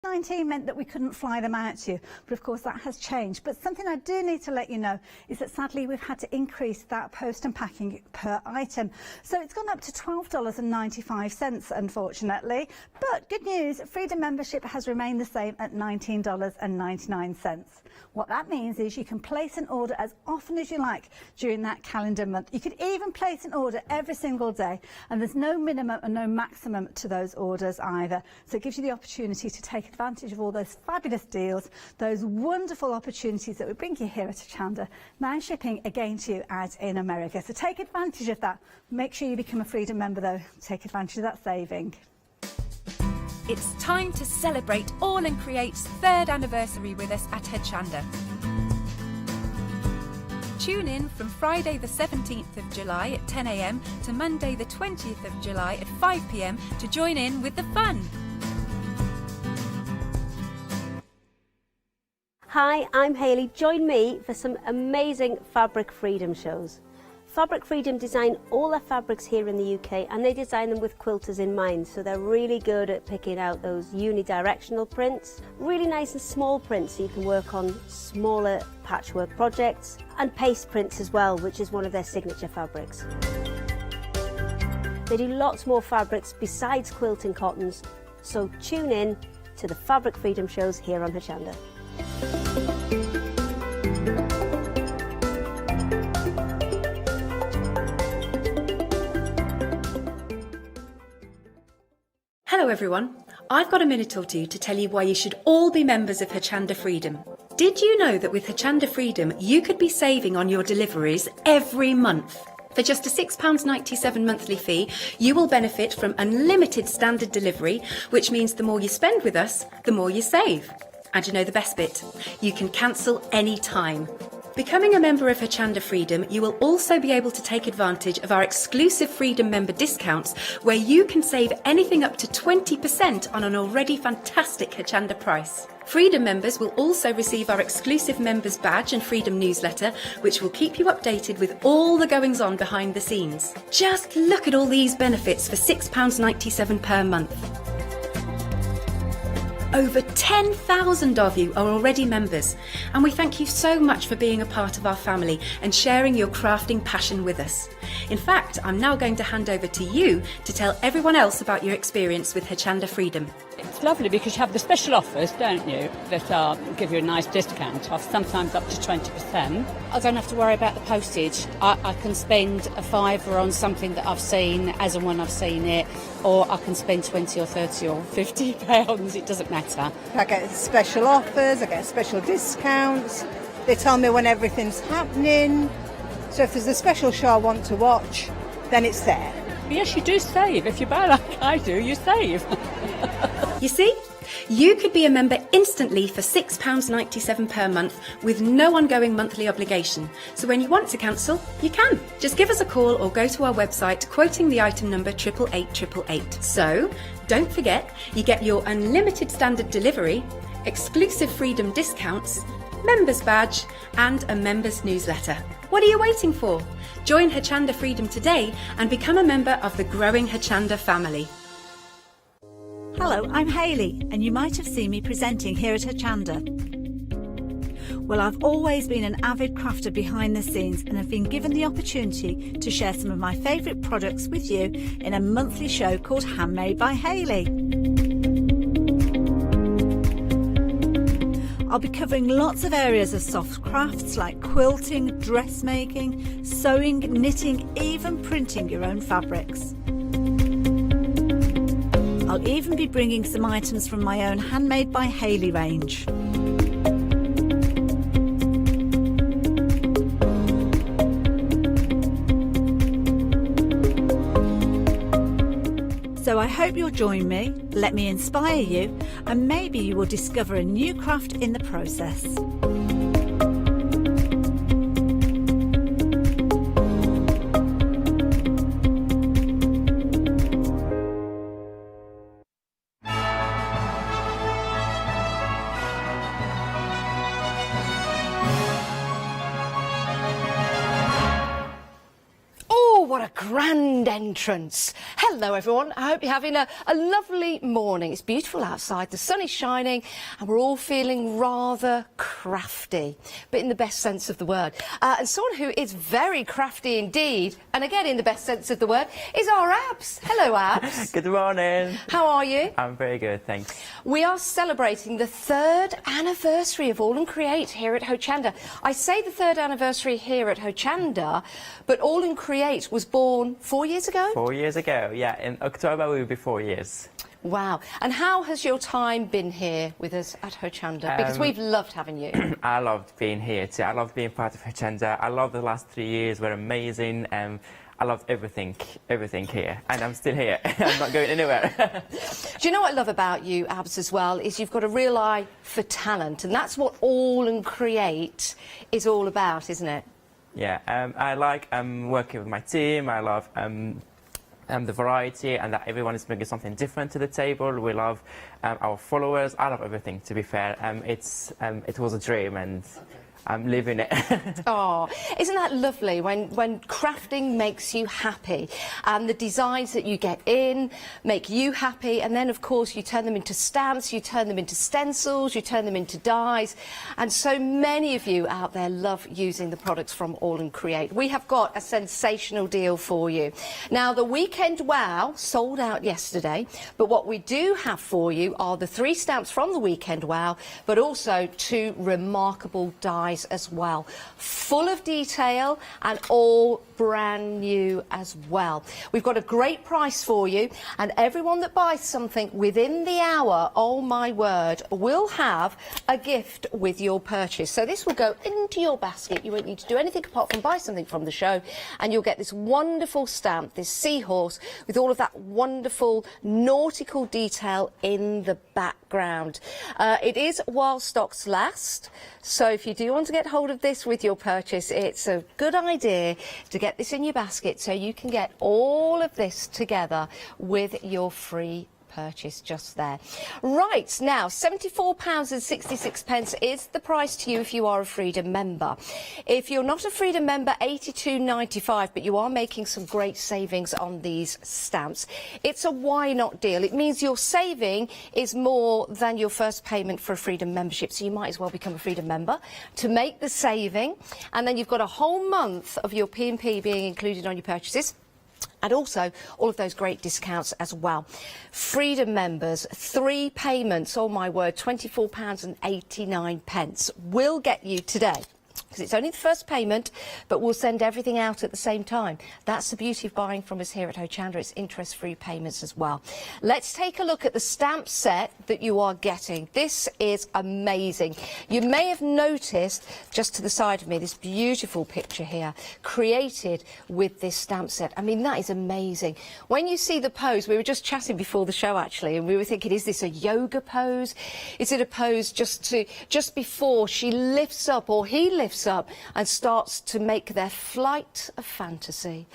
COVID-19 meant that we couldn't fly them out to you, but of course that has changed. But something I do need to let you know is that sadly we've had to increase that post and packing per item. So it's gone up to $12.95, unfortunately. But good news, Freedom membership has remained the same at $19.99. What that means is you can place an order as often as you like during that calendar month. You could even place an order every single day, and there's no minimum and no maximum to those orders either. So it gives you the opportunity to take advantage of all those fabulous deals, those wonderful opportunities that we bring you here at Hochanda, now shipping again to you out in America. So take advantage of that. Make sure you become a Freedom member though. Take advantage of that saving. It's time to celebrate All and Create's 3rd anniversary with us at Hochanda. Tune in from Friday the 17th of July at 10 a.m. to Monday the 20th of July at 5 p.m. to join in with the fun. Hi, I'm Hayley. Join me for some amazing Fabric Freedom shows. Fabric Freedom design all their fabrics here in the UK, and they design them with quilters in mind, so they're really good at picking out those unidirectional prints, really nice and small prints so you can work on smaller patchwork projects, and paste prints as well, which is one of their signature fabrics. They do lots more fabrics besides quilting cottons, so tune in to the Fabric Freedom shows here on Hochanda. Hello everyone, I've got a minute or two to tell you why you should all be members of Hochanda Freedom. Did you know that with Hochanda Freedom you could be saving on your deliveries every month? For just a £6.97 monthly fee, you will benefit from unlimited standard delivery, which means the more you spend with us, the more you save. And you know the best bit? You can cancel any time. Becoming a member of Hochanda Freedom, you will also be able to take advantage of our exclusive Freedom member discounts, where you can save anything up to 20% on an already fantastic Hochanda price. Freedom members will also receive our exclusive members badge and Freedom newsletter, which will keep you updated with all the goings on behind the scenes. Just look at all these benefits for £6.97 per month. Over 10,000 of you are already members, and we thank you so much for being a part of our family and sharing your crafting passion with us. In fact, I'm now going to hand over to you to tell everyone else about your experience with Hochanda Freedom. It's lovely because you have the special offers, don't you, that give you a nice discount off, sometimes up to 20%. I don't have to worry about the postage. I can spend a £5 on something that I've seen as and when I've seen it, or I can spend 20 or 30 or 50 pounds, it doesn't matter. I get special offers, I get special discounts, they tell me when everything's happening, so if there's a special show I want to watch, then it's there. Yes, you do save. If you buy like I do, you save. You see? You could be a member instantly for £6.97 per month with no ongoing monthly obligation. So when you want to cancel, you can. Just give us a call or go to our website quoting the item number 88888. So don't forget, you get your unlimited standard delivery, exclusive Freedom discounts, members badge and a members newsletter. What are you waiting for? Join Hochanda Freedom today and become a member of the growing Hochanda family. Hello, I'm Hayley, and you might have seen me presenting here at Hochanda. Well, I've always been an avid crafter behind the scenes and have been given the opportunity to share some of my favourite products with you in a monthly show called Handmade by Hayley. I'll be covering lots of areas of soft crafts like quilting, dressmaking, sewing, knitting, even printing your own fabrics. I'll even be bringing some items from my own Handmade by Hayley range. So I hope you'll join me, let me inspire you, and maybe you will discover a new craft in the process. grand entrance. Hello everyone, I hope you're having a lovely morning. It's beautiful outside, the sun is shining and we're all feeling rather crafty, but in the best sense of the word. And someone who is very crafty indeed, and again in the best sense of the word, is our Abs. Hello Abs. Good morning. How are you? I'm very good, thanks. We are celebrating the 3rd anniversary of All and Create here at Hochanda. I say the 3rd anniversary here at Hochanda, but All and Create was born 4 years ago? 4 years ago, yeah. In October we will be 4 years. Wow. And how has your time been here with us at Hochanda? Because we've loved having you. I loved being here too. I loved being part of Hochanda. I loved the last 3 years, were amazing. I loved everything here, and I'm still here. I'm not going anywhere. Do you know what I love about you, Abs, as well, is you've got a real eye for talent, and that's what All and Create is all about, isn't it? Yeah, I like working with my team. I love the variety and that everyone is bringing something different to the table. We love our followers. I love everything, to be fair. It was a dream, and I'm living it. Oh, isn't that lovely when crafting makes you happy and the designs that you get in make you happy, and then of course you turn them into stamps, you turn them into stencils, you turn them into dies, and so many of you out there love using the products from All and Create. We have got a sensational deal for you. Now the Weekend Wow sold out yesterday, but what we do have for you are the 3 stamps from the Weekend Wow, but also 2 remarkable dies as well, full of detail and all brand new as well. We've got a great price for you, and everyone that buys something within the hour, oh my word, will have a gift with your purchase. So this will go into your basket. You won't need to do anything apart from buy something from the show, and you'll get this wonderful stamp, this seahorse, with all of that wonderful nautical detail in the background. It is while stocks last, so if you do want to get hold of this with your purchase, it's a good idea to get this in your basket so you can get all of this together with your free purchase just there. Right, now £74.66 is the price to you if you are a Freedom member. If you're not a Freedom member, £82.95, but you are making some great savings on these stamps. It's a why not deal. It means your saving is more than your first payment for a Freedom membership, so you might as well become a Freedom member to make the saving, and then you've got a whole month of your P&P being included on your purchases. And also all of those great discounts as well. Freedom members, 3 payments, oh my word, £24.89 will get you today. Because it's only the first payment, but we'll send everything out at the same time. That's the beauty of buying from us here at Hochanda. It's interest-free payments as well. Let's take a look at the stamp set that you are getting. This is amazing. You may have noticed, just to the side of me, this beautiful picture here, created with this stamp set. I mean, that is amazing. When you see the pose, we were just chatting before the show, actually, and we were thinking, is this a yoga pose? Is it a pose just before she lifts up, or he lifts up and starts to make their flight of fantasy?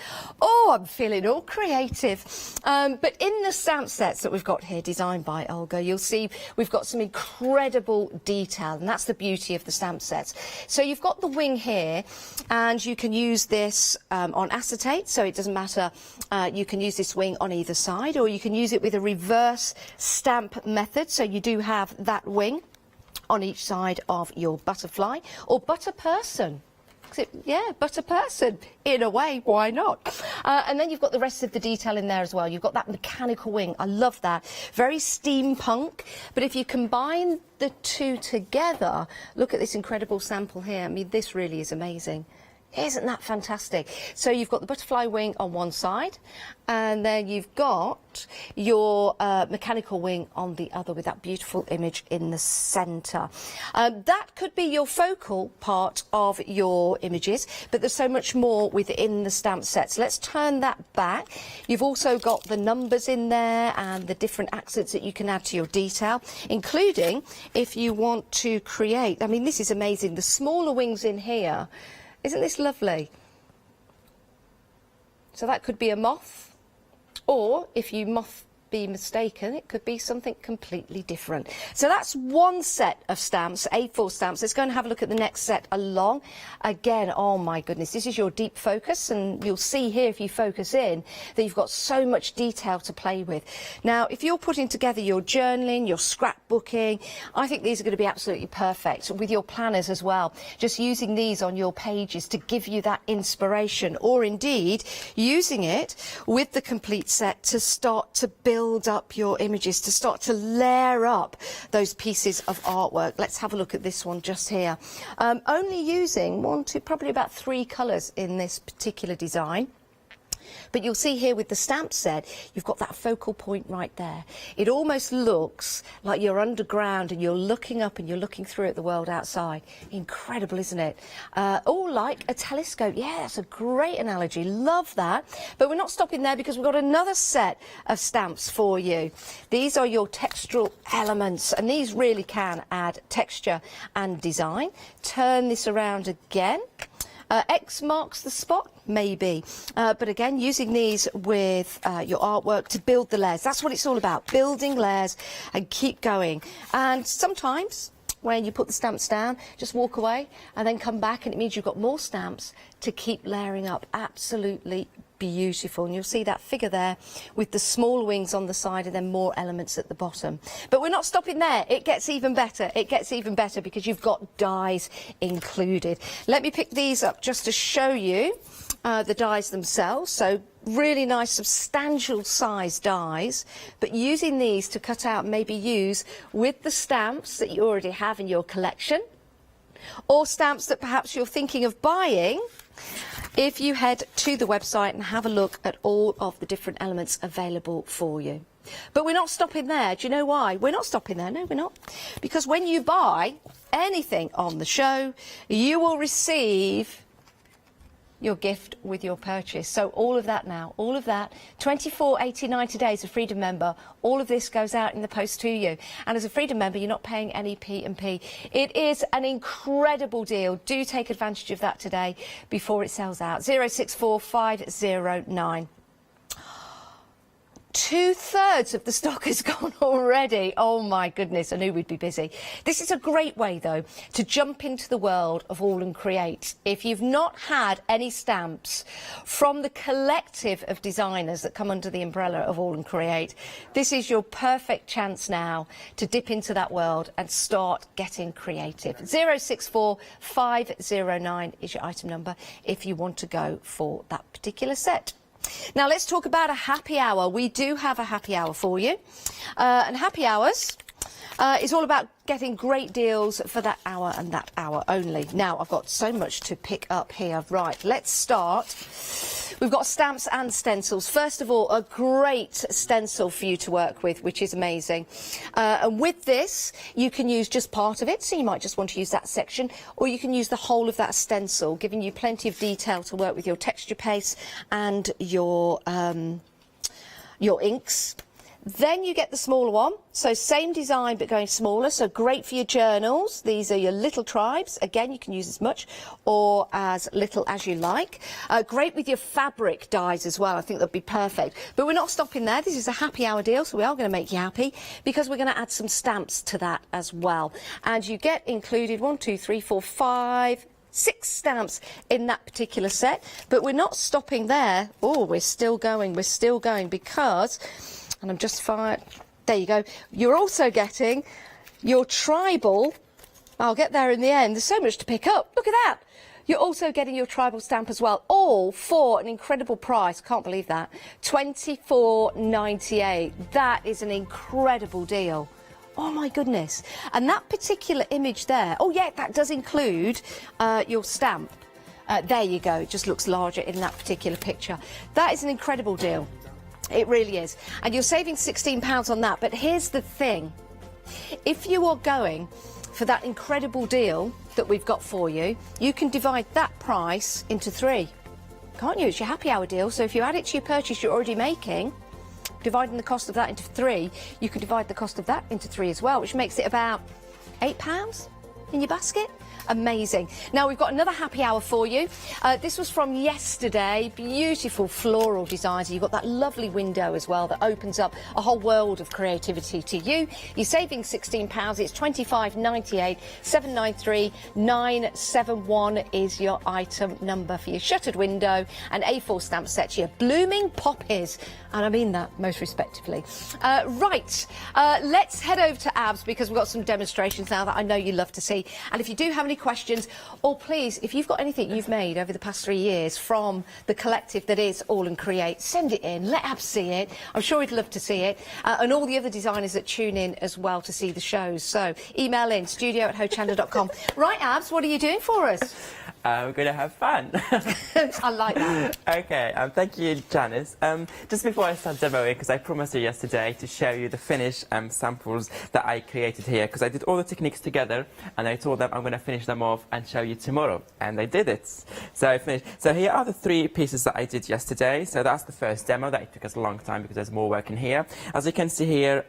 Oh, I'm feeling all creative. But in the stamp sets that we've got here, designed by Olga, you'll see we've got some incredible detail, and that's the beauty of the stamp sets. So you've got the wing here, and you can use this on acetate, so it doesn't matter. You can use this wing on either side, or you can use it with a reverse stamp method, so you do have that wing on each side of your butterfly or butter person. Yeah, butter person, in a way, why not? And then you've got the rest of the detail in there as well. You've got that mechanical wing. I love that. Very steampunk, but if you combine the 2 together, look at this incredible sample here. I mean, this really is amazing. Isn't that fantastic? So you've got the butterfly wing on one side, and then you've got your mechanical wing on the other with that beautiful image in the centre. That could be your focal part of your images, but there's so much more within the stamp sets. Let's turn that back. You've also got the numbers in there and the different accents that you can add to your detail, including if you want to create, I mean, this is amazing, the smaller wings in here. Isn't this lovely? So that could be a moth, or if you moth be mistaken. It could be something completely different. So that's one set of stamps, A4 stamps. Let's go and have a look at the next set along. Again, oh my goodness, this is your deep focus, and you'll see here if you focus in that you've got so much detail to play with. Now, if you're putting together your journaling, your scrapbooking, I think these are going to be absolutely perfect with your planners as well. Just using these on your pages to give you that inspiration, or indeed using it with the complete set to start to build up your images, to start to layer up those pieces of artwork. Let's have a look at this one just here. Only using probably about 3 colours in this particular design. But you'll see here with the stamp set, you've got that focal point right there. It almost looks like you're underground and you're looking up and you're looking through at the world outside. Incredible, isn't it? Or like a telescope. Yeah, that's a great analogy. Love that. But we're not stopping there, because we've got another set of stamps for you. These are your textural elements, and these really can add texture and design. Turn this around again. X marks the spot, maybe. But again, using these with your artwork to build the layers. That's what it's all about, building layers and keep going. And sometimes when you put the stamps down, just walk away and then come back, and it means you've got more stamps to keep layering up. Absolutely beautiful. And you'll see that figure there with the small wings on the side and then more elements at the bottom. But we're not stopping there. It gets even better. It gets even better because you've got dies included. Let me pick these up just to show you the dies themselves. So really nice substantial size dies, but using these to cut out and maybe use with the stamps that you already have in your collection, or stamps that perhaps you're thinking of buying. If you head to the website and have a look at all of the different elements available for you. But we're not stopping there. Do you know why? We're not stopping there. No, we're not. Because when you buy anything on the show, you will receive your gift with your purchase. So all of that now, all of that, 24, 80, 90 days, a Freedom member, all of this goes out in the post to you. And as a Freedom member, you're not paying any P&P. It is an incredible deal. Do take advantage of that today before it sells out. 064509. 2/3 of the stock has gone already. Oh my goodness, I knew we'd be busy. This is a great way though to jump into the world of All and Create. If you've not had any stamps from the collective of designers that come under the umbrella of All and Create, this is your perfect chance now to dip into that world and start getting creative. 064509 is your item number if you want to go for that particular set. Now let's talk about a happy hour. We do have a happy hour for you. And happy hours is all about getting great deals for that hour and that hour only. Now, I've got so much to pick up here. Right, let's start. We've got stamps and stencils. First of all, a great stencil for you to work with, which is amazing. And with this, you can use just part of it, so you might just want to use that section, or you can use the whole of that stencil, giving you plenty of detail to work with your texture paste and your inks. Then you get the smaller one, so same design but going smaller, so great for your journals. These are your little tribes. Again, you can use as much or as little as you like. Great with your fabric dies as well. I think that'd be perfect. But we're not stopping there. This is a happy hour deal, so we are going to make you happy because we're going to add some stamps to that as well. And you get included 1, 2, 3, 4, 5, 6 stamps in that particular set. But we're not stopping there. Oh, we're still going because... And I'm just fine. There you go. You're also getting your tribal. I'll get there in the end. There's so much to pick up. Look at that. You're also getting your tribal stamp as well, all for an incredible price. Can't believe that. $24.98. That is an incredible deal. Oh my goodness. And that particular image there. Oh yeah, that does include your stamp. There you go. It just looks larger in that particular picture. That is an incredible deal. It really is. And you're saving £16 on that. But here's the thing. If you are going for that incredible deal that we've got for you, you can divide that price into 3. Can't you? It's your happy hour deal. So if you add it to your purchase you're already making, dividing the cost of that into 3, you can divide the cost of that into 3 as well, which makes it about £8. in your basket. Amazing. Now we've got another happy hour for you. This was from yesterday. Beautiful floral designs. You've got that lovely window as well that opens up a whole world of creativity to you. You're saving £16. It's £25.98. 793-971 is your item number for your shuttered window and A4 stamp set. Your blooming poppies, and I mean that most respectively. Right, let's head over to Abs because we've got some demonstrations now that I know you love to see. And if you do have any questions, or please, if you've got anything you've made over the past 3 years from the collective that is All and Create, send it in, let Abs see it. I'm sure he'd love to see it, and all the other designers that tune in as well to see the shows. So email in studio@hochanda.com. Right, Abs, what are you doing for us? We're going to have fun. I like that. Okay, thank you, Janice. Just before I start demoing, because I promised you yesterday to show you the finished samples that I created here, because I did all the techniques together, and I told them I'm going to finish them off and show you tomorrow, and I did it. So I finished. So here are the 3 pieces that I did yesterday. So that's the first demo. That it took us a long time because there's more work in here. As you can see here,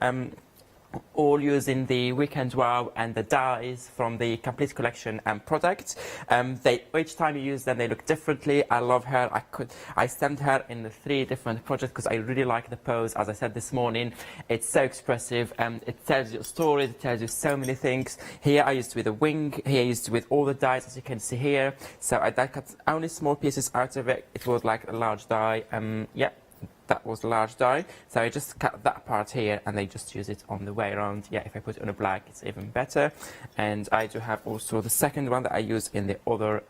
all using the Weekend Wow and the dies from the Complete Collection product. Each time you use them, they look differently. I love her. I stamped her in the 3 different projects because I really like the pose. As I said this morning, it's so expressive. It tells you stories. It tells you so many things. Here I used with a wing. Here I used with all the dies, as you can see here. So I cut only small pieces out of it. It was like a large die. Yeah. That was a large die, so I just cut that part here and I just use it on the way around. Yeah, if I put it on a black, it's even better. And I do have also the second one that I use in the other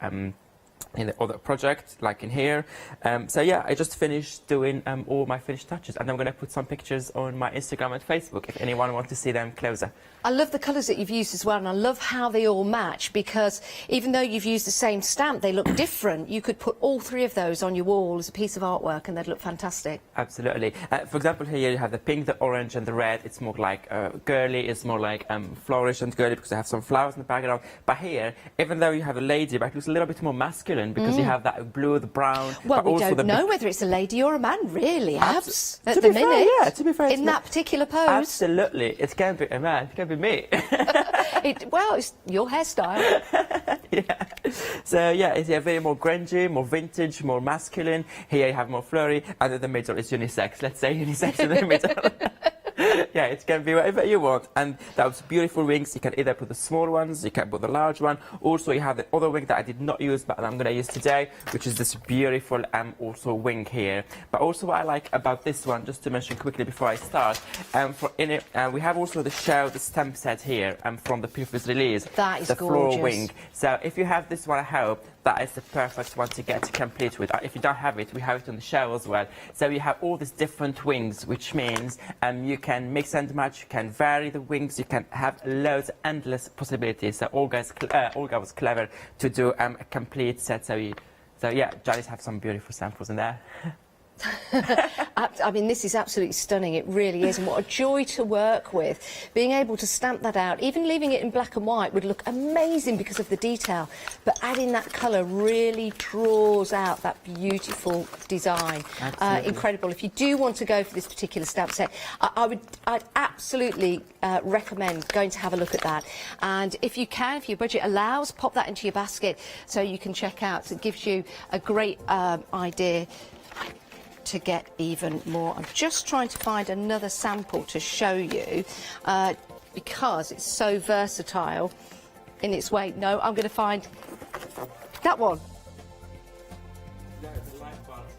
project, like in here. So yeah, I just finished doing all my finished touches, and I'm going to put some pictures on my Instagram and Facebook if anyone wants to see them closer. I love the colours that you've used as well, and I love how they all match, because even though you've used the same stamp, they look different. You could put all 3 of those on your wall as a piece of artwork and they'd look fantastic. Absolutely. For example, here you have the pink, the orange and the red. It's more like girly, it's more like flourish and girly because I have some flowers in the background. But here, even though you have a lady, but it looks a little bit more masculine because you have that blue, the brown. Well, but we also don't know whether it's a lady or a man, really, Abs, at to the be fair, minute. yeah, to be fair, in that particular pose. Absolutely. It can be a man, it can be me. Well, it's your hairstyle. Yeah. So yeah, it's very more grungy, more vintage, more masculine. Here you have more flurry, and in the middle it's unisex. Let's say unisex in the middle. Yeah, it can be whatever you want. And those beautiful wings, you can either put the small ones, you can put the large one. Also, you have the other wing that I did not use, but I'm going to use today, which is this beautiful also wing here. But also what I like about this one, just to mention quickly before I start, we have also the stamp set here from the previous release. That is the gorgeous. floor wing. So if you have this one at home, that is the perfect one to get complete with. If you don't have it, we have it on the show as well. So you have all these different wings, which means you can mix and match, you can vary the wings, you can have loads, endless possibilities. So Olga was clever to do a complete set. So yeah, Janice have some beautiful samples in there. I mean, this is absolutely stunning. It really is, and what a joy to work with. Being able to stamp that out, even leaving it in black and white would look amazing because of the detail, but adding that colour really draws out that beautiful design. Incredible. If you do want to go for this particular stamp set, I'd absolutely recommend going to have a look at that. And if you can, if your budget allows, pop that into your basket so you can check out. It gives you a great idea to get even more. I'm just trying to find another sample to show you because it's so versatile in its way. No, I'm going to find that one. No, the light bulbs.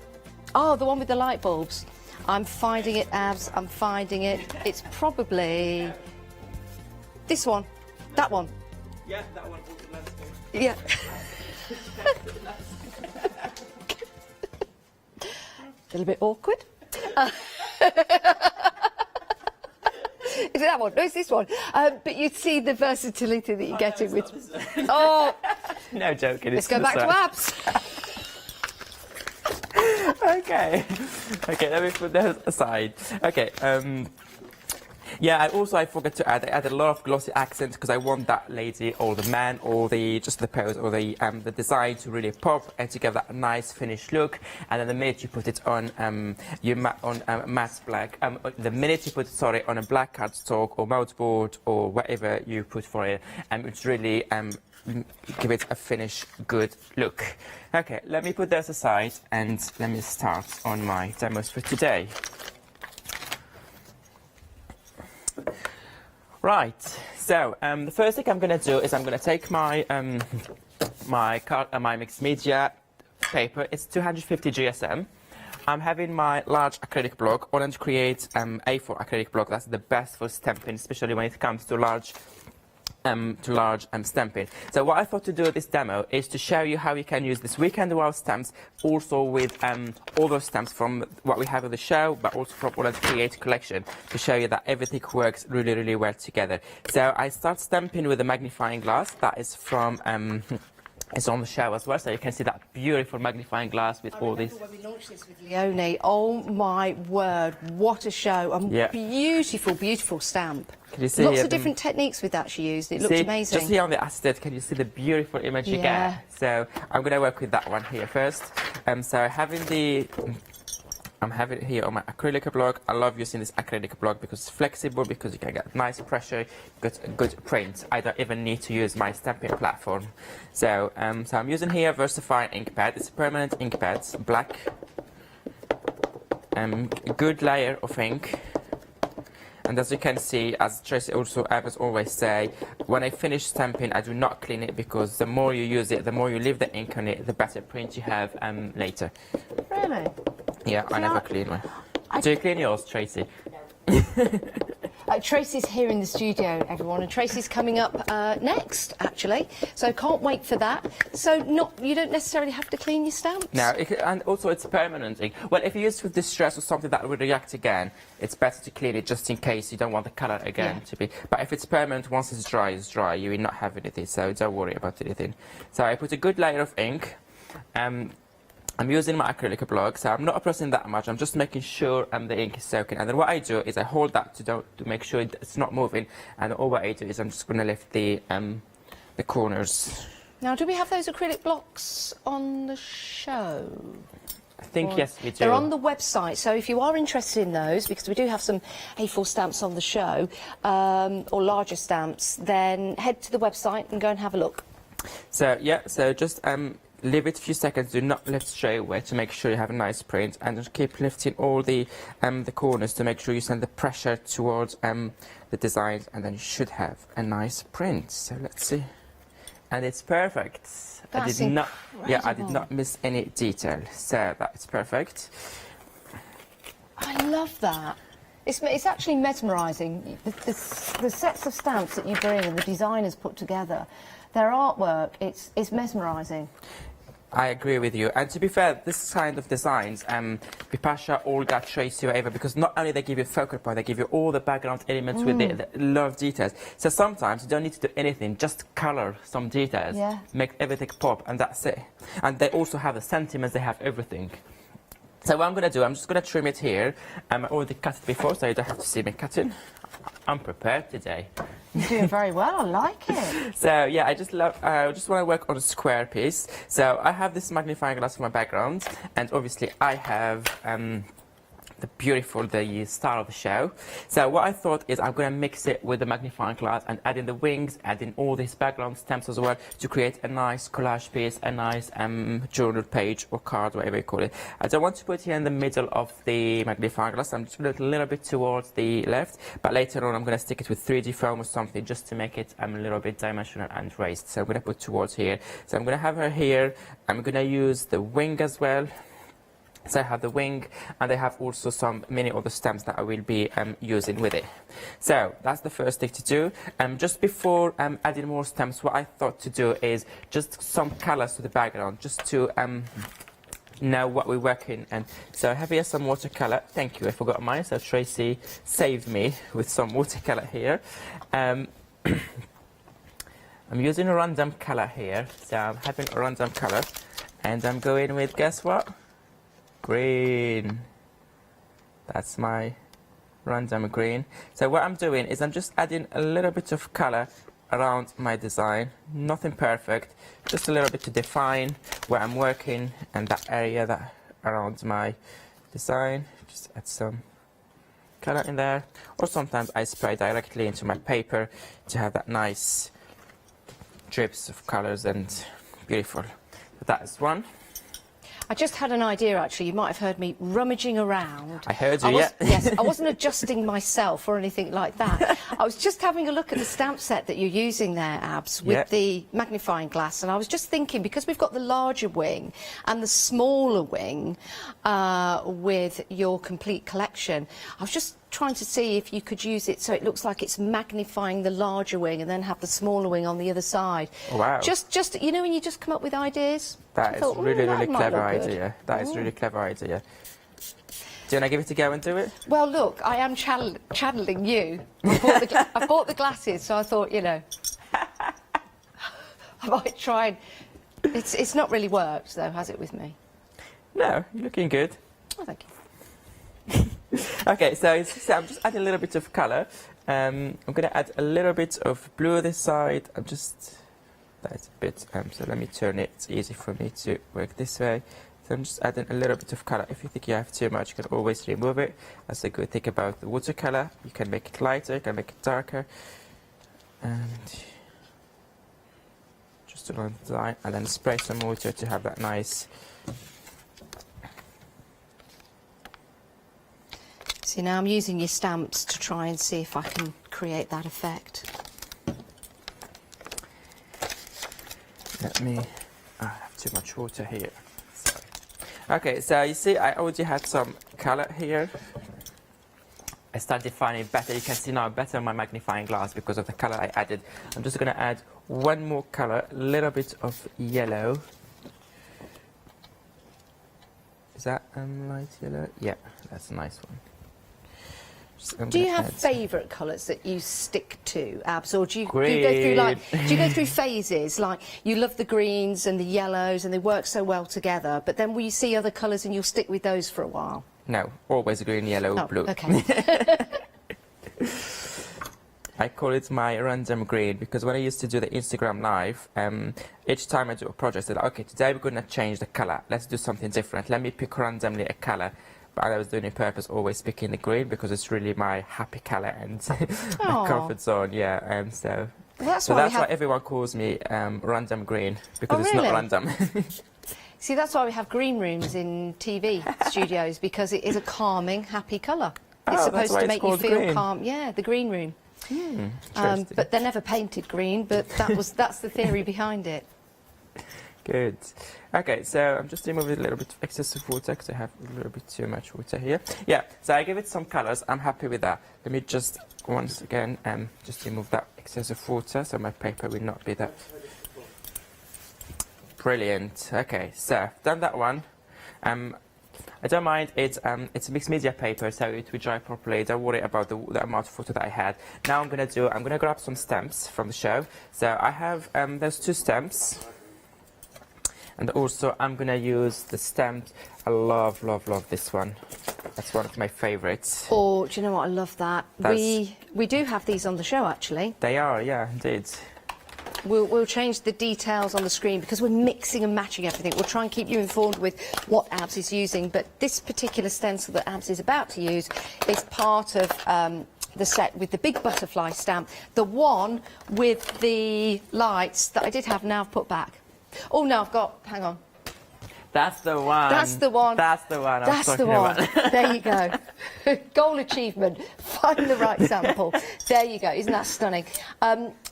Oh, the one with the light bulbs. I'm finding it, Abs. I'm finding it. It's probably this one. That one. Yeah, that one. Yeah. A little bit awkward. Is it that one? No, it's this one. But you see the versatility that you're getting with. Oh, no joking. Let's go back to Abs. Okay, let me put those aside. Okay, Yeah, and also I forgot to add, I added a lot of glossy accents because I want that lady or the man or just the pose or the design to really pop and to give that nice finished look. And then the minute you put it on, matte black, the minute you put it, sorry, on a black cardstock or moldboard or whatever you put for it, it's really give it a finished good look. Okay, let me put those aside and let me start on my demos for today. Right, so the first thing I'm going to do is I'm going to take my my mixed media paper. It's 250 GSM. I'm having my large acrylic block. I want to create A4 acrylic block. That's the best for stamping, especially when it comes to large stamping. So what I thought to do with this demo is to show you how you can use this Weekend Wow stamps also with all those stamps from what we have on the show, but also from all of the Create collection, to show you that everything works really, really well together. So I start stamping with a magnifying glass that is from it's on the show as well, so you can see that beautiful magnifying glass with all these. When we launched this with Leonie, oh my word, what a show! A beautiful, beautiful stamp. Can you see lots of different techniques with that she used. It looked amazing. Just here on the acetate, can you see the beautiful image you get? So I'm going to work with that one here first. So I'm having it here on my acrylic block. I love using this acrylic block because it's flexible, because you can get nice pressure, get a good print. I don't even need to use my stamping platform. So, so I'm using here Versafine ink pad. It's a permanent ink pad, black. Good layer of ink. And as you can see, as Tracy also always say, when I finish stamping, I do not clean it, because the more you use it, the more you leave the ink on it, the better print you have later. Really? Yeah, I never clean mine. Do you clean yours, Tracy? Tracy's here in the studio, everyone, and Tracy's coming up next, actually. So can't wait for that. So you don't necessarily have to clean your stamps. No, and also it's permanent ink. Well, if you use with distress or something that will react again, it's better to clean it just in case you don't want the colour again to be. But if it's permanent, once it's dry, you will not have anything. So don't worry about anything. So I put a good layer of ink. I'm using my acrylic block, so I'm not pressing that much. I'm just making sure the ink is soaking. And then what I do is I hold that to make sure it's not moving. And all what I do is I'm just going to lift the corners. Now, do we have those acrylic blocks on the show? I think yes, we do. They're on the website, so if you are interested in those, because we do have some A4 stamps on the show, or larger stamps, then head to the website and go and have a look. So, yeah, so just leave it a few seconds, do not lift straight away to make sure you have a nice print, and just keep lifting all the corners to make sure you send the pressure towards the designs, and then you should have a nice print. So let's see. And it's perfect. That's I did not miss any detail, so that's perfect. I love that. It's actually mesmerising. The sets of stamps that you bring and the designers put together, their artwork, it's mesmerising. I agree with you. And to be fair, this kind of designs, Bipasha, Olga, Tracy, whatever, because not only they give you focal point, they give you all the background elements with it, a lot of details. So sometimes you don't need to do anything, just colour some details, make everything pop, and that's it. And they also have the sentiments, they have everything. So what I'm going to do, I'm just going to trim it here. I already cut it before, so you don't have to see me cutting. I'm prepared today. You're doing very well, I like it. So yeah, I just want to work on a square piece. So I have this magnifying glass for my background, and obviously I have the star of the show. So what I thought is I'm going to mix it with the magnifying glass and add in the wings, add in all these background stamps as well, to create a nice collage piece, a nice journal page or card, whatever you call it. I don't want to put it here in the middle of the magnifying glass. I'm just going to do a little bit towards the left, but later on I'm going to stick it with 3D foam or something just to make it a little bit dimensional and raised. So I'm going to put towards here. So I'm going to have her here. I'm going to use the wing as well. So I have the wing, and I have also some many other stamps that I will be using with it. So that's the first thing to do. Just before adding more stamps, what I thought to do is just some colours to the background, just to know what we're working. And so I have here some watercolour. Thank you, I forgot mine. So Tracy saved me with some watercolour here. I'm using a random colour here. So I'm having a random colour, and I'm going with, guess what? Green. That's my random green. So what I'm doing is I'm just adding a little bit of color around my design. Nothing perfect, just a little bit to define where I'm working and that area that around my design. Just add some color in there, or sometimes I spray directly into my paper to have that nice drips of colors and beautiful. So that is one. I just had an idea, actually. You might have heard me rummaging around. I heard you, yeah. Yes, I wasn't adjusting myself or anything like that. I was just having a look at the stamp set that you're using there, Abs, with the magnifying glass, and I was just thinking, because we've got the larger wing and the smaller wing with your complete collection, I was just trying to see if you could use it so it looks like it's magnifying the larger wing and then have the smaller wing on the other side. Wow. Just you know, when you just come up with ideas? That is really clever idea. That is really clever idea. Do you want to give it a go and do it? Well, look, I am channeling you. I bought the glasses, so I thought, you know, I might try and... It's not really worked, though, has it, with me? No, you're looking good. Oh, thank you. Okay, so I'm just adding a little bit of colour. I'm going to add a little bit of blue this side. That's a bit, so let me turn it. It's easy for me to work this way. So I'm just adding a little bit of colour. If you think you have too much, you can always remove it. That's a good thing about the watercolour. You can make it lighter, you can make it darker. And just along the line, and then spray some water to have that nice... See, now I'm using your stamps to try and see if I can create that effect. Let me... I have too much water here. Sorry. Okay, so you see I already had some colour here. I started defining better. You can see now better on my magnifying glass because of the colour I added. I'm just going to add one more colour, a little bit of yellow. Is that light yellow? Yeah, that's a nice one. Do you have favourite colours that you stick to, Abs, or do you go through phases? Like you love the greens and the yellows, and they work so well together. But then will you see other colours and you'll stick with those for a while? No, always green, yellow, blue. Okay. I call it my random green because when I used to do the Instagram live, each time I do a project, I said, okay, today we're going to change the colour. Let's do something different. Let me pick randomly a colour. But I was doing it on purpose, always picking the green because it's really my happy colour and my comfort zone. Yeah, so that's why everyone calls me random green, because it's not random. See, that's why we have green rooms in TV studios, because it is a calming, happy colour. It's supposed to make you feel calm. Yeah, the green room. But they're never painted green. But that's the theory behind it. Good. Okay, so I'm just removing a little bit of excessive water because I have a little bit too much water here. Yeah, so I give it some colours. I'm happy with that. Let me just once again just remove that excessive water so my paper will not be that brilliant. Okay, so I've done that one. I don't mind, it's a mixed media paper, so it will dry properly. Don't worry about the amount of photo that I had. Now I'm going to grab some stamps from the show. So I have, there's 2 stamps. And also I'm going to use the stamp. I love this one. That's one of my favourites. Oh, do you know what? I love that. We do have these on the show, actually. They are, yeah, indeed. We'll change the details on the screen because we're mixing and matching everything. We'll try and keep you informed with what Abs is using. But this particular stencil that Abs is about to use is part of the set with the big butterfly stamp. The one with the lights that I did have, now I've put back. Oh, no, hang on. That's the one. That's the one. That's the one. That's the one. There you go. Goal achievement. Find the right sample. There you go. Isn't that stunning?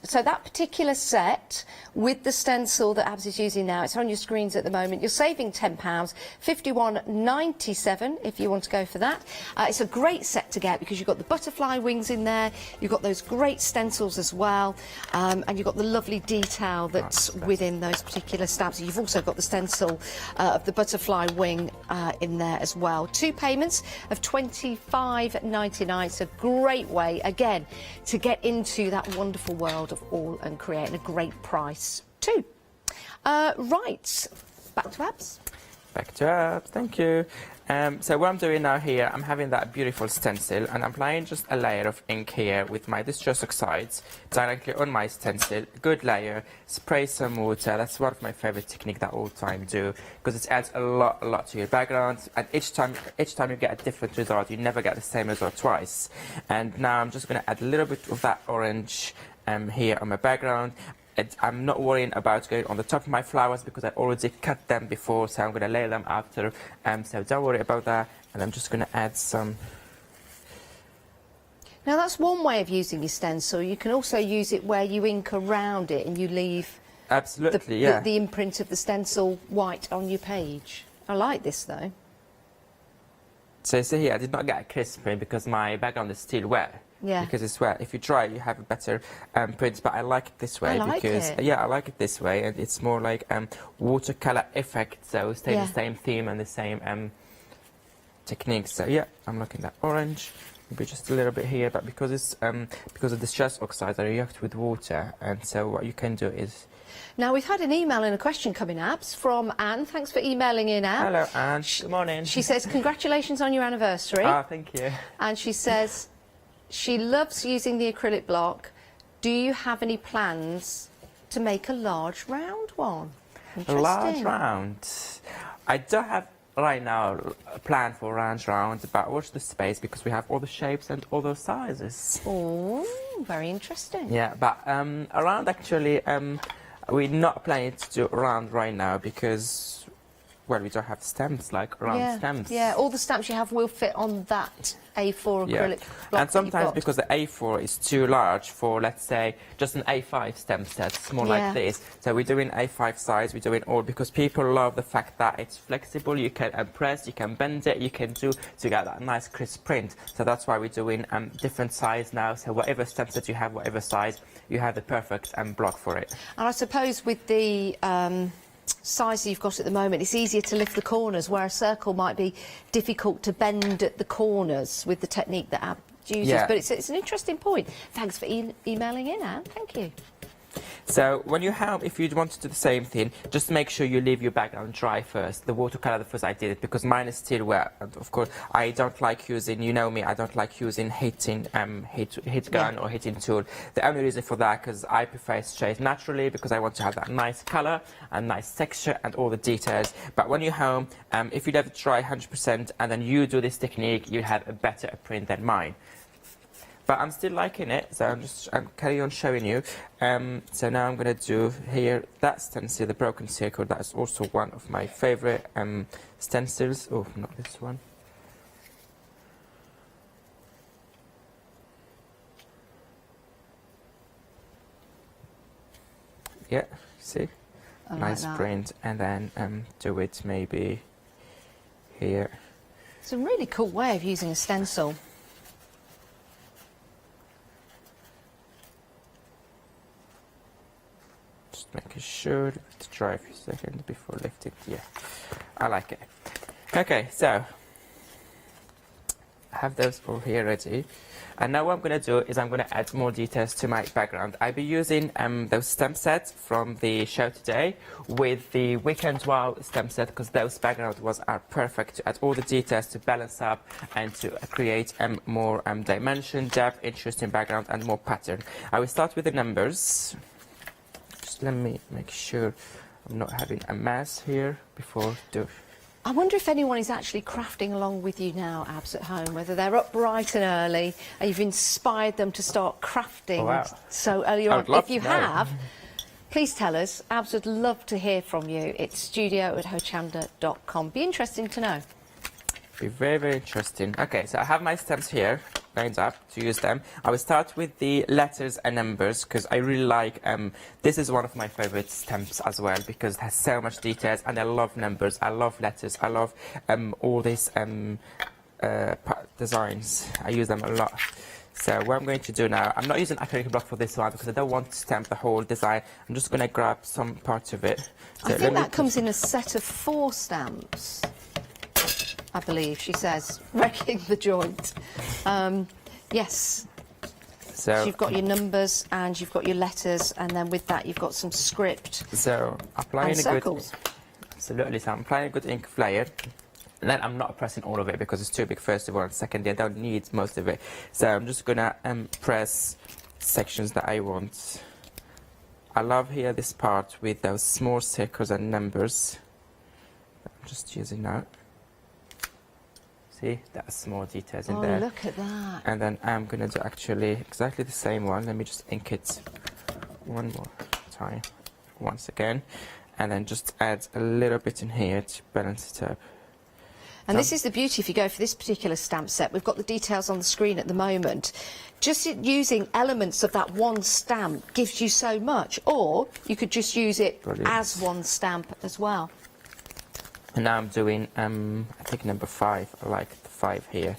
So that particular set with the stencil that Abs is using now, it's on your screens at the moment. You're saving £10, £51.97 if you want to go for that. It's a great set to get because you've got the butterfly wings in there, you've got those great stencils as well, and you've got the lovely detail that's within those particular stamps. You've also got the stencil of the butterfly wing in there as well. 2 payments of £25.99. It's a great way, again, to get into that wonderful world of all and create, and a great price too. Right, back to Abs. Back to up, thank you. So what I'm doing now here, I'm having that beautiful stencil and I'm applying just a layer of ink here with my distress oxides directly on my stencil. Good layer, spray some water. That's one of my favorite techniques that all time do, because it adds a lot to your background, and each time you get a different result. You never get the same result twice. And now I'm just going to add a little bit of that orange here on my background. I'm not worrying about going on the top of my flowers because I already cut them before, so I'm going to lay them after. So don't worry about that. And I'm just going to add some. Now that's one way of using your stencil. You can also use it where you ink around it and you leave Absolutely, the imprint of the stencil white on your page. I like this though. So you see here, I did not get a crisp print because my background is still wet. Yeah. Because it's wet. If you dry, you have a better print. But I like it this way I like because it. yeah, I like it this way, and it's more like watercolor effect. So stay the same theme and the same technique. So yeah, I'm looking at orange. Maybe just a little bit here, but because it's because of the distress oxides, I react with water, and so what you can do is. Now we've had an email and a question coming, Abs, from Anne. Thanks for emailing in, Anne. Hello, Anne. Good morning. She says congratulations on your anniversary. Ah, thank you. And she says she loves using the acrylic block. Do you have any plans to make a large round one? A large round. I don't have right now a plan for a large round, but watch the space because we have all the shapes and all those sizes. Oh, very interesting. Yeah, but around actually, we're not planning to do round right now because, well, we don't have stamps like round stamps. Yeah, all the stamps you have will fit on that A4 acrylic block. And sometimes because the A4 is too large for, let's say, just an A5 stamp set, it's more like this. So we're doing A5 size, we're doing all because people love the fact that it's flexible, you can press, you can bend it, you can do to get that nice crisp print. So that's why we're doing different size now. So whatever stamp set you have, whatever size, you have the perfect block for it. And I suppose with the size you've got at the moment, it's easier to lift the corners, where a circle might be difficult to bend at the corners with the technique that Ab uses. Yeah. But it's an interesting point. Thanks for emailing in, Anne. Thank you. So when you have, if you want to do the same thing, just make sure you leave your background dry first. The watercolor, the first I did it because mine is still wet. And of course, I don't like using, you know me, I don't like using heat gun or heating tool. The only reason for that because I prefer it straight naturally because I want to have that nice color and nice texture and all the details. But when you're home, if you let it dry 100% and then you do this technique, you have a better print than mine. But I'm still liking it, so I'm carry on showing you. So now I'm going to do here that stencil, the broken circle. That is also one of my favorite stencils. Oh, not this one. Yeah, see? Nice print. And then do it maybe here. It's a really cool way of using a stencil. Making sure to dry a few seconds before lifting. Yeah, I like it. Okay, so I have those all here ready. And now what I'm going to do is I'm going to add more details to my background. I'll be using those stamp sets from the show today with the Weekend Wow stamp set because those background are perfect to add all the details to balance up and to create more dimension, depth, interesting background and more pattern. I will start with the numbers. Let me make sure I'm not having a mess here before do. I wonder if anyone is actually crafting along with you now, Abs, at home, whether they're up bright and early and you've inspired them to start crafting so early on. If you have, please tell us. Abs would love to hear from you. It's studio@hochanda.com. Be interesting to know. Be very, very interesting. Okay, so I have my stamps here lined up to use them. I will start with the letters and numbers because I really like, this is one of my favorite stamps as well because it has so much details and I love numbers, I love letters, I love all these designs. I use them a lot. So what I'm going to do now, I'm not using acrylic block for this one because I don't want to stamp the whole design. I'm just going to grab some parts of it. So I think that comes in a set of 4 stamps. I believe, she says, wrecking the joint. Yes. So you've got your numbers and you've got your letters, and then with that you've got some script. So applying and circles. Absolutely. So I'm applying a good ink layer. And then I'm not pressing all of it because it's too big, first of all, and secondly, I don't need most of it. So I'm just gonna press sections that I want. I love here this part with those small circles and numbers. I'm just using that. See, that's small details in there. Oh, look at that. And then I'm gonna do actually exactly the same one. Let me just ink it one more time, once again. And then just add a little bit in here to balance it up. And this is the beauty if you go for this particular stamp set. We've got the details on the screen at the moment. Just using elements of that one stamp gives you so much, or you could just use it as one stamp as well. And now I'm doing, I think number 5. I like the 5 here.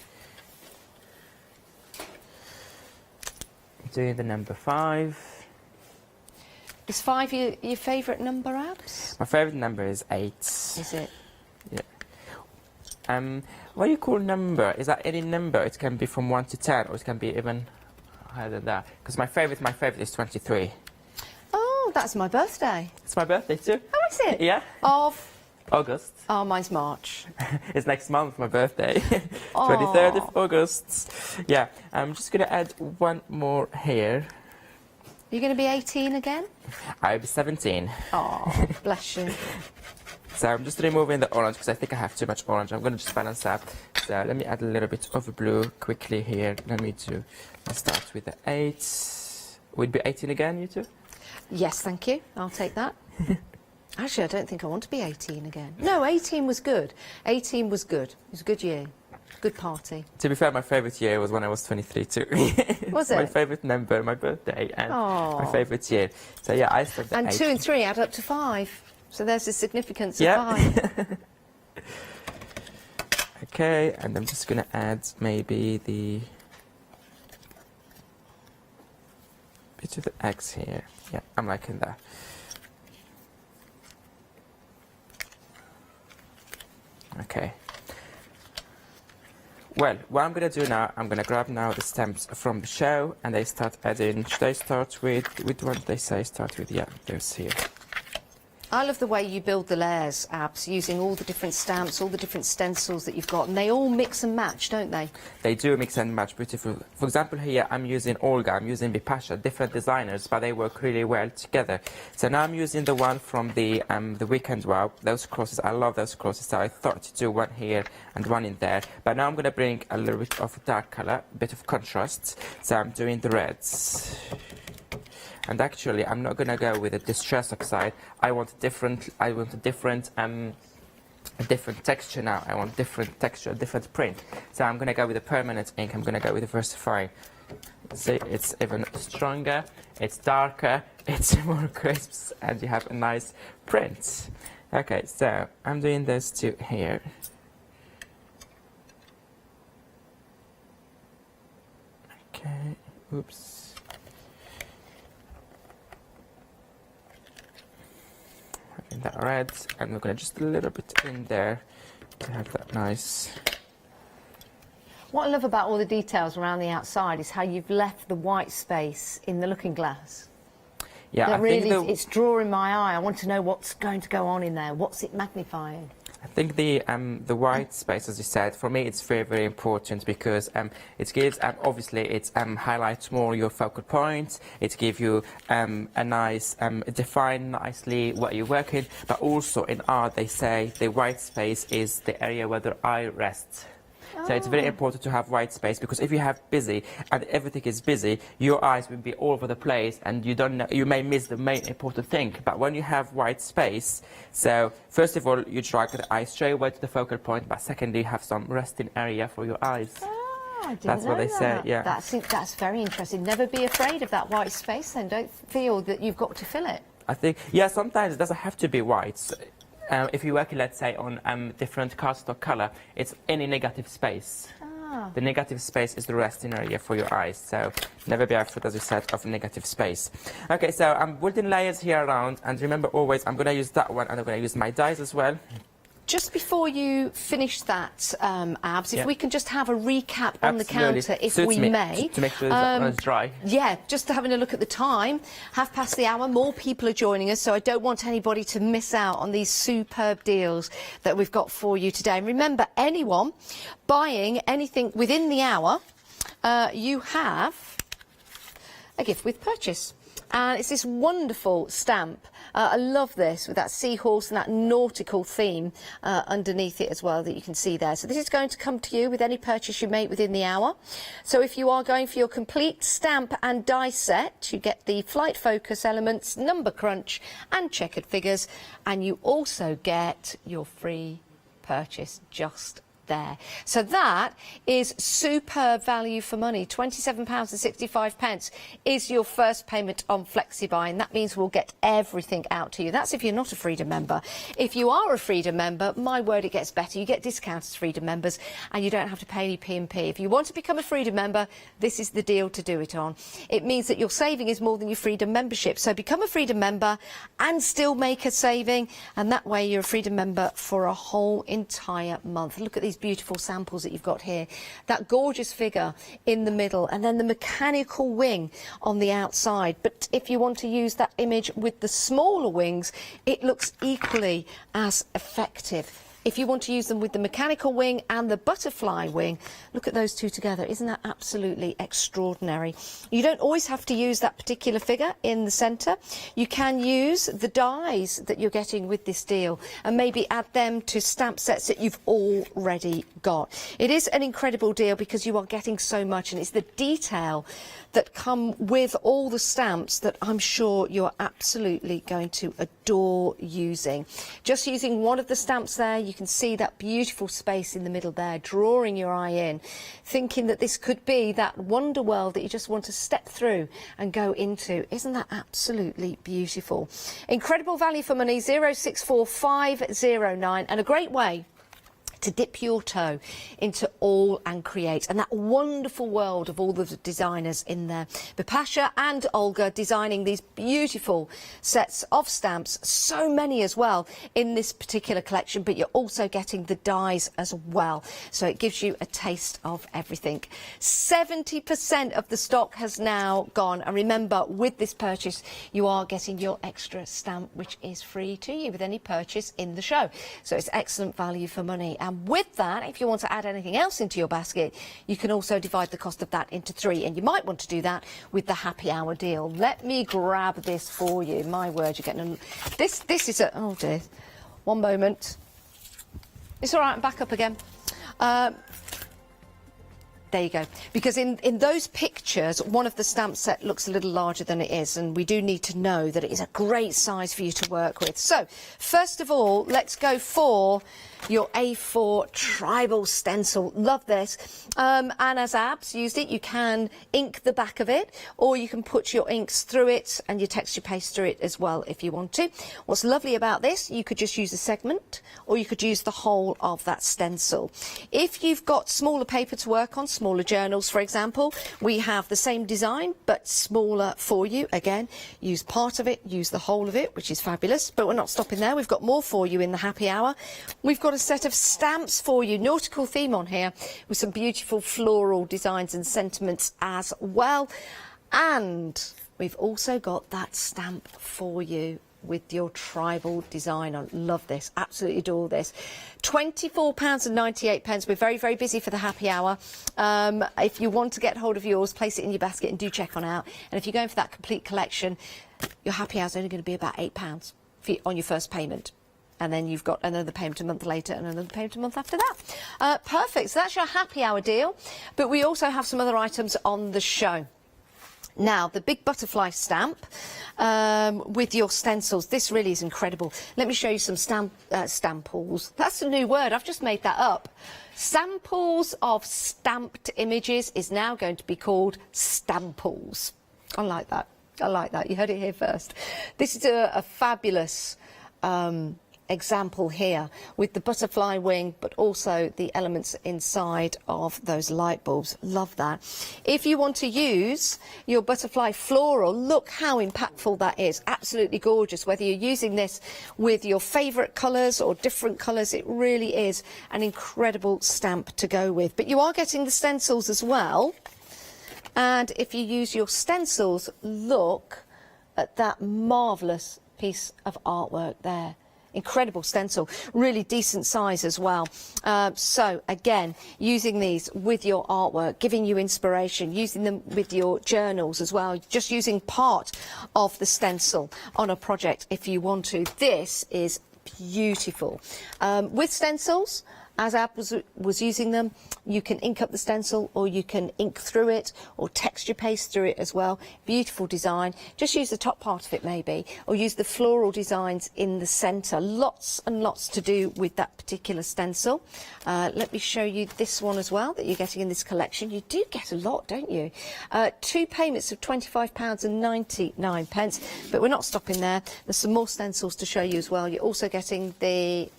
I'm doing the number 5. Is 5 your favourite number, Abs? My favourite number is 8. Is it? Yeah. What do you call number? Is that any number? It can be from 1 to 10, or it can be even higher than that. Because my favourite is 23. Oh, that's my birthday. It's my birthday too. Oh, is it? Yeah. Of? August. Oh, mine's March. It's next month, my birthday. 23rd of August. Yeah, I'm just going to add one more here. You're going to be 18 again? I'll be 17. Oh, bless you. So I'm just removing the orange because I think I have too much orange. I'm going to just balance that. So let me add a little bit of blue quickly here. Let's start with the 8. Would be 18 again, you two? Yes, thank you. I'll take that. Actually, I don't think I want to be 18 again. No, 18 was good. 18 was good. It was a good year. Good party. To be fair, my favourite year was when I was 23 too. Was it? My favourite number, my birthday, and my favourite year. So yeah, I started at 8. And 2 and 3 add up to 5. So there's the significance of 5. Okay, and I'm just going to add maybe the bit of the X here. Yeah, I'm liking that. Okay. Well, what I'm going to do now, I'm going to grab now the stamps from the show, and they start adding. Should I start with what did they say start with? Yeah, there's here. I love the way you build the layers, Abs, using all the different stamps, all the different stencils that you've got, and they all mix and match, don't they? They do mix and match beautiful. For example, here I'm using Olga, I'm using Bipasha, different designers, but they work really well together. So now I'm using the one from the Weekend Wow. Those crosses, I love those crosses, so I thought to do one here and one in there. But now I'm going to bring a little bit of dark colour, a bit of contrast. So I'm doing the reds. And actually, I'm not going to go with a distress oxide. I want a different texture now. I want different texture, different print. So I'm going to go with a permanent ink. I'm going to go with a Versify. See, it's even stronger, it's darker, it's more crisp, and you have a nice print. Okay, so I'm doing this to here. Okay, oops. That red, and we're going to just a little bit in there to have that nice. What I love about all the details around the outside is how you've left the white space in the looking glass. Yeah, that really, it's drawing my eye. I want to know what's going to go on in there. What's it magnifying? I think the white space, as you said, for me it's very, very important because it gives, obviously it highlights more your focal points, it gives you a nice, define nicely what you're working, but also in art they say the white space is the area where the eye rests. So it's very important to have white space because if you have busy and everything is busy, your eyes will be all over the place and you don't know, you may miss the main important thing. But when you have white space, so first of all you drag the eye straight away to the focal point, but secondly you have some resting area for your eyes. That's what they say. Yeah. That's very interesting. Never be afraid of that white space then. Don't feel that you've got to fill it. I think, yeah, sometimes it doesn't have to be white. If you're working, let's say, on different cardstock color, it's any negative space. The negative space is the resting area for your eyes, so never be afraid, as you said, of negative space. Okay, so I'm building layers here around, and remember always, I'm going to use that one, and I'm going to use my dies as well. Just before you finish that, Abs, if Yeah. we can just have a recap on the Absolutely. counter, if Suits we me, may. to make sure it's dry. Yeah, just having a look at the time, 1:30. More people are joining us, so I don't want anybody to miss out on these superb deals that we've got for you today. And remember, anyone buying anything within the hour, you have a gift with purchase. And it's this wonderful stamp. I love this with that seahorse and that nautical theme underneath it as well that you can see there. So this is going to come to you with any purchase you make within the hour. So if you are going for your complete stamp and die set, you get the Flight Focus elements, number crunch and checkered figures. And you also get your free purchase just there. So that is superb value for money. £27.65 is your first payment on FlexiBuy, and that means we'll get everything out to you. That's if you're not a Freedom member. If you are a Freedom member, my word, it gets better. You get discounts as Freedom members, and you don't have to pay any P&P. If you want to become a Freedom member, this is the deal to do it on. It means that your saving is more than your Freedom membership. So become a Freedom member and still make a saving, and that way you're a Freedom member for a whole entire month. Look at these beautiful samples that you've got here. That gorgeous figure in the middle, and then the mechanical wing on the outside. But if you want to use that image with the smaller wings, it looks equally as effective. If you want to use them with the mechanical wing and the butterfly wing, look at those two together. Isn't that absolutely extraordinary? You don't always have to use that particular figure in the centre. You can use the dies that you're getting with this deal and maybe add them to stamp sets that you've already got. It is an incredible deal because you are getting so much, and it's the detail that come with all the stamps that I'm sure you're absolutely going to adore using. Just using one of the stamps there, you can see that beautiful space in the middle there, drawing your eye in, thinking that this could be that wonder world that you just want to step through and go into. Isn't that absolutely beautiful? Incredible value for money, 064509, and a great way to dip your toe into all and create, and that wonderful world of all the designers in there. Bipasha and Olga designing these beautiful sets of stamps, so many as well in this particular collection, but you're also getting the dies as well, so it gives you a taste of everything. 70% of the stock has now gone, and remember, with this purchase you are getting your extra stamp, which is free to you with any purchase in the show, so it's excellent value for money. And with that, if you want to add anything else into your basket, you can also divide the cost of that into 3, and you might want to do that with the happy hour deal. Let me grab this for you. My word, you're getting this is a, oh dear, one moment. It's all right, I'm back up again. There you go. Because in those pictures, one of the stamp set looks a little larger than it is, and we do need to know that it is a great size for you to work with. So, first of all, let's go for your A4 tribal stencil. Love this. And as Abs used it, you can ink the back of it, or you can put your inks through it and your texture paste through it as well if you want to. What's lovely about this, you could just use a segment, or you could use the whole of that stencil. If you've got smaller paper to work on, smaller journals for example, we have the same design but smaller for you. Again, use part of it, use the whole of it, which is fabulous. But we're not stopping there, we've got more for you in the happy hour. We've got a set of stamps for you, nautical theme on here, with some beautiful floral designs and sentiments as well. And we've also got that stamp for you with your tribal design on. Love this, absolutely adore this. £24.98. We're very, very busy for the happy hour. If you want to get hold of yours, place it in your basket and do check on out. And if you're going for that complete collection, your happy hour is only going to be about £8 on your first payment. And then you've got another payment a month later and another payment a month after that. Perfect, so that's your happy hour deal. But we also have some other items on the show. Now, the big butterfly stamp with your stencils. This really is incredible. Let me show you some stamples. That's a new word. I've just made that up. Samples of stamped images is now going to be called stamples. I like that. I like that. You heard it here first. This is a fabulous example here with the butterfly wing, but also the elements inside of those light bulbs. Love that. If you want to use your butterfly floral, look how impactful that is. Absolutely gorgeous. Whether you're using this with your favourite colours or different colours, it really is an incredible stamp to go with. But you are getting the stencils as well. And if you use your stencils, look at that marvellous piece of artwork there. Incredible stencil, really decent size as well. So again, using these with your artwork, giving you inspiration, using them with your journals as well, just using part of the stencil on a project if you want to. This is beautiful. With stencils, as Ab was using them, you can ink up the stencil, or you can ink through it, or texture paste through it as well. Beautiful design. Just use the top part of it maybe, or use the floral designs in the centre. Lots and lots to do with that particular stencil. Let me show you this one as well that you're getting in this collection. You do get a lot, don't you? 2 payments of £25.99, but we're not stopping there. There's some more stencils to show you as well. You're also getting the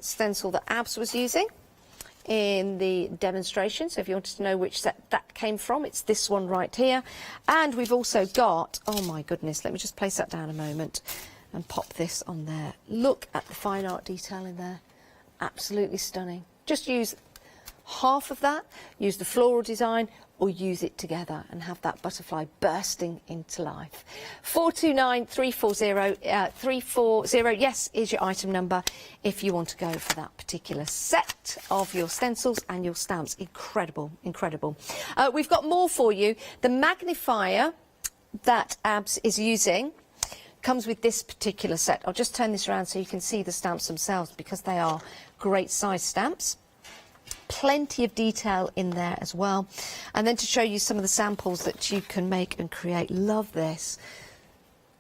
stencil that Abs was using in the demonstration, so if you wanted to know which set that came from, it's this one right here. And we've also got, oh my goodness, let me just place that down a moment and pop this on there. Look at the fine art detail in there. Absolutely stunning. Just use half of that, use the floral design, or use it together and have that butterfly bursting into life. 429340 yes is your item number if you want to go for that particular set of your stencils and your stamps. Incredible, incredible. We've got more for you. The magnifier that Abs is using comes with this particular set. I'll just turn this around so you can see the stamps themselves, because they are great size stamps. Plenty of detail in there as well. And then to show you some of the samples that you can make and create. Love this.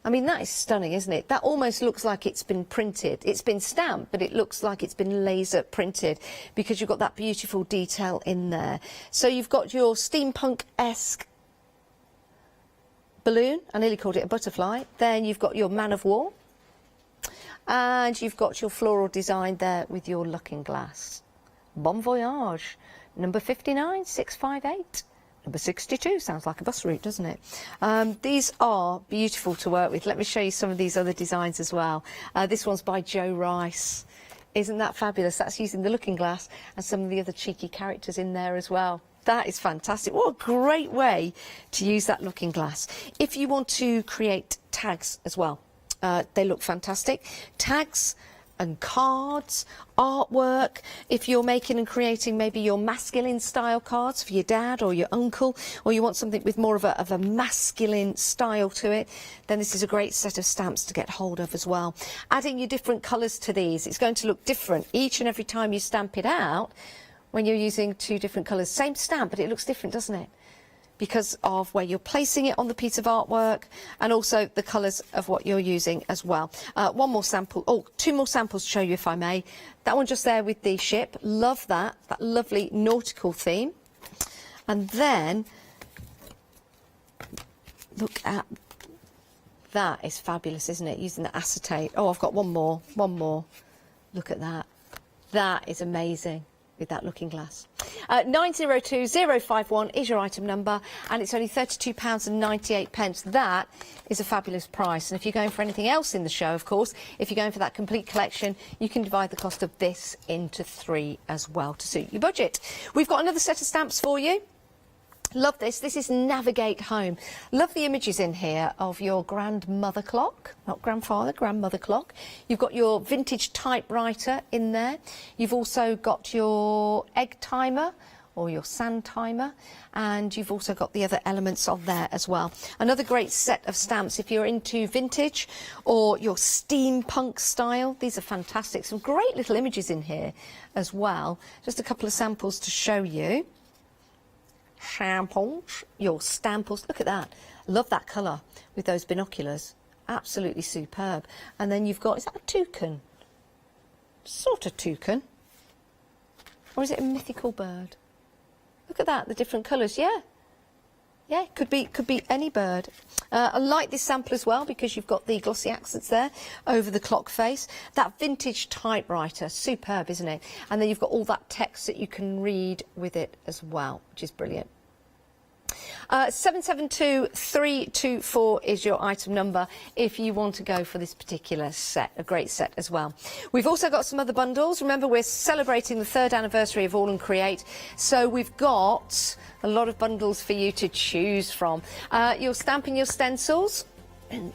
I mean, that is stunning, isn't it? That almost looks like it's been printed. It's been stamped, but it looks like it's been laser printed, because you've got that beautiful detail in there. So you've got your steampunk-esque balloon. I nearly called it a butterfly. Then you've got your man of war. And you've got your floral design there with your looking glass. Bon voyage. Number 59, 658. Number 62, sounds like a bus route, doesn't it? These are beautiful to work with. Let me show you some of these other designs as well. This one's by Joe Rice. Isn't that fabulous? That's using the looking glass and some of the other cheeky characters in there as well. That is fantastic. What a great way to use that looking glass. If you want to create tags as well, they look fantastic. Tags and cards, artwork. If you're making and creating maybe your masculine style cards for your dad or your uncle, or you want something with more of a masculine style to it, then this is a great set of stamps to get hold of as well. Adding your different colours to these, it's going to look different each and every time you stamp it out when you're using 2 different colours. Same stamp, but it looks different, doesn't it? Because of where you're placing it on the piece of artwork, and also the colours of what you're using as well. One more sample, 2 more samples to show you if I may. That one just there with the ship, love that lovely nautical theme. And then, look at, that is fabulous, isn't it? Using the acetate. Oh, I've got one more. Look at that. That is amazing with that looking glass. 902051 is your item number, and it's only £32.98. That is a fabulous price. And if you're going for anything else in the show, of course, if you're going for that complete collection, you can divide the cost of this into 3 as well to suit your budget. We've got another set of stamps for you. Love this. This is Navigate Home. Love the images in here of your grandmother clock, not grandfather, grandmother clock. You've got your vintage typewriter in there. You've also got your egg timer or your sand timer, and you've also got the other elements on there as well. Another great set of stamps if you're into vintage or your steampunk style. These are fantastic. Some great little images in here as well. Just a couple of samples to show you. Samples, your stamples. Look at that. Love that colour with those binoculars. Absolutely superb. And then you've got, is that a toucan? Sort of toucan. Or is it a mythical bird? Look at that, the different colours. Yeah. Yeah, could be any bird. I like this sample as well because you've got the glossy accents there over the clock face. That vintage typewriter, superb, isn't it? And then you've got all that text that you can read with it as well, which is brilliant. 772324 is your item number if you want to go for this particular set, a great set as well. We've also got some other bundles. Remember, we're celebrating the 3rd anniversary of All and Create, so we've got a lot of bundles for you to choose from. You're stamping your stencils.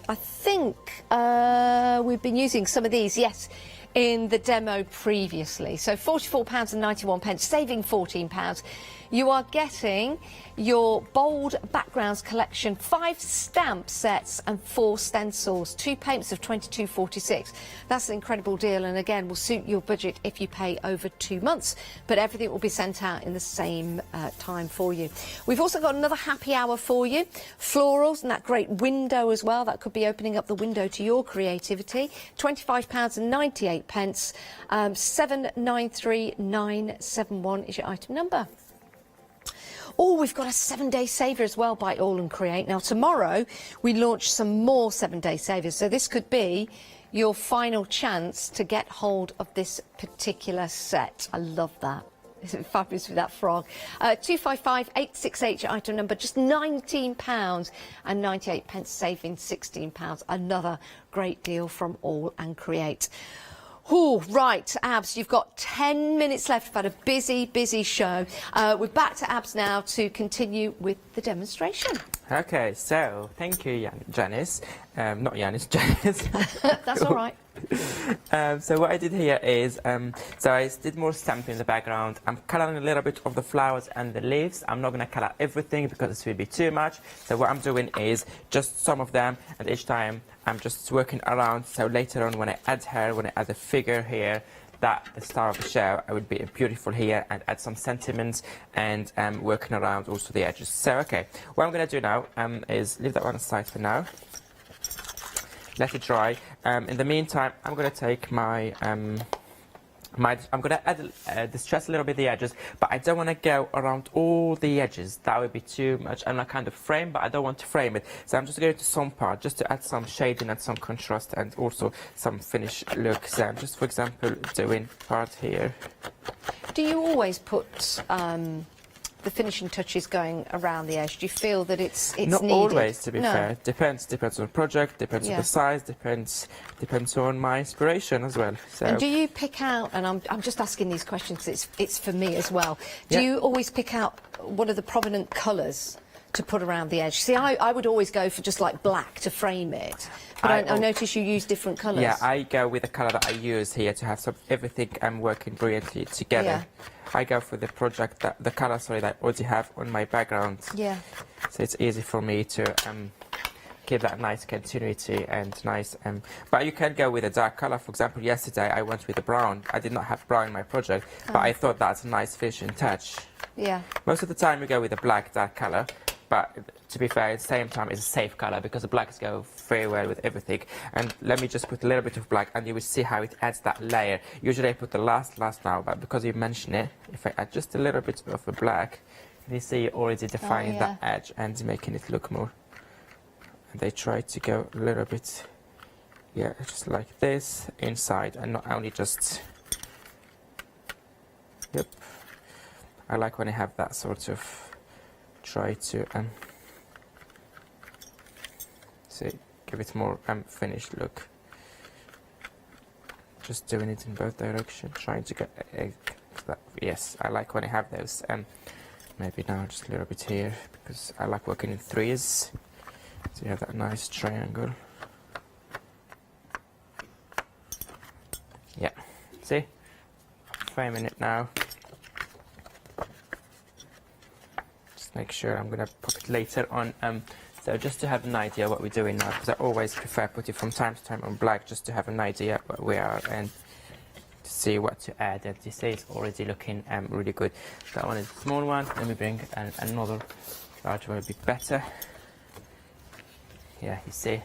I think we've been using some of these, yes, in the demo previously. So £44.91, saving £14. You are getting your bold backgrounds collection, 5 stamp sets and 4 stencils, 2 payments of £22.46. That's an incredible deal, and again will suit your budget if you pay over 2 months, but everything will be sent out in the same time for you. We've also got another happy hour for you, florals and that great window as well. That could be opening up the window to your creativity. £25.98, 793971 is your item number. Oh, we've got a 7-day saver as well by All and Create. Now, tomorrow we launch some more 7-day savers, so this could be your final chance to get hold of this particular set. I love that. Isn't it fabulous with that frog? 255868, your item number, just £19.98, saving £16. Another great deal from All and Create. Oh, right, Abs, you've got 10 minutes left. We've had a busy, busy show. We're back to Abs now to continue with the demonstration. Okay, so thank you, Janice. Not Janice, Janice. That's all right. So what I did here is, so I did more stamping in the background. I'm colouring a little bit of the flowers and the leaves. I'm not going to colour everything because it will be too much. So what I'm doing is just some of them, and each time I'm just working around. So later on when I add her, when I add a figure here, that the star of the show, I would be beautiful here and add some sentiments and working around also the edges. So okay, what I'm going to do now is leave that one aside for now. Let it dry. In the meantime, I'm going to take my I'm going to add distress a little bit the edges, but I don't want to go around all the edges. That would be too much. I'm not kind of frame, but I don't want to frame it. So I'm just going to some part just to add some shading and some contrast and also some finish look. So I'm just, for example, doing part here. Do you always put the finishing touches going around the edge? Do you feel that it's not needed? Always, to be fair. Depends on the project, depends on the size, depends on my inspiration as well. So. And do you pick out, and I'm just asking these questions because it's for me as well, do you always pick out one of the prominent colours to put around the edge? See, I would always go for just like black to frame it, but I notice you use different colours. Yeah, I go with the colour that I use here to have everything working brilliantly together. Yeah. I go for the project, the colour, sorry, that I already have on my background. Yeah. So it's easy for me to keep that nice continuity and nice. But you can go with a dark colour. For example, yesterday I went with a brown. I did not have brown in my project, but I thought that's a nice finishing touch. Yeah. Most of the time we go with a black dark colour. But to be fair, at the same time, it's a safe colour because the blacks go very well with everything. And let me just put a little bit of black, and you will see how it adds that layer. Usually I put the last now, but because you mentioned it, if I add just a little bit of a black, you see already defining that edge and making it look more. And I try to go a little bit, yeah, just like this inside, and not only just. Yep. I like when I have that sort of. Try to give it more finished look. Just doing it in both directions, trying to get that. Yes, I like when I have those. Maybe now just a little bit here because I like working in threes. So you have that nice triangle. Yeah, see, framing it now. Make sure I'm going to pop it later on. So just to have an idea what we're doing now, because I always prefer putting from time to time on black just to have an idea what we are and to see what to add. And you see it's already looking really good. That one is a small one. Let me bring another large one, would be better. Yeah, you see.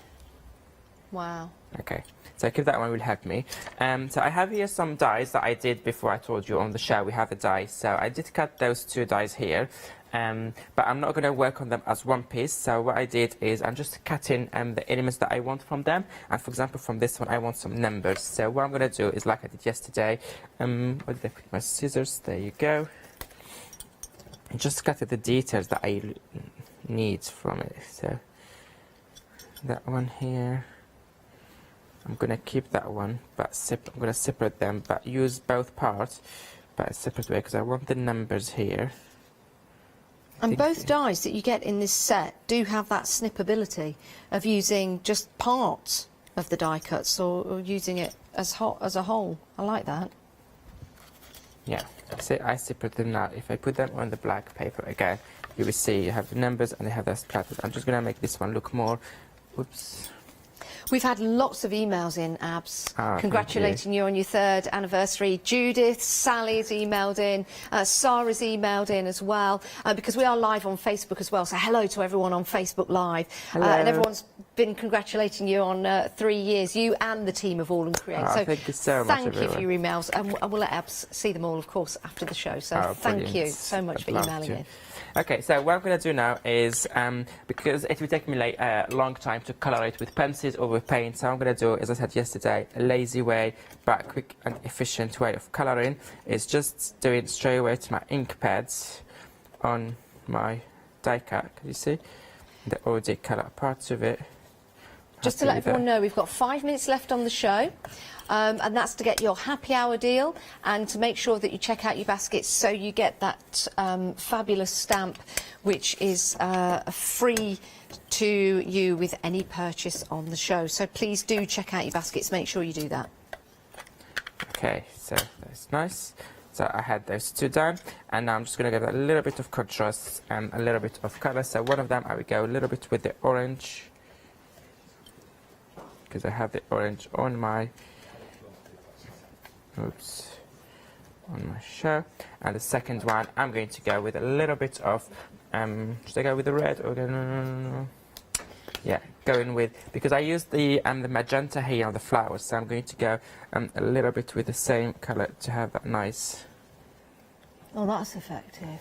Wow. Okay, so I keep that one will help me. So I have here some dies that I did before I told you on the show we have the dies. So I did cut those 2 dies here, but I'm not going to work on them as one piece. So what I did is I'm just cutting the elements that I want from them. And for example, from this one, I want some numbers. So what I'm going to do is like I did yesterday. Where did I put my scissors? There you go. And just cut the details that I need from it. So that one here. I'm going to keep that one, but I'm going to separate them, but use both parts, but a separate way, because I want the numbers here. And both dies that you get in this set do have that snip ability of using just parts of the die cuts or using it as a whole. I like that. Yeah, so I separate them now. If I put them on the black paper again, you will see you have the numbers and they have that scattered. I'm just going to make this one look more, whoops. We've had lots of emails in, Abs, Ah, congratulating you on your 3rd anniversary. Judith, Sally's emailed in, Sarah's emailed in as well, because we are live on Facebook as well. So hello to everyone on Facebook Live. And everyone's been congratulating you on 3 years, you and the team of All and Create. Oh, so thank you so much, thank you everyone. for your emails, and we'll let Abs see them all, of course, after the show. So thank you Brilliant. so much I'd for love emailing to. in. Okay, so what I'm going to do now is, because it will take me a long time to colour it with pencils or with paint, so I'm going to do, as I said yesterday, a lazy way, but quick and efficient way of colouring is just doing straight away to my ink pads on my die cut. Can you see? The already colour parts of it. Just to let everyone know, we've got 5 minutes left on the show, and that's to get your happy hour deal and to make sure that you check out your baskets so you get that fabulous stamp, which is free to you with any purchase on the show. So please do check out your baskets. Make sure you do that. Okay, so that's nice. So I had those 2 done, and now I'm just going to give a little bit of contrast and a little bit of colour. So one of them I will go a little bit with the orange, because I have the orange on my, on my show. And the second one, I'm going to go with a little bit of, should I go with the red or no. Yeah, going with, because I used the magenta here on the flowers, so I'm going to go a little bit with the same colour to have that nice. Oh, that's effective.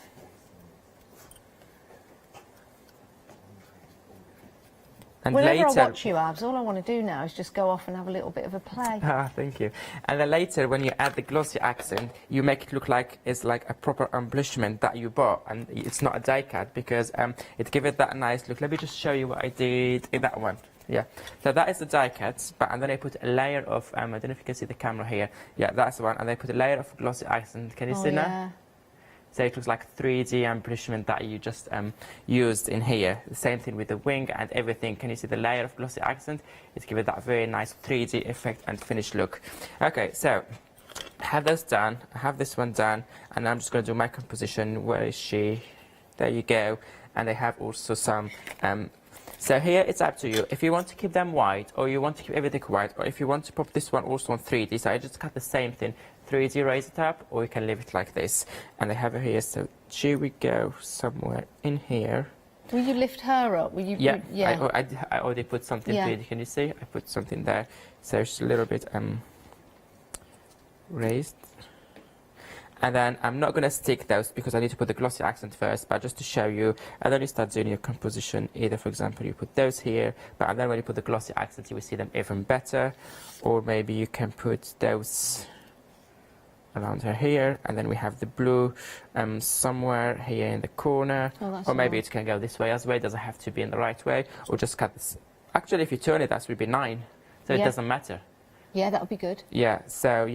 And Whenever later, I watch you, Abs, all I want to do now is just go off and have a little bit of a play. Ah, thank you. And then later, when you add the glossy accent, you make it look like it's like a proper embellishment that you bought, and it's not a die cut, because it gives it that nice look. Let me just show you what I did in that one. Yeah, so that is the die cut, and then I put a layer of, I don't know if you can see the camera here. Yeah, that's the one, and I put a layer of glossy accent. Can you see now? So it looks like 3D embellishment that you just used in here. The same thing with the wing and everything. Can you see the layer of glossy accent? It's given that very nice 3D effect and finished look. Okay, so I have those done. I have this one done, and I'm just going to do my composition. Where is she? There you go. And I have also some. So here it's up to you. If you want to keep them white, or you want to keep everything white, or if you want to pop this one also on 3D, so I just cut the same thing. 3D raise it up, or you can leave it like this. And I have it here, so here we go, somewhere in here. Will you lift her up? Will you? Yeah, Yeah. I already put something to it. Can you see? I put something there. So it's a little bit raised. And then I'm not going to stick those because I need to put the glossy accent first, but just to show you, and then you start doing your composition. Either, for example, you put those here, but and then when you put the glossy accent, you will see them even better. Or maybe you can put those around her here, and then we have the blue somewhere here in the corner. Or maybe it can go this way as well. It doesn't have to be in the right way. Or just cut this. Actually, if you turn it, that would be 9. So it doesn't matter. Yeah, that would be good. Yeah, so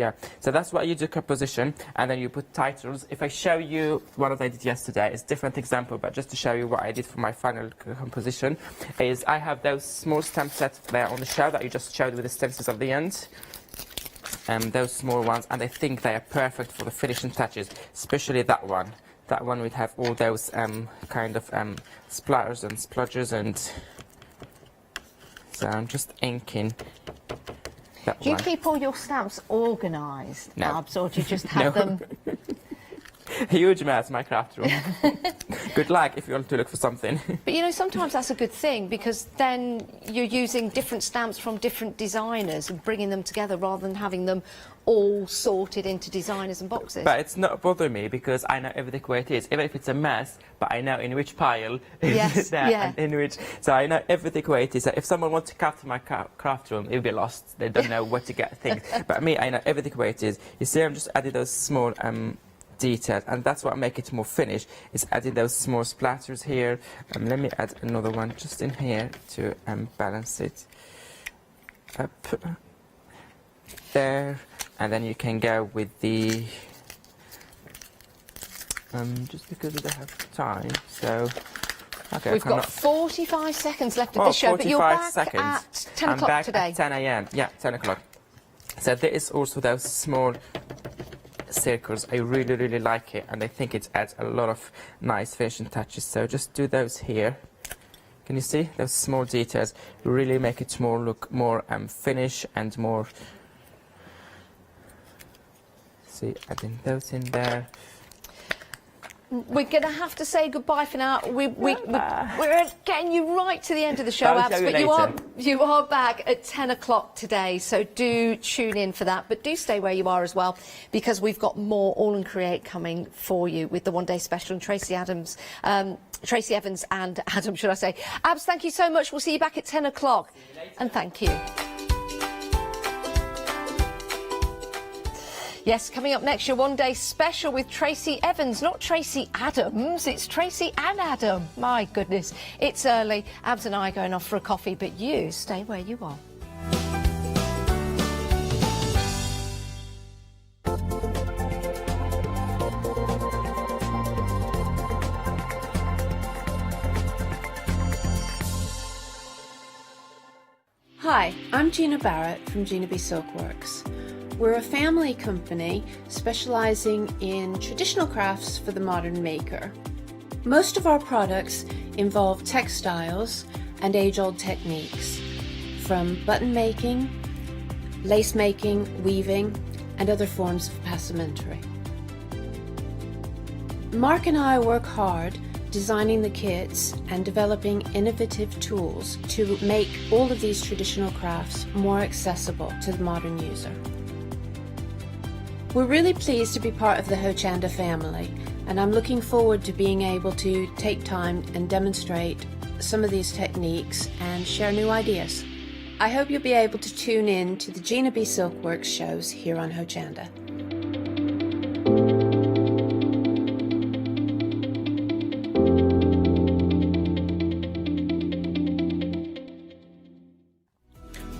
that's what you do, composition, and then you put titles. If I show you what I did yesterday, it's a different example, but just to show you what I did for my final composition, is I have those small stamp sets there on the show that you just showed with the stencils at the end. Those small ones, and I think they are perfect for the finishing touches, especially that one. That one would have all those kind of splatters and splodges, and so I'm just inking. Do you keep all your stamps organised, No. Abs, or do you just have them? Huge mess, my craft room. Good luck if you want to look for something. But you know, sometimes that's a good thing, because then you're using different stamps from different designers and bringing them together rather than having them all sorted into designers and boxes. But it's not bothering me because I know everything where it is, even if it's a mess, but I know in which pile Yes, is there yeah. and in which. So I know everything where it is. So if someone wants to craft my craft room, it'll be lost. They don't know where to get things. But me, I know everything where it is. You see, I'm just adding those small details, and that's what make it more finished. Is adding those small splatters here. Let me add another one just in here to balance it up there. And then you can go with the, just because we don't have time, so, okay. We've got 45 seconds left of the show, but you're back at 10 o'clock back today. At 10 a.m. Yeah, 10 o'clock. So there is also those small circles. I really, really like it, and I think it adds a lot of nice finishing touches. So just do those here. Can you see? Those small details really make it look more finished and more. See, adding those in there. We're going to have to say goodbye for now. We're getting you right to the end of the show, Abs, but you are back at 10 o'clock today, so do tune in for that. But do stay where you are as well, because we've got more All and Create coming for you with the one-day special and Tracy Evans and Adam, should I say. Abs, thank you so much. We'll see you back at 10 o'clock. And thank you. Yes, coming up next, your one-day special with Tracy Evans. Not Tracy Adams, it's Tracy and Adam. My goodness, it's early. Abs and I are going off for a coffee, but you stay where you are. Hi, I'm Gina Barrett from Gina B Silkworks. We're a family company specialising in traditional crafts for the modern maker. Most of our products involve textiles and age-old techniques, from button making, lace making, weaving, and other forms of passementerie. Mark and I work hard designing the kits and developing innovative tools to make all of these traditional crafts more accessible to the modern user. We're really pleased to be part of the Hochanda family, and I'm looking forward to being able to take time and demonstrate some of these techniques and share new ideas. I hope you'll be able to tune in to the Gina B Silkworks shows here on Hochanda.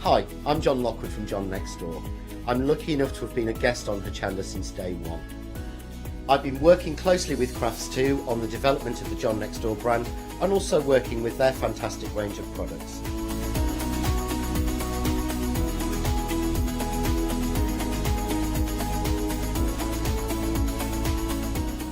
Hi, I'm John Lockwood from John Next Door. I'm lucky enough to have been a guest on Hochanda since day one. I've been working closely with Crafts2 on the development of the John Next Door brand, and also working with their fantastic range of products.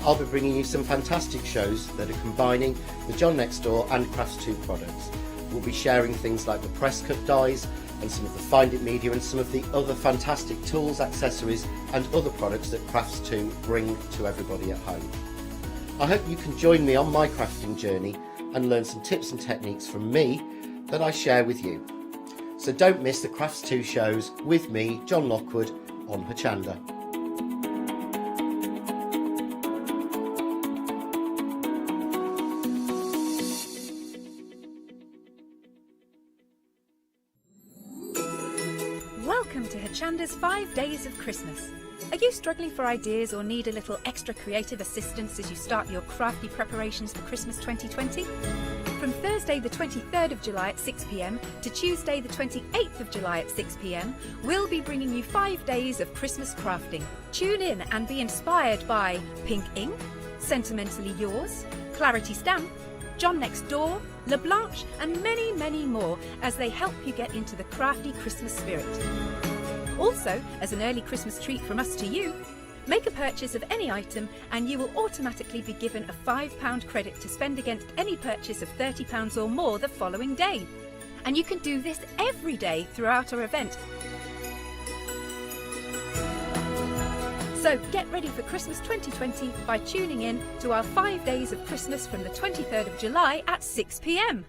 I'll be bringing you some fantastic shows that are combining the John Next Door and Crafts2 products. We'll be sharing things like the press cut dies, and some of the Find It media, and some of the other fantastic tools, accessories and other products that Crafts2 bring to everybody at home. I hope you can join me on my crafting journey and learn some tips and techniques from me that I share with you. So don't miss the Crafts2 shows with me, John Lockwood, on Hochanda. Welcome to Hochanda's 5 Days of Christmas. Are you struggling for ideas or need a little extra creative assistance as you start your crafty preparations for Christmas 2020? From Thursday the 23rd of July at 6 p.m. to Tuesday the 28th of July at 6 p.m, we'll be bringing you 5 days of Christmas crafting. Tune in and be inspired by Pink Ink, Sentimentally Yours, Clarity Stamp, John Next Door, La Blanche and many, many more as they help you get into the crafty Christmas spirit. Also, as an early Christmas treat from us to you, make a purchase of any item and you will automatically be given a £5 credit to spend against any purchase of £30 or more the following day. And you can do this every day throughout our event. So So get ready for Christmas 2020 by tuning in to our 5 days of Christmas from the 23rd of July at 6 p.m.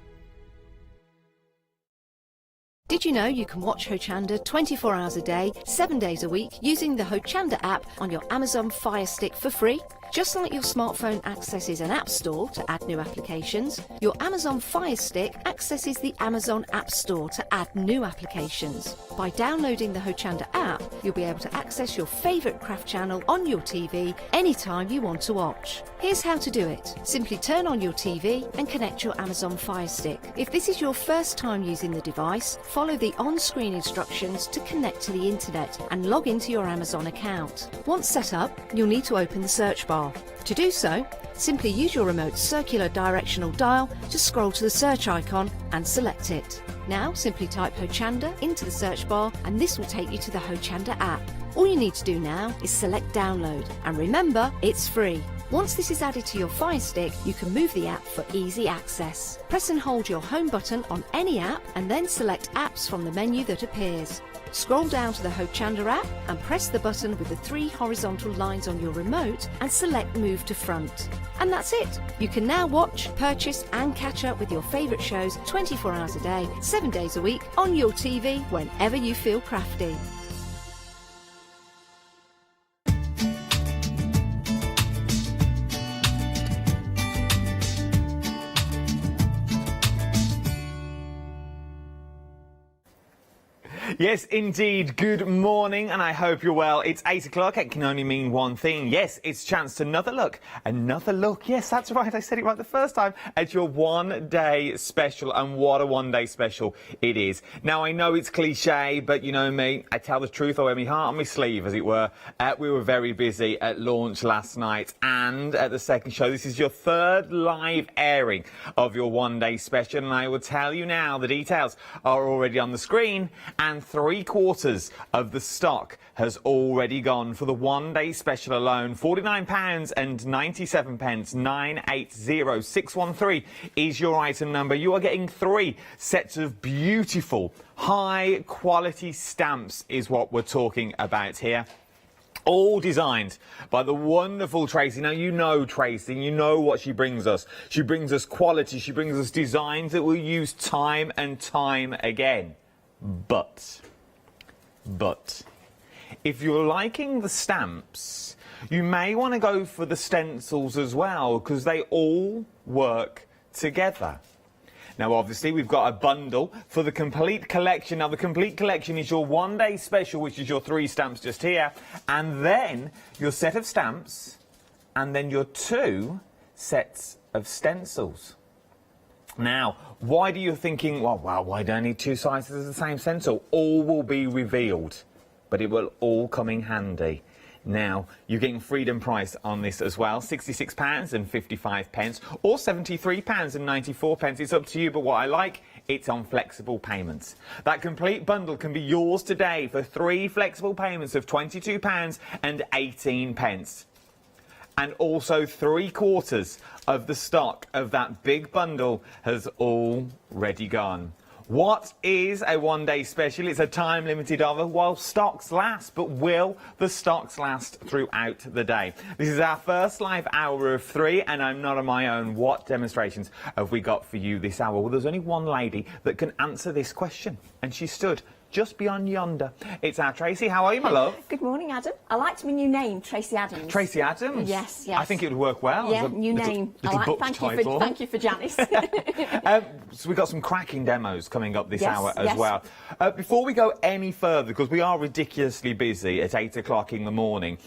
Did you know you can watch Hochanda 24 hours a day, 7 days a week using the Hochanda app on your Amazon Fire Stick for free? Just like your smartphone accesses an app store to add new applications, your Amazon Fire Stick accesses the Amazon App Store to add new applications. By downloading the Hochanda app, you'll be able to access your favourite craft channel on your TV anytime you want to watch. Here's how to do it. Simply turn on your TV and connect your Amazon Fire Stick. If this is your first time using the device, follow the on-screen instructions to connect to the internet and log into your Amazon account. Once set up, you'll need to open the search bar. To do so, simply use your remote circular directional dial to scroll to the search icon and select it. Now simply type Hochanda into the search bar and this will take you to the Hochanda app. All you need to do now is select download, and remember, it's free. Once this is added to your Fire Stick, you can move the app for easy access. Press and hold your home button on any app and then select apps from the menu that appears. Scroll down to the Hochanda app and press the button with the 3 horizontal lines on your remote and select Move to Front. And that's it! You can now watch, purchase and catch up with your favourite shows 24 hours a day, 7 days a week on your TV whenever you feel crafty. Yes, indeed. Good morning, and I hope you're well. It's 8 o'clock. It can only mean one thing. Yes, it's chance to another look. Another look. Yes, that's right. I said it right the first time. At your one-day special, and what a one-day special it is. Now, I know it's cliche, but you know me. I tell the truth. I wear my heart on my sleeve, as it were. We were very busy at launch last night and at the second show. This is your third live airing of your one-day special, and I will tell you now the details are already on the screen, and 3/4 of the stock has already gone for the one-day special alone. £49.97, 980613 is your item number. You are getting 3 sets of beautiful, high-quality stamps is what we're talking about here. All designed by the wonderful Tracy. Now, you know Tracy, you know what she brings us. She brings us quality, she brings us designs that we'll use time and time again. But, if you're liking the stamps, you may want to go for the stencils as well, because they all work together. Now, obviously, we've got a bundle for the complete collection. Now, the complete collection is your one-day special, which is your 3 stamps just here, and then your set of stamps, and then your 2 sets of stencils. Now, why do you thinking, well, why do I need 2 sizes of the same stencil? All will be revealed, but it will all come in handy. Now, you're getting freedom price on this as well, £66.55 or £73.94. It's up to you, but what I like, it's on flexible payments. That complete bundle can be yours today for 3 flexible payments of £22.18. And also 3/4 of the stock of that big bundle has already gone. What is a one-day special? It's a time-limited offer while stocks last, but will the stocks last throughout the day? This is our first live hour of 3, and I'm not on my own. What demonstrations have we got for you this hour? Well, there's only one lady that can answer this question, and she stood just beyond yonder. It's our Tracy. How are you, my love? Good morning, Adam. I liked my new name, Tracy Adams. Tracy Adams? Yes, yes. I think it would work well. Yeah, new name. Thank you for Janice. So we've got some cracking demos coming up this hour as well. Before we go any further, because we are ridiculously busy at 8 o'clock in the morning,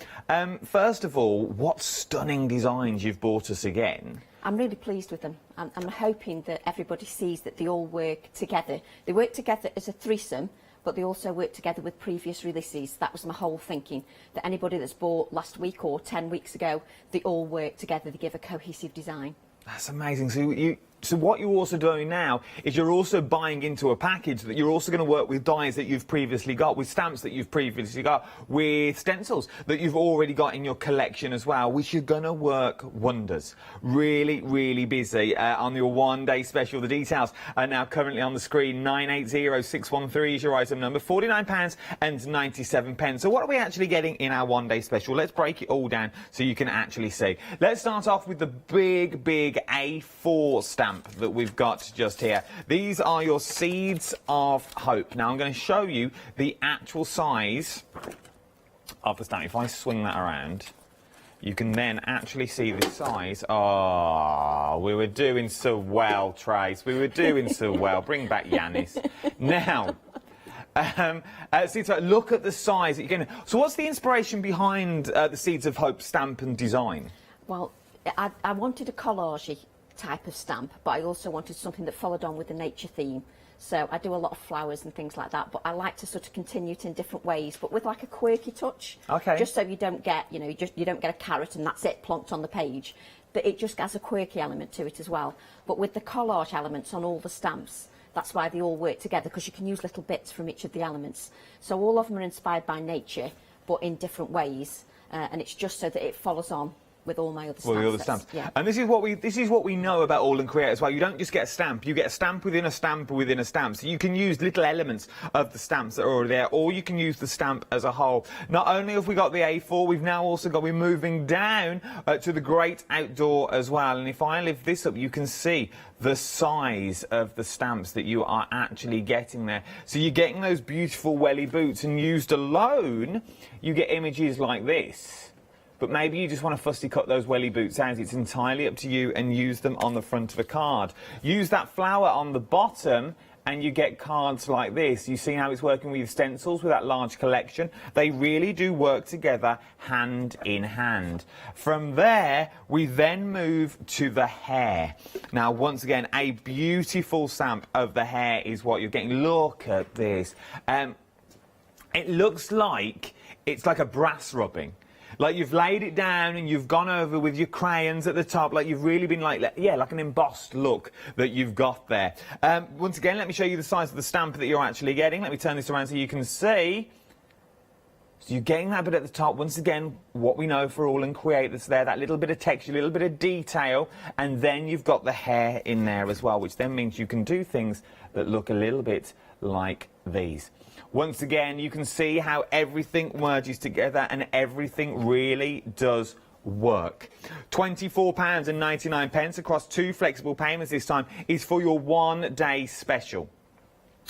first of all, what stunning designs you've brought us again. I'm really pleased with them. I'm hoping that everybody sees that they all work together. They work together as a threesome, but they also work together with previous releases. That was my whole thinking, that anybody that's bought last week or 10 weeks ago, they all work together, they give a cohesive design. That's amazing. So you So what you're also doing now is you're also buying into a package that you're also going to work with dies that you've previously got, with stamps that you've previously got, with stencils that you've already got in your collection as well, which are going to work wonders. Really, really busy on your one-day special. The details are now currently on the screen. 980613 is your item number, £49.97. So what are we actually getting in our one-day special? Let's break it all down so you can actually see. Let's start off with the big A4 stamp that we've got just here. These are your Seeds of Hope. Now I'm going to show you the actual size of the stamp. If I swing that around, you can then actually see the size. Oh, we were doing so well, Trace. We were doing so well. Bring back Yanis. Now, so look at the size that you can. So what's the inspiration behind the Seeds of Hope stamp and design? Well, I wanted a collage type of stamp, but I also wanted something that followed on with the nature theme. So I do a lot of flowers and things like that, but I like to sort of continue it in different ways, but with like a quirky touch. Okay. Just so you don't get, you don't get a carrot and that's it plonked on the page, but it just has a quirky element to it as well. But with the collage elements on all the stamps, that's why they all work together, because you can use little bits from each of the elements. So all of them are inspired by nature, but in different ways, and it's just so that it follows on with all my other stamps. Well, the other stamps. Yeah. And this is what we know about All and Create as well. You don't just get a stamp, you get a stamp within a stamp within a stamp. So you can use little elements of the stamps that are already there, or you can use the stamp as a whole. Not only have we got the A4, we've now also got, we're moving down to the Great Outdoor as well. And if I lift this up, you can see the size of the stamps that you are actually getting there. So you're getting those beautiful welly boots, and used alone, you get images like this. But maybe you just want to fussy cut those welly boots out. It's entirely up to you, and use them on the front of a card. Use that flower on the bottom and you get cards like this. You see how it's working with stencils with that large collection? They really do work together hand in hand. From there, we then move to the hair. Now, once again, a beautiful stamp of the hair is what you're getting. Look at this. It looks like it's like a brass rubbing. Like you've laid it down and you've gone over with your crayons at the top, like you've really been like an embossed look that you've got there. Once again, let me show you the size of the stamp that you're actually getting. Let me turn this around so you can see. So you're getting that bit at the top. Once again, what we know for All and Create that's there, that little bit of texture, a little bit of detail, and then you've got the hair in there as well, which then means you can do things that look a little bit like these. Once again, you can see how everything merges together and everything really does work. £24.99 across 2 flexible payments this time is for your one-day special.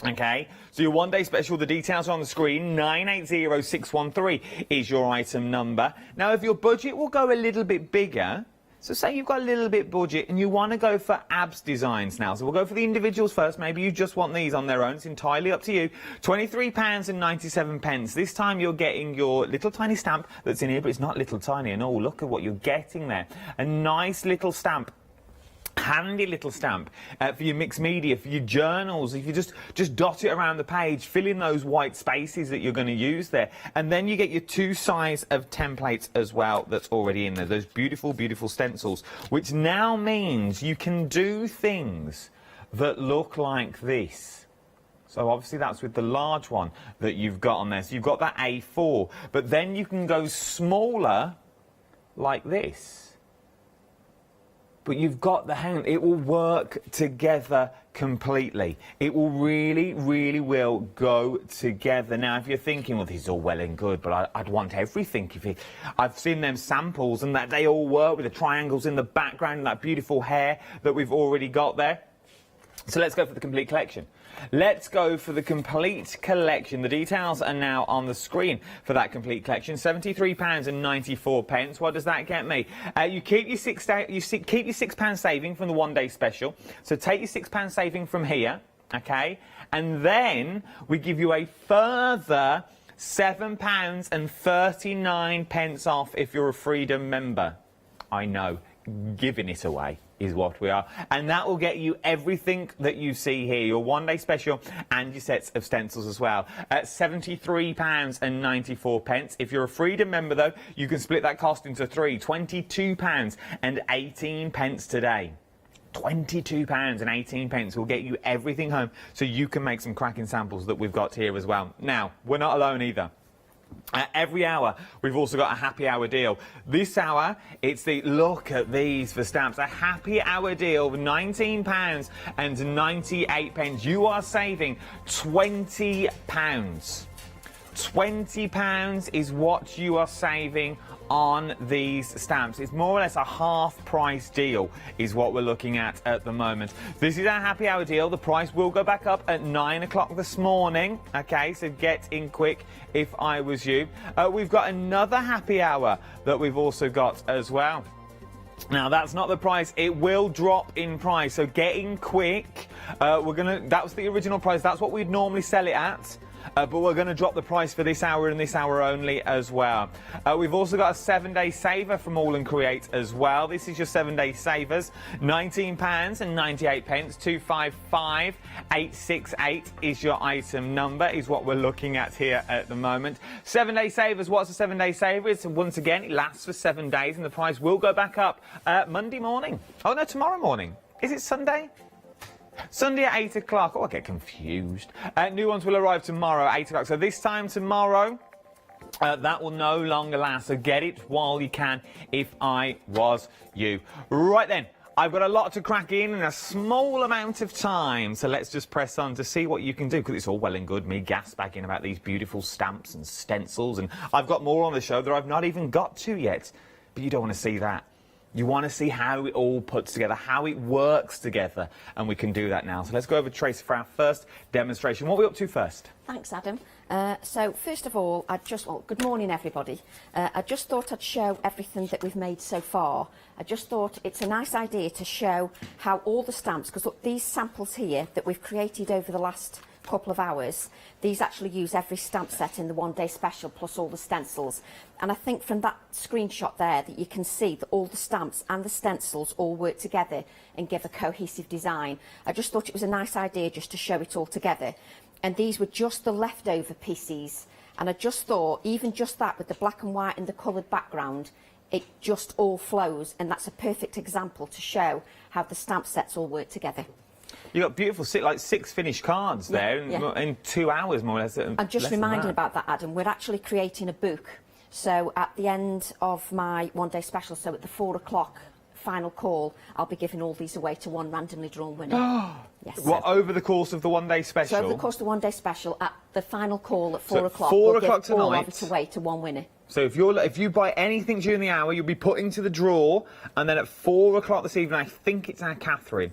Okay, so your one-day special, the details are on the screen. 980613 is your item number. Now, if your budget will go a little bit bigger, so say you've got a little bit budget and you want to go for abs designs now. So we'll go for the individuals first. Maybe you just want these on their own. It's entirely up to you. £23.97. This time you're getting your little tiny stamp that's in here, but it's not little tiny. And oh, look at what you're getting there. A nice little stamp. Handy little stamp for your mixed media, for your journals. If you just dot it around the page, fill in those white spaces that you're going to use there, and then you get your 2 size of templates as well that's already in there. Those beautiful, beautiful stencils, which now means you can do things that look like this. So obviously that's with the large one that you've got on there. So you've got that A4, but then you can go smaller like this. But you've got the hand. It will work together completely. It will really, really will go together. Now, if you're thinking, well, this is all well and good, but I'd want everything. I've seen them samples and that they all work with the triangles in the background and that beautiful hair that we've already got there. So let's go for the complete collection. Let's go for the complete collection. The details are now on the screen for that complete collection. £73.94. What does that get me? You keep your £6 saving from the one-day special. So take your £6 saving from here, okay? And then we give you a further £7.39 off if you're a Freedom member. I know, giving it away is what we are, and that will get you everything that you see here, your one-day special and your sets of stencils as well, at £73.94. If you're a Freedom member though, you can split that cost into 3, £22.18 today. £22.18 will get you everything home so you can make some cracking samples that we've got here as well. Now, we're not alone either. Every hour, we've also got a happy hour deal. This hour, it's the look at these for stamps. A happy hour deal of £19.98. You are saving £20. £20 is what you are saving on these stamps. It's more or less a half price deal is what we're looking at the moment. This is our happy hour deal. The price will go back up at 9 o'clock this morning. Okay, so get in quick if I was you. We've got another happy hour that we've also got as well. Now that's not the price, it will drop in price, so get in quick. That was the original price, that's what we'd normally sell it at. But we're going to drop the price for this hour and this hour only as well. We've also got a 7-day saver from All and Create as well. This is your 7-day savers. £19.98. 255868 is your item number, is what we're looking at here at the moment. 7-day savers. What's a 7-day saver? It's, once again, it lasts for 7 days and the price will go back up Monday morning. Oh no, tomorrow morning. Is it Sunday? Sunday at 8 o'clock. Oh, I get confused. New ones will arrive tomorrow at 8 o'clock. So this time tomorrow, that will no longer last. So get it while you can if I was you. Right then, I've got a lot to crack in a small amount of time. So let's just press on to see what you can do, because it's all well and good me gas-bagging about these beautiful stamps and stencils. And I've got more on the show that I've not even got to yet. But you don't want to see that. You want to see how it all puts together, how it works together, and we can do that now. So let's go over to Tracy for our first demonstration. What are we up to first? Thanks, Adam. So first of all, good morning, everybody. I just thought I'd show everything that we've made so far. I just thought it's a nice idea to show how all the stamps, because look, these samples here that we've created over the last couple of hours, these actually use every stamp set in the one-day special plus all the stencils. And I think from that screenshot there that you can see that all the stamps and the stencils all work together and give a cohesive design. I just thought it was a nice idea just to show it all together. And these were just the leftover pieces. And I just thought, even just that with the black and white and the coloured background, it just all flows. And that's a perfect example to show how the stamp sets all work together. You got beautiful, like 6 finished cards there in 2 hours, more or less. I'm just reminded about that, Adam. We're actually creating a book. So at the end of my one-day special, so at the 4 o'clock final call, I'll be giving all these away to one randomly drawn winner. Yes. What, over the course of the one-day special? So over the course of the one-day special, at the final call at 4 o'clock, 4 we'll o'clock give all tonight, of it away to one winner. So if you buy anything during the hour, you'll be put into the draw, and then at 4 o'clock this evening, I think it's our Catherine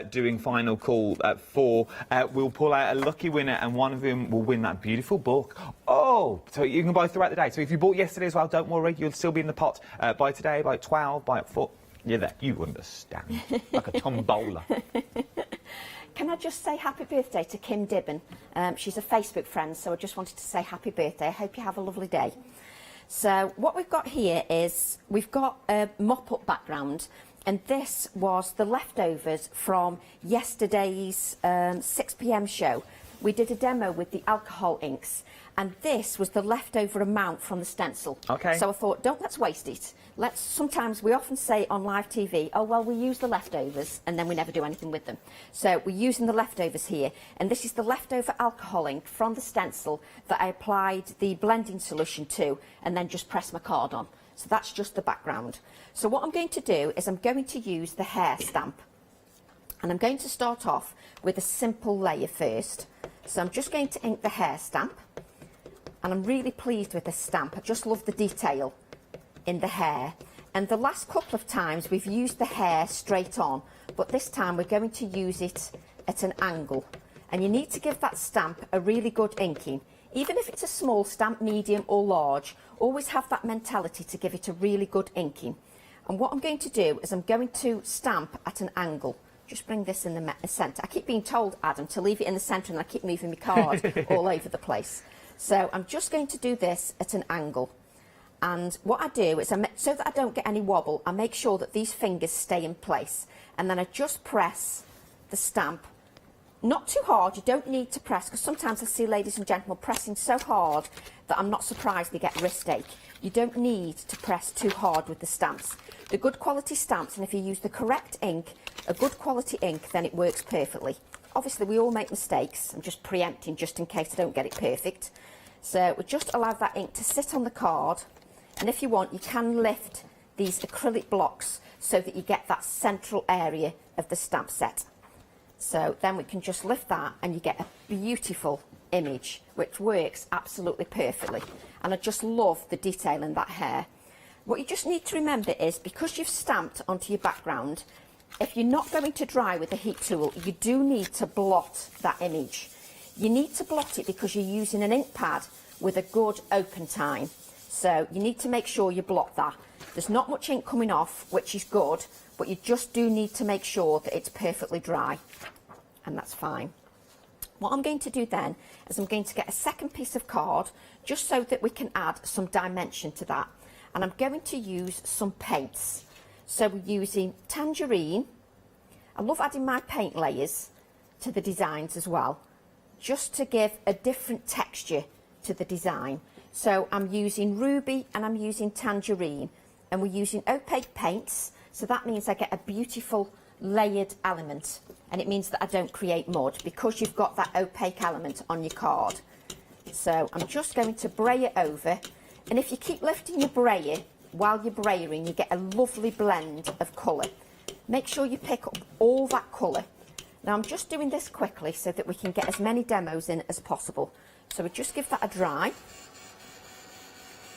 doing final call at 4. We'll pull out a lucky winner, and one of them will win that beautiful book. Oh, so you can buy throughout the day. So if you bought yesterday as well, don't worry, you'll still be in the pot. Buy today, buy at 12, buy at 4. Yeah, that you understand, like a tombola. Can I just say happy birthday to Kim Dibben? She's a Facebook friend, so I just wanted to say happy birthday. I hope you have a lovely day. So what we've got here is we've got a mop-up background, and this was the leftovers from yesterday's 6 p.m. show. We did a demo with the alcohol inks, and this was the leftover amount from the stencil. Okay. So I thought, let's waste it. Sometimes we often say on live TV, oh, well, we use the leftovers, and then we never do anything with them. So we're using the leftovers here, and this is the leftover alcohol ink from the stencil that I applied the blending solution to, and then just pressed my card on. So that's just the background. So what I'm going to do is I'm going to use the hair stamp, and I'm going to start off with a simple layer first. So I'm just going to ink the hair stamp, and I'm really pleased with this stamp. I just love the detail in the hair. And the last couple of times we've used the hair straight on, but this time we're going to use it at an angle. And you need to give that stamp a really good inking. Even if it's a small stamp, medium or large, always have that mentality to give it a really good inking. And what I'm going to do is I'm going to stamp at an angle. Just bring this in the centre. I keep being told, Adam, to leave it in the centre, and I keep moving my card all over the place. So I'm just going to do this at an angle. And what I do is, so that I don't get any wobble, I make sure that these fingers stay in place. And then I just press the stamp not too hard. You don't need to press, because sometimes I see ladies and gentlemen pressing so hard that I'm not surprised they get wrist ache. You don't need to press too hard with the stamps. The good quality stamps, and if you use the correct ink, a good quality ink, then it works perfectly. Obviously we all make mistakes. I'm just preempting just in case I don't get it perfect. So we'll just allow that ink to sit on the card, and if you want you can lift these acrylic blocks so that you get that central area of the stamp set. So then we can just lift that and you get a beautiful image which works absolutely perfectly. And I just love the detail in that hair. What you just need to remember is, because you've stamped onto your background, if you're not going to dry with a heat tool, you do need to blot that image. You need to blot it because you're using an ink pad with a good open time. So you need to make sure you blot that. There's not much ink coming off, which is good, but you just do need to make sure that it's perfectly dry, and that's fine. What I'm going to do then is I'm going to get a second piece of card, just so that we can add some dimension to that. And I'm going to use some paints. So we're using tangerine. I love adding my paint layers to the designs as well, just to give a different texture to the design. So I'm using ruby and I'm using tangerine, and we're using opaque paints, so that means I get a beautiful layered element, and it means that I don't create mud because you've got that opaque element on your card. So I'm just going to bray it over, and if you keep lifting your brayer while you're brayering, you get a lovely blend of colour. Make sure you pick up all that colour. Now I'm just doing this quickly so that we can get as many demos in as possible. So we just give that a dry.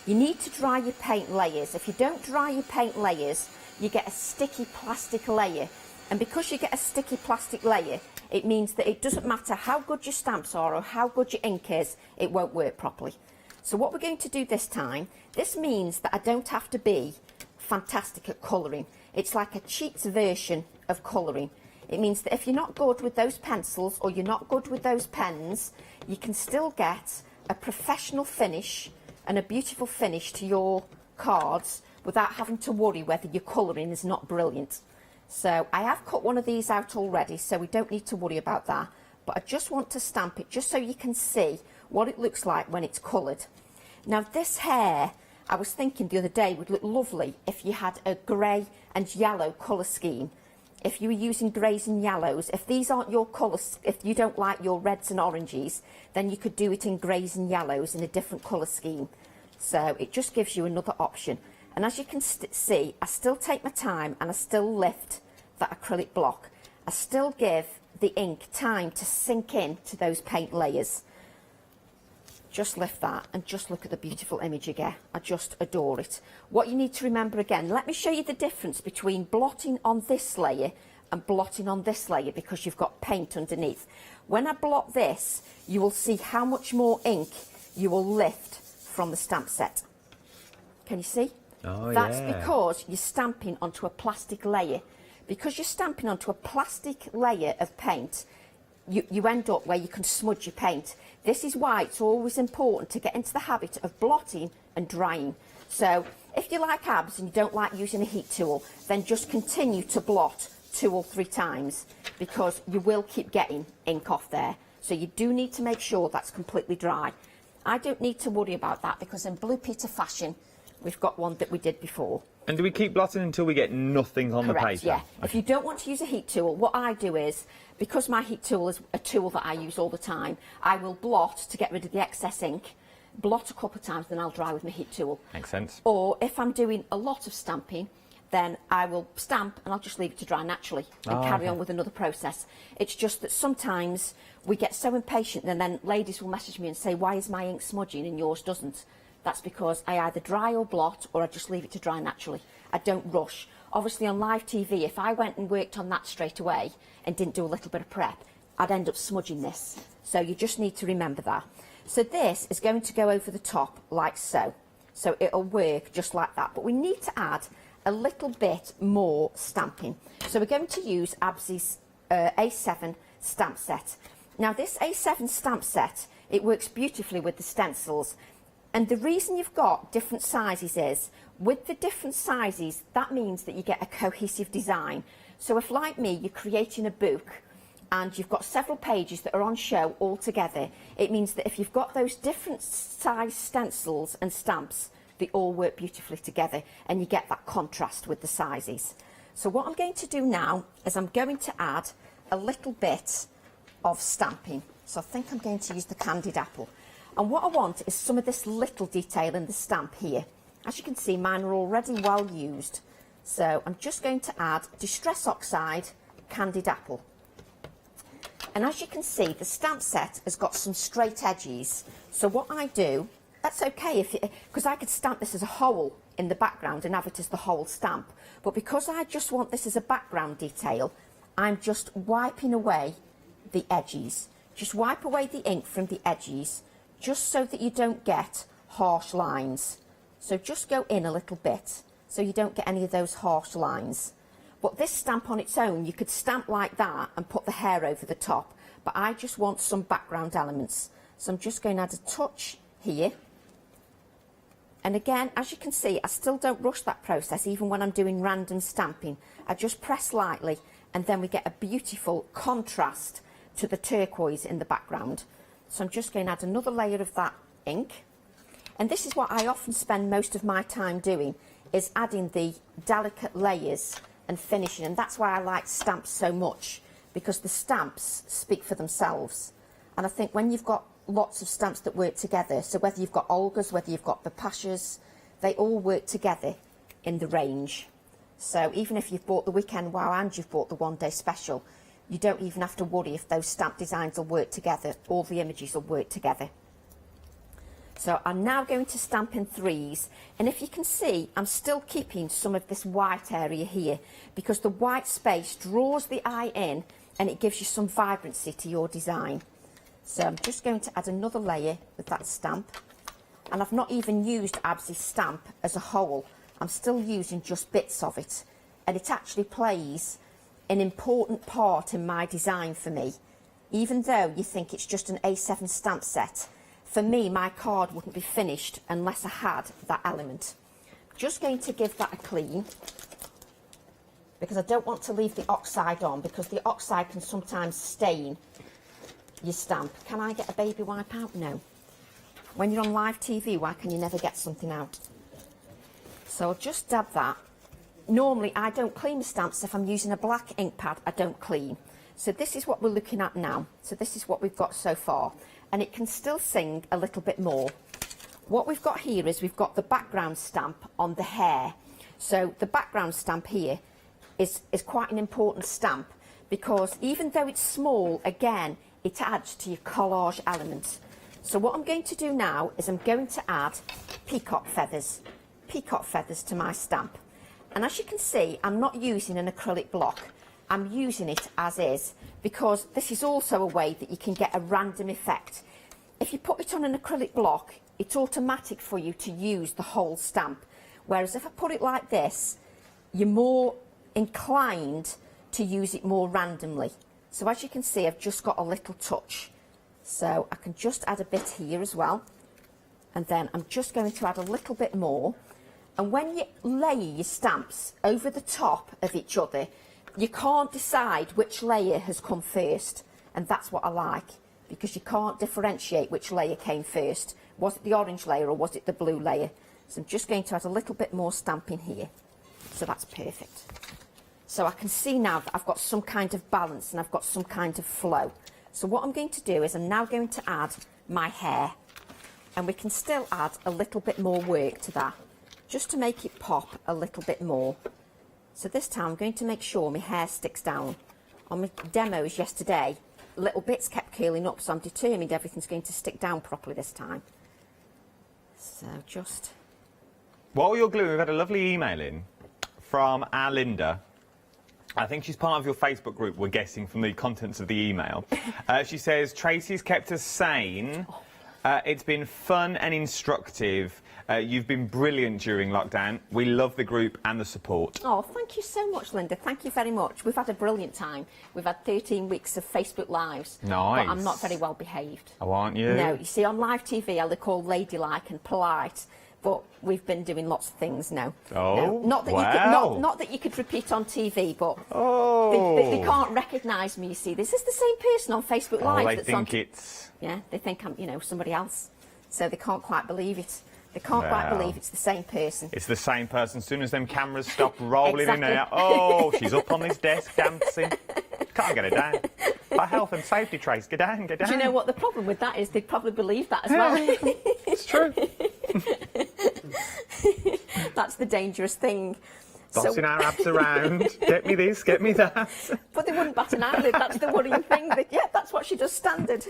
You need to dry your paint layers. If you don't dry your paint layers, you get a sticky plastic layer. And because you get a sticky plastic layer, it means that it doesn't matter how good your stamps are or how good your ink is, it won't work properly. So what we're going to do this time, this means that I don't have to be fantastic at colouring. It's like a cheats version of colouring. It means that if you're not good with those pencils or you're not good with those pens, you can still get a professional finish and a beautiful finish to your cards without having to worry whether your colouring is not brilliant. So I have cut one of these out already, so we don't need to worry about that. But I just want to stamp it just so you can see what it looks like when it's coloured. Now this hair, I was thinking the other day, would look lovely if you had a grey and yellow colour scheme. If you were using greys and yellows, if these aren't your colours, if you don't like your reds and oranges, then you could do it in greys and yellows in a different colour scheme. So it just gives you another option. And as you can see, I still take my time and I still lift that acrylic block. I still give the ink time to sink in to those paint layers. Just lift that and just look at the beautiful image again. I just adore it. What you need to remember again, let me show you the difference between blotting on this layer and blotting on this layer, because you've got paint underneath. When I blot this, you will see how much more ink you will lift from the stamp set. Can you see? Oh, That's yeah. because you're stamping onto a plastic layer. Because you're stamping onto a plastic layer of paint, you end up where you can smudge your paint. This is why it's always important to get into the habit of blotting and drying. So if you like abs and you don't like using a heat tool, then just continue to blot 2 or 3 times, because you will keep getting ink off there. So you do need to make sure that's completely dry. I don't need to worry about that because in Blue Peter fashion, we've got one that we did before. And do we keep blotting until we get nothing on Correct, the paper? yeah. Okay. If you don't want to use a heat tool, what I do is, because my heat tool is a tool that I use all the time, I will blot to get rid of the excess ink, blot a couple of times, then I'll dry with my heat tool. Makes sense. Or if I'm doing a lot of stamping, then I will stamp and I'll just leave it to dry naturally and carry on with another process. It's just that sometimes we get so impatient, and then ladies will message me and say, why is my ink smudging and yours doesn't? That's because I either dry or blot, or I just leave it to dry naturally. I don't rush. Obviously on live TV, if I went and worked on that straight away and didn't do a little bit of prep, I'd end up smudging this. So you just need to remember that. So this is going to go over the top like so. So it'll work just like that. But we need to add a little bit more stamping. So we're going to use Absy's A7 stamp set. Now this A7 stamp set, it works beautifully with the stencils. And the reason you've got different sizes is, with the different sizes, that means that you get a cohesive design. So if, like me, you're creating a book and you've got several pages that are on show all together, it means that if you've got those different size stencils and stamps, they all work beautifully together and you get that contrast with the sizes. So what I'm going to do now is I'm going to add a little bit of stamping. So I think I'm going to use the candied apple. And what I want is some of this little detail in the stamp here. As you can see, mine are already well used. So I'm just going to add Distress Oxide Candied Apple. And as you can see, the stamp set has got some straight edges. So what I do, that's okay, because I could stamp this as a whole in the background and have it as the whole stamp. But because I just want this as a background detail, I'm just wiping away the edges. Just wipe away the ink from the edges, just so that you don't get harsh lines. So just go in a little bit, so you don't get any of those harsh lines. But this stamp on its own, you could stamp like that and put the hair over the top. But I just want some background elements. So I'm just going to add a touch here. And again, as you can see, I still don't rush that process, even when I'm doing random stamping. I just press lightly, and then we get a beautiful contrast to the turquoise in the background. So I'm just going to add another layer of that ink. And this is what I often spend most of my time doing, is adding the delicate layers and finishing. And that's why I like stamps so much, because the stamps speak for themselves. And I think when you've got lots of stamps that work together, so whether you've got Olgas, whether you've got the Pashas, they all work together in the range. So even if you've bought the Weekend Wow and you've bought the One Day Special, you don't even have to worry if those stamp designs will work together. All the images will work together. So I'm now going to stamp in threes, and if you can see, I'm still keeping some of this white area here, because the white space draws the eye in and it gives you some vibrancy to your design. So I'm just going to add another layer with that stamp, and I've not even used Absy's stamp as a whole. I'm still using just bits of it, and it actually plays an important part in my design for me. Even though you think it's just an A7 stamp set, for me, my card wouldn't be finished unless I had that element. Just going to give that a clean, because I don't want to leave the oxide on, because the oxide can sometimes stain your stamp. Can I get a baby wipe out? No. When you're on live TV, why can you never get something out? So I'll just dab that. Normally, I don't clean the stamps. If I'm using a black ink pad, I don't clean. So this is what we're looking at now. So this is what we've got so far. And it can still sing a little bit more. What we've got here is we've got the background stamp on the hair. So the background stamp here is quite an important stamp, because even though it's small, again, it adds to your collage element. So what I'm going to do now is I'm going to add peacock feathers to my stamp. And as you can see, I'm not using an acrylic block. I'm using it as is, because this is also a way that you can get a random effect. If you put it on an acrylic block, it's automatic for you to use the whole stamp. Whereas if I put it like this, you're more inclined to use it more randomly. So as you can see, I've just got a little touch. So I can just add a bit here as well. And then I'm just going to add a little bit more. And when you layer your stamps over the top of each other, you can't decide which layer has come first. And that's what I like, because you can't differentiate which layer came first. Was it the orange layer or was it the blue layer? So I'm just going to add a little bit more stamping here. So that's perfect. So I can see now that I've got some kind of balance and I've got some kind of flow. So what I'm going to do is I'm now going to add my hair, and we can still add a little bit more work to that, just to make it pop a little bit more. So this time I'm going to make sure my hair sticks down. On my demos yesterday, little bits kept curling up, so I'm determined everything's going to stick down properly this time. So just... While you're gluing, we've had a lovely email in from our Linda. I think she's part of your Facebook group, we're guessing, from the contents of the email. She says, Tracy's kept us sane. It's been fun and instructive. You've been brilliant during lockdown. We love the group and the support. Oh, thank you so much, Linda. Thank you very much. We've had a brilliant time. We've had 13 weeks of Facebook Lives. Nice. But I'm not very well behaved. Oh, aren't you? No, you see, on live TV I look all ladylike and polite, but we've been doing lots of things now. Oh, not that wow. you could, not that you could repeat on TV, but they can't recognise me. You see, this is the same person on Facebook Live. They think it's... Yeah, they think I'm, you know, somebody else, so they can't quite believe it. They can't quite believe it's the same person. It's the same person. As soon as them cameras stop rolling Exactly. in there, oh, she's up on this desk dancing. Can't get her down. By health and safety, Trace, get down, get down. Do you know what the problem with that is? They'd probably believe that as well. It's true. That's the dangerous thing. Bossing our abs around. Get me this, get me that. But they wouldn't bat an eyelid. That's the worrying thing. Yeah, that's what she does standard.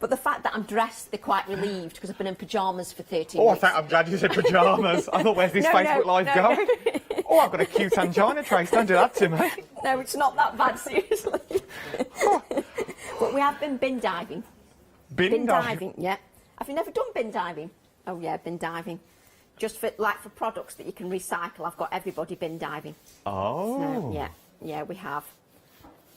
But the fact that I'm dressed, they're quite relieved because I've been in pyjamas for 13 Oh, weeks. I'm glad you said pyjamas. I thought, where's this Facebook Live going? Oh, I've got a cute angina, Trace. Don't do that to me. No, it's not that bad, seriously. But we have been bin diving. Bin diving, yeah. Have you never done bin diving? Oh, yeah, bin diving. Just for products that you can recycle, I've got everybody bin diving. Oh. So, yeah, we have.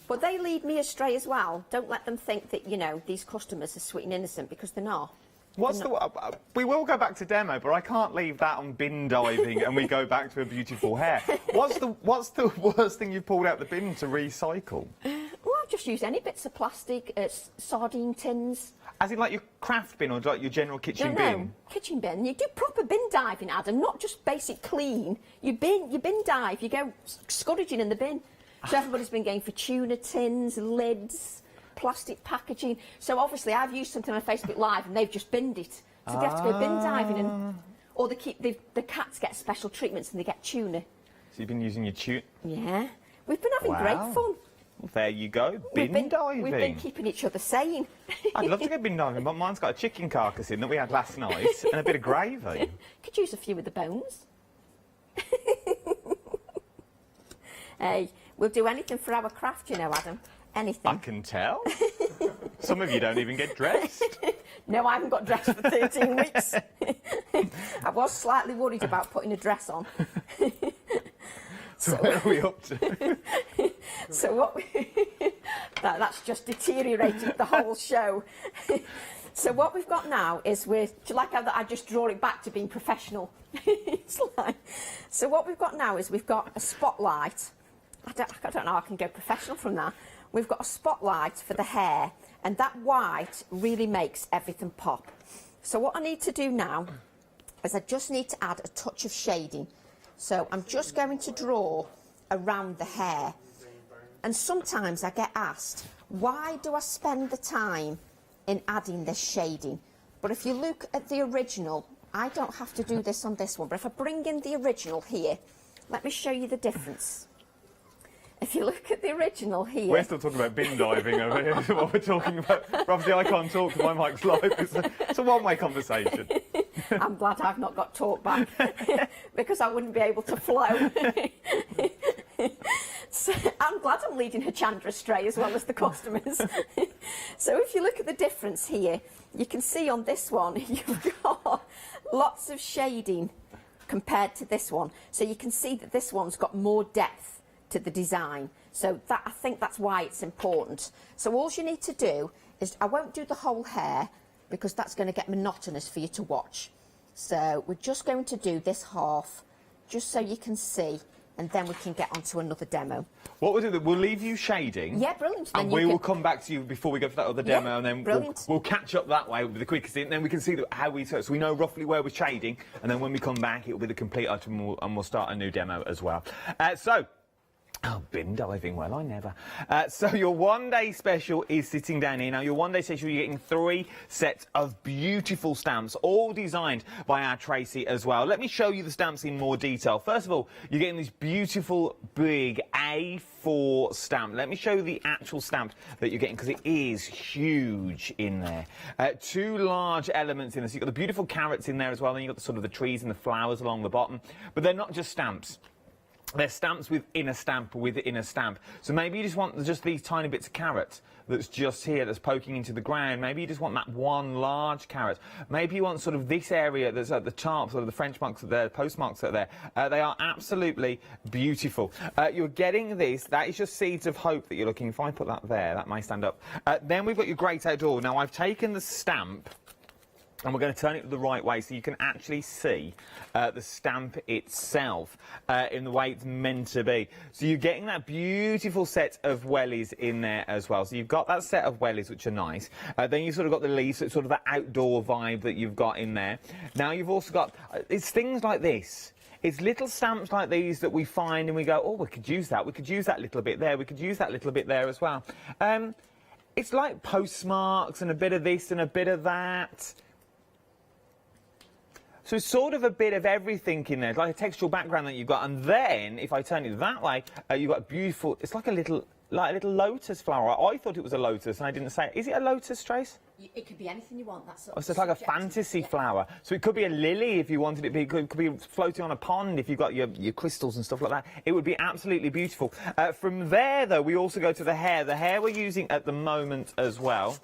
But they lead me astray as well. Don't let them think that, you know, these customers are sweet and innocent, because they're not. We will go back to demo, but I can't leave that on bin diving and we go back to a beautiful hair. What's the worst thing you've pulled out the bin to recycle? Well, I've just used any bits of plastic, sardine tins. As in like your craft bin or like your general kitchen bin? No, kitchen bin. You do proper bin diving, Adam, not just basic clean. You bin dive, you go scourging in the bin. So everybody's been going for tuna tins, lids, plastic packaging. So obviously I've used something on Facebook Live and they've just binned it. So they have to go bin diving, or the cats get special treatments and they get tuna. So you've been using your tuna? Yeah. We've been having great fun. Well, there you go, bin diving. We've been keeping each other sane. I'd love to go bin diving, but mine's got a chicken carcass in that we had last night and a bit of gravy. Could use a few of the bones. Hey, we'll do anything for our craft, you know, Adam. Anything. I can tell. Some of you don't even get dressed. No, I haven't got dressed for 13 weeks. I was slightly worried about putting a dress on. So where are we up to? So what that's just deteriorated the whole show. So what we've got now is do you like how that I just draw it back to being professional? It's like, so what we've got now is we've got a spotlight. I don't know how I can go professional from that. We've got a spotlight for the hair, and that white really makes everything pop. So what I need to do now is I just need to add a touch of shading. So I'm just going to draw around the hair. And sometimes I get asked, why do I spend the time in adding this shading? But if you look at the original, I don't have to do this on this one, but if I bring in the original here, let me show you the difference. If you look at the original here... We're still talking about bin diving over here, what we're talking about. Obviously I can't talk because my mic's live. It's a one-way conversation. I'm glad I've not got talk back, because I wouldn't be able to flow. So I'm glad I'm leading Hochanda astray as well as the customers. So if you look at the difference here, you can see on this one, you've got lots of shading compared to this one. So you can see that this one's got more depth to the design. So I think that's why it's important. So all you need to do is, I won't do the whole hair because that's going to get monotonous for you to watch. So we're just going to do this half, just so you can see, and then we can get on to another demo. What we'll do, we'll leave you shading. Yeah, brilliant. And we will come back to you before we go for that other demo, Yeah, and then brilliant. we'll catch up that way with the quickest, and then we can see how so we know roughly where we're shading, and then when we come back, it will be the complete item, and we'll start a new demo as well. Oh, bin diving, well, I never. So your one-day special is sitting down here. Now, your one-day special, you're getting 3 sets of beautiful stamps, all designed by our Tracy as well. Let me show you the stamps in more detail. First of all, you're getting this beautiful, big A4 stamp. Let me show you the actual stamp that you're getting, because it is huge in there. 2 large elements in this. You've got the beautiful carrots in there as well, then you've got the sort of the trees and the flowers along the bottom. But they're not just stamps. They're stamps within a stamp within a stamp. So maybe you just want just these tiny bits of carrot that's just here, that's poking into the ground. Maybe you just want that one large carrot. Maybe you want sort of this area that's at the top, sort of the French marks that are there, the postmarks that are there. They are absolutely beautiful. You're getting this. That is just seeds of hope that you're looking. If I put that there, that may stand up. Then we've got your great outdoor. Now, I've taken the stamp And we're going to turn it the right way so you can actually see the stamp itself in the way it's meant to be. So you're getting that beautiful set of wellies in there as well. So you've got that set of wellies, which are nice. Then you've sort of got the leaves, so it's sort of the outdoor vibe that you've got in there. Now you've also got, it's things like this. It's little stamps like these that we find and we go, oh, we could use that. We could use that little bit there. We could use that little bit there as well. It's like postmarks and a bit of this and a bit of that. So it's sort of a bit of everything in there. It's like a textural background that you've got. And then, if I turn it that way, you've got a beautiful, it's like a little lotus flower. I thought it was a lotus and I didn't say it. Is it a lotus, Trace? It could be anything you want. That's Oh, so it's like a fantasy flower. So it could be a lily if you wanted it to be. It could be floating on a pond if you've got your crystals and stuff like that. It would be absolutely beautiful. From there, though, we also go to the hair. The hair we're using at the moment as well.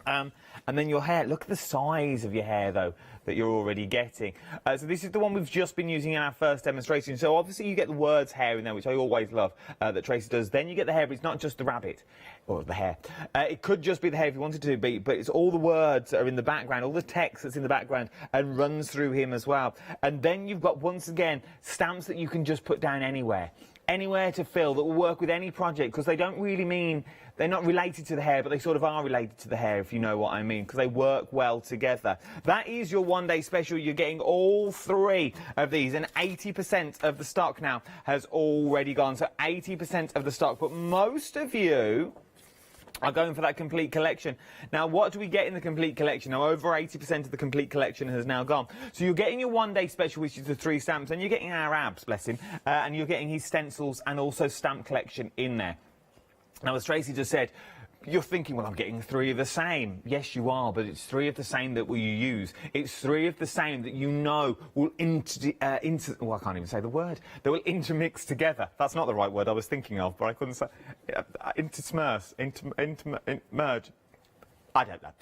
And then your hair. Look at the size of your hair, though, that you're already getting. So this is the one we've just been using in our first demonstration. So obviously you get the words hair in there, which I always love, that Tracy does. Then you get the hair, but it's not just the rabbit, or the hair. It could just be the hair if you wanted to be, but it's all the words that are in the background, all the text that's in the background, and runs through him as well. And then you've got, once again, stamps that you can just put down anywhere. Anywhere to fill that will work with any project, because they don't really mean, they're not related to the hair, but they sort of are related to the hair, if you know what I mean, because they work well together. That is your one-day special. You're getting all three of these, and 80% of the stock now has already gone. So 80% of the stock, but most of you are going for that complete collection. Now, what do we get in the complete collection? Now, over 80% of the complete collection has now gone. So you're getting your one-day special, which is the 3 stamps, and you're getting our abs, bless him, and you're getting his stencils and also stamp collection in there. Now, as Tracy just said, you're thinking, well, I'm getting 3 of the same. Yes, you are, but it's 3 of the same that will you use. It's 3 of the same that you know will well, I can't even say the word. They will intermix together. That's not the right word I was thinking of, but I couldn't say. Merge. I don't know.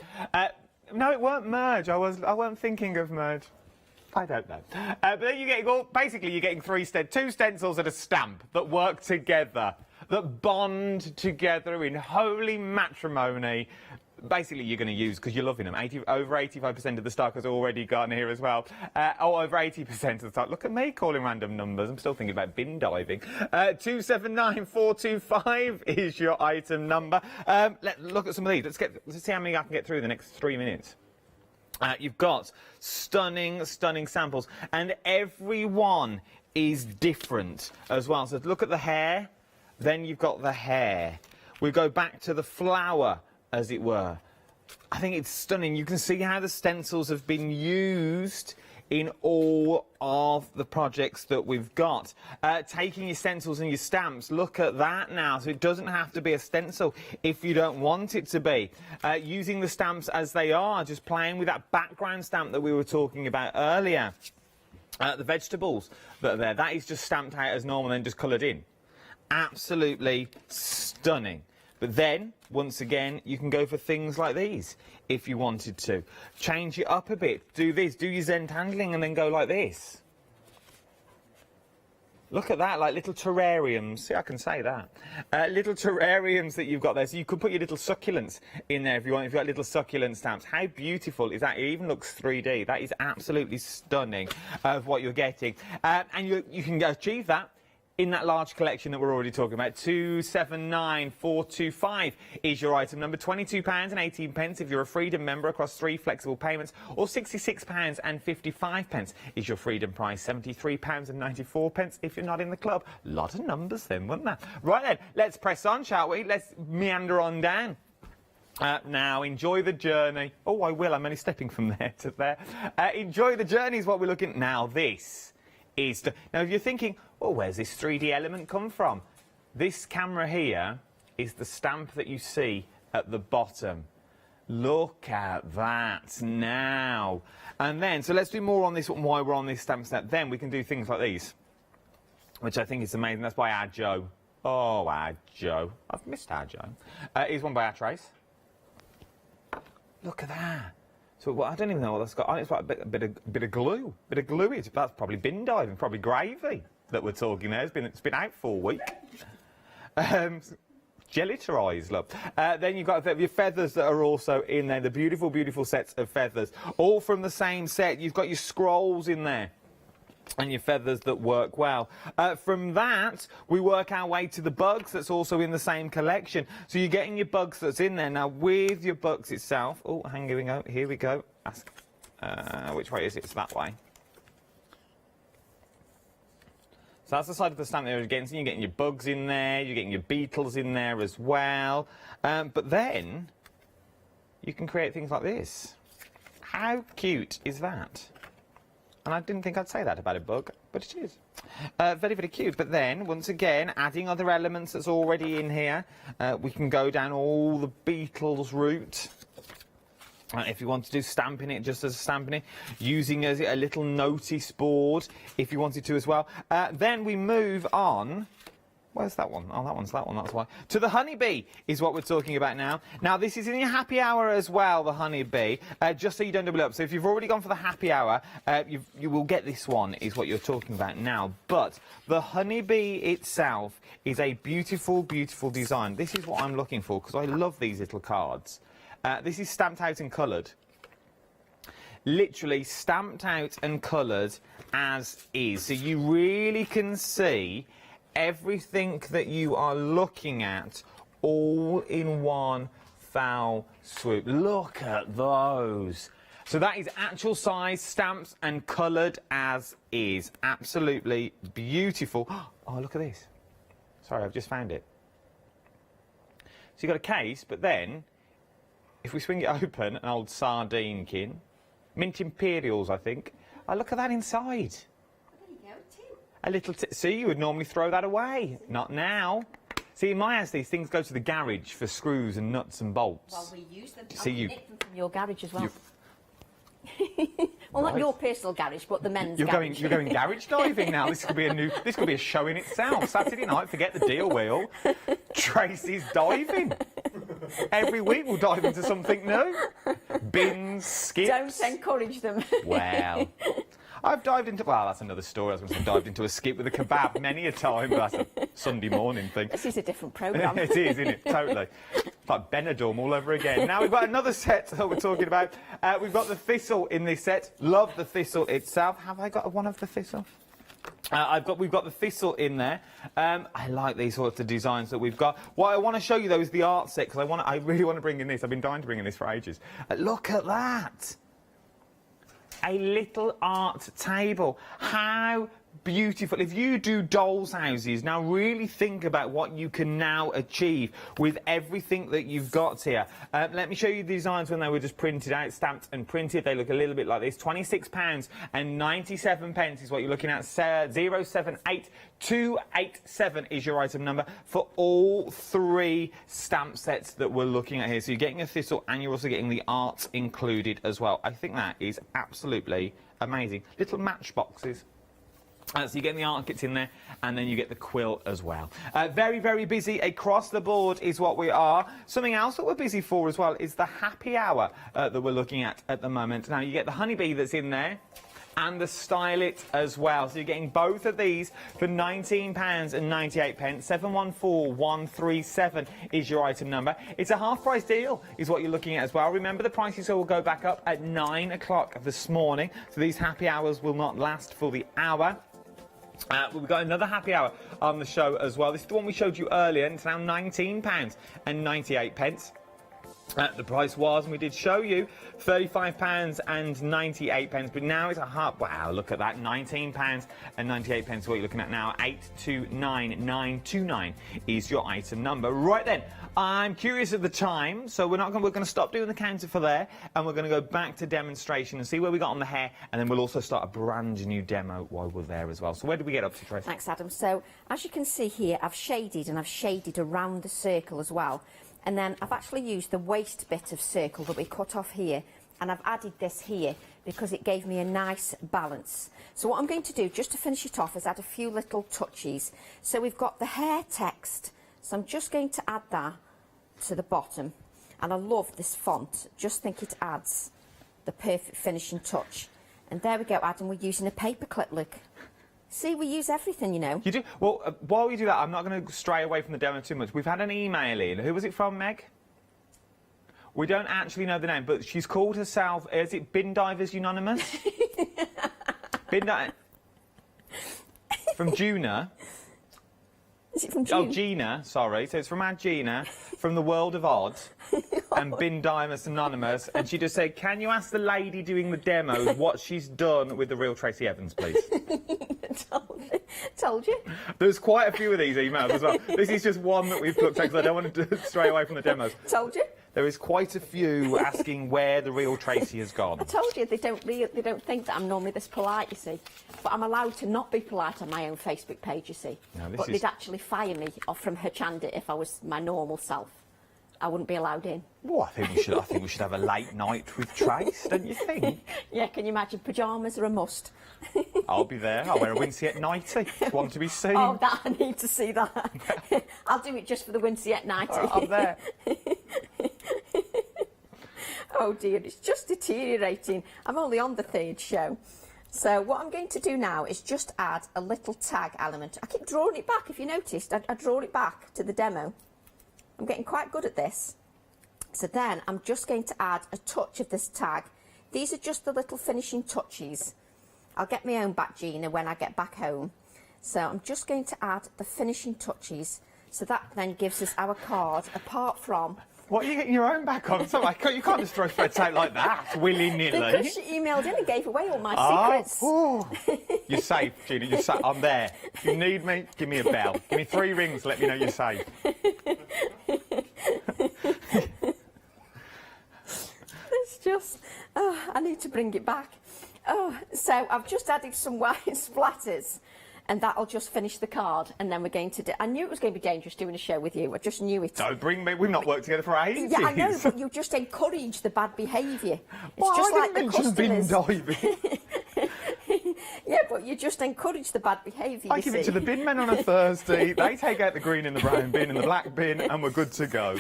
No, it weren't merge. I weren't thinking of merge. I don't know. But then you're getting basically you're getting 2 stencils and a stamp that work together, that bond together in holy matrimony. Basically, you're going to use, because you're loving them. Over 85% of the stock has already gone here as well. Over 80% of the stock. Look at me calling random numbers. I'm still thinking about bin diving. 279425 is your item number. Let's look at some of these. Let's see how many I can get through in the next 3 minutes. You've got stunning samples, and every one is different as well. So look at the hair, then you've got the hair. We go back to the flower, as it were. I think it's stunning. You can see how the stencils have been used in all of the projects that we've got. Taking your stencils and your stamps, look at that now. So it doesn't have to be a stencil if you don't want it to be. Using the stamps as they are, just playing with that background stamp that we were talking about earlier. The vegetables that are there, that is just stamped out as normal and just coloured in. Absolutely stunning. But then, once again, you can go for things like these if you wanted to. Change it up a bit. Do this. Do your Zentangeling and then go like this. Look at that, like little terrariums. See, I can say that. Little terrariums that you've got there. So you could put your little succulents in there if you want. If you've got little succulent stamps. How beautiful is that? It even looks 3D. That is absolutely stunning of what you're getting. And you can achieve that in that large collection that we're already talking about. 279425 is your item number. £22.18 if you're a Freedom member across 3 flexible payments, or £66.55 is your Freedom price. £73.94 if you're not in the club. Lot of numbers then, wasn't that? Right then, let's press on, shall we? Let's meander on down. Now, enjoy the journey. Oh, I will. I'm only stepping from there to there. Enjoy the journey is what we're looking at. Now, this is now, if you're thinking, oh, where's this 3D element come from? This camera here is the stamp that you see at the bottom. Look at that now. And then, so let's do more on this one while we're on this stamp set. Then we can do things like these, which I think is amazing. That's by our Joe. Oh, our Joe. I've missed our Joe. Here's one by our Trace. Look at that. So, well, I don't even know what that's got on it. It's like a bit of glue. Bit of glue. That's probably bin diving, probably gravy that we're talking there. It's been out for a week. Gelaterised, love. Then you've got your feathers that are also in there. The beautiful, beautiful sets of feathers. All from the same set. You've got your scrolls in there. And your feathers that work well. From that, we work our way to the bugs that's also in the same collection. So you're getting your bugs that's in there. Now, with your bugs itself... Oh, here we go. Ask, which way is it? It's that way. So that's the side of the stamp there again. So you're getting your bugs in there. You're getting your beetles in there as well. But then, you can create things like this. How cute is that? And I didn't think I'd say that about a bug, but it is. Very, very cute. But then, once again, adding other elements that's already in here, we can go down all the beetles route. If you want to do stamping it just as stamping it, using a little notice board if you wanted to as well. Then we move on. Where's that one? Oh, that one's that one, that's why. To the honeybee is what we're talking about now. Now, this is in your happy hour as well, the honeybee, just so you don't double up. So if you've already gone for the happy hour, you will get this one, is what you're talking about now. But the honeybee itself is a beautiful, beautiful design. This is what I'm looking for, because I love these little cards. This is stamped out and coloured. Literally stamped out and coloured as is. So you really can see everything that you are looking at all in one foul swoop. Look at those. So that is actual size, stamps and coloured as is. Absolutely beautiful. Oh, look at this. Sorry, I've just found it. So you've got a case, but then, if we swing it open, an old sardine tin, mint imperials, I think. Oh, look at that inside. A little see, you would normally throw that away. Not now. See, in my house, these things go to the garage for screws and nuts and bolts. Well, we use them. See, you nick them from your garage as well. Well, not your personal garage, but the men's garage. You're going garage diving now. This could be a show in itself. Saturday night, forget the deal wheel. Tracy's diving. Every week we'll dive into something new. Bins, skips. Don't encourage them. Well, I've dived into... Well, that's another story. I was going to say dived into a skip with a kebab many a time, but that's a Sunday morning thing. This is a different programme. It is, isn't it? Totally. It's like Benidorm all over again. Now we've got another set that we're talking about. We've got the thistle in this set. Love the thistle itself. Have I got one of the thistle? We've got the thistle in there. I like these sorts of designs that we've got. What I want to show you though is the art set, because I really want to bring in this. I've been dying to bring in this for ages. Look at that. A little art table. How beautiful. If you do dolls' houses, now really think about what you can now achieve with everything that you've got here. Let me show you the designs when they were just printed out, stamped and printed. They look a little bit like this. £26.97 is what you're looking at. 078287 is your item number for all three stamp sets that we're looking at here. So you're getting a thistle and you're also getting the art included as well. I think that is absolutely amazing. Little matchboxes. So you're getting the art kits in there, and then you get the quilt as well. Very, very busy across the board is what we are. Something else that we're busy for as well is the happy hour that we're looking at the moment. Now, you get the honeybee that's in there, and the Style It as well. So you're getting both of these for £19.98. 714137 is your item number. It's a half-price deal is what you're looking at as well. Remember, the prices will go back up at 9 o'clock this morning, so these happy hours will not last for the hour. We've got another happy hour on the show as well. This is the one we showed you earlier, and it's now £19.98. The price was, and we did show you, £35.98, but now it's a half. Wow, look at that, £19.98. What you're looking at now, 829929 is your item number. Right then, I'm curious of the time, so we're going to stop doing the counter for there, and we're going to go back to demonstration and see where we got on the hair, and then we'll also start a brand new demo while we're there as well. So where did we get up to, Tracy? Thanks, Adam. So as you can see here, I've shaded around the circle as well. And then I've actually used the waist bit of circle that we cut off here, and I've added this here because it gave me a nice balance. So what I'm going to do, just to finish it off, is add a few little touches. So we've got the hair text, so I'm just going to add that to the bottom. And I love this font, just think it adds the perfect finishing touch. And there we go, Adam, we're using a paperclip, look. See, we use everything, you know. You do? Well, while we do that, I'm not going to stray away from the demo too much. We've had an email in. Who was it from, Meg? We don't actually know the name, but she's called herself, is it Bin Divers Unanimous? From Juna. Is it from June? Oh, Gina, sorry. So it's from our Gina, from the World of Odd, and Bin Divers Anonymous. And she just said, can you ask the lady doing the demos what she's done with the real Tracy Evans, please? Told you. There's quite a few of these emails as well. This is just one that we've looked at because I don't want to stray away from the demos. Told you. There is quite a few asking where the real Tracy has gone. I told you, they don't think that I'm normally this polite, you see. But I'm allowed to not be polite on my own Facebook page, you see. No, but they'd actually fire me off from Hochanda if I was my normal self. I wouldn't be allowed in. Well, I think we should have a late night with Trace, don't you think? Yeah, can you imagine? Pyjamas are a must. I'll be there. I'll wear a Winceyette nightie. Want to be seen? Oh, that I need to see that. I'll do it just for the Winceyette nightie. Right, I'm there. Oh dear, it's just deteriorating. I'm only on the 3rd show. So what I'm going to do now is just add a little tag element. I keep drawing it back, if you noticed. I draw it back to the demo. I'm getting quite good at this. So then I'm just going to add a touch of this tag. These are just the little finishing touches. I'll get my own back, Gina, when I get back home. So I'm just going to add the finishing touches. So that then gives us our card, apart from... What are you getting your own back on? So you can't just throw threads out like that, willy-nilly. Because she emailed in and gave away all my secrets. Oh, you're safe, Gina. You're safe. I'm there. If you need me, give me a bell. Give me 3 rings. Let me know you're safe. It's just... Oh, I need to bring it back. Oh, so I've just added some white splatters. And that'll just finish the card, and then we're going to do... I knew it was going to be dangerous doing a show with you. I just knew it. Don't bring me... We've not worked together for ages. Yeah, I know, but you just encourage the bad behaviour. It's well, just I like didn't the mention customers. bin diving. Yeah, but you just encourage the bad behaviour, I give it to the bin men on a Thursday. They take out the green and the brown bin and the black bin, and we're good to go.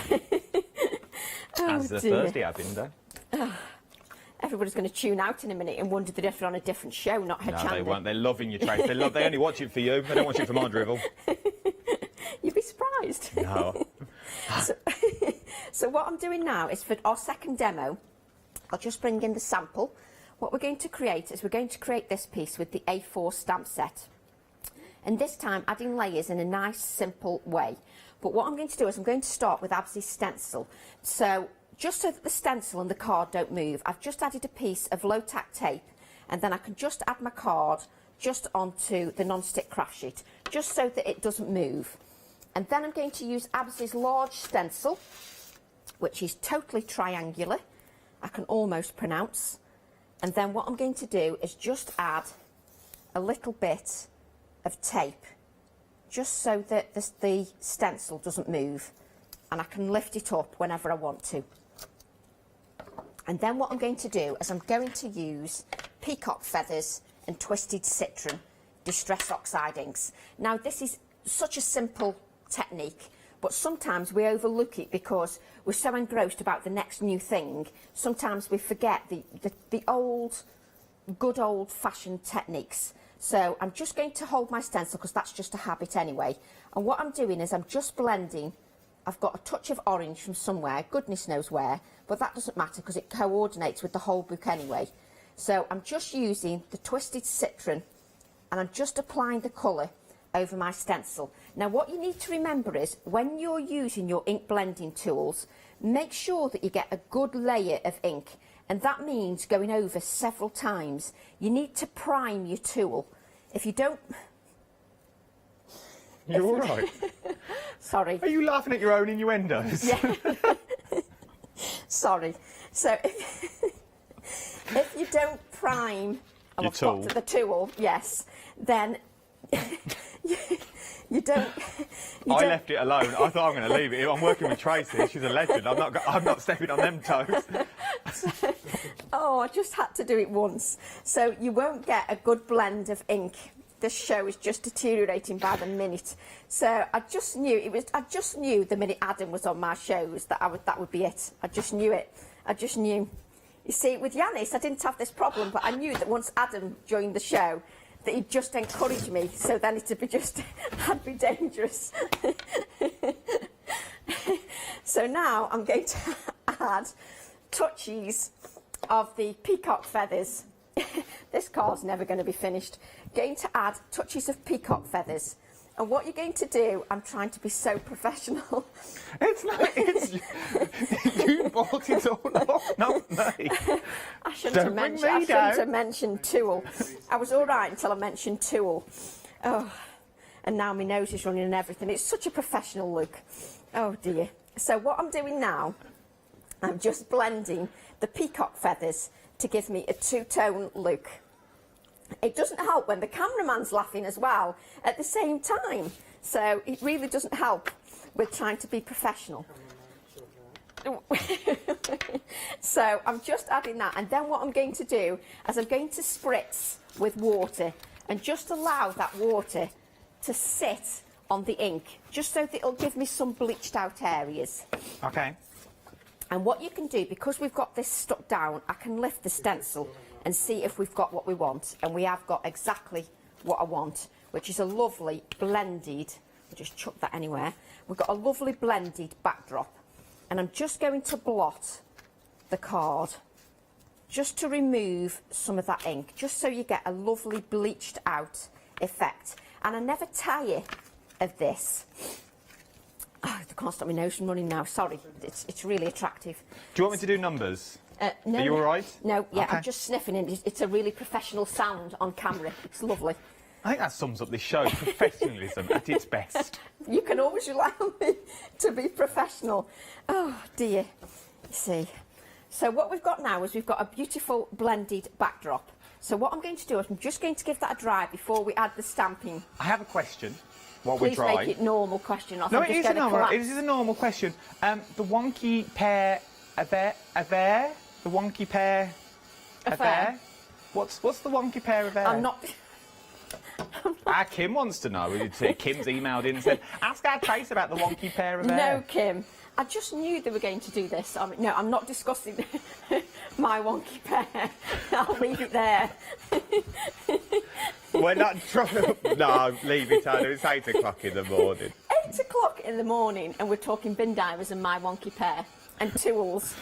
As the Thursday admin day. Everybody's going to tune out in a minute and wonder that if they're on a different show, not Hochanda. No, they won't. They're loving you, Trace. They only watch it for you. They don't watch it for my drivel. You'd be surprised. No. So what I'm doing now is for our second demo, I'll just bring in the sample. What we're going to create is we're going to create this piece with the A4 stamp set. And this time adding layers in a nice, simple way. But what I'm going to do is I'm going to start with Absy's stencil. So just so that the stencil and the card don't move, I've just added a piece of low-tack tape, and then I can just add my card just onto the non-stick craft sheet, just so that it doesn't move. And then I'm going to use Absy's large stencil, which is totally triangular, I can almost pronounce. And then what I'm going to do is just add a little bit of tape, just so that the stencil doesn't move, and I can lift it up whenever I want to. And then what I'm going to do is I'm going to use peacock feathers and twisted citron distress oxide inks. Now this is such a simple technique, but sometimes we overlook it because we're so engrossed about the next new thing. Sometimes we forget the old, good old-fashioned techniques. So I'm just going to hold my stencil because that's just a habit anyway. And what I'm doing is I'm just blending. I've got a touch of orange from somewhere, goodness knows where, but that doesn't matter because it coordinates with the whole book anyway. So I'm just using the twisted citron and I'm just applying the colour over my stencil. Now what you need to remember is when you're using your ink blending tools, make sure that you get a good layer of ink, and that means going over several times. You need to prime your tool. If you don't... You're all right. Sorry. Are you laughing at your own innuendos? Yeah. Sorry. So if you don't prime your tool. The tool, yes, then you don't. I left it alone. I thought I'm going to leave it. I'm working with Tracy. She's a legend. I'm not stepping on them toes. Oh, I just had to do it once. So you won't get a good blend of ink. This show is just deteriorating by the minute. So I just knew I just knew the minute Adam was on my shows that that would be it. I just knew it. I just knew. You see, with Yanis, I didn't have this problem, but I knew that once Adam joined the show, that he'd just encourage me, so then it'd be just, I'd be dangerous. So now I'm going to add touches of the peacock feathers. This card's never going to be finished. Going to add touches of peacock feathers. And what you're going to do, I'm trying to be so professional. It's not, it's, you bought it all up, not me. I shouldn't have mentioned tool. I was all right until I mentioned tool. Oh, and now my nose is running and everything. It's such a professional look. Oh dear. So what I'm doing now, I'm just blending the peacock feathers to give me a two-tone look. It doesn't help when the cameraman's laughing as well at the same time. So it really doesn't help with trying to be professional. So I'm just adding that, and then what I'm going to do is I'm going to spritz with water and just allow that water to sit on the ink, just so that it'll give me some bleached out areas. Okay. And what you can do, because we've got this stuck down, I can lift the stencil and see if we've got what we want. And we have got exactly what I want, which is a lovely blended, I'll just chuck that anywhere. We've got a lovely blended backdrop. And I'm just going to blot the card, just to remove some of that ink, just so you get a lovely bleached out effect. And I never tire of this. Oh, I can't stop my nose from running now, sorry. It's really attractive. Do you want me to do numbers? No, Are you all right? No, yeah, Okay. I'm just sniffing it. It's a really professional sound on camera. It's lovely. I think that sums up this show, professionalism at its best. You can always rely on me to be professional. Oh, dear. See. So what we've got now is we've got a beautiful blended backdrop. So what I'm going to do is I'm just going to give that a dry before we add the stamping. I have a question while Please we're dry. make it normal question. No, it is a normal question. The wonky pair affair? The wonky pair affair? What's the wonky pair affair? I'm not... Kim wants to know. Kim's emailed in and said, ask our Trace about the wonky pair affair. No, Kim. I just knew they were going to do this. I mean, no, I'm not discussing my wonky pair. I'll leave it there. We're not trying to... No, leave it, Anna. It's 8 o'clock in the morning. 8 o'clock in the morning and we're talking bin divers and my wonky pair and tools.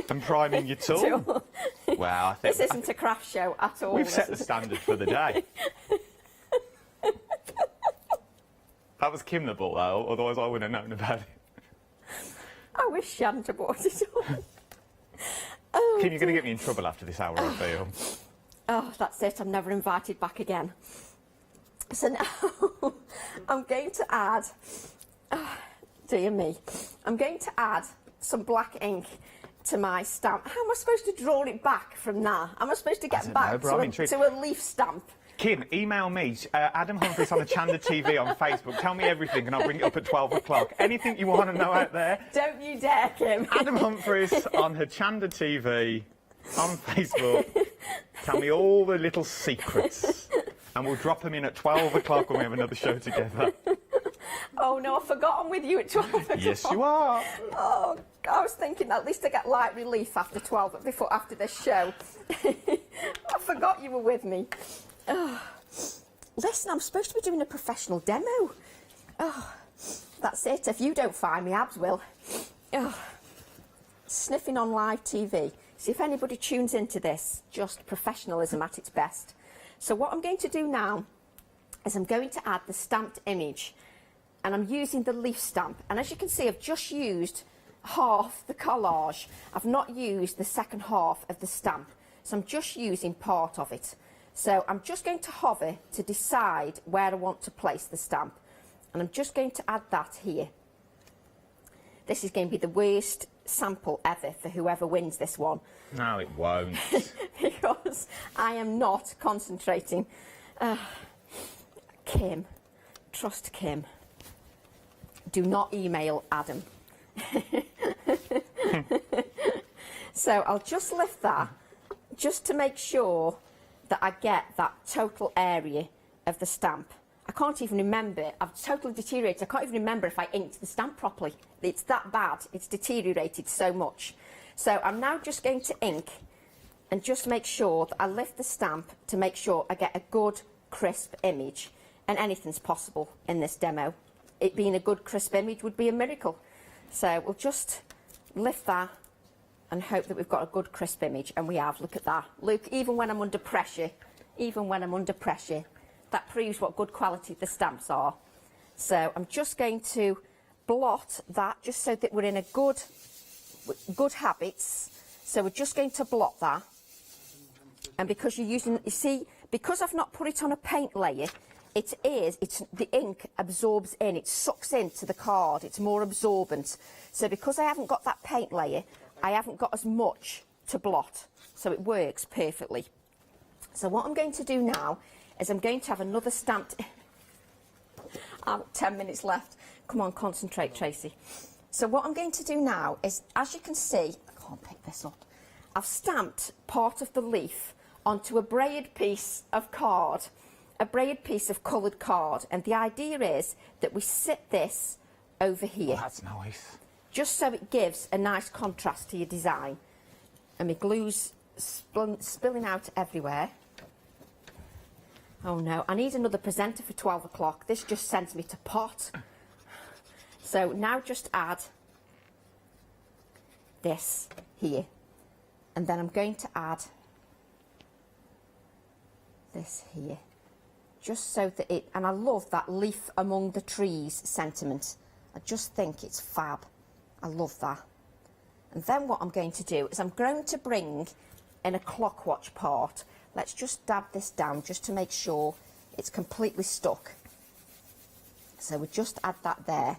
And priming your tool. Well, I think... This isn't a craft show at all. We've set the standard for the day. That was Kim that bought that, otherwise I wouldn't have known about it. I wish she hadn't have bought it all. Oh, Kim, you're going to get me in trouble after this hour, I feel. Oh, that's it. I'm never invited back again. So now I'm going to add... Oh, dear me. I'm going to add some black ink to my stamp. How am I supposed to draw it back from that? Am I supposed to get back to a leaf stamp? Kim, email me, Adam Humphries on Hochanda TV on Facebook. Tell me everything and I'll bring it up at 12 o'clock. Anything you want to know out there? Don't you dare, Kim. Adam Humphries on Hochanda TV on Facebook. Tell me all the little secrets. And we'll drop them in at 12 o'clock when we have another show together. Oh no, I forgot I'm with you at 12 o'clock. Yes, you are. Oh, I was thinking at least I get light relief after 12, after this show. I forgot you were with me. Oh, listen, I'm supposed to be doing a professional demo. Oh, that's it. If you don't find me, Abs will. Oh, sniffing on live TV. See, if anybody tunes into this, just professionalism at its best. So what I'm going to do now is I'm going to add the stamped image, and I'm using the leaf stamp. And as you can see, I've just used half the collage. I've not used the second half of the stamp. So I'm just using part of it. So I'm just going to hover to decide where I want to place the stamp. And I'm just going to add that here. This is going to be the worst sample ever for whoever wins this one. No, it won't. Because I am not concentrating. Kim, trust Kim. Do not email Adam. So I'll just lift that just to make sure that I get that total area of the stamp. I can't even remember. I've totally deteriorated. I can't even remember if I inked the stamp properly. It's that bad. It's deteriorated so much. So I'm now just going to ink and just make sure that I lift the stamp to make sure I get a good crisp image, and anything's possible in this demo. It being a good crisp image would be a miracle. So we'll just lift that and hope that we've got a good crisp image, and we have. Look at that. Look, even when I'm under pressure, that proves what good quality the stamps are. So I'm just going to blot that just so that we're in a good habits. So we're just going to blot that. And because you're using, you see, because I've not put it on a paint layer, the ink absorbs in, it sucks into the card, it's more absorbent. So because I haven't got that paint layer, I haven't got as much to blot. So it works perfectly. So what I'm going to do now is I'm going to have another stamped. I've 10 minutes left. Come on, concentrate, Tracy. So what I'm going to do now is, as you can see, I can't pick this up. I've stamped part of the leaf onto a braided piece of card, a braided piece of coloured card. And the idea is that we sit this over here. Oh, that's nice. Just so it gives a nice contrast to your design. And my glue's spilling out everywhere. Oh no, I need another presenter for 12 o'clock. This just sends me to pot. So now just add this here. And then I'm going to add this here. Just so that it, and I love that leaf among the trees sentiment. I just think it's fab. I love that. And then what I'm going to do is I'm going to bring in a clock watch part. Let's just dab this down just to make sure it's completely stuck. So we'll just add that there.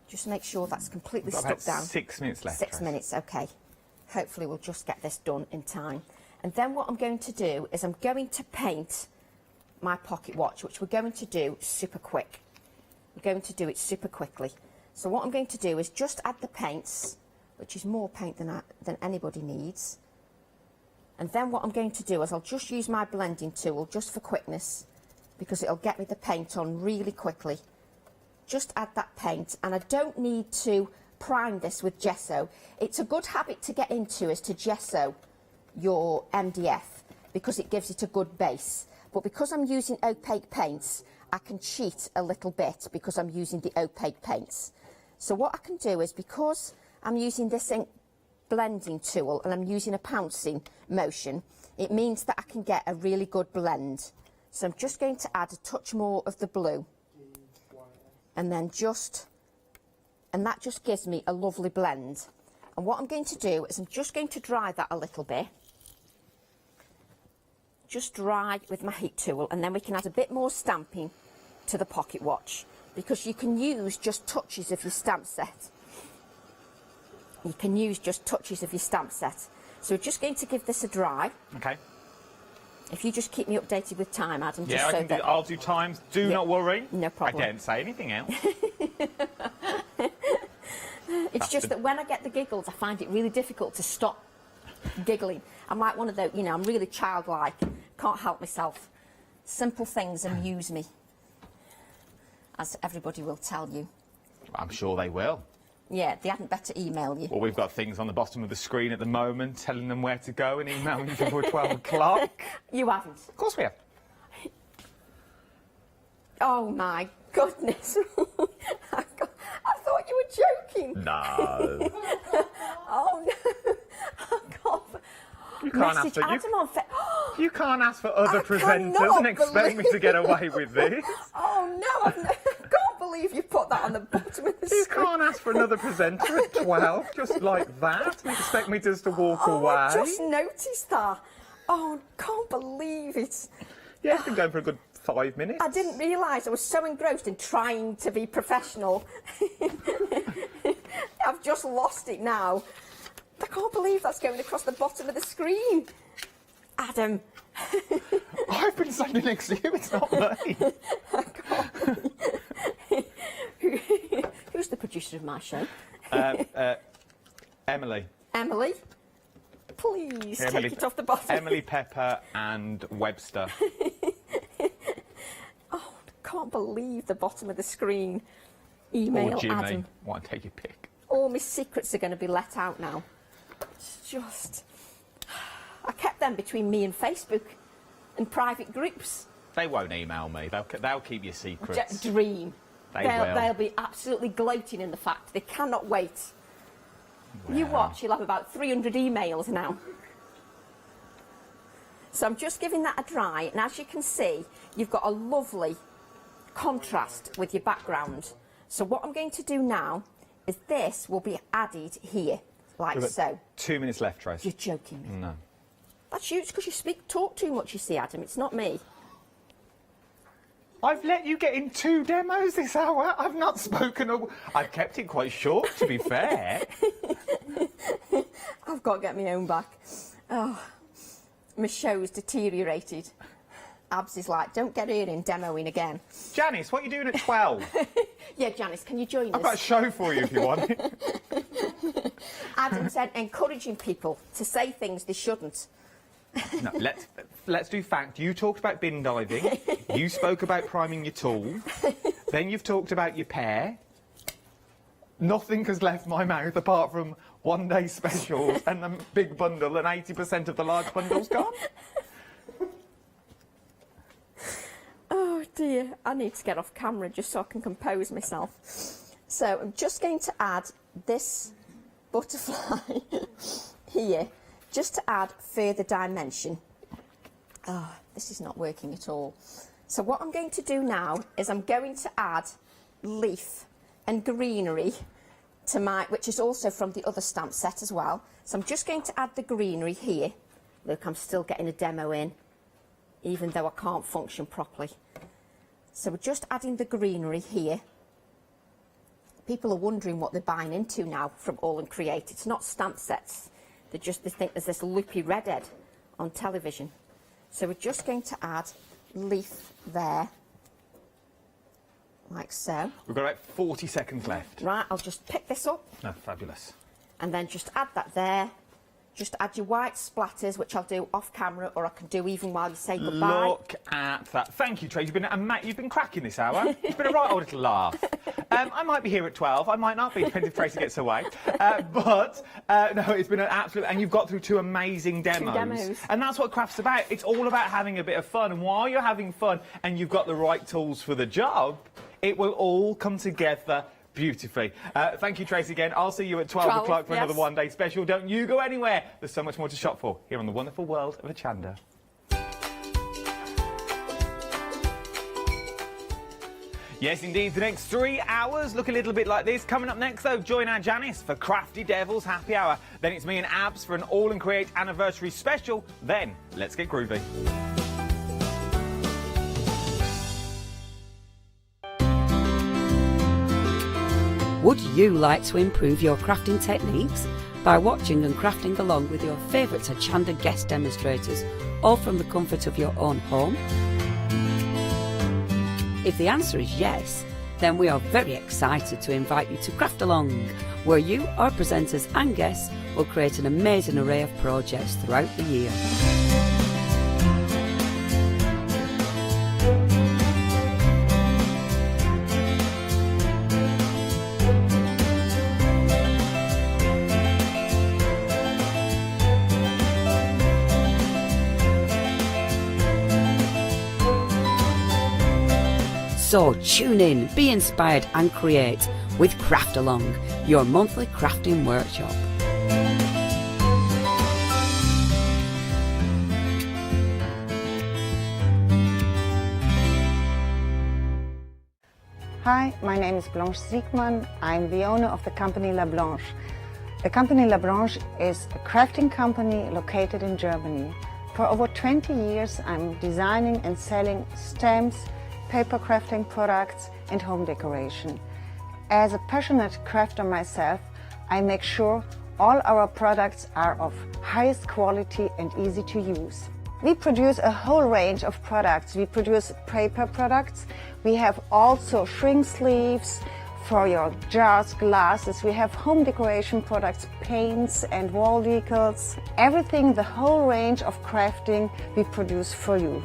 Just make sure that's completely stuck down. 6 minutes left. 6 minutes, okay. Hopefully we'll just get this done in time. And then what I'm going to do is I'm going to paint my pocket watch, which we're going to do super quick. We're going to do it super quickly. So what I'm going to do is just add the paints, which is more paint than anybody needs. And then what I'm going to do is I'll just use my blending tool just for quickness, because it'll get me the paint on really quickly. Just add that paint, and I don't need to prime this with gesso. It's a good habit to get into, is to gesso your MDF, because it gives it a good base. But because I'm using opaque paints, I can cheat a little bit because I'm using the opaque paints. So what I can do is, because I'm using this ink blending tool and I'm using a pouncing motion, it means that I can get a really good blend. So I'm just going to add a touch more of the blue, and then and that just gives me a lovely blend. And what I'm going to do is I'm just going to dry that a little bit. Just dry with my heat tool, and then we can add a bit more stamping to the pocket watch, because you can use just touches of your stamp set. You can use just touches of your stamp set. So we're just going to give this a dry. Okay. If you just keep me updated with time, Adam. Yeah, just I'll do times. Do not worry. No problem. I didn't say anything else. It's just that when I get the giggles, I find it really difficult to stop giggling. I'm like one of those, you know, I'm really childlike. Can't help myself. Simple things amuse me, as everybody will tell you. I'm sure they will. Yeah, they hadn't better email you. Well, we've got things on the bottom of the screen at the moment telling them where to go and emailing them before 12 o'clock. You haven't? Of course we have. Oh my goodness. I thought you were joking. No. Oh no. I can't. You can't ask for Adam on you can't ask for other presenters and expect me to get away with this. Oh no, I can't believe you put that on the bottom of the screen. You can't ask for another presenter at 12 just like that and expect me just to walk away. I just noticed that. Oh, can't believe it. Yeah, it's been going for a good 5 minutes. I didn't realise I was so engrossed in trying to be professional. I've just lost it now. I can't believe that's going across the bottom of the screen. Adam. I've been standing next to you, it's not me. I can't. Who's the producer of my show? Emily. Emily? Please, take it off the bottom. Emily, Pepper and Webster. Oh, I can't believe the bottom of the screen. Email or Jimmy. Adam. Want to take your pick? All my secrets are going to be let out now. It's just... I kept them between me and Facebook and private groups. They won't email me. They'll keep your secrets. Dream. They will. They'll be absolutely gloating in the fact they cannot wait. Wow. You watch, you'll have about 300 emails now. So I'm just giving that a dry, and as you can see, you've got a lovely contrast with your background. So what I'm going to do now is this will be added here, like so. 2 minutes left, Trace. You're joking me. No. That's you, it's because you talk too much, you see, Adam. It's not me. I've let you get in 2 demos this hour. I've not spoken. I've kept it quite short, to be fair. I've got to get my own back. Oh, my show's deteriorated. Abs is like, don't get her in demoing again. Janice, what are you doing at 12? Yeah, Janice, can you join us? I've got a show for you if you want. Adam said encouraging people to say things they shouldn't. No, let's do fact. You talked about bin diving. You spoke about priming your tool. Then you've talked about your pair. Nothing has left my mouth apart from one-day specials and the big bundle, and 80% of the large bundle's gone. Oh dear, I need to get off camera just so I can compose myself. So I'm just going to add this butterfly here, just to add further dimension. Oh, this is not working at all. So what I'm going to do now is I'm going to add leaf and greenery to which is also from the other stamp set as well. So I'm just going to add the greenery here. Look, I'm still getting a demo in, even though I can't function properly. So we're just adding the greenery here. People are wondering what they're buying into now from All and Create. It's not stamp sets. They think there's this loopy redhead on television. So we're just going to add leaf there, like so. We've got about 40 seconds left. Right, I'll just pick this up. Oh, fabulous. And then just add that there. Just add your white splatters, which I'll do off camera, or I can do even while you say goodbye. Look at that. Thank you, Trace. You've been cracking this hour. It's been a right old little laugh. I might be here at 12. I might not be, depends if Tracy gets away. No, it's been an absolute... And you've got through 2 amazing demos. 2 demos. And that's what craft's about. It's all about having a bit of fun. And while you're having fun and you've got the right tools for the job, it will all come together beautifully. Thank you, Tracy, again. I'll see you at 12 o'clock for another one-day special. Don't you go anywhere. There's so much more to shop for here on the wonderful world of Hochanda. Yes, indeed. The next 3 hours look a little bit like this. Coming up next, though, join our Janice for Crafty Devils Happy Hour. Then it's me and Abs for an All and Create anniversary special. Then, let's get groovy. Would you like to improve your crafting techniques by watching and crafting along with your favourite Hochanda guest demonstrators, all from the comfort of your own home? If the answer is yes, then we are very excited to invite you to Craft Along, where you, our presenters and guests, will create an amazing array of projects throughout the year. So tune in, be inspired and create with Craft Along, your monthly crafting workshop. Hi, my name is Blanche Siegmann. I'm the owner of the company La Blanche. The company La Blanche is a crafting company located in Germany. For over 20 years, I'm designing and selling stamps, paper crafting products and home decoration. As a passionate crafter myself, I make sure all our products are of highest quality and easy to use. We produce a whole range of products. We produce paper products. We have also shrink sleeves for your jars, glasses. We have home decoration products, paints and wall decals. Everything, the whole range of crafting we produce for you.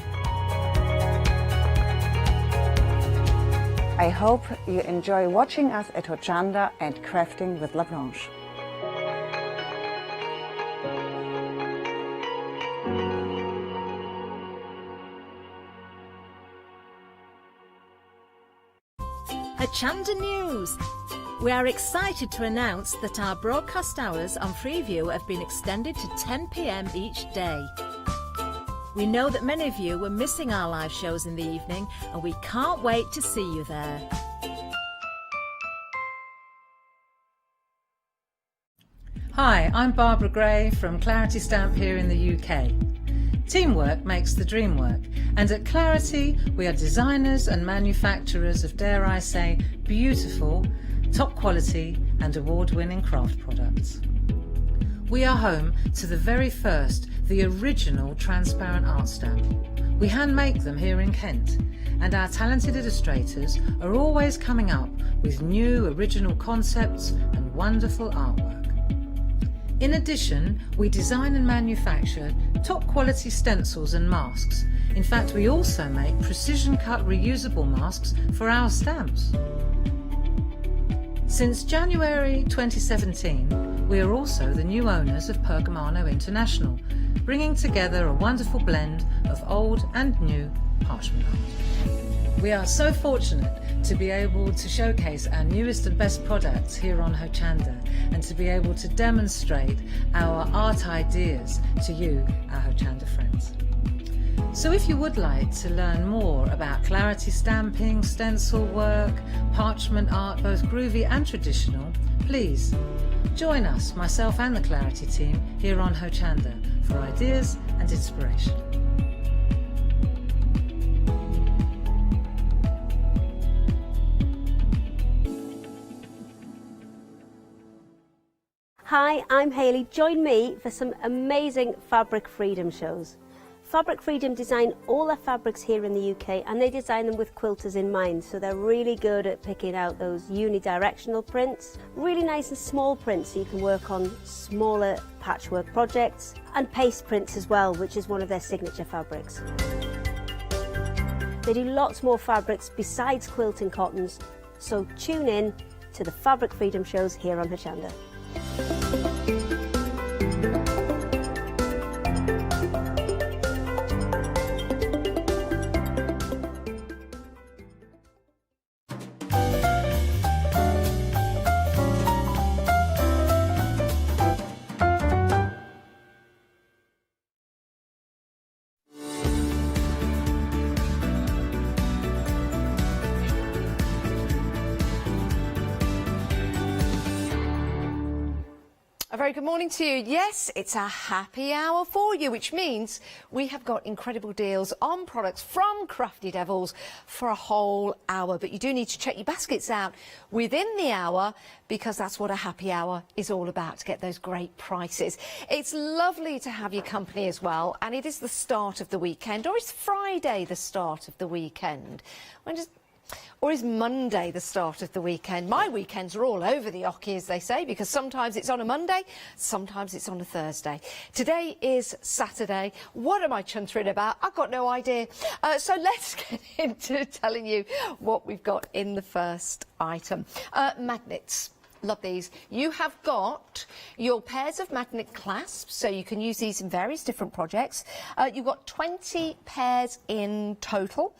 I hope you enjoy watching us at Hochanda and crafting with La Blanche. Hochanda News. We are excited to announce that our broadcast hours on Freeview have been extended to 10 p.m. each day. We know that many of you were missing our live shows in the evening, and we can't wait to see you there. Hi, I'm Barbara Gray from Clarity Stamp here in the UK. Teamwork makes the dream work, and at Clarity we are designers and manufacturers of, dare I say, beautiful, top quality and award-winning craft products. We are home to the very first, the original transparent art stamp. We hand make them here in Kent, and our talented illustrators are always coming up with new original concepts and wonderful artwork. In addition, we design and manufacture top quality stencils and masks. In fact, we also make precision cut reusable masks for our stamps. Since January 2017, we are also the new owners of Pergamano International, bringing together a wonderful blend of old and new parchment art. We are so fortunate to be able to showcase our newest and best products here on Hochanda, and to be able to demonstrate our art ideas to you, our Hochanda friends. So if you would like to learn more about Clarity stamping, stencil work, parchment art, both groovy and traditional, please join us, myself and the Clarity team, here on Hochanda for ideas and inspiration. Hi, I'm Hayley. Join me for some amazing Fabric Freedom shows. Fabric Freedom design all their fabrics here in the UK, and they design them with quilters in mind, so they're really good at picking out those unidirectional prints, really nice and small prints so you can work on smaller patchwork projects, and paste prints as well, which is one of their signature fabrics. They do lots more fabrics besides quilting cottons, so tune in to the Fabric Freedom shows here on Hochanda. A very good morning to you. Yes, it's a happy hour for you, which means we have got incredible deals on products from Crafty Devils for a whole hour. But you do need to check your baskets out within the hour, because that's what a happy hour is all about, to get those great prices. It's lovely to have your company as well, and it is the start of the weekend, or is Friday the start of the weekend? Or is Monday the start of the weekend? My weekends are all over the hockey, as they say, because sometimes it's on a Monday, sometimes it's on a Thursday. Today is Saturday. What am I chuntering about? I've got no idea. So let's get into telling you what we've got in the first item. Magnets. Love these. You have got your pairs of magnet clasps, so you can use these in various different projects. You've got 20 pairs in total.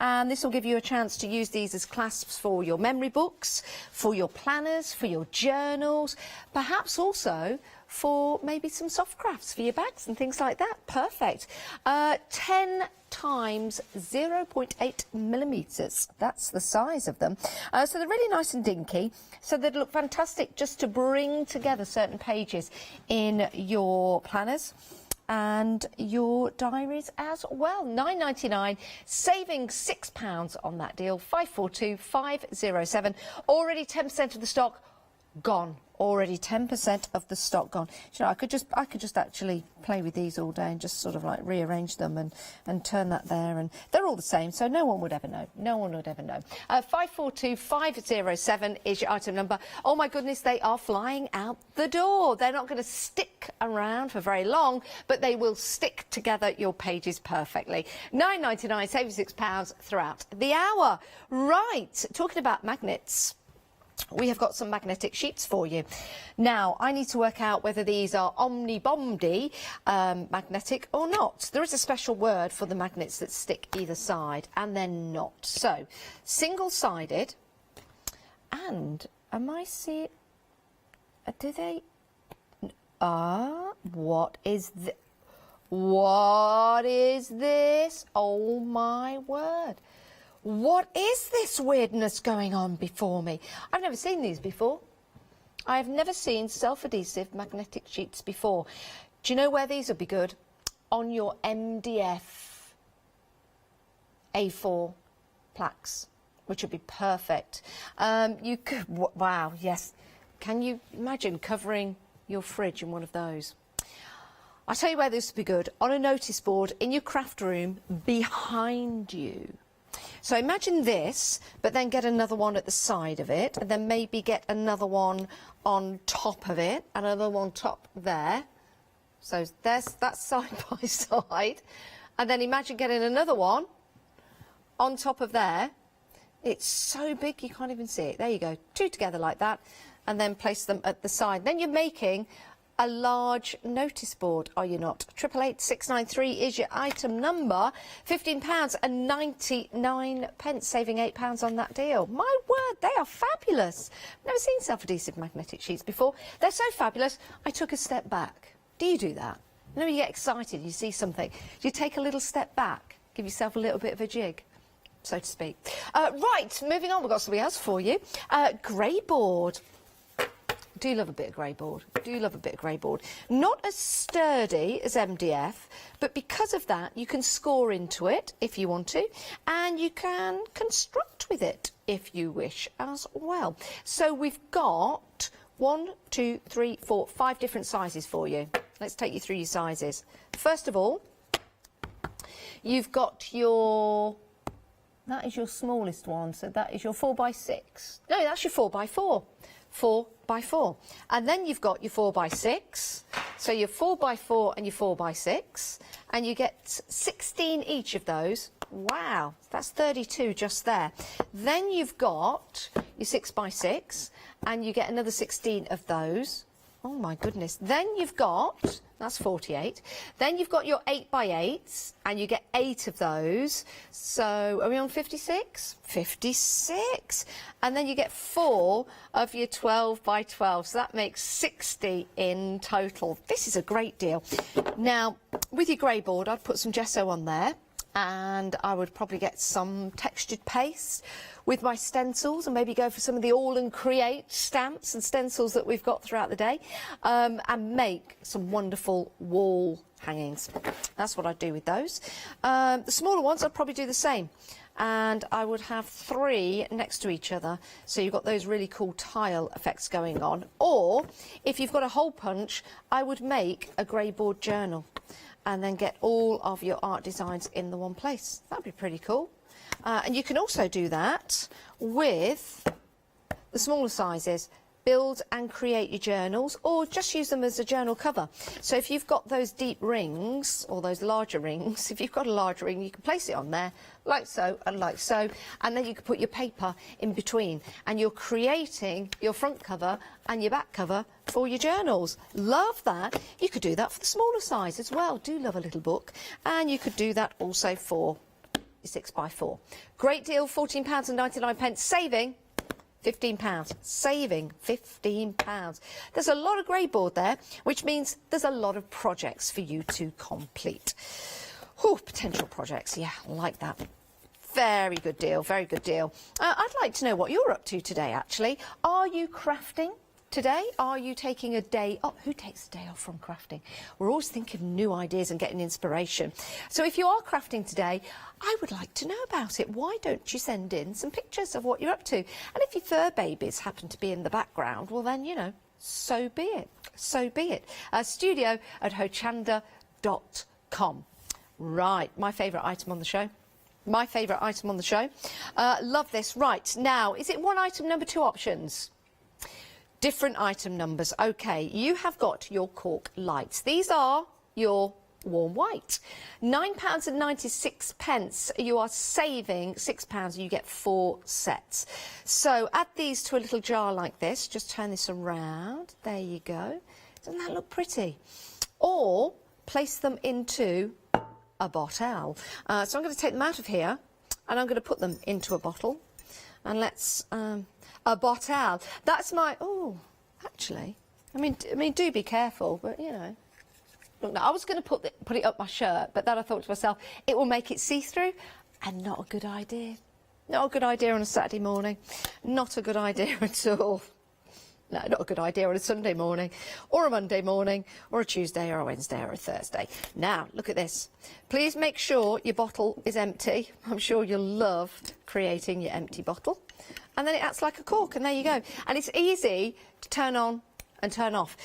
And this will give you a chance to use these as clasps for your memory books, for your planners, for your journals, perhaps also for maybe some soft crafts for your bags and things like that. Perfect. 10 times 0.8 millimetres. That's the size of them. So they're really nice and dinky. So they'd look fantastic just to bring together certain pages in your planners and your diaries as well. £9.99, saving £6 on that deal. 542507. Already 10% of the stock gone. Already 10% of the stock gone. You know, I could just actually play with these all day and just sort of like rearrange them and turn that there, and they're all the same, so no one would ever know. No one would ever know. 542507 is your item number. Oh my goodness, they are flying out the door. They're not going to stick around for very long, but they will stick together your pages perfectly. £9.99, saving £6 throughout the hour. Right, talking about magnets, we have got some magnetic sheets for you. Now, I need to work out whether these are omni-bomdi magnetic or not. There is a special word for the magnets that stick either side, and they're not. So, single-sided, And am I seeing... Do they... what is this? What is this? Oh my word. What is this weirdness going on before me? I've never seen these before. I've never seen self-adhesive magnetic sheets before. Do you know where these would be good? On your MDF A4 plaques, which would be perfect. You could, wow, yes. Can you imagine covering your fridge in one of those? I'll tell you where this would be good. On a notice board in your craft room behind you. So imagine this, but then get another one at the side of it, and then maybe get another one on top of it, and another one top there. So there's that side by side. And then imagine getting another one on top of there. It's so big you can't even see it. There you go, two together like that, and then place them at the side. Then you're making a large notice board, are you not? 888-693 is your item number. £15.99, saving £8 on that deal. My word, they are fabulous. Never seen self-adhesive magnetic sheets before. They're so fabulous, I took a step back. Do you do that? You know, you get excited, you see something. Do you take a little step back, give yourself a little bit of a jig, so to speak? Right, moving on, we've got something else for you. Grey board. Do love a bit of grey board. Do love a bit of grey board. Not as sturdy as MDF, but because of that, you can score into it if you want to, and you can construct with it if you wish as well. So we've got 1, 2, 3, 4, 5 different sizes for you. Let's take you through your sizes. First of all, you've got your... That is your smallest one, so that is your 4x6. No, that's your 4x4. 4x4. And then you've got your 4x6, so your 4x4 and your 4x6, and you get 16 each of those. Wow, that's 32 just there. Then you've got your 6x6, and you get another 16 of those. Oh my goodness. Then you've got, that's 48. Then you've got your 8x8s, and you get 8 of those. So are we on 56? 56. And then you get 4 of your 12x12. So that makes 60 in total. This is a great deal. Now, with your grey board, I'd put some gesso on there, and I would probably get some textured paste with my stencils, and maybe go for some of the All and Create stamps and stencils that we've got throughout the day, and make some wonderful wall hangings. That's what I'd do with those. The smaller ones, I'd probably do the same. And I would have 3 next to each other, so you've got those really cool tile effects going on. Or, if you've got a hole punch, I would make a grey board journal, and then get all of your art designs in the one place. That'd be pretty cool. And you can also do that with the smaller sizes. Build and create your journals, or just use them as a journal cover. So if you've got those deep rings, or those larger rings, if you've got a larger ring, you can place it on there, like so, and then you can put your paper in between, and you're creating your front cover and your back cover for your journals. Love that. You could do that for the smaller size as well. Do love a little book. And you could do that also for your 6x4. Great deal, £14.99, saving £15. Saving £15. There's a lot of grey board there, which means there's a lot of projects for you to complete. Oh, potential projects, yeah, like that. Very good deal, very good deal. I'd like to know what you're up to today, actually. Are you crafting today? Are you taking a day off? Who takes a day off from crafting? We're always thinking of new ideas and getting inspiration. So if you are crafting today, I would like to know about it. Why don't you send in some pictures of what you're up to? And if your fur babies happen to be in the background, well then, you know, so be it. So be it. studio@hochanda.com. Right, my favourite item on the show. My favourite item on the show. Love this. Right, now, is it one item number, 2 options? Different item numbers. OK, you have got your cork lights. These are your warm white. £9.96. You are saving £6. You get 4 sets. So add these to a little jar like this. Just turn this around. There you go. Doesn't that look pretty? Or place them into a bottle. So I'm going to take them out of here, and I'm going to put them into a bottle. And let's, a bottle. That's my, oh, actually, I mean, do be careful, but you know. Look, now, I was going to put it up my shirt, but then I thought to myself, it will make it see-through, and not a good idea. Not a good idea on a Saturday morning. Not a good idea at all. No, not a good idea on a Sunday morning, or a Monday morning, or a Tuesday, or a Wednesday, or a Thursday. Now, look at this. Please make sure your bottle is empty. I'm sure you'll love creating your empty bottle. And then it acts like a cork, and there you go. And it's easy to turn on and turn off.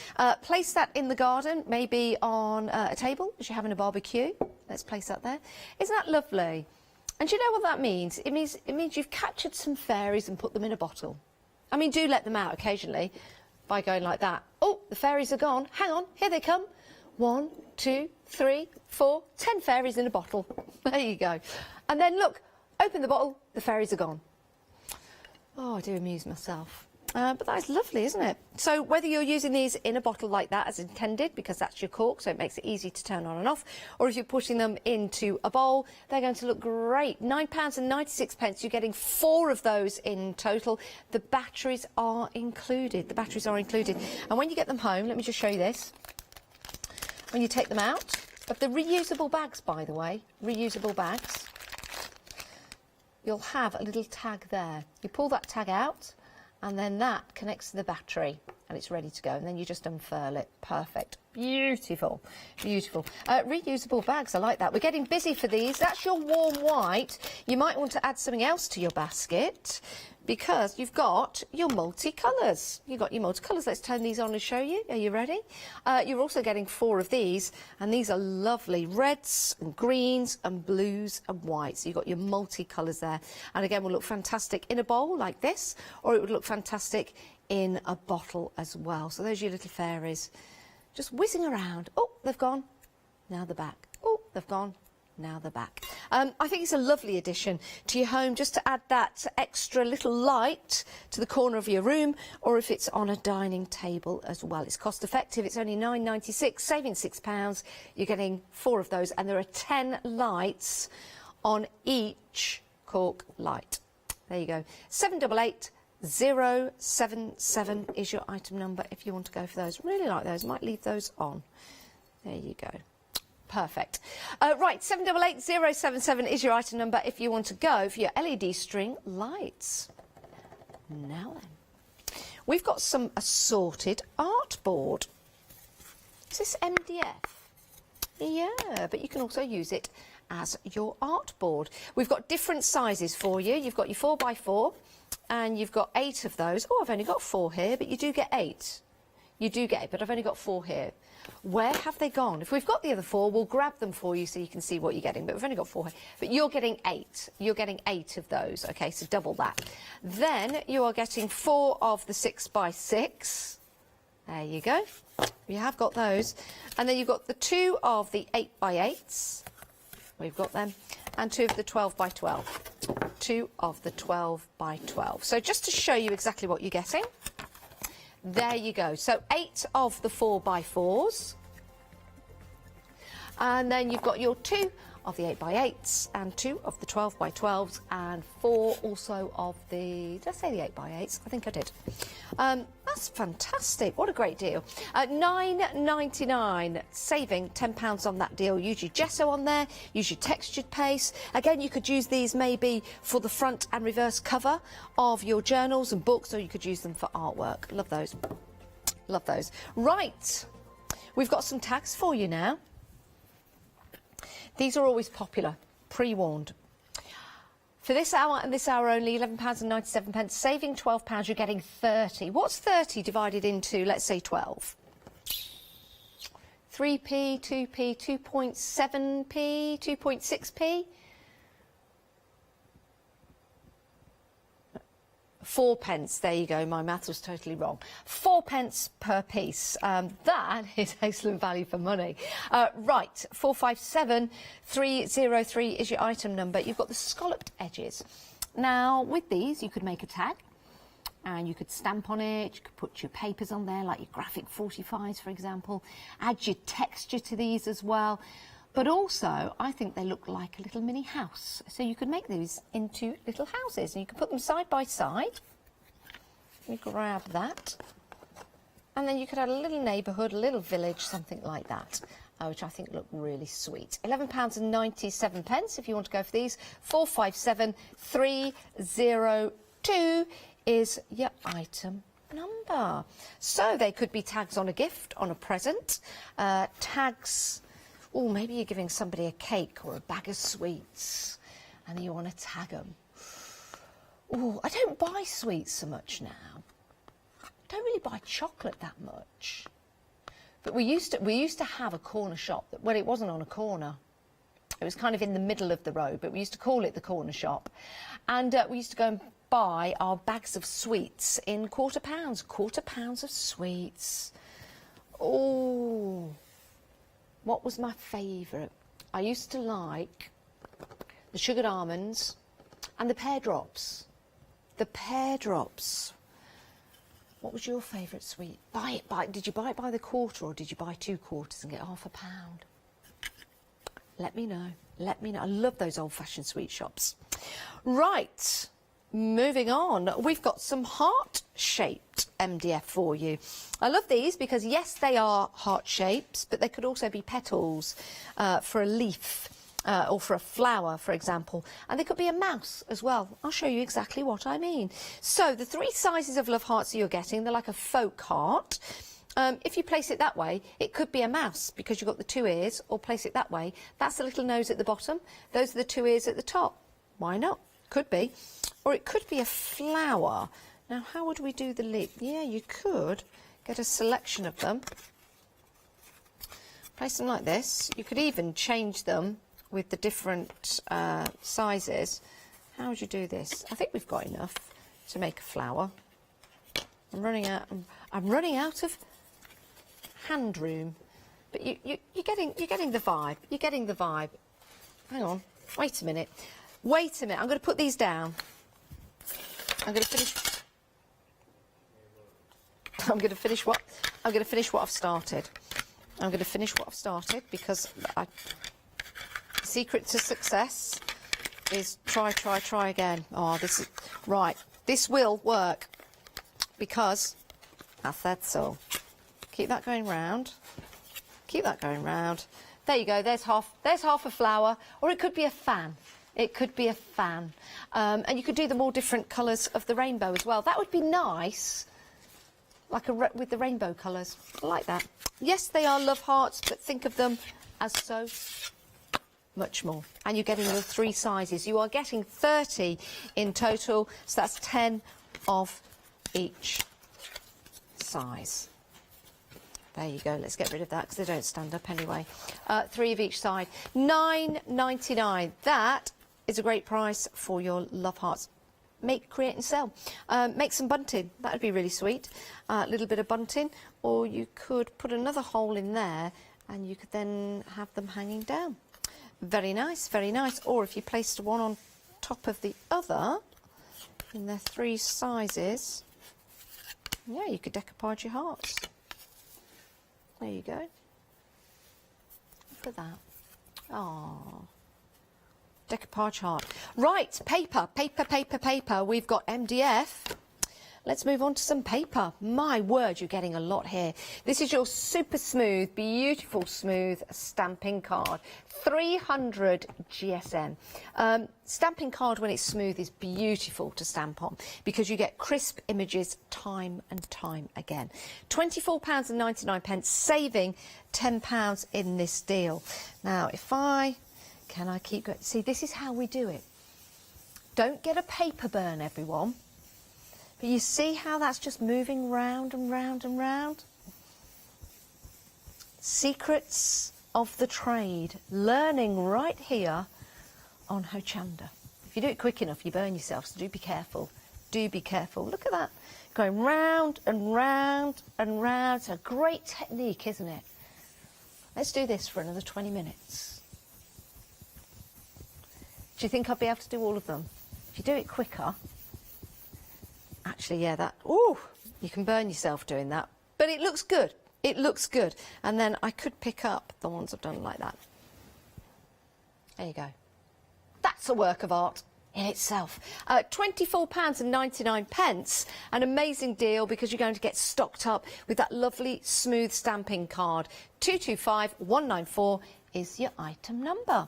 Place that in the garden, maybe on a table, as you're having a barbecue. Let's place that there. Isn't that lovely? And do you know what that means? It means you've captured some fairies and put them in a bottle. I mean, do let them out occasionally by going like that. Oh, the fairies are gone. Hang on, here they come. 1, 2, 3, 4, 10 fairies in a bottle. There you go. And then look, open the bottle, the fairies are gone. Oh, I do amuse myself. But that's lovely, isn't it? So whether you're using these in a bottle like that as intended, because that's your cork, so it makes it easy to turn on and off, or if you're putting them into a bowl, they're going to look great. £9.96, you're getting 4 of those in total. The batteries are included. The batteries are included. And when you get them home, let me just show you this. When you take them out of the reusable bags, by the way, reusable bags, you'll have a little tag there. You pull that tag out, and then that connects to the battery and it's ready to go, and then you just unfurl it. Perfect. Beautiful. Beautiful. Reusable bags, I like that. We're getting busy for these. That's your warm white. You might want to add something else to your basket because you've got your multicolours. You've got your multicolours. Let's turn these on and show you. Are you ready? You're also getting 4 of these, and these are lovely reds and greens and blues and whites. So you've got your multicolours there. And again, will look fantastic in a bowl like this, or it would look fantastic in a bottle as well. So there's your little fairies just whizzing around. Oh, they've gone. Now they're back. Oh, they've gone. Now they're back. I think it's a lovely addition to your home, just to add that extra little light to the corner of your room, or if it's on a dining table as well. It's cost effective. It's only £9.96, saving £6. You're getting 4 of those, and there are 10 lights on each cork light. There you go. 788 077 is your item number if you want to go for those. Really like those. Might leave those on. There you go. Perfect. Right, 788 077 is your item number if you want to go for your LED string lights. Now then, we've got some assorted artboard. Is this MDF? Yeah, but you can also use it as your artboard. We've got different sizes for you. You've got your 4x4. And you've got 8 of those. Oh, I've only got 4 here, but you do get 8. You do get it, but I've only got 4 here. Where have they gone? If we've got the other 4, we'll grab them for you so you can see what you're getting. But we've only got 4 here. But you're getting 8. You're getting 8 of those. Okay, so double that. Then you are getting 4 of the 6x6. There you go. You have got those. And then you've got the 2 of the 8x8s. We've got them. And 2 of the 12x12. 2 of the 12x12. So just to show you exactly what you're getting, there you go. So 8 of the 4x4s, and then you've got your 2 of the 8x8s and 2 of the 12x12s and 4 also of the, did I say the 8x8s? I think I did. That's fantastic. What a great deal. £9.99, saving £10 on that deal. Use your gesso on there, use your textured paste. Again, you could use these maybe for the front and reverse cover of your journals and books, or you could use them for artwork. Love those. Love those. Right, we've got some tags for you now. These are always popular, pre-warned. For this hour and this hour only, £11.97, saving £12, you're getting 30. What's 30 divided into, let's say, 12? 3p, 2p, 2.7p, 2.6p? 4 pence, there you go, my math was totally wrong. 4 pence per piece. That is excellent value for money. Right, 457303 is your item number. You've got the scalloped edges. Now, with these, you could make a tag, and you could stamp on it, you could put your papers on there, like your graphic 45s, for example. Add your texture to these as well. but also I think they look like a little mini house. So you could make these into little houses and you can put them side by side. Let me grab that. And then you could have a little neighbourhood, a little village, something like that, which I think look really sweet. £11.97 if you want to go for these. 457302 is your item number. So they could be tags on a gift, on a present, tags. Oh, maybe you're giving somebody a cake or a bag of sweets and you want to tag them. Oh, I don't buy sweets so much now. I don't really buy chocolate that much. But we used to have a corner shop that, well, it wasn't on a corner. It was kind of in the middle of the road, but we used to call it the corner shop. And we used to go and buy our bags of sweets in £quarter pounds of sweets. Oh, what was my favourite? I used to like the sugared almonds and the pear drops. The pear drops. What was your favourite sweet? Did you buy it by the quarter or did you buy 2 quarters and get £half a pound? Let me know. Let me know. I love those old-fashioned sweet shops. Right, moving on. We've got some heart-shaped MDF for you. I love these because, yes, they are heart shapes, but they could also be petals for a leaf. Or for a flower, for example. And they could be a mouse as well. I'll show you exactly what I mean. So the 3 sizes of love hearts that you're getting, they're like a folk heart. If you place it that way, it could be a mouse because you've got the 2 ears, or place it that way. That's the little nose at the bottom. Those are the 2 ears at the top. Why not? Could be. Or it could be a flower. Now, how would we do the lip? Yeah, you could get a selection of them. Place them like this. You could even change them with the different sizes. How would you do this? I think we've got enough to make a flower. I'm running out of hand room, but you're getting the vibe. You're getting the vibe. Hang on, wait a minute. Wait a minute. I'm going to put these down. I'm going to finish what I've started. I'm going to finish what I've started because the secret to success is try again. Oh, this is right. This will work because I said so. Keep that going round. Keep that going round. There you go. There's half a flower, or it could be a fan. It could be a fan, and you could do them all different colours of the rainbow as well. That would be nice, like with the rainbow colours. I like that. Yes, they are love hearts, but think of them as so much more. And you're getting the 3 sizes. You are getting 30 in total, so that's 10 of each size. There you go. Let's get rid of that because they don't stand up anyway. 3 of each side. £9.99. That is a great price for your love hearts. Make, create and sell. Make some bunting. That would be really sweet. A little bit of bunting. Or you could put another hole in there and you could then have them hanging down. Very nice, very nice. Or if you placed one on top of the other in their 3 sizes, yeah, you could decoupage your hearts. There you go. Look at that. Oh, decoupage heart. Right, paper. We've got MDF. Let's move on to some paper. My word, you're getting a lot here. This is your super smooth, beautiful smooth stamping card. 300 GSM. Stamping card when it's smooth is beautiful to stamp on because you get crisp images time and time again. £24.99, saving £10 in this deal. Now, can I keep going? See, this is how we do it. Don't get a paper burn, everyone. But you see how that's just moving round and round and round? Secrets of the trade. Learning right here on Hochanda. If you do it quick enough, you burn yourself, so do be careful. Do be careful. Look at that. Going round and round and round. It's a great technique, isn't it? Let's do this for another 20 minutes. Do you think I'll be able to do all of them? If you do it quicker... Actually, yeah, you can burn yourself doing that. But it looks good. It looks good. And then I could pick up the ones I've done like that. There you go. That's a work of art in itself. £24.99, an amazing deal because you're going to get stocked up with that lovely smooth stamping card. 225194 is your item number.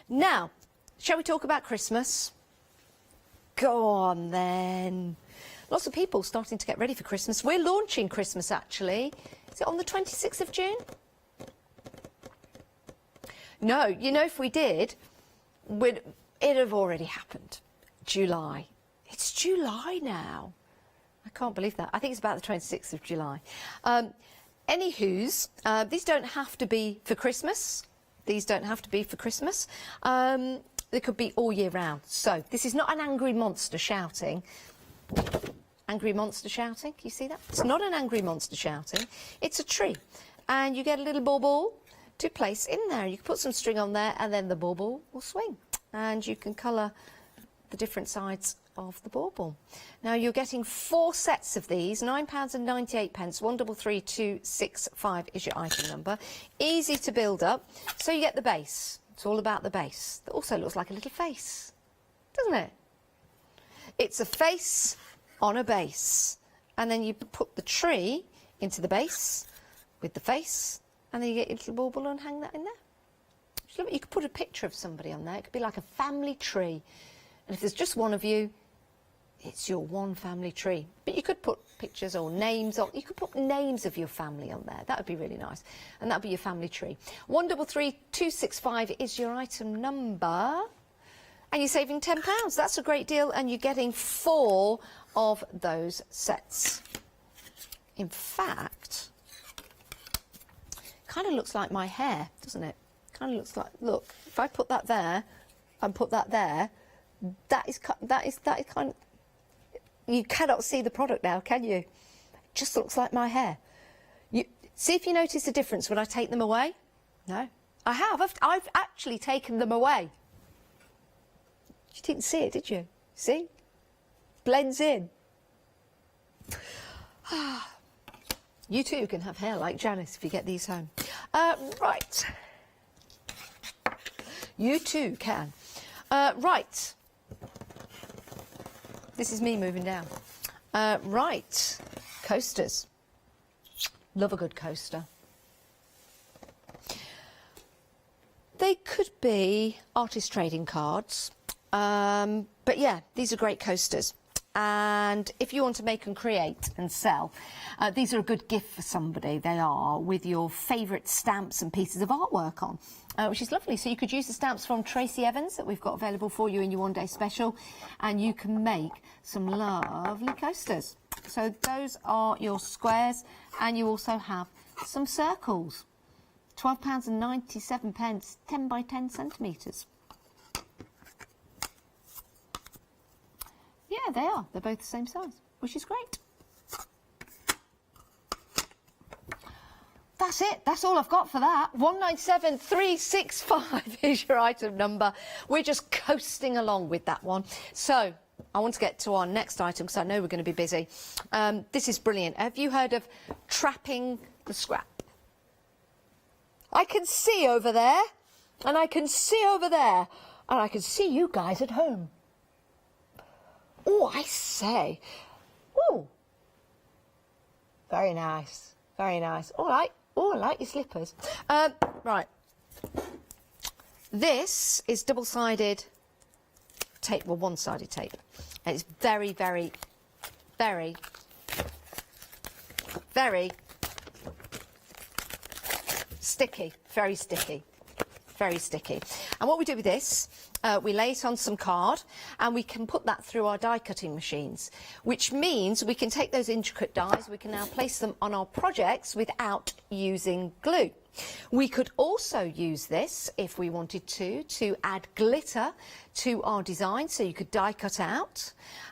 Now, shall we talk about Christmas? Go on then. Lots of people starting to get ready for Christmas. We're launching Christmas actually. Is it on the 26th of June? No, you know, if we did, it'd have already happened. July. It's July now. I can't believe that. I think it's about the 26th of July. Anywho's, these don't have to be for Christmas. These don't have to be for Christmas. They could be all year round. So this is not an angry monster shouting. Angry monster shouting, can you see that? It's not an angry monster shouting. It's a tree. And you get a little bauble to place in there. You can put some string on there and then the bauble will swing. And you can colour the different sides of the bauble. Now you're getting 4 sets of these, £9.98, 133265 is your item number. Easy to build up. So you get the base. It's all about the base. That also looks like a little face, doesn't it? It's a face on a base. And then you put the tree into the base with the face, and then you get your little bauble and hang that in there. You could put a picture of somebody on there. It could be like a family tree. And if there's just one of you, it's your one family tree. But you could put pictures or names on. You could put names of your family on there. That would be really nice. And that would be your family tree. 133265 is your item number. And you're saving £10. That's a great deal. And you're getting 4 of those sets. In fact, kind of looks like my hair, doesn't it? Kind of looks like, look, if I put that there and put that there, that is kind of, you cannot see the product now, can you? It just looks like my hair. See if you notice the difference when I take them away. No, I have. I've actually taken them away. You didn't see it, did you? See? Blends in. You too can have hair like Janice if you get these home. Right. You too can. Right. This is me moving down. Right. Coasters. Love a good coaster. They could be artist trading cards. But yeah, these are great coasters. And if you want to make and create and sell, these are a good gift for somebody. They are, with your favourite stamps and pieces of artwork on, which is lovely. So you could use the stamps from Tracy Evans that we've got available for you in your one-day special, and you can make some lovely coasters. So those are your squares, and you also have some circles. £12.97, 10 by 10 centimetres. Yeah, they are. They're both the same size, which is great. That's it. That's all I've got for that. 197365 is your item number. We're just coasting along with that one. So I want to get to our next item because I know we're going to be busy. This is brilliant. Have you heard of trapping the scrap? I can see over there, and I can see over there, and I can see you guys at home. Oh, I say. Oh. Very nice. Very nice. All right. Oh, I like your slippers. Right. This is double-sided tape, well, one-sided tape. And it's very, very, very, very sticky. Very sticky. Very sticky. And what we do with this, we lay it on some card and we can put that through our die cutting machines, which means we can take those intricate dies, we can now place them on our projects without using glue. We could also use this, if we wanted to add glitter to our design. So you could die cut out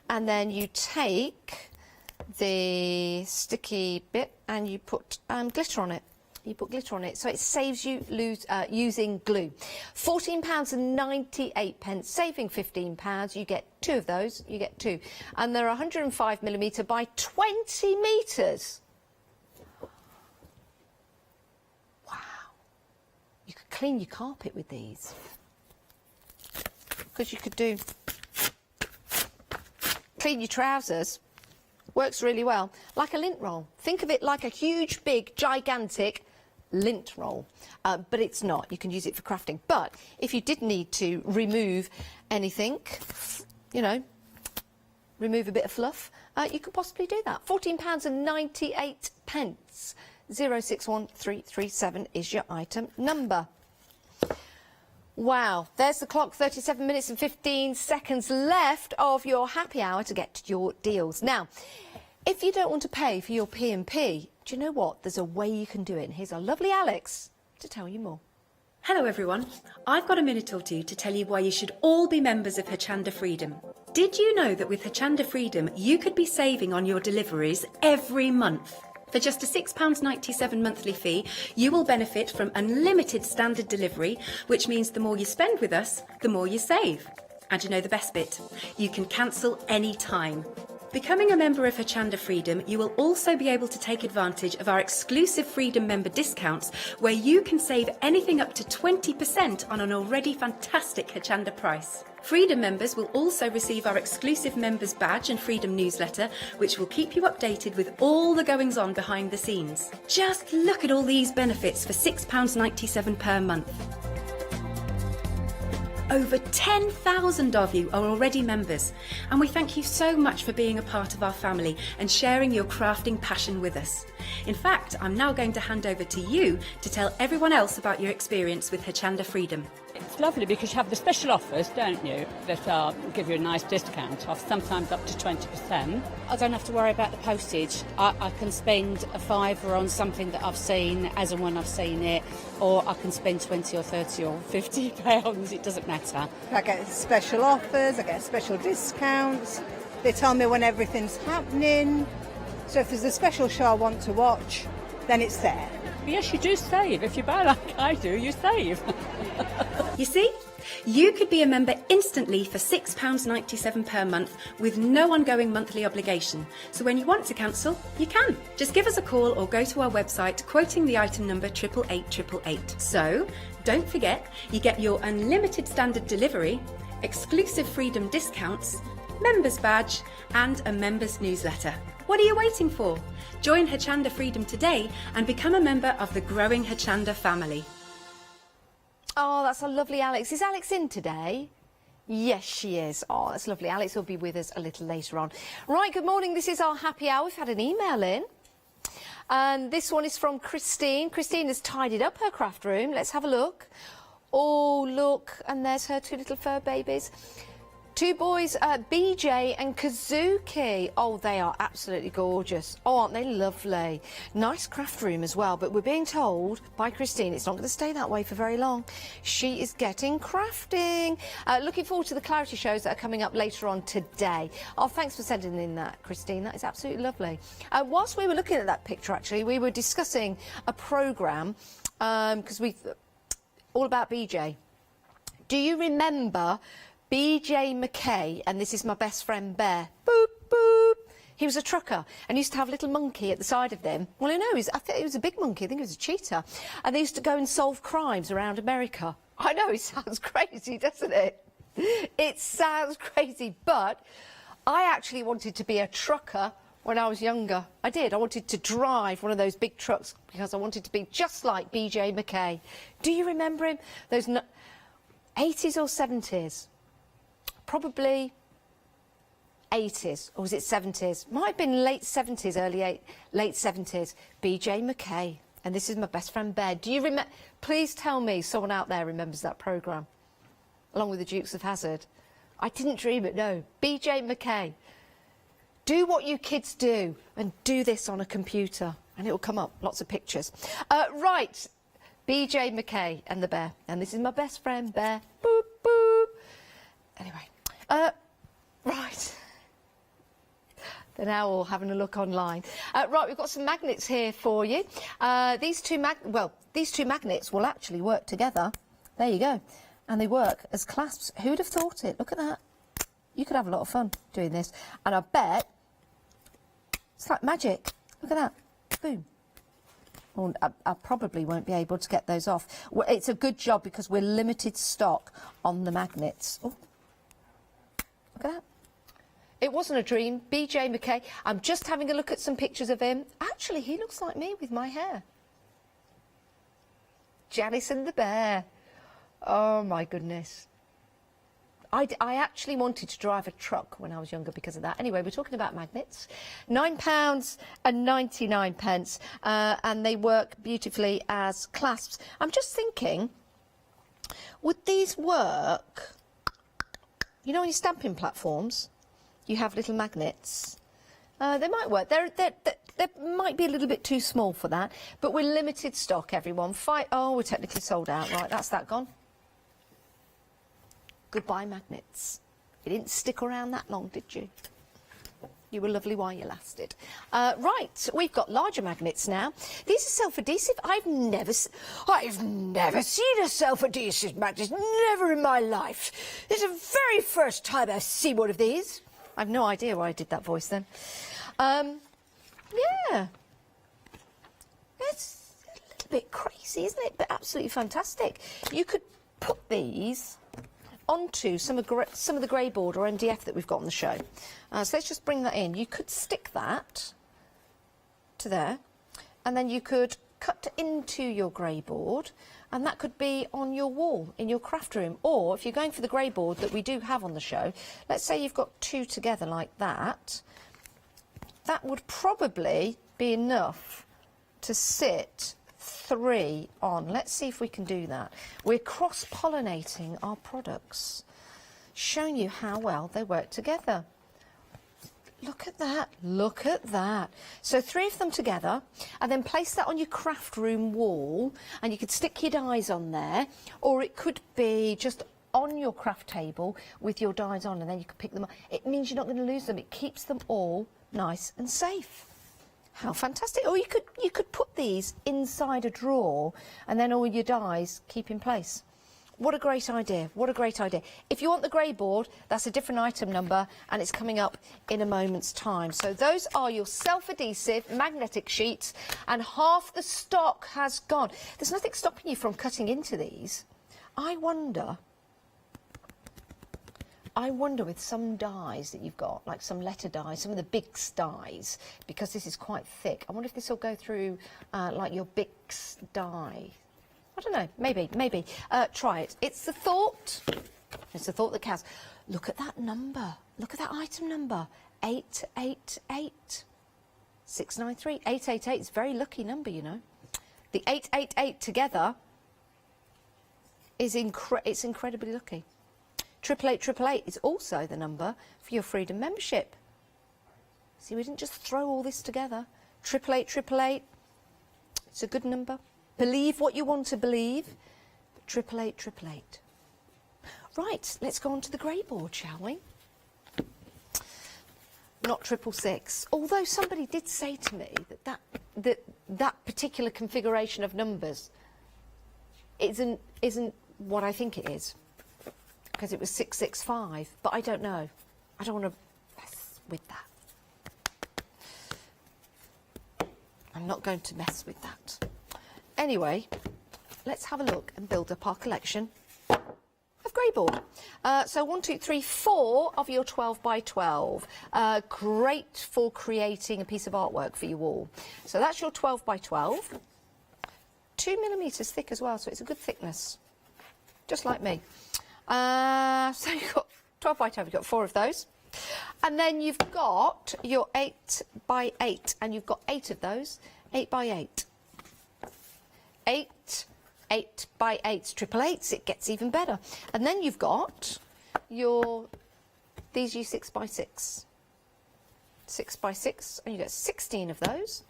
and then you take the sticky bit and you put glitter on it. You put glitter on it, so it saves you using glue. £14.98, saving £15. You get 2 of those, you get 2. And they're 105mm by 20 metres. Wow. You could clean your carpet with these. because you could do clean your trousers. Works really well. Like a lint roll. Think of it like a huge, big, gigantic lint roll. But it's not. You can use it for crafting. But if you did need to remove anything, you know, remove a bit of fluff, you could possibly do that. £14.98. 061337 is your item number. Wow, there's the clock, 37 minutes and 15 seconds left of your happy hour to get your deals. Now, if you don't want to pay for your P&P, do you know what? There's a way you can do it. And here's our lovely Alex to tell you more. Hello everyone, I've got a minute or two to tell you why you should all be members of Hochanda Freedom. Did you know that with Hochanda Freedom you could be saving on your deliveries every month? For just a £6.97 monthly fee, you will benefit from unlimited standard delivery, which means the more you spend with us, the more you save. And you know the best bit? You can cancel any time. Becoming a member of Hochanda Freedom, you will also be able to take advantage of our exclusive Freedom member discounts, where you can save anything up to 20% on an already fantastic Hochanda price. Freedom members will also receive our exclusive members badge and Freedom newsletter, which will keep you updated with all the goings on behind the scenes. Just look at all these benefits for £6.97 per month. Over 10,000 of you are already members, and we thank you so much for being a part of our family and sharing your crafting passion with us. In fact, I'm now going to hand over to you to tell everyone else about your experience with Hochanda Freedom. It's lovely because you have the special offers, don't you, that give you a nice discount off, sometimes up to 20%. I don't have to worry about the postage. I can spend a £5 on something that I've seen as and when I've seen it, or I can spend 20 or 30 or 50 pounds, it doesn't matter. I get special offers, I get special discounts. They tell me when everything's happening. So if there's a special show I want to watch, then it's there. Yes, you do save. If you buy like I do, you save. You see? You could be a member instantly for £6.97 per month with no ongoing monthly obligation. So when you want to cancel, you can. Just give us a call or go to our website quoting the item number 88888. So don't forget, you get your unlimited standard delivery, exclusive Freedom discounts, members badge and a members newsletter. What are you waiting for? Join Hochanda Freedom today and become a member of the growing Hochanda family. Oh, that's a lovely Alex. Is Alex in today? Yes, she is. Oh, that's lovely. Alex will be with us a little later on. Right, good morning. This is our happy hour. We've had an email in. And this one is from Christine. Christine has tidied up her craft room. Let's have a look. Oh, look. And there's her two little fur babies. Two boys, BJ and Kazuki. Oh, they are absolutely gorgeous. Oh, aren't they lovely? Nice craft room as well, but we're being told by Christine it's not going to stay that way for very long. She is getting crafting. Looking forward to the Clarity shows that are coming up later on today. Oh, thanks for sending in that, Christine. That is absolutely lovely. Whilst we were looking at that picture, actually, we were discussing a programme, because we've all about BJ. Do you remember BJ McKay, and this is my best friend Bear? Boop, boop. He was a trucker and used to have a little monkey at the side of them. Well, no, I think it was a big monkey. I think it was a cheetah. And they used to go and solve crimes around America. I know, it sounds crazy, doesn't it? It sounds crazy, but I actually wanted to be a trucker when I was younger. I did. I wanted to drive one of those big trucks because I wanted to be just like BJ McKay. Do you remember him? Those 80s or 70s? Probably 80s, or was it 70s? Might have been late 70s, late 70s. BJ McKay, and this is my best friend Bear. Do you remember? Please tell me someone out there remembers that programme, along with the Dukes of Hazzard. I didn't dream it, no. BJ McKay. Do what you kids do, and do this on a computer, and it will come up, lots of pictures. Right, BJ McKay and the bear, and this is my best friend Bear. Boop, boop. Anyway. Right. They're now all having a look online. Right, we've got some magnets here for you. These two magnets will actually work together. There you go. And they work as clasps. Who'd have thought it? Look at that. You could have a lot of fun doing this. And I bet it's like magic. Look at that. Boom. Well, I probably won't be able to get those off. Well, it's a good job because we're limited stock on the magnets. Oh, Look at that. It wasn't a dream. BJ McKay. I'm just having a look at some pictures of him. Actually, he looks like me with my hair. Janice and the Bear. Oh, my goodness. I actually wanted to drive a truck when I was younger because of that. Anyway, we're talking about magnets. £9.99, and they work beautifully as clasps. I'm just thinking, would these work? You know, on your stamping platforms, you have little magnets. They might work. They might be a little bit too small for that, but we're limited stock, everyone. Oh, we're technically sold out. Right, that's that gone. Goodbye, magnets. You didn't stick around that long, did you? You were lovely while you lasted. Right, we've got larger magnets now. These are self-adhesive. I've never seen a self-adhesive magnet. Never in my life. It's the very first time I've seen one of these. I've no idea why I did that voice then. Yeah. It's a little bit crazy, isn't it? But absolutely fantastic. You could put these onto some of the grey board or MDF that we've got on the show. So let's just bring that in. You could stick that to there, and then you could cut into your grey board, and that could be on your wall in your craft room. Or if you're going for the grey board that we do have on the show, let's say you've got two together like that, that would probably be enough to sit 3 on. Let's see if we can do that. We're cross-pollinating our products, showing you how well they work together. Look at that, look at that. So 3 of them together, and then place that on your craft room wall, and you could stick your dies on there, or it could be just on your craft table with your dies on, and then you can pick them up. It means you're not going to lose them. It keeps them all nice and safe. How fantastic. Or you could put these inside a drawer, and then all your dies keep in place. What a great idea, what a great idea. If you want the grey board, that's a different item number, and it's coming up in a moment's time. So those are your self-adhesive magnetic sheets, and half the stock has gone. There's nothing stopping you from cutting into these. I wonder with some dies that you've got, like some letter dies, some of the Bix dies, because this is quite thick. I wonder if this will go through like your Bix die. I don't know, maybe. Try it. It's the thought. It's the thought that counts. Look at that number. Look at that item number. 888. 693. 888 is a very lucky number, you know. The 888 together is it's incredibly lucky. 888 is also the number for your Freedom membership. See, we didn't just throw all this together. 888. It's a good number. Believe what you want to believe. 888. Right, let's go on to the grey board, shall we? Not 666. Although somebody did say to me that particular configuration of numbers isn't what I think it is, because it was 665. But I don't know. I don't want to mess with that. I'm not going to mess with that. Anyway, let's have a look and build up our collection of grey board. So 1, 2, 3, 4 of your 12 by 12. Great for creating a piece of artwork for your wall. So that's your 12 by 12. 2 millimetres thick as well, so it's a good thickness, just like me. So you've got 12 by 12, you've got 4 of those. And then you've got your 8 by 8, and you've got 8 of those, 8 by 8. 8 by 8s, 888s, it gets even better. And then you've got these are 6 by 6. 6 by 6, and you get 16 of those.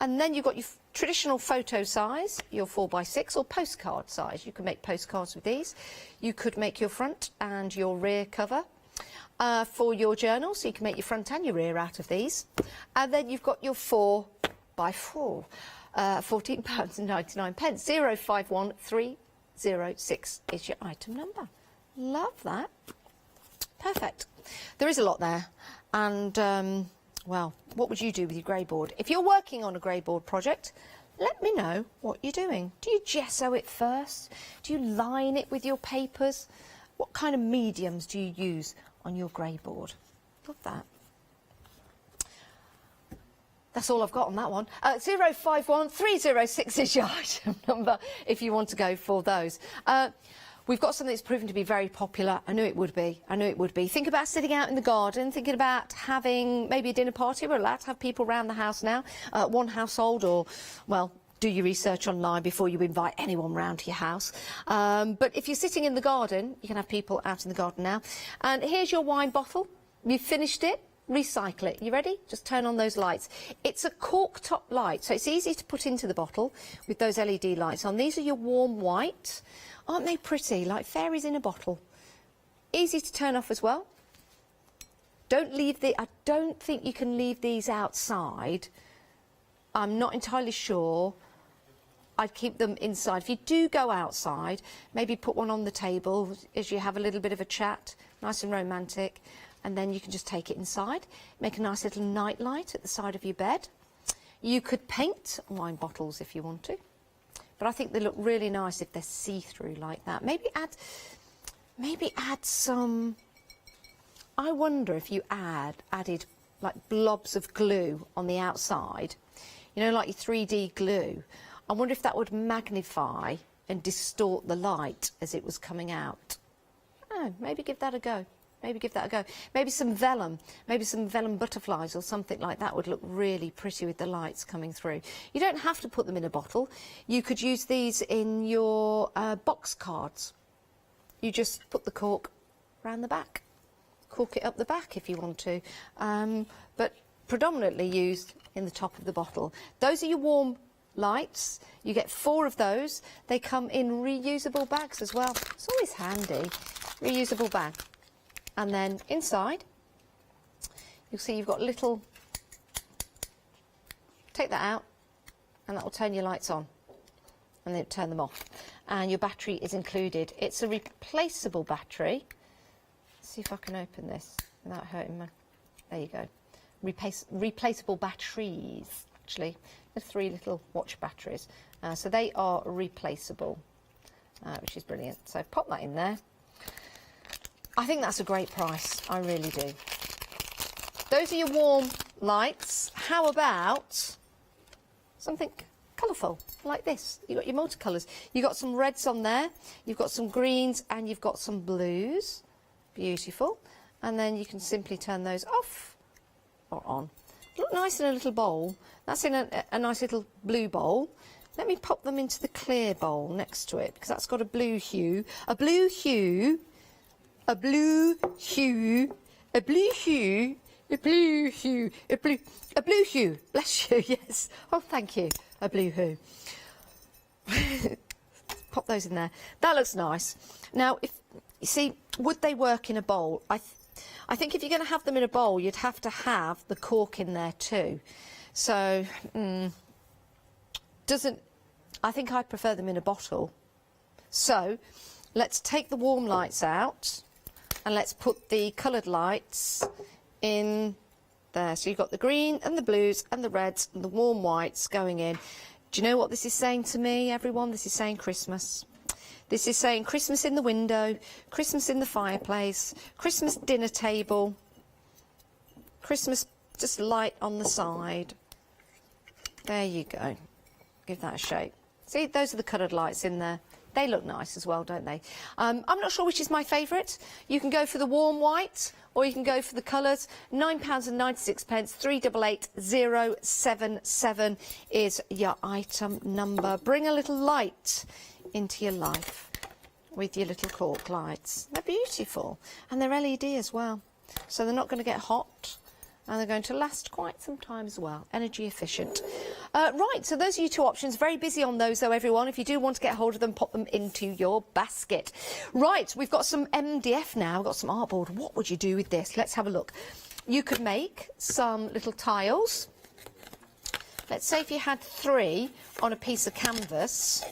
And then you've got your traditional photo size, your 4 by 6, or postcard size. You can make postcards with these. You could make your front and your rear cover for your journal, so you can make your front and your rear out of these. And then you've got your 4 by 4. £14.99. 051306 is your item number. Love that. Perfect. There is a lot there, and well, what would you do with your grey board? If you're working on a grey board project, let me know what you're doing. Do you gesso it first? Do you line it with your papers? What kind of mediums do you use on your grey board. Love that. That's all I've got on that one. 051306 is your item number if you want to go for those. We've got something that's proven to be very popular. I knew it would be. I knew it would be. Think about sitting out in the garden, thinking about having maybe a dinner party. We're allowed to have people around the house now, one household, or, well, do your research online before you invite anyone round to your house. But if you're sitting in the garden, you can have people out in the garden now. And here's your wine bottle. You've finished it. Recycle it. You ready? Just turn on those lights. It's a cork top light, so it's easy to put into the bottle with those LED lights on. These are your warm white. Aren't they pretty? Like fairies in a bottle. Easy to turn off as well. I don't think you can leave these outside. I'm not entirely sure. I'd keep them inside. If you do go outside, maybe put one on the table as you have a little bit of a chat. Nice and romantic. And then you can just take it inside. Make a nice little night light at the side of your bed. You could paint wine bottles if you want to. But I think they look really nice if they're see-through like that. Maybe add some... I wonder if you added like blobs of glue on the outside. You know, like your 3D glue. I wonder if that would magnify and distort the light as it was coming out. Oh, maybe give that a go. Maybe give that a go. Maybe some vellum butterflies or something like that would look really pretty with the lights coming through. You don't have to put them in a bottle. You could use these in your box cards. You just put the cork round the back. Cork it up the back if you want to. But predominantly used in the top of the bottle. Those are your warm lights. You get 4 of those. They come in reusable bags as well. It's always handy. Reusable bag. And then inside, you'll see you've got little, take that out, and that will turn your lights on, and then turn them off. And your battery is included. It's a replaceable battery. Let's see if I can open this without hurting me. There you go. Replaceable batteries, actually. There's 3 little watch batteries. So they are replaceable, which is brilliant. So pop that in there. I think that's a great price. I really do. Those are your warm lights. How about something colourful like this? You've got your multicolours. You've got some reds on there. You've got some greens and you've got some blues. Beautiful. And then you can simply turn those off or on. Look nice in a little bowl. That's in a nice little blue bowl. Let me pop them into the clear bowl next to it because that's got a blue hue. A blue hue. A blue hue, a blue hue, a blue hue, a blue hue. Bless you, yes. Oh, thank you. A blue hue. Pop those in there. That looks nice. Now, if you see, would they work in a bowl? I think if you're going to have them in a bowl, you'd have to have the cork in there too. So, I think I'd prefer them in a bottle. So, let's take the warm lights out. And let's put the coloured lights in there. So you've got the green and the blues and the reds and the warm whites going in. Do you know what this is saying to me, everyone? This is saying Christmas. This is saying Christmas in the window, Christmas in the fireplace, Christmas dinner table, Christmas just light on the side. There you go. Give that a shake. See, those are the coloured lights in there. They look nice as well, don't they? I'm not sure which is my favourite. You can go for the warm white or you can go for the colours. £9.96, 388077 is your item number. Bring a little light into your life with your little cork lights. They're beautiful and they're LED as well. So they're not going to get hot. And they're going to last quite some time as well. Energy efficient. Right, so those are your 2 options. Very busy on those, though, everyone. If you do want to get hold of them, pop them into your basket. Right, we've got some MDF now. We've got some artboard. What would you do with this? Let's have a look. You could make some little tiles. Let's say if you had 3 on a piece of canvas,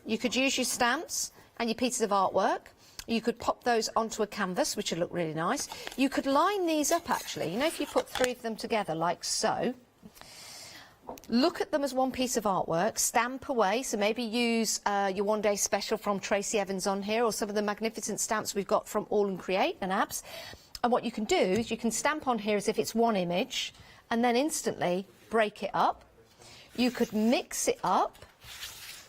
you could use your stamps and your pieces of artwork. You could pop those onto a canvas, which would look really nice. You could line these up, actually. You know, if you put 3 of them together like so, look at them as one piece of artwork, stamp away. So maybe use your One Day Special from Tracy Evans on here, or some of the magnificent stamps we've got from All and Create and Abs. And what you can do is you can stamp on here as if it's one image and then instantly break it up. You could mix it up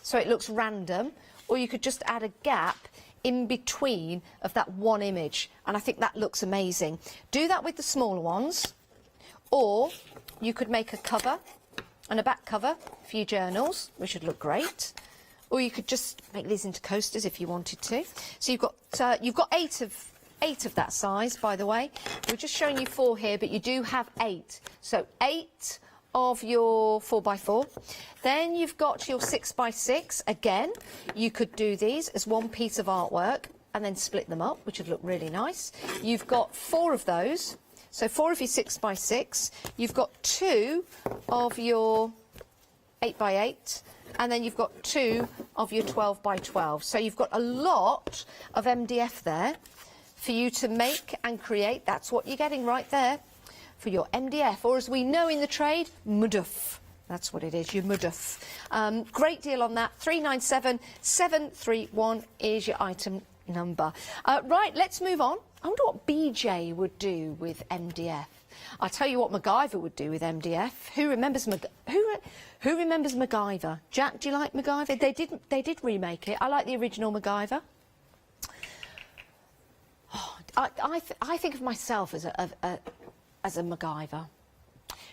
so it looks random, or you could just add a gap in between of that one image, and I think that looks amazing. Do that with the smaller ones, or you could make a cover and a back cover for your journals, which would look great. Or you could just make these into coasters if you wanted to. So you've got eight of that size, by the way. We're just showing you 4 here, but you do have 8. So 8 of your 4x4. Then you've got your 6x6. Again, you could do these as one piece of artwork and then split them up, which would look really nice. You've got 4 of those. So 4 of your 6x6. You've got 2 of your 8x8. And then you've got 2 of your 12x12. So you've got a lot of MDF there for you to make and create. That's what you're getting right there for your MDF, or as we know in the trade, muduff. That's what it is, your muduff. Great deal on that. 397731 is your item number. Right, let's move on. I wonder what BJ would do with MDF. I'll tell you what MacGyver would do with MDF. Who remembers MacGyver? Jack, do you like MacGyver? They did remake it. I like the original MacGyver. Oh, I think of myself as a MacGyver,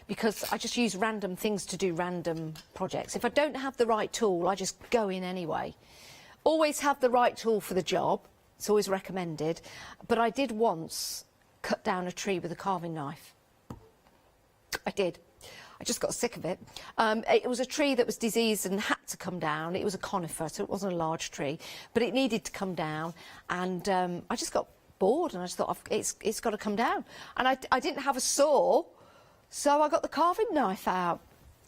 because I just use random things to do random projects. If I don't have the right tool, I just go in anyway. Always have the right tool for the job. It's always recommended. But I did once cut down a tree with a carving knife. I did. I just got sick of it. It was a tree that was diseased and had to come down. It was a conifer, so it wasn't a large tree, but it needed to come down. And I just got bored, and I just thought, it's got to come down. And I didn't have a saw, so I got the carving knife out.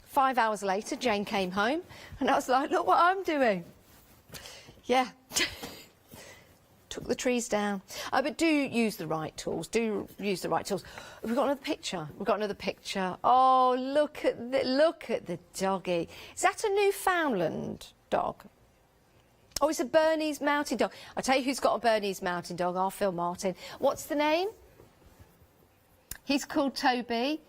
5 hours later, Jane came home, and I was like, look what I'm doing. Yeah. Took the trees down. But do use the right tools. Do use the right tools. We've got another picture. We've got another picture. Oh, look at the doggy. Is that a Newfoundland dog? Oh, it's a Bernese Mountain Dog. I'll tell you who's got a Bernese Mountain Dog. I'll Phil Martin. What's the name? He's called Toby.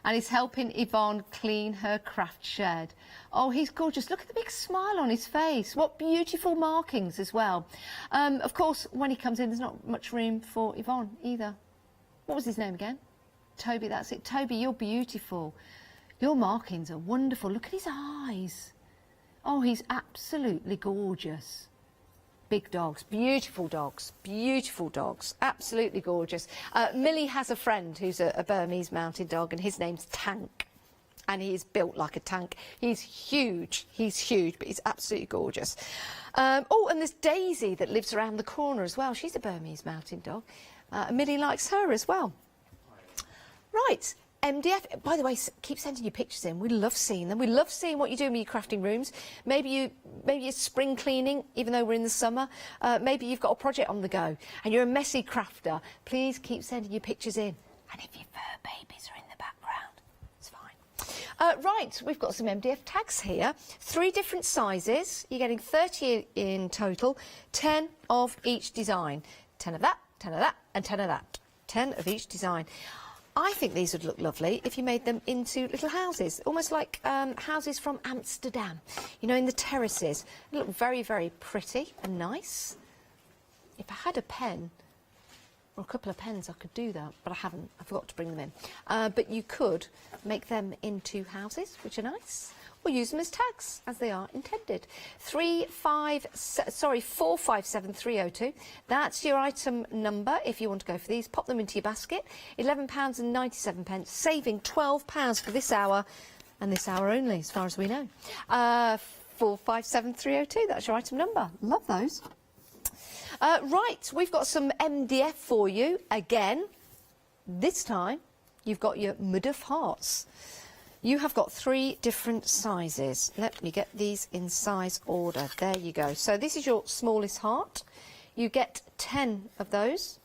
And he's helping Yvonne clean her craft shed. Oh, he's gorgeous. Look at the big smile on his face. What beautiful markings as well. Of course, when he comes in, there's not much room for Yvonne either. What was his name again? Toby, that's it. Toby, you're beautiful. Your markings are wonderful. Look at his eyes. Oh, he's absolutely gorgeous. Big dogs, beautiful dogs, absolutely gorgeous. Millie has a friend who's a Burmese Mountain Dog, and his name's Tank. And he is built like a tank. He's huge, but he's absolutely gorgeous. Oh, and there's Daisy that lives around the corner as well. She's a Burmese Mountain Dog. Millie likes her as well. Right. MDF, by the way, keep sending your pictures in. We love seeing them. We love seeing what you're doing with your crafting rooms. Maybe you're spring cleaning, even though we're in the summer. Maybe you've got a project on the go and you're a messy crafter. Please keep sending your pictures in. And if your fur babies are in the background, it's fine. Right, we've got some MDF tags here. 3 different sizes. You're getting 30 in total. 10 of each design. 10 of that, 10 of that, and 10 of that. 10 of each design. I think these would look lovely if you made them into little houses, almost like houses from Amsterdam, you know, in the terraces. They look very, very pretty and nice. If I had a pen, or a couple of pens, I could do that, but I haven't. I forgot to bring them in. But you could make them into houses, which are nice, or use them as tags, as they are intended. 457302. That's your item number if you want to go for these. Pop them into your basket. £11.97, saving £12 for this hour, and this hour only, as far as we know. 457302, that's your item number. Love those. Right, we've got some MDF for you again. This time, you've got your Muduff hearts. You have got 3 different sizes. Let me get these in size order. There you go. So this is your smallest heart. You get 10 of those.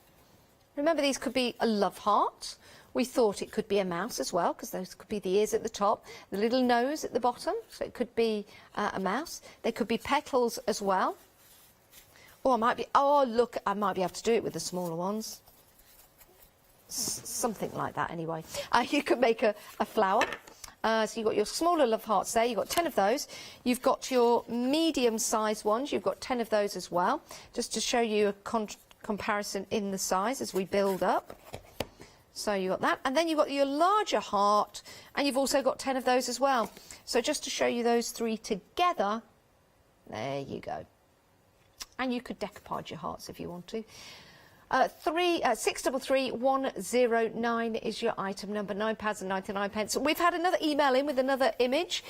Remember, these could be a love heart. We thought it could be a mouse as well, because those could be the ears at the top, the little nose at the bottom, so it could be a mouse. They could be petals as well. Or I might be, oh look, I might be able to do it with the smaller ones. something like that anyway. You could make a flower. So you've got your smaller love hearts there, you've got 10 of those. You've got your medium-sized ones, you've got 10 of those as well, just to show you a comparison in the size as we build up. So you've got that, and then you've got your larger heart, and you've also got 10 of those as well. So just to show you those three together, there you go. And you could decoupage your hearts if you want to. 633109 is your item number, £9.99. We've had another email in with another image.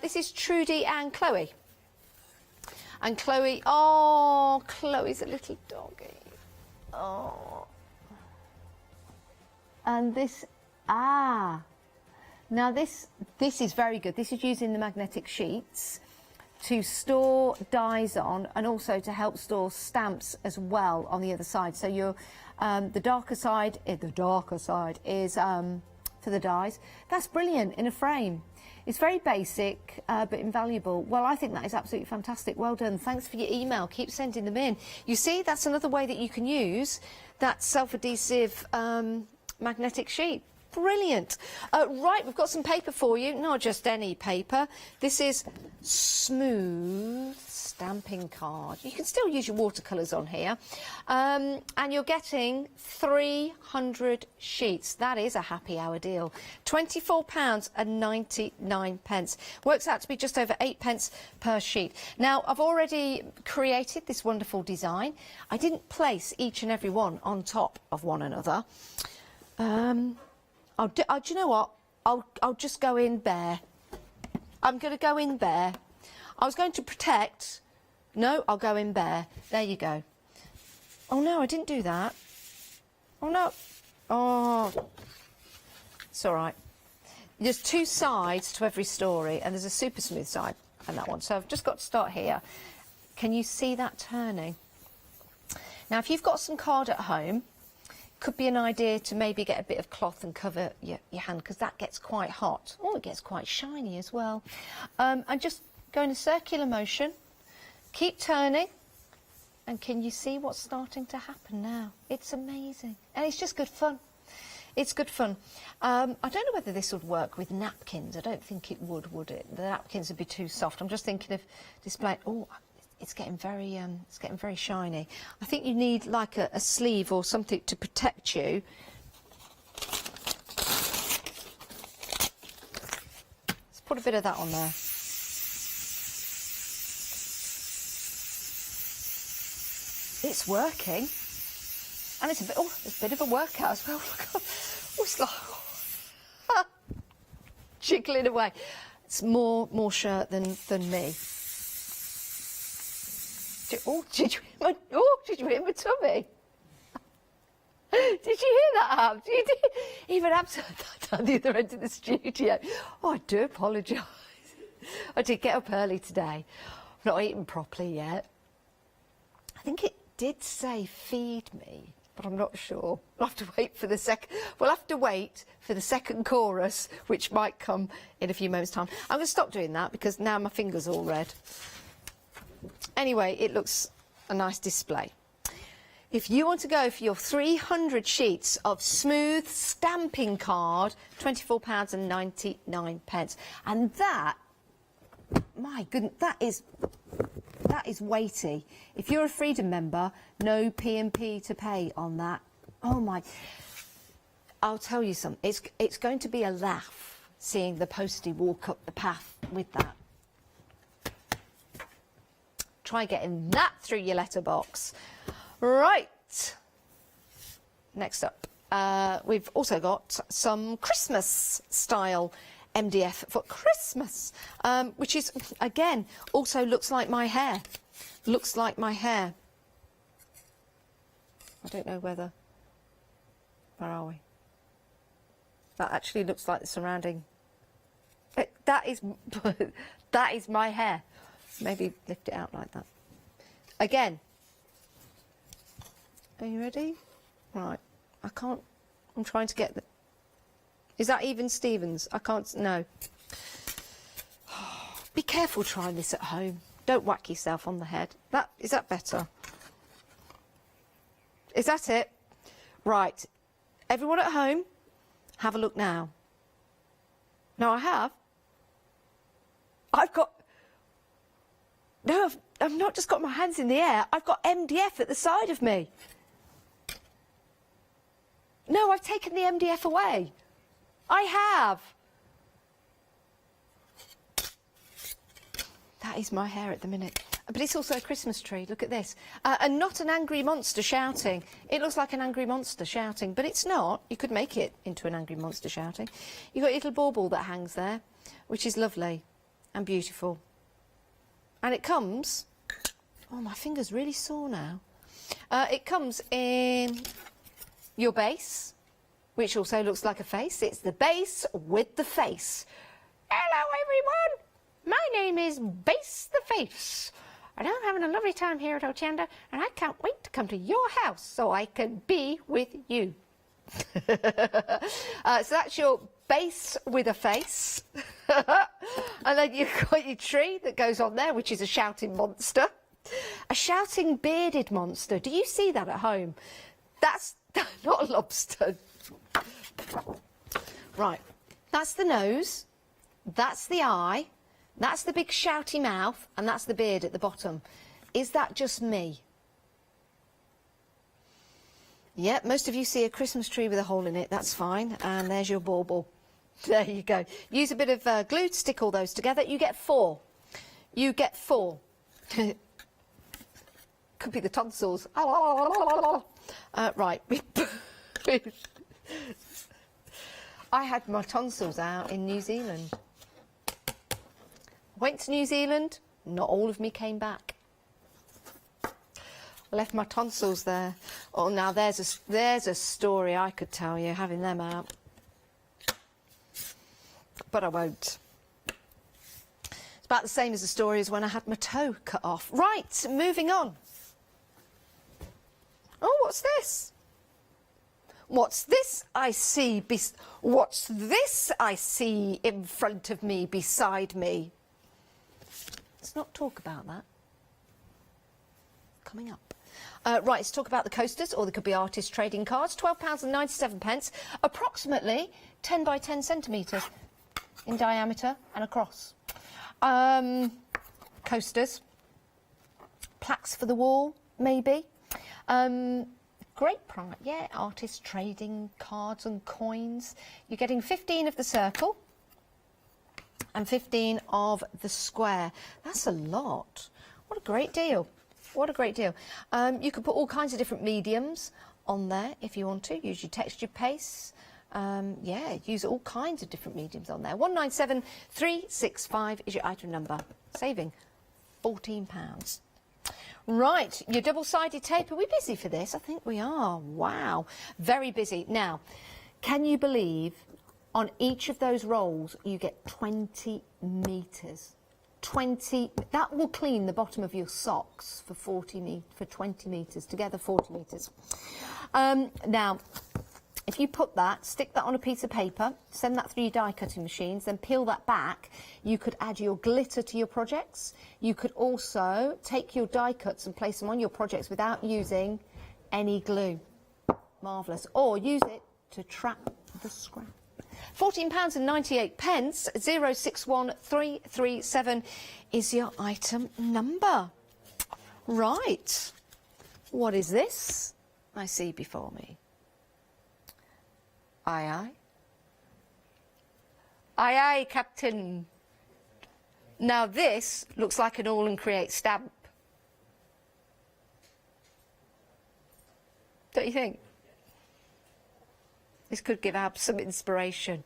This is Trudy and Chloe. And Chloe, oh, Chloe's a little doggy. Oh. And this, now this is very good. This is using the magnetic sheets to store dies on, and also to help store stamps as well on the other side. So your the darker side is for the dies. That's brilliant in a frame. It's very basic but invaluable. Well, I think that is absolutely fantastic. Well done. Thanks for your email. Keep sending them in. You see, that's another way that you can use that self-adhesive magnetic sheet. Brilliant. Right, we've got some paper for you, not just any paper. This is smooth stamping card. You can still use your watercolours on here. And you're getting 300 sheets. That is a happy hour deal. £24.99. Works out to be just over 8p per sheet. Now, I've already created this wonderful design. I didn't place each and every one on top of one another. Do you know what? I'll just go in bare. I'm going to go in bare. I was going to protect. No, I'll go in bare. There you go. Oh no, I didn't do that. Oh no. Oh. It's all right. There's two sides to every story, and there's a super smooth side and that one. So I've just got to start here. Can you see that turning? Now, if you've got some card at home, could be an idea to maybe get a bit of cloth and cover your hand, because that gets quite hot. Oh, it gets quite shiny as well. And just go in a circular motion, keep turning, and can you see what's starting to happen now? It's amazing, and it's just good fun. It's good fun. I don't know whether this would work with napkins. I don't think it would it? The napkins would be too soft. I'm just thinking of displaying. Oh, it's getting very shiny. I think you need like a sleeve or something to protect you. Let's put a bit of that on there. It's working, and it's a bit. Oh, it's a bit of a workout as well. Oh, it's like jiggling away. It's more shirt than me. Did you hear my tummy? Did you hear that, Abs? You did. Even Abs heard that down the other end of the studio. Oh, I do apologise. I did get up early today. I've not eaten properly yet. I think it did say feed me, but I'm not sure. We'll have to wait for the second chorus, which might come in a few moments' time. I'm going to stop doing that because now my finger's all red. Anyway, it looks a nice display. If you want to go for your 300 sheets of smooth stamping card, £24.99. And that, my goodness, that is weighty. If you're a Freedom member, no P&P to pay on that. Oh my, I'll tell you something, it's going to be a laugh seeing the postie walk up the path with that. Try getting that through your letterbox. Right. Next up, we've also got some Christmas style MDF for Christmas, which is, again, also looks like my hair. Looks like my hair. I don't know whether... Where are we? That actually looks like the surrounding... That is my hair. Maybe lift it out like that. Again. Are you ready? Right. I can't... I'm trying to get the... Is that even Stevens? I can't... No. Be careful trying this at home. Don't whack yourself on the head. Is that better? Is that it? Right. Everyone at home, have a look now. No, I have. I've not just got my hands in the air, I've got MDF at the side of me. No, I've taken the MDF away. I have. That is my hair at the minute. But it's also a Christmas tree, look at this. And not an angry monster shouting. It looks like an angry monster shouting, but it's not. You could make it into an angry monster shouting. You've got a little bauble that hangs there, which is lovely and beautiful. And it comes... Oh, my finger's really sore now. It comes in your base, which also looks like a face. It's the base with the face. Hello, everyone. My name is Base the Face. And I'm having a lovely time here at Hochanda, and I can't wait to come to your house so I can be with you. So that's your base with a face. And then you've got your tree that goes on there, which is a shouting monster. A shouting bearded monster. Do you see that at home? That's not a lobster. Right. That's the nose. That's the eye. That's the big shouty mouth, and that's the beard at the bottom. Is that just me? Yep, most of you see a Christmas tree with a hole in it. That's fine. And there's your bauble. There you go. Use a bit of glue to stick all those together. You get 4. You get 4. Could be the tonsils. Right. I had my tonsils out in New Zealand. Went to New Zealand, not all of me came back. I left my tonsils there. Oh, now there's a story I could tell you, having them out. But I won't. It's about the same as the story as when I had my toe cut off. Right, moving on. Oh, what's this? What's this I see? What's this I see in front of me, beside me? Let's not talk about that. Coming up. Right, let's talk about the coasters, or they could be artist trading cards. £12.97, approximately 10 by 10 centimetres in diameter and across. Coasters. Plaques for the wall, maybe. Great price, yeah, artist trading cards and coins. You're getting 15 of the circle and 15 of the square. That's a lot. What a great deal. What a great deal. You could put all kinds of different mediums on there if you want to. Use your textured paste. Yeah, use all kinds of different mediums on there. 197365 is your item number. Saving £14. Right, your double-sided tape. Are we busy for this? I think we are. Wow. Very busy. Now, can you believe on each of those rolls you get 20 metres? 20, that will clean the bottom of your socks for 20 metres, together 40 metres. Now, if you put that, stick that on a piece of paper, send that through your die cutting machines, then peel that back, you could add your glitter to your projects. You could also take your die cuts and place them on your projects without using any glue. Marvellous. Or use it to trap the scrap. £14.98, 061337 is your item number. Right. What is this I see before me? Aye, aye. Aye, aye, Captain. Now this looks like an All and Create stamp. Don't you think? This could give Abs some inspiration.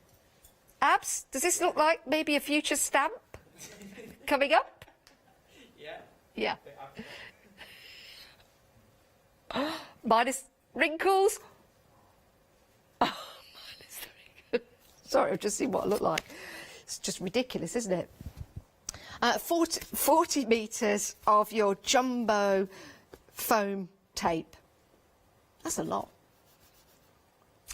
Abs, does this look like maybe a future stamp coming up? Yeah. Yeah. Minus wrinkles. Oh, minus wrinkles. Sorry, I've just seen what it looked like. It's just ridiculous, isn't it? 40 metres of your jumbo foam tape. That's a lot.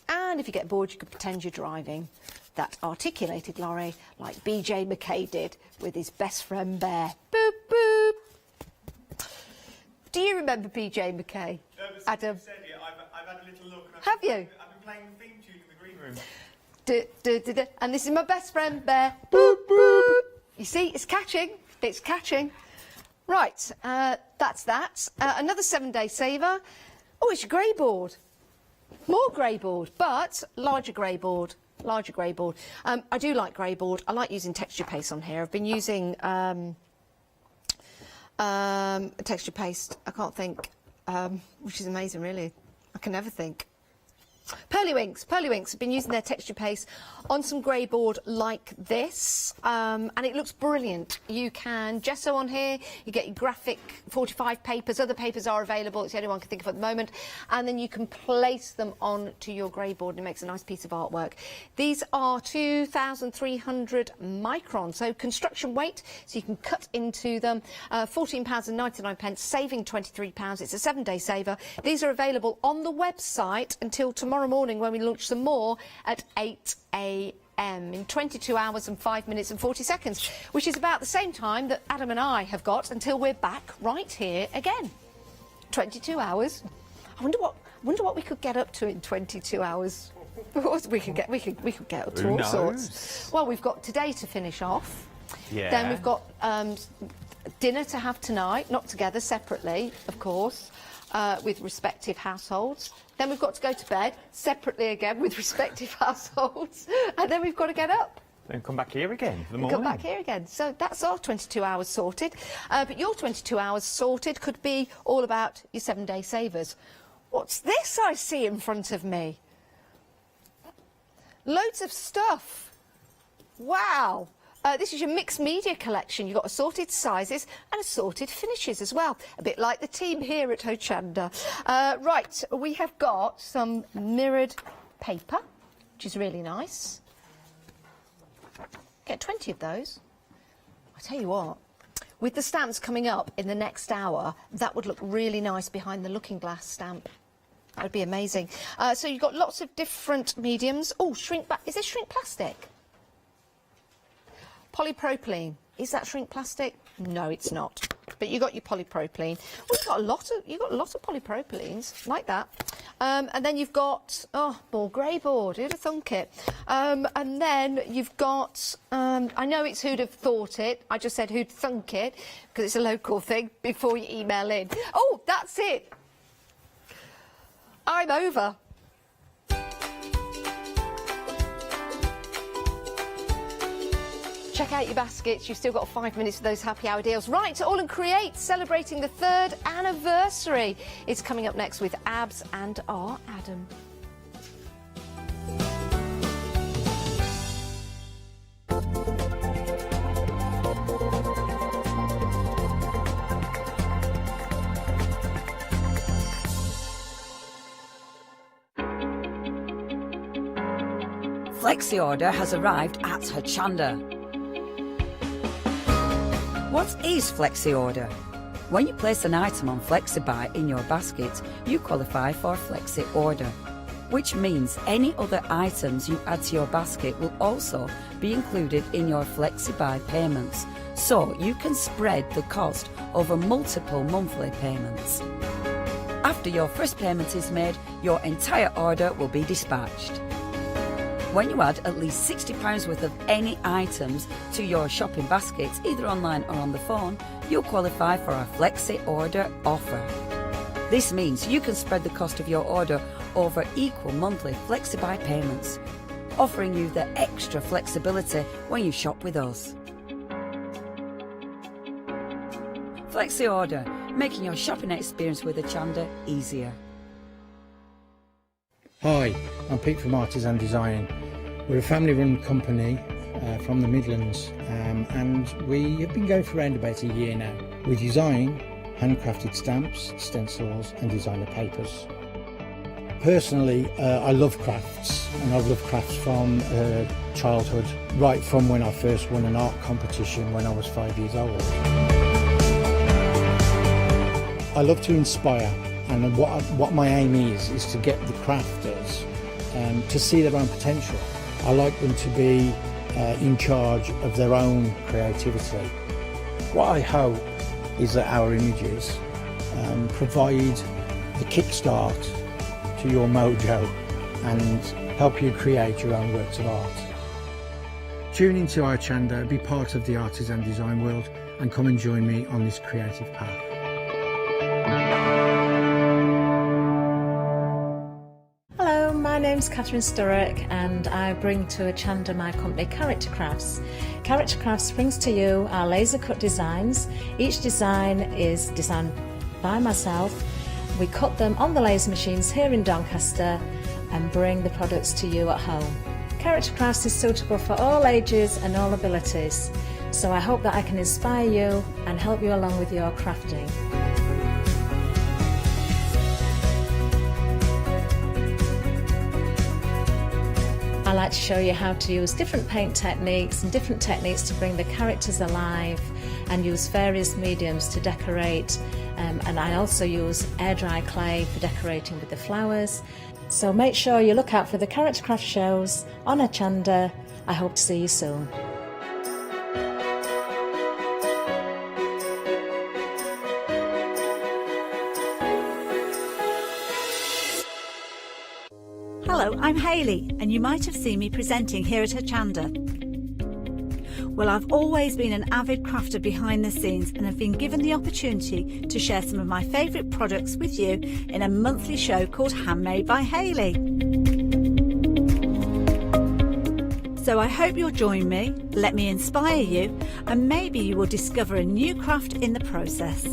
And if you get bored, you could pretend you're driving that articulated lorry like BJ McKay did with his best friend Bear. Boop, boop. Do you remember BJ McKay, Adam? I've had a little look. Have you? I've been playing the theme tune in the green room. And this is my best friend, Bear. Boop, boop. You see, it's catching. It's catching. Right, that's that. Another 7-day saver. Oh, it's your grey board. More grey board, but larger grey board. Larger grey board. I do like grey board. I like using texture paste on here. I've been using texture paste. I can't think, which is amazing, really. I can never think. Pearly Winks. I've been using their texture paste on some grey board like this, and it looks brilliant. You can gesso on here, you get your graphic 45 papers, other papers are available, it's the only one I can think of at the moment, and then you can place them onto your grey board and it makes a nice piece of artwork. These are 2,300 microns, so construction weight, so you can cut into them. £14.99, saving £23. It's a 7-day saver. These are available on the website until tomorrow morning when we launch some more at 8 a.m. in 22 hours and 5 minutes and 40 seconds, which is about the same time that Adam and I have got until we're back right here again. 22 hours. I wonder what we could get up to in 22 hours. We could get up to all sorts. Well, we've got today to finish off. Yeah. Then we've got dinner to have tonight, not together, separately, of course, with respective households. Then we've got to go to bed, separately again, with respective households. And then we've got to get up. Then come back here again for the We'll morning. come back here again. So that's our 22 hours sorted. But your 22 hours sorted could be all about your 7-day savers. What's this I see in front of me? Loads of stuff. Wow. This is your mixed media collection. You've got assorted sizes and assorted finishes as well. A bit like the team here at Hochanda. Right, we have got some mirrored paper, which is really nice. Get 20 of those. I tell you what, with the stamps coming up in the next hour, that would look really nice behind the looking glass stamp. That would be amazing. So you've got lots of different mediums. Oh, shrink back. Is this shrink plastic? Polypropylene. Is that shrink plastic? No, it's not. But you got your polypropylene. Well, you've got a lot of polypropylenes like that. And then you've got more grey board. Who'd have thunk it? And then you've got I know it's who'd have thought it. I just said who'd thunk it because it's a local thing before you email in. Oh, that's it. I'm over. Check out your baskets. You've still got 5 minutes for those happy hour deals. Right, to All and Create, celebrating the 3rd anniversary. It's coming up next with Abs and our Adam. Flexi order has arrived at Hochanda. What is Flexi order? When you place an item on FlexiBuy in your basket, you qualify for Flexi order, which means any other items you add to your basket will also be included in your FlexiBuy payments, so you can spread the cost over multiple monthly payments. After your first payment is made, your entire order will be dispatched. When you add at least £60 worth of any items to your shopping baskets, either online or on the phone, you'll qualify for our Flexi Order offer. This means you can spread the cost of your order over equal monthly FlexiBuy payments, offering you the extra flexibility when you shop with us. Flexi Order, making your shopping experience with Hochanda easier. Hi, I'm Pete from Artisan Design. We're a family-run company from the Midlands, and we have been going for around about a year now. We design handcrafted stamps, stencils and designer papers. Personally, I love crafts, and I've loved crafts from childhood, right from when I first won an art competition when I was 5 years old. I love to inspire, and what my aim is to get the crafters to see their own potential. I like them to be in charge of their own creativity. What I hope is that our images provide the kickstart to your mojo and help you create your own works of art. Tune into Hochanda, be part of the artisan design world, and come and join me on this creative path. Hello, my name's Catherine Sturrock and I bring to Hochanda my company Character Crafts. Character Crafts brings to you our laser cut designs. Each design is designed by myself. We cut them on the laser machines here in Doncaster and bring the products to you at home. Character Crafts is suitable for all ages and all abilities, so I hope that I can inspire you and help you along with your crafting. I like to show you how to use different paint techniques and different techniques to bring the characters alive, and use various mediums to decorate, and I also use air dry clay for decorating with the flowers. So make sure you look out for the Character Craft shows on Hochanda. I hope to see you soon. Hello, I'm Hayley, and you might have seen me presenting here at Hochanda. Well, I've always been an avid crafter behind the scenes and have been given the opportunity to share some of my favourite products with you in a monthly show called Handmade by Hayley. So I hope you'll join me, let me inspire you, and maybe you will discover a new craft in the process.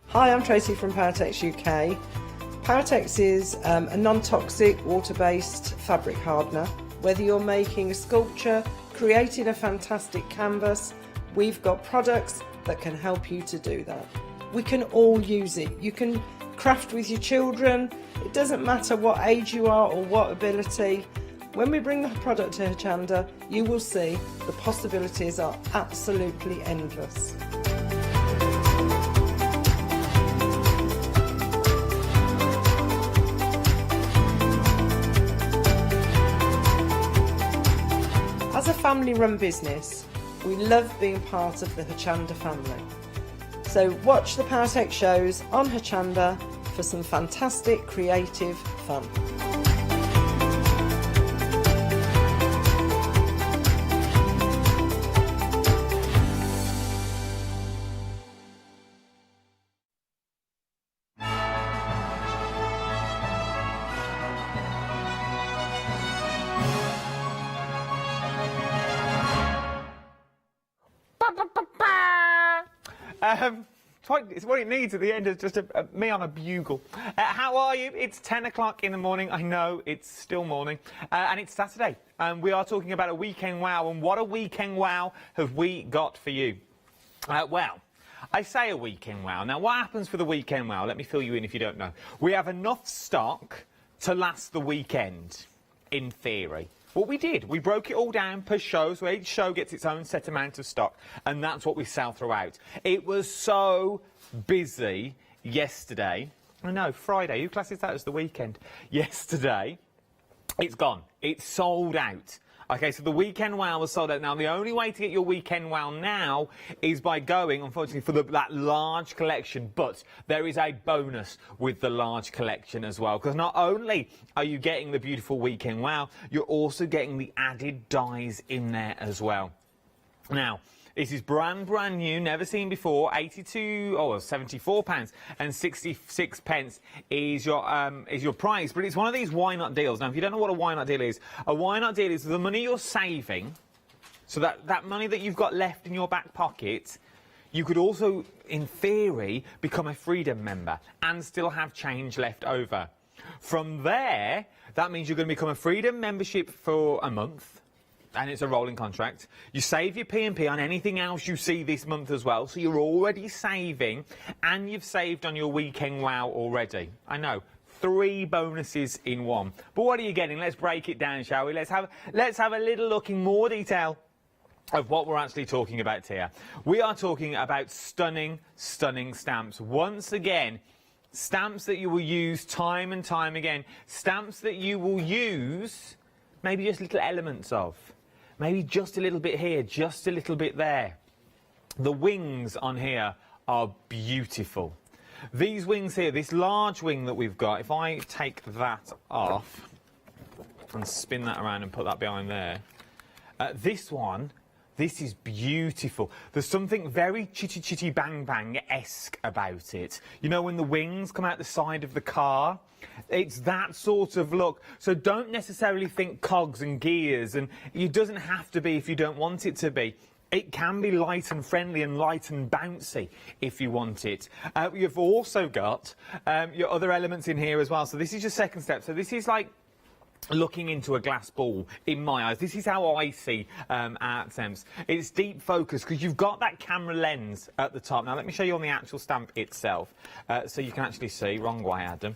Hi, I'm Tracy from Paratex UK. Paratex is a non-toxic, water-based fabric hardener. Whether you're making a sculpture, creating a fantastic canvas, we've got products that can help you to do that. We can all use it. You can craft with your children. It doesn't matter what age you are or what ability. When we bring the product to Hochanda, you will see the possibilities are absolutely endless. As a family-run business, we love being part of the Hochanda family. So watch the Paratex shows on Hochanda for some fantastic creative fun. It's what it needs at the end is just me on a bugle. How are you? It's 10 o'clock in the morning. I know it's still morning. And it's Saturday. And we are talking about a weekend wow. And what a weekend wow have we got for you? Well, I say a weekend wow. Now, what happens for the weekend wow? Let me fill you in if you don't know. We have enough stock to last the weekend, in theory. What we did, we broke it all down per show, so each show gets its own set amount of stock, and that's what we sell throughout. It was so busy yesterday. I know, Friday, who classes that as the weekend? Yesterday, it's gone. It's sold out. Okay, so the weekend wow was sold out. Now, the only way to get your weekend wow now is by going, unfortunately, for that large collection. But there is a bonus with the large collection as well. Because not only are you getting the beautiful weekend wow, you're also getting the added dies in there as well. Now, this is brand new, never seen before. £74 and 66 pence is your price. But it's one of these why not deals. Now, if you don't know what a why not deal is, a why not deal is the money you're saving. So that money that you've got left in your back pocket, you could also, in theory, become a Freedom member and still have change left over. From there, that means you're going to become a Freedom membership for a month. And it's a rolling contract. You save your P&P on anything else you see this month as well, so you're already saving, and you've saved on your weekend wow already. I know, 3 bonuses in one. But what are you getting? Let's break it down, shall we? Let's have a little look in more detail of what we're actually talking about here. We are talking about stunning, stunning stamps. Once again, stamps that you will use time and time again. Stamps that you will use maybe just little elements of. Maybe just a little bit here, just a little bit there. The wings on here are beautiful. These wings here, this large wing that we've got, if I take that off and spin that around and put that behind there, this one, this is beautiful. There's something very chitty chitty bang bang-esque about it. You know, when the wings come out the side of the car? It's that sort of look. So don't necessarily think cogs and gears, and it doesn't have to be if you don't want it to be. It can be light and friendly and light and bouncy if you want it. You've also got your other elements in here as well. So this is your second step. So this is like looking into a glass ball in my eyes. This is how I see Artsems. It's deep focus because you've got that camera lens at the top. Now let me show you on the actual stamp itself so you can actually see. Wrong way, Adam.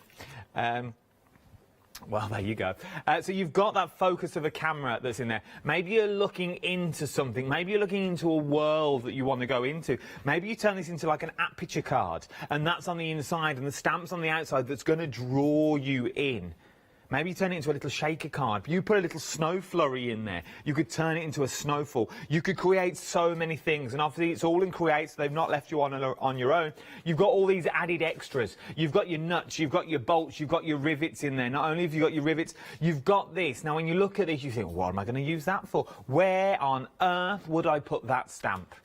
Well, there you go. So you've got that focus of a camera that's in there. Maybe you're looking into something. Maybe you're looking into a world that you want to go into. Maybe you turn this into like an app picture card, and that's on the inside, and the stamp's on the outside that's going to draw you in. Maybe you turn it into a little shaker card. You put a little snow flurry in there. You could turn it into a snowfall. You could create so many things. And obviously it's all in Create, so they've not left you on your own. You've got all these added extras. You've got your nuts, you've got your bolts, you've got your rivets in there. Not only have you got your rivets, you've got this. Now when you look at this, you think, what am I going to use that for? Where on earth would I put that stamp?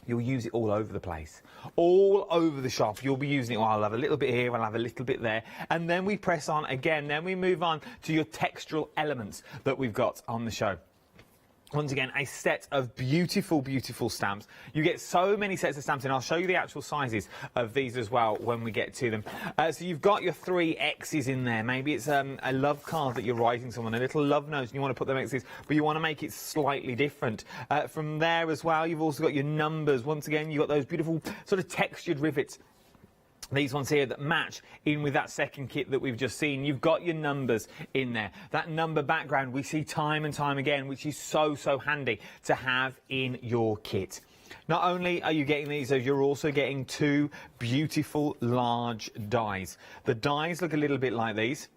You'll use it all over the place. All over the shop, you'll be using it. Well, I'll have a little bit here, I'll have a little bit there. And then we press on again. Then we move on to your textural elements that we've got on the show. Once again, a set of beautiful, beautiful stamps. You get so many sets of stamps, and I'll show you the actual sizes of these as well when we get to them. So you've got your 3 X's in there. Maybe it's a love card that you're writing someone, a little love note, and you want to put them X's, but you want to make it slightly different. From there as well, you've also got your numbers. Once again, you've got those beautiful sort of textured rivets. These ones here that match in with that second kit that we've just seen. You've got your numbers in there. That number background we see time and time again, which is so, so handy to have in your kit. Not only are you getting these, you're also getting 2 beautiful large dies. The dies look a little bit like these.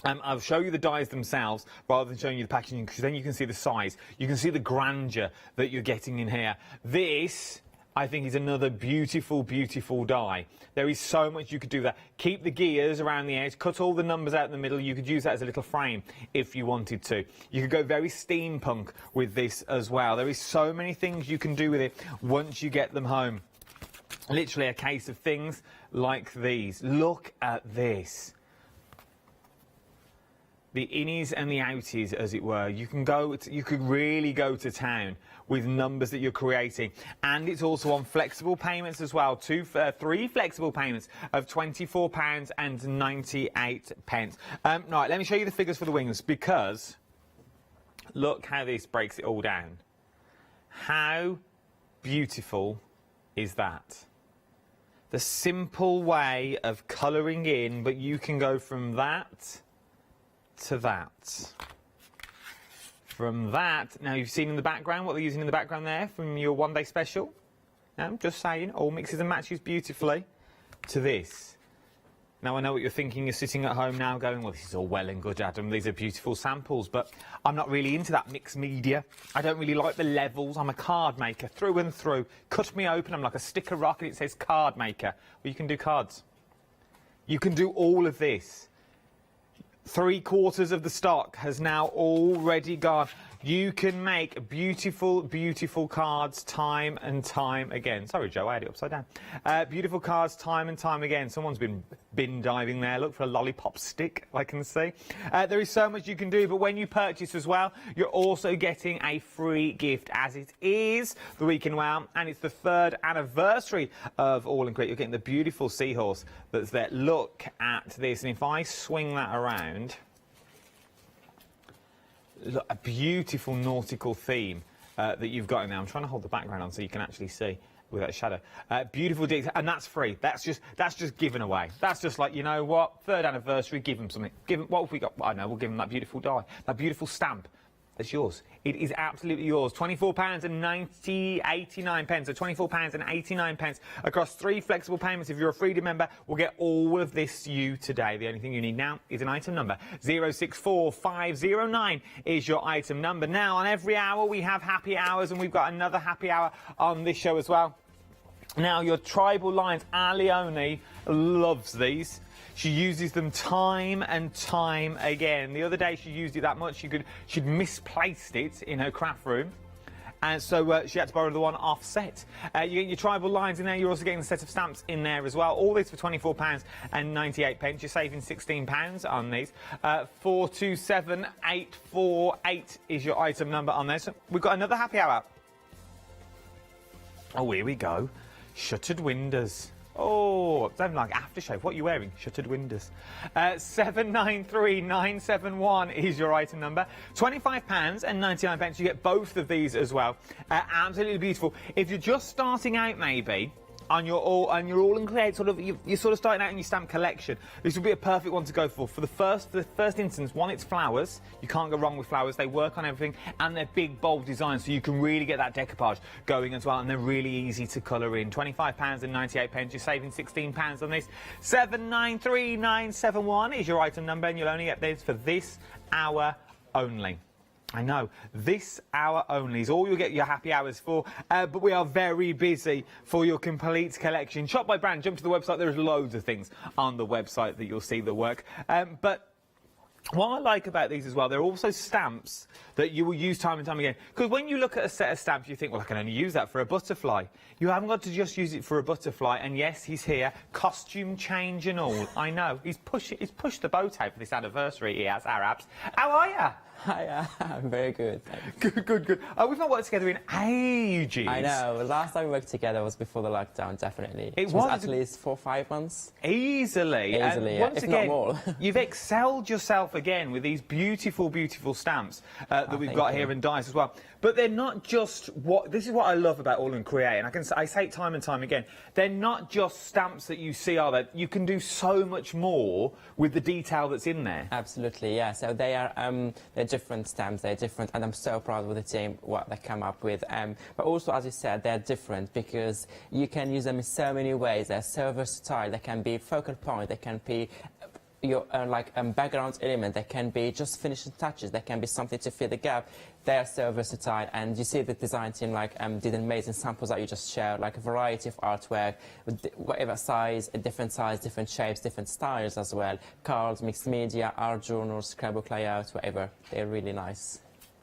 I'll show you the dies themselves rather than showing you the packaging, because then you can see the size. You can see the grandeur that you're getting in here. This, I think, is another beautiful, beautiful die. There is so much you could do that. Keep the gears around the edge, cut all the numbers out in the middle. You could use that as a little frame if you wanted to. You could go very steampunk with this as well. There is so many things you can do with it once you get them home. Literally a case of things like these. Look at this. The innies and the outies, as it were. You could really go to town with numbers that you're creating, and it's also on flexible payments as well. 3 flexible payments of £24.98. Right, let me show you the figures for the wings, because look how this breaks it all down. How beautiful is that? The simple way of colouring in, but you can go from that to that. From that, now you've seen in the background what they're using in the background there from your one-day special. I'm just saying, all mixes and matches beautifully to this. Now I know what you're thinking. You're sitting at home now going, well, this is all well and good, Adam. These are beautiful samples, but I'm not really into that mixed media. I don't really like the levels. I'm a card maker through and through. Cut me open, I'm like a stick of rock and it says card maker. Well, you can do cards. You can do all of this. 3/4 of the stock has now already gone. You can make beautiful, beautiful cards time and time again. Sorry, Joe, I had it upside down. Beautiful cards time and time again. Someone's been bin diving there. Look for a lollipop stick, I can see. There is so much you can do, but when you purchase as well, you're also getting a free gift, as it is the Weekend Wow, and it's the 3rd anniversary of All in Create. You're getting the beautiful seahorse that's there. Look at this, and if I swing that around, look, a beautiful nautical theme that you've got in there. I'm trying to hold the background on so you can actually see without a shadow. Beautiful detail, and that's free. That's just given away. That's just like, you know what, 3rd anniversary, give them something. Give them, what have we got? I know, we'll give them that beautiful die, that beautiful stamp. It's yours. It is absolutely yours. £24.89. So £24.89 across 3 flexible payments. If you're a Freedom member, we'll get all of this to you today. The only thing you need now is an item number. 064509 is your item number. Now, on every hour, we have happy hours, and we've got another happy hour on this show as well. Now, your tribal lines, Leonie loves these. She uses them time and time again. The other day she used it that much she'd misplaced it in her craft room. And so she had to borrow the one offset. You get your tribal lines in there. You're also getting a set of stamps in there as well. All this for £24.98. You're saving £16 on these. 427848 is your item number on there. So we've got another happy hour. Oh, here we go. Shuttered windows. Oh, something like aftershave. What are you wearing? Shuttered windows. 793971 is your item number. £25.99. You get both of these as well. Absolutely beautiful. If you're just starting out, maybe on your all and create you're sort of starting out in your stamp collection, this would be a perfect one to go for. For the first instance, one, it's flowers. You can't go wrong with flowers. They work on everything, and they're big, bold designs, so you can really get that decoupage going as well, and they're really easy to colour in. £25.98. You're saving £16 on this. 793971 is your item number, and you'll only get these for this hour only. I know, this hour only is all you'll get your happy hours for, but we are very busy for your complete collection. Shop by brand, jump to the website, there's loads of things on the website that you'll see the work. But what I like about these as well, they're also stamps that you will use time and time again. Because when you look at a set of stamps, you think, well, I can only use that for a butterfly. You haven't got to just use it for a butterfly. And yes, he's here, costume change and all. I know, he's pushed the boat out for this anniversary. He has, Arabs. How are you? Hi, I'm very good. Good. Oh, we've not worked together in ages. I know. Last time we worked together was before the lockdown, definitely. It was at least 4 or 5 months. Easily, yeah, once if again, not more. You've excelled yourself again with these beautiful, beautiful stamps that we've got here and dies as well. But they're not just this is what I love about All and Create, and I say it time and time again. They're not just stamps that you see, are they? You can do so much more with the detail that's in there. Absolutely, yeah. So they're different stamps. They're different, and I'm so proud with the team what they come up with. But also, as you said, they're different because you can use them in so many ways. They're so versatile. They can be focal point. They can be your background element. They can be just finishing touches. They can be something to fill the gap. They are so versatile, and you see the design team did amazing samples that you just shared, like a variety of artwork, with whatever size, different shapes, different styles as well. Cards, mixed media, art journals, scrapbook layouts, whatever. They're really nice.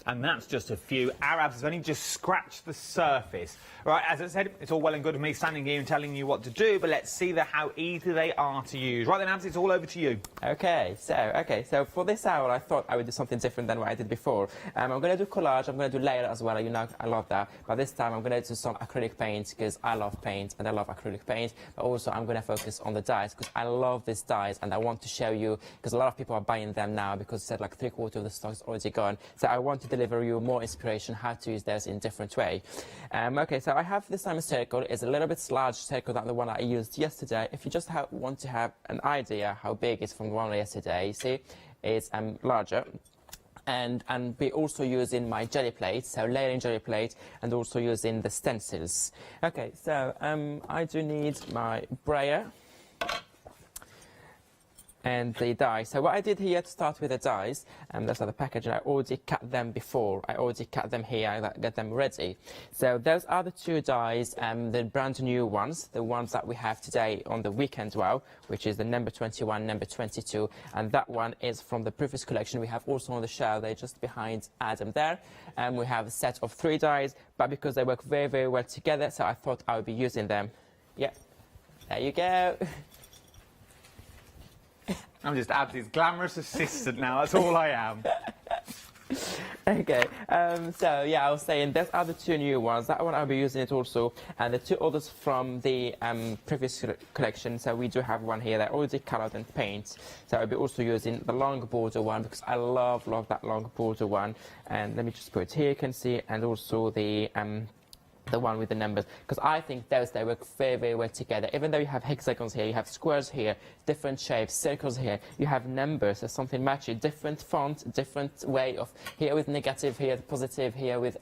And that's just a few. Arabs has only just scratched the surface. Right, as I said, it's all well and good of me standing here and telling you what to do, but let's see how easy they are to use. Right then, Abs, it's all over to you. Okay, so for this hour, I thought I would do something different than what I did before. I'm going to do collage, I'm going to do layer as well, you know, I love that. But this time, I'm going to do some acrylic paint, because I love paint, and I love acrylic paint. But also, I'm going to focus on the dyes, because I love these dyes, and I want to show you, because a lot of people are buying them now, because it said like 3/4 of the stock is already gone. So I want to deliver you more inspiration how to use those in different way. Okay, so I have this time a circle. It's a little bit large circle than the one I used yesterday. If you just want to have an idea how big it's from the one yesterday, you see, it's larger. And be also using my jelly plate, so layering jelly plate, and also using the stencils. Okay, so I do need my brayer and the dies. So what I did here to start with the dies, that's the package, I already cut them before. I already cut them here, I got them ready. So those are the 2 dies, the brand new ones, the ones that we have today on the weekend wow, which is the number 21, number 22, and that one is from the previous collection. We have also on the shelf, they're just behind Adam there, and we have a set of 3 dies, but because they work very, very well together, so I thought I would be using them. Yeah, there you go. I'm just Absy's glamorous assistant now, that's all I am. Okay, so yeah, I was saying those are the 2 new ones. That one I'll be using it also, and the 2 others from the previous collection. So we do have one here that already coloured and paint. So I'll be also using the long border one because I love that long border one. And let me just put it here, you can see, and also the one with the numbers, because I think they work very, very well together. Even though you have hexagons here, you have squares here, different shapes, circles here, you have numbers, so something matching, different font, different way of, here with negative, here positive, here with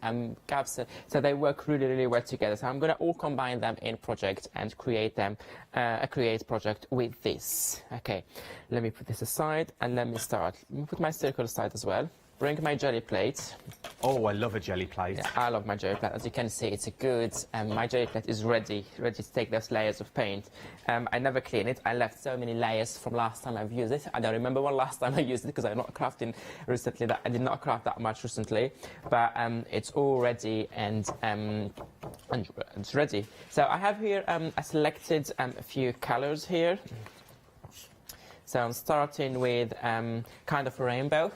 gaps, so they work really, really well together. So I'm going to all combine them in project and create them, a create project with this. Okay, let me put this aside and let me start. Let me put my circle aside as well. bring my jelly plate. Oh, I love a jelly plate. Yeah, I love my jelly plate. As you can see, it's a good, my jelly plate is ready to take those layers of paint. I never clean it. I left so many layers from last time I've used it. I don't remember when last time I used it because I'm not crafting recently. I did not craft that much recently, but it's all ready and it's ready. So I have here, I selected a few colors here. So I'm starting with kind of a rainbow.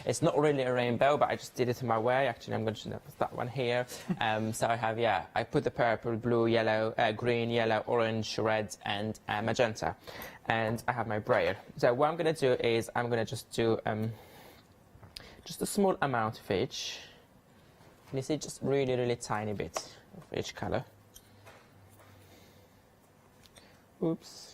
It's not really a rainbow, but I just did it in my way. Actually, I'm going to put that one here. So I have, yeah, I put the purple, blue, yellow, green, yellow, orange, red, and magenta. And I have my brayer. So what I'm going to do is I'm going to just do just a small amount of each. And you see, just really, really tiny bit of each color. Oops.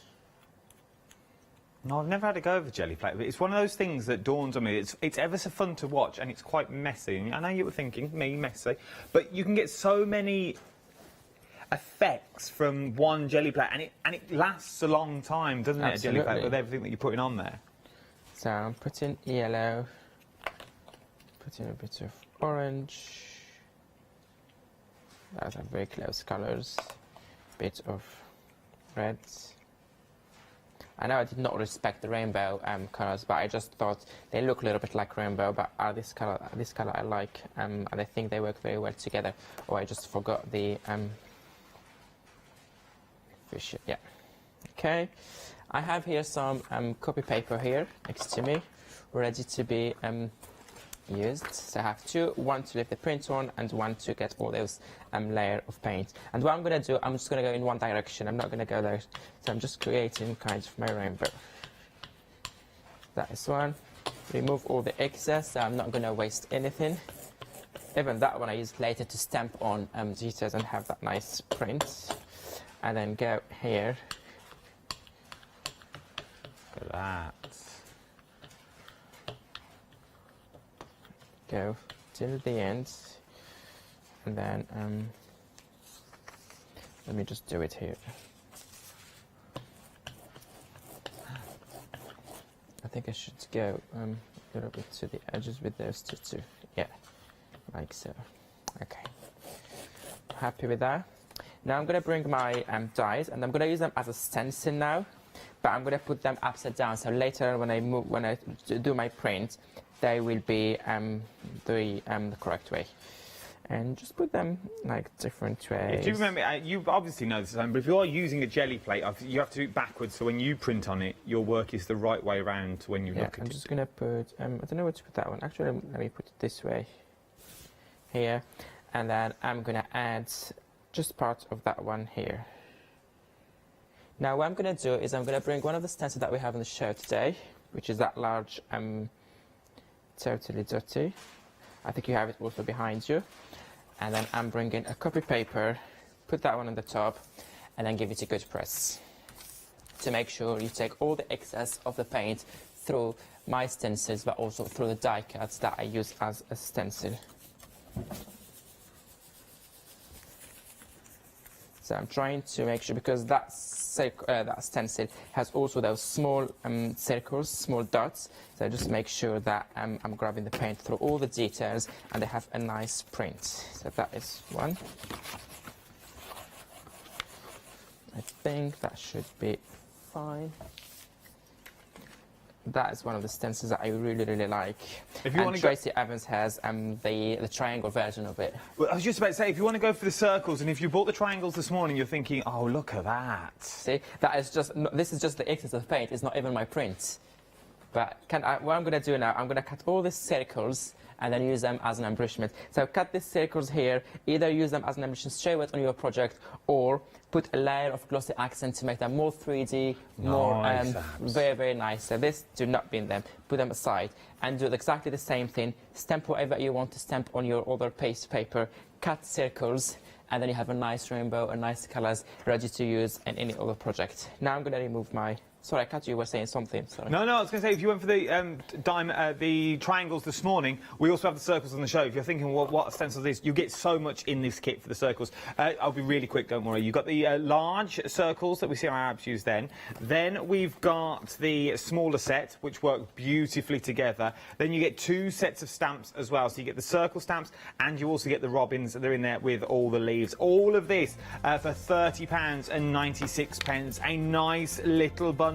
No, I've never had a go of a jelly plate, but it's one of those things that dawns on me. It's ever so fun to watch, and it's quite messy. I know you were thinking, me, messy, but you can get so many effects from one jelly plate, and it lasts a long time, doesn't it, a jelly plate, with everything that you're putting on there? So I'm putting yellow, putting a bit of orange. Those are very close colours. Bit of red. I know I did not respect the rainbow colours, but I just thought they look a little bit like rainbow, but this colour I like, and I think they work very well together. Oh, I just forgot the fish. Yeah. Okay. I have here some copy paper here next to me, ready to be used. So I have two, one to leave the print on and one to get all those layer of paint. And what I'm going to do, I'm just going to go in one direction. I'm not going to go there. So I'm just creating kind of my rainbow. That is one. Remove all the excess, so I'm not going to waste anything. Even that one I use later to stamp on details and have that nice print. And then go here. Look at that. Go till the end, and then let me just do it here. I think I should go a little bit to the edges with those two. Yeah, like so. Okay, happy with that. Now I'm going to bring my dies, and I'm going to use them as a stencil now, but I'm going to put them upside down, so later when I do my print, they will be the correct way. And just put them like different ways. Do you remember, you obviously know this, but if you are using a jelly plate, you have to do it backwards, so when you print on it, your work is the right way around to when you look at it. I'm just going to put, I don't know where to put that one. Actually, let me put it this way, here. And then I'm going to add just part of that one here. Now what I'm going to do is I'm going to bring one of the stencils that we have on the show today, which is that large Totally Dirty. I think you have it also behind you. And then I'm bringing a copy paper, put that one on the top, and then give it a good press to make sure you take all the excess of the paint through my stencils, but also through the die cuts that I use as a stencil. So I'm trying to make sure, because that stencil has also those small circles, small dots, so just make sure that I'm grabbing the paint through all the details and they have a nice print. So that is one. I think that should be fine. That is one of the stencils that I really, really like. If you and Tracy Evans has the triangle version of it. Well, I was just about to say, if you want to go for the circles, and if you bought the triangles this morning, you're thinking, oh, look at that. See, that is just, this is just the excess of paint. It's not even my print. But what I'm going to do now, I'm going to cut all these circles and then use them as an embellishment. So cut these circles here, either use them as an embellishment straight away on your project, or put a layer of glossy accent to make them more 3D, more very, very nice. So this, do not bin them, put them aside, and do exactly the same thing. Stamp whatever you want to stamp on your other paste paper, cut circles, and then you have a nice rainbow and nice colors ready to use in any other project. Now I'm going to remove my Sorry, I cut you. You were saying something. Sorry. No, I was going to say, if you went for the triangles this morning, we also have the circles on the show. If you're thinking, what stencil is this? You get so much in this kit for the circles. I'll be really quick, don't worry. You've got the large circles that we see our Arabs use then. Then we've got the smaller set, which work beautifully together. Then you get 2 sets of stamps as well. So you get the circle stamps, and you also get the robins. They're in there with all the leaves. All of this for £30.96. A nice little bundle.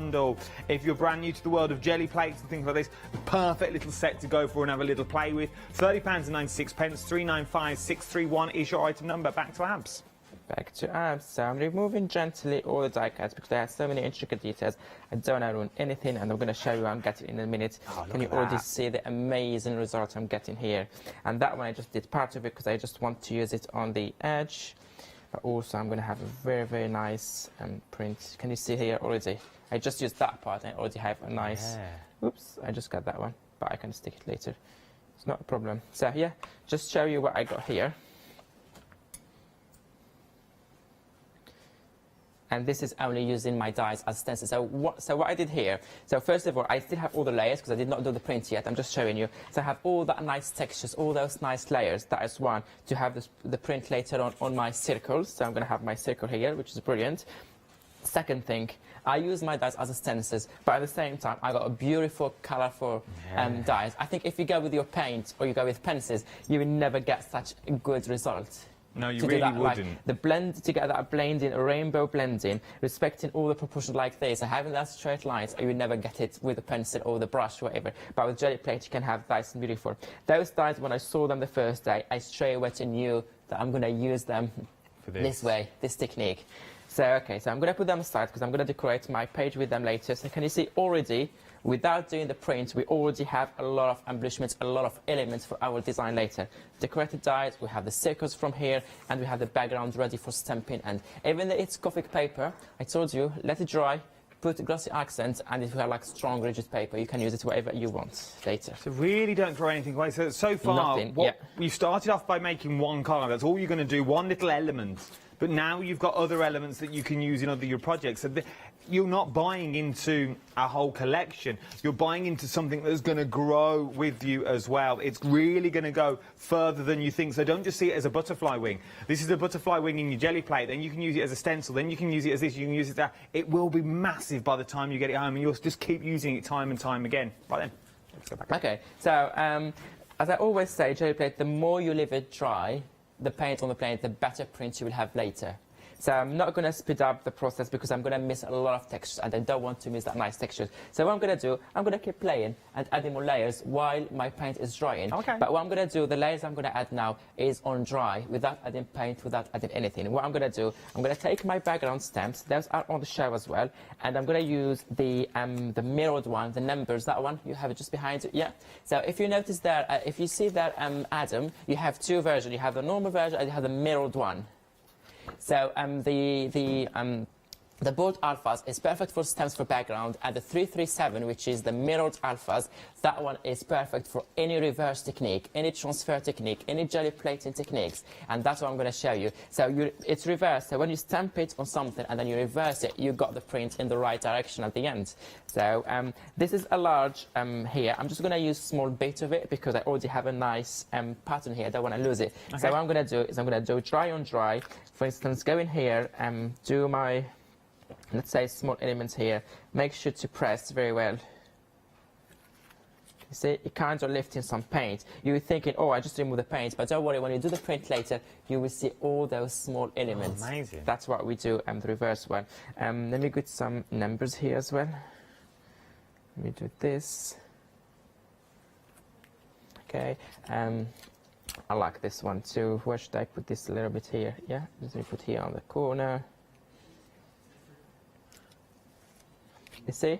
If you're brand new to the world of jelly plates and things like this, perfect little set to go for and have a little play with. £30.96, 395631 is your item number. Back to Abs. Back to Abs. So I'm removing gently all the die cuts because they have so many intricate details. I don't want to ruin anything, and I'm going to show you what I'm getting in a minute. Can you already see the amazing result I'm getting here? And that one I just did part of it because I just want to use it on the edge. But also I'm going to have a very, very nice print. Can you see here already? I just used that part and I already have a nice... Oops, I just got that one, but I can stick it later. It's not a problem. So yeah, just show you what I got here. And this is only using my dies as stencils. So what I did here, so first of all, I still have all the layers because I did not do the print yet. I'm just showing you. So I have all that nice textures, all those nice layers. That is one, to have the print later on my circles. So I'm going to have my circle here, which is brilliant. Second thing, I use my dies as stencils, but at the same time, I got a beautiful, colourful dies. I think if you go with your paint or you go with pencils, you will never get such a good result. No, you really wouldn't. Like, the blend, to get that blending, a rainbow blending, respecting all the proportions like this, and having that straight lines, you will never get it with a pencil or the brush, whatever. But with jelly plate, you can have nice and beautiful. Those dies, when I saw them the first day, I straight away knew that I'm going to use them this way, this technique. So, okay, so I'm going to put them aside because I'm going to decorate my page with them later. So can you see already, without doing the print, we already have a lot of embellishments, a lot of elements for our design later. Decorated dies, we have the circles from here, and we have the background ready for stamping. And even though it's Gothic paper, I told you, let it dry, put glossy accents, and if you have like strong rigid paper, you can use it whatever you want later. So really don't throw anything away. So far, you started off by making one colour. That's all you're going to do, one little element. But now you've got other elements that you can use in your projects. So you're not buying into a whole collection. You're buying into something that's going to grow with you as well. It's really going to go further than you think. So don't just see it as a butterfly wing. This is a butterfly wing in your jelly plate. Then you can use it as a stencil. Then you can use it as this. You can use it that. It will be massive by the time you get it home, and you'll just keep using it time and time again. Right then, let's go back. Okay, so as I always say, jelly plate, the more you leave it dry, the paint on the plate, the better print you will have later. So I'm not going to speed up the process because I'm going to miss a lot of textures, and I don't want to miss that nice texture. So what I'm going to do, I'm going to keep playing and adding more layers while my paint is drying. Okay. But what I'm going to do, the layers I'm going to add now is on dry, without adding paint, without adding anything. What I'm going to do, I'm going to take my background stamps, those are on the show as well, and I'm going to use the mirrored one, the numbers, that one, you have it just behind it, yeah? So if you notice there, if you see that Adam, you have 2 versions. You have the normal version and you have the mirrored one. So the bold alphas is perfect for stamps for background, and the 337, which is the mirrored alphas, that one is perfect for any reverse technique, any transfer technique, any jelly plating techniques, and that's what I'm going to show you. So it's reversed, so when you stamp it on something and then you reverse it, you got the print in the right direction at the end. So this is a large here. I'm just going to use a small bit of it because I already have a nice pattern here. I don't want to lose it. Okay. So what I'm going to do is I'm going to do dry on dry. For instance, go in here and do my, let's say, small elements here. Make sure to press very well. You see, it kind of lifting some paint. You're thinking, oh, I just removed the paint, but don't worry, when you do the print later, you will see all those small elements. Oh, amazing. That's what we do, the reverse one. Let me get some numbers here as well. Let me do this. Okay, I like this one too. Where should I put this a little bit here? Yeah, let me put here on the corner. You see?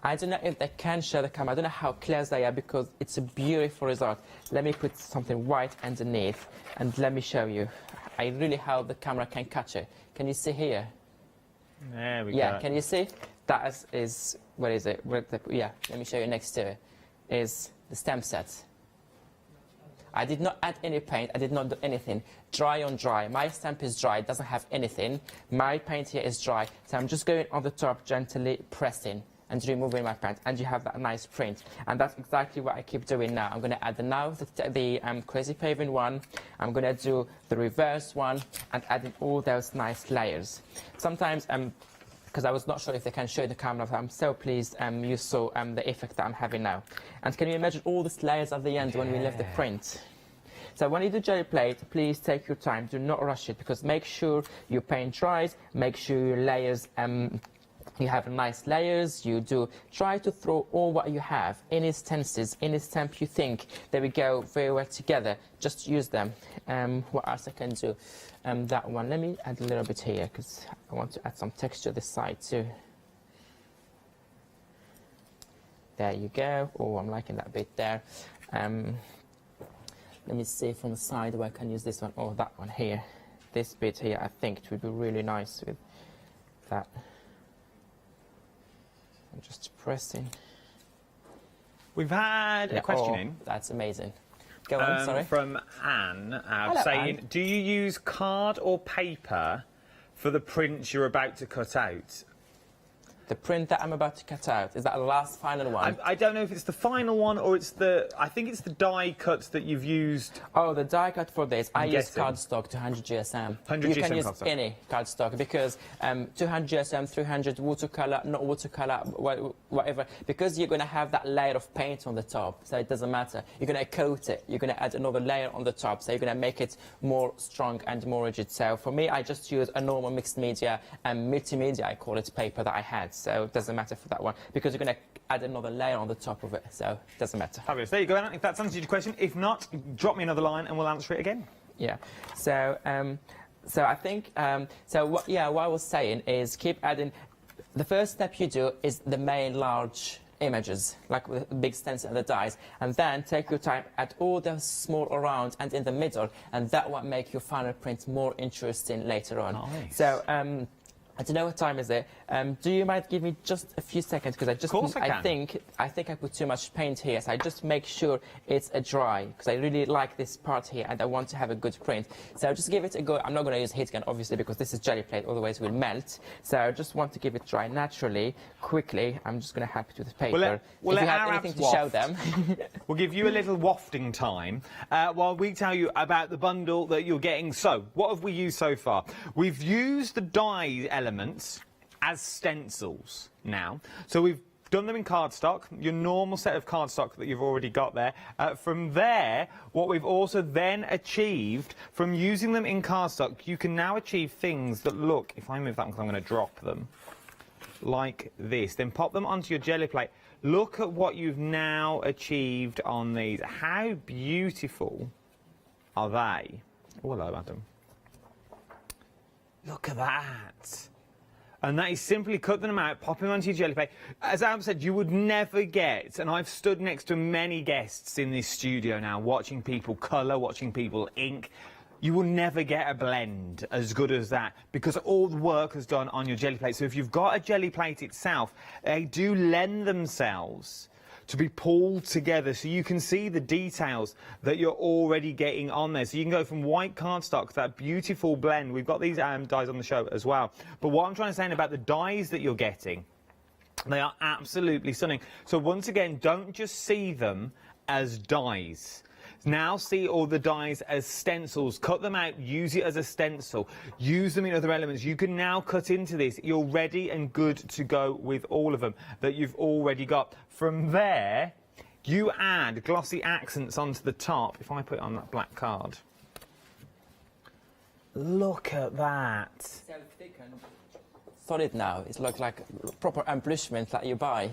I don't know if they can show the camera. I don't know how clear they are because it's a beautiful result. Let me put something white underneath and let me show you. I really hope the camera can catch it. Can you see here? There we go. Yeah, can you see? That is what is it? Yeah, let me show you next to it. Is the stamp set. I did not add any paint, I did not do anything. Dry on dry. My stamp is dry, it doesn't have anything. My paint here is dry, so I'm just going on the top, gently pressing and removing my paint, and you have that nice print. And that's exactly what I keep doing now. I'm going to add the crazy paving one, I'm going to do the reverse one, and adding all those nice layers. Sometimes, because I was not sure if they can show the camera, I'm so pleased you saw the effect that I'm having now. And can you imagine all these layers at the end when we leave the print? So when you do jelly plate, please take your time, do not rush it, because make sure your paint dries, make sure your layers you have nice layers. You do try to throw all what you have, any stencils, any stamp you think they will go very well together, just use them. What else I can do? That one, let me add a little bit here because I want to add some texture this side too. There you go. Oh, I'm liking that bit there. Let me see from the side where I can use this one. Oh, that one here. This bit here, I think it would be really nice with that. I'm just pressing. We've had a question in. That's amazing. Go on, sorry. From Anne, Hello, saying, Anne. do you use card or paper for the prints you're about to cut out? The print that I'm about to cut out, is that the last final one? I don't know if it's the final one or it's the... I think it's the die cuts that you've used. Oh, the die cut for this, I use cardstock 200 GSM. 100 you GSM can use cardstock. any cardstock because 200 GSM, 300 watercolor, not watercolor, whatever. Because you're going to have that layer of paint on the top, so it doesn't matter. You're going to coat it, you're going to add another layer on the top, so you're going to make it more strong and more rigid. So for me, I just use a normal mixed media and multimedia, I call it, paper that I had. So it doesn't matter for that one because you're going to add another layer on the top of it, so it doesn't matter. Fabulous. There you go, Anna. If that's answered your question, if not, drop me another line and we'll answer it again. Yeah. So I think what I was saying is keep adding. The first step you do is the main large images, like with the big stencil and the dies, and then take your time at all the small around and in the middle, and that will make your final print more interesting later on. Nice. So I don't know what time is it. Do you mind give me just a few seconds because I think I put too much paint here, so I just make sure it's dry because I really like this part here and I want to have a good print. So just give it a go. I'm not going to use heat gun obviously because this is jelly plate, otherwise it will melt. So I just want to give it dry naturally, quickly. I'm just going to help it with the paper. If you have anything to show them. We'll give you a little wafting time while we tell you about the bundle that you're getting. So, what have we used so far? We've used the die elements as stencils now. So we've done them in cardstock, your normal set of cardstock that you've already got there. From there, what we've also then achieved from using them in cardstock, you can now achieve things that look, if I move that one because I'm going to drop them, like this. Then pop them onto your jelly plate. Look at what you've now achieved on these. How beautiful are they? Oh, hello, Adam. Look at that. And that is simply cut them out, pop them onto your jelly plate. As Adam said, you would never get, and I've stood next to many guests in this studio now, watching people colour, watching people ink. You will never get a blend as good as that because all the work is done on your jelly plate. So if you've got a jelly plate itself, they do lend themselves to be pulled together so you can see the details that you're already getting on there. So you can go from white cardstock to that beautiful blend. We've got these dies on the show as well. But what I'm trying to say about the dies that you're getting, they are absolutely stunning. So once again, don't just see them as dies. Now see all the dies as stencils. Cut them out, use it as a stencil. Use them in other elements. You can now cut into this. You're ready and good to go with all of them that you've already got. From there, you add glossy accents onto the top. If I put it on that black card. Look at that. So thick and solid now. It looks like proper embellishment that you buy.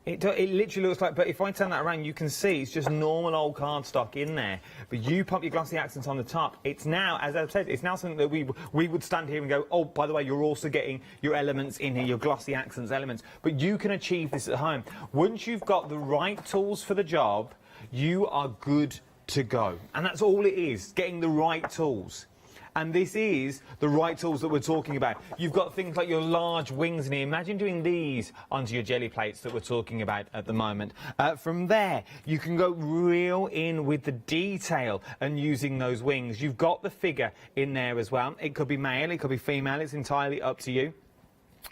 It literally looks like, but if I turn that around, you can see it's just normal old cardstock in there. But you pop your glossy accents on the top. It's now, as I've said, it's now something that we would stand here and go, oh, by the way, you're also getting your elements in here, your glossy accents elements. But you can achieve this at home. Once you've got the right tools for the job, you are good to go. And that's all it is, getting the right tools. And this is the right tools that we're talking about. You've got things like your large wings in here. Imagine doing these onto your jelly plates that we're talking about at the moment. From there, you can go real in with the detail and using those wings. You've got the figure in there as well. It could be male, it could be female, it's entirely up to you.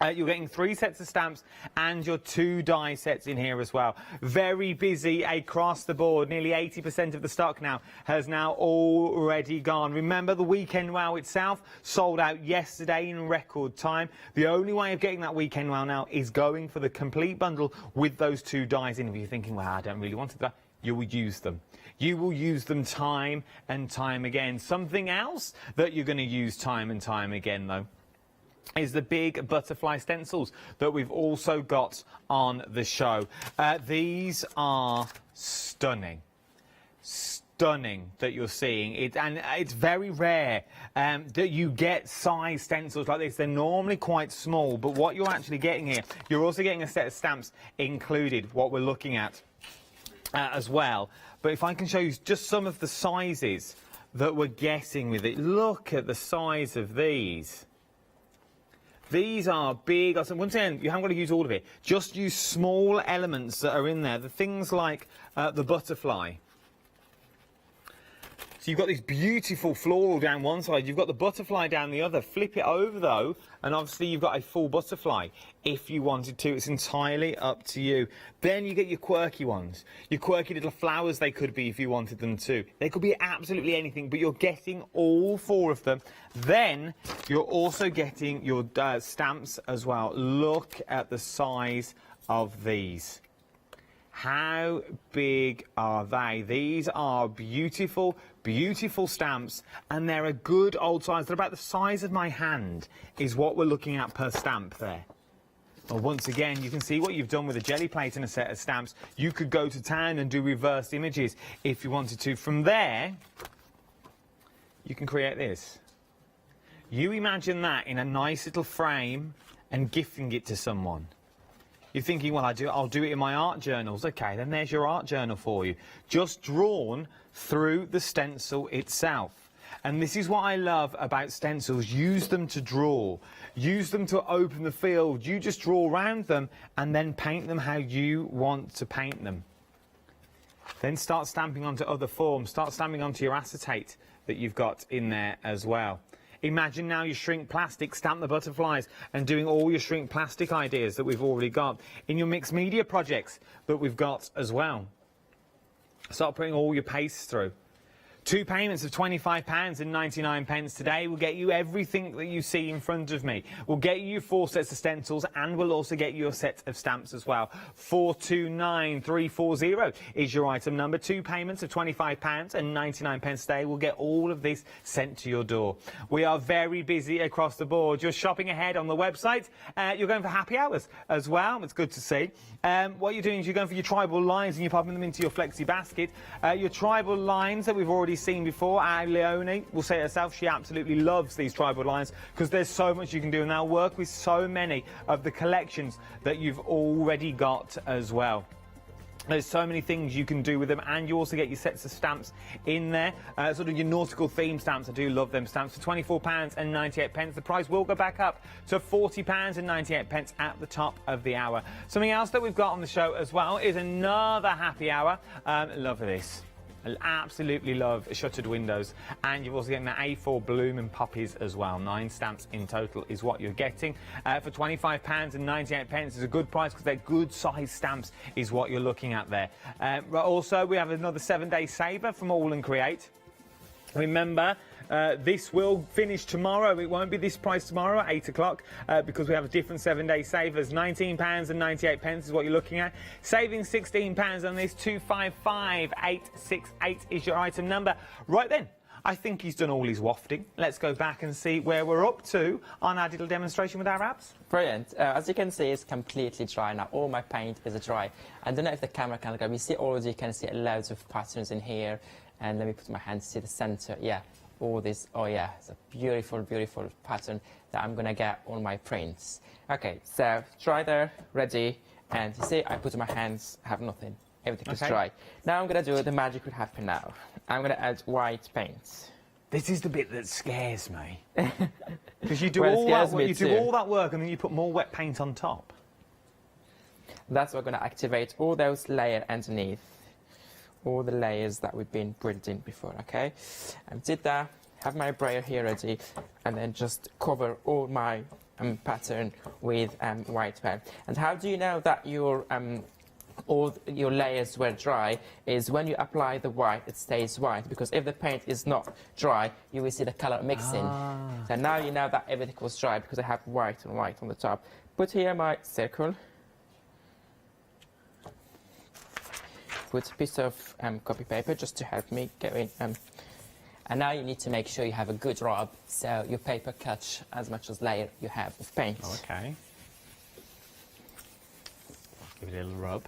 You're getting 3 sets of stamps and your 2 die sets in here as well. Very busy across the board. Nearly 80% of the stock now has now already gone. Remember, the weekend wow itself sold out yesterday in record time. The only way of getting that weekend wow now is going for the complete bundle with those 2 dies in. If you're thinking, well, I don't really want that, you will use them. You will use them time and time again. Something else that you're going to use time and time again, though, is the big butterfly stencils that we've also got on the show. These are stunning. Stunning that you're seeing it, and it's very rare that you get size stencils like this. They're normally quite small, but what you're actually getting here, you're also getting a set of stamps included, what we're looking at as well. But if I can show you just some of the sizes that we're getting with it, look at the size of these. These are big. Once again, you haven't got to use all of it. Just use small elements that are in there. The things like the butterfly. So you've got this beautiful floral down one side, you've got the butterfly down the other. Flip it over though, and obviously you've got a full butterfly if you wanted to. It's entirely up to you. Then you get your quirky ones. Your quirky little flowers they could be if you wanted them to. They could be absolutely anything, but you're getting all 4 of them. Then you're also getting your stamps as well. Look at the size of these. How big are they? These are beautiful, beautiful stamps, and they're a good old size. They're about the size of my hand is what we're looking at per stamp there. Well, once again, you can see what you've done with a jelly plate and a set of stamps. You could go to town and do reversed images if you wanted to. From there, you can create this. You imagine that in a nice little frame and gifting it to someone. You're thinking, well, I'll do it in my art journals. OK, then there's your art journal for you. Just drawn through the stencil itself. And this is what I love about stencils. Use them to draw. Use them to open the field. You just draw around them and then paint them how you want to paint them. Then start stamping onto other forms. Start stamping onto your acetate that you've got in there as well. Imagine now you shrink plastic, stamp the butterflies, and doing all your shrink plastic ideas that we've already got in your mixed media projects that we've got as well. Start putting all your pastes through. 2 payments of £25.99 today will get you everything that you see in front of me. We'll get you 4 sets of stencils, and we'll also get you a set of stamps as well. 429340 is your item number. 2 payments of £25.99 today will get all of this sent to your door. We are very busy across the board. You're shopping ahead on the website. You're going for happy hours as well. It's good to see. What you're doing is you're going for your tribal lines and you're popping them into your flexi basket. Your tribal lines that we've already seen before. Leonie will say herself she absolutely loves these tribal lines because there's so much you can do, and they'll work with so many of the collections that you've already got as well. There's so many things you can do with them, and you also get your sets of stamps in there, sort of your nautical theme stamps. I do love them stamps for £24.98. The price will go back up to £40.98 at the top of the hour. Something else that we've got on the show as well is another happy hour. Love this. I absolutely love shuttered windows, and you're also getting the A4 bloom and poppies as well. 9 stamps in total is what you're getting for £25.98. Is a good price because they're good size stamps is what you're looking at there. Also, we have another 7-day saver from All and Create. Remember, this will finish tomorrow. It won't be this price tomorrow at 8 o'clock because we have a different 7-day savers. £19.98 is what you're looking at. Saving £16 on this. 255868 is your item number. Right then, I think he's done all his wafting. Let's go back and see where we're up to on our little demonstration with our wraps. Brilliant. As you can see, it's completely dry now. All my paint is dry. I don't know if the camera can go. You see already, you can see loads of patterns in here. And let me put my hands to the center. Yeah, all this. Oh yeah, it's a beautiful, beautiful pattern that I'm gonna get on my prints. Okay, so dry there, ready. And you see, I put my hands, have nothing. Everything is dry. Now I'm gonna do the magic will happen now. I'm gonna add white paint. This is the bit that scares me. Because you do Well, it all scares that me you do too. all that work and then you put more wet paint on top. That's what's going to activate all those layers underneath. All the layers that we've been building before, okay? I did that, have my brayer here ready, and then just cover all my pattern with white paint. And how do you know that your all your layers were dry? Is when you apply the white, it stays white, because if the paint is not dry, you will see the color mixing. So now you know that everything was dry because I have white and white on the top. Put here my circle. Put a piece of copy paper just to help me go in. And now you need to make sure you have a good rub, so your paper catch as much as layer you have of paint. Okay. Give it a little rub.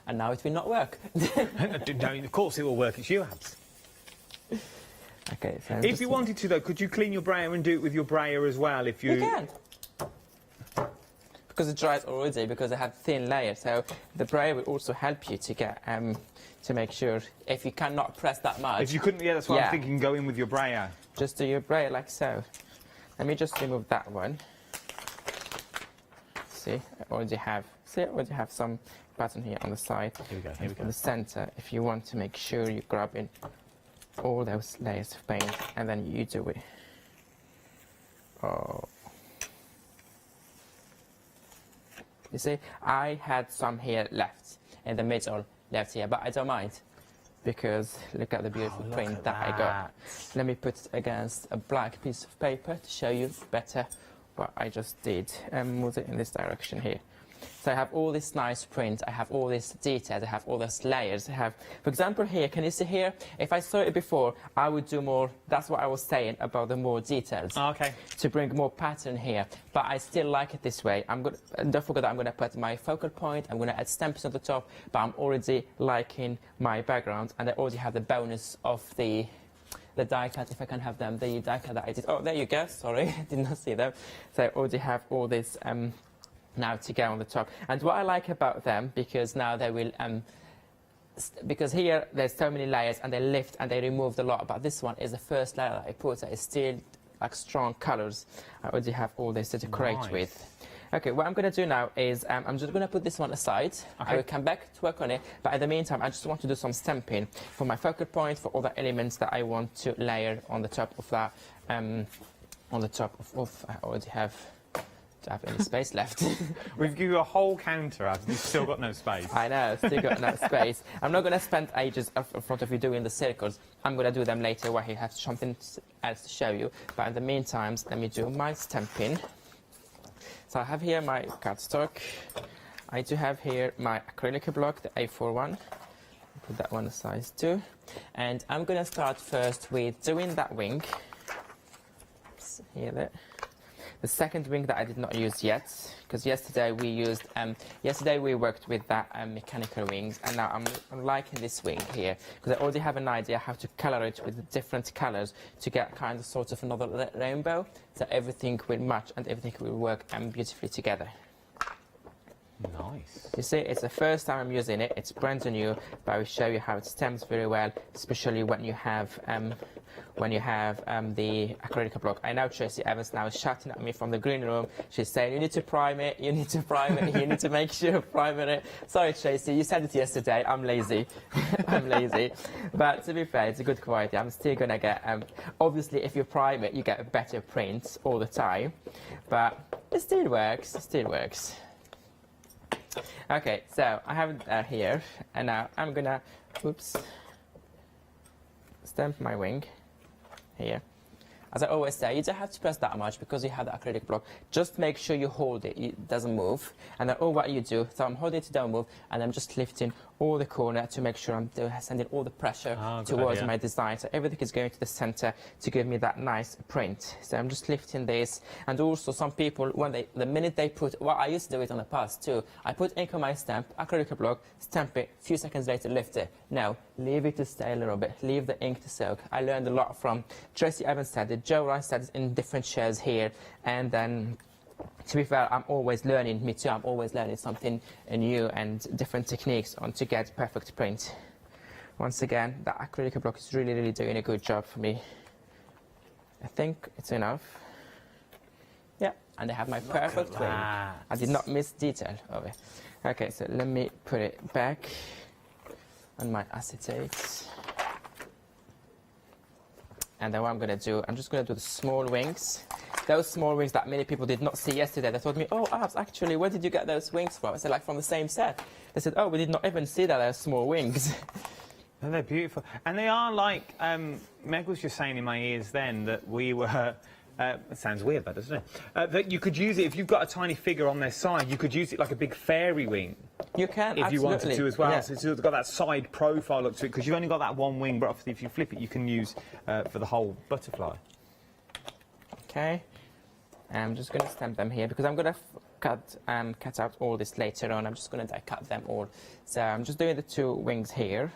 And now it will not work. No, of course it will work. It's you, Abs. Okay. So If you wanted to, though, could you clean your brayer and do it with your brayer as well? If you can. Because it dries already, because I have thin layers, so the brayer will also help you to get to make sure if you cannot press that much. If you couldn't, yeah, that's why I'm thinking go in with your brayer. Just do your brayer like so. Let me just remove that one. See, I already have some pattern here on the side. Here we go. Here we go. In the center, if you want to make sure you grab in all those layers of paint, and then you do it. Oh. You see, I had some here left in the middle, left here, but I don't mind because look at the beautiful print that I got. Let me put it against a black piece of paper to show you better what I just did, and move it in this direction here. So I have all this nice print, I have all this details, I have all those layers. I have, for example, here, can you see here? If I saw it before, I would do more, that's what I was saying about the more details. Okay. To bring more pattern here, but I still like it this way. Don't forget that I'm going to put my focal point, I'm going to add stamps on the top, but I'm already liking my background, and I already have the bonus of the die cut, if I can have them, the die cut that I did. Oh, there you go, sorry, did not see them. So I already have all this now to go on the top. And what I like about them, because now they will, because here there's so many layers and they lift and they removed a lot, but this one is the first layer that I put, that is still like strong colors. I already have all this to decorate with. Okay, what I'm going to do now is I'm just going to put this one aside. Okay. I will come back to work on it, but in the meantime I just want to do some stamping for my focal point, for all the elements that I want to layer on the top of that, on the top of I already have any space left. We've given you a whole counter, Abs, and you've still got no space. I know, still got no space. I'm not going to spend ages in front of you doing the circles. I'm going to do them later where you have something else to show you. But in the meantime, let me do my stamping. So I have here my cardstock. I do have here my acrylic block, the A4 one. Put that one aside too. And I'm going to start first with doing that wing. Here, there. The second wing that I did not use yet, because yesterday we used, yesterday we worked with that mechanical wings, and now I'm liking this wing here, because I already have an idea how to color it with different colors to get kind of sort of another rainbow, so everything will match and everything will work beautifully together. Nice. You see, it's the first time I'm using it, it's brand new, but I will show you how it stamps very well, especially when you have the acrylic block. I know Tracy Evans now is shouting at me from the green room. She's saying, you need to prime it, you need to prime it, you need to make sure you prime it. Sorry, Tracy, you said it yesterday. I'm lazy. I'm lazy. But to be fair, it's a good quality. I'm still going to get, obviously, if you prime it, you get a better print all the time. But it still works. It still works. Okay, so I have it here, and now I'm going to, stamp my wing here. As I always say, you don't have to press that much because you have the acrylic block. Just make sure you hold it, it doesn't move. And then all what you do, so I'm holding it, don't move, and I'm just lifting all the corner to make sure I'm sending all the pressure towards my design. So everything is going to the center to give me that nice print. So I'm just lifting this. And also some people, the minute they put, well, I used to do it on the past too. I put ink on my stamp, acrylic block, stamp it, a few seconds later lift it. No, leave it to stay a little bit. Leave the ink to soak. I learned a lot from Tracy Evans said it, Joe Rice said it in different shares here. And then, to be fair, I'm always learning, me too, I'm always learning something new and different techniques on to get perfect print. Once again, the acrylic block is really, really doing a good job for me. I think it's enough. Yeah, and I have my perfect wing. I did not miss detail of it. Okay, so let me put it back on my acetate. And then what I'm going to do, I'm just going to do the small wings. Those small wings that many people did not see yesterday. They told me, oh, Abs, actually, where did you get those wings from? I said, like, from the same set. They said, oh, we did not even see that they're small wings. And they're beautiful. And they are like, Meg was just saying in my ears then that we were... it sounds weird, that doesn't it? That you could use it, if you've got a tiny figure on their side, you could use it like a big fairy wing. You can, if you wanted to as well. Yeah. So it's got that side profile look to it, because you've only got that one wing, but obviously if you flip it, you can use for the whole butterfly. Okay. I'm just going to stamp them here, because I'm going to cut out all this later on. I'm just going to die cut them all. So I'm just doing the 2 wings here.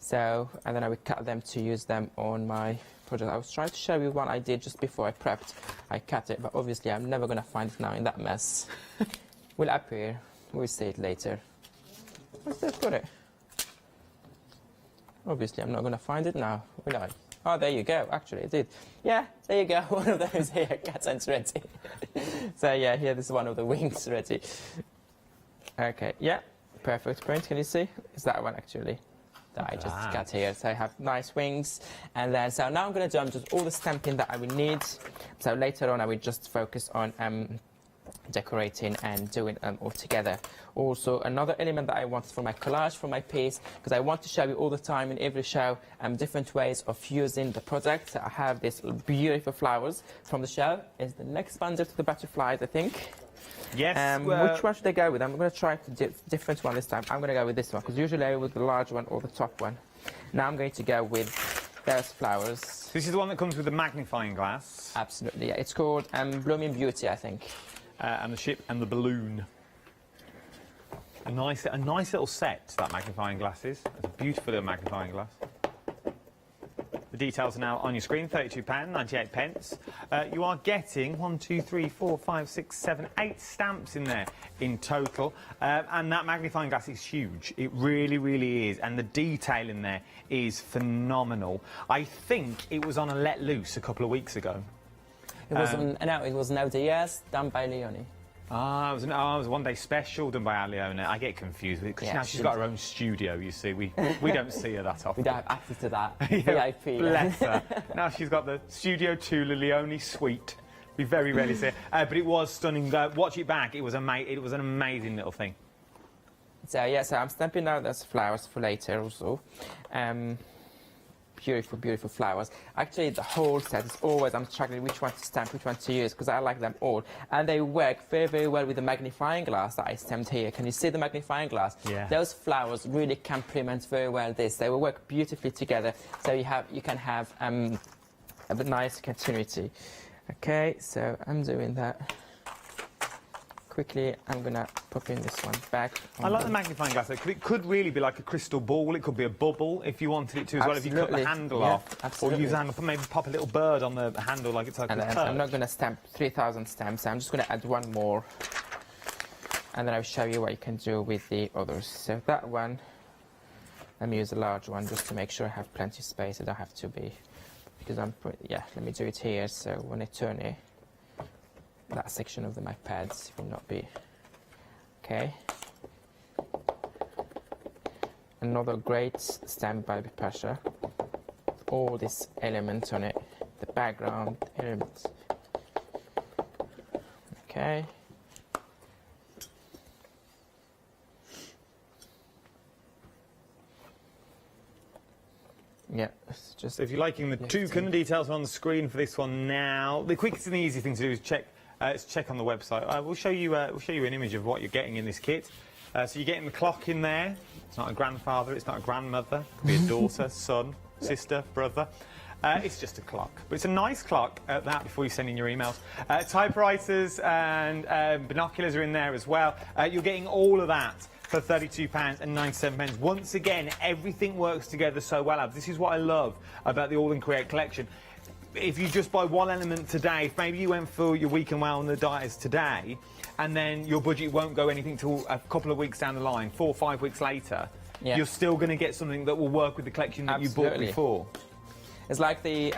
So, and then I will cut them to use them on my project. I was trying to show you what I did just before I prepped. I cut it, but obviously I'm never going to find it now in that mess. Will appear. We'll see it later. Where's that put it? Obviously I'm not going to find it now, will I? Oh, there you go. Actually, it did. Yeah, there you go. One of those here. Cut ends ready. So yeah, here this is one of the wings ready. Okay, yeah. Perfect print. Can you see? It's that one actually that I just cut here. So I have nice wings. And then, so now I'm going to do just all the stamping that I will need. So later on I will just focus on decorating and doing them all together. Also, another element that I want for my collage, for my piece, because I want to show you all the time in every show different ways of using the product. So I have these beautiful flowers from the show. Is the next bundle to the butterflies, I think. Yes. Which one should I go with? I'm going to try different one this time. I'm going to go with this one, because usually I go with the large one or the top one. Now I'm going to go with those flowers. This is the one that comes with the magnifying glass. Absolutely, yeah. It's called Blooming Beauty, I think. And the ship and the balloon. A nice little set, that magnifying glass is. It's a beautiful little magnifying glass. The details are now on your screen, £32.98. You are getting 1, 2, 3, 4, 5, 6, 7, 8 stamps in there in total. And that magnifying glass is huge. It really, really is. And the detail in there is phenomenal. I think it was on a Let Loose a couple of weeks ago. It was it was an ODS done by Leonie. It was a one-day special done by Leona. I get confused with it, because now she's got her own studio, you see. We don't see her that often. We don't have access to that. Yeah, VIP. bless her. Now she's got the Studio 2 Leone suite. We very rarely see it. But it was stunning. Watch it back. It was an amazing little thing. So, yeah, so I'm stamping out those flowers for later also. Beautiful, beautiful flowers. Actually, the whole set is always, I'm struggling which one to stamp, which one to use, because I like them all. And they work very, very well with the magnifying glass that I stamped here. Can you see the magnifying glass? Yeah. Those flowers really complement very well this. They will work beautifully together, so you can have a nice continuity. Okay, so I'm doing that. Quickly, I'm going to pop in this one back. I like the magnifying glass, though, because it could really be like a crystal ball. It could be a bubble if you wanted it to as well, if you cut the handle off. Absolutely. Or use the handle, maybe pop a little bird on the handle like it's like a perch. I'm not going to stamp 3,000 stamps. I'm just going to add one more. And then I'll show you what you can do with the others. So that one, let me use a large one just to make sure I have plenty of space. I don't have to be, because let me do it here. So when I turn it, that section of my pads will not be okay. Another great stamp by Pasha. All these elements on it, the background elements. Okay. Yeah, it's just. So if you're liking the toucan, the details are on the screen for this one now. The quickest and the easiest thing to do is check on the website. We'll show you an image of what you're getting in this kit. So you're getting the clock in there. It's not a grandfather, it's not a grandmother. It could be a daughter, son, sister, brother. It's just a clock. But it's a nice clock at that before you send in your emails. Typewriters and binoculars are in there as well. You're getting all of that for £32.97. Once again, everything works together so well. This is what I love about the All in Create collection. If you just buy one element today, if maybe you went for your week and well on the diets today, and then your budget won't go anything till a couple of weeks down the line, 4 or 5 weeks later, you're still going to get something that will work with the collection that you bought before. It's like the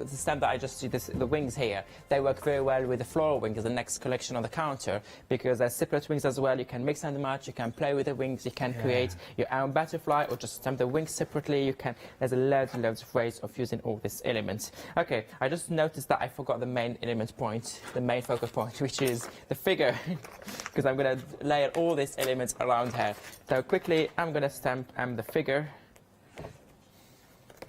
stamp that I just did, the wings here. They work very well with the floral wing as the next collection on the counter because they're separate wings as well. You can mix and match, you can play with the wings, you can create your own butterfly or just stamp the wings separately. There's loads and loads of ways of using all these elements. Okay, I just noticed that I forgot the main element point, the main focal point, which is the figure, because I'm going to layer all these elements around her. So quickly, I'm going to stamp the figure.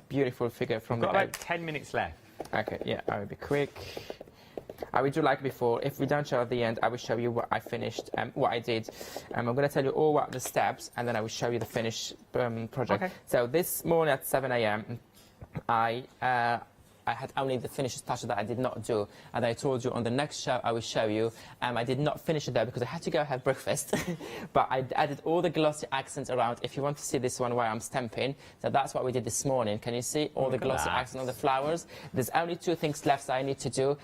Beautiful figure from We've the got about 10 minutes left. Okay, yeah, I will be quick. I will do like before. If we don't show at the end, I will show you what I finished, what I did. I'm going to tell you all what the steps, and then I will show you the finished project. Okay. So this morning at 7 a.m., I had only the finished touch that I did not do, and I told you on the next show I will show you. I did not finish it there because I had to go have breakfast, but I added all the glossy accents around. If you want to see this one where I'm stamping, so that's what we did this morning. Can you see all the glossy accents on the flowers? There's only 2 things left that I need to do.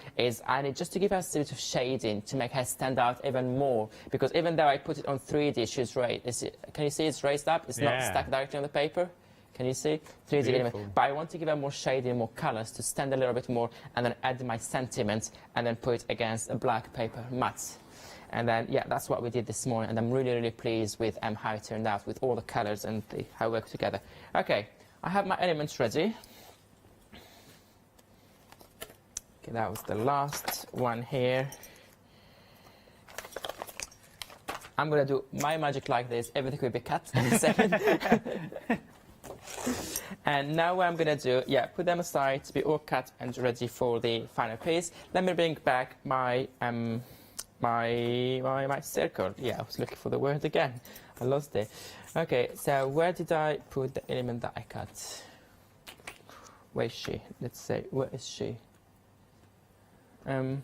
I need just to give her a bit of shading to make her stand out even more, because even though I put it on 3D, she's raised. Can you see it's raised up? It's not stuck directly on the paper. Can you see? 3D element. But I want to give her more shading, more colours to stand a little bit more, and then add my sentiments, and then put it against a black paper mat. And then, yeah, that's what we did this morning, and I'm really, really pleased with how it turned out with all the colours and how it worked together. Okay, I have my elements ready. Okay, that was the last one here. I'm going to do my magic like this. Everything will be cut in a second. And now what I'm going to do, put them aside to be all cut and ready for the final piece. Let me bring back my my circle. Yeah, I was looking for the word again. I lost it. Okay, so where did I put the element that I cut? Where is she? Let's say, where is she? Okay,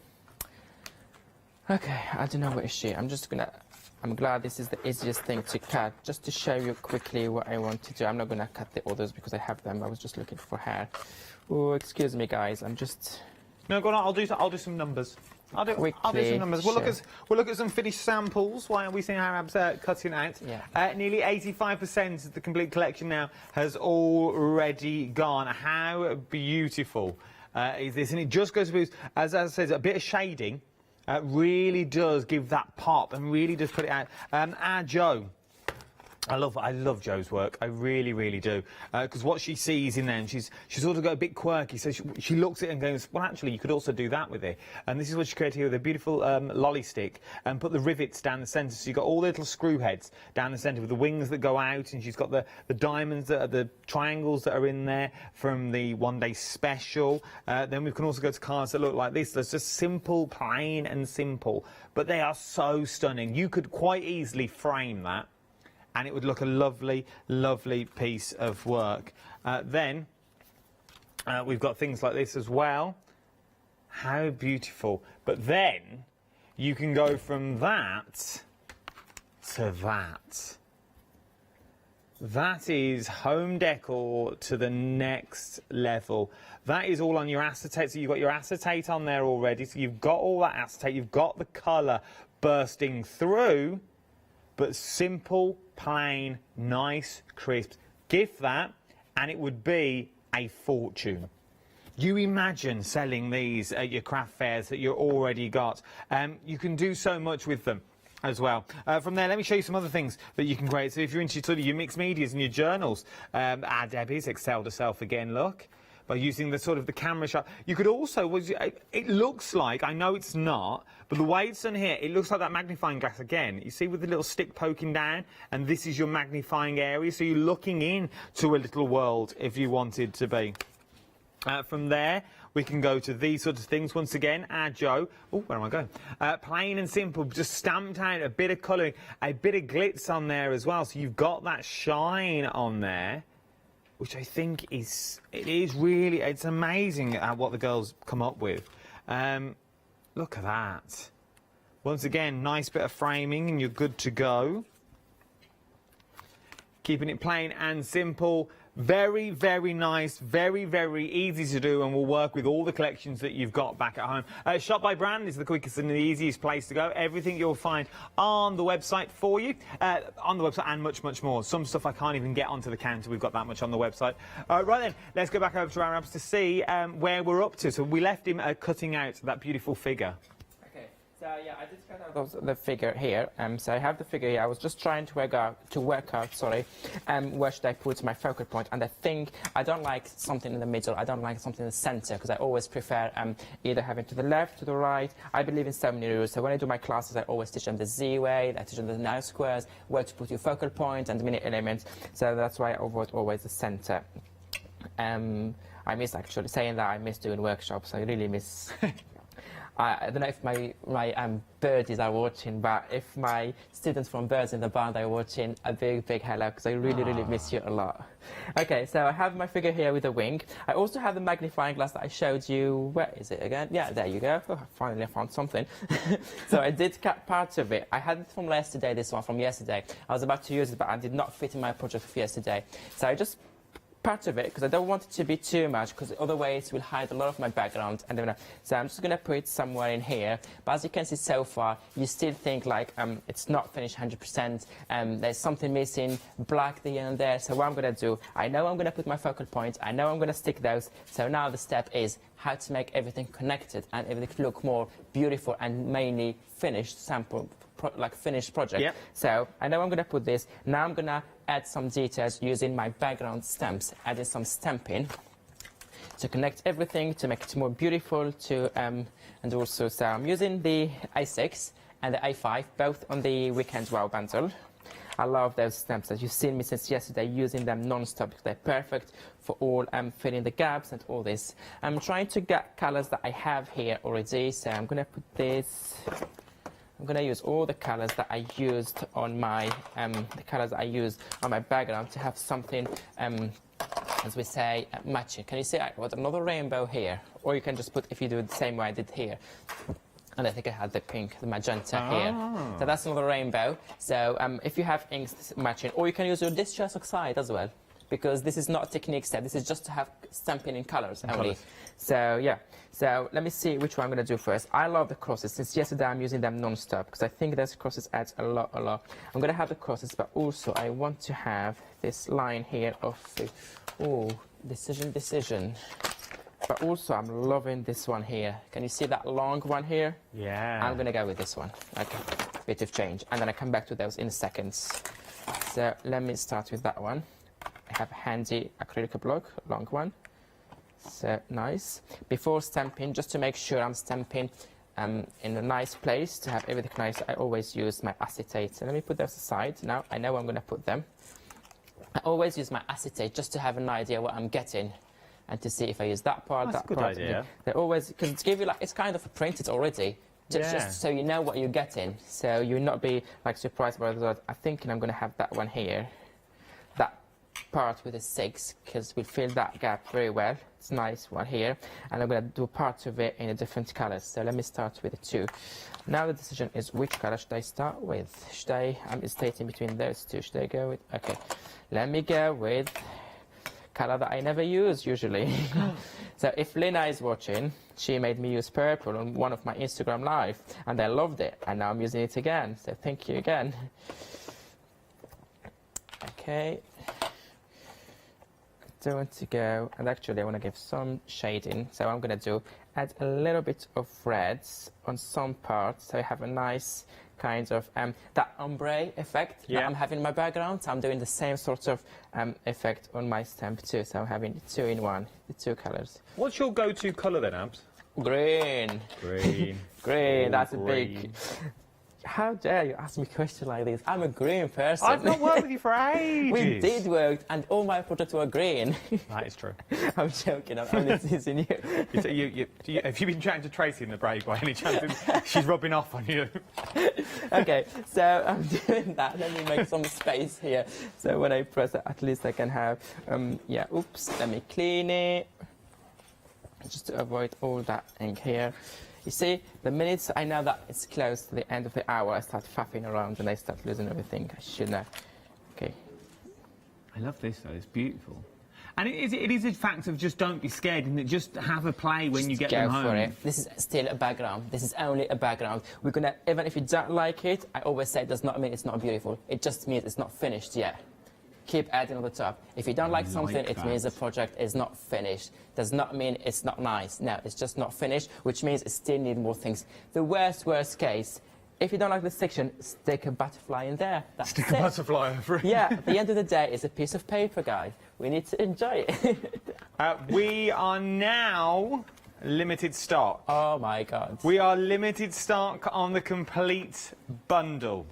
I don't know where is she. I'm glad this is the easiest thing to cut, just to show you quickly what I want to do. I'm not going to cut the others because I have them. I was just looking for her. Oh, excuse me, guys. I'm just... No, go on. I'll do some numbers. I'll do some numbers. We'll look at some finished samples while we see Arab's cutting out. Yeah. Nearly 85% of the complete collection now has already gone. How beautiful is this? And it just goes with, as I said, a bit of shading. Really does give that pop and really does put it out. Our Jo, I love Jo's work. I really, really do. Because what she sees in them, she's sort of got a bit quirky. So she looks at it and goes, well, actually, you could also do that with it. And this is what she created here with a beautiful lolly stick and put the rivets down the centre. So you've got all the little screw heads down the centre with the wings that go out. And she's got the diamonds, that are the triangles that are in there from the one-day special. Then we can also go to cards that look like this. That's just simple, plain and simple. But they are so stunning. You could quite easily frame that, and it would look a lovely, lovely piece of work. Then we've got things like this as well. How beautiful. But then you can go from that to that. That is home decor to the next level. That is all on your acetate. So you've got your acetate on there already. So you've got all that acetate. You've got the colour bursting through. But simple, plain, nice, crisp. Gift that, and it would be a fortune. You imagine selling these at your craft fairs that you've already got. You can do so much with them as well. From there, let me show you some other things that you can create. So if you're into your mixed medias and your journals, our Debbie's excelled herself again, look. By using the camera shot. You could also, it looks like, I know it's not, but the way it's done here, it looks like that magnifying glass again. You see with the little stick poking down, and this is your magnifying area, so you're looking in to a little world if you wanted to be. From there, we can go to these sorts of things. Once again, our Jo, where am I going? Plain and simple, just stamped out a bit of colouring, a bit of glitz on there as well, so you've got that shine on there, which I think it's amazing what the girls come up with. Look at that. Once again, nice bit of framing and you're good to go. keeping it plain and simple. Very, very nice, very, very easy to do, and will work with all the collections that you've got back at home. Shop by brand is the quickest and the easiest place to go. Everything you'll find on the website for you, on the website, and much, much more. Some stuff I can't even get onto the counter. We've got that much on the website. Right then, let's go back over to our apps to see where we're up to. So we left him cutting out that beautiful figure. So yeah, I did cut out the figure here. So I have the figure here. I was just trying to work out, where should I put my focal point. And I think I don't like something in the middle. I don't like something in the center, because I always prefer either having to the left, to the right. I believe in so many rules. So when I do my classes, I always teach them the Z way. I teach them the now squares, where to put your focal point and the mini elements. So that's why I avoid always the center. I miss actually saying that. I miss doing workshops. I really miss. I don't know if my birdies are watching, but if my students from Birds in the Band are watching, a big, big hello, because I really, really miss you a lot. Okay, so I have my figure here with a wing. I also have the magnifying glass that I showed you. Where is it again? Yeah, there you go. Oh, finally I found something. So I did cut parts of it. I had it from yesterday, this one from yesterday. I was about to use it, but I did not fit in my project for yesterday. So I just part of it, because I don't want it to be too much, because otherwise it will hide a lot of my background. And so I'm just going to put it somewhere in here. But as you can see so far, you still think like it's not finished 100%. There's something missing, black here and there. So what I'm going to do, I know I'm going to put my focal point. I know I'm going to stick those. So now the step is how to make everything connected and everything look more beautiful and mainly finished sample. Finished project. Yep. So I know I'm going to put this. Now I'm going to add some details using my background stamps, adding some stamping to connect everything, to make it more beautiful. And also, so I'm using the A6 and the A5, both on the Weekend Wow bundle. I love those stamps, as you've seen me since yesterday, using them non-stop, because they're perfect for all filling the gaps and all this. I'm trying to get colors that I have here already, so I'm going to put this. I'm going to use all the colours that I used on my background to have something, as we say, matching. Can you see I got another rainbow here? Or you can just put, if you do it the same way I did here. And I think I had the pink, the magenta here. So that's another rainbow. So if you have inks matching, or you can use your distress oxide as well, because this is not a technique step. This is just to have stamping in colours only. So yeah. So let me see which one I'm going to do first. I love the crosses. Since yesterday I'm using them non-stop, because I think those crosses adds a lot. I'm going to have the crosses, but also I want to have this line here of decision. But also I'm loving this one here. Can you see that long one here? Yeah. I'm going to go with this one. Okay. Bit of change. And then I come back to those in seconds. So let me start with that one. I have a handy acrylic block, long one. So nice. Before stamping, just to make sure I'm stamping in a nice place, to have everything nice, I always use my acetate. So let me put those aside. Now I know I'm going to put them. I always use my acetate just to have an idea what I'm getting, and to see if I use that part, That's a good idea. They always, because it's give you it's kind of printed already. Just so you know what you're getting. So you'll not be surprised by the result. I'm thinking I'm going to have that one here. Part with a 6, because we'll fill that gap very well. It's a nice one here, and I'm going to do parts of it in a different colours. So let me start with the 2. Now the decision is which colour should I start with. I'm hesitating between those two. Should I go with, okay, let me go with colour that I never use usually. So if Lina is watching, she made me use purple on one of my Instagram live, and I loved it, and now I'm using it again. So thank you again. Okay. I want to go, and actually I want to give some shading, so I'm going to add a little bit of reds on some parts, so I have a nice kind of that ombre effect that I'm having in my background. So I'm doing the same sort of effect on my stamp too, so I'm having the 2 in 1, the 2 colours. What's your go-to colour then, Abs? Green. Green. Green, that's green. a big... How dare you ask me a question like this? I'm a green person. I've not worked with you for ages. We did work, and all my projects were green. That is true. I'm joking. I'm only teasing you. Have you been chatting to Tracy in the break by any chance? She's rubbing off on you. Okay, so I'm doing that. Let me make some space here. So when I press it, at least I can have... oops. Let me clean it. Just to avoid all that ink here. You see, the minute I know that it's close to the end of the hour, I start faffing around and I start losing everything. I should know. Okay. I love this though, it's beautiful. And it is a fact of just don't be scared and just have a play when you get them home. Go for it. This is still a background. This is only a background. We're gonna, even if you don't like it, I always say it does not mean it's not beautiful. It just means it's not finished yet. Keep adding on the top. If you don't like something, it means the project is not finished. Does not mean it's not nice. No, it's just not finished, which means it still needs more things. The worst case, if you don't like this section, stick a butterfly in there. That's stick a butterfly over it. Yeah, at the end of the day, it's a piece of paper, guys. We need to enjoy it. We are now limited stock. Oh my God. We are limited stock on the complete bundle.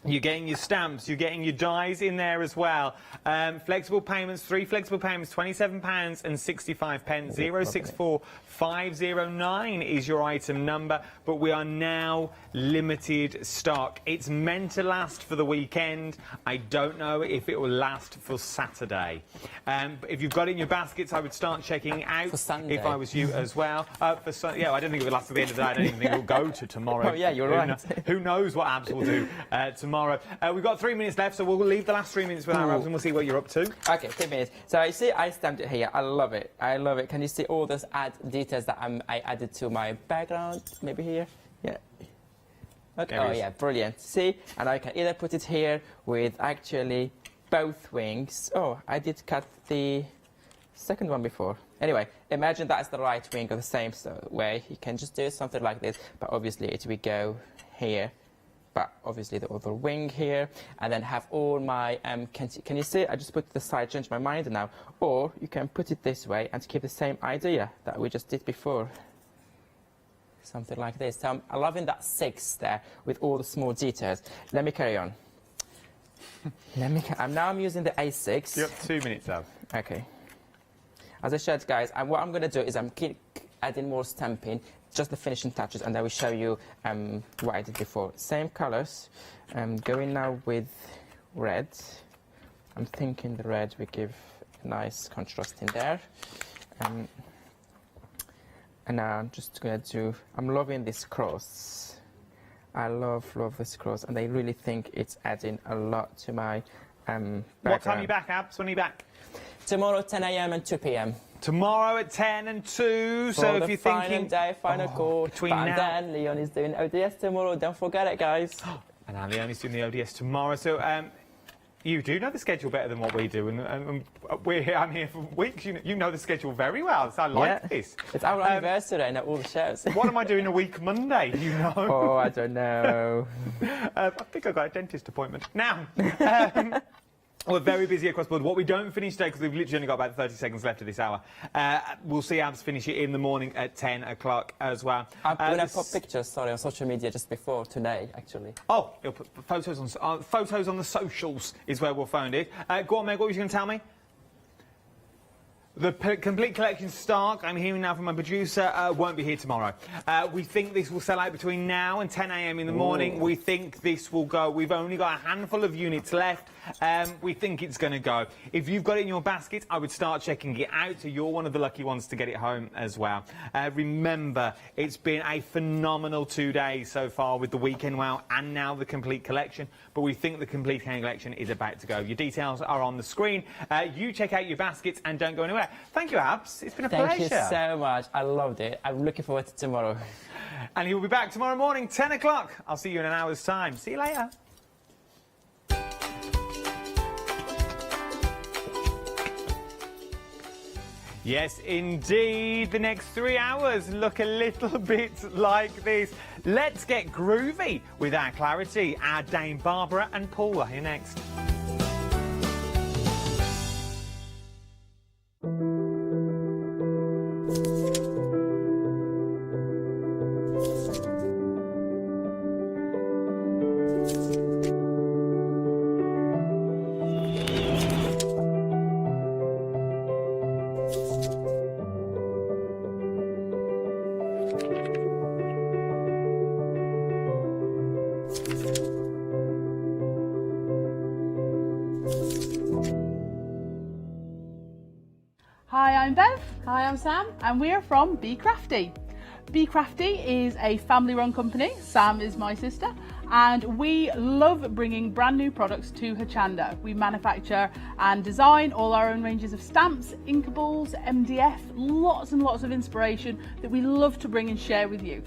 You're getting your stamps, you're getting your dies in there as well. Flexible payments, 3 flexible payments, £27 and 65 pence. 064509 is your item number, but we are now limited stock. It's meant to last for the weekend. I don't know if it will last for Saturday. But if you've got it in your baskets, I would start checking out for Sunday. If I was you as well. Yeah, I don't think it will last to the end of the day. I don't even think it will go to tomorrow. Oh yeah, you're right. Who knows what Abs will do tomorrow. We've got 3 minutes left, so we'll leave the last 3 minutes with our Abs and we'll see what you're up to. Okay, 3 minutes. So you see, I stamped it here. I love it. I love it. Can you see all those details that I added to my background? Maybe here. Yeah. Okay. Oh yeah, brilliant. See, and I can either put it here with actually both wings. Oh, I did cut the second one before. Anyway, imagine that's the right wing of the same way. You can just do something like this, but obviously it will go here. But obviously the other wing here, and then have all my, can you see, I just put the side, change my mind now, or you can put it this way and keep the same idea that we just did before. Something like this. So I'm loving that 6 there with all the small details. Let me carry on. I'm using the A6. You're up 2 minutes, Ab. Okay. As I said, guys, what I'm going to do is I'm adding more stamping, just the finishing touches, and I will show you what I did before. Same colours. Going now with red. I'm thinking the red will give a nice contrast in there. And now I'm just going to do, I'm loving this cross. I love this cross, and I really think it's adding a lot to my background. What time are you back, Abs? When are you back? Tomorrow, 10 a.m. and 2 p.m. Tomorrow at 10 and 2, so if you're thinking... final call. Between now... now... then, Leon is doing ODS tomorrow, don't forget it, guys. And now Leon is doing the ODS tomorrow, so you do know the schedule better than what we do, and I'm here for weeks. You know the schedule very well, so I like this. It's our anniversary and all the shows. What am I doing a week Monday, do you know? Oh, I don't know. I think I've got a dentist appointment. Now... We're very busy across the board. What we don't finish today, because we've literally only got about 30 seconds left of this hour, we'll see Abs finish it in the morning at 10 o'clock as well. I'm going to put pictures, on social media just before today, actually. Oh, you'll put photos on the socials is where we'll find it. Go on, Meg, what were you going to tell me? The complete collection stock, I'm hearing now from my producer, won't be here tomorrow. We think this will sell out between now and 10 a.m. in the morning. We think this will go. We've only got a handful of units left. We think it's going to go. If you've got it in your basket, I would start checking it out, so you're one of the lucky ones to get it home as well. Remember, it's been a phenomenal 2 days so far with the Weekend Wow and now the complete collection, but we think the complete collection is about to go. Your details are on the screen. You check out your baskets and don't go anywhere. Thank you, Abs. It's been a pleasure. Thank you so much. I loved it. I'm looking forward to tomorrow. And he will be back tomorrow morning, 10 o'clock. I'll see you in an hour's time. See you later. Yes, indeed. The next 3 hours look a little bit like this. Let's get groovy with our Clarity. Our Dame Barbara and Paul are here next. Hi, I'm Bev. Hi, I'm Sam, and we're from Be Crafty. Be Crafty is a family-run company. Sam is my sister, and we love bringing brand new products to Hochanda. We manufacture and design all our own ranges of stamps, inkables, MDF, lots and lots of inspiration that we love to bring and share with you.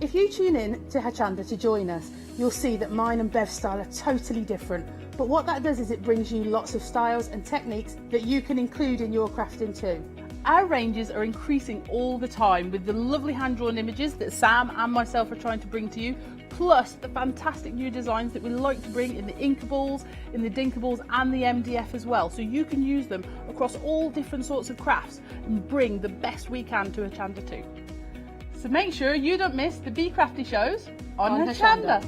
If you tune in to Hochanda to join us, you'll see that mine and Bev's style are totally different. But what that does is it brings you lots of styles and techniques that you can include in your crafting too. Our ranges are increasing all the time with the lovely hand-drawn images that Sam and myself are trying to bring to you, plus the fantastic new designs that we like to bring in the inkables, in the dinkables and the MDF as well. So you can use them across all different sorts of crafts and bring the best we can to Hochanda too. So make sure you don't miss the Be Crafty shows on Hochanda.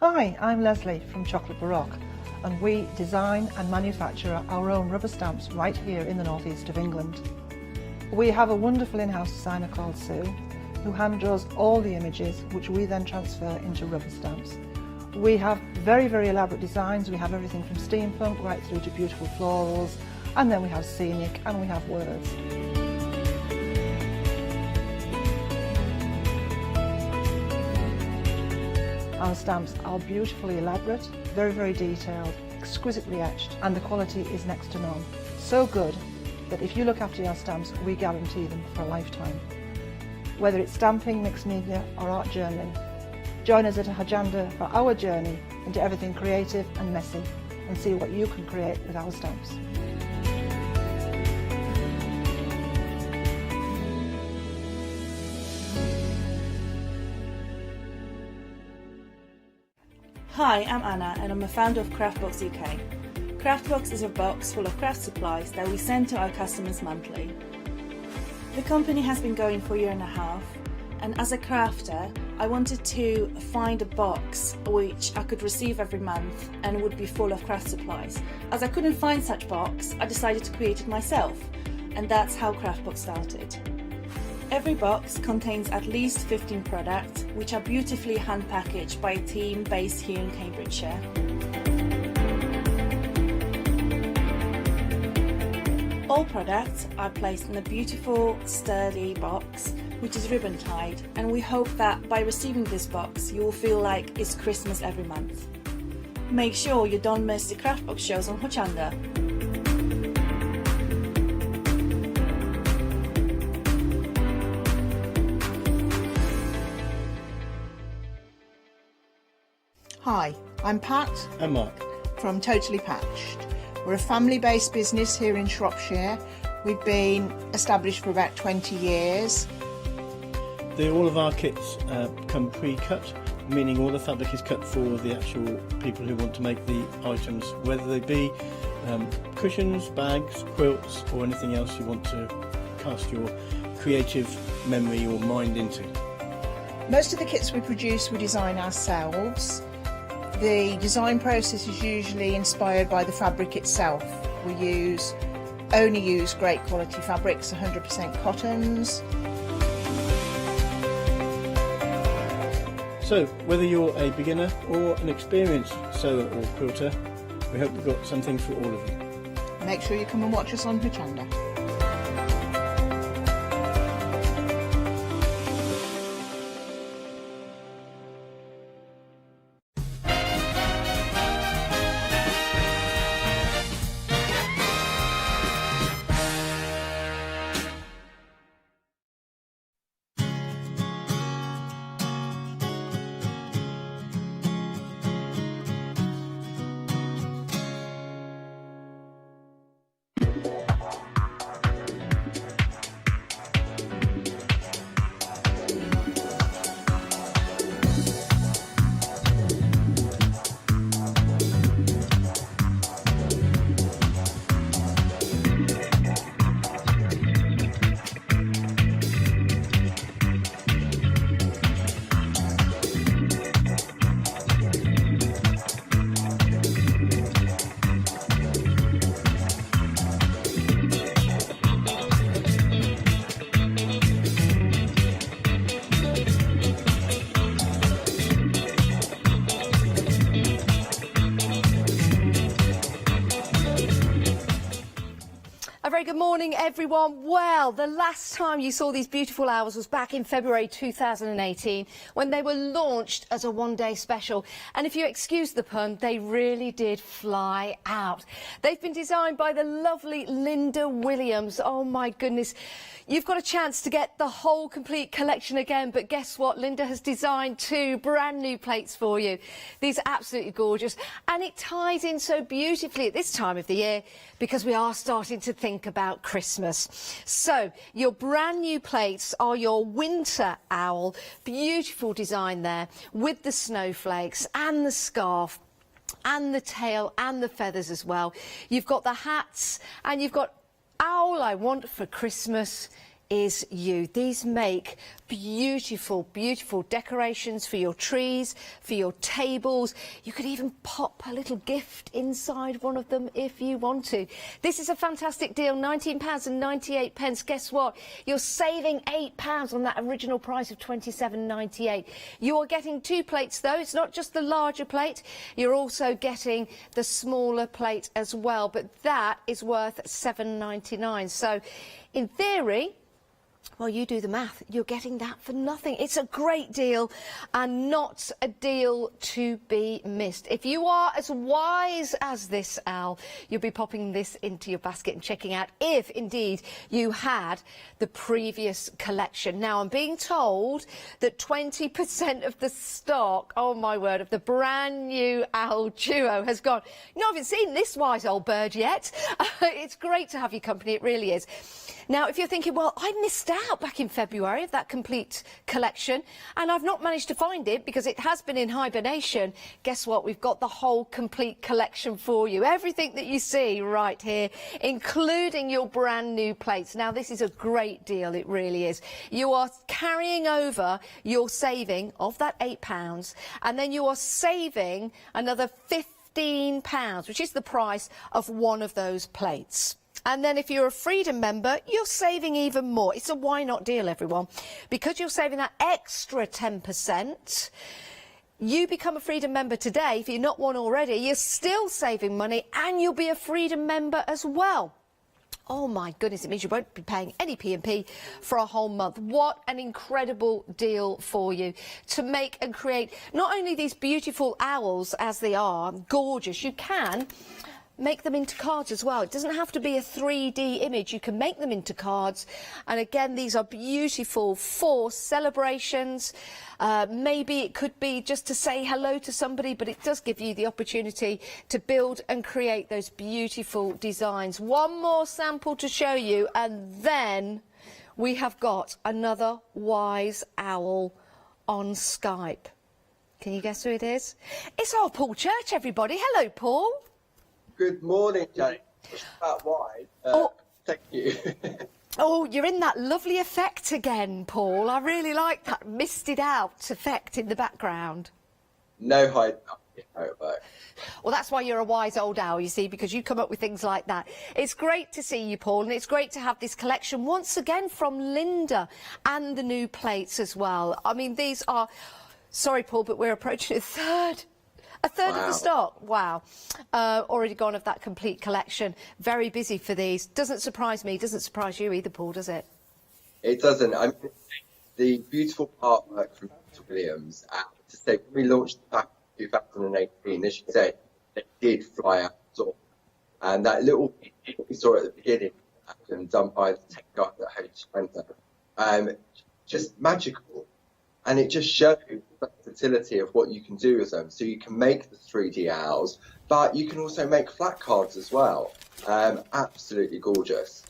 Hi, I'm Leslie from Chocolate Baroque, and we design and manufacture our own rubber stamps right here in the northeast of England. We have a wonderful in-house designer called Sue, who hand draws all the images which we then transfer into rubber stamps. We have very, very elaborate designs. We have everything from steampunk right through to beautiful florals, and then we have scenic and we have words. Our stamps are beautifully elaborate, very, very detailed, exquisitely etched, and the quality is next to none. So good that if you look after your stamps, we guarantee them for a lifetime. Whether it's stamping, mixed media or art journaling, join us at Hochanda for our journey into everything creative and messy, and see what you can create with our stamps. Hi, I'm Anna and I'm a founder of Craftbox UK. Craftbox is a box full of craft supplies that we send to our customers monthly. The company has been going for a year and a half, and as a crafter I wanted to find a box which I could receive every month and would be full of craft supplies. As I couldn't find such box, I decided to create it myself, and that's how Craftbox started. Every box contains at least 15 products, which are beautifully hand packaged by a team based here in Cambridgeshire. All products are placed in a beautiful, sturdy box, which is ribbon tied, and we hope that by receiving this box, you will feel like it's Christmas every month. Make sure you don't miss the Craftbox shows on Hochanda. Hi, I'm Pat. And Mark. From Totally Patched. We're a family-based business here in Shropshire. We've been established for about 20 years. All of our kits come pre-cut, meaning all the fabric is cut for the actual people who want to make the items, whether they be cushions, bags, quilts or anything else you want to cast your creative memory or mind into. Most of the kits we produce we design ourselves. The design process is usually inspired by the fabric itself. We only use great quality fabrics, 100% cottons. So, whether you're a beginner or an experienced sewer or quilter, we hope we've got something for all of you. Make sure you come and watch us on Hochanda. good morning, everyone. Well, the last time you saw these beautiful owls was back in February 2018 when they were launched as a one-day special. And if you excuse the pun, they really did fly out. They've been designed by the lovely Linda Williams. Oh, my goodness. You've got a chance to get the whole complete collection again, but guess what? Linda has designed 2 brand new plates for you. These are absolutely gorgeous, and it ties in so beautifully at this time of the year because we are starting to think about Christmas. So your brand new plates are your winter owl. Beautiful design there with the snowflakes and the scarf and the tail and the feathers as well. You've got the hats, and you've got Owl I Want for Christmas Is You. These make beautiful, beautiful decorations for your trees, for your tables. You could even pop a little gift inside one of them if you want to. This is a fantastic deal, £19.98. Guess what? You're saving £8 on that original price of $27.98. You are getting 2 plates though. It's not just the larger plate. You're also getting the smaller plate as well, but that is worth $7.99. So in theory, well, you do the math. You're getting that for nothing. It's a great deal and not a deal to be missed. If you are as wise as this owl, you'll be popping this into your basket and checking out if indeed you had the previous collection. Now, I'm being told that 20% of the stock, oh my word, of the brand new owl duo has gone. You know, I haven't seen this wise old bird yet. It's great to have your company. It really is. Now, if you're thinking, well, I missed out back in February of that complete collection and I've not managed to find it because it has been in hibernation, guess what? We've got the whole complete collection for you. Everything that you see right here, including your brand new plates. Now, this is a great deal. It really is. You are carrying over your saving of that £8 and then you are saving another £15, which is the price of one of those plates. And then if you're a Freedom member, you're saving even more. It's a why not deal, everyone. Because you're saving that extra 10%, you become a Freedom member today. If you're not one already, you're still saving money and you'll be a Freedom member as well. Oh my goodness, it means you won't be paying any P&P for a whole month. What an incredible deal for you to make and create not only these beautiful owls as they are, gorgeous, you can make them into cards as well. It doesn't have to be a 3D image. You can make them into cards. And again, these are beautiful for celebrations. Maybe it could be just to say hello to somebody, but it does give you the opportunity to build and create those beautiful designs. One more sample to show you, and then we have got another wise owl on Skype. Can you guess who it is? It's our Paul Church, everybody. Hello, Paul. Good morning, Jane. It's about wide. Thank you. Oh, you're in that lovely effect again, Paul. I really like that misted out effect in the background. No hide. How it works. Well, that's why you're a wise old owl, you see, because you come up with things like that. It's great to see you, Paul, and it's great to have this collection once again from Linda and the new plates as well. I mean, these are... Sorry, Paul, but we're approaching a third of the stock. Wow. Already gone of that complete collection. Very busy for these. Doesn't surprise me. Doesn't surprise you either, Paul, does it? It doesn't. I mean, the beautiful artwork from Williams, to say, when we launched back in 2018, as you said, it did fly out the door. And that little we saw at the beginning, done by the tech guy at Hochanda, just magical. And it just shows the versatility of what you can do with them. So you can make the 3D owls, but you can also make flat cards as well. Absolutely gorgeous.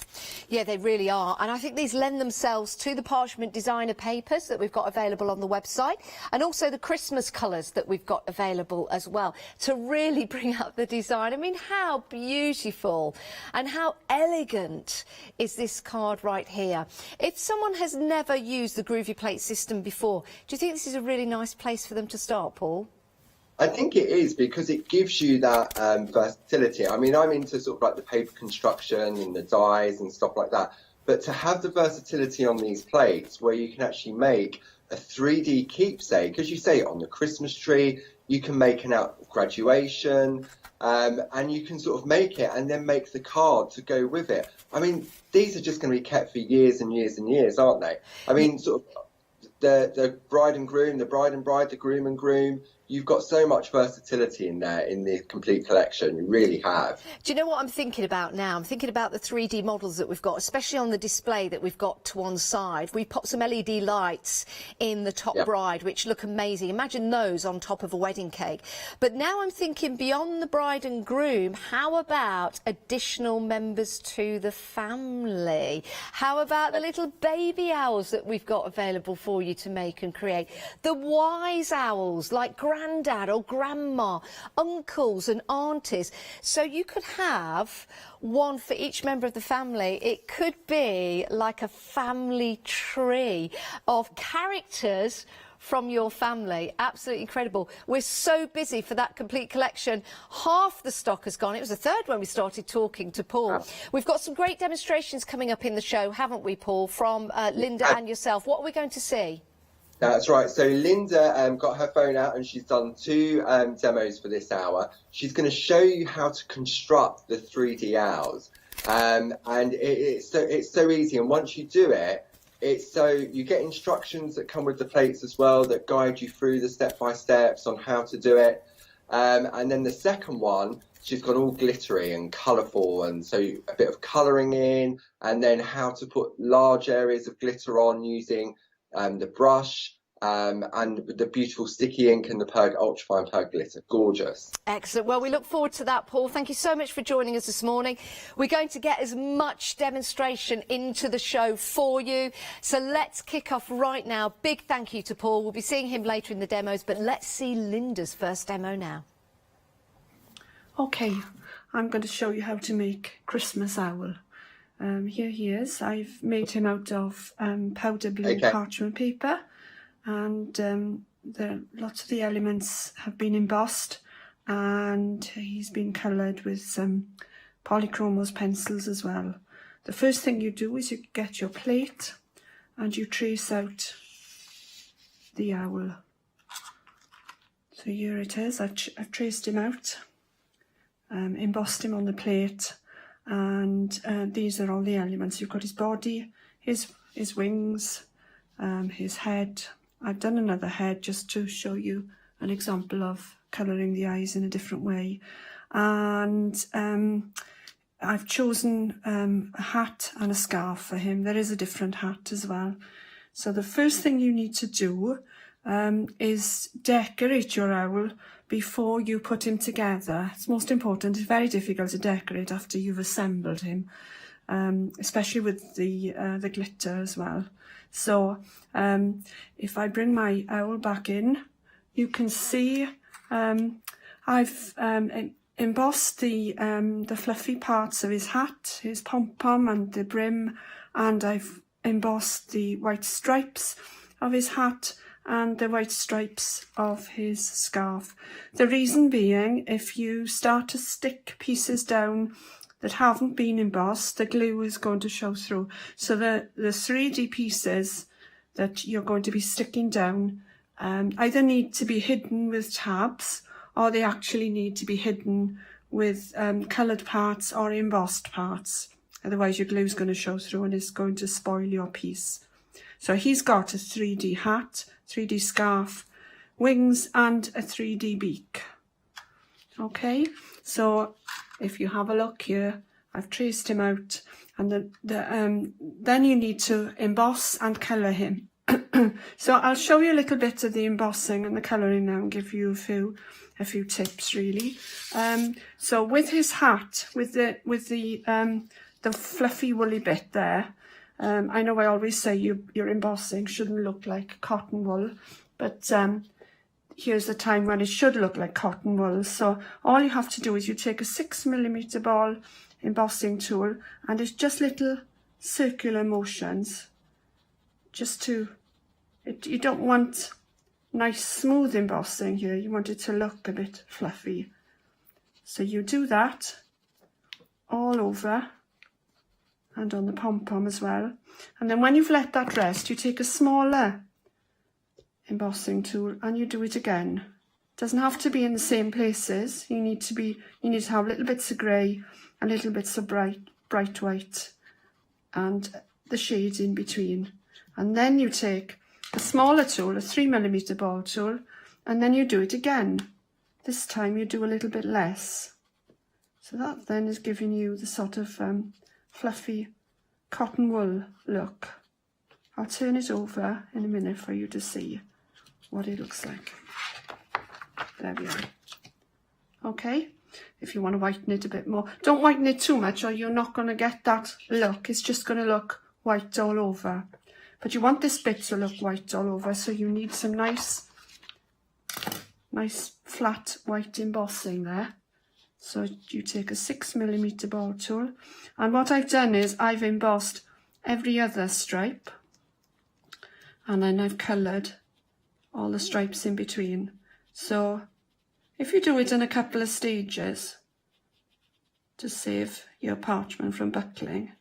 Yeah, they really are. And I think these lend themselves to the Parchment designer papers that we've got available on the website, and also the Christmas colours that we've got available as well, to really bring out the design. I mean, how beautiful and how elegant is this card right here. If someone has never used the Groovy Plate system before, do you think this is a really nice place for them to start, Paul? I think it is, because it gives you that versatility. I mean, I'm into sort of like the paper construction and the dies and stuff like that. But to have the versatility on these plates where you can actually make a 3D keepsake, as you say, on the Christmas tree, You can make an out graduation, and you can sort of make it and then make the card to go with it. I mean, these are just going to be kept for years and years and years, aren't they? I mean, sort of the bride and groom, the bride and bride, the groom and groom. You've got so much versatility in there in the complete collection. You really have. Do you know what I'm thinking about now? I'm thinking about the 3D models that we've got, especially on the display that we've got to one side. We've put some LED lights in the top bride, which look amazing. Imagine those on top of a wedding cake. But now I'm thinking beyond the bride and groom, how about additional members to the family? How about the little baby owls that we've got available for you to make and create? The wise owls, like granddad or grandma, uncles and aunties. So you could have one for each member of the family. It could be like a family tree of characters from your family. Absolutely incredible. We're so busy for that complete collection. Half the stock has gone. It was a third when we started talking to Paul. We've got some great demonstrations coming up in the show, haven't we, Paul, from Linda and yourself. What are we going to see? That's right. So Linda got her phone out and she's done 2 demos for this hour. She's going to show you how to construct the 3D owls, and it's so easy. And once you do it, you get instructions that come with the plates as well that guide you through the step-by-steps on how to do it. And then the second one, she's got all glittery and colourful, and so a bit of colouring in, and then how to put large areas of glitter on using the brush, and the beautiful sticky ink and the ultrafine perg glitter. Gorgeous. Excellent. Well, we look forward to that, Paul. Thank you so much for joining us this morning. We're going to get as much demonstration into the show for you. So let's kick off right now. Big thank you to Paul. We'll be seeing him later in the demos, but let's see Linda's first demo now. Okay, I'm going to show you how to make Christmas owl. Here he is. I've made him out of powder blue parchment paper, and lots of the elements have been embossed, and he's been coloured with some polychromos pencils as well. The first thing you do is you get your plate and you trace out the owl. So here it is. I've traced him out, embossed him on the plate. And these are all the elements. You've got his body, his wings, his head. I've done another head just to show you an example of colouring the eyes in a different way. And I've chosen a hat and a scarf for him. There is a different hat as well. So the first thing you need to do is decorate your owl before you put him together. It's most important. It's very difficult to decorate after you've assembled him, especially with the glitter as well. So if I bring my owl back in, you can see I've embossed the fluffy parts of his hat, his pom-pom and the brim, and I've embossed the white stripes of his hat and the white stripes of his scarf. The reason being, if you start to stick pieces down that haven't been embossed, the glue is going to show through. So the 3D pieces that you're going to be sticking down either need to be hidden with tabs, or they actually need to be hidden with coloured parts or embossed parts. Otherwise your glue is going to show through and it's going to spoil your piece. So he's got a 3D hat, 3D scarf, wings and a 3D beak. Okay, so if you have a look here, I've traced him out, and then you need to emboss and colour him. So I'll show you a little bit of the embossing and the colouring now and give you a few tips really. So with his hat, with the fluffy woolly bit there, I know I always say your embossing shouldn't look like cotton wool, but here's the time when it should look like cotton wool. So all you have to do is you take a 6mm ball embossing tool, and it's just little circular motions, just to, you don't want nice smooth embossing here, you want it to look a bit fluffy. So you do that all over and on the pom-pom as well. And then when you've let that rest, you take a smaller embossing tool and you do it again Doesn't have to be in the same places. You need to have little bits of grey and little bits of bright white and the shades in between. And then you take a smaller tool, a 3mm ball tool, and then you do it again. This time you do a little bit less. So that then is giving you the sort of fluffy cotton wool look. I'll turn it over in a minute for you to see what it looks like. There we are. Okay, if you want to whiten it a bit more. Don't whiten it too much or you're not going to get that look. It's just going to look white all over. But you want this bit to look white all over, so you need some nice flat white embossing there. So you take a 6mm ball tool, and what I've done is I've embossed every other stripe, and then I've coloured all the stripes in between. So if you do it in a couple of stages to save your parchment from buckling,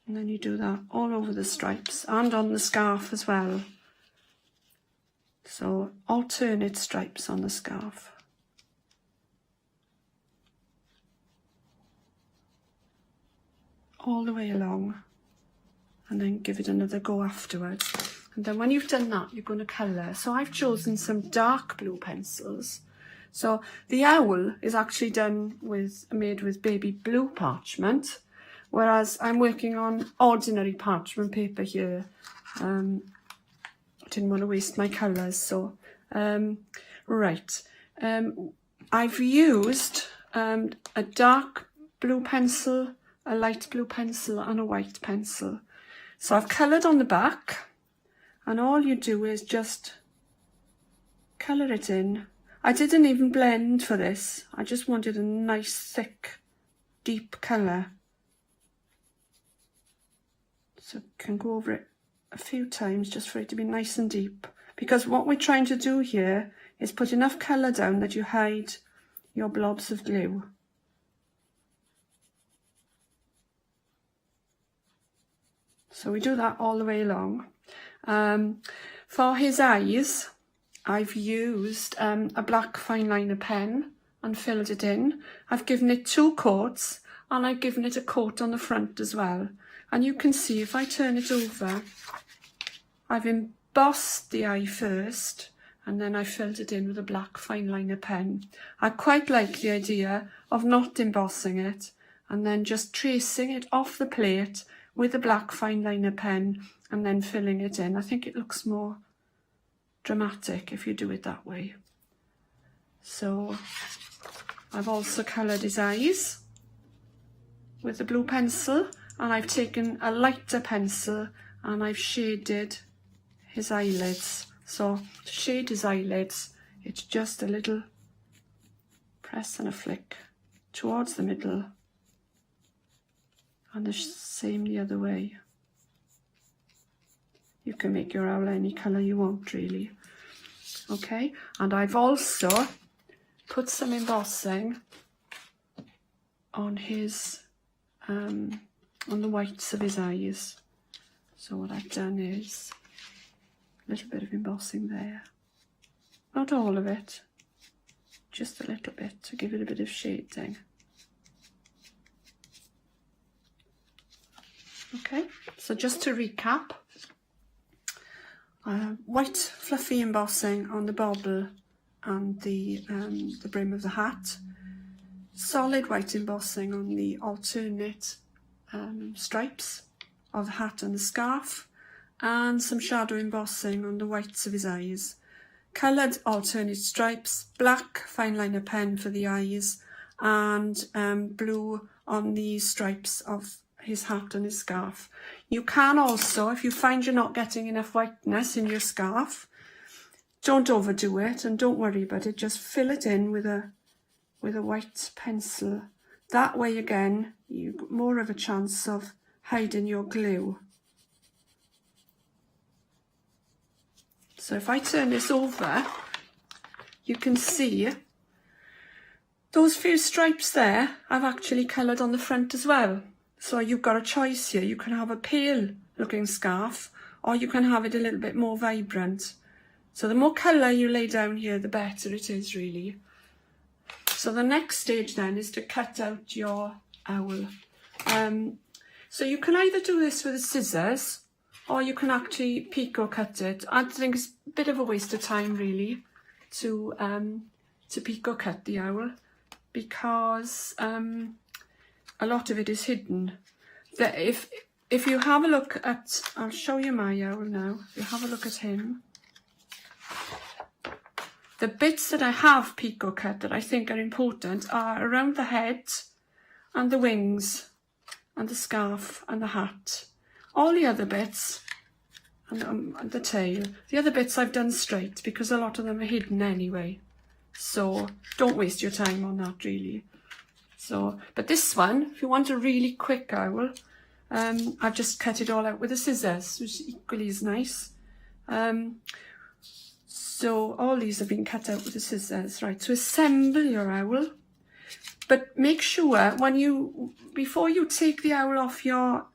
and then you do that all over the stripes and on the scarf as well. So alternate stripes on the scarf. All the way along, and then give it another go afterwards. And then when you've done that, you're going to colour. So I've chosen some dark blue pencils. So the owl is actually made with baby blue parchment, whereas I'm working on ordinary parchment paper here. I didn't want to waste my colours, so I've used a dark blue pencil, a light blue pencil and a white pencil. So I've coloured on the back, and all you do is just colour it in. I didn't even blend for this. I just wanted a nice thick deep colour. So I can go over it a few times just for it to be nice and deep, because what we're trying to do here is put enough colour down that you hide your blobs of glue. So we do that all the way along. For his eyes, I've used a black fine liner pen and filled it in. I've given it 2 coats, and I've given it a coat on the front as well. And you can see if I turn it over, I've embossed the eye first, and then I filled it in with a black fine liner pen. I quite like the idea of not embossing it and then just tracing it off the plate with a black fine liner pen and then filling it in. I think it looks more dramatic if you do it that way. So I've also coloured his eyes with the blue pencil, and I've taken a lighter pencil and I've shaded his eyelids. So to shade his eyelids, it's just a little press and a flick towards the middle, and the same the other way. You can make your owl any colour you want, really. Okay, and I've also put some embossing on his on the whites of his eyes. So what I've done is a little bit of embossing there. Not all of it, just a little bit to give it a bit of shading. Okay, so just to recap, white fluffy embossing on the bauble and the brim of the hat, solid white embossing on the alternate stripes of the hat and the scarf, and some shadow embossing on the whites of his eyes. Coloured alternate stripes, black fine liner pen for the eyes, and blue on the stripes of his hat and his scarf. You can also, if you find you're not getting enough whiteness in your scarf, don't overdo it and don't worry about it. Just fill it in with a white pencil. That way again, you've got more of a chance of hiding your glue. So if I turn this over, you can see those few stripes there I've actually coloured on the front as well. So you've got a choice here. You can have a pale looking scarf, or you can have it a little bit more vibrant. So the more colour you lay down here, the better it is really. So the next stage then is to cut out your owl. So you can either do this with the scissors, or you can actually picot cut it. I think it's a bit of a waste of time really to picot cut the owl, because a lot of it is hidden. If you have a look at, I'll show you my owl now. If you have a look at him, the bits that I have picot cut that I think are important are around the head and the wings and the scarf and the hat. All the other bits, and the tail, the other bits I've done straight because a lot of them are hidden anyway. So don't waste your time on that really. So, but this one, if you want a really quick owl, I've just cut it all out with the scissors, which equally is nice. So all these have been cut out with the scissors. Right, to assemble your owl, but make sure before you take the owl off your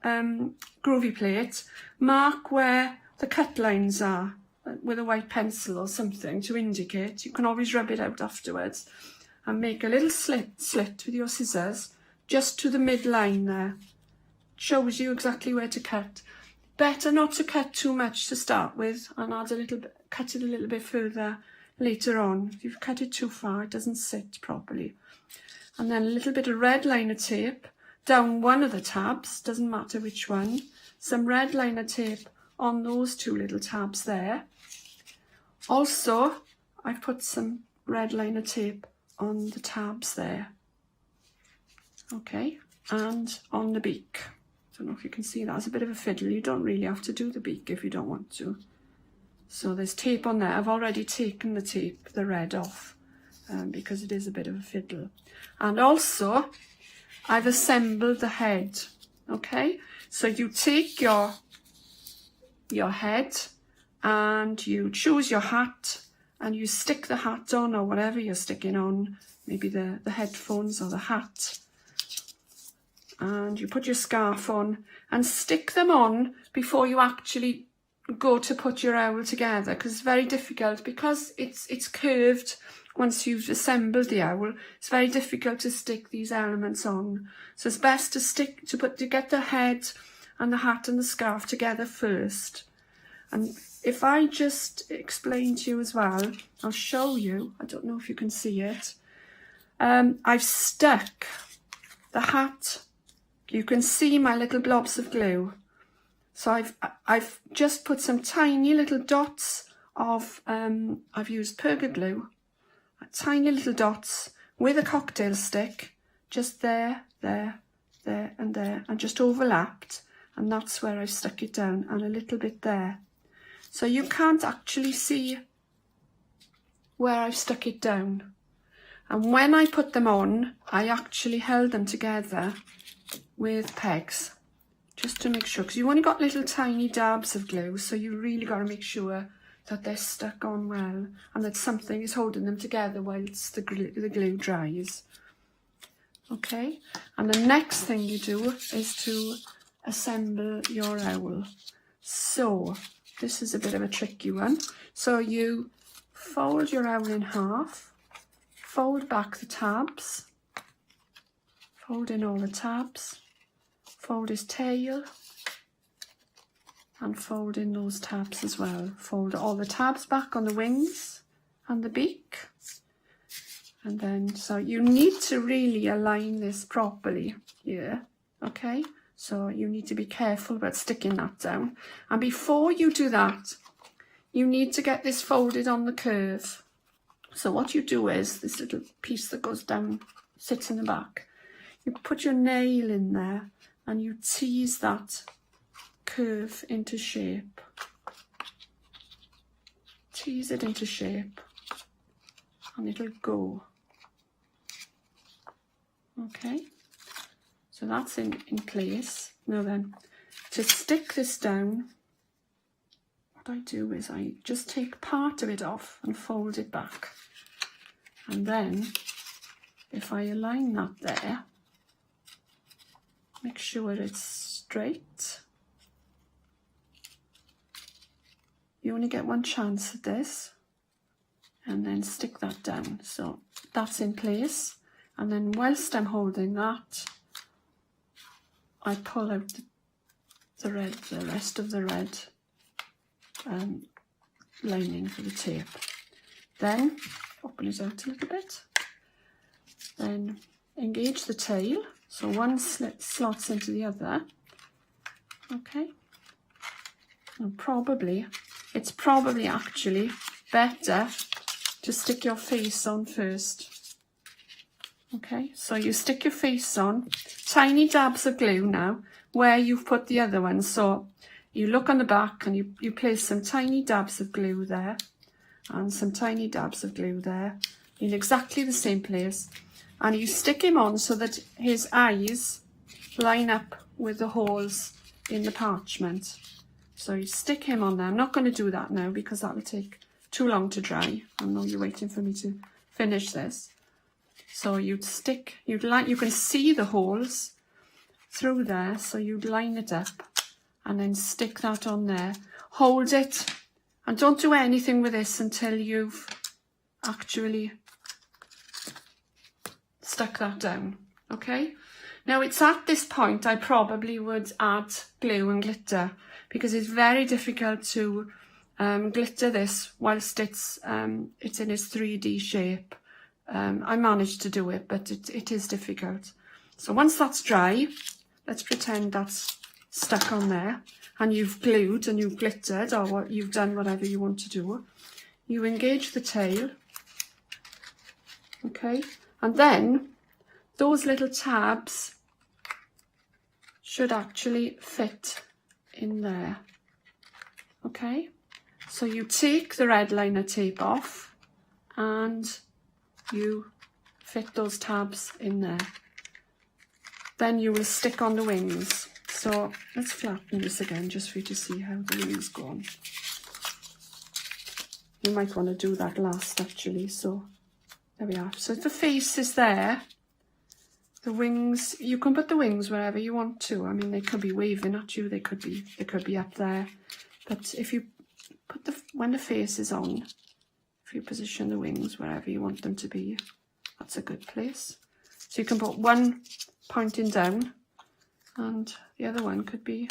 groovy plate, mark where the cut lines are with a white pencil or something to indicate. You can always rub it out afterwards, and make a little slit with your scissors just to the midline there. Shows you exactly where to cut. Better not to cut too much to start with, and add a little bit, cut it a little bit further later on. If you've cut it too far, it doesn't sit properly. And then a little bit of red liner tape down one of the tabs, doesn't matter which one. Some red liner tape on those two little tabs there. Also, I've put some red liner tape on the tabs there. Okay, and on the beak. Don't know if you can see that. It's a bit of a fiddle. You don't really have to do the beak if you don't want to. So there's tape on there. I've already taken the tape, the red, off because it is a bit of a fiddle. And also, I've assembled the head. Okay, so you take your head and you choose your hat and you stick the hat on, or whatever you're sticking on, maybe the headphones or the hat. And you put your scarf on and stick them on before you actually go to put your owl together, because it's very difficult, because it's curved. Once you've assembled the owl, it's very difficult to stick these elements on. So it's best to get the head and the hat and the scarf together first. And if I just explain to you as well, I'll show you. I don't know if you can see it. I've stuck the hat. You can see my little blobs of glue. So I've just put some tiny little dots of, I've used Perga glue, tiny little dots with a cocktail stick, just there, there, there and there, and just overlapped, and that's where I've stuck it down, and a little bit there. So you can't actually see where I've stuck it down. And when I put them on, I actually held them together with pegs, just to make sure, because you've only got little tiny dabs of glue, so you really got to make sure that they're stuck on well and that something is holding them together whilst the glue dries. Okay, and the next thing you do is to assemble your owl. So this is a bit of a tricky one. So you fold your owl in half, fold back the tabs, fold in all the tabs, fold his tail, and fold in those tabs as well. Fold all the tabs back on the wings and the beak. And then, so you need to really align this properly here, okay? So you need to be careful about sticking that down. And before you do that, you need to get this folded on the curve. So what you do is, this little piece that goes down, sits in the back. You put your nail in there and you tease that curve into shape. Tease it into shape and it'll go. Okay, so that's in place. Now then, to stick this down, what I do is I just take part of it off and fold it back. And then, if I align that there, make sure it's straight. you only get one chance at this, and then stick that down. So that's in place, and then whilst I'm holding that, I pull out the rest of the red lining for the tape. Then open it out a little bit, then engage the tail, so one slots into the other. Okay, and it's probably actually better to stick your face on first. Okay, so you stick your face on, tiny dabs of glue now where you've put the other one. So you look on the back and you place some tiny dabs of glue there and some tiny dabs of glue there in exactly the same place, and you stick him on so that his eyes line up with the holes in the parchment. So you stick him on there. I'm not going to do that now because that will take too long to dry. I know you're waiting for me to finish this. So you can see the holes through there, so you'd line it up and then stick that on there. Hold it and don't do anything with this until you've actually stuck that down. Okay, now it's at this point I probably would add glue and glitter, because it's very difficult to glitter this whilst it's in its 3D shape. I managed to do it, but it is difficult. So once that's dry, let's pretend that's stuck on there, and you've glued and you've glittered, or what you've done, whatever you want to do. You engage the tail, okay, and then those little tabs should actually fit in there. Okay, so you take the red liner tape off and you fit those tabs in there. Then you will stick on the wings. So let's flatten this again just for you to see how the wings go on. You might want to do that last actually. So there we are. So the face is there. The wings, you can put the wings wherever you want to. I mean, they could be waving at you, they could be up there. But if you put when the face is on, if you position the wings wherever you want them to be, that's a good place. So you can put one pointing down and the other one could be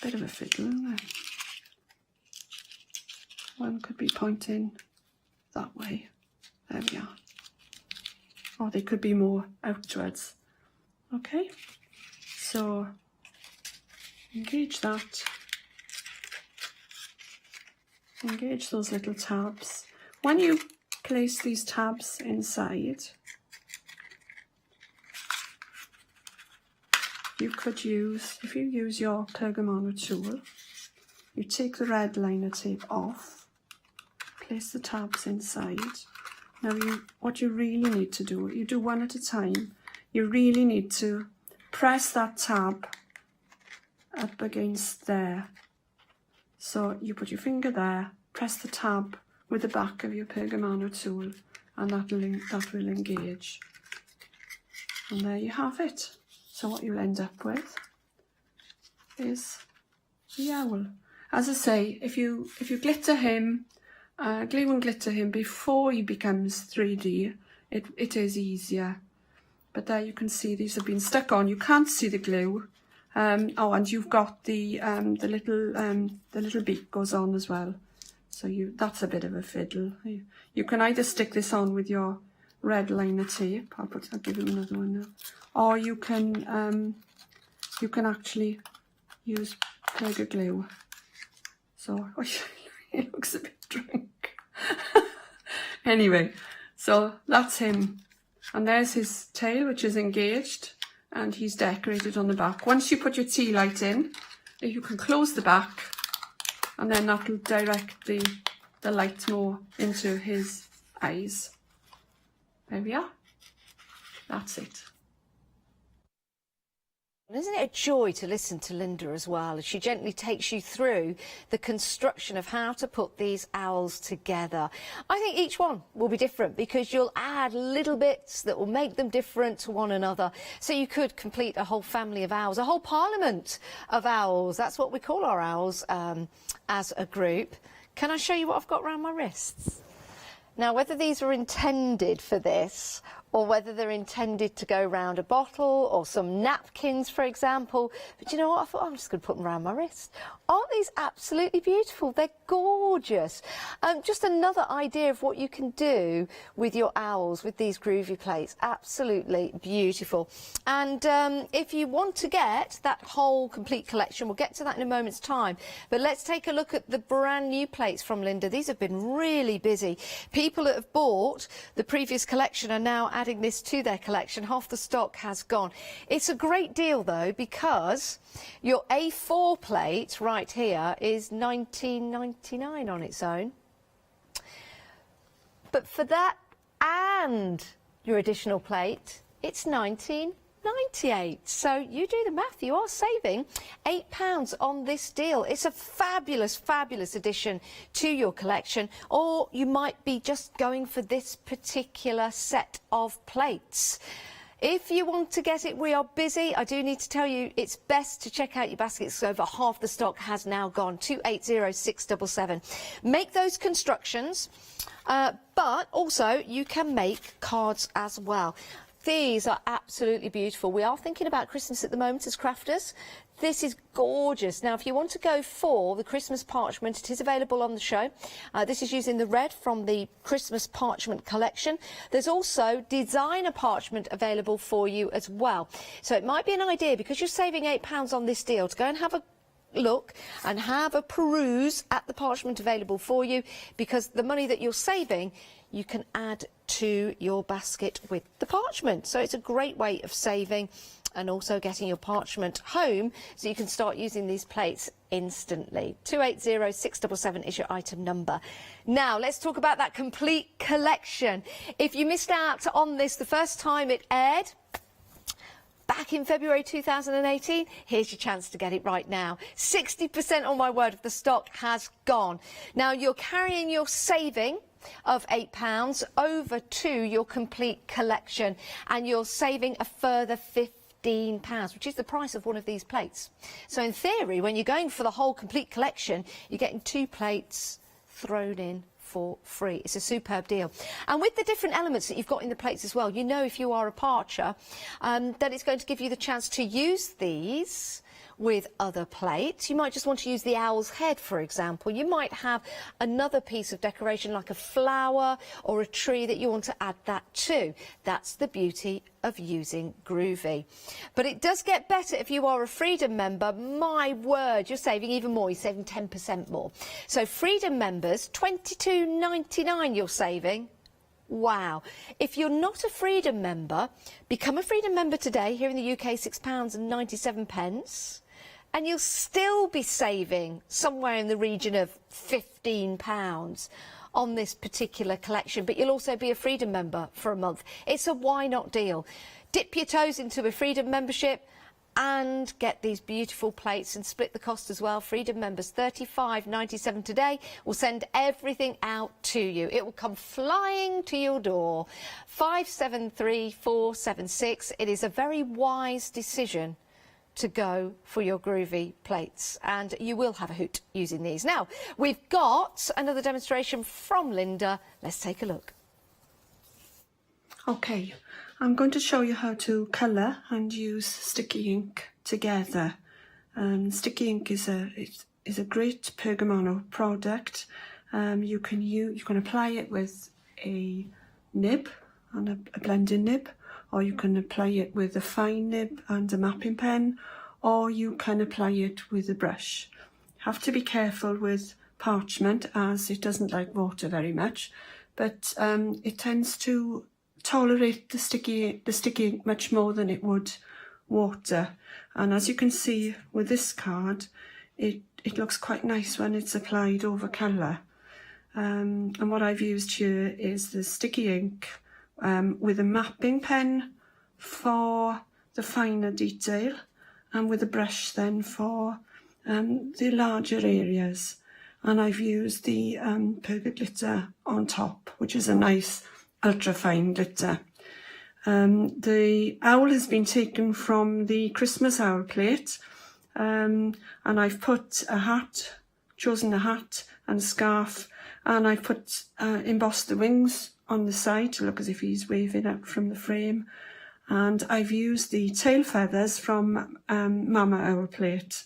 a bit of a fiddle, isn't it? One could be pointing that way. There we are. Or they could be more outwards. Okay, so engage that. Engage those little tabs. When you place these tabs inside, you could use, if you use your Pergamano tool, you take the red liner tape off, place the tabs inside. Now what you really need to do, you do one at a time, you really need to press that tab up against there. So you put your finger there, press the tab with the back of your Pergamano tool, and that will engage. And there you have it. So what you'll end up with is the owl. As I say, if you glitter him, glue and glitter him before he becomes 3D, it is easier. But there you can see these have been stuck on. You can't see the glue. Oh, and you've got the little beak goes on as well. So that's a bit of a fiddle. You can either stick this on with your red liner tape. I'll give him another one now. Or you can actually use Perga glue. So it looks a bit drunk. Anyway, so that's him. And there's his tail, which is engaged, and he's decorated on the back. Once you put your tea light in, you can close the back, and then that will direct the light more into his eyes. There we are. That's it. Isn't it a joy to listen to Linda as well, as she gently takes you through the construction of how to put these owls together. I think each one will be different because you'll add little bits that will make them different to one another. So you could complete a whole family of owls, a whole parliament of owls. That's what we call our owls as a group. Can I show you what I've got around my wrists? Now, whether these are intended for this or whether they're intended to go round a bottle or some napkins, for example. But you know what? I thought, I'm just going to put them around my wrist. Aren't these absolutely beautiful? They're gorgeous. Just another idea of what you can do with your owls, with these groovy plates. Absolutely beautiful. And if you want to get that whole complete collection, we'll get to that in a moment's time. But let's take a look at the brand new plates from Linda. These have been really busy. People that have bought the previous collection are now adding this to their collection. Half the stock has gone. It's a great deal though, because your A4 plate right here is $19.99 on its own. But for that and your additional plate, it's $19.98. So you do the math, you are saving £8 on this deal. It's a fabulous, fabulous addition to your collection, or you might be just going for this particular set of plates. If you want to get it, we are busy. I do need to tell you, it's best to check out your baskets. Over half the stock has now gone. 280677. Make those constructions, but also you can make cards as well. These are absolutely beautiful. We are thinking about Christmas at the moment as crafters. This is gorgeous. Now, if you want to go for the Christmas parchment, it is available on the show. This is using the red from the Christmas parchment collection. There's also designer parchment available for you as well. So it might be an idea, because you're saving £8 on this deal, to go and have a look and have a peruse at the parchment available for you, because the money that you're saving you can add to your basket with the parchment. So it's a great way of saving and also getting your parchment home, so you can start using these plates instantly. 280677 is your item number. Now let's talk about that complete collection. If you missed out on this the first time it aired back in February 2018, here's your chance to get it right now. 60%, on my word, of the stock has gone. Now you're carrying your saving of £8 over to your complete collection, and you're saving a further £15, which is the price of one of these plates. So in theory, when you're going for the whole complete collection, you're getting 2 plates thrown in for free. It's a superb deal. And with the different elements that you've got in the plates as well, you know, if you are a parcher, that it's going to give you the chance to use these with other plates. You might just want to use the owl's head, for example. You might have another piece of decoration like a flower or a tree that you want to add that to. That's the beauty of using Groovy. But it does get better if you are a Freedom member. My word, you're saving even more. You're saving 10% more. So Freedom members, $22.99 you're saving. Wow. If you're not a Freedom member, become a Freedom member today. Here in the UK, £6.97. And you'll still be saving somewhere in the region of £15 on this particular collection. But you'll also be a Freedom member for a month. It's a why not deal. Dip your toes into a Freedom membership and get these beautiful plates and split the cost as well. Freedom members, $35.97 today. We'll send everything out to you. It will come flying to your door. 573476. It is a very wise decision to go for your Groovy plates, and you will have a hoot using these. Now, we've got another demonstration from Linda. Let's take a look. Okay, I'm going to show you how to colour and use sticky ink together. Sticky ink is a great Pergamano product. You can apply it with a nib and a blending nib, or you can apply it with a fine nib and a mapping pen, or you can apply it with a brush. Have to be careful with parchment, as it doesn't like water very much, but it tends to tolerate the sticky ink much more than it would water. And as you can see with this card, it looks quite nice when it's applied over colour. And what I've used here is the sticky ink with a mapping pen for the finer detail, and with a brush then for the larger areas. And I've used the Perga glitter on top, which is a nice ultra-fine glitter. The owl has been taken from the Christmas owl plate, and I've put a hat, chosen a hat and a scarf, and I've put embossed the wings on the side to look as if he's waving out from the frame. And I've used the tail feathers from Mama Owl plate,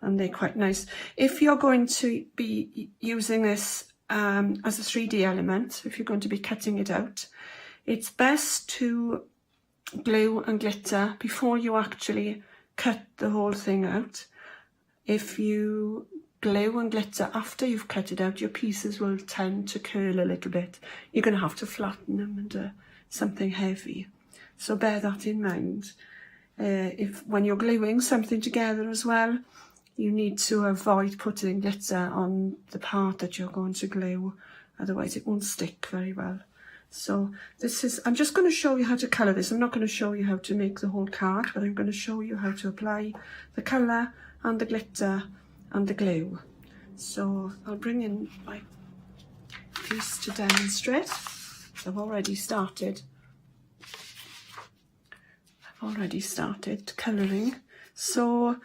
and they're quite nice. If you're going to be using this as a 3D element, if you're going to be cutting it out, it's best to glue and glitter before you actually cut the whole thing out. If you glue and glitter after you've cut it out, your pieces will tend to curl a little bit. You're going to have to flatten them into something heavy. So bear that in mind. When you're gluing something together as well, you need to avoid putting glitter on the part that you're going to glue, otherwise it won't stick very well. So I'm just going to show you how to colour this. I'm not going to show you how to make the whole card, but I'm going to show you how to apply the colour and the glitter and the glue. So I'll bring in my piece to demonstrate. I've already started colouring. So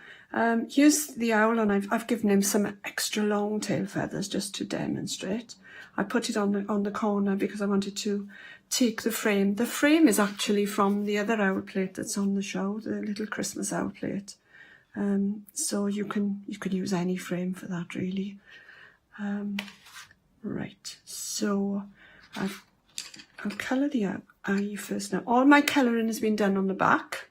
here's the owl, and I've given him some extra long tail feathers just to demonstrate. I put it on the corner because I wanted to take the frame. The frame is actually from the other owl plate that's on the show, the little Christmas owl plate. So you can use any frame for that, really. Right, so I'll colour the eye first now. All my colouring has been done on the back.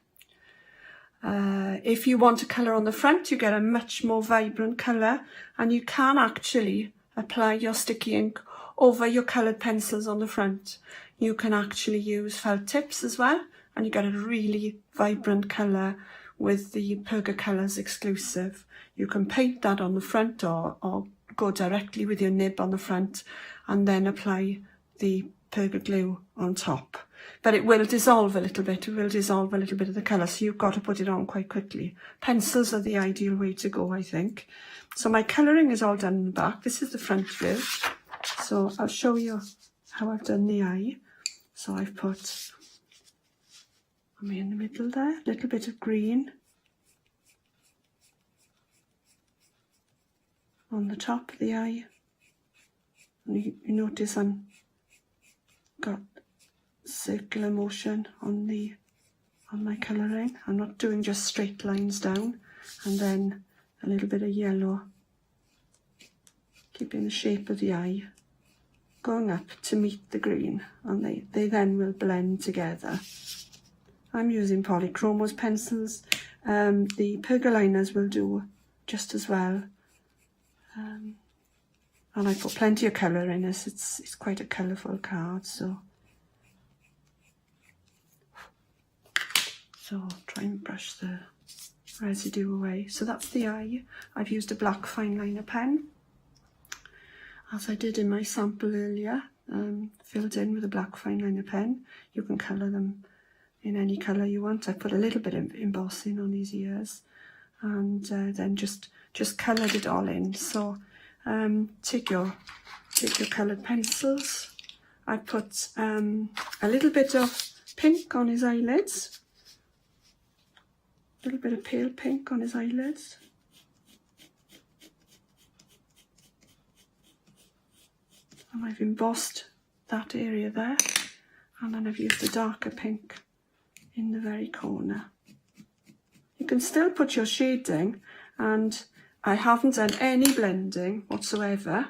If you want to colour on the front, you get a much more vibrant colour, and you can actually apply your sticky ink over your coloured pencils on the front. You can actually use felt tips as well, and you get a really vibrant colour with the Perga Colours exclusive. You can paint that on the front, or go directly with your nib on the front and then apply the Perga glue on top. But it will dissolve a little bit. It will dissolve a little bit of the colour, so you've got to put it on quite quickly. Pencils are the ideal way to go, I think. So my colouring is all done in the back. This is the front view. So I'll show you how I've done the eye. So I've put, in the middle there, a little bit of green on the top of the eye. And you notice I'm got circular motion on my colouring. I'm not doing just straight lines down, and then a little bit of yellow, keeping the shape of the eye going up to meet the green, and they then will blend together. I'm using Polychromos pencils. The Perga liners will do just as well. And I put plenty of colour in this. It's quite a colourful card, so try and brush the residue away. So that's the eye. I've used a black fine liner pen, as I did in my sample earlier, filled in with a black fine liner pen. You can colour them in any colour you want. I put a little bit of embossing on his ears, and then just coloured it all in. So take your coloured pencils. I put a little bit of pink on his eyelids, a little bit of pale pink on his eyelids. And I've embossed that area there, and then I've used a darker pink in the very corner. You can still put your shading, and I haven't done any blending whatsoever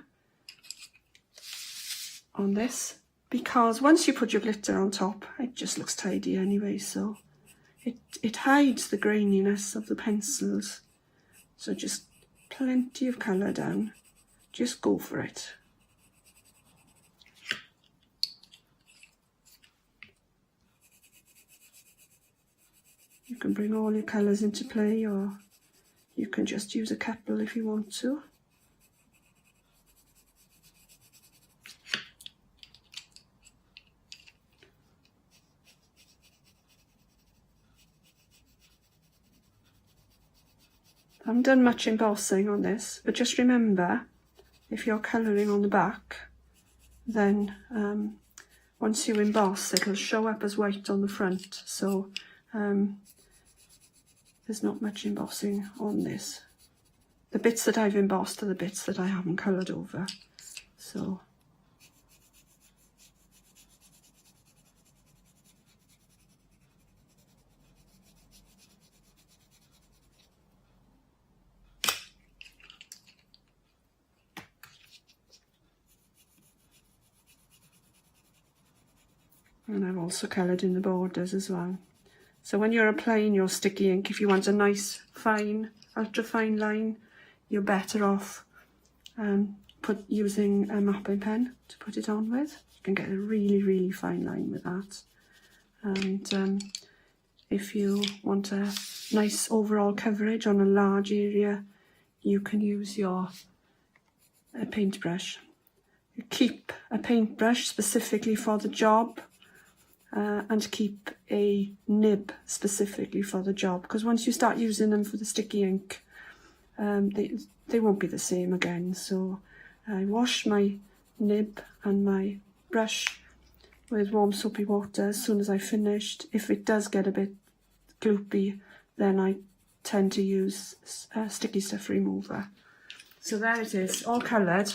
on this, because once you put your glitter on top, it just looks tidy anyway, so it hides the graininess of the pencils. So just plenty of colour down, just go for it. You can bring all your colours into play, or you can just use a couple if you want to. I haven't done much embossing on this, but just remember, if you're colouring on the back, then once you emboss, it'll show up as white on the front. So there's not much embossing on this. The bits that I've embossed are the bits that I haven't coloured over. So and I've also coloured in the borders as well. So when you're applying your sticky ink, if you want a nice fine, ultra fine line, you're better off using a mapping pen to put it on with. You can get a really, really fine line with that. And if you want a nice overall coverage on a large area, you can use your paintbrush. You keep a paintbrush specifically for the job. And keep a nib specifically for the job, because once you start using them for the sticky ink, they won't be the same again. So I wash my nib and my brush with warm soapy water as soon as I've finished. If it does get a bit gloopy, then I tend to use sticky stuff remover. So there it is, all coloured.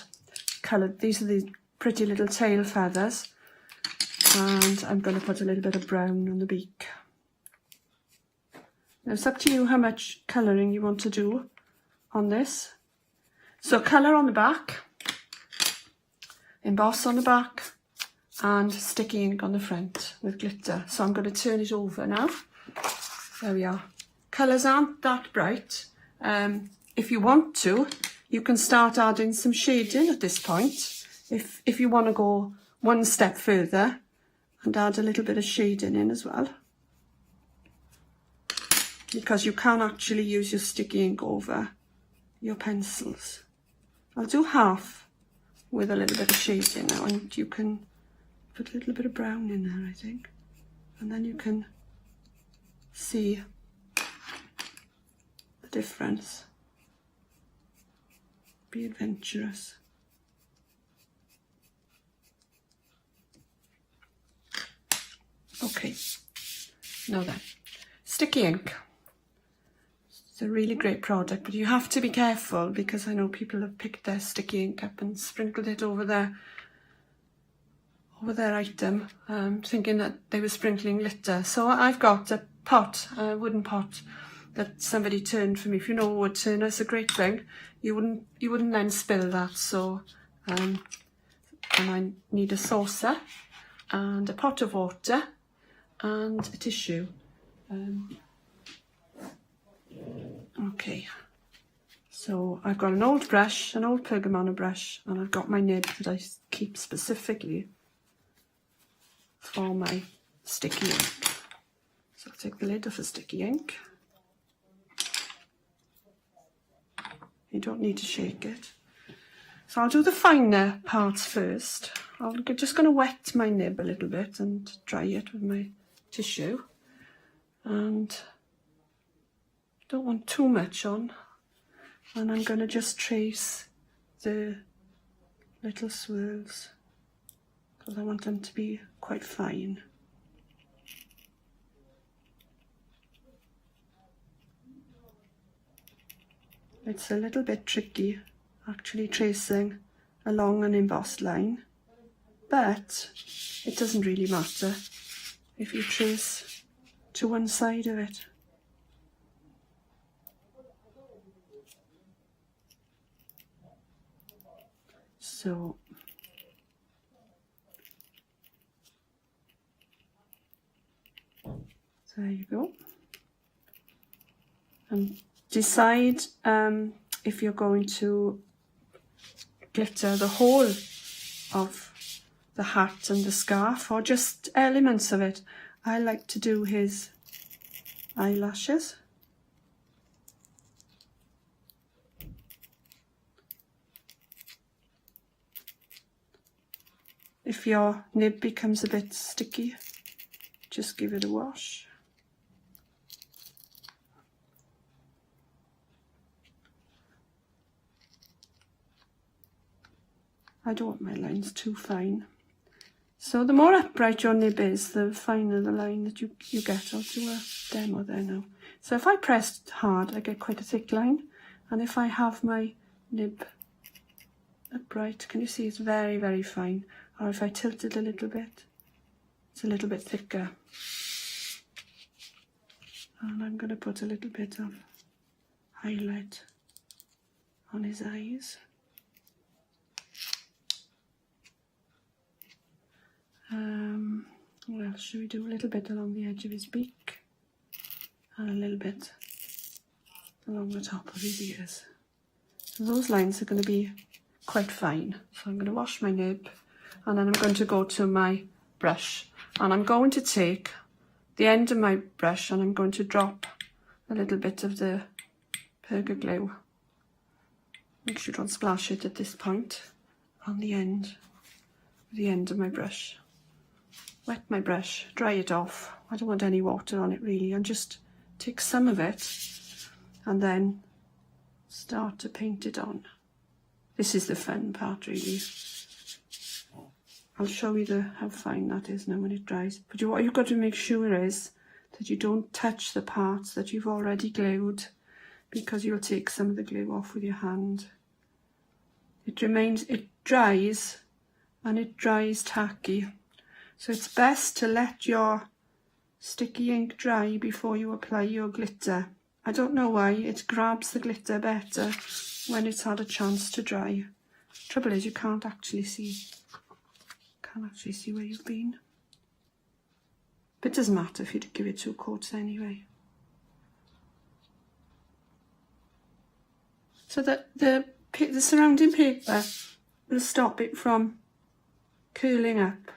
These are the pretty little tail feathers. And I'm going to put a little bit of brown on the beak. Now it's up to you how much colouring you want to do on this. So colour on the back, emboss on the back, and sticky ink on the front with glitter. So I'm going to turn it over now. There we are. Colours aren't that bright. If you want to, you can start adding some shading at this point. If you want to go one step further, and add a little bit of shading in as well, because you can actually use your sticky ink over your pencils. I'll do half with a little bit of shading now, and you can put a little bit of brown in there, I think, and then you can see the difference. Be adventurous. Okay, now then, sticky ink. It's a really great product, but you have to be careful, because I know people have picked their sticky ink up and sprinkled it over their item, thinking that they were sprinkling glitter. So I've got a pot, a wooden pot, that somebody turned for me. If you know a wood turner, it's a great thing. You wouldn't then spill that. So, and I need a saucer and a pot of water and a tissue. Okay, so I've got an old brush, an old pergamano brush, and I've got my nib that I keep specifically for my sticky ink. So I'll take the lid off the sticky ink. You don't need to shake it. So I'll do the finer parts first. I'm just going to wet my nib a little bit and dry it with my tissue, and don't want too much on, and I'm going to just trace the little swirls because I want them to be quite fine. It's a little bit tricky actually tracing along an embossed line, but it doesn't really matter if you trace to one side of it. So there you go. And decide if you're going to glitter the whole of the hat and the scarf or just elements of it. I like to do his eyelashes. If your nib becomes a bit sticky, just give it a wash. I don't want my lines too fine. So the more upright your nib is, the finer the line that you get. I'll do a demo there now. So if I press hard, I get quite a thick line. And if I have my nib upright, can you see it's very, very fine? Or if I tilt it a little bit, it's a little bit thicker. And I'm going to put a little bit of highlight on his eyes. What else should we do? A little bit along the edge of his beak and a little bit along the top of his ears. So those lines are going to be quite fine. So I'm going to wash my nib and then I'm going to go to my brush and I'm going to take the end of my brush and I'm going to drop a little bit of the perca glue. Make sure you don't splash it at this point on the end of my brush. Wet my brush, dry it off. I don't want any water on it really, and just take some of it and then start to paint it on. This is the fun part really. I'll show you how fine that is now when it dries. But what you've got to make sure is that you don't touch the parts that you've already glued, because you'll take some of the glue off with your hand. It dries and it dries tacky. So it's best to let your sticky ink dry before you apply your glitter. I don't know why, it grabs the glitter better when it's had a chance to dry. Trouble is you can't actually see where you've been. But it doesn't matter if you give it 2 coats anyway. So that the surrounding paper will stop it from curling up.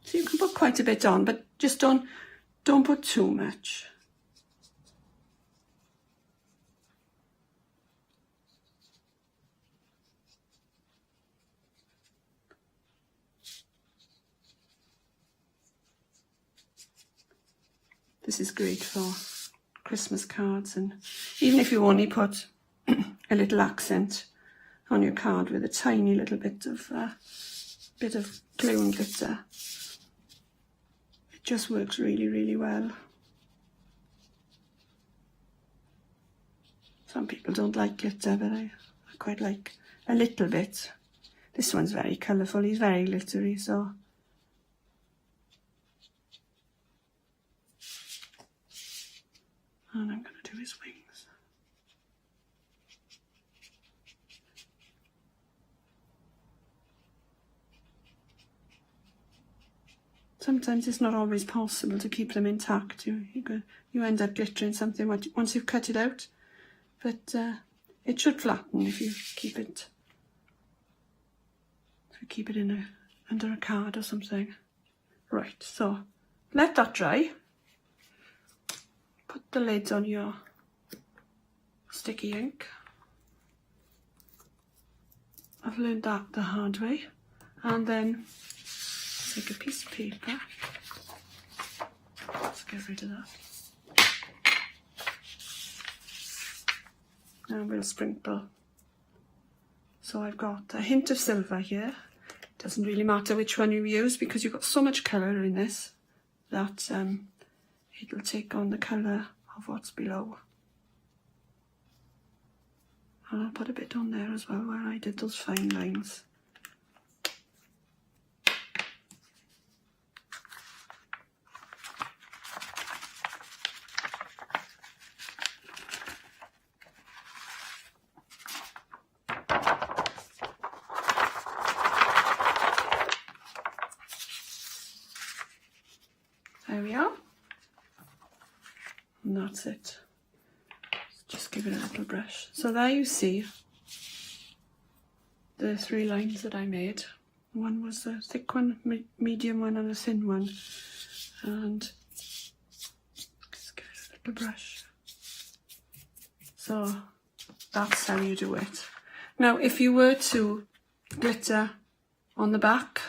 So you can put quite a bit on, but just don't put too much. This is great for Christmas cards, and even if you only put a little accent on your card with a tiny little bit of glue and glitter, it just works really, really well. Some people don't like glitter, but I quite like a little bit. This one's very colourful, he's very glittery, so and I'm going to do his wings. Sometimes it's not always possible to keep them intact. You end up glittering something once you've cut it out, but it should flatten if you keep it. Under a card or something. Right, so let that dry. Put the lids on your sticky ink. I've learned that the hard way. And then take a piece of paper. Let's get rid of that. And we'll sprinkle. So I've got a hint of silver here. Doesn't really matter which one you use because you've got so much colour in this that it'll take on the colour of what's below. And I'll put a bit on there as well where I did those fine lines. There we are. And that's it. Just give it a little brush. So there you see the 3 lines that I made. One was a thick one, medium one and a thin one. And just give it a little brush. So that's how you do it. Now if you were to glitter on the back,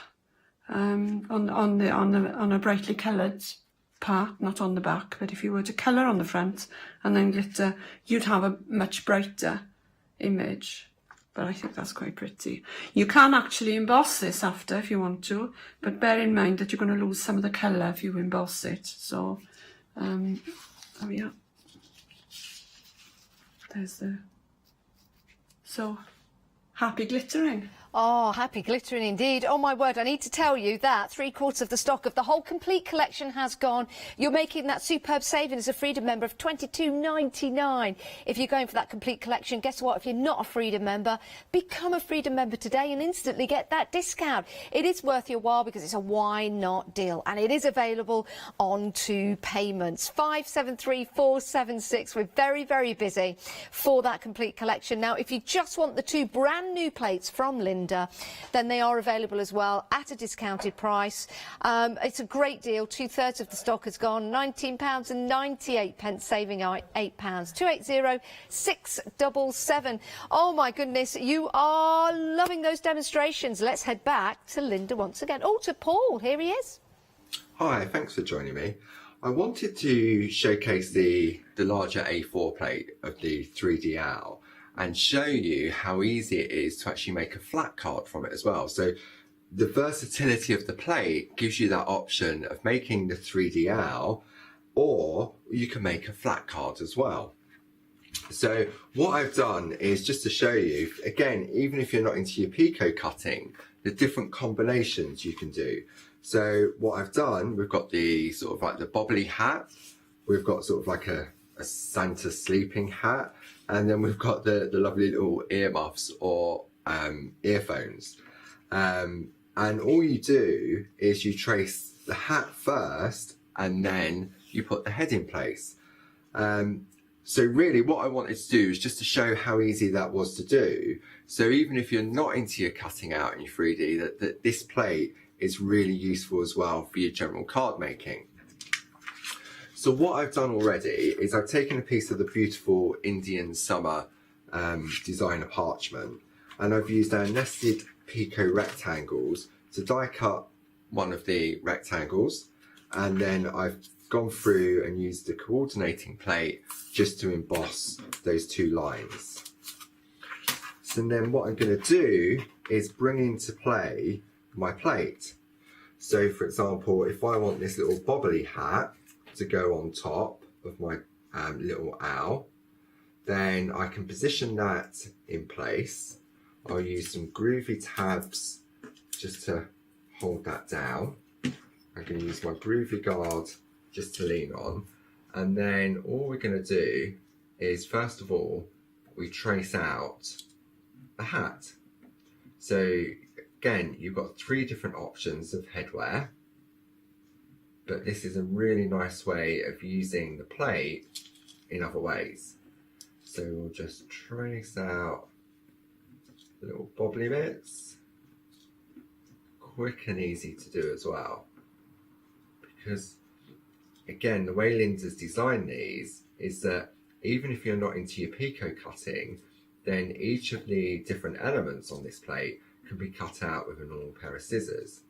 on a brightly coloured part, not on the back, but if you were to colour on the front and then glitter, you'd have a much brighter image. but I think that's quite pretty. You can actually emboss this after if you want to, but bear in mind that you're going to lose some of the colour if you emboss it. So, there we are. There's the... So, happy glittering. Oh, happy glittering indeed. Oh my word, I need to tell you that 3/4 of the stock of the whole complete collection has gone. You're making that superb saving as a Freedom member of £22.99. If you're going for that complete collection, guess what? If you're not a Freedom member, become a Freedom member today and instantly get that discount. It is worth your while because it's a why not deal, and it is available on 2 payments. 573476. We're very, very busy for that complete collection. Now, if you just want the 2 brand new plates from Linda, then they are available as well at a discounted price. It's a great deal. 2/3 of the stock has gone. £19.98, saving £8. 280-677. Oh my goodness, you are loving those demonstrations. Let's head back to Linda once again. Oh, to Paul. Here he is. Hi, thanks for joining me. I wanted to showcase the larger A4 plate of the 3D owl and show you how easy it is to actually make a flat card from it as well. So the versatility of the plate gives you that option of making the 3D owl, or you can make a flat card as well. So what I've done is just to show you, again, even if you're not into your picot cutting, the different combinations you can do. So what I've done, we've got the sort of like the bobbly hat, we've got sort of like a Santa sleeping hat, and then we've got the lovely little earmuffs or earphones. And all you do is you trace the hat first and then you put the head in place. So really what I wanted to do is just to show how easy that was to do. So even if you're not into your cutting out in your 3D, that this plate is really useful as well for your general card making. So what I've done already is I've taken a piece of the beautiful Indian summer designer parchment, and I've used our nested picot rectangles to die cut one of the rectangles, and then I've gone through and used the coordinating plate just to emboss those 2 lines. So then what I'm going to do is bring into play my plate. So for example, if I want this little bobbly hat to go on top of my little owl, then I can position that in place. I'll use some groovy tabs just to hold that down. I'm going to use my groovy guard just to lean on, and then all we're going to do is, first of all, we trace out the hat. So again, you've got 3 different options of headwear, but this is a really nice way of using the plate in other ways. So we'll just trace out the little bobbly bits. Quick and easy to do as well, because again, the way Linda's designed these is that even if you're not into your picot cutting, then each of the different elements on this plate can be cut out with a normal pair of scissors.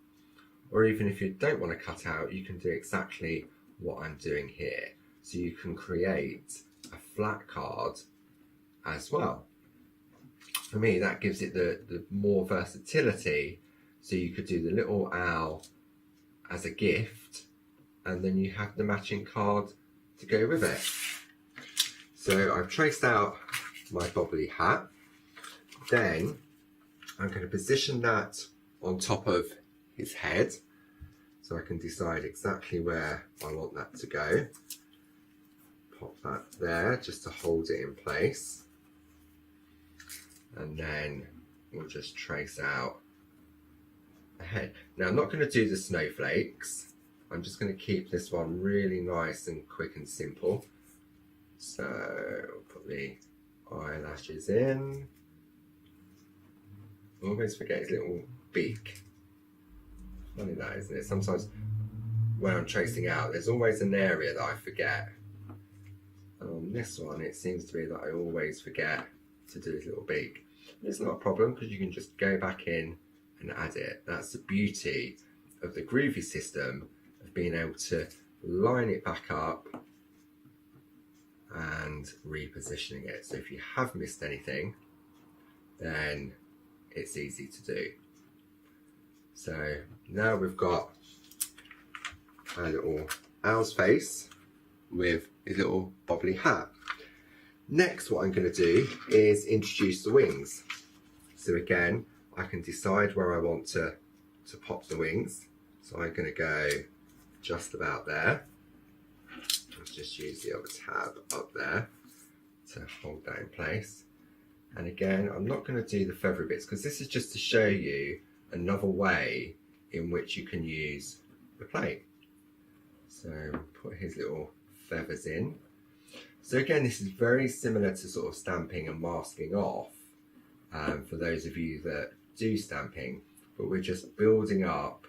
Or even if you don't want to cut out, you can do exactly what I'm doing here. So you can create a flat card as well. For me, that gives it the more versatility. So you could do the little owl as a gift, and then you have the matching card to go with it. So I've traced out my bobbly hat. Then I'm going to position that on top of his head, so I can decide exactly where I want that to go. Pop that there just to hold it in place, and then we'll just trace out the head. Now I'm not going to do the snowflakes, I'm just going to keep this one really nice and quick and simple. So I'll put the eyelashes in. I always forget his little beak. Funny that, isn't it? Sometimes when I'm tracing out, there's always an area that I forget. And on this one, it seems to be that I always forget to do his little beak. It's not a problem because you can just go back in and add it. That's the beauty of the groovy system, of being able to line it back up and repositioning it. So if you have missed anything, then it's easy to do. So now we've got a little owl's face with his little bobbly hat. Next, what I'm going to do is introduce the wings. So again, I can decide where I want to pop the wings. So I'm going to go just about there. Let's just use the other tab up there to hold that in place. And again, I'm not going to do the feathery bits because this is just to show you another way in which you can use the plate. So put his little feathers in. So again, this is very similar to sort of stamping and masking off for those of you that do stamping, but we're just building up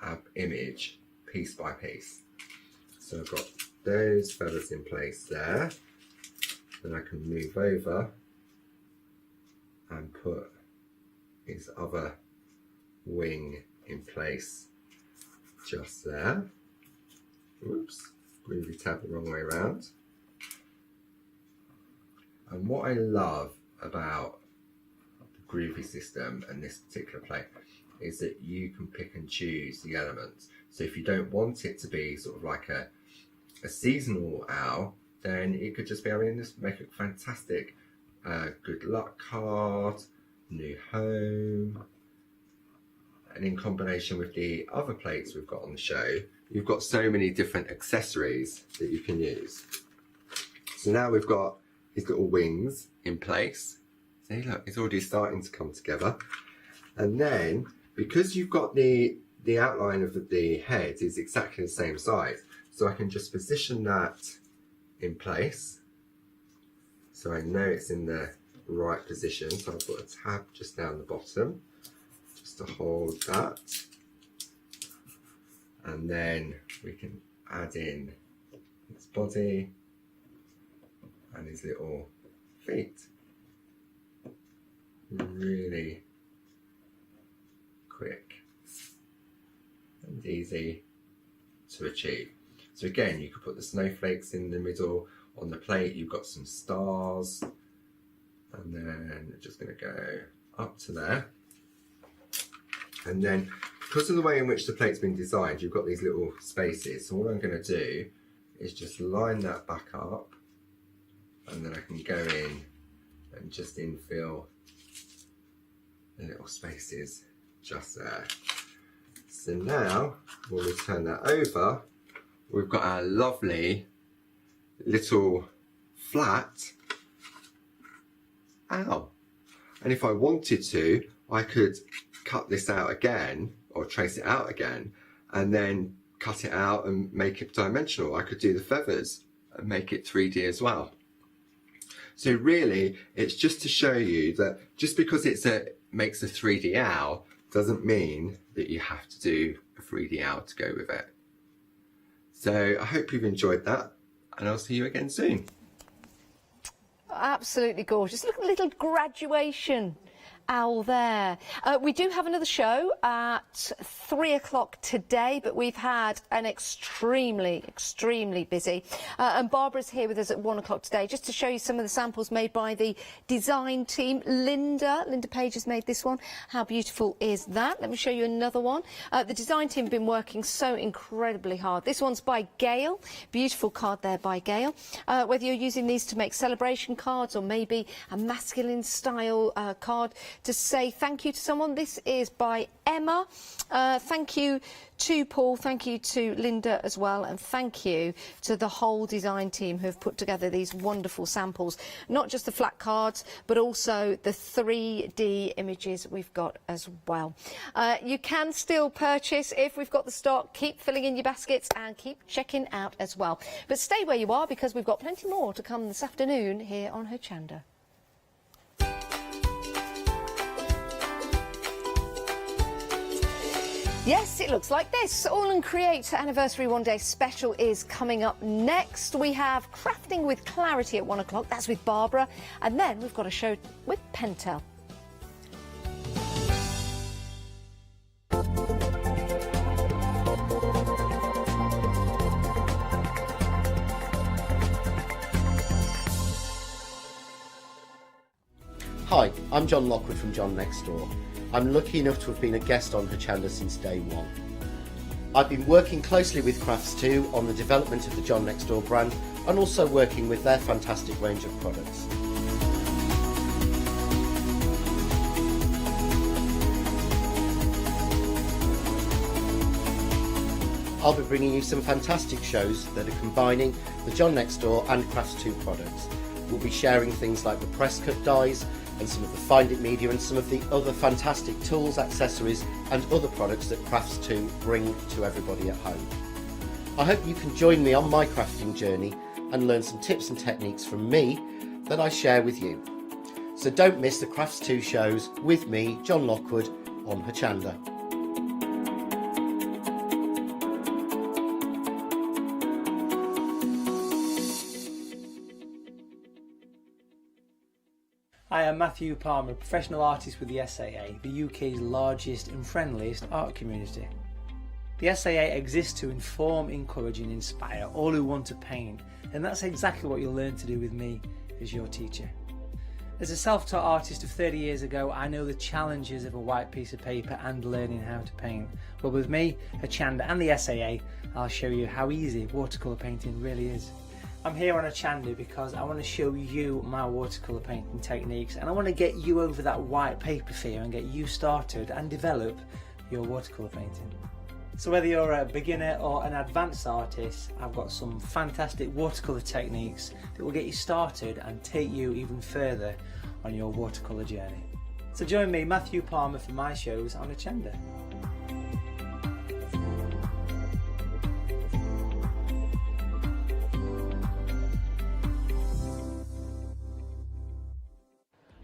our image piece by piece. So I've got those feathers in place there. Then I can move over and put his other wing in place just there. Oops, really tabbed the wrong way around. And what I love about the Groovy system and this particular plate is that you can pick and choose the elements. So if you don't want it to be sort of like a seasonal owl, then it could just be, I mean, this make a fantastic good luck card, new home. And in combination with the other plates we've got on the show, you've got so many different accessories that you can use. So now we've got his little wings in place. See, look, it's already starting to come together. And then, because you've got the outline of the head is exactly the same size, so I can just position that in place. So I know it's in the right position. So I'll put a tab just down the bottom, just to hold that. And then we can add in his body and his little feet. Really quick and easy to achieve. So again, you could put the snowflakes in the middle. On the plate, you've got some stars, and then just going to go up to there. And then, because of the way in which the plate's been designed, you've got these little spaces. So what I'm going to do is just line that back up, and then I can go in and just infill the little spaces just there. So now, when we turn that over, we've got our lovely little flat owl. And if I wanted to, I could cut this out again, or trace it out again, and then cut it out and make it dimensional. I could do the feathers and make it 3D as well. So really, it's just to show you that just because makes a 3D owl doesn't mean that you have to do a 3D owl to go with it. So I hope you've enjoyed that, and I'll see you again soon. Absolutely gorgeous. Look at the little graduation owl there. We do have another show at 3 o'clock today, but we've had an extremely busy. And Barbara's here with us at 1 o'clock today, just to show you some of the samples made by the design team. Linda Page has made this one. How beautiful is that? Let me show you another one. The design team have been working so incredibly hard. This one's by Gail. Beautiful card there by Gail. Whether you're using these to make celebration cards or maybe a masculine style card to say thank you to someone. This is by Emma. Thank you to Paul, thank you to Linda as well, and thank you to the whole design team who have put together these wonderful samples. Not just the flat cards, but also the 3D images we've got as well. You can still purchase if we've got the stock. Keep filling in your baskets and keep checking out as well. But stay where you are, because we've got plenty more to come this afternoon here on Hochanda. Yes, it looks like this. All and Create Anniversary One Day Special is coming up next. We have Crafting with Clarity at 1 o'clock. That's with Barbara. And then we've got a show with Pentel. Hi, I'm John Lockwood from John Next Door. I'm lucky enough to have been a guest on Hochanda since day one. I've been working closely with Crafts2 on the development of the John Next Door brand and also working with their fantastic range of products. I'll be bringing you some fantastic shows that are combining the John Next Door and Crafts2 products. We'll be sharing things like the press cut dies and some of the Find It media and some of the other fantastic tools, accessories and other products that Crafts2 bring to everybody at home. I hope you can join me on my crafting journey and learn some tips and techniques from me that I share with you. So don't miss the Crafts2 shows with me, John Lockwood, on Hochanda. Hi, I'm Matthew Palmer, professional artist with the SAA, the UK's largest and friendliest art community. The SAA exists to inform, encourage and inspire all who want to paint, and that's exactly what you'll learn to do with me as your teacher. As a self-taught artist of 30 years ago, I know the challenges of a white piece of paper and learning how to paint. But with me, Hochanda and the SAA, I'll show you how easy watercolour painting really is. I'm here on Hochanda because I want to show you my watercolour painting techniques, and I want to get you over that white paper fear and get you started and develop your watercolour painting. So whether you're a beginner or an advanced artist, I've got some fantastic watercolour techniques that will get you started and take you even further on your watercolour journey. So join me, Matthew Palmer, for my shows on Hochanda.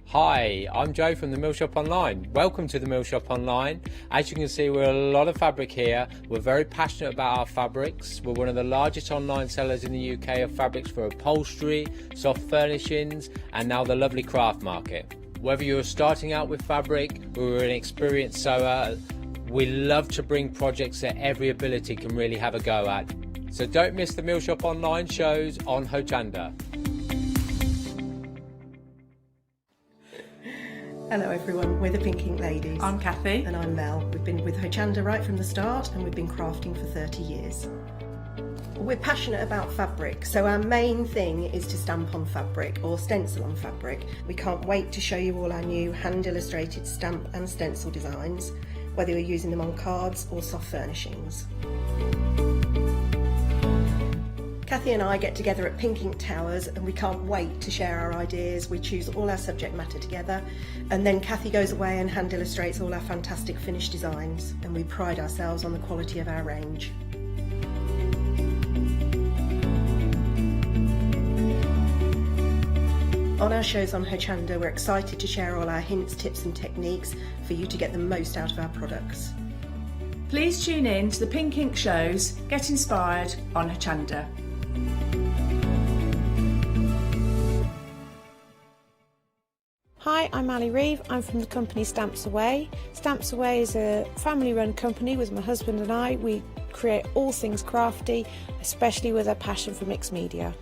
Hi, I'm Joe from the Mill Shop Online. Welcome to the Mill Shop Online. As you can see, we're a lot of fabric here. We're very passionate about our fabrics. We're one of the largest online sellers in the UK of fabrics for upholstery, soft furnishings, and now the lovely craft market. Whether you're starting out with fabric or you're an experienced sewer, we love to bring projects that every ability can really have a go at. So don't miss the Mill Shop Online shows on Hochanda. Hello everyone, we're the Pink Ink Ladies. I'm Kathy. And I'm Mel. We've been with Hochanda right from the start and we've been crafting for 30 years. We're passionate about fabric, so our main thing is to stamp on fabric or stencil on fabric. We can't wait to show you all our new hand illustrated stamp and stencil designs, whether you're using them on cards or soft furnishings. Kathy and I get together at Pink Ink Towers and we can't wait to share our ideas. We choose all our subject matter together and then Kathy goes away and hand illustrates all our fantastic finished designs, and we pride ourselves on the quality of our range. On our shows on Hochanda, we're excited to share all our hints, tips and techniques for you to get the most out of our products. Please tune in to the Pink Ink shows, get inspired on Hochanda. Hi, I'm Ali Reeve. I'm from the company Stamps Away. Stamps Away is a family-run company with my husband and I. We create all things crafty, especially with a passion for mixed media.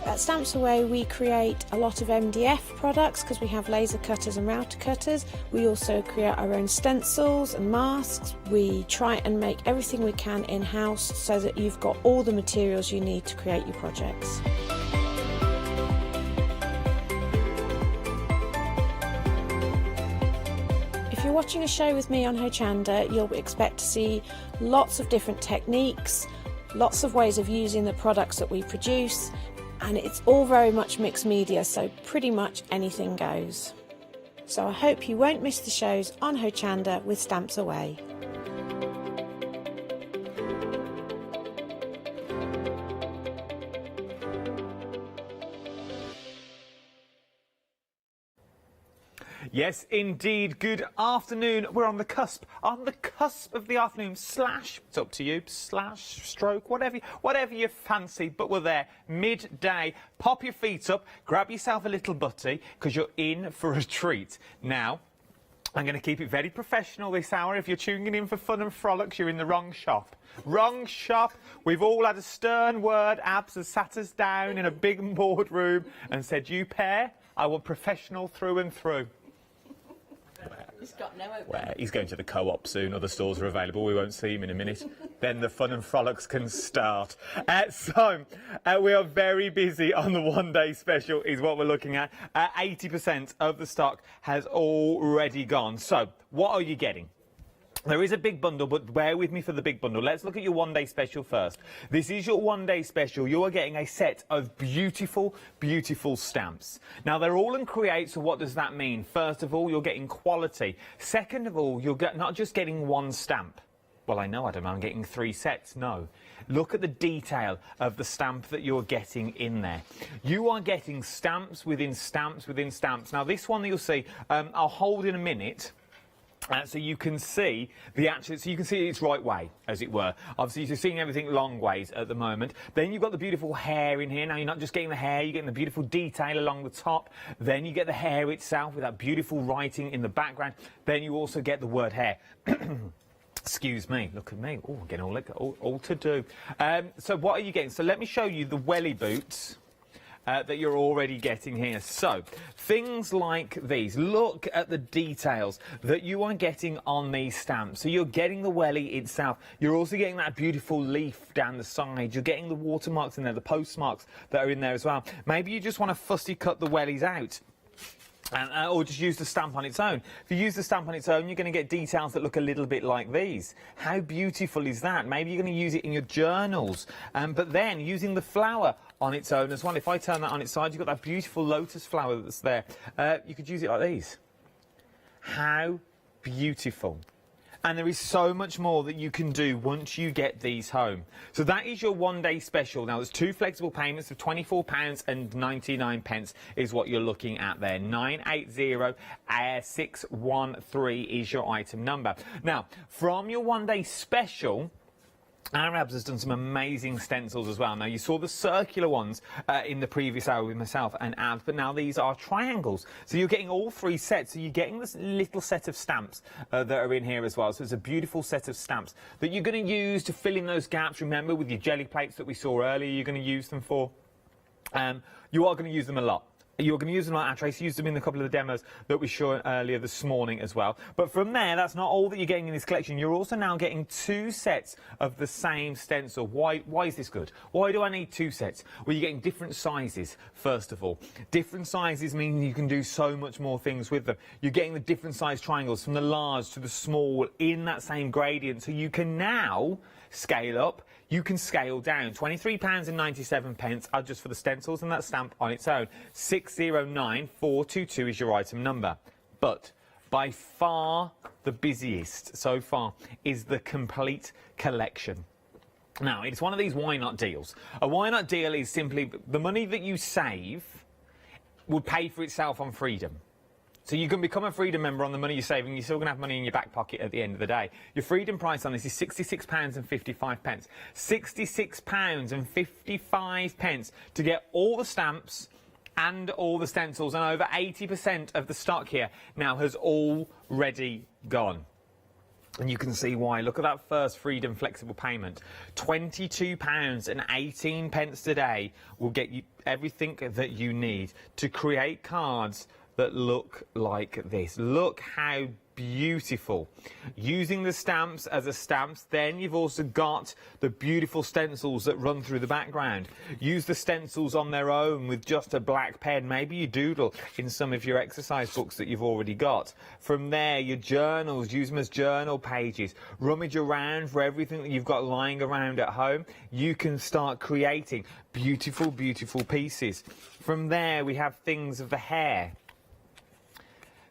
At Stamps Away we create a lot of MDF products because we have laser cutters and router cutters. We also create our own stencils and masks. We try and make everything we can in-house so that you've got all the materials you need to create your projects. If you're watching a show with me on Hochanda, you'll expect to see lots of different techniques, lots of ways of using the products that we produce, and it's all very much mixed media, so pretty much anything goes. So I hope you won't miss the shows on Hochanda with Stamps Away. Yes, indeed. Good afternoon. We're on the cusp of the afternoon slash, it's up to you, slash, stroke, whatever you fancy, but we're there, midday. Pop your feet up, grab yourself a little butty, because you're in for a treat. Now, I'm going to keep it very professional this hour. If you're tuning in for fun and frolics, you're in the wrong shop. Wrong shop. We've all had a stern word. Abs has sat us down in a big boardroom and said, you pair, I want professional through and through. He's got no open. Well, he's going to the co-op soon. Other stores are available. We won't see him in a minute. Then the fun and frolics can start. We are very busy on the one-day special is what we're looking at. 80% of the stock has already gone. So what are you getting? There is a big bundle, but bear with me for the big bundle. Let's look at your one-day special first. This is your one-day special. You are getting a set of beautiful, beautiful stamps. Now, they're all in Create, so what does that mean? First of all, you're getting quality. Second of all, you're not just getting one stamp. Well, I know, Adam, I'm getting 3 sets. No. Look at the detail of the stamp that you're getting in there. You are getting stamps within stamps within stamps. Now, this one that you'll see, I'll hold in a minute. So you can see so you can see its right way, as it were. Obviously, you're seeing everything long ways at the moment. Then you've got the beautiful hair in here. Now, you're not just getting the hair, you're getting the beautiful detail along the top. Then you get the hair itself with that beautiful writing in the background. Then you also get the word hair. Excuse me, look at me. Oh, I'm getting all to do. So what are you getting? So let me show you the welly boots. That you're already getting here. So, things like these. Look at the details that you are getting on these stamps. So you're getting the welly itself. You're also getting that beautiful leaf down the side. You're getting the watermarks in there, the postmarks that are in there as well. Maybe you just want to fussy cut the wellies out. Or just use the stamp on its own. If you use the stamp on its own, you're going to get details that look a little bit like these. How beautiful is that? Maybe you're going to use it in your journals. But then, using the flower on its own as well. If I turn that on its side, you've got that beautiful lotus flower that's there. You could use it like these. How beautiful. And there is so much more that you can do once you get these home. So that is your one-day special. Now, there's 2 flexible payments of £24.99 is what you're looking at there. 980613 is your item number. Now, from your one-day special, Arabs has done some amazing stencils as well. Now, you saw the circular ones in the previous hour with myself and Abs, but now these are triangles. So you're getting all 3 sets. So you're getting this little set of stamps that are in here as well. So it's a beautiful set of stamps that you're going to use to fill in those gaps. Remember, with your jelly plates that we saw earlier, you're going to use them for. You are going to use them a lot. You're going to use them like that. Tracy used them in a couple of the demos that we showed earlier this morning as well. But from there, that's not all that you're getting in this collection. You're also now getting 2 sets of the same stencil. Why is this good? Why do I need 2 sets? Well, you're getting different sizes, first of all. Different sizes mean you can do so much more things with them. You're getting the different size triangles from the large to the small in that same gradient. So you can now scale up. You can scale down. £23.97 are just for the stencils and that stamp on its own. 609422 is your item number. But by far the busiest so far is the complete collection. Now, it's one of these why not deals. A why not deal is simply the money that you save would pay for itself on freedom. So you can become a Freedom member on the money you're saving. You're still going to have money in your back pocket at the end of the day. Your Freedom price on this is £66.55. £66.55 to get all the stamps and all the stencils. And over 80% of the stock here now has already gone. And you can see why. Look at that first Freedom flexible payment. £22.18 today will get you everything that you need to create cards that look like this. Look how beautiful. Using the stamps as a stamps, then you've also got the beautiful stencils that run through the background. Use the stencils on their own with just a black pen. Maybe you doodle in some of your exercise books that you've already got. From there, your journals, use them as journal pages. Rummage around for everything that you've got lying around at home. You can start creating beautiful, beautiful pieces. From there, we have things of the hair.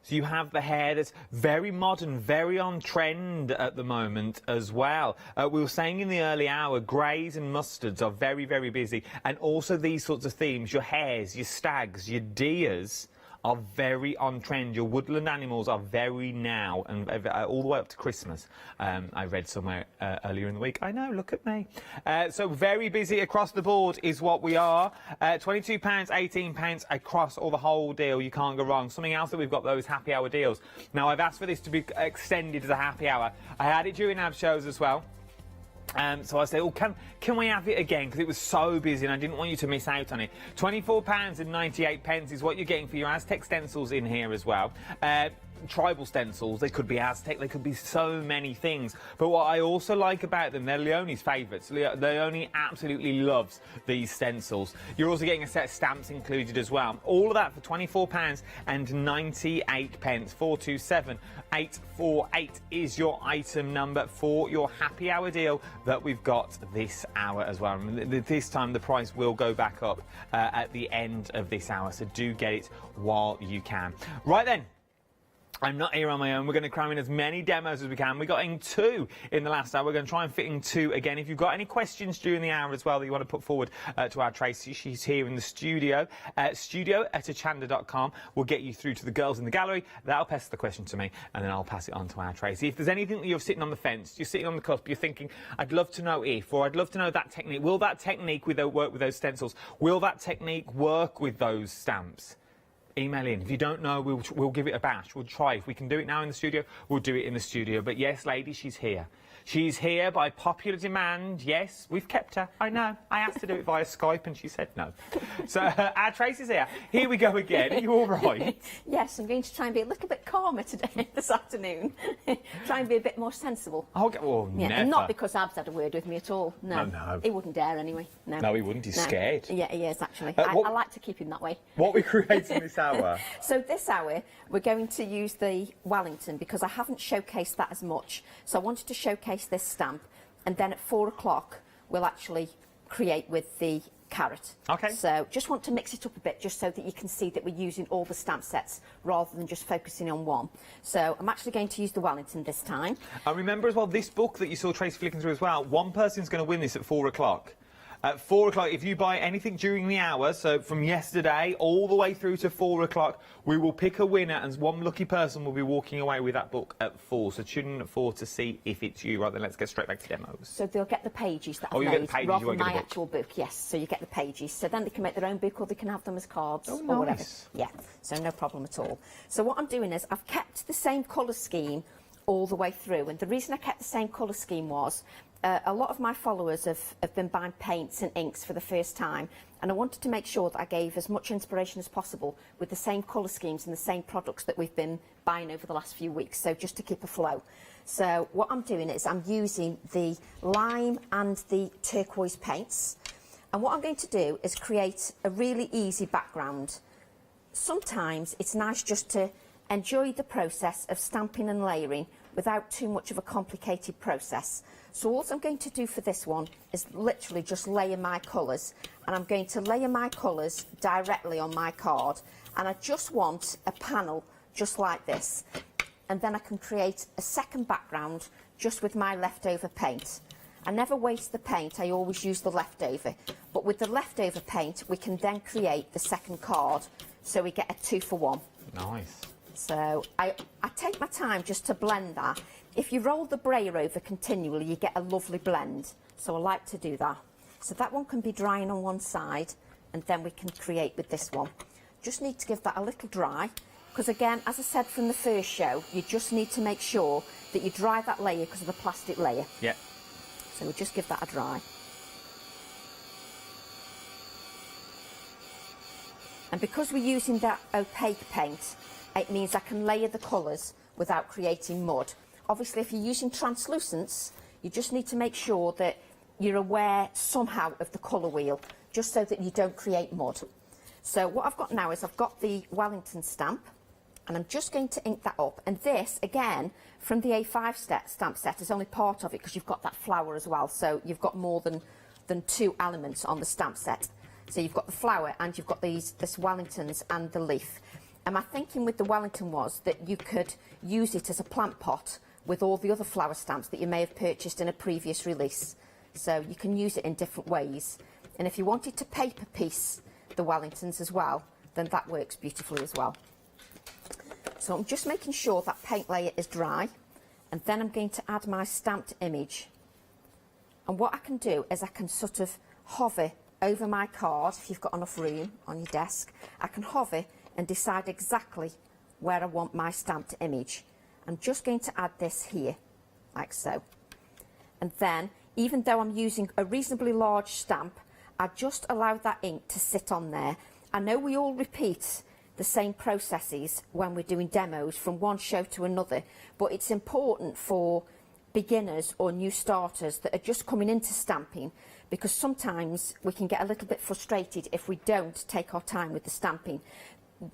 So you have the hair that's very modern, very on trend at the moment as well. We were saying in the early hour, greys and mustards are very, very busy. And also these sorts of themes, your hares, your stags, your deers are very on trend. Your woodland animals are very now, and all the way up to Christmas. I read somewhere earlier in the week. I know, look at me. So very busy across the board is what we are. £22, £18 across all the whole deal. You can't go wrong. Something else that we've got, those happy hour deals. Now, I've asked for this to be extended as a happy hour. I had it during AB shows as well. So I said, oh, can we have it again? Because it was so busy and I didn't want you to miss out on it. £24.98 is what you're getting for your Aztec stencils in here as well. tribal stencils, they could be Aztec, they could be so many things. But what I also like about them, they're Leonie's favourites. Leonie absolutely loves these stencils. You're also getting a set of stamps included as well. All of that for £24.98. 427848 is your item number for your happy hour deal that we've got this hour as well. This time the price will go back up at the end of this hour, so do get it while you can. Right then. I'm not here on my own. We're going to cram in as many demos as we can. We got in 2 in the last hour. We're going to try and fit in 2 again. If you've got any questions during the hour as well that you want to put forward to our Tracy, she's here in the studio. studio@hochanda.com will get you through to the girls in the gallery. They'll pass the question to me, and then I'll pass it on to our Tracy. If there's anything that you're sitting on the fence, you're sitting on the cusp, you're thinking, I'd love to know if, or I'd love to know that technique. Will that technique work with those stencils? Will that technique work with those stamps? Email in. If you don't know, we'll give it a bash. We'll try. If we can do it now in the studio, we'll do it in the studio. But yes, lady, she's here. She's here by popular demand. Yes, we've kept her. I know. I asked to do it via Skype and she said no. So our Tracy's here. Here we go again. Are you all right? Yes, I'm going to try and be a little bit calmer today, this afternoon. Try and be a bit more sensible. Okay, well, yeah, never. And not because Ab's had a word with me at all. No. No. He wouldn't dare anyway. No. No, he wouldn't. He's scared. Yeah, he is actually. I like to keep him that way. What are we creating this hour? So this hour, we're going to use the Wellington because I haven't showcased that as much. So I wanted to showcase this stamp. And then at 4 o'clock, we'll actually create with the carrot. Okay. So just want to mix it up a bit just so that you can see that we're using all the stamp sets rather than just focusing on one. So I'm actually going to use the Wellington this time. And remember as well, this book that you saw Tracy flicking through as well, one person's going to win this at 4 o'clock. At 4 o'clock, if you buy anything during the hour, so from yesterday all the way through to 4 o'clock, we will pick a winner and one lucky person will be walking away with that book at 4. So tune in at 4 to see if it's you. Right then, let's get straight back to demos. So they'll get the pages that I've you made get the pages, rather you won't than get my the book. actual book. Yes, so you get the pages. So then they can make their own book or they can have them as cards Oh, or whatever. nice. Yeah, so no problem at all. So what I'm doing is I've kept the same colour scheme all the way through, and the reason I kept the same colour scheme was a lot of my followers have been buying paints and inks for the first time, and I wanted to make sure that I gave as much inspiration as possible with the same colour schemes and the same products that we've been buying over the last few weeks, so just to keep a flow. So what I'm doing is I'm using the lime and the turquoise paints, and what I'm going to do is create a really easy background. Sometimes it's nice just to enjoy the process of stamping and layering without too much of a complicated process. So what I'm going to do for this one is literally just layer my colours, and I'm going to layer my colours directly on my card, and I just want a panel just like this, and then I can create a second background just with my leftover paint. I never waste the paint, I always use the leftover, but with the leftover paint we can then create the second card, so we get a 2 for 1. Nice. So I take my time just to blend that. If you roll the brayer over continually, you get a lovely blend. So I like to do that. So that one can be drying on one side, and then we can create with this one. Just need to give that a little dry, because again, as I said from the first show, you just need to make sure that you dry that layer because of the plastic layer. Yeah. So we'll just give that a dry. And because we're using that opaque paint, it means I can layer the colours without creating mud. Obviously, if you're using translucents, you just need to make sure that you're aware somehow of the colour wheel, just so that you don't create mud. So what I've got now is I've got the Wellington stamp, and I'm just going to ink that up. And this, again, from the A5 stamp set, is only part of it because you've got that flower as well. So you've got more than 2 elements on the stamp set. So you've got the flower and you've got this Wellingtons and the leaf. And my thinking with the Wellington was that you could use it as a plant pot with all the other flower stamps that you may have purchased in a previous release. So you can use it in different ways. And if you wanted to paper piece the Wellingtons as well, then that works beautifully as well. So I'm just making sure that paint layer is dry, and then I'm going to add my stamped image. And what I can do is I can sort of hover over my card, if you've got enough room on your desk. I can hover and decide exactly where I want my stamped image. I'm just going to add this here, like so. And then, even though I'm using a reasonably large stamp, I just allow that ink to sit on there. I know we all repeat the same processes when we're doing demos from one show to another, but it's important for beginners or new starters that are just coming into stamping, because sometimes we can get a little bit frustrated if we don't take our time with the stamping.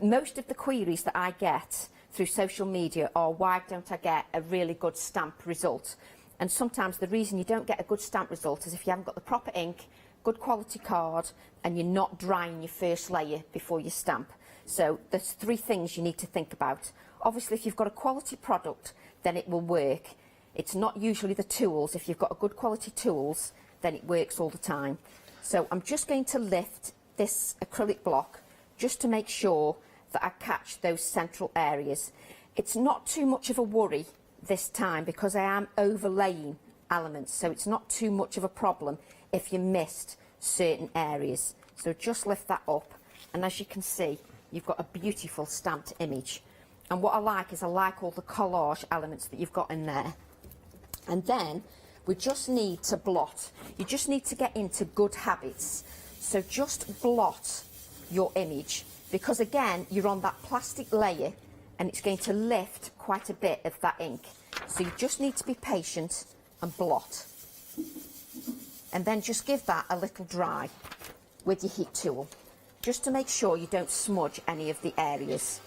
Most of the queries that I get through social media are, why don't I get a really good stamp result? And sometimes the reason you don't get a good stamp result is if you haven't got the proper ink, good quality card, and you're not drying your first layer before you stamp. So there's 3 things you need to think about. Obviously, if you've got a quality product, then it will work. It's not usually the tools. If you've got a good quality tools, then it works all the time. So I'm just going to lift this acrylic block just to make sure that I catch those central areas. It's not too much of a worry this time because I am overlaying elements, so it's not too much of a problem if you missed certain areas. So just lift that up, and as you can see, you've got a beautiful stamped image. And what I like is I like all the collage elements that you've got in there. And then we just need to blot. You just need to get into good habits. So just blot your image, because again, you're on that plastic layer and it's going to lift quite a bit of that ink. So you just need to be patient and blot. And then just give that a little dry with your heat tool, just to make sure you don't smudge any of the areas.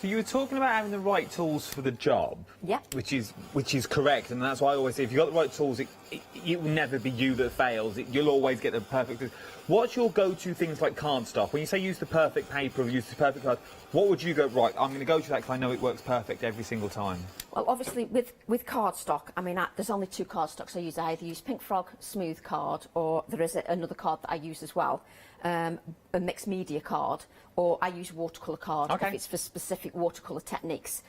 So you were talking about having the right tools for the job, which is correct, and that's why I always say if you've got the right tools, it will never be you that fails. You'll always get the perfect. What's your go-to things like cardstock? When you say use the perfect paper or use the perfect card, what would you go, right, I'm going to go to that because I know it works perfect every single time? Well, obviously with cardstock, I mean, there's only 2 cardstocks I use. I either use Pink Frog smooth card, or there is another card that I use as well, a mixed media card, or I use watercolour card if it's for specific watercolour techniques.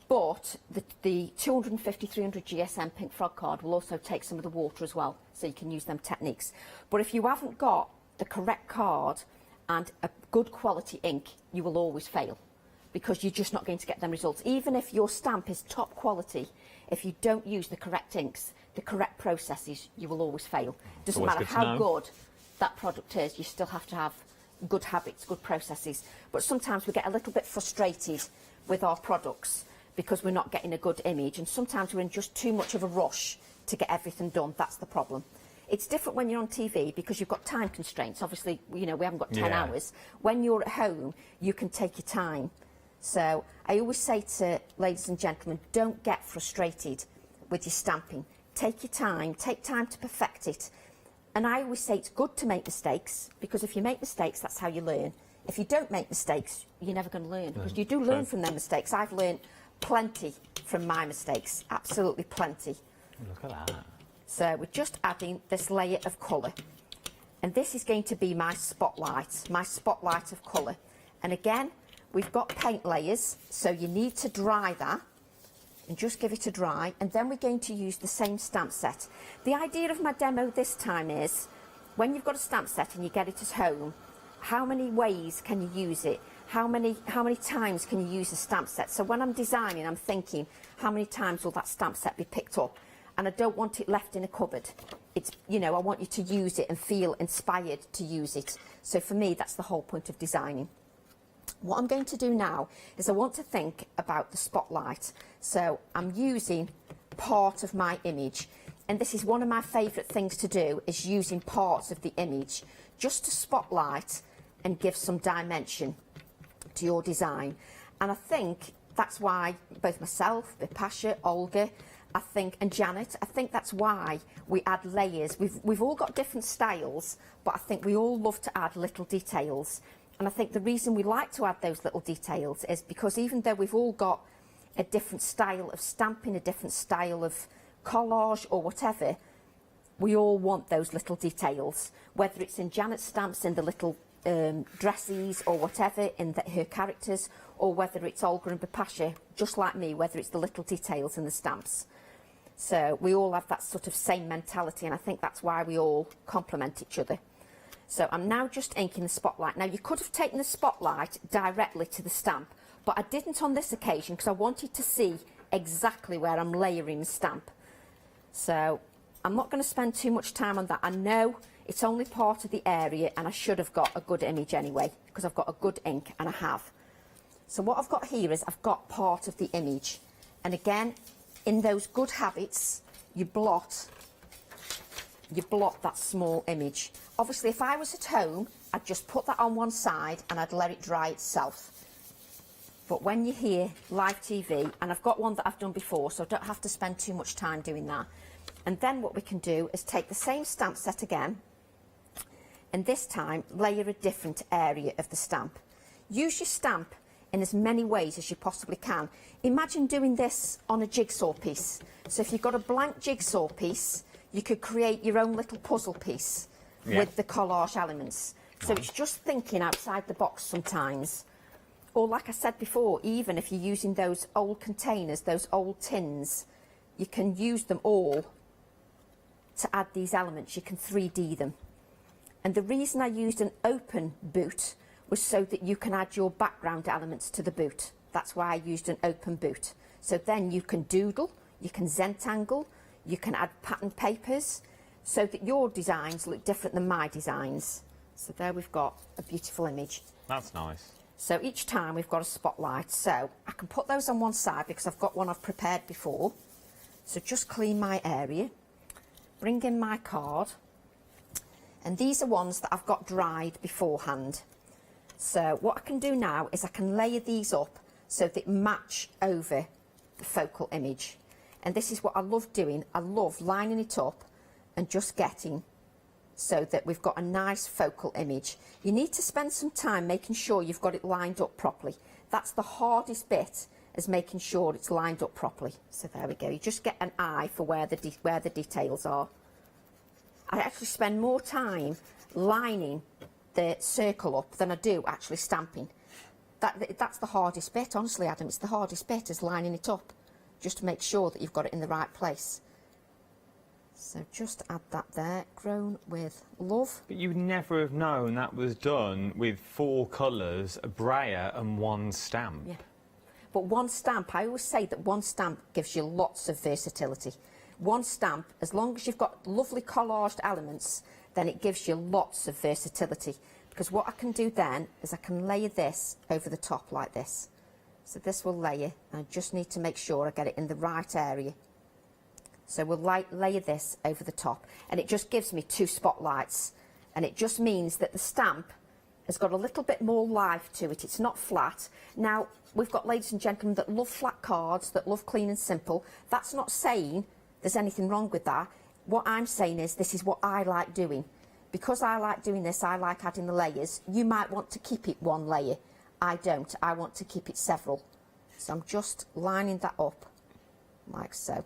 But the 250-300 GSM Pink Frog card will also take some of the water as well, so you can use them techniques. But if you haven't got the correct card and a good quality ink, you will always fail, because you're just not going to get them results. Even if your stamp is top quality, if you don't use the correct inks, the correct processes, you will always fail. Doesn't matter how good that product is, you still have to have good habits, good processes. But sometimes we get a little bit frustrated with our products because we're not getting a good image, and sometimes we're in just too much of a rush to get everything done. That's the problem. It's different when you're on TV because you've got time constraints. Obviously, you know, we haven't got 10 hours. When you're at home, you can take your time. So I always say to ladies and gentlemen, don't get frustrated with your stamping. Take your time, take time to perfect it. And I always say it's good to make mistakes, because if you make mistakes, that's how you learn. If you don't make mistakes, you're never going to learn, because you do learn from their mistakes. I've learned plenty from my mistakes, absolutely plenty. Look at that. So we're just adding this layer of colour. And this is going to be my spotlight of colour. And again, we've got paint layers, so you need to dry that. And just give it a dry, and then we're going to use the same stamp set. The idea of my demo this time is, when you've got a stamp set and you get it at home, how many ways can you use it? How many times can you use a stamp set? So when I'm designing, I'm thinking, how many times will that stamp set be picked up? And I don't want it left in a cupboard. It's, you know, I want you to use it and feel inspired to use it. So for me, that's the whole point of designing. What I'm going to do now is I want to think about the spotlight. So I'm using part of my image, and this is one of my favourite things to do, is using parts of the image just to spotlight and give some dimension to your design. And I think that's why both myself, Bipasha, Olga, and Janet, I think that's why we add layers. We've all got different styles, but I think we all love to add little details. And I think the reason we like to add those little details is because even though we've all got a different style of stamping, a different style of collage or whatever, we all want those little details, whether it's in Janet's stamps, in the little dresses or whatever, in her characters, or whether it's Olga and Bipasha, just like me, whether it's the little details in the stamps. So we all have that sort of same mentality, and I think that's why we all complement each other. So I'm now just inking the spotlight. Now you could have taken the spotlight directly to the stamp, but I didn't on this occasion because I wanted to see exactly where I'm layering the stamp. So I'm not going to spend too much time on that. I know it's only part of the area and I should have got a good image anyway because I've got a good ink, and I have. So what I've got here is I've got part of the image. And again, in those good habits, you blot that small image. Obviously, if I was at home, I'd just put that on one side and I'd let it dry itself. But when you're here, live TV, and I've got one that I've done before, so I don't have to spend too much time doing that. And then what we can do is take the same stamp set again, and this time layer a different area of the stamp. Use your stamp in as many ways as you possibly can. Imagine doing this on a jigsaw piece. So if you've got a blank jigsaw piece, you could create your own little puzzle piece with the collage elements. So it's just thinking outside the box sometimes. Or like I said before, even if you're using those old containers, those old tins, you can use them all to add these elements. You can 3D them. And the reason I used an open boot was so that you can add your background elements to the boot. That's why I used an open boot. So then you can doodle, you can Zentangle, you can add pattern papers, so that your designs look different than my designs. So there we've got a beautiful image. That's nice. So each time we've got a spotlight. So I can put those on one side because I've got one I've prepared before. So just clean my area, bring in my card, and these are ones that I've got dried beforehand. So what I can do now is I can layer these up so they match over the focal image. And this is what I love doing. I love lining it up and just getting so that we've got a nice focal image. You need to spend some time making sure you've got it lined up properly. That's the hardest bit, is making sure it's lined up properly. So there we go. You just get an eye for where the details are. I actually spend more time lining the circle up than I do actually stamping. That's the hardest bit, honestly, Adam. It's the hardest bit, is lining it up, just to make sure that you've got it in the right place. So just add that there, grown with love. But you'd never have known that was done with 4 colours, a brayer and 1 stamp. Yeah. But one stamp, I always say that one stamp gives you lots of versatility. One stamp, as long as you've got lovely collaged elements, then it gives you lots of versatility. Because what I can do then is I can layer this over the top like this. So this will layer, and I just need to make sure I get it in the right area. So we'll layer this over the top, and it just gives me 2 spotlights, and it just means that the stamp has got a little bit more life to it. It's not flat. Now, we've got ladies and gentlemen that love flat cards, that love clean and simple. That's not saying there's anything wrong with that. What I'm saying is this is what I like doing. Because I like doing this, I like adding the layers. You might want to keep it 1 layer. I don't. I want to keep it several. So I'm just lining that up like so.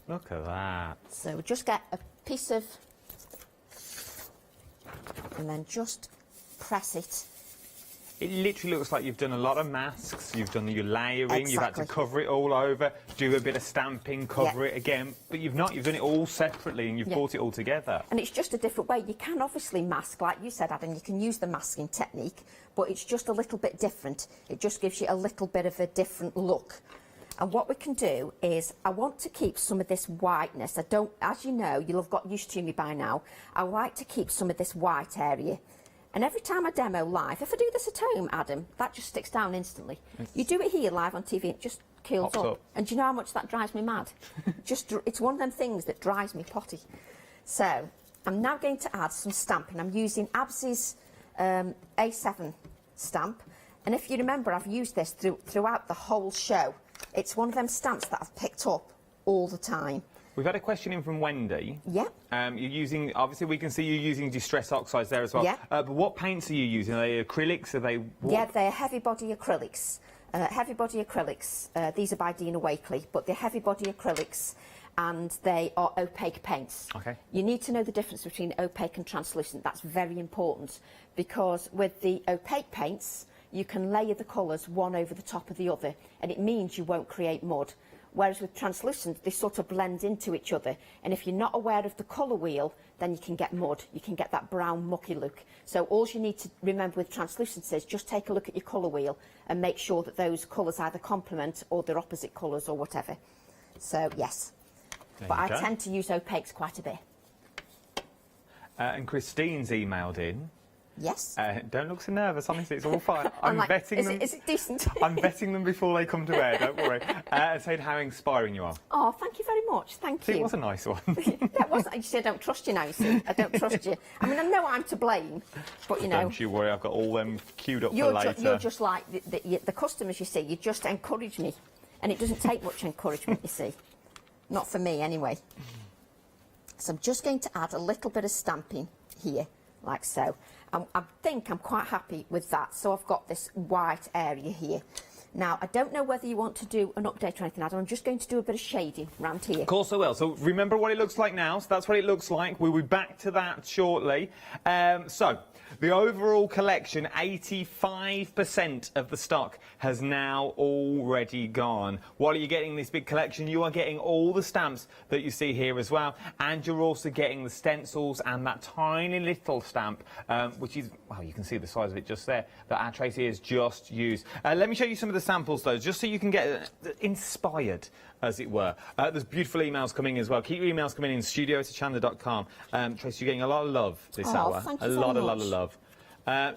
Look at that. So just get a piece of, and then just press it. It literally looks like you've done a lot of masks, you've done your layering, Exactly. You've had to cover it all over, do a bit of stamping, cover it again, but you've not, you've done it all separately and you've brought it all together. And it's just a different way. You can obviously mask, like you said, Adam, you can use the masking technique, but it's just a little bit different. It just gives you a little bit of a different look. And what we can do is, I want to keep some of this whiteness. I don't, as you know, you'll have got used to me by now, I like to keep some of this white area. And every time I demo live, if I do this at home, Adam, that just sticks down instantly. You do it here live on TV, it just kills up. And do you know how much that drives me mad? It's one of them things that drives me potty. So I'm now going to add some stamping. I'm using Abs's A7 stamp. And if you remember, I've used this throughout the whole show. It's one of them stamps that I've picked up all the time. We've had a question in from Wendy. Yeah. You're using, obviously we can see you're using distress oxides there as well. Yeah. But what paints are you using? Are they acrylics? Are they what? Yeah, they're heavy body acrylics. These are by Dina Wakely, but they're heavy body acrylics and they are opaque paints. Okay. You need to know the difference between opaque and translucent. That's very important because with the opaque paints, you can layer the colours one over the top of the other, and it means you won't create mud. Whereas with translucent, they sort of blend into each other, and if you're not aware of the colour wheel, then you can get mud. You can get that brown mucky look. So all you need to remember with translucent is just take a look at your colour wheel and make sure that those colours either complement or they're opposite colours or whatever. So yes, but I tend to use opaques quite a bit. And Christine's emailed in. Yes. Don't look so nervous, honestly, it's all fine. I'm like, vetting them. Is it decent? I'm vetting them before they come to air, don't worry. Saying how inspiring you are. Oh, thank you very much. Thank you. It was a nice one. That was. You see, I don't trust you now. You see, I don't trust you. I mean, I know I'm to blame, but you know. Don't you worry, I've got all them queued up for later. You're just like the customers. You see, you just encourage me, and it doesn't take much encouragement. You see, not for me anyway. So I'm just going to add a little bit of stamping here, like so. I think I'm quite happy with that. So I've got this white area here. Now, I don't know whether you want to do an update or anything, Adam. I'm just going to do a bit of shading around here. Of course I will. So remember what it looks like now. So that's what it looks like. We'll be back to that shortly. So the overall collection, 85% of the stock has now already gone. What are you getting in this big collection? You are getting all the stamps that you see here as well. And you're also getting the stencils and that tiny little stamp, which is, well, you can see the size of it just there, that our Tracy has just used. Let me show you some of the samples, though, just so you can get inspired, as it were. There's beautiful emails coming as well. Keep your emails coming in, studio@hochanda.com. Tracy, you're getting a lot of love this hour. Thank you a very lot much. of love.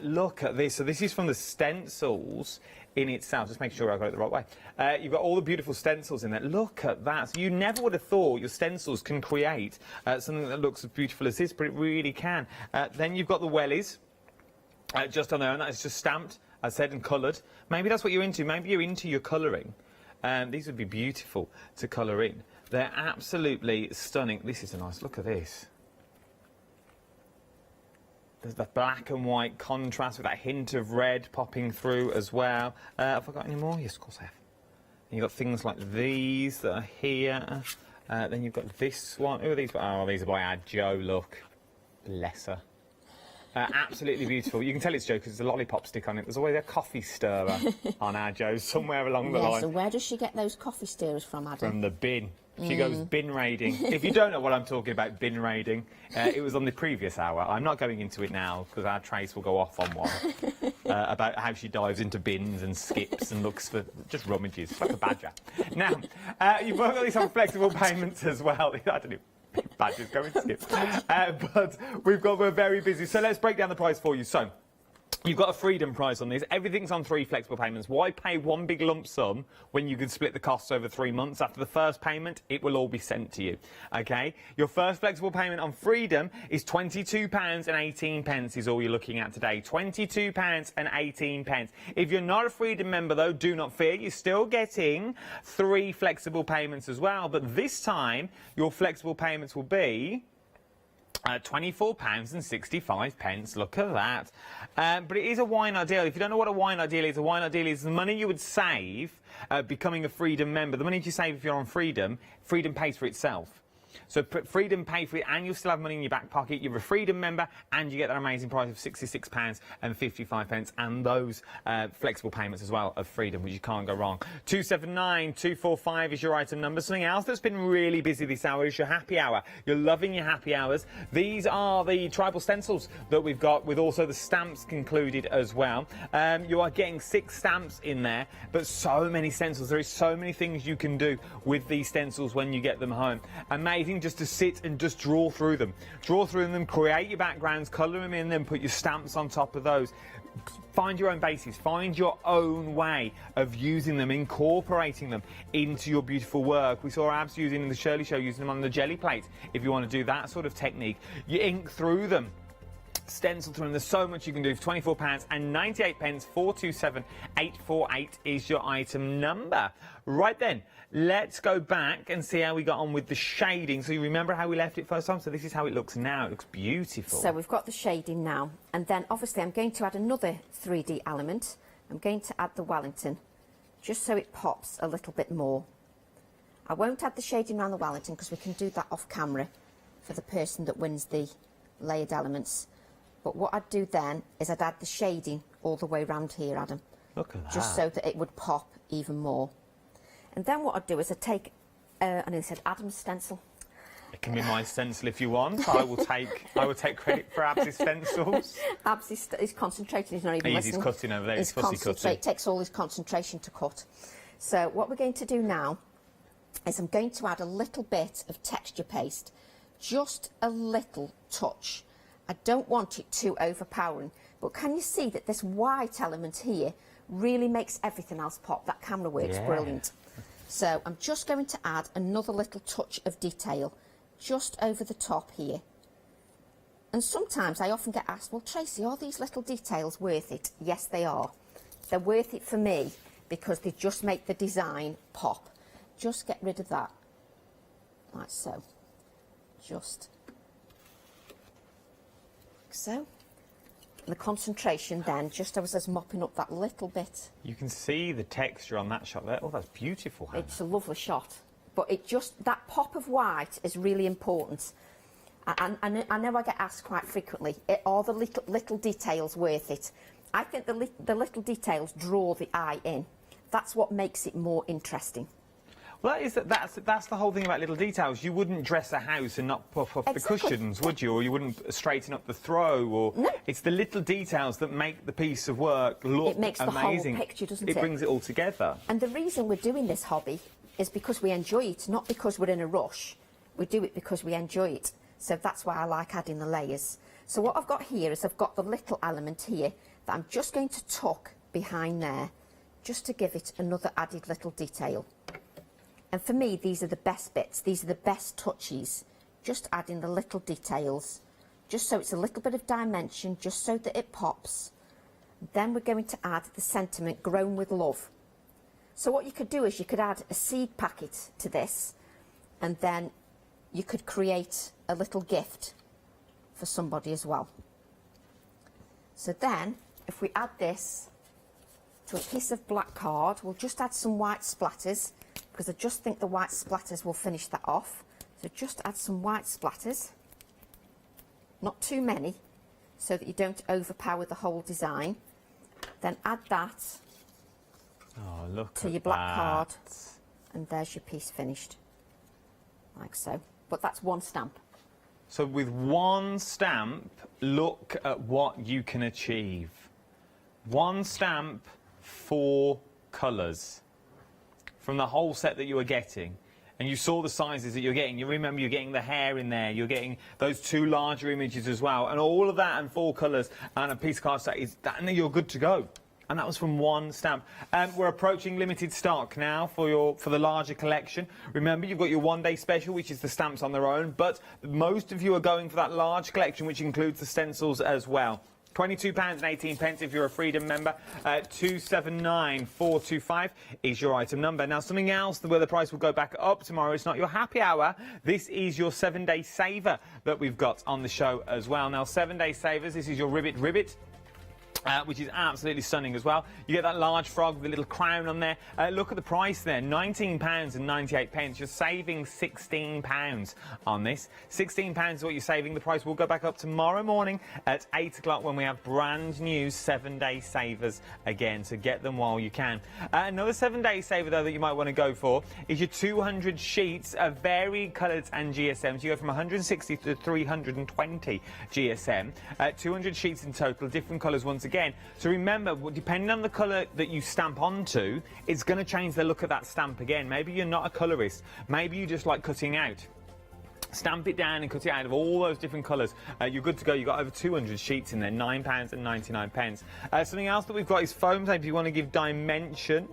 Look at this. So this is from the stencils in itself. Just make sure I got it the right way. You've got all the beautiful stencils in there. Look at that. So you never would have thought your stencils can create something that looks as beautiful as this, but it really can. Then you've got the wellies just on there, and that is just stamped, as said, and coloured. Maybe that's what you're into. Maybe you're into your colouring. These would be beautiful to colour in. They're absolutely stunning. This is a nice look at this. There's the black and white contrast with that hint of red popping through as well. Have I got any more? Yes, of course I have. And you've got things like these that are here. Then you've got this one. Who are these? Oh, these are by our Jo, look. Bless her. Absolutely beautiful. You can tell it's Jo because there's a lollipop stick on it. There's always a coffee stirrer on our Jo somewhere along the line. So where does she get those coffee stirrers from, Adam? From the bin. She goes bin raiding. If you don't know what I'm talking about, bin raiding, it was on the previous hour. I'm not going into it now because our Trace will go off on one about how she dives into bins and skips and looks for just rummages, like a badger. Now, you've got these flexible payments as well. I don't know. Badgers going to skip. But we're very busy. So let's break down the price for you. So you've got a freedom price on this. Everything's on 3 flexible payments. Why pay one big lump sum when you can split the costs over 3 months? After the first payment, it will all be sent to you. Okay? Your first flexible payment on freedom is £22.18 is all you're looking at today. £22.18. If you're not a freedom member, though, do not fear. You're still getting 3 flexible payments as well. But this time, your flexible payments will be £24.65. Look at that. But it is a why-not deal. If you don't know what a why-not deal is the money you would save becoming a Freedom member. The money you save if you're on Freedom, Freedom pays for itself. So Freedom pay for it, and you'll still have money in your back pocket. You're a Freedom member, and you get that amazing price of £66.55, and those flexible payments as well of Freedom, which you can't go wrong. 279245 is your item number. Something else that's been really busy this hour is your happy hour. You're loving your happy hours. These are the tribal stencils that we've got, with also the stamps included as well. You are getting 6 stamps in there, but so many stencils. There is so many things you can do with these stencils when you get them home. Amazing just to sit and just draw through them. Draw through them, create your backgrounds, colour them in, then put your stamps on top of those. Find your own basis, find your own way of using them, incorporating them into your beautiful work. We saw Abs using in the Shirley show, using them on the jelly plate. If you want to do that sort of technique, you ink through them. Stencil through them. There's so much you can do for £24.98. 427848 is your item number. Right then, let's go back and see how we got on with the shading. So you remember how we left it first time? So this is how it looks now. It looks beautiful. So we've got the shading now, and then obviously I'm going to add another 3D element. I'm going to add the Wellington, just so it pops a little bit more. I won't add the shading around the Wellington because we can do that off camera for the person that wins the layered elements. But what I'd do then is I'd add the shading all the way around here, Adam. Look at that. Just so that it would pop even more. And then what I'd do is I'd take, I know they said Adam's stencil. It can be my stencil if you want. I will take credit for Abs' stencils. Abs is concentrating, he's not even listening. He's cutting over there, he's fussy cutting. It takes all his concentration to cut. So what we're going to do now is I'm going to add a little bit of texture paste, just a little touch. I don't want it too overpowering, but can you see that this white element here really makes everything else pop? That camera works brilliant. So I'm just going to add another little touch of detail just over the top here. And sometimes I often get asked, well, Tracy, are these little details worth it? Yes, they are. They're worth it for me because they just make the design pop. Just get rid of that, like so. Just like so. The concentration then, just as I was mopping up that little bit. You can see the texture on that shot there. Oh, that's beautiful, Hannah. It's a lovely shot. But it just, that pop of white is really important. And I know I get asked quite frequently, are the little details worth it? I think the little details draw the eye in. That's what makes it more interesting. Well, that's the whole thing about little details. You wouldn't dress a house and not puff off the cushions, would you? Or you wouldn't straighten up the throw. Or no. It's the little details that make the piece of work look amazing. It makes the whole picture, doesn't it? It brings it all together. And the reason we're doing this hobby is because we enjoy it, not because we're in a rush. We do it because we enjoy it. So that's why I like adding the layers. So what I've got here is I've got the little element here that I'm just going to tuck behind there, just to give it another added little detail. And for me, these are the best bits. These are the best touches. Just adding the little details, just so it's a little bit of dimension, just so that it pops. Then we're going to add the sentiment, grown with love. So what you could do is you could add a seed packet to this, and then you could create a little gift for somebody as well. So then, if we add this to a piece of black card, we'll just add some white splatters, because I just think the white splatters will finish that off. So just add some white splatters, not too many, so that you don't overpower the whole design. Then add that to your black card, and there's your piece finished, like so. But that's one stamp. So with one stamp, look at what you can achieve. One stamp, 4 colours from the whole set that you were getting. And you saw the sizes that you're getting. You remember you're getting the hair in there. You're getting those 2 larger images as well. And all of that and 4 colours and a piece of card set, and then you're good to go. And that was from one stamp. We're approaching limited stock now for the larger collection. Remember, you've got your one-day special, which is the stamps on their own, but most of you are going for that large collection, which includes the stencils as well. £22.18 if you're a Freedom member. 279425 is your item number. Now, something else where the price will go back up tomorrow. It's not your happy hour. This is your 7-day saver that we've got on the show as well. Now, 7-day savers, this is your Ribbit. Which is absolutely stunning as well. You get that large frog with a little crown on there. Look at the price there, £19.98. You're saving £16 on this. £16 is what you're saving. The price will go back up tomorrow morning at 8 o'clock when we have brand new 7-day savers again. So get them while you can. Another 7-day saver, though, that you might want to go for is your 200 sheets of varied colours and GSM. So you go from 160 to 320 GSM. 200 sheets in total, different colours once again. So remember, depending on the colour that you stamp onto, it's going to change the look of that stamp again. Maybe you're not a colourist. Maybe you just like cutting out. Stamp it down and cut it out of all those different colours. You're good to go. You've got over 200 sheets in there, £9.99. Something else that we've got is foam tape. If you want to give dimension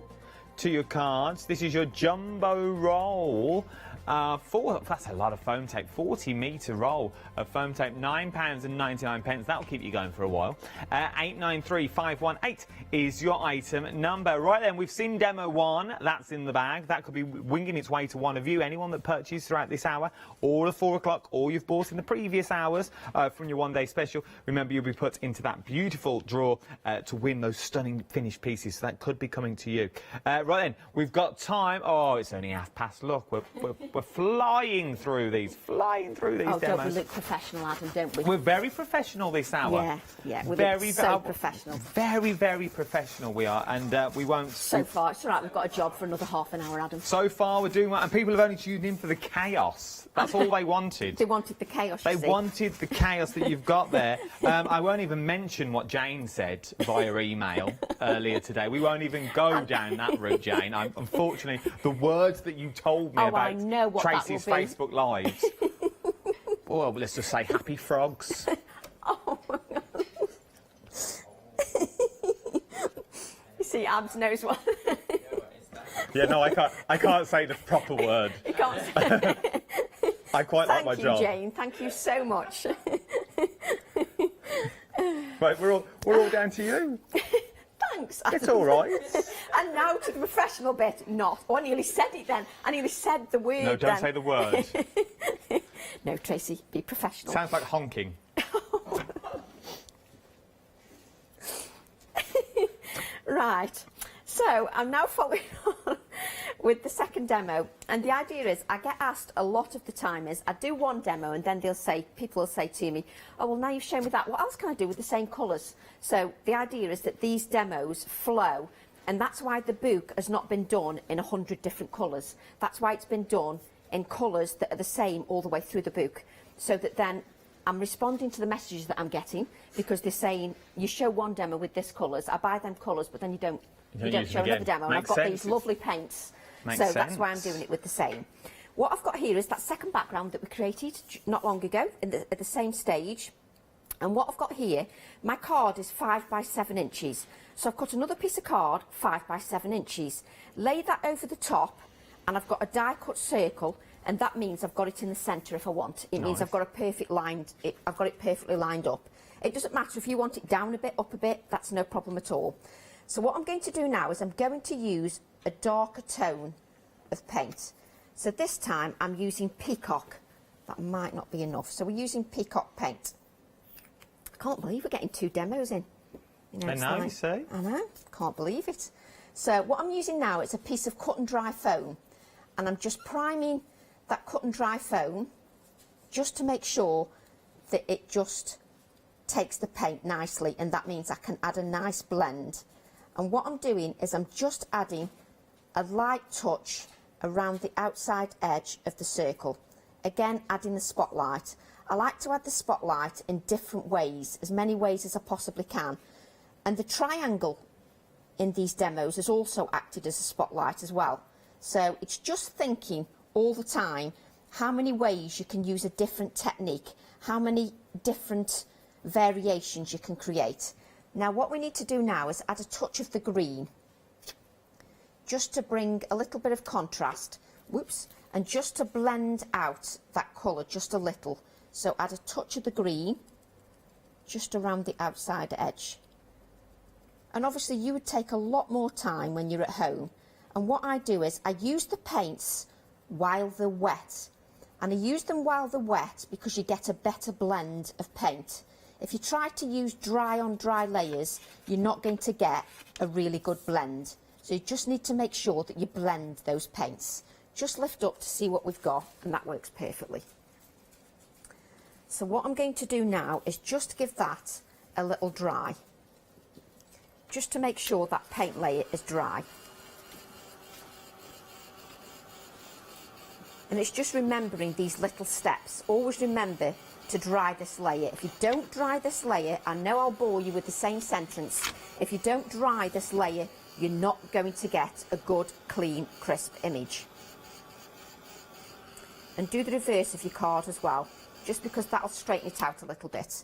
to your cards, this is your jumbo roll. That's a lot of foam tape. 40-metre roll of foam tape, £9.99. That'll keep you going for a while. 893518 is your item number. Right then, we've seen demo 1. That's in the bag. That could be winging its way to one of you. Anyone that purchased throughout this hour, or at 4 o'clock, or you've bought in the previous hours from your one-day special. Remember, you'll be put into that beautiful draw to win those stunning finished pieces. So that could be coming to you. Right then, we've got time. Oh, it's only 5:30. Look, we're flying through these demos. Don't we look professional, Adam, don't we? We're very professional this hour. Yeah, we're so professional. Very, very professional we are, and we won't... So far, it's all right, we've got a job for another half an hour, Adam. So far, we're doing well, and people have only tuned in for the chaos. That's all they wanted. They wanted the chaos, They wanted the chaos that you've got there. I won't even mention what Jane said via email earlier today. We won't even go down that route, Jane. Unfortunately, the words that you told me about Tracy's Facebook Lives. Well, let's just say happy frogs. see Abs knows what. Yeah, no, I can't say the proper word. You can't say. I quite like my job. Thank you, Jane. Thank you so much. Right, we're all down to you. Thanks. It's all right. And now to the professional bit. Not. Oh, I nearly said it then. I nearly said the word. No, don't say the word. No, Tracy, be professional. Sounds like honking. Right. So I'm now following on with the second demo, and the idea is I get asked a lot of the time is I do one demo and then people will say to me, oh well, now you've shown me that, what else can I do with the same colours? So the idea is that these demos flow, and that's why the book has not been done in 100 different colours. That's why it's been done in colours that are the same all the way through the book, so that then I'm responding to the messages that I'm getting, because they're saying you show one demo with this colours, I buy them colours, but then you don't show another demo. And I've got these lovely paints, so that's why I'm doing it with the same. What I've got here is that second background that we created not long ago at the same stage. And what I've got here, my card is 5 by 7 inches. So I've cut another piece of card 5 by 7 inches, lay that over the top, and I've got a die cut circle, and that means I've got it in the centre if I want. It means I've got I've got it perfectly lined up. It doesn't matter if you want it down a bit, up a bit, that's no problem at all. So what I'm going to do now is I'm going to use a darker tone of paint. So this time I'm using Peacock. That might not be enough. So we're using Peacock paint. I can't believe we're getting 2 demos in. You know, I know, you say. I know, can't believe it. So what I'm using now is a piece of cut and dry foam, and I'm just priming that cut and dry foam just to make sure that it just takes the paint nicely, and that means I can add a nice blend. And what I'm doing is I'm just adding a light touch around the outside edge of the circle. Again, adding the spotlight. I like to add the spotlight in different ways, as many ways as I possibly can. And the triangle in these demos has also acted as a spotlight as well. So it's just thinking all the time how many ways you can use a different technique, how many different variations you can create. Now what we need to do now is add a touch of the green, just to bring a little bit of contrast, whoops, and just to blend out that colour just a little. So add a touch of the green just around the outside edge. And obviously you would take a lot more time when you're at home. And what I do is I use the paints while they're wet. And I use them while they're wet because you get a better blend of paint. If you try to use dry on dry layers, you're not going to get a really good blend. So you just need to make sure that you blend those paints. Just lift up to see what we've got, and that works perfectly. So what I'm going to do now is just give that a little dry, just to make sure that paint layer is dry. And it's just remembering these little steps. Always remember to dry this layer. If you don't dry this layer, I know I'll bore you with the same sentence, if you don't dry this layer, you're not going to get a good, clean, crisp image. And do the reverse of your card as well, just because that'll straighten it out a little bit.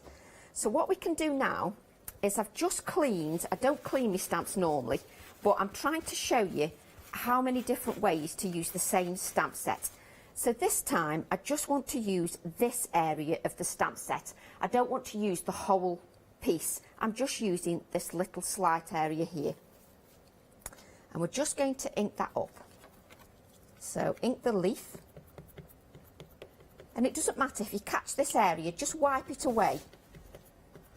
So what we can do now is I've just cleaned, I don't clean my stamps normally, but I'm trying to show you how many different ways to use the same stamp set. So this time I just want to use this area of the stamp set. I don't want to use the whole piece. I'm just using this little slight area here. And we're just going to ink that up. So ink the leaf. And it doesn't matter if you catch this area, just wipe it away.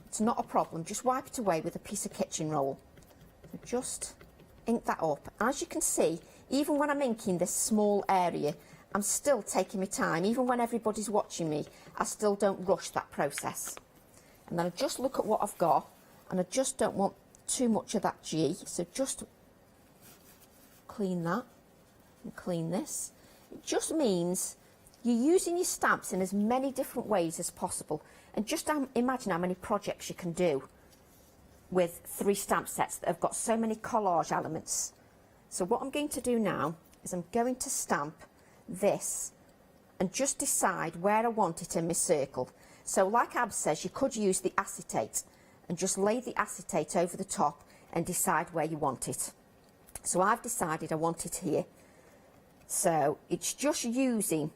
It's not a problem, just wipe it away with a piece of kitchen roll. So just ink that up. As you can see, even when I'm inking this small area, I'm still taking my time. Even when everybody's watching me, I still don't rush that process. And then I just look at what I've got, and I just don't want too much of that G, so just clean that and clean this. It just means you're using your stamps in as many different ways as possible, and just imagine how many projects you can do with 3 stamp sets that have got so many collage elements. So what I'm going to do now is I'm going to stamp this and just decide where I want it in my circle. So like Ab says, you could use the acetate and just lay the acetate over the top, and decide where you want it. So I've decided I want it here. So it's just using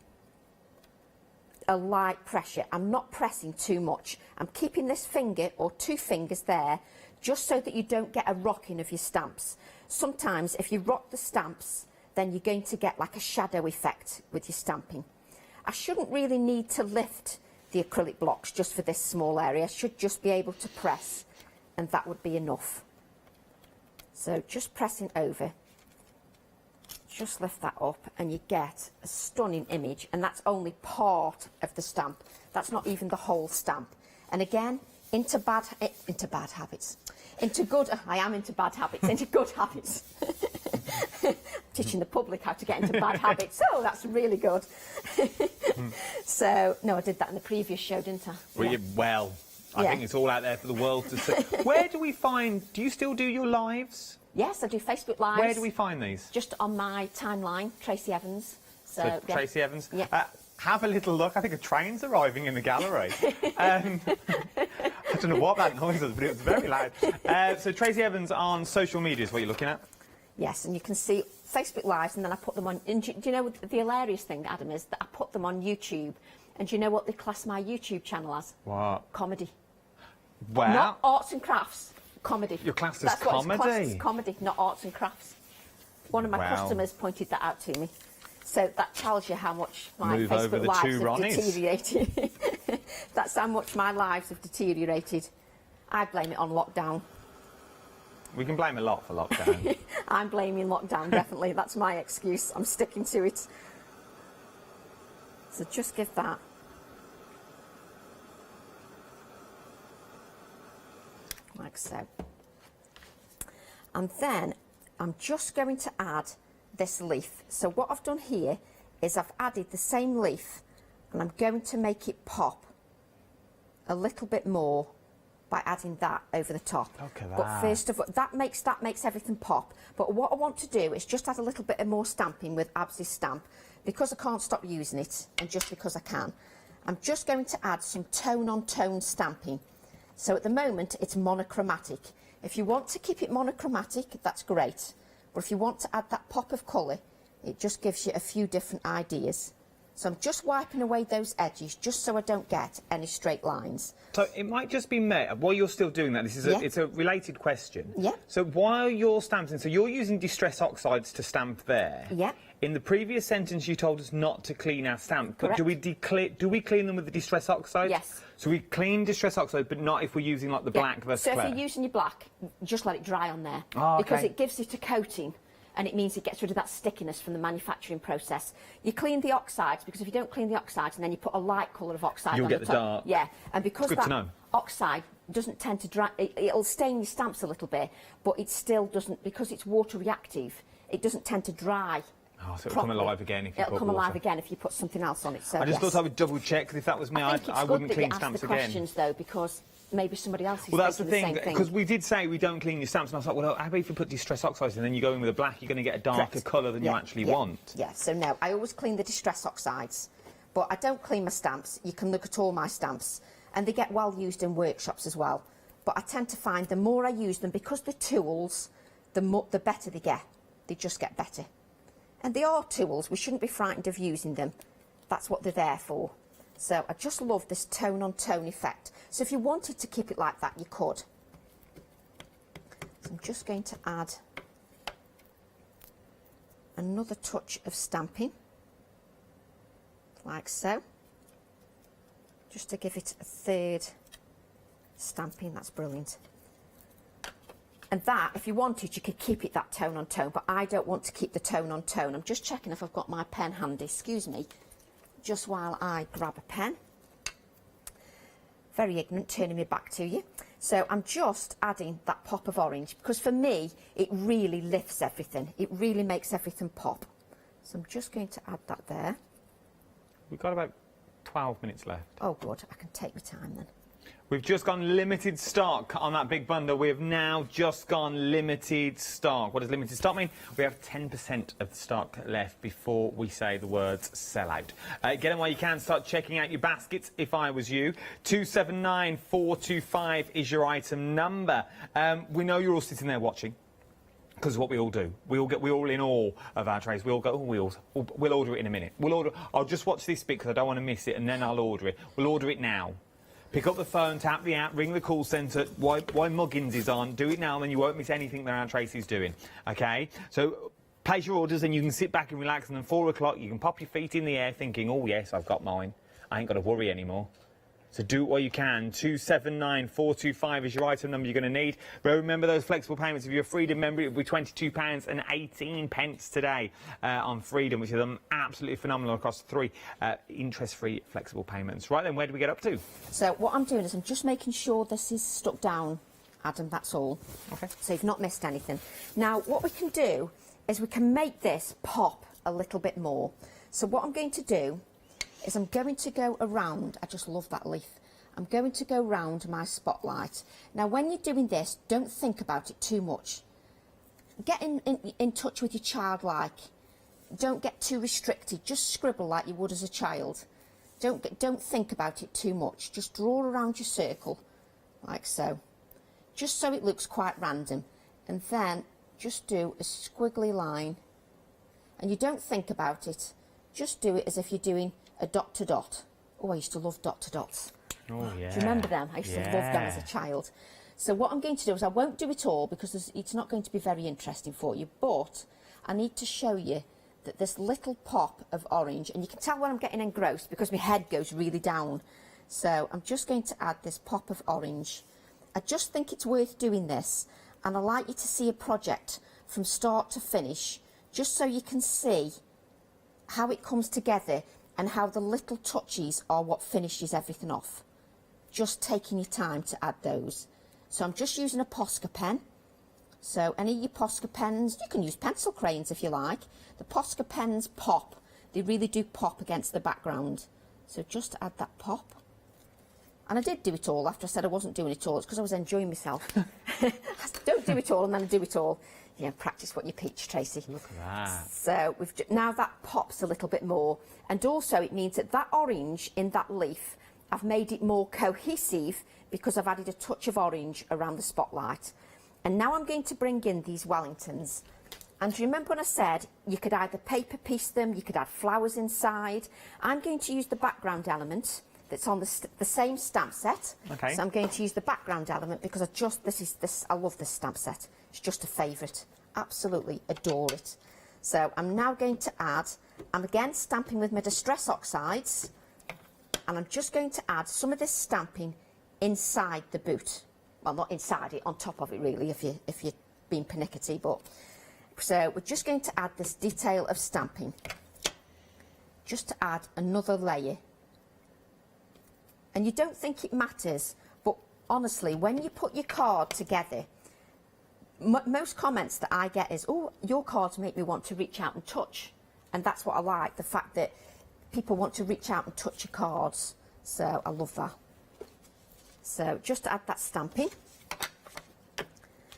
a light pressure. I'm not pressing too much. I'm keeping this finger or 2 fingers there just so that you don't get a rocking of your stamps. Sometimes if you rock the stamps, then you're going to get like a shadow effect with your stamping. I shouldn't really need to lift the acrylic blocks just for this small area. I should just be able to press, and that would be enough. So just pressing over, just lift that up and you get a stunning image, and that's only part of the stamp. That's not even the whole stamp. And again, into good habits. Into good habits. Teaching the public how to get into bad habits. Oh, that's really good. So, no, I did that in the previous show, didn't I? Well, I think it's all out there for the world to see. Where do we find, do you still do your lives? Yes, I do Facebook Lives. Where do we find these? Just on my timeline, Tracy Evans. So yeah. Tracy Evans? Yeah. Have a little look. I think a train's arriving in the gallery. I don't know what that noise was, but it was very loud. So Tracy Evans on social media is what you're looking at? Yes, and you can see Facebook Lives, and then I put them on. And do you know the hilarious thing, Adam, is that I put them on YouTube. And do you know what they class my YouTube channel as? What? Comedy. Wow. Not arts and crafts. Comedy. Your class is That's comedy? What it's classed as, comedy, not arts and crafts. One of my customers pointed that out to me. So that tells you how much my Facebook lives have deteriorated. That's how much my lives have deteriorated. I blame it on lockdown. We can blame a lot for lockdown. I'm blaming lockdown, definitely. That's my excuse. I'm sticking to it. So just give that. Like so. And then I'm just going to add this leaf. So what I've done here is I've added the same leaf, and I'm going to make it pop a little bit more by adding that over the top. Look at that. But first of all, that makes everything pop. But what I want to do is just add a little bit of more stamping with Absy's stamp, because I can't stop using it, and just because I can. I'm just going to add some tone-on-tone stamping. So at the moment, it's monochromatic. If you want to keep it monochromatic, that's great. But if you want to add that pop of colour, it just gives you a few different ideas. So I'm just wiping away those edges, just so I don't get any straight lines. So it might just be while you're still doing that, this is it's a related question. Yeah. So while you're stamping, so you're using distress oxides to stamp there. Yeah. In the previous sentence, you told us not to clean our stamp. But do we clean them with the distress oxide? Yes. So we clean distress oxide, but not if we're using like the black versus So clear. if you're using your black, just let it dry on there. Oh, okay. Because it gives it a coating, and it means it gets rid of that stickiness from the manufacturing process. You clean the oxides, because if you don't clean the oxides and then you put a light colour of oxide You'll on get the the top, dark. yeah, and because Good that to know. oxide doesn't tend to dry, it'll stain your stamps a little bit, but it still doesn't, because it's water reactive, it doesn't tend to dry. Oh, so it'll come alive again if you It'll put come water. alive again if you put something else on it. So I just thought I would double check, because if that was me, I wouldn't clean stamps the again. questions though, because maybe somebody else is Well, that's the thinking thing, same because we did say we don't clean your stamps, and I was like, well, how about if you put distress oxides and then you go in with a black, you're going to get a darker colour than you actually want. Yeah, so no, I always clean the distress oxides, but I don't clean my stamps. You can look at all my stamps, and they get well used in workshops as well. But I tend to find the more I use them, because they're tools, the better they get. They just get better. And they are tools, we shouldn't be frightened of using them. That's what they're there for. So I just love this tone-on-tone effect. So if you wanted to keep it like that, you could. So I'm just going to add another touch of stamping, like so. Just to give it a third stamping, that's brilliant. And that, if you wanted, you could keep it that tone-on-tone, but I don't want to keep the tone-on-tone. I'm just checking if I've got my pen handy, excuse me, just while I grab a pen. Very ignorant, turning me back to you. So I'm just adding that pop of orange, because for me, it really lifts everything. It really makes everything pop. So I'm just going to add that there. We've got about 12 minutes left. Oh, good, I can take my time then. We've just gone limited stock on that big bundle. We have now just gone limited stock. What does limited stock mean? We have 10% of the stock left before we say the words sell out. Get them while you can. Start checking out your baskets if I was you. 279425 is your item number. We know you're all sitting there watching, because what we all do. We all in awe of our trays. We all go, oh, we'll order it in a minute. I'll just watch this bit because I don't want to miss it, and then I'll order it. We'll order it now. Pick up the phone, tap the app, ring the call centre. Why Muggins is on? Do it now, and then you won't miss anything that Aunt Tracy's doing. Okay? So place your orders, and you can sit back and relax, and then 4 o'clock you can pop your feet in the air, thinking, oh yes, I've got mine. I ain't got to worry anymore. So do it while you can. 279425 is your item number you're going to need. But remember those flexible payments. If you're a Freedom member, it will be £22.18 today on Freedom, which is absolutely phenomenal across 3 interest-free flexible payments. Right then, where do we get up to? So what I'm doing is I'm just making sure this is stuck down, Adam, that's all. Okay. So you've not missed anything. Now, what we can do is we can make this pop a little bit more. So what I'm going to do is I'm going to go around, I just love that leaf, I'm going to go round my spotlight. Now when you're doing this, don't think about it too much. Get in touch with your childlike. Don't get too restricted, just scribble like you would as a child. Don't think about it too much, just draw around your circle, like so. Just so it looks quite random. And then just do a squiggly line. And you don't think about it, just do it as if you're doing a dot to dot. Oh, I used to love dot to dots. Oh, yeah. Do you remember them? I used to love them as a child. So what I'm going to do is I won't do it all because it's not going to be very interesting for you, but I need to show you that this little pop of orange, and you can tell when I'm getting engrossed because my head goes really down. So I'm just going to add this pop of orange. I just think it's worth doing this, and I'd like you to see a project from start to finish, just so you can see how it comes together and how the little touches are what finishes everything off. Just taking your time to add those. So I'm just using a Posca pen. So any of your Posca pens, you can use pencil crayons if you like. The Posca pens pop. They really do pop against the background. So just add that pop. And I did do it all after I said I wasn't doing it all. It's because I was enjoying myself. Don't do it all and then do it all. Yeah, practice what you preach, Tracy. Look at that. So now that pops a little bit more, and also it means that orange in that leaf, I've made it more cohesive because I've added a touch of orange around the spotlight. And now I'm going to bring in these Wellingtons. And do you remember when I said you could either paper piece them, you could add flowers inside? I'm going to use the background element that's on the same stamp set. Okay. So I'm going to use the background element because I love this stamp set. It's just a favourite. Absolutely adore it. So I'm now going to add, I'm again stamping with my Distress Oxides, and I'm just going to add some of this stamping inside the boot. Well, not inside it, on top of it really, if you're being pernickety, but... So we're just going to add this detail of stamping, just to add another layer. And you don't think it matters, but honestly, when you put your card together, most comments that I get is, oh, your cards make me want to reach out and touch. And that's what I like, the fact that people want to reach out and touch your cards. So I love that. So just to add that stamping.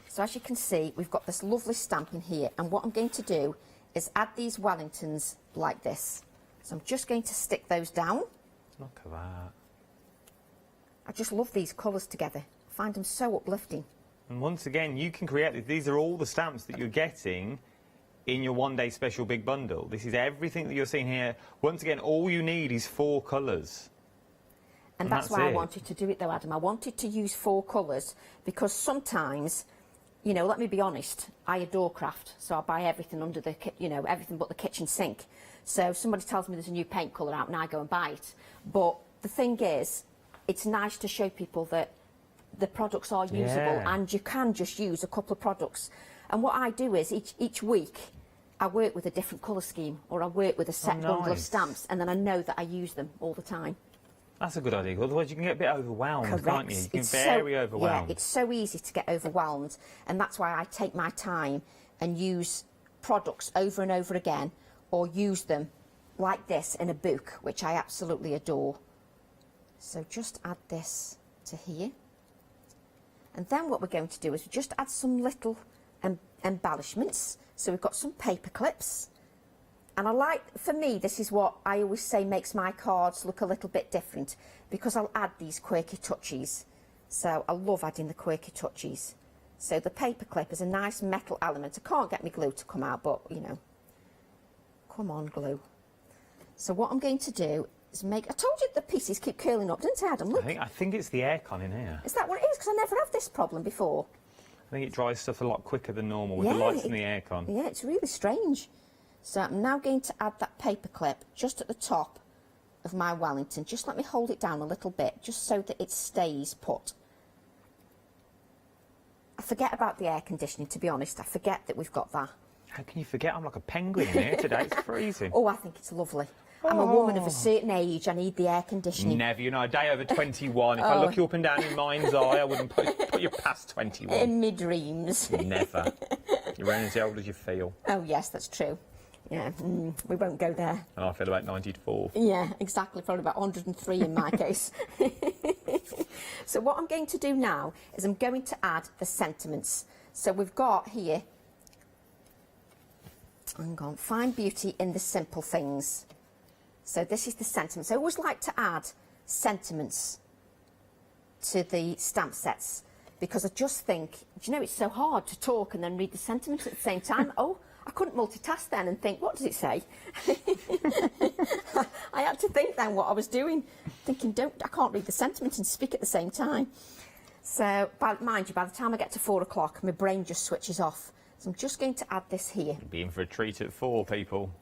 So as you can see, we've got this lovely stamping here. And what I'm going to do is add these Wellingtons like this. So I'm just going to stick those down. Look at that. I just love these colours together. I find them so uplifting. And once again, you can create, these are all the stamps that you're getting in your one-day special big bundle. This is everything that you're seeing here. Once again, all you need is 4 colours. And that's why I wanted to do it though, Adam. I wanted to use 4 colours because sometimes, you know, let me be honest, I adore craft. So I buy everything under the, everything but the kitchen sink. So somebody tells me there's a new paint colour out and I go and buy it. But the thing is, it's nice to show people that the products are usable and you can just use a couple of products. And what I do is each week I work with a different colour scheme or I work with a set bundle of stamps, and then I know that I use them all the time. That's a good idea, otherwise you can get a bit overwhelmed, Correct. Can't you? You can get very overwhelmed. Yeah, it's so easy to get overwhelmed, and that's why I take my time and use products over and over again, or use them like this in a book, which I absolutely adore. So just add this to here. And then what we're going to do is just add some little embellishments. So we've got some paper clips. And I like, for me, this is what I always say makes my cards look a little bit different, because I'll add these quirky touches. So I love adding the quirky touches. So the paper clip is a nice metal element. I can't get my glue to come out, but, you know, come on, glue. So what I'm going to do is make, I told you the pieces keep curling up, didn't I, Adam? Look. I think it's the aircon in here. Is that what it is? Because I never had this problem before. I think it dries stuff a lot quicker than normal with the lights in the aircon. Yeah, it's really strange. So I'm now going to add that paper clip just at the top of my Wellington. Just let me hold it down a little bit, just so that it stays put. I forget about the air conditioning, to be honest. I forget that we've got that. How can you forget? I'm like a penguin in here today. It's freezing. Oh, I think it's lovely. I'm a woman of a certain age. I need the air conditioning. Never. You know, a day over 21. If I look you up and down in mind's eye, I wouldn't put you past 21. In my dreams. Never. You're only as old as you feel. Oh, yes, that's true. Yeah, we won't go there. And I feel about 94. Yeah, exactly. Probably about 103 in my case. So what I'm going to do now is I'm going to add the sentiments. So we've got here, hang on, find beauty in the simple things. So this is the sentiments. I always like to add sentiments to the stamp sets, because I just think, do you know, it's so hard to talk and then read the sentiments at the same time. Oh, I couldn't multitask then and think, what does it say? I had to think then what I was doing, thinking, I can't read the sentiment and speak at the same time. So, mind you, by the time I get to 4 o'clock, my brain just switches off. So I'm just going to add this here. Be in for a treat at 4, people.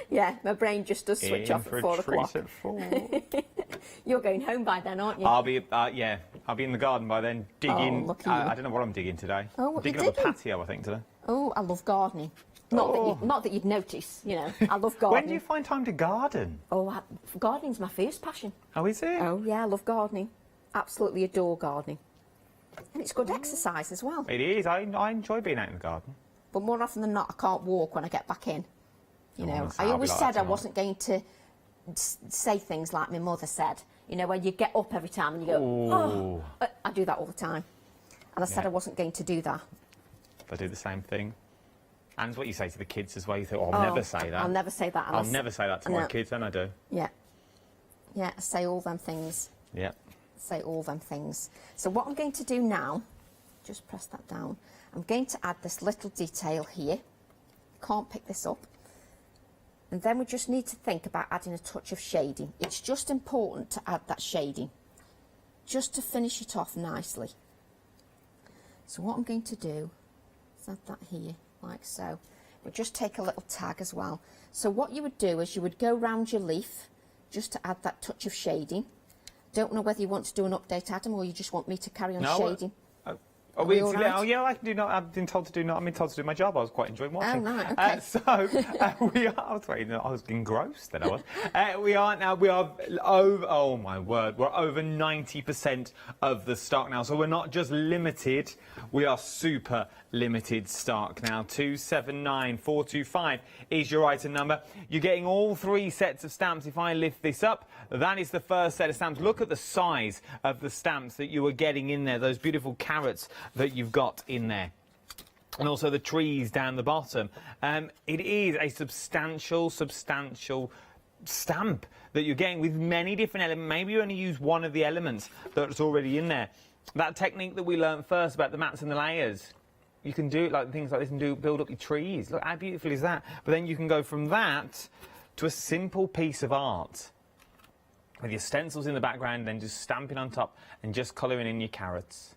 Yeah, my brain just does switch off at 4 o'clock. At 4. You're going home by then, aren't you? I'll be, yeah, I'll be in the garden by then, digging. Lucky I don't know what I'm digging today. Oh, what digging you up the patio, I think, today. Oh, I love gardening. Not that you'd notice, you know. I love gardening. When do you find time to garden? Oh, gardening's my first passion. Oh, is it? Oh, yeah, I love gardening. Absolutely adore gardening. And it's good exercise as well. It is. I enjoy being out in the garden. But more often than not, I can't walk when I get back in. You know, honestly, I always like said I wasn't going to say things like my mother said. You know, when you get up every time and you go, oh, I do that all the time. And I said I wasn't going to do that. I do the same thing. And it's what you say to the kids as well. You think, oh, I'll never say that. I'll never say that. I'll never say that to my kids, and I do. Yeah. Yeah, I say all them things. Yeah. Say all them things. So what I'm going to do now, just press that down, I'm going to add this little detail here. Can't pick this up. And then we just need to think about adding a touch of shading. It's just important to add that shading, just to finish it off nicely. So what I'm going to do is add that here, like so. We'll just take a little tag as well. So what you would do is you would go round your leaf, just to add that touch of shading. Don't know whether you want to do an update, Adam, or you just want me to carry on shading. Oh, yeah, I can do not. I've been told to do not. I've been told to do my job. I was quite enjoying watching. Oh, right, okay. We are. I was waiting. I was engrossed. Then I was. We are now. We are over. Oh my word! We're over 90% of the stock now. So we're not just limited. We are super limited stock now. 279425 is your item number. You're getting all 3 sets of stamps. If I lift this up, that is the first set of stamps. Look at the size of the stamps that you are getting in there. Those beautiful carrots that you've got in there. And also the trees down the bottom. It is a substantial stamp that you're getting with many different elements. Maybe you only use one of the elements that's already in there. That technique that we learned first about the mats and the layers, you can do it like things like this and build up your trees. Look how beautiful is that? But then you can go from that to a simple piece of art with your stencils in the background, then just stamping on top and just colouring in your carrots.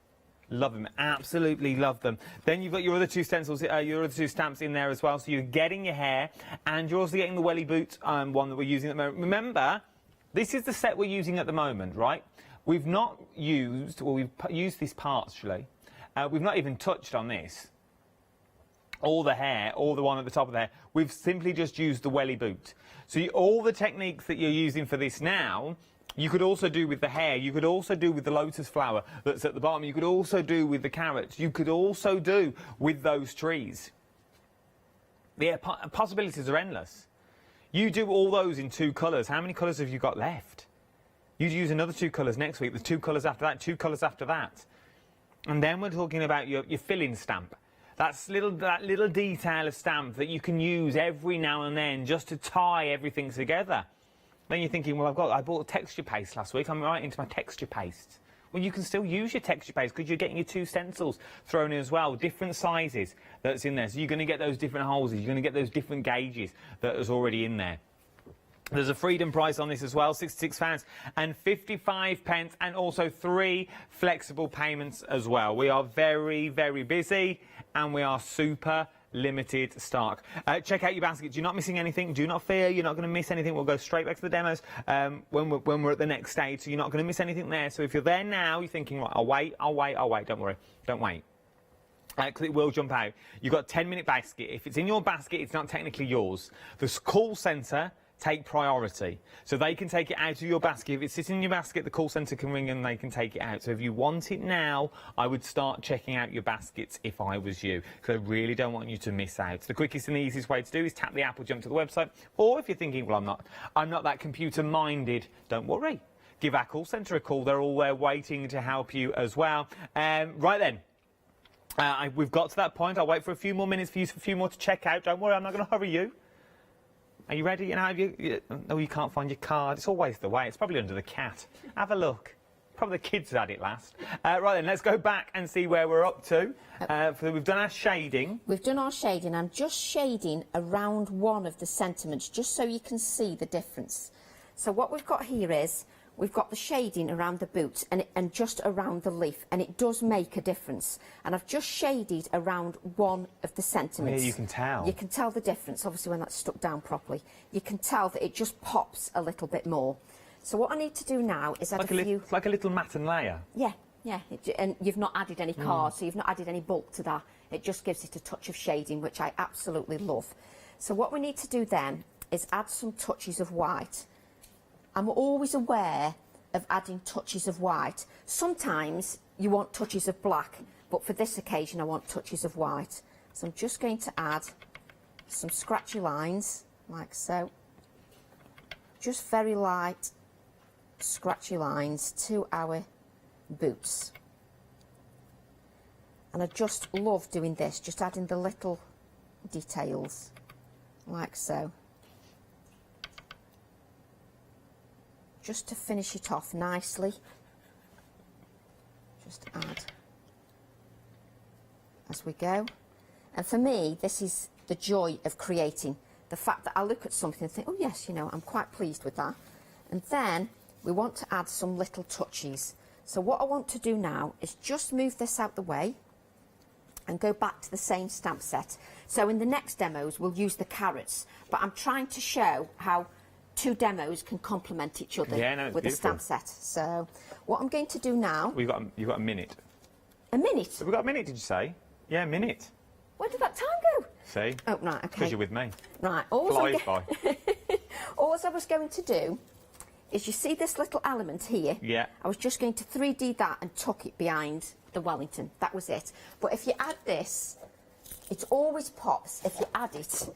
Love them, absolutely love them. Then you've got your other 2 stencils, your other 2 stamps in there as well. So you're getting your hair, and you're also getting the welly boot one that we're using at the moment. Remember, this is the set we're using at the moment, right? We've not used, well, we've used this partially. We've not even touched on this. All the hair, or the one at the top of the hair. We've simply just used the welly boot. So all the techniques that you're using for this now, you could also do with the hair. You could also do with the lotus flower that's at the bottom. You could also do with the carrots. You could also do with those trees. The possibilities are endless. You do all those in 2 colours. How many colours have you got left? You'd use another 2 colours next week. There's 2 colours after that, 2 colours after that. And then we're talking about your fill-in stamp. That little detail of stamp that you can use every now and then just to tie everything together. Then you're thinking, well, I bought texture paste last week. I'm right into my texture paste. Well, you can still use your texture paste because you're getting your 2 stencils thrown in as well, different sizes that's in there. So you're going to get those different holes, you're going to get those different gauges that is already in there. There's a freedom price on this as well, £66 and 55 pence, and also 3 flexible payments as well. We are very, very busy and we are super limited stock. Check out your baskets. You're not missing anything. Do not fear. You're not going to miss anything. We'll go straight back to the demos when we're at the next stage. So you're not going to miss anything there. So if you're there now, you're thinking, right, I'll wait. Don't worry. Don't wait. Because it will jump out. You've got a 10-minute basket. If it's in your basket, it's not technically yours. The call centre take priority. So they can take it out of your basket. If it's sitting in your basket, the call centre can ring and they can take it out. So if you want it now, I would start checking out your baskets if I was you, because I really don't want you to miss out. The quickest and the easiest way to do is tap the app or jump to the website. Or if you're thinking, well, I'm not that computer minded, don't worry. Give our call centre a call. They're all there waiting to help you as well. Right then. We've got to that point. I'll wait for a few more minutes for you, for a few more to check out. Don't worry, I'm not going to hurry you. Are you ready? Oh, you can't find your card. It's always the way. It's probably under the cat. Have a look. Probably the kids had it last. Right then, let's go back and see where we're up to. We've done our shading. We've done our shading. I'm just shading around one of the sentiments, just so you can see the difference. So what we've got here is, we've got the shading around the boots and just around the leaf, and it does make a difference. And I've just shaded around one of the sentiments. Yeah, you can tell. You can tell the difference, obviously, when that's stuck down properly. You can tell that it just pops a little bit more. So what I need to do now is add It's like a little matte and layer. Yeah, yeah. And you've not added any cards, so you've not added any bulk to that. It just gives it a touch of shading, which I absolutely love. So what we need to do then is add some touches of white. I'm always aware of adding touches of white. Sometimes you want touches of black, but for this occasion I want touches of white. So I'm just going to add some scratchy lines, like so. Just very light scratchy lines to our boots. And I just love doing this, just adding the little details, like so. Just to finish it off nicely. Just add as we go. And for me, this is the joy of creating. The fact that I look at something and think, oh yes, you know, I'm quite pleased with that. And then we want to add some little touches. So what I want to do now is just move this out the way and go back to the same stamp set. So in the next demos, we'll use the carrots, but I'm trying to show how 2 demos can complement each other with a stamp set. So what I'm going to do now... You've got a minute. A minute? Have we got a minute, did you say? Yeah, a minute. Where did that time go? See? Oh, right, okay. Because you're with me. Right. Flies by. All I was going to do is, you see this little element here? Yeah. I was just going to 3D that and tuck it behind the Wellington. That was it. But if you add this, it always pops if you add it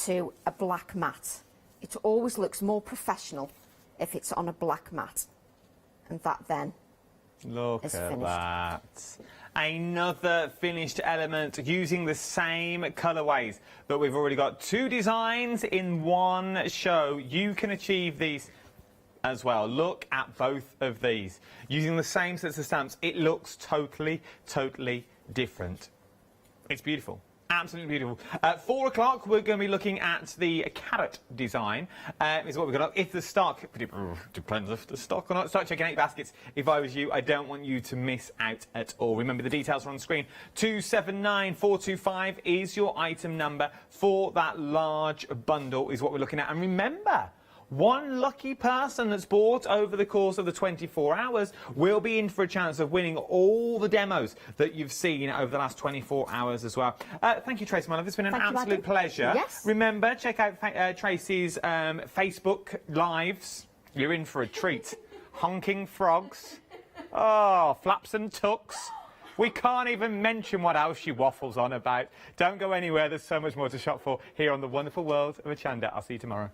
to a black mat. It always looks more professional if it's on a black mat. And that then Look is at finished. that. Another finished element using the same colourways, but we've already got 2 designs in one show. You can achieve these as well. Look at both of these. Using the same sets of stamps, it looks totally different. It's beautiful. Absolutely beautiful. At 4 o'clock, we're going to be looking at the carrot design. Is what we've got. If the stock, depends if the stock or not. Start checking out your baskets. If I was you, I don't want you to miss out at all. Remember, the details are on the screen. 279425 is your item number for that large bundle, is what we're looking at. And remember, one lucky person that's bought over the course of the 24 hours will be in for a chance of winning all the demos that you've seen over the last 24 hours as well. Thank you, Tracy, my love. It's been an absolute pleasure. Yes. Remember, check out Tracy's Facebook Lives. You're in for a treat. Honking frogs. Oh, flaps and tucks. We can't even mention what else she waffles on about. Don't go anywhere. There's so much more to shop for here on the wonderful world of Hochanda. I'll see you tomorrow.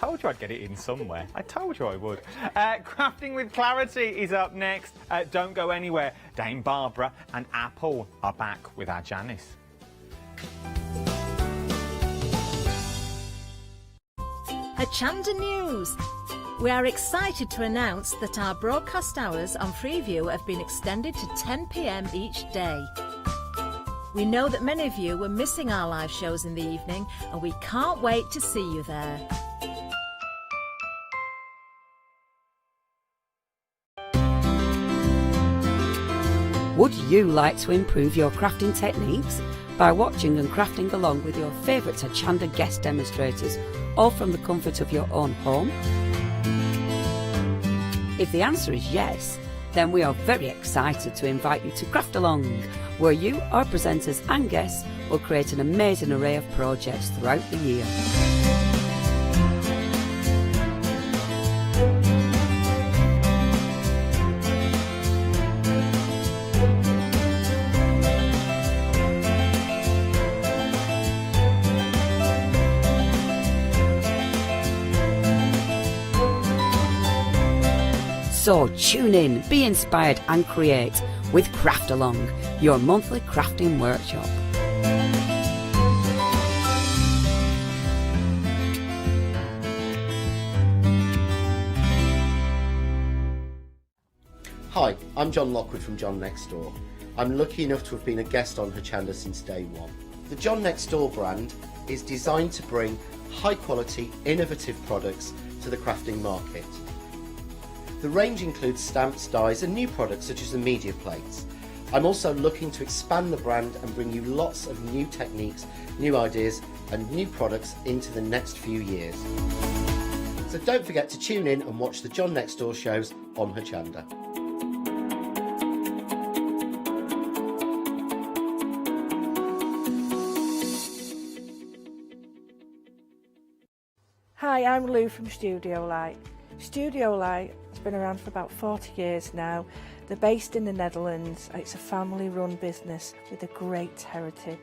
told you I'd get it in somewhere. I told you I would. Crafting with Clarity is up next. Don't go anywhere. Dame Barbara and Apple are back with our Janice. Hochanda News. We are excited to announce that our broadcast hours on Freeview have been extended to 10 p.m. each day. We know that many of you were missing our live shows in the evening, and we can't wait to see you there. Would you like to improve your crafting techniques by watching and crafting along with your favourite Hochanda guest demonstrators, all from the comfort of your own home? If the answer is yes, then we are very excited to invite you to Craft Along, where you, our presenters and guests, will create an amazing array of projects throughout the year. So tune in, be inspired and create with Craft Along, your monthly crafting workshop. Hi, I'm John Lockwood from John Next Door. I'm lucky enough to have been a guest on Hochanda since day one. The John Next Door brand is designed to bring high quality, innovative products to the crafting market. The range includes stamps, dies and new products such as the media plates. I'm also looking to expand the brand and bring you lots of new techniques, new ideas and new products into the next few years. So don't forget to tune in and watch the John Next Door shows on Hochanda. Hi, I'm Lou from Studio Light. Studio Light has been around for about 40 years now. They're based in the Netherlands. It's a family-run business with a great heritage.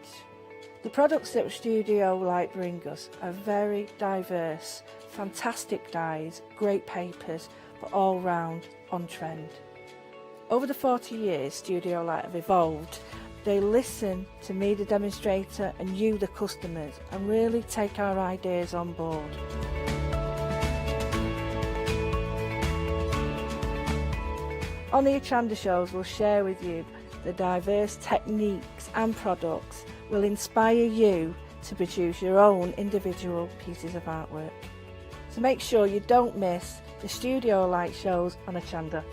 The products that Studio Light bring us are very diverse, fantastic dyes, great papers, but all round on trend. Over the 40 years Studio Light have evolved. They listen to me, the demonstrator, and you, the customers, and really take our ideas on board. On the Hochanda shows, we'll share with you the diverse techniques and products will inspire you to produce your own individual pieces of artwork. So make sure you don't miss the Studio Light shows on Hochanda.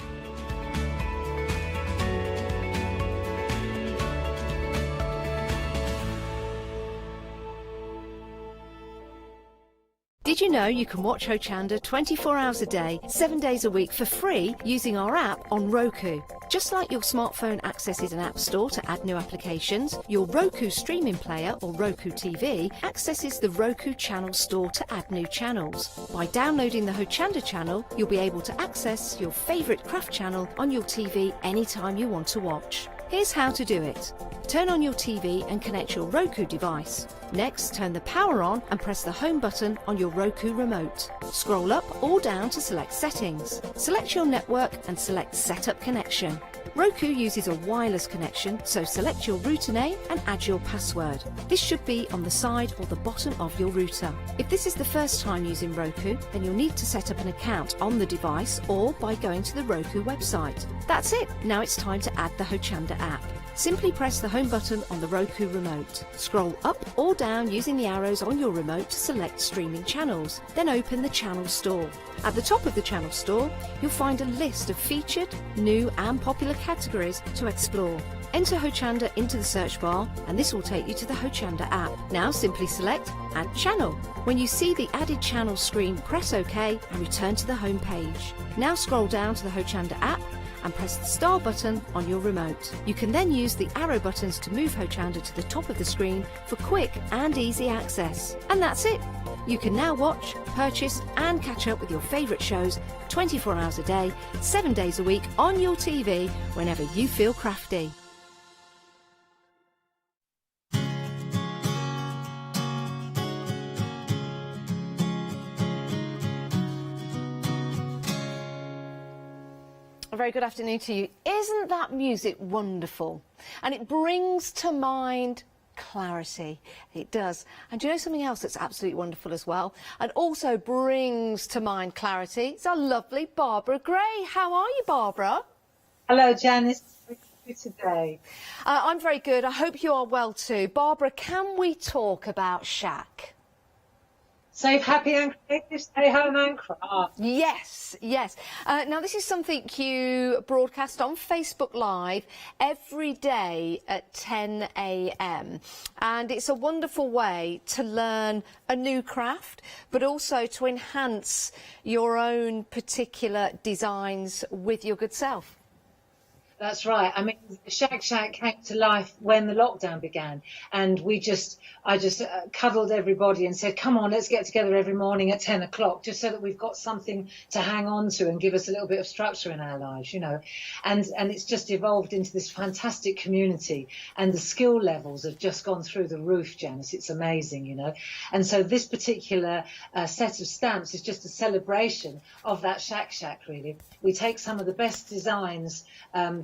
Did you know you can watch Hochanda 24 hours a day, 7 days a week for free using our app on Roku? Just like your smartphone accesses an app store to add new applications, your Roku streaming player or Roku TV accesses the Roku channel store to add new channels. By downloading the Hochanda channel, you'll be able to access your favourite craft channel on your TV anytime you want to watch. Here's how to do it. Turn on your TV and connect your Roku device. Next, turn the power on and press the home button on your Roku remote. Scroll up or down to select settings. Select your network and select Setup Connection. Roku uses a wireless connection, so select your router name and add your password. This should be on the side or the bottom of your router. If this is the first time using Roku, then you'll need to set up an account on the device or by going to the Roku website. That's it. Now it's time to add the Hochanda app. Simply press the home button on the Roku remote. Scroll up or down using the arrows on your remote to select streaming channels. Then open the channel store. At the top of the channel store, you'll find a list of featured, new and popular categories to explore. Enter Hochanda into the search bar and this will take you to the Hochanda app. Now simply select Add Channel. When you see the added channel screen, press OK and return to the home page. Now scroll down to the Hochanda app and press the star button on your remote. You can then use the arrow buttons to move Hochanda to the top of the screen for quick and easy access. And that's it! You can now watch, purchase and catch up with your favourite shows 24 hours a day, 7 days a week on your TV whenever you feel crafty. A very good afternoon to you. Isn't that music wonderful? And it brings to mind clarity. It does. And do you know something else that's absolutely wonderful as well? And also brings to mind clarity. It's our lovely Barbara Gray. How are you, Barbara? Hello, Janice. How are you today? I'm very good. I hope you are well too. Barbara, can we talk about Shack? Safe, happy and creative, stay home and craft. Yes, yes. Now, this is something you broadcast on Facebook Live every day at 10 a.m. And it's a wonderful way to learn a new craft, but also to enhance your own particular designs with your good self. That's right. I mean, Shack came to life when the lockdown began, and I just cuddled everybody and said, come on, let's get together every morning at 10 o'clock, just so that we've got something to hang on to and give us a little bit of structure in our lives, you know. And it's just evolved into this fantastic community, and the skill levels have just gone through the roof, Janice. It's amazing, you know. And so this particular set of stamps is just a celebration of that Shack, really. We take some of the best designs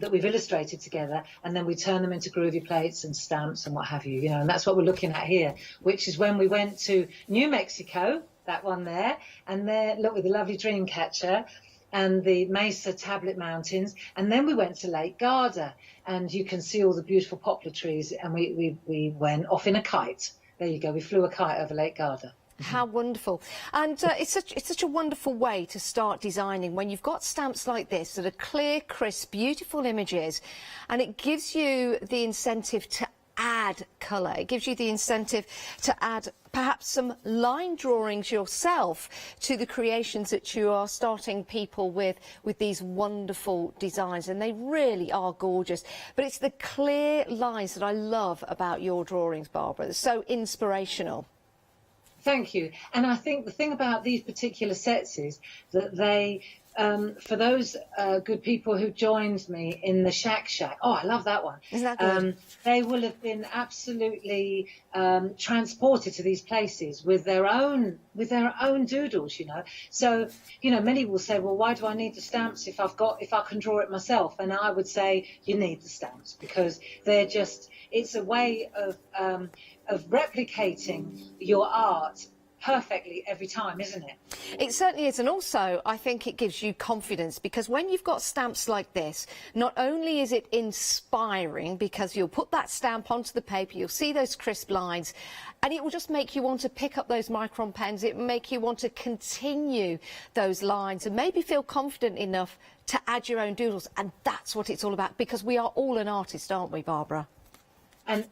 that we've illustrated together, and then we turn them into groovy plates and stamps and what have you, you know. And that's what we're looking at here, which is when we went to New Mexico, that one there, and there, look, with the lovely dream catcher and the Mesa Tablet Mountains, and then we went to Lake Garda, and you can see all the beautiful poplar trees, and we went off in a kite. There you go, we flew a kite over Lake Garda. How wonderful. And it's such a wonderful way to start designing when you've got stamps like this that are clear, crisp, beautiful images, and it gives you the incentive to add colour. It gives you the incentive to add perhaps some line drawings yourself to the creations that you are starting people with these wonderful designs, and they really are gorgeous. But it's the clear lines that I love about your drawings, Barbara. They're so inspirational. Thank you. And I think the thing about these particular sets is that they, for those good people who joined me in the Shack, oh, I love that one. Isn't that good? They will have been absolutely transported to these places with their own doodles, you know. So, you know, many will say, well, why do I need the stamps if I can draw it myself? And I would say you need the stamps because they're just, it's a way of replicating your art perfectly every time, isn't it? It certainly is, and also I think it gives you confidence, because when you've got stamps like this, not only is it inspiring because you'll put that stamp onto the paper, you'll see those crisp lines, and it will just make you want to pick up those micron pens, it will make you want to continue those lines and maybe feel confident enough to add your own doodles, and that's what it's all about, because we are all an artist, aren't we, Barbara?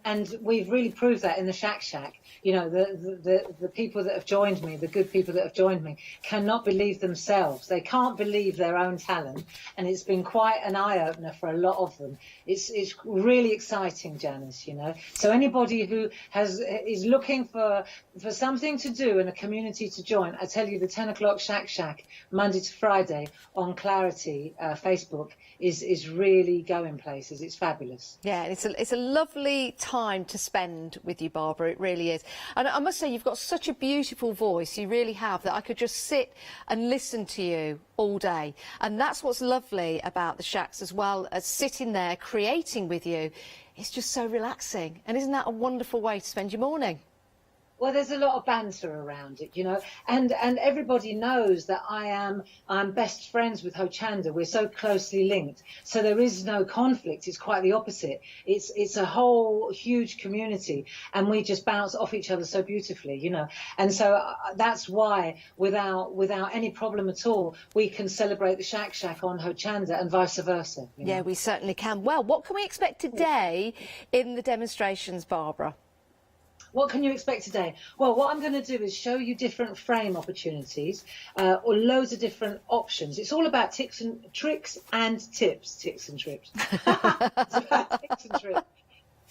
And we've really proved that in the Shack. You know, the people that have joined me, the good people that have joined me, cannot believe themselves. They can't believe their own talent, and it's been quite an eye-opener for a lot of them. It's really exciting, Janice, you know. So anybody who is looking for something to do and a community to join, I tell you, the 10 o'clock Shack, Monday to Friday on Clarity Facebook is really going places. It's fabulous. Yeah, it's a lovely time to spend with you, Barbara. It really is. And I must say, you've got such a beautiful voice. You really have, that I could just sit and listen to you all day. And that's what's lovely about the Shacks, as well as sitting there creating with you. It's just so relaxing. And isn't that a wonderful way to spend your morning? Well, there's a lot of banter around it, you know, and everybody knows that I'm best friends with Hochanda. We're so closely linked, so there is no conflict. It's quite the opposite. It's a whole huge community, and we just bounce off each other so beautifully, you know. And so that's why, without any problem at all, we can celebrate the Shack on Hochanda and vice versa. You know? Yeah, we certainly can. Well, what can we expect today in the demonstrations, Barbara? What can you expect today? Well, what I'm going to do is show you different frame opportunities, or loads of different options. It's all about tricks and tips. It's about tips and tricks.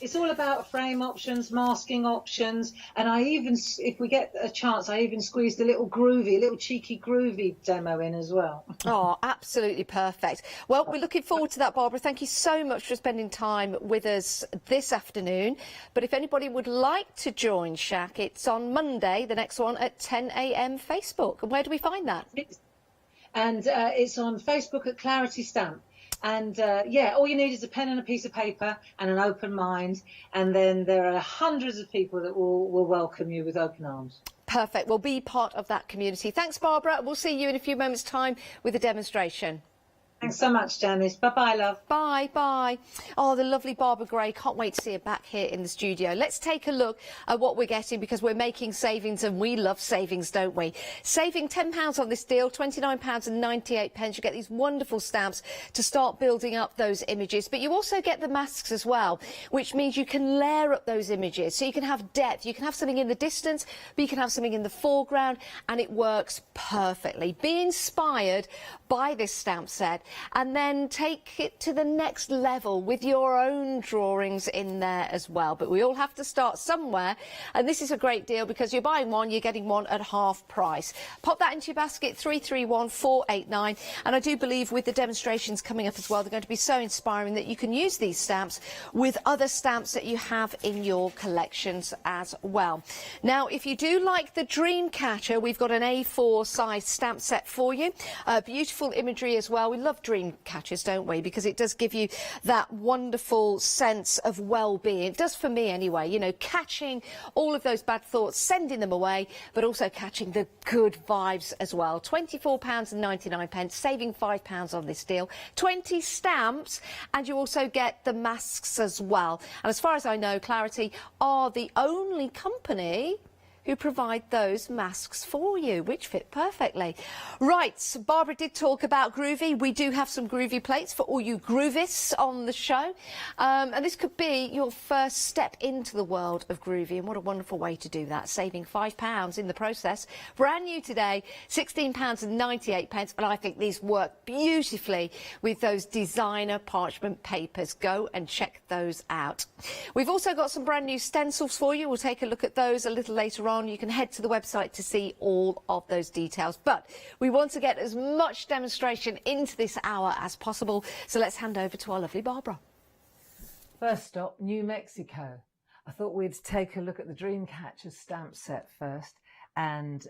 It's all about frame options, masking options, and I even, if we get a chance, I even squeezed a little cheeky groovy demo in as well. Oh, absolutely perfect. Well, we're looking forward to that, Barbara. Thank you so much for spending time with us this afternoon. But if anybody would like to join Shack, it's on Monday, the next one, at 10 a.m. Facebook. And where do we find that? And it's on Facebook at Clarity Stamp. And yeah, all you need is a pen and a piece of paper and an open mind, and then there are hundreds of people that will welcome you with open arms. Perfect. We'll be part of that community. Thanks, Barbara. We'll see you in a few moments' time with a demonstration. Thanks so much, Janice. Bye-bye, love. Bye, bye. Oh, the lovely Barbara Gray. Can't wait to see her back here in the studio. Let's take a look at what we're getting, because we're making savings, and we love savings, don't we? Saving £10 on this deal, £29.98. You get these wonderful stamps to start building up those images. But you also get the masks as well, which means you can layer up those images. So you can have depth. You can have something in the distance, but you can have something in the foreground, and it works perfectly. Be inspired by this stamp set, and then take it to the next level with your own drawings in there as well. But we all have to start somewhere, and this is a great deal because you're buying one, you're getting one at half price. Pop that into your basket, 331489, and I do believe with the demonstrations coming up as well, they're going to be so inspiring that you can use these stamps with other stamps that you have in your collections as well. Now, if you do like the dream catcher, we've got an A4 size stamp set for you. Beautiful imagery as well. We love dream catchers, don't we? Because it does give you that wonderful sense of well-being. It does for me anyway, you know, catching all of those bad thoughts, sending them away, but also catching the good vibes as well. £24.99, saving £5 on this deal. 20 stamps, and you also get the masks as well. And as far as I know, Clarity are the only company who provide those masks for you, which fit perfectly. Right, so Barbara did talk about Groovy. We do have some Groovy plates for all you Groovists on the show. And this could be your first step into the world of Groovy, and what a wonderful way to do that, saving £5 in the process. Brand new today, £16.98, and I think these work beautifully with those designer parchment papers. Go and check those out. We've also got some brand new stencils for you. We'll take a look at those a little later on. You can head to the website to see all of those details. But we want to get as much demonstration into this hour as possible. So let's hand over to our lovely Barbara. First stop, New Mexico. I thought we'd take a look at the Dreamcatcher stamp set first and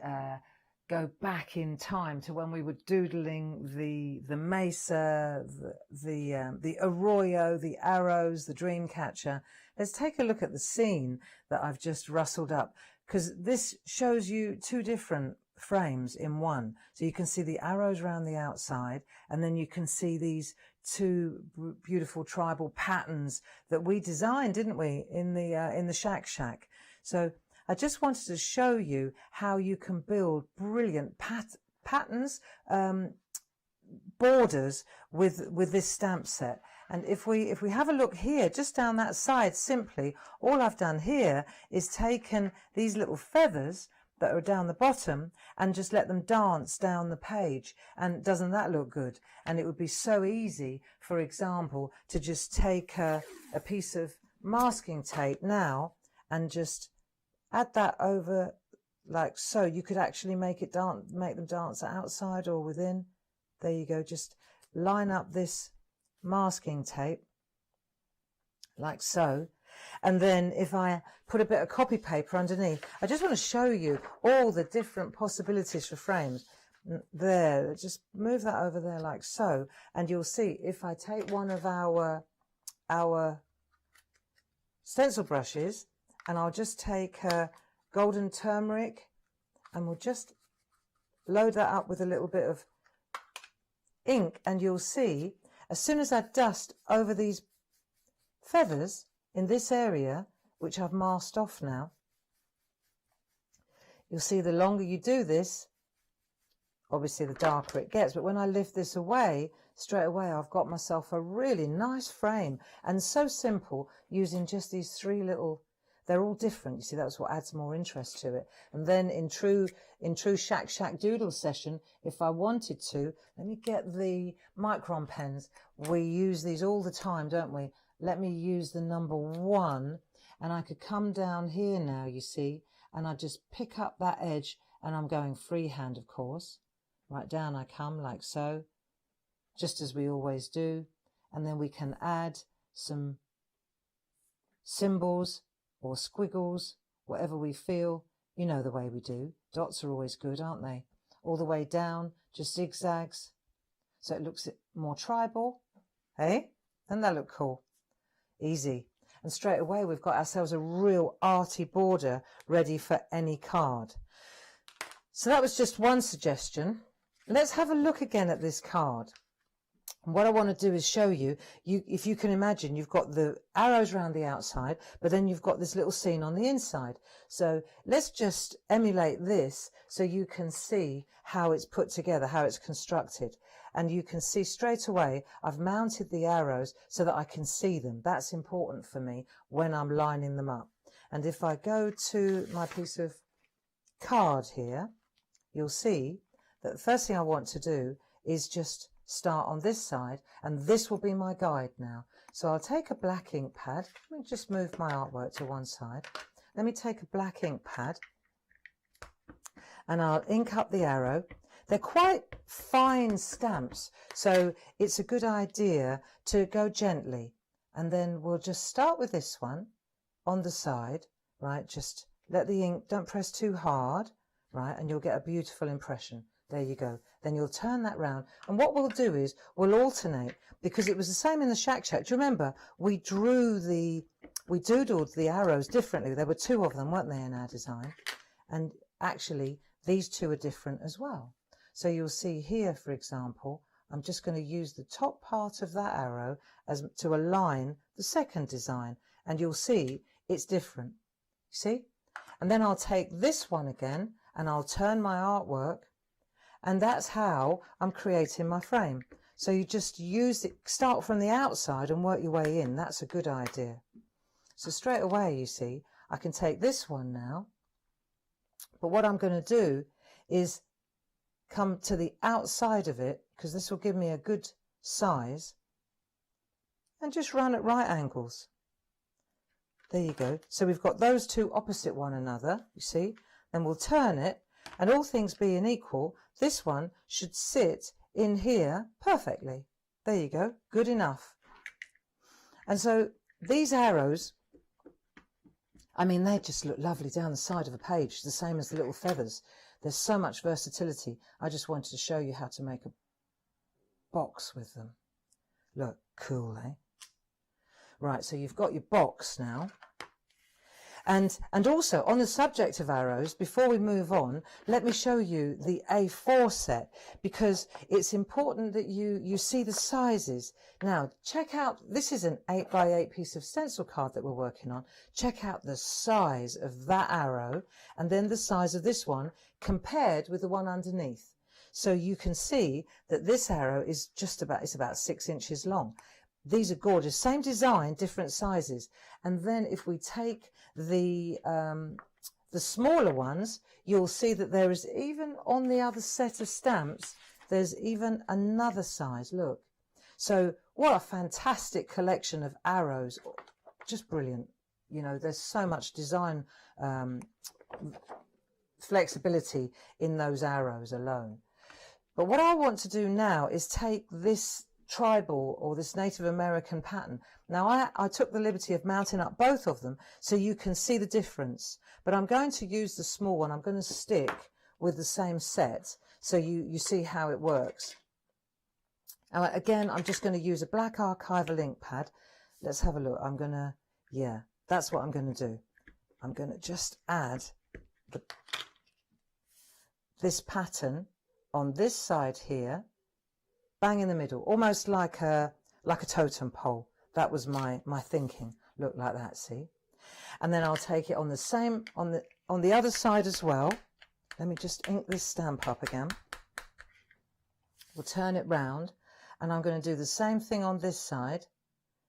go back in time to when we were doodling the mesa, the arroyo, the arrows, the Dreamcatcher. Let's take a look at the scene that I've just rustled up, because this shows you two different frames in one. So you can see the arrows around the outside, and then you can see these two beautiful tribal patterns that we designed, didn't we, in the Shack. So I just wanted to show you how you can build brilliant patterns, borders with this stamp set. And if we have a look here, just down that side, simply, all I've done here is taken these little feathers that are down the bottom and just let them dance down the page. And doesn't that look good? And it would be so easy, for example, to just take a piece of masking tape now and just add that over like so. You could actually make them dance outside or within. There you go. Just line up this masking tape like so, and then if I put a bit of copy paper underneath, I just want to show you all the different possibilities for frames. There, just move that over there like so, and you'll see if I take one of our stencil brushes, and I'll just take golden turmeric, and we'll just load that up with a little bit of ink, and you'll see as soon as I dust over these feathers in this area, which I've masked off now, you'll see the longer you do this, obviously the darker it gets. But when I lift this away, straight away I've got myself a really nice frame, and so simple, using just these three little, they're all different. You see, that's what adds more interest to it. And then in true Shack Doodle session, if I wanted to, let me get the micron pens. We use these all the time, don't we? Let me use the number 1, and I could come down here now, you see, and I just pick up that edge, and I'm going freehand, of course. Right down I come like so, just as we always do. And then we can add some symbols or squiggles, whatever we feel. You know the way we do. Dots are always good, aren't they? All the way down, just zigzags, so it looks more tribal. Hey? Doesn't that look cool? Easy. And straight away we've got ourselves a real arty border ready for any card. So that was just one suggestion. Let's have a look again at this card. And what I want to do is show you, if you can imagine, you've got the arrows around the outside, but then you've got this little scene on the inside. So let's just emulate this so you can see how it's put together, how it's constructed. And you can see straight away, I've mounted the arrows so that I can see them. That's important for me when I'm lining them up. And if I go to my piece of card here, you'll see that the first thing I want to do is just start on this side, and this will be my guide now. So I'll take a black ink pad. Let me just move my artwork to one side. Let me take a black ink pad and I'll ink up the arrow. They're quite fine stamps, so it's a good idea to go gently. And then we'll just start with this one on the side, right? Just let the ink, don't press too hard, right? And you'll get a beautiful impression. There you go. Then you'll turn that round. And what we'll do is we'll alternate, because it was the same in the Shack Shack. Do you remember? We doodled the arrows differently. There were two of them, weren't they, in our design? And actually, these two are different as well. So you'll see here, for example, I'm just going to use the top part of that arrow as to align the second design. And you'll see it's different. See? And then I'll take this one again and I'll turn my artwork. And that's how I'm creating my frame. So you just use it, start from the outside and work your way in. That's a good idea. So straight away, you see, I can take this one now. But what I'm going to do is come to the outside of it, because this will give me a good size, and just run at right angles. There you go. So we've got those two opposite one another, you see. Then we'll turn it. And all things being equal, this one should sit in here perfectly. There you go, good enough. And so these arrows, I mean, they just look lovely down the side of a page, the same as the little feathers. There's so much versatility. I just wanted to show you how to make a box with them. Look, cool, eh? Right, so you've got your box now. And also, on the subject of arrows, before we move on, let me show you the A4 set, because it's important that you see the sizes. Now, check out, this is an 8x8 piece of stencil card that we're working on. Check out the size of that arrow, and then the size of this one compared with the one underneath. So you can see that this arrow is it's about 6 inches long. These are gorgeous, same design, different sizes. And then if we take the smaller ones, you'll see that there is even on the other set of stamps, there's even another size, look. So what a fantastic collection of arrows, just brilliant. You know, there's so much design flexibility in those arrows alone. But what I want to do now is take this tribal or this Native American pattern. Now I took the liberty of mounting up both of them so you can see the difference, but I'm going to use the small one. I'm going to stick with the same set so you see how it works. Again, I'm just going to use a black archival ink pad. Let's have a look. Yeah, that's what I'm going to do. I'm going to just add this pattern on this side here, bang in the middle, almost like a totem pole. That was my thinking. Look like that, see? And then I'll take it on the same, on the other side as well. Let me just ink this stamp up again. We'll turn it round, and I'm going to do the same thing on this side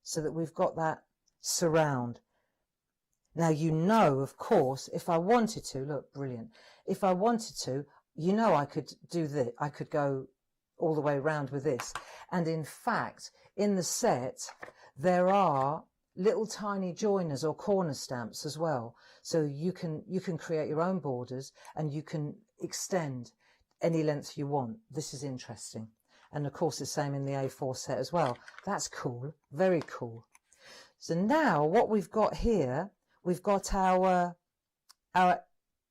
so that we've got that surround. Now, you know, of course, if I wanted to, look, brilliant. If I wanted to, you know, I could do this. I could go all the way around with this. And in fact, in the set, there are little tiny joiners or corner stamps as well. So you can create your own borders and you can extend any length you want. This is interesting. And of course, the same in the A4 set as well. That's cool. Very cool. So now what we've got here, we've got our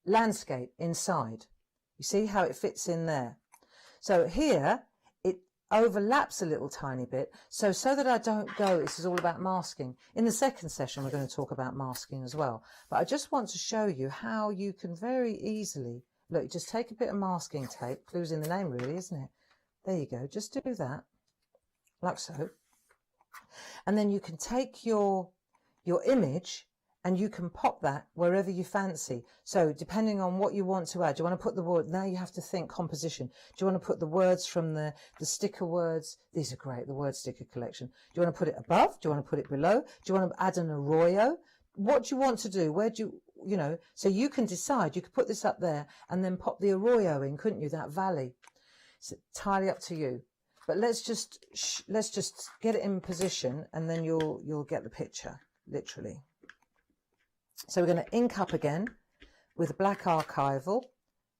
landscape inside. You see how it fits in there? So here, overlaps a little tiny bit, so that I don't go, this is all about masking. In the second session we're going to talk about masking as well, but I just want to show you how you can very easily, look, just take a bit of masking tape, clues in the name really, isn't it? There you go, just do that, like so. And then you can take your image and you can pop that wherever you fancy. So depending on what you want to add, do you want to put the word, now you have to think composition. Do you want to put the words from the sticker words? These are great, the word sticker collection. Do you want to put it above? Do you want to put it below? Do you want to add an arroyo? What do you want to do? Where do you know, so you can decide, you could put this up there and then pop the arroyo in, couldn't you, that valley? It's entirely up to you. But let's just get it in position and then you'll get the picture, literally. So we're going to ink up again with black archival.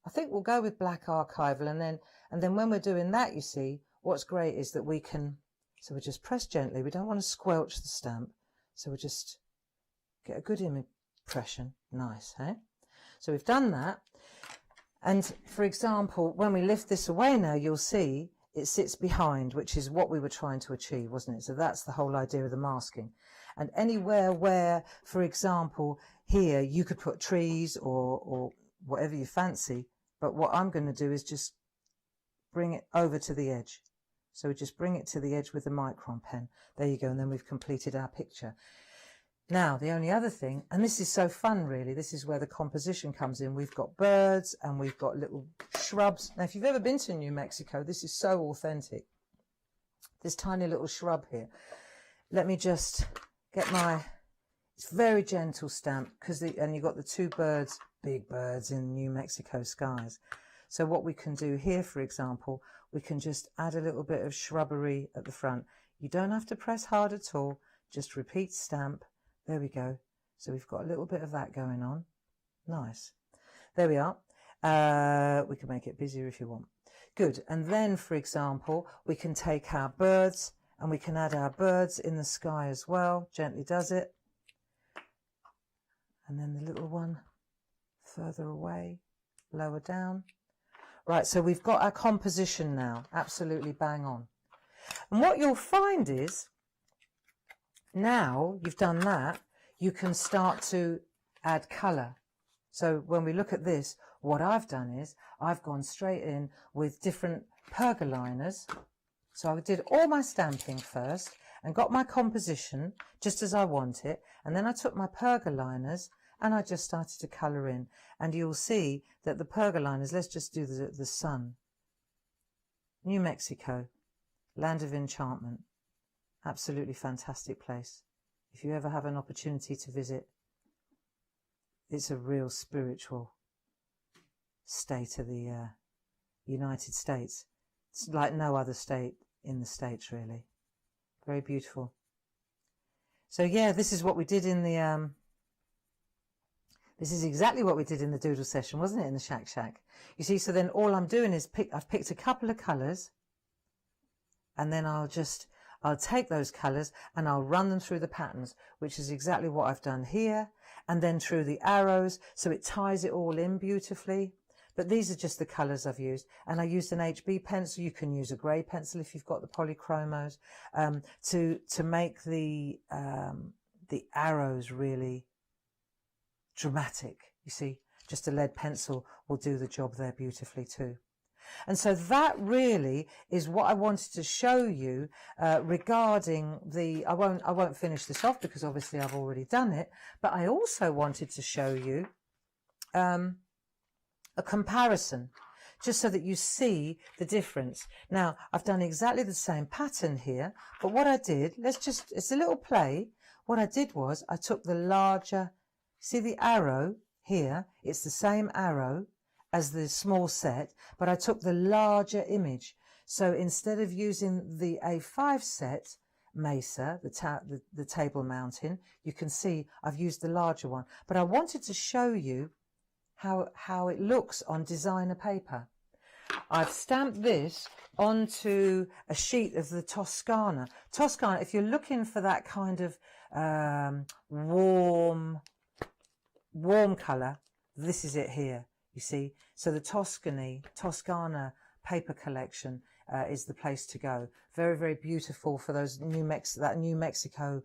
I think we'll go with black archival, and then when we're doing that, you see, what's great is that we can, so we just press gently. We don't want to squelch the stamp, so we just get a good impression. Nice, eh? So we've done that, and for example, when we lift this away now, you'll see it sits behind, which is what we were trying to achieve, wasn't it? So that's the whole idea of the masking. And anywhere where, for example, here you could put trees or whatever you fancy, but what I'm going to do is just bring it over to the edge. So we just bring it to the edge with the micron pen. There you go, and then we've completed our picture. Now, the only other thing, and this is so fun really, this is where the composition comes in. We've got birds and we've got little shrubs. Now, if you've ever been to New Mexico, this is so authentic. This tiny little shrub here. Let me just get my, it's very gentle stamp, and you've got the two birds, big birds in New Mexico skies. So what we can do here, for example, we can just add a little bit of shrubbery at the front. You don't have to press hard at all, just repeat stamp. There we go. So we've got a little bit of that going on. Nice. There we are. We can make it busier if you want. Good. And then, for example, we can take our birds and we can add our birds in the sky as well. Gently does it. And then the little one further away, lower down. Right, so we've got our composition now. Absolutely bang on. And what you'll find is, now you've done that, you can start to add colour. So when we look at this, what I've done is I've gone straight in with different pergoliners. So I did all my stamping first and got my composition just as I want it. And then I took my pergoliners and I just started to colour in. And you'll see that the pergoliners, let's just do the sun. New Mexico, land of enchantment. Absolutely fantastic place. If you ever have an opportunity to visit, it's a real spiritual state of the United States. It's like no other state in the States, really. Very beautiful. So yeah, this is what we did in the, this is exactly what we did in the doodle session, wasn't it, in the Shack Shack? You see, so then all I'm doing is I've picked a couple of colours, and then I'll take those colours and I'll run them through the patterns, which is exactly what I've done here, and then through the arrows, so it ties it all in beautifully. But these are just the colours I've used, and I used an HB pencil. You can use a grey pencil if you've got the polychromos, to make the arrows really dramatic. You see, just a lead pencil will do the job there beautifully too. And so that really is what I wanted to show you regarding the, I won't finish this off because obviously I've already done it, but I also wanted to show you a comparison, just so that you see the difference. Now, I've done exactly the same pattern here, but what I did, it's a little play. What I did was I took the larger, see the arrow here, it's the same arrow as the small set, but I took the larger image. So instead of using the A5 set mesa, the table mounting, you can see I've used the larger one. But I wanted to show you how it looks on designer paper. I've stamped this onto a sheet of the Toscana. Toscana, if you're looking for that kind of warm colour, this is it here. You see, so the Toscana paper collection is the place to go. Very, very beautiful for those that New Mexico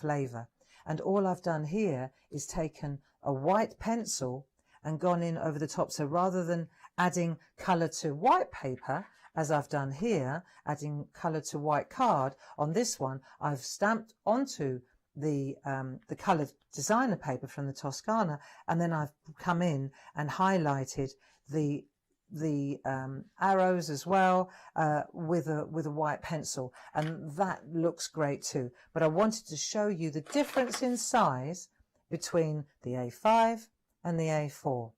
flavour. And all I've done here is taken a white pencil and gone in over the top. So rather than adding colour to white paper, as I've done here, adding colour to white card, on this one I've stamped onto the coloured designer paper from the Toscana, and then I've come in and highlighted the arrows as well with a white pencil, and that looks great too. But I wanted to show you the difference in size between the A5 and the A4.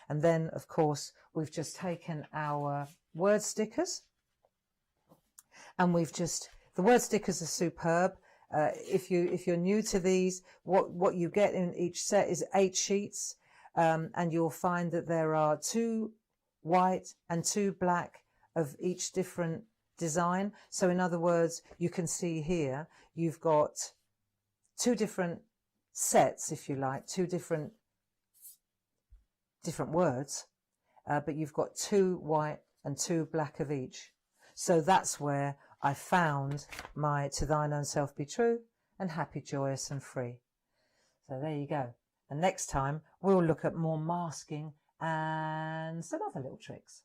And then of course we've just taken our word stickers, and the word stickers are superb. If you're new to these, what you get in each set is 8 sheets, and you'll find that there are 2 white and 2 black of each different design. So in other words, you can see here you've got 2 different sets, if you like, 2 different words, but you've got 2 white and 2 black of each. So that's where I found my To Thine Own Self Be True and Happy, Joyous and Free. So there you go. And next time we'll look at more masking and some other little tricks.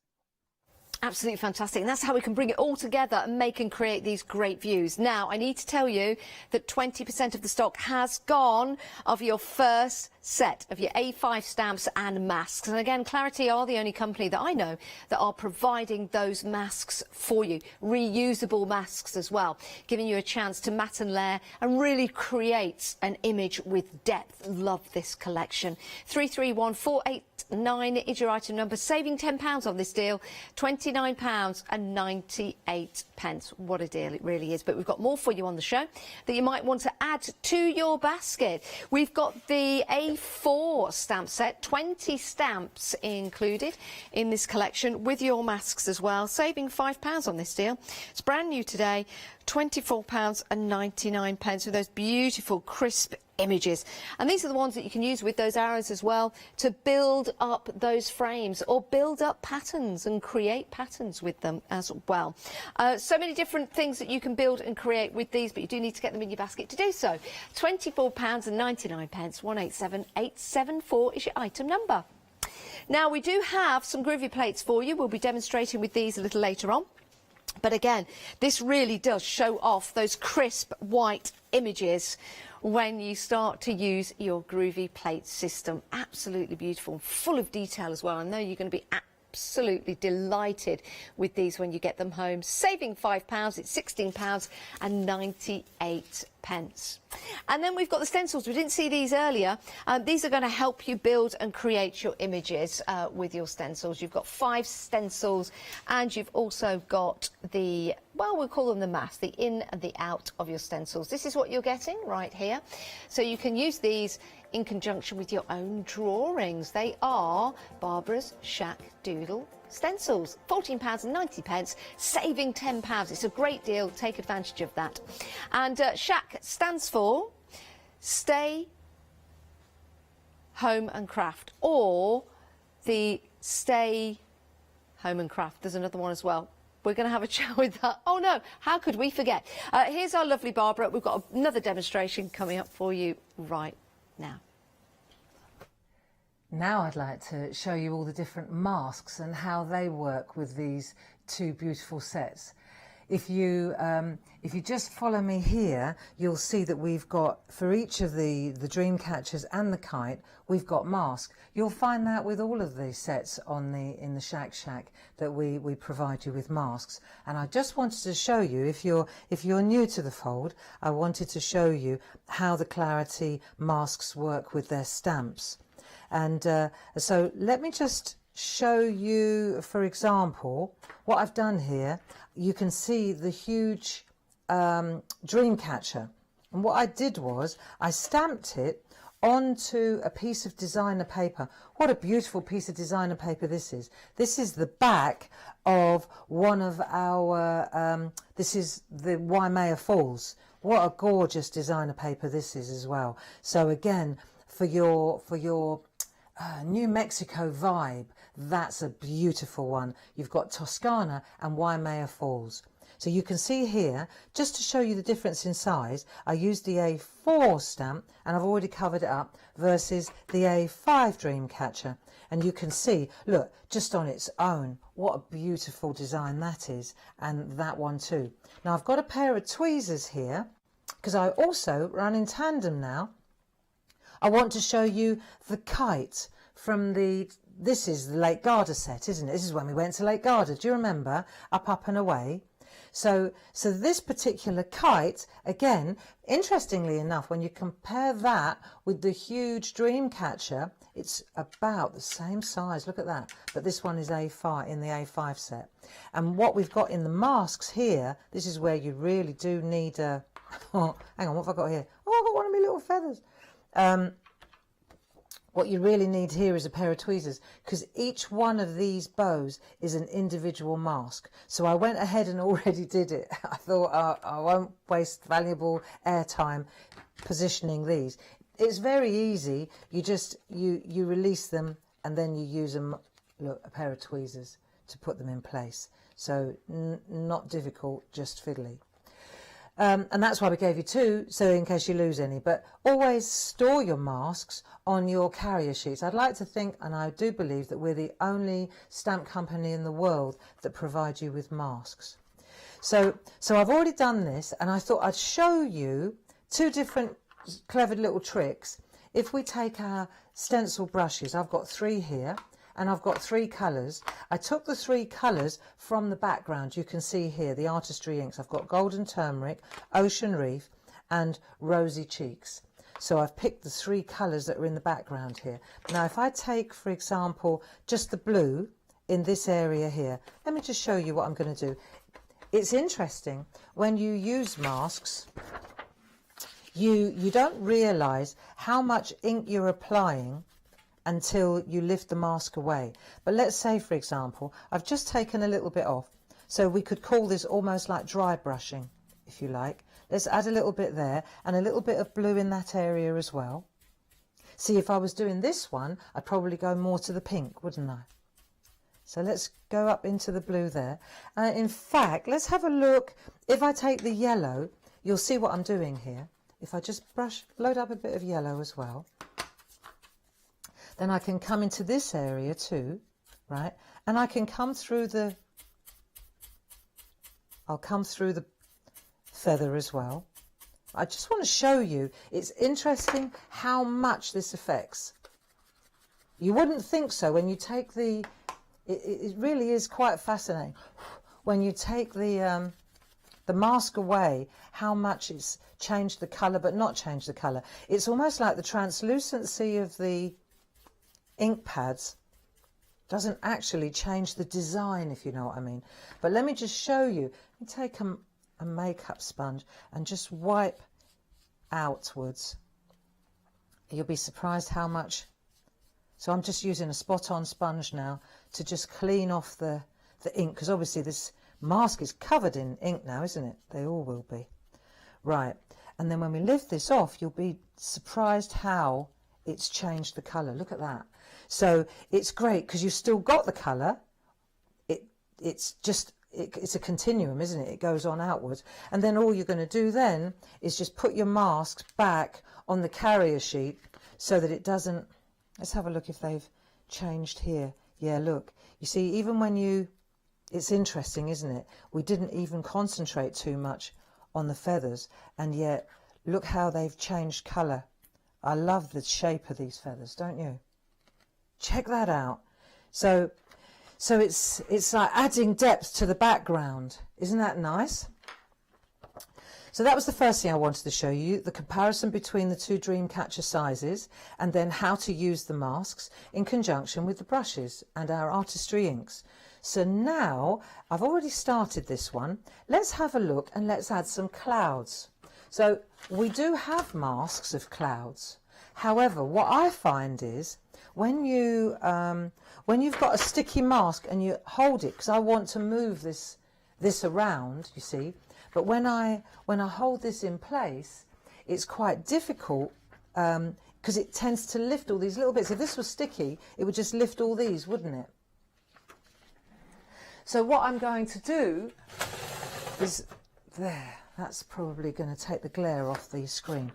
Absolutely fantastic. And that's how we can bring it all together and make and create these great views. Now, I need to tell you that 20% of the stock has gone of your first set of your A5 stamps and masks. And again, Clarity are the only company that I know that are providing those masks for you. Reusable masks as well, giving you a chance to mat and layer and really create an image with depth. Love this collection. 331489 is your item number, saving £10 on this deal. £29.98. What a deal it really is. But we've got more for you on the show that you might want to add to your basket. We've got the A4 stamp set, 20 stamps included in this collection with your masks as well, saving £5 on this deal. It's brand new today, £24.99 with those beautiful crisp images. And these are the ones that you can use with those arrows as well to build up those frames or build up patterns and create patterns with them as well. So many different things that you can build and create with these, but you do need to get them in your basket to do so. £24.99, 187874 is your item number. Now we do have some groovy plates for you. We'll be demonstrating with these a little later on. But again, this really does show off those crisp white images when you start to use your groovy plate system. Absolutely beautiful, full of detail as well. I know you're going to be absolutely delighted with these when you get them home. Saving £5, it's £16.98. And then we've got the stencils. We didn't see these earlier. These are going to help you build and create your images with your stencils. You've got 5 stencils, and you've also got the, well, we'll call them the mass, the in and the out of your stencils. This is what you're getting right here. So you can use these in conjunction with your own drawings. They are Barbara's Shack Doodle stencils, £14.90, saving £10. It's a great deal. Take advantage of that. And Shack stands for Stay Home and Craft, or the Stay Home and Craft. There's another one as well. We're going to have a chat with that. Oh no, how could we forget? Here's our lovely Barbara. We've got another demonstration coming up for you right now. Now I'd like to show you all the different masks and how they work with these 2 beautiful sets. If you just follow me here, you'll see that we've got, for each of the dream catchers and the kite, we've got masks. You'll find that with all of these sets in the Shack that we provide you with masks. And I just wanted to show you, if you're new to the fold, I wanted to show you how the Clarity masks work with their stamps. And so let me just show you, for example, what I've done here. You can see the huge dream catcher. And what I did was I stamped it onto a piece of designer paper. What a beautiful piece of designer paper this is. This is the back of one of our, this is the Waimea Falls. What a gorgeous designer paper this is as well. So again, for your New Mexico vibe, That's a beautiful one. You've got Toscana and Waimea Falls. So you can see here, just to show you the difference in size, I used the A4 stamp and I've already covered it up versus the A5 Dreamcatcher. And you can see, look, just on its own, what a beautiful design that is, and that one too. Now I've got a pair of tweezers here, because I also run in tandem now. I want to show you the kite from this is the Lake Garda set, isn't it? This is when we went to Lake Garda, do you remember? Up and away. So this particular kite, again, interestingly enough, when you compare that with the huge Dreamcatcher, it's about the same size. Look at that. But this one is A5 in the A5 set. And what we've got in the masks here, this is where you really do need a... Oh, hang on, what have I got here? Oh, I've got one of my little feathers. What you really need here is a pair of tweezers, because each one of these bows is an individual mask. So I went ahead and already did it. I thought I won't waste valuable airtime positioning these. It's very easy. You just you release them and then you use a pair of tweezers to put them in place. So not difficult, just fiddly. And that's why we gave you two, so in case you lose any. But always store your masks on your carrier sheets. I'd like to think, and I do believe, that we're the only stamp company in the world that provide you with masks. So I've already done this, and I thought I'd show you two different clever little tricks. If we take our stencil brushes, I've got 3 here, and I've got 3 colours. I took the 3 colours from the background. You can see here the artistry inks. I've got Golden Turmeric, Ocean Reef and Rosy Cheeks. So I've picked the 3 colours that are in the background here. Now if I take, for example, just the blue in this area here, let me just show you what I'm going to do. It's interesting, when you use masks, you don't realise how much ink you're applying until you lift the mask away. But let's say, for example, I've just taken a little bit off. So we could call this almost like dry brushing, if you like. Let's add a little bit there and a little bit of blue in that area as well. See, if I was doing this one, I'd probably go more to the pink, wouldn't I? So let's go up into the blue there. In fact, let's have a look. If I take the yellow, you'll see what I'm doing here. If I just load up a bit of yellow as well. Then I can come into this area too, right? And I can come through I'll come through the feather as well. I just want to show you, it's interesting how much this affects. You wouldn't think so when you take it really is quite fascinating. When you take the mask away, how much it's changed the colour, but not changed the colour. It's almost like the translucency of the ink pads doesn't actually change the design, if you know what I mean. But let me just show you. Let me take a makeup sponge and just wipe outwards. You'll be surprised how much. So I'm just using a spot-on sponge now to just clean off the ink, because obviously this mask is covered in ink now, isn't it? They all will be. Right, and then when we lift this off, you'll be surprised how it's changed the colour. Look at that. So it's great because you've still got the colour. It's a continuum, isn't it? It goes on outwards. And then all you're going to do then is just put your masks back on the carrier sheet so that it doesn't... Let's have a look if they've changed here. Yeah, look. You see, even when you... It's interesting, isn't it? We didn't even concentrate too much on the feathers, and yet look how they've changed colour. I love the shape of these feathers, don't you? Check that out. So it's like adding depth to the background. Isn't that nice? So that was the first thing I wanted to show you, the comparison between the 2 Dreamcatcher sizes, and then how to use the masks in conjunction with the brushes and our artistry inks. So now I've already started this one. Let's have a look and let's add some clouds. So we do have masks of clouds. However, what I find is when you've got a sticky mask and you hold it, because I want to move this around, you see, but when I hold this in place, it's quite difficult because it tends to lift all these little bits. If this was sticky, it would just lift all these, wouldn't it? So what I'm going to do is, there, that's probably going to take the glare off the screen.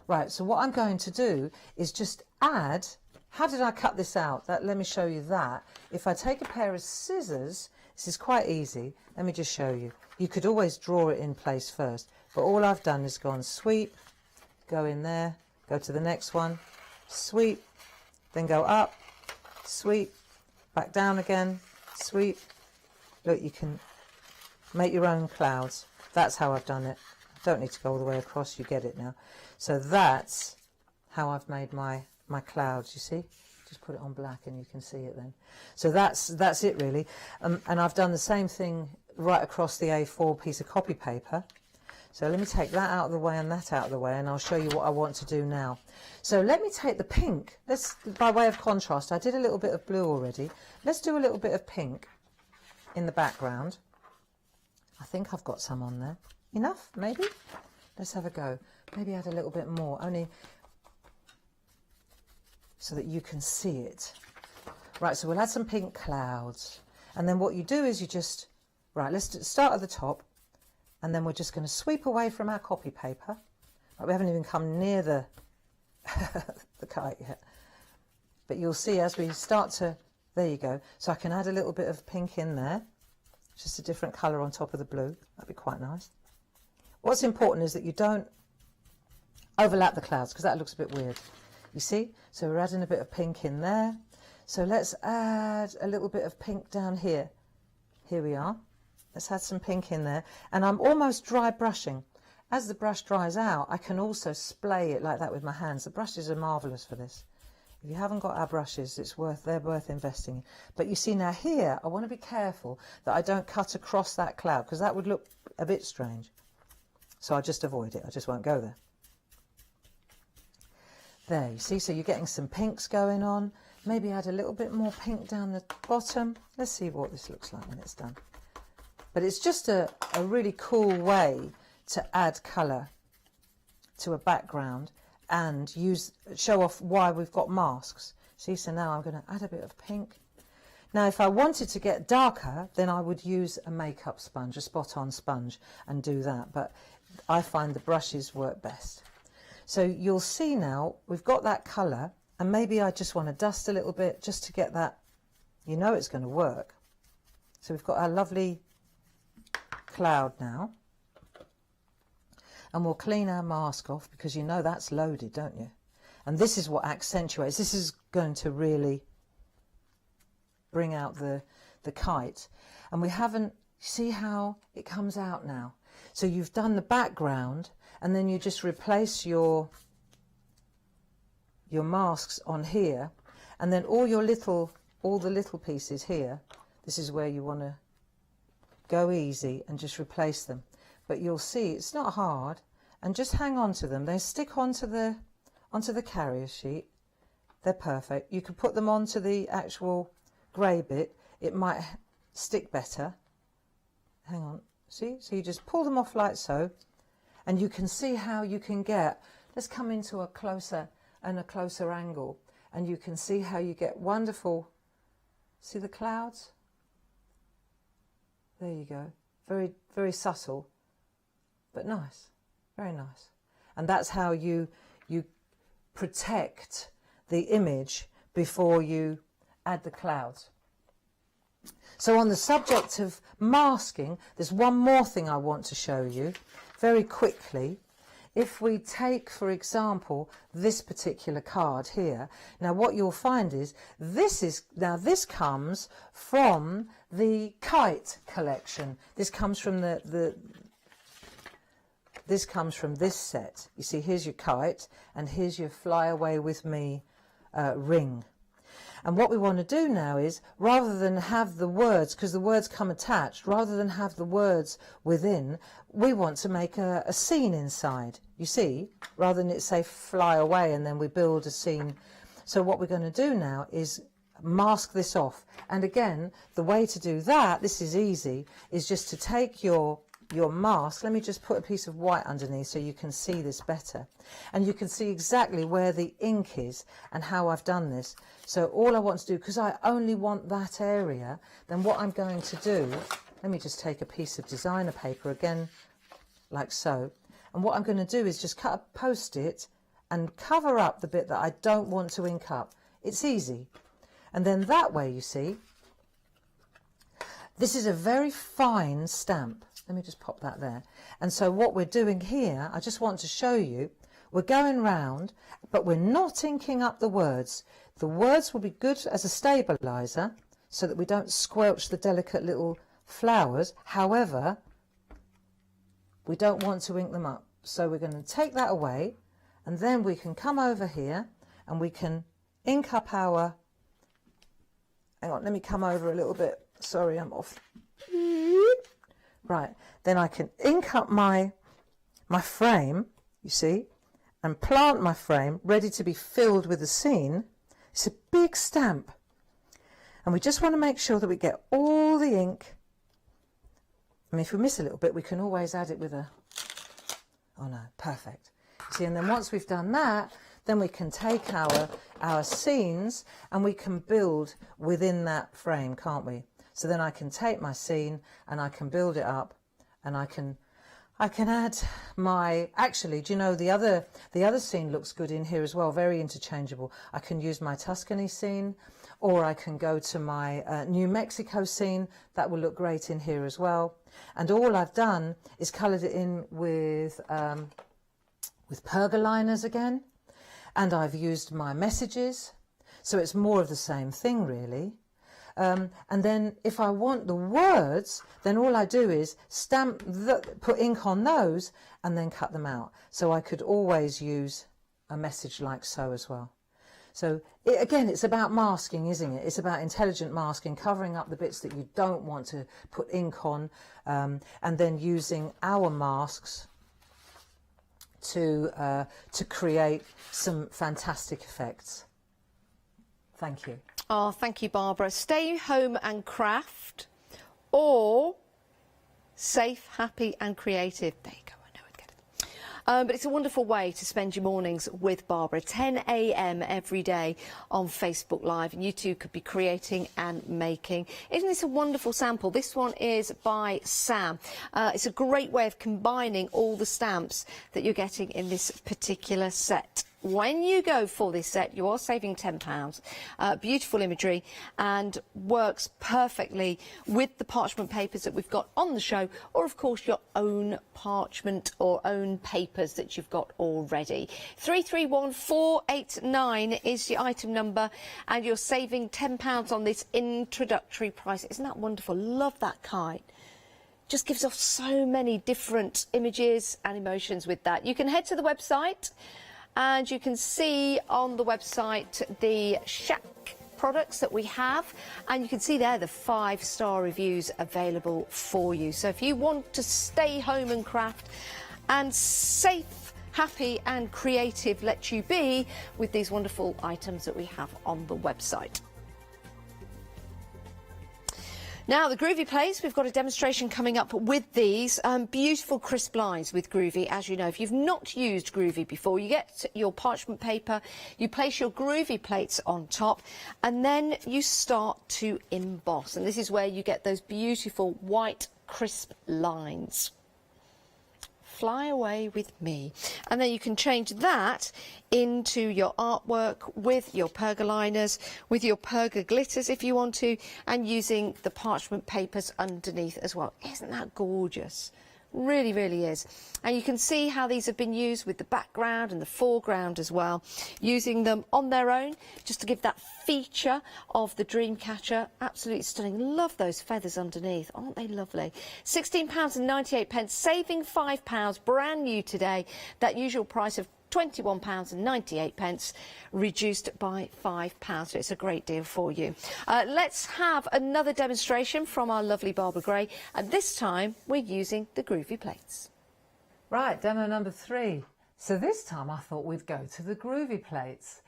Right, so what I'm going to do is just add, how did I cut this out? Let me show you that. If I take a pair of scissors, this is quite easy, let me just show you. You could always draw it in place first, but all I've done is gone sweep, go in there, go to the next one, sweep, then go up, sweep, back down again, sweep. Look, you can make your own clouds. That's how I've done it. I don't need to go all the way across, you get it now. So that's how I've made my clouds, you see? Just put it on black and you can see it then. So that's it really. And I've done the same thing right across the A4 piece of copy paper. So let me take that out of the way and that out of the way, and I'll show you what I want to do now. So let me take the pink. Let's, by way of contrast, I did a little bit of blue already. Let's do a little bit of pink in the background. I think I've got some on there. Enough, maybe? Let's have a go. Maybe add a little bit more, only so that you can see it. Right, so we'll add some pink clouds. And then what you do is you just, right, let's start at the top. And then we're just going to sweep away from our copy paper. Right, we haven't even come near the, the kite yet. But you'll see as we start to, there you go. So I can add a little bit of pink in there. Just a different colour on top of the blue. That'd be quite nice. What's important is that you don't overlap the clouds, because that looks a bit weird. You see? So we're adding a bit of pink in there. So let's add a little bit of pink down here. Here we are. Let's add some pink in there. And I'm almost dry brushing. As the brush dries out, I can also splay it like that with my hands. The brushes are marvellous for this. If you haven't got our brushes, they're worth investing in. But you see now here, I want to be careful that I don't cut across that cloud, because that would look a bit strange. So I just avoid it. I just won't go there. There, you see, so you're getting some pinks going on. Maybe add a little bit more pink down the bottom. Let's see what this looks like when it's done. But it's just a really cool way to add colour to a background and show off why we've got masks. See, so now I'm going to add a bit of pink. Now, if I wanted to get darker, then I would use a makeup sponge, a spot-on sponge, and do that. But I find the brushes work best. So you'll see now we've got that colour, and maybe I just want to dust a little bit just to get that, you know it's going to work. So we've got our lovely cloud now. And we'll clean our mask off, because you know that's loaded, don't you? And this is what accentuates. This is going to really bring out the kite. And we haven't, see how it comes out now? So you've done the background, and then you just replace your masks on here, and then all the little pieces here, this is where you want to go easy and just replace them. But you'll see it's not hard, and just hang on to them. They stick onto the carrier sheet. They're perfect. You could put them onto the actual grey bit. It might stick better. Hang on. See? So you just pull them off like so, and you can see how you can get, let's come into a closer angle, and you can see how you get wonderful, see the clouds? There you go. Very, very subtle, but nice, very nice. And that's how you protect the image before you add the clouds. So on the subject of masking, there's one more thing I want to show you very quickly. If we take, for example, this particular card here, now what you'll find is this comes from the kite collection. This comes from this comes from this set. You see, here's your kite, and here's your Fly Away With Me ring. And what we want to do now is, rather than have the words, because the words come attached, rather than have the words within, we want to make a scene inside, you see, rather than it say fly away and then we build a scene. So what we're going to do now is mask this off. And again, the way to do that, this is easy, is just to take your your mask, let me just put a piece of white underneath so you can see this better. And you can see exactly where the ink is and how I've done this. So all I want to do, because I only want that area, then what I'm going to do, let me just take a piece of designer paper again, like so. And what I'm going to do is just cut a post-it and cover up the bit that I don't want to ink up. It's easy. And then that way, you see, this is a very fine stamp. Let me just pop that there. And so what we're doing here, I just want to show you, we're going round, but we're not inking up the words. The words will be good as a stabiliser so that we don't squelch the delicate little flowers. However, we don't want to ink them up. So we're going to take that away, and then we can come over here and we can ink up our, hang on, let me come over a little bit. Sorry, I'm off. Right, then I can ink up my frame, you see, and plant my frame ready to be filled with the scene. It's a big stamp. And we just want to make sure that we get all the ink. I mean, if we miss a little bit, we can always add it with a, oh no, perfect. See, and then once we've done that, then we can take our scenes and we can build within that frame, can't we? So then I can take my scene and I can build it up, and I can add my, actually, do you know, the other scene looks good in here as well, very interchangeable. I can use my Tuscany scene, or I can go to my New Mexico scene. That will look great in here as well. And all I've done is coloured it in with pergoliners again, and I've used my messages, so it's more of the same thing really. And then if I want the words, then all I do is put ink on those and then cut them out. So I could always use a message like so as well. So again, it's about masking, isn't it? It's about intelligent masking, covering up the bits that you don't want to put ink on, and then using our masks to create some fantastic effects. Thank you. Oh, thank you, Barbara. Stay home and craft, or safe, happy and creative. There you go. I know I'd get it. But it's a wonderful way to spend your mornings with Barbara. 10 a.m. every day on Facebook Live, and you too could be creating and making. Isn't this a wonderful sample? This one is by Sam. It's a great way of combining all the stamps that you're getting in this particular set. When you go for this set, you are saving £10. Beautiful imagery and works perfectly with the parchment papers that we've got on the show, or of course your own parchment or own papers that you've got already. 331489 is the item number, and you're saving £10 on this introductory price. Isn't that wonderful? Love that kite. Just gives off so many different images and emotions with that. You can head to the website, and you can see on the website the Shack products that we have, and you can see there the 5-star reviews available for you. So if you want to stay home and craft, and safe, happy and creative let you be with these wonderful items that we have on the website. Now, the Groovy Plates, we've got a demonstration coming up with these beautiful crisp lines with Groovy. As you know, if you've not used Groovy before, you get your parchment paper, you place your Groovy plates on top, and then you start to emboss. And this is where you get those beautiful white crisp lines. Fly away with me. And then you can change that into your artwork with your pergoliners, with your perga glitters if you want to, and using the parchment papers underneath as well. Isn't that gorgeous? Really, really is. And you can see how these have been used with the background and the foreground as well, using them on their own just to give that feature of the dream catcher. Absolutely stunning. Love those feathers underneath. Aren't they lovely? £16.98, saving £5, brand new today. That usual price of £21.98, reduced by £5. So it's a great deal for you. Let's have another demonstration from our lovely Barbara Gray, and this time we're using the Groovy Plates. Right, demo number 3. So this time I thought we'd go to the Groovy Plates.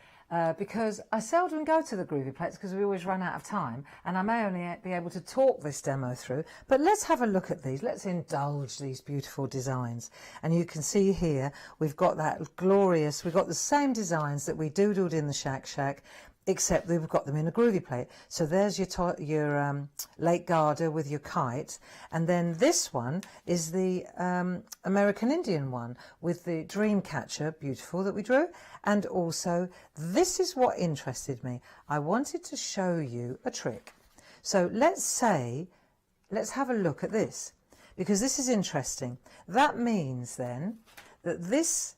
because I seldom go to the groovy plates because we always run out of time, and I may only be able to talk this demo through. But let's have a look at these. Let's indulge these beautiful designs. And you can see here we've got that glorious, we've got the same designs that we doodled in the Shack Shack, except we've got them in a groovy plate. So there's your lake garter with your kite, and then this one is the American Indian one with the dream catcher, beautiful, that we drew. And also, this is what interested me. I wanted to show you a trick. So let's have a look at this, because this is interesting. That means then that this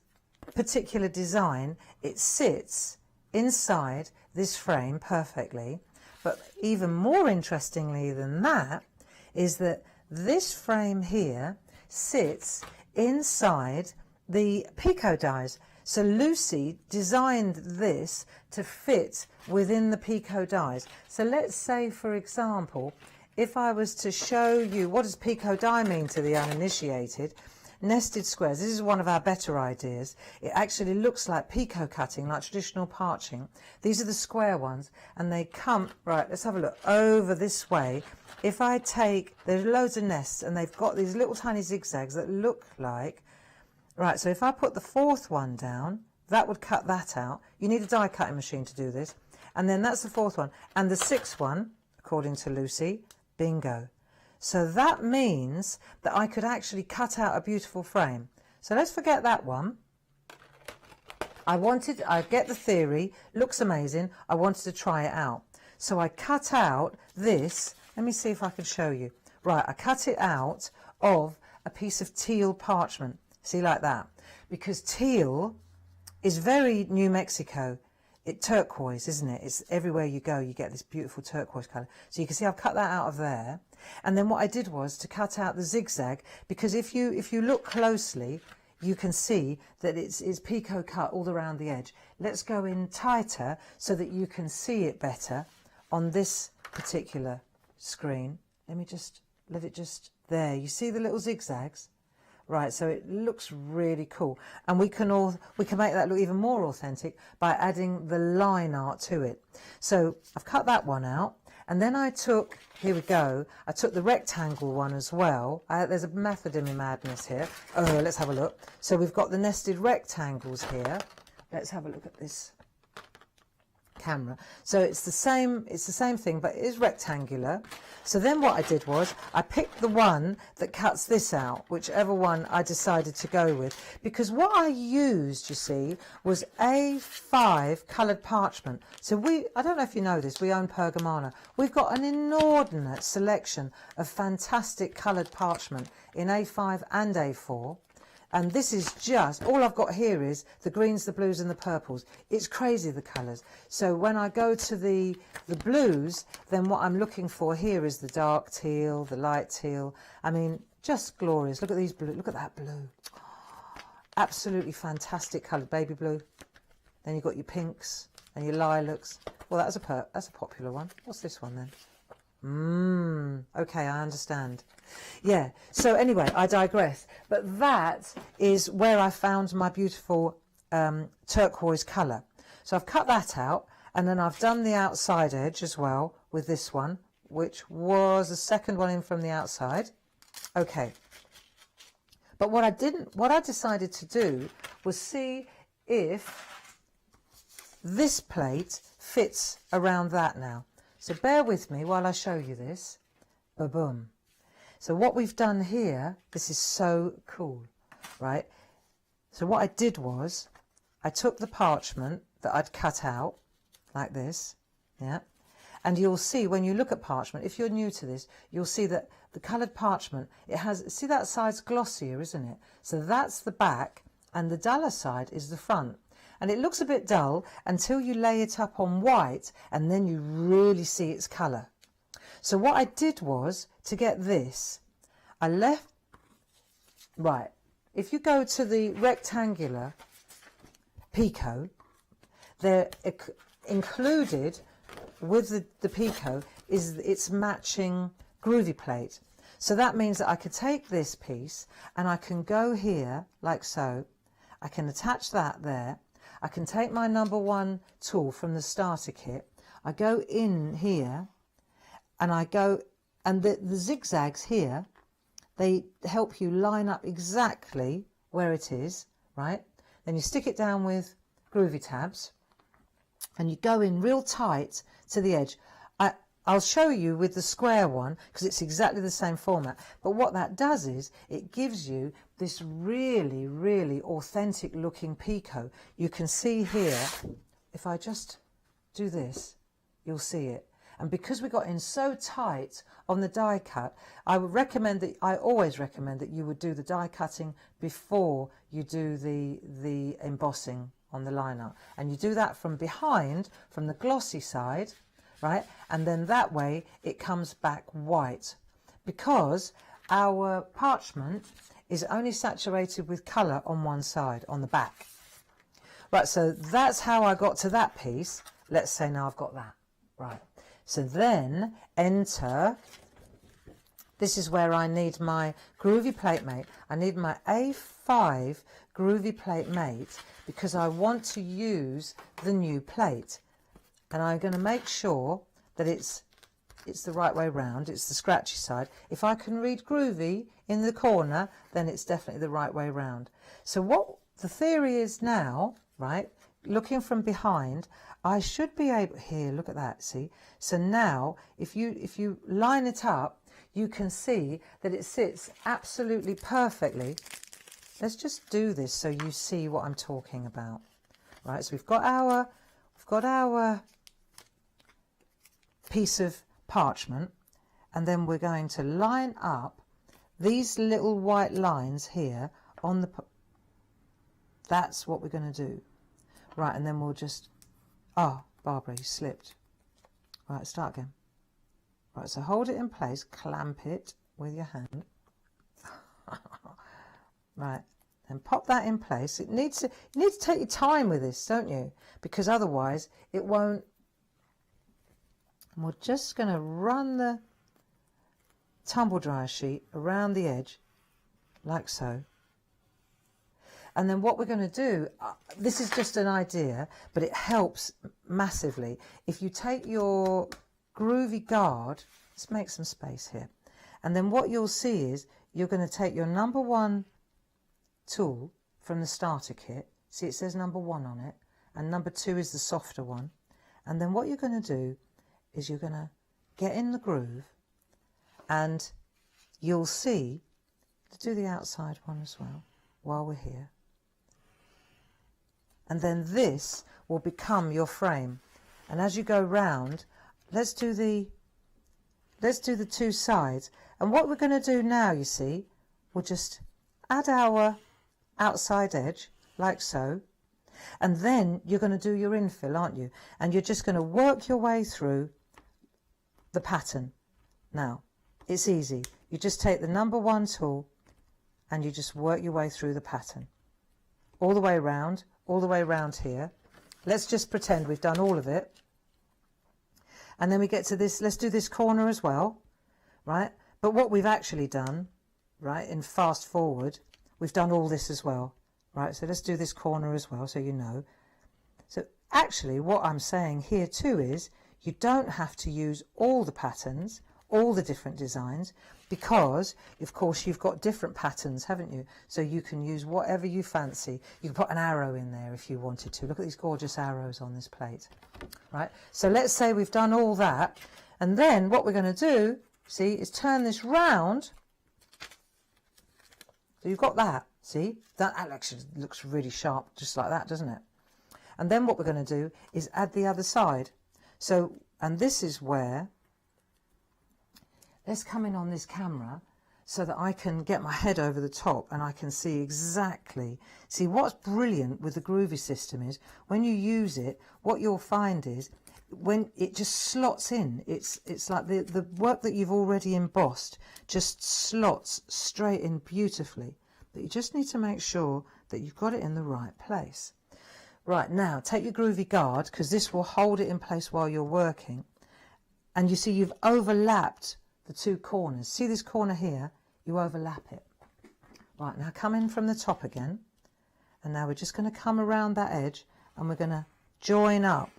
particular design, it sits inside this frame perfectly, but even more interestingly than that is that this frame here sits inside the picot dies. So Lucy designed this to fit within the picot dies. So let's say, for example, if I was to show you, what does picot die mean to the uninitiated? Nested squares. This is one of our better ideas. It actually looks like picot cutting, like traditional parching. These are the square ones, and they come, right, let's have a look, over this way. If I take, there's loads of nests, and they've got these little tiny zigzags that look like, right, so if I put the fourth one down, that would cut that out. You need a die cutting machine to do this. And then that's the fourth one. And the sixth one, according to Lucy, bingo. So that means that I could actually cut out a beautiful frame. So let's forget that one. I get the theory, looks amazing. I wanted to try it out. So I cut out this. Let me see if I can show you. Right, I cut it out of a piece of teal parchment. See, like that. Because teal is very New Mexico. It's turquoise, isn't it? It's everywhere you go, you get this beautiful turquoise colour. So you can see I've cut that out of there. And then what I did was to cut out the zigzag, because if you look closely, you can see that it's picot cut all around the edge. Let's go in tighter so that you can see it better on this particular screen. Let me just let it just, there, you see the little zigzags? Right, so it looks really cool, and we can make that look even more authentic by adding the line art to it. So I've cut that one out, and then I took, here we go, I took the rectangle one as well. There's a method in my madness here. Oh, let's have a look. So we've got the nested rectangles here. Let's have a look at this camera. So it's the same thing, but it is rectangular. So then what I did was I picked the one that cuts this out, whichever one I decided to go with, because what I used, you see, was A5 coloured parchment. So I don't know if you know this, we own Pergamana. We've got an inordinate selection of fantastic coloured parchment in A5 and A4. And this is just, all I've got here is the greens, the blues and the purples. It's crazy, the colours. So when I go to the blues, then what I'm looking for here is the dark teal, the light teal. I mean, just glorious. Look at these blue, look at that blue. Absolutely fantastic colour, baby blue. Then you've got your pinks and your lilacs. Well, that's a popular one. What's this one then? Okay, I understand. Yeah, so anyway, I digress. But that is where I found my beautiful turquoise colour. So I've cut that out, and then I've done the outside edge as well with this one, which was the second one in from the outside. Okay. But what I decided to do was see if this plate fits around that now. So bear with me while I show you this. Ba-boom. So what we've done here, this is so cool, right? So what I did was, I took the parchment that I'd cut out, like this, yeah? And you'll see, when you look at parchment, if you're new to this, you'll see that the coloured parchment, it has, see that side's glossier, isn't it? So that's the back, and the duller side is the front. And it looks a bit dull until you lay it up on white, and then you really see its colour. So what I did was, to get this, I left, right, if you go to the rectangular picot, they're included with the picot is its matching groovy plate. So that means that I could take this piece and I can go here, like so, I can attach that there, I can take my number 1 tool from the starter kit, I go in here, and I go, and the zigzags here, they help you line up exactly where it is, right? Then you stick it down with groovy tabs, and you go in real tight to the edge. I'll show you with the square one because it's exactly the same format. But what that does is it gives you this really, really authentic looking picot. You can see here, if I just do this, you'll see it. And because we got in so tight on the die cut, I always recommend that you would do the die cutting before you do the embossing on the liner. And you do that from behind, from the glossy side, right? And then that way it comes back white, because our parchment is only saturated with colour on one side, on the back. Right, so that's how I got to that piece. Let's say now I've got that. Right, so then enter, this is where I need my groovy plate mate. I need my A5 groovy plate mate because I want to use the new plate. And I'm going to make sure that it's the right way round, it's the scratchy side. If I can read groovy in the corner, then it's definitely the right way round. So what the theory is now, right, looking from behind, I should be able, here, look at that, see? So now, if you line it up, you can see that it sits absolutely perfectly. Let's just do this so you see what I'm talking about. Right, so we've got our piece of parchment, and then we're going to line up these little white lines here on the, that's what we're going to do. Right, and then we'll just, oh, Barbara, you slipped. Right, start again. Right, so hold it in place, clamp it with your hand. Right, and pop that in place. You need to take your time with this, don't you? Because otherwise it won't. And we're just going to run the tumble dryer sheet around the edge, like so. And then what we're going to do, this is just an idea, but it helps massively. If you take your groovy guard, let's make some space here. And then what you'll see is you're going to take your number 1 tool from the starter kit. See, it says number 1 on it, and number 2 is the softer one. And then what you're going to do is you're going to get in the groove, and you'll see, to do the outside one as well while we're here. And then this will become your frame. And as you go round, let's do the 2 sides. And what we're going to do now, you see, we'll just add our outside edge like so. And then you're going to do your infill, aren't you? And you're just going to work your way through the pattern. Now, it's easy. You just take the number 1 tool and you just work your way through the pattern. All the way around here. Let's just pretend we've done all of it. And then we get to this, let's do this corner as well, right? But what we've actually done, right, in fast forward, we've done all this as well, right? So let's do this corner as well so you know. So actually what I'm saying here too is you don't have to use all the patterns, all the different designs, because of course you've got different patterns, haven't you? So you can use whatever you fancy. You can put an arrow in there if you wanted to. Look at these gorgeous arrows on this plate, right? So let's say we've done all that, and then what we're going to do, see, is turn this round. So you've got that, see? That actually looks really sharp just like that, doesn't it? And then what we're going to do is add the other side. So, and this is where, let's come in on this camera so that I can get my head over the top and I can see exactly. See, what's brilliant with the groovy system is when you use it, what you'll find is when it just slots in, it's like the work that you've already embossed just slots straight in beautifully. But you just need to make sure that you've got it in the right place. Right, now take your groovy guard, because this will hold it in place while you're working. And you see you've overlapped the 2 corners. See this corner here? You overlap it. Right, now come in from the top again. And now we're just going to come around that edge and we're going to join up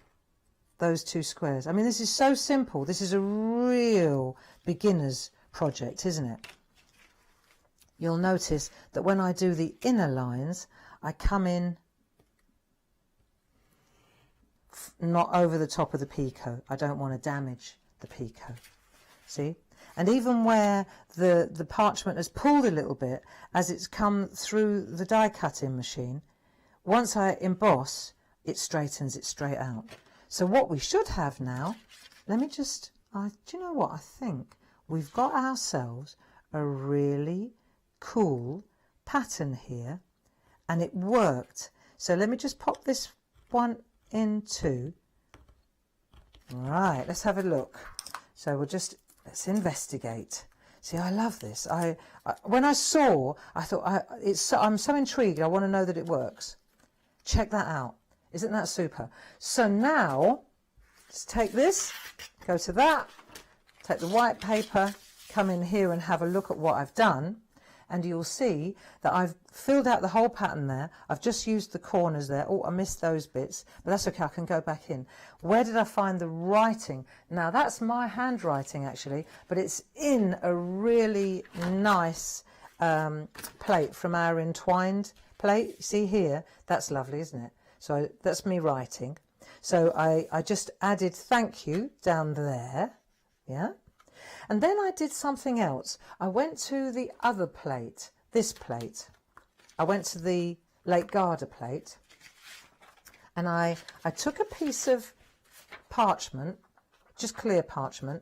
those two squares. I mean, this is so simple. This is a real beginner's project, isn't it? You'll notice that when I do the inner lines, I come in not over the top of the picot. I don't want to damage the picot. See? And even where the parchment has pulled a little bit as it's come through the die cutting machine, once I emboss, it straightens it straight out. So what we should have now, let me just, do you know what? I think we've got ourselves a really cool pattern here, and it worked. So let me just pop this one in too. Right, let's have a look. So let's investigate. See, I love this. When I saw, I thought, I'm so intrigued. I want to know that it works. Check that out. Isn't that super? So now, let's take this, go to that, take the white paper, come in here and have a look at what I've done. And you'll see that I've filled out the whole pattern there. I've just used the corners there. Oh, I missed those bits, but that's okay. I can go back in. Where did I find the writing? Now, that's my handwriting, actually, but it's in a really nice plate from our entwined plate. See here? That's lovely, isn't it? So that's me writing. So I just added thank you down there. Yeah. And then I did something else. I went to the other plate, this plate. I went to the Lake Garda plate, and I took a piece of parchment, just clear parchment,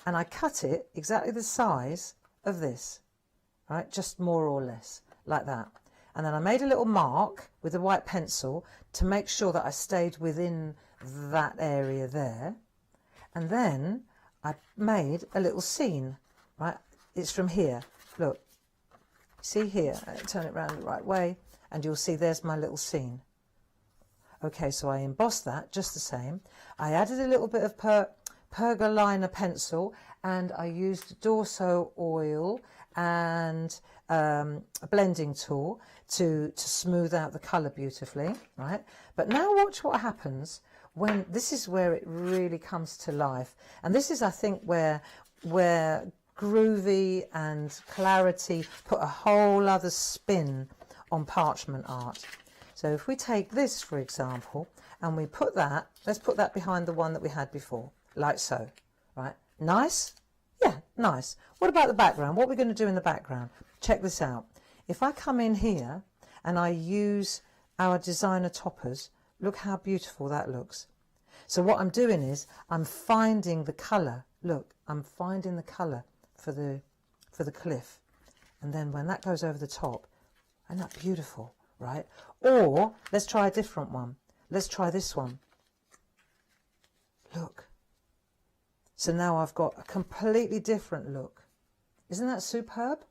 and I cut it exactly the size of this, right? Just more or less, like that. And then I made a little mark with a white pencil to make sure that I stayed within that area there. And then I made a little scene, right? It's from here. Look, see here, turn it around the right way, and you'll see there's my little scene. Okay, so I embossed that just the same. I added a little bit of pergolina pencil, and I used Dorso oil and a blending tool to smooth out the colour beautifully, right? But now watch what happens when this is where it really comes to life. And this is, I think, where Groovy and Clarity put a whole other spin on parchment art. So if we take this, for example, and we put that, let's put that behind the one that we had before, like so, right? Nice? Yeah, nice. What about the background? What are we going to do in the background? Check this out. If I come in here and I use our designer toppers, look how beautiful that looks. So what I'm doing is I'm finding the colour. Look, I'm finding the colour for the cliff. And then when that goes over the top, isn't that beautiful, right? Or let's try a different one. Let's try this one. Look. So now I've got a completely different look. Isn't that superb?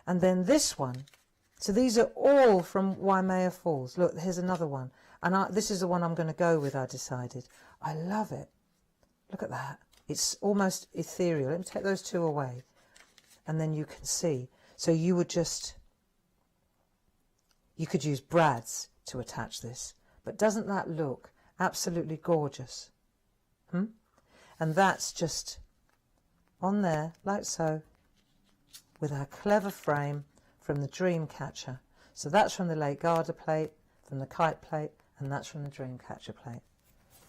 And then this one. So these are all from Waimea Falls. Look, here's another one. And this is the one I'm going to go with, I decided. I love it. Look at that. It's almost ethereal. Let me take those two away. And then you can see. So you would just... You could use brads to attach this. But doesn't that look absolutely gorgeous? And that's just on there, like so, with our clever frame from the Dreamcatcher. So that's from the Lake Garda plate, from the Kite plate, and that's from the Dreamcatcher plate.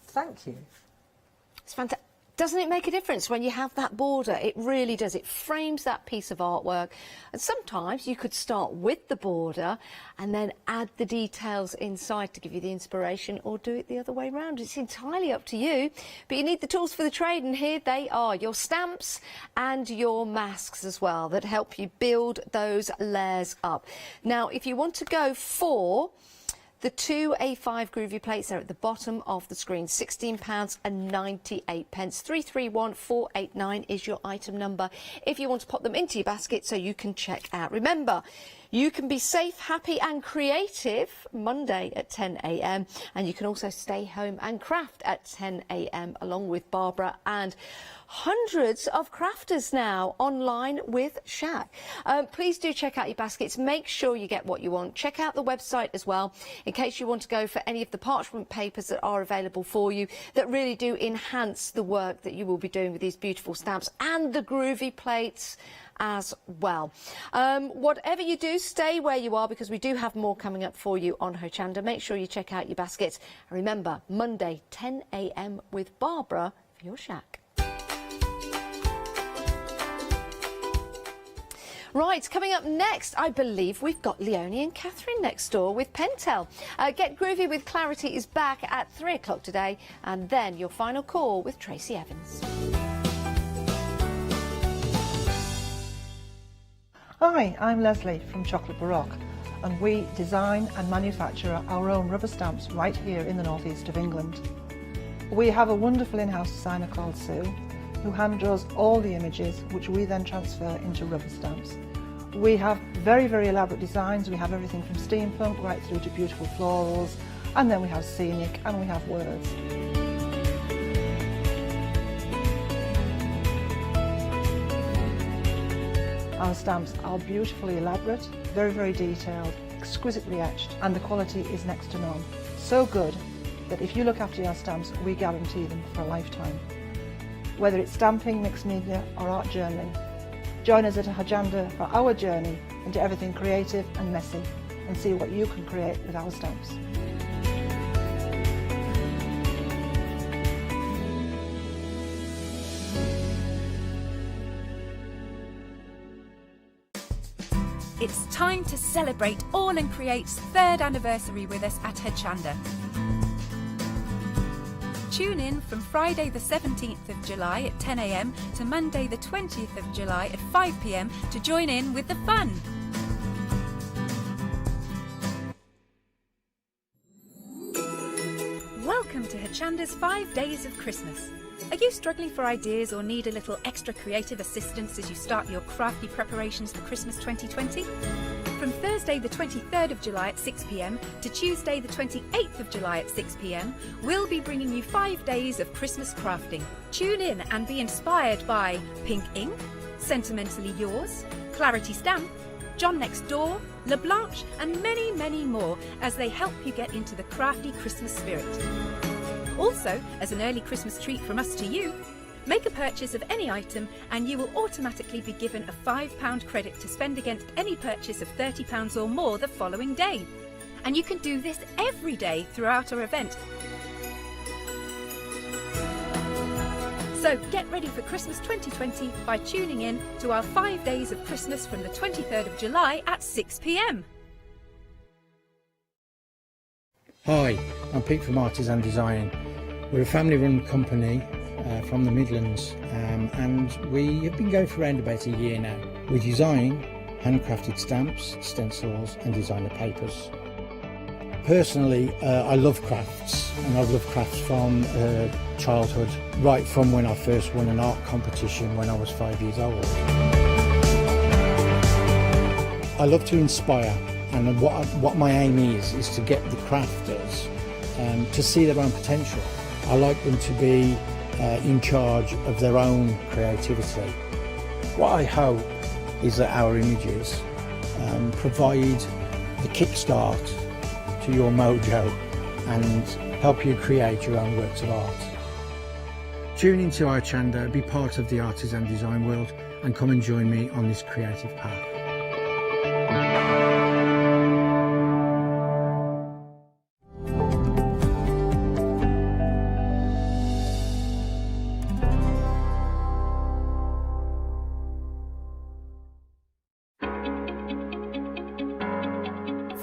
Thank you. It's fantastic. Doesn't it make a difference when you have that border? It really does. It frames that piece of artwork. And sometimes you could start with the border and then add the details inside to give you the inspiration, or do it the other way around. It's entirely up to you. But you need the tools for the trade, and here they are, your stamps and your masks as well, that help you build those layers up. Now, if you want to go for the two A5 Groovy plates are at the bottom of the screen, £16.98. 331489 is your item number if you want to pop them into your basket so you can check out. Remember, you can be safe, happy and creative Monday at 10 a.m. and you can also stay home and craft at 10 a.m. along with Barbara and hundreds of crafters now online with Shack. Please do check out your baskets. Make sure you get what you want. Check out the website as well in case you want to go for any of the parchment papers that are available for you that really do enhance the work that you will be doing with these beautiful stamps, and the groovy plates as well. Whatever you do, stay where you are, because we do have more coming up for you on Hochanda. Make sure you check out your baskets. And remember, Monday 10 a.m. with Barbara for your Shack. Right, coming up next, I believe we've got Leonie and Catherine next door with Pentel. Get Groovy with Clarity is back at 3 o'clock today, and then your final call with Tracy Evans. Hi, I'm Leslie from Chocolate Baroque, and we design and manufacture our own rubber stamps right here in the northeast of England. We have a wonderful in-house designer called Sue, who hand draws all the images, which we then transfer into rubber stamps. We have very, very elaborate designs. We have everything from steampunk right through to beautiful florals, and then we have scenic, and we have words. Our stamps are beautifully elaborate, very, very detailed, exquisitely etched, and the quality is next to none. So good that if you look after your stamps, we guarantee them for a lifetime. Whether it's stamping, mixed media, or art journaling, join us at Hochanda for our journey into everything creative and messy, and see what you can create with our stamps. It's time to celebrate All and Create's 3rd anniversary with us at Hochanda. Tune in from Friday the 17th of July at 10 a.m. to Monday the 20th of July at 5 p.m. to join in with the fun. Welcome to Hochanda's 5 Days of Christmas. Are you struggling for ideas or need a little extra creative assistance as you start your crafty preparations for Christmas 2020? From Thursday the 23rd of July at 6 p.m. to Tuesday the 28th of July at 6 p.m, we'll be bringing you 5 days of Christmas crafting. Tune in and be inspired by Pink Ink, Sentimentally Yours, Clarity Stamp, John Next Door, La Blanche, and many, many more as they help you get into the crafty Christmas spirit. Also, as an early Christmas treat from us to you, make a purchase of any item and you will automatically be given a £5 credit to spend against any purchase of £30 or more the following day. And you can do this every day throughout our event. So get ready for Christmas 2020 by tuning in to our 5 Days of Christmas from the 23rd of July at 6 p.m. Hi, I'm Pete from Artisan Design. We're a family-run company from the Midlands, and we have been going for around about a year now. We design handcrafted stamps, stencils and designer papers. Personally, I love crafts, and I've loved crafts from childhood, right from when I first won an art competition when I was 5 years old. I love to inspire, and what my aim is to get the crafters to see their own potential. I like them to be in charge of their own creativity. What I hope is that our images provide the kickstart to your mojo and help you create your own works of art. Tune into Hochanda, be part of the artisan design world, and come and join me on this creative path.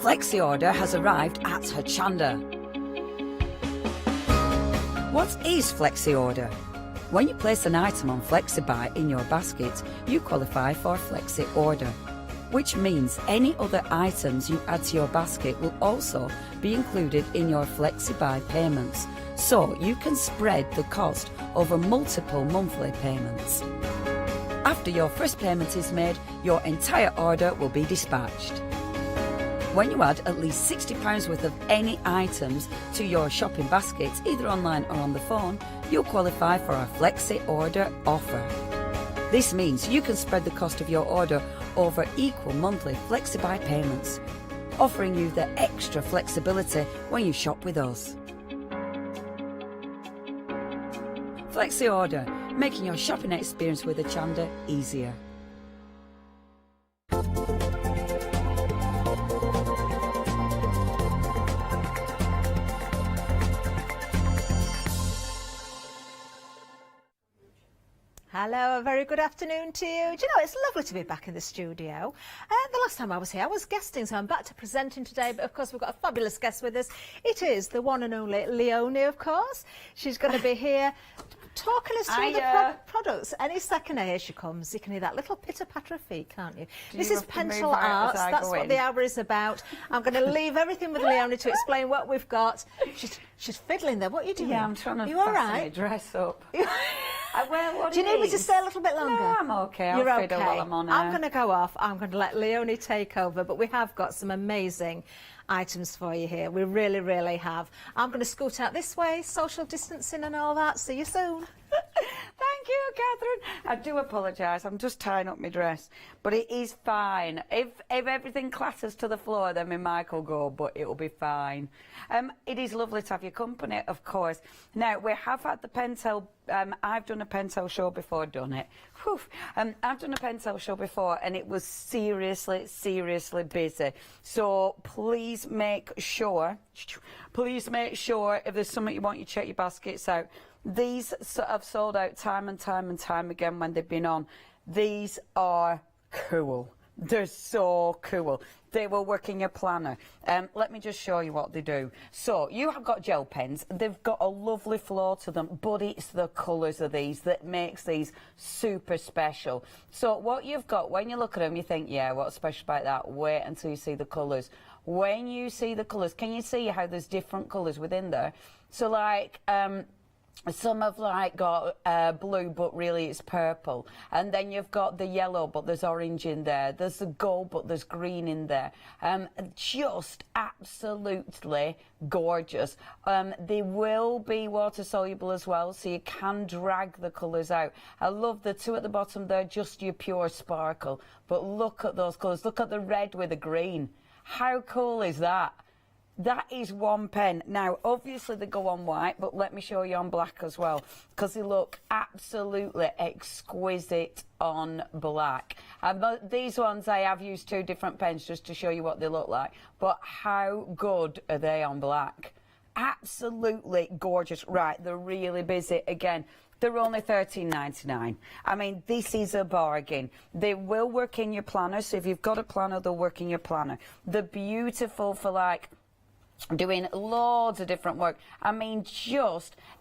Flexi order has arrived at Hochanda. What is Flexi order? When you place an item on FlexiBuy in your basket, you qualify for Flexi order, which means any other items you add to your basket will also be included in your FlexiBuy payments, so you can spread the cost over multiple monthly payments. After your first payment is made, your entire order will be dispatched. When you add at least £60 worth of any items to your shopping baskets, either online or on the phone, you'll qualify for our Flexi Order offer. This means you can spread the cost of your order over equal monthly Flexi-buy payments, offering you the extra flexibility when you shop with us. Flexi Order, making your shopping experience with Hochanda easier. Hello, a very good afternoon to you. Do you know, it's lovely to be back in the studio. The last time I was here, I was guesting, so I'm back to presenting today, but of course we've got a fabulous guest with us. It is the one and only Leonie, of course. She's going to be here talking us through the products. Any second, here she comes. You can hear that little pitter-patter of feet, can't you? This is Pencil Arts. That's what the hour is about. I'm going to leave everything with Leonie to explain what we've got. She's fiddling there. What are you doing? Yeah, I'm trying to fasten my dress up. Do you need me to stay a little bit longer? No, I'm okay. You're I'll okay. fiddle while I'm on I'm going to go off. I'm going to let Leonie take over, but we have got some amazing items for you here. We really, really have. I'm going to scoot out this way, social distancing and all that. See you soon. Thank you, Catherine. I do apologise. I'm just tying up my dress, but it is fine. If everything clatters to the floor, then my mic will go, but it will be fine. It is lovely to have your company, of course. Now, we have had the Pentel. I've done a Pentel show before, done it. Whew. I've done a Pentel show before, and it was seriously, seriously busy. So please make sure if there's something you want, you check your baskets out. These have sold out time and time and time again when they've been on. These are cool. They're so cool. They will work in your planner. Let me just show you what they do. So you have got gel pens. They've got a lovely flow to them, but it's the colours of these that makes these super special. So what you've got, when you look at them, you think, yeah, what's special about that? Wait until you see the colours. When you see the colours, can you see how there's different colours within there? So like, some have like got blue, but really it's purple. And then you've got the yellow, but there's orange in there. There's the gold, but there's green in there. Just absolutely gorgeous. They will be water soluble as well, so you can drag the colours out. I love the two at the bottom. They're just your pure sparkle. But look at those colours. Look at the red with the green. How cool is that? That is one pen. Now, obviously they go on white, but let me show you on black as well, because they look absolutely exquisite on black. These ones, I have used two different pens just to show you what they look like, but how good are they on black? Absolutely gorgeous. Right, they're really busy again. They're only $13.99. I mean, this is a bargain. They will work in your planner, so if you've got a planner, they'll work in your planner. They're beautiful for like doing loads of different work. I mean,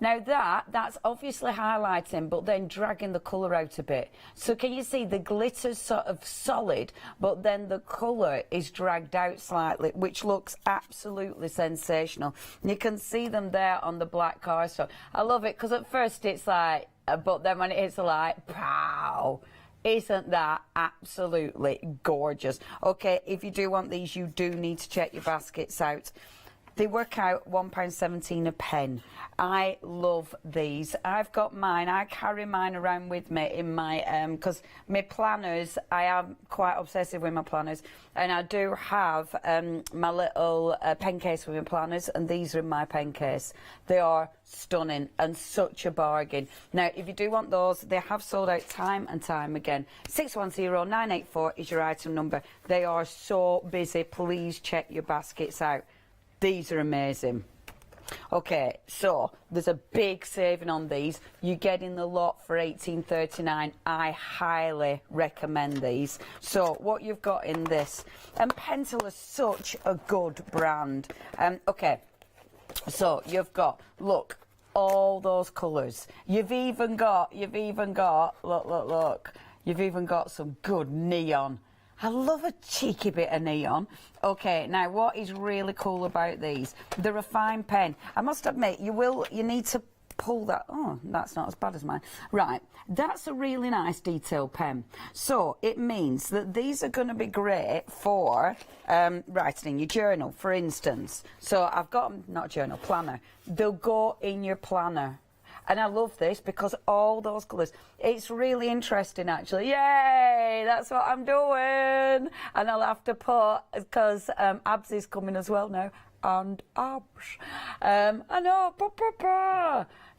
now that's obviously highlighting, but then dragging the colour out a bit. So can you see the glitter's sort of solid, but then the colour is dragged out slightly, which looks absolutely sensational. You can see them there on the black cardstock. I love it, because at first it's like, but then when it hits the light, pow! Isn't that absolutely gorgeous? Okay, if you do want these, you do need to check your baskets out. They work out £1.17 a pen. I love these. I've got mine. I carry mine around with me in my, because my planners, I am quite obsessive with my planners, and I do have my little pen case with my planners, and these are in my pen case. They are stunning and such a bargain. Now, if you do want those, they have sold out time and time again. 610984 is your item number. They are so busy. Please check your baskets out. These are amazing. Okay, so there's a big saving on these. You get in the lot for $18.39. I highly recommend these. So what you've got in this, and Pentel is such a good brand. Okay, so you've got, look, all those colours. You've even got, look. You've even got some good neon. I love a cheeky bit of neon. Okay, now what is really cool about these? They're a fine pen. I must admit, you need to pull that. Oh, that's not as bad as mine. Right, that's a really nice detail pen. So it means that these are going to be great for writing in your journal, for instance. So I've got, not journal, planner. They'll go in your planner. And I love this because all those colours, it's really interesting actually. Yay, that's what I'm doing. And I'll have to put, because Abs is coming as well now. And Abs. I know,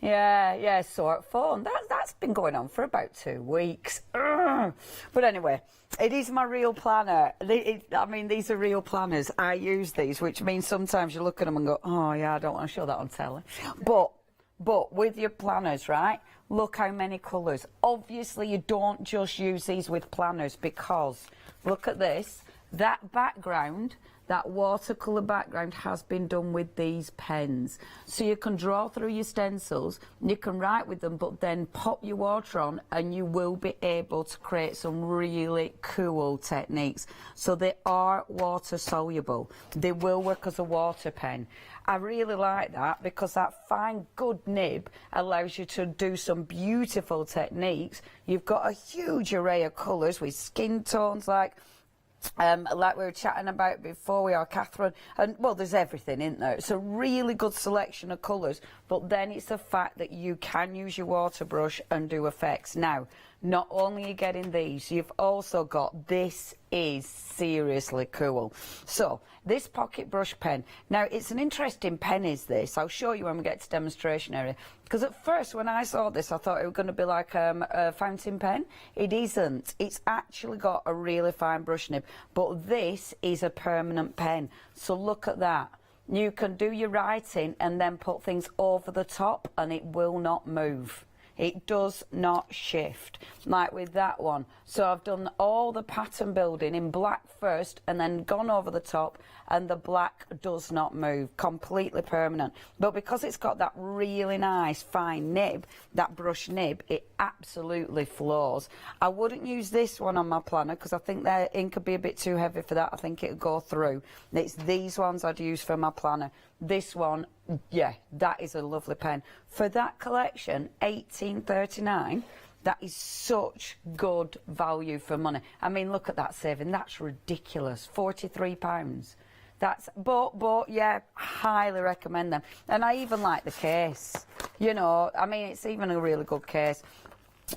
yeah, sort fun. That's been going on for about 2 weeks. Ugh. But anyway, it is my real planner. I mean, these are real planners. I use these, which means sometimes you look at them and go, oh yeah, I don't want to show that on telly. But with your planners, right, look how many colours. Obviously, you don't just use these with planners because, look at this, that background, that watercolour background has been done with these pens. So you can draw through your stencils, you can write with them, but then pop your water on and you will be able to create some really cool techniques. So they are water soluble. They will work as a water pen. I really like that because that fine, good nib allows you to do some beautiful techniques. You've got a huge array of colours with skin tones like we were chatting about before we are, Catherine, and well, there's everything in there. It's a really good selection of colours, but then it's the fact that you can use your water brush and do effects. Now, not only are you getting these, you've also got, this is seriously cool. So, this pocket brush pen. Now, it's an interesting pen, is this. I'll show you when we get to demonstration area. Because at first, when I saw this, I thought it was going to be like a fountain pen. It isn't. It's actually got a really fine brush nib. But this is a permanent pen. So look at that. You can do your writing and then put things over the top and it will not move. It does not shift, like with that one. So I've done all the pattern building in black first and then gone over the top, and the black does not move, completely permanent. But because it's got that really nice fine nib, that brush nib, it absolutely flows. I wouldn't use this one on my planner because I think their ink could be a bit too heavy for that. I think it'll go through. It's these ones I'd use for my planner. This one, yeah, that is a lovely pen. For that collection, $18.39, that is such good value for money. I mean, look at that saving. That's ridiculous. £43. That's, but yeah, highly recommend them. And I even like the case. You know, I mean, it's even a really good case.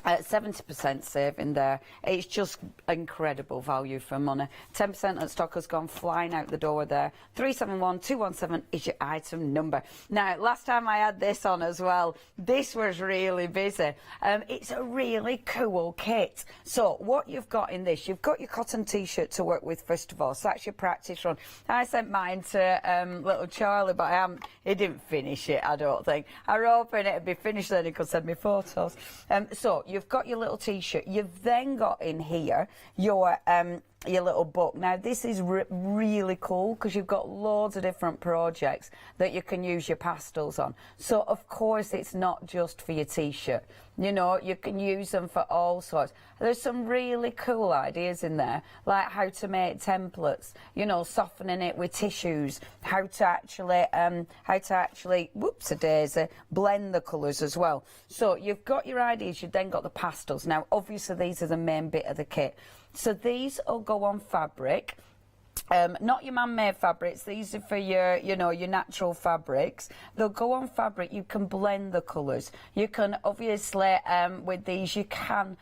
70% saving there. It's just incredible value for money. 10% of stock has gone flying out the door there. 371217 is your item number. Now, last time I had this on as well, this was really busy. It's a really cool kit. So what you've got in this, you've got your cotton t-shirt to work with first of all. So that's your practice run. I sent mine to little Charlie, but he didn't finish it, I don't think. I was hoping it'd be finished then he could send me photos. So you've got your little t-shirt. You've then got in here your little book. Now this is really cool because you've got loads of different projects that you can use your pastels on. So of course it's not just for your t-shirt. You know, you can use them for all sorts. There's some really cool ideas in there, like how to make templates, you know, softening it with tissues, how to actually, whoops-a-daisy, blend the colours as well. So you've got your ideas, you've then got the pastels. Now, obviously, these are the main bit of the kit. So these will go on fabric. Not your man-made fabrics. These are for your, you know, your natural fabrics. They'll go on fabric. You can blend the colours. You can obviously, with these, you can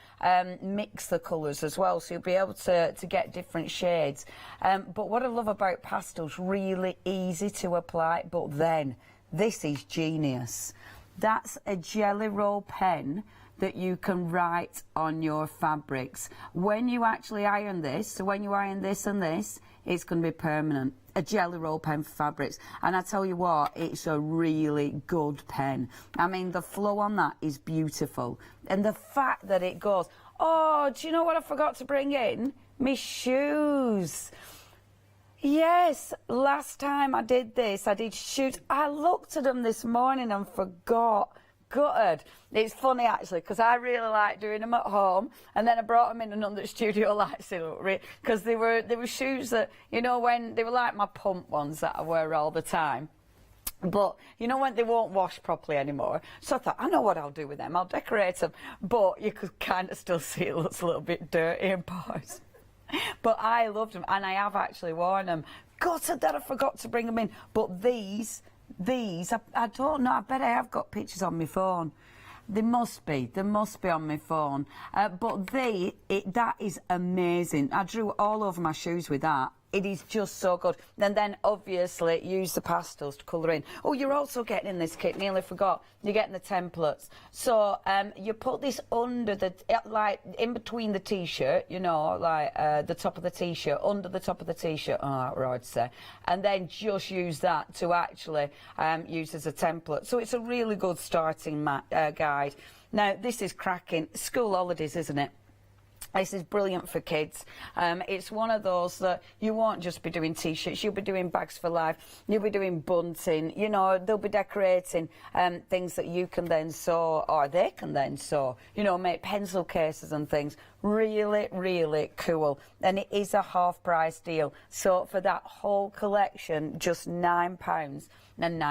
mix the colours as well. So you'll be able to get different shades. But what I love about pastels, really easy to apply. But then, this is genius. That's a jelly roll pen that you can write on your fabrics. When you actually iron this, so when you iron this and this, it's going to be permanent. A jelly roll pen for fabrics. And I tell you what, it's a really good pen. I mean, the flow on that is beautiful. And the fact that it goes, oh, do you know what I forgot to bring in? My shoes. Yes, last time I did this, I did shoes. I looked at them this morning and forgot. Gutted. It's funny actually because I really like doing them at home, and then I brought them in and under the studio lights because they were shoes that, you know, when they were like my pump ones that I wear all the time. But, you know, when they won't wash properly anymore. So I thought, I know what I'll do with them. I'll decorate them. But you could kind of still see it looks a little bit dirty in parts. But I loved them, and I have actually worn them. God, said that I forgot to bring them in. But these, I don't know. I bet I have got pictures on my phone. They must be on my phone. But that is amazing. I drew all over my shoes with that. It is just so good. And then, obviously, use the pastels to colour in. Oh, you're also getting in this kit, nearly forgot. You're getting the templates. So, you put this under the, like, in between the T-shirt, you know, like the top of the T-shirt, under the top of the T-shirt, I'd say. And then just use that to actually use as a template. So it's a really good starting guide. Now, this is cracking. School holidays, isn't it? This is brilliant for kids. It's one of those that you won't just be doing T-shirts, you'll be doing bags for life, you'll be doing bunting, you know, they'll be decorating things that you can then sew, or they can then sew, you know, make pencil cases and things. Really, really cool. And it is a half price deal. So for that whole collection, just £9.99. And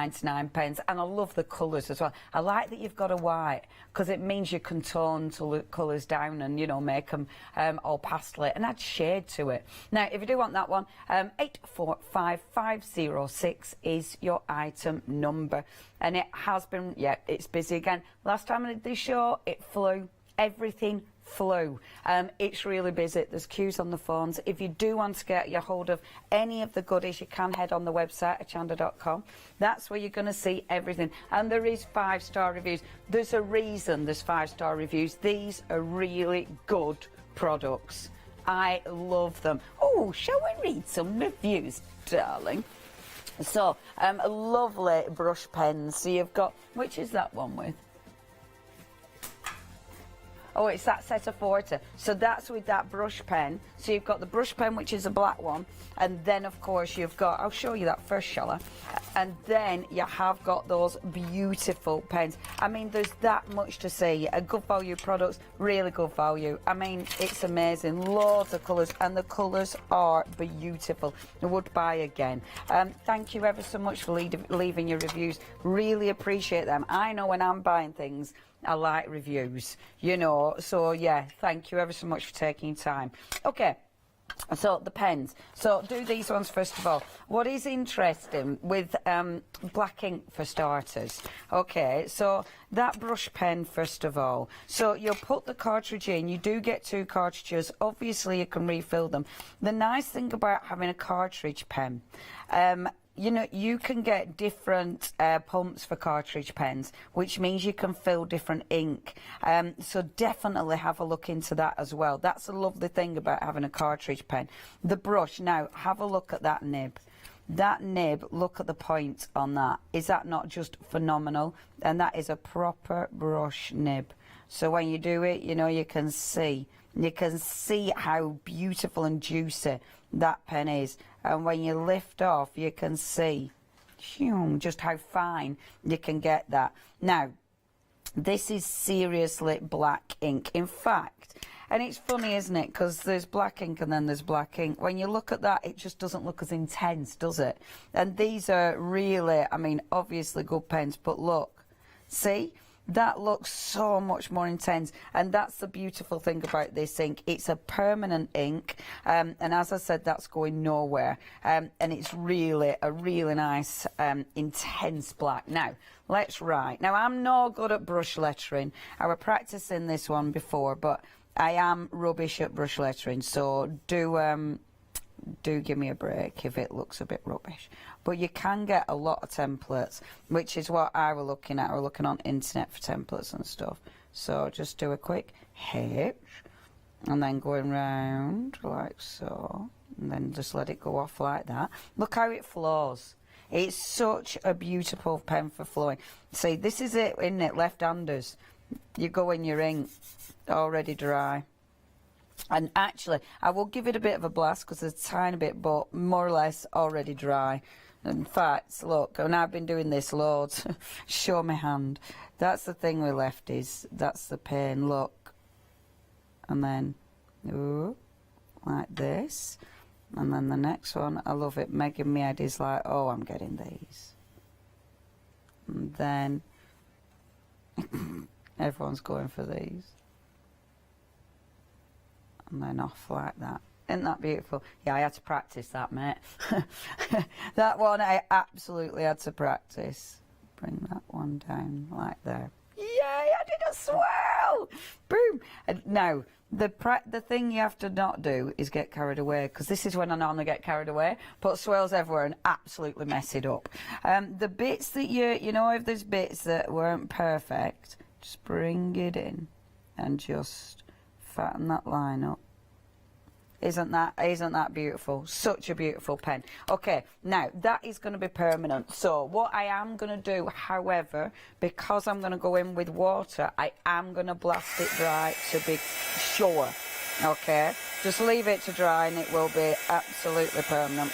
I love the colours as well. I like that you've got a white, because it means you can tone colours down and, you know, make them all pastel and add shade to it. Now, if you do want that one, 845506 is your item number. And it has been, yeah, it's busy again. Last time I did this show, it flew. Everything flew. It's really busy. There's queues on the phones. If you do want to get your hold of any of the goodies, you can head on the website, hochanda.com. That's where you're going to see everything. And there is 5-star reviews. There's a reason there's 5-star reviews. These are really good products. I love them. Oh, shall we read some reviews, darling? So, a lovely brush pens. So you've got, which is that one with? Oh, it's that set of 40. So that's with that brush pen. So you've got the brush pen, which is a black one. And then, of course, you've got, I'll show you that first, shall I? And then you have got those beautiful pens. I mean, there's that much to see. A good value products, really good value. I mean, it's amazing. Loads of colours. And the colours are beautiful. I would buy again. Thank you ever so much for leaving your reviews. Really appreciate them. I know when I'm buying things, I like reviews, you know, so yeah, thank you ever so much for taking time. Okay, so the pens. So do these ones first of all. What is interesting with black ink for starters, okay, so that brush pen first of all. So you'll put the cartridge in, you do get 2 cartridges, obviously you can refill them. The nice thing about having a cartridge pen, you know, you can get different pumps for cartridge pens, which means you can fill different ink. So definitely have a look into that as well. That's a lovely thing about having a cartridge pen. The brush, now have a look at that nib. That nib, look at the point on that. Is that not just phenomenal? And that is a proper brush nib. So when you do it, you know, you can see how beautiful and juicy that pen is. And when you lift off, you can see just how fine you can get that. Now, this is seriously black ink. In fact, and it's funny, isn't it? Because there's black ink and then there's black ink. When you look at that, it just doesn't look as intense, does it? And these are really, I mean, obviously good pens, but look, see? That looks so much more intense, and that's the beautiful thing about this ink. It's a permanent ink, and as I said, that's going nowhere, and it's really a really nice intense black. Now let's write. Now I'm no good at brush lettering. I was practicing this one before, but I am rubbish at brush lettering, so do give me a break if it looks a bit rubbish. But you can get a lot of templates, which is what I was looking at. I was looking on internet for templates and stuff. So just do a quick H, and then going round like so, and then just let it go off like that. Look how it flows. It's such a beautiful pen for flowing. See, this is it, isn't it? Left-handers. You go in your ink, already dry. And actually, I will give it a bit of a blast because there's a tiny bit, but more or less already dry. In fact, look, and I've been doing this loads. Show my hand. That's the thing with lefties. That's the pain. Look. And then, ooh, like this. And then the next one, I love it. Megan, my head is like, oh, I'm getting these. And then everyone's going for these. And then off like that. Isn't that beautiful? Yeah, I had to practice that, mate. That one I absolutely had to practice. Bring that one down like there. Yay, I did a swirl! Boom! And now, the thing you have to not do is get carried away, because this is when I normally get carried away. Put swirls everywhere and absolutely mess it up. The bits that you know, if there's bits that weren't perfect, just bring it in and just fatten that line up. Isn't that beautiful? Such a beautiful pen. Okay, now that is going to be permanent. So what I am going to do, however, because I'm going to go in with water, I am going to blast it dry to be sure. Okay, just leave it to dry and it will be absolutely permanent.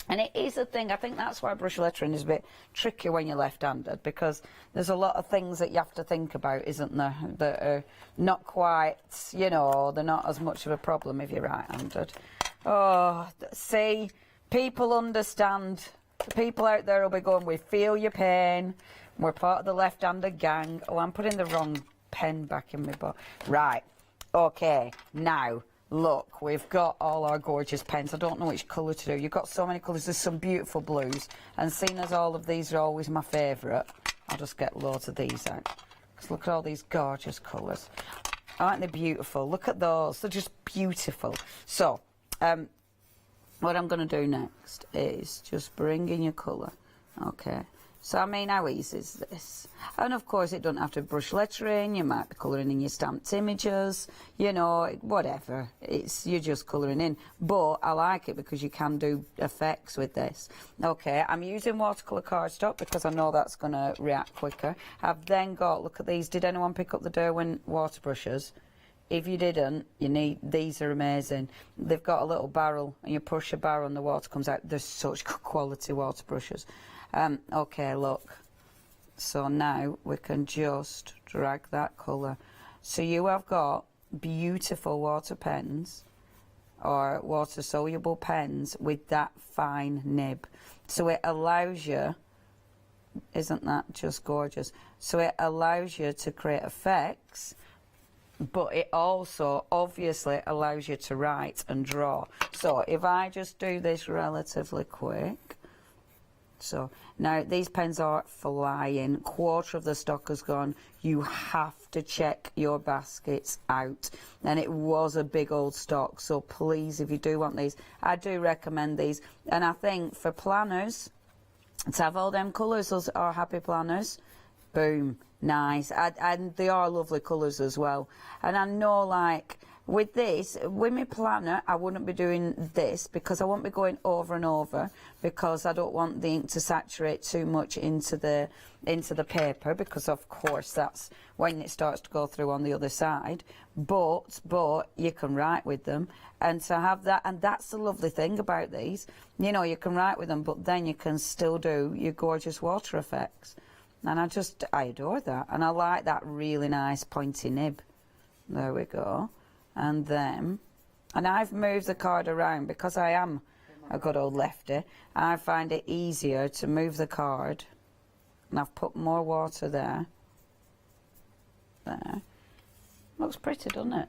And it is a thing, I think that's why brush lettering is a bit tricky when you're left-handed, because there's a lot of things that you have to think about, isn't there, that are not quite, you know, they're not as much of a problem if you're right-handed. Oh, see, people understand. The people out there will be going, we feel your pain, we're part of the left-handed gang. Oh, I'm putting the wrong pen back in my book. Right, okay, now, look, we've got all our gorgeous pens. I don't know which colour to do. You've got so many colours. There's some beautiful blues. And seeing as all of these are always my favourite, I'll just get loads of these out. Because look at all these gorgeous colours. Aren't they beautiful? Look at those. They're just beautiful. So, what I'm going to do next is just bring in your colour. Okay. So, I mean, how easy is this? And, of course, it doesn't have to be brush lettering. You might be colouring in your stamped images, you know, whatever. You're just colouring in. But I like it because you can do effects with this. Okay, I'm using watercolour cardstock because I know that's going to react quicker. I've then got, look at these. Did anyone pick up the Derwent water brushes? If you didn't, these are amazing. They've got a little barrel, and you push a barrel and the water comes out. They're such quality water brushes. Okay, look. So now we can just drag that colour. So you have got beautiful water pens or water soluble pens with that fine nib. So it allows you, isn't that just gorgeous? So it allows you to create effects, but it also obviously allows you to write and draw. So if I just do this relatively quick. So now these pens are flying. Quarter of the stock has gone. You have to check your baskets out. And it was a big old stock. So please, if you do want these, I do recommend these. And I think for planners, to have all them colours, those are happy planners. Boom, nice. And they are lovely colours as well. And I know, like, with this, with my planner, I wouldn't be doing this because I won't be going over and over, because I don't want the ink to saturate too much into the paper, because of course that's when it starts to go through on the other side. But you can write with them, and to have that, and that's the lovely thing about these. You know, you can write with them, but then you can still do your gorgeous water effects. And I adore that, and I like that really nice pointy nib. There we go. And then, and I've moved the card around because I am a good old lefty. I find it easier to move the card, and I've put more water there. There. Looks pretty, doesn't it?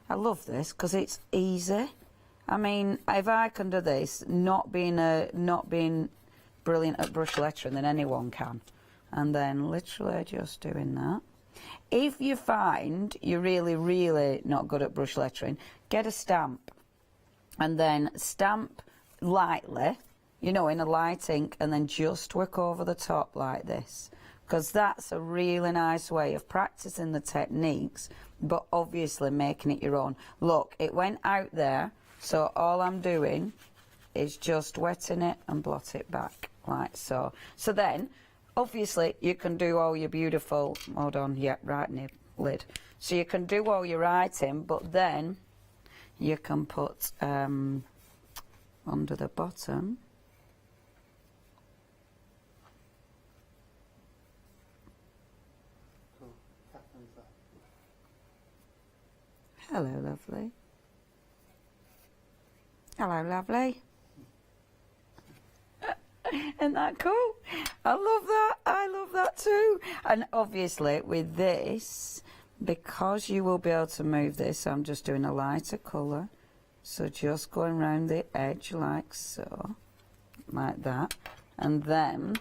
I love this because it's easy. I mean, if I can do this, not being brilliant at brush lettering, then anyone can. And then literally just doing that. If you find you're really, really not good at brush lettering, get a stamp and then stamp lightly, you know, in a light ink, and then just work over the top like this, because that's a really nice way of practicing the techniques, but obviously making it your own. Look, it went out there, so all I'm doing is just wetting it and blot it back like so. So then, obviously, you can do all your beautiful, hold on, yeah, right nib, lid. So you can do all your writing, but then you can put under the bottom. Hello, lovely. Hello, lovely. Isn't that cool? I love that. I love that too. And obviously with this, because you will be able to move this, I'm just doing a lighter colour. So just going around the edge like so, like that. And then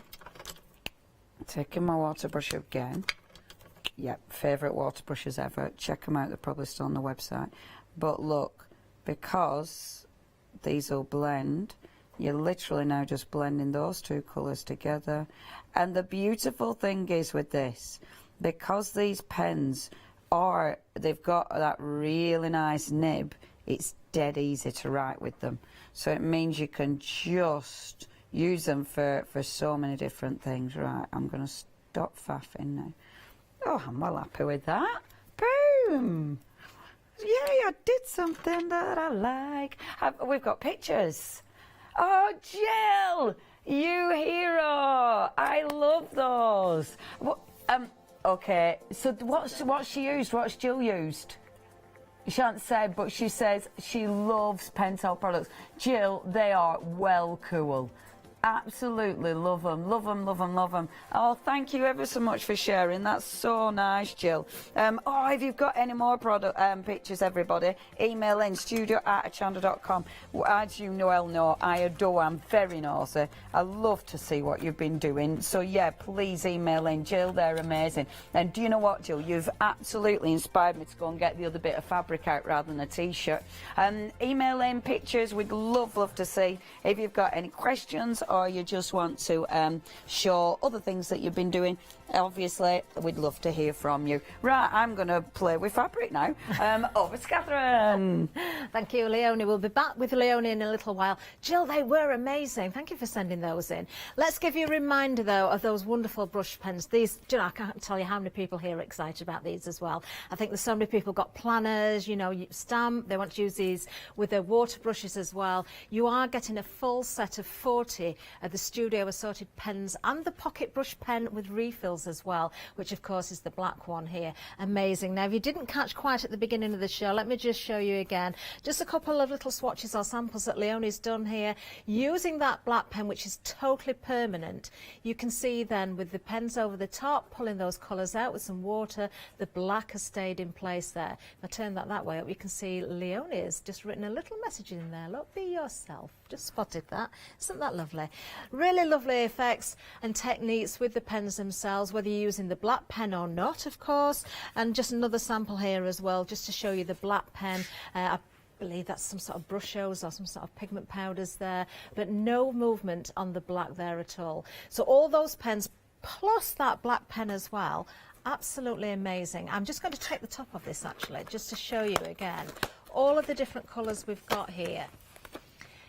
taking my water brush again. Yep, favourite water brushes ever. Check them out, they're probably still on the website. But look, because these will blend, you're literally now just blending those two colours together. And the beautiful thing is with this, because these pens are, they've got that really nice nib, it's dead easy to write with them. So it means you can just use them for so many different things. Right, I'm going to stop faffing now. Oh, I'm well happy with that. Boom! Yay, I did something that I like. We've got pictures. Oh, Jill, you hero. I love those. Okay, so what's she used? What's Jill used? She hasn't said, but she says she loves Pentel products. Jill, they are well cool. Absolutely love them, love them, love them, love them. Oh, thank you ever so much for sharing. That's so nice, Jill. Oh, if you've got any more product pictures, everybody, email in studio@hochanda.com. As you well know, I adore, I'm very nosy. I love to see what you've been doing. So, yeah, please email in. Jill, they're amazing. And do you know what, Jill? You've absolutely inspired me to go and get the other bit of fabric out rather than a T-shirt. Email in pictures. We'd love to see. If you've got any questions or you just want to show other things that you've been doing, obviously we'd love to hear from you. Right, I'm going to play with fabric now. Over to Catherine. Thank you, Leonie. We'll be back with Leonie in a little while. Jill, they were amazing. Thank you for sending those in. Let's give you a reminder, though, of those wonderful brush pens. These, you know, I can't tell you how many people here are excited about these as well. I think there's so many people got planners, you know, stamp. They want to use these with their water brushes as well. You are getting a full set of 40 of the Studio assorted pens and the pocket brush pen with refills as well, which of course is the black one here. Amazing. Now, if you didn't catch quite at the beginning of the show, let me just show you again. Just a couple of little swatches or samples that Leonie's done here. Using that black pen, which is totally permanent, you can see then with the pens over the top, pulling those colours out with some water, the black has stayed in place there. If I turn that way up, you can see Leonie has just written a little message in there. Look, be yourself. Just spotted that. Isn't that lovely? Really lovely effects and techniques with the pens themselves, whether you're using the black pen or not, of course. And just another sample here as well, just to show you the black pen. I believe that's some sort of brushos or some sort of pigment powders there, but no movement on the black there at all. So all those pens, plus that black pen as well, absolutely amazing. I'm just going to take the top of this actually, just to show you again all of the different colours we've got here.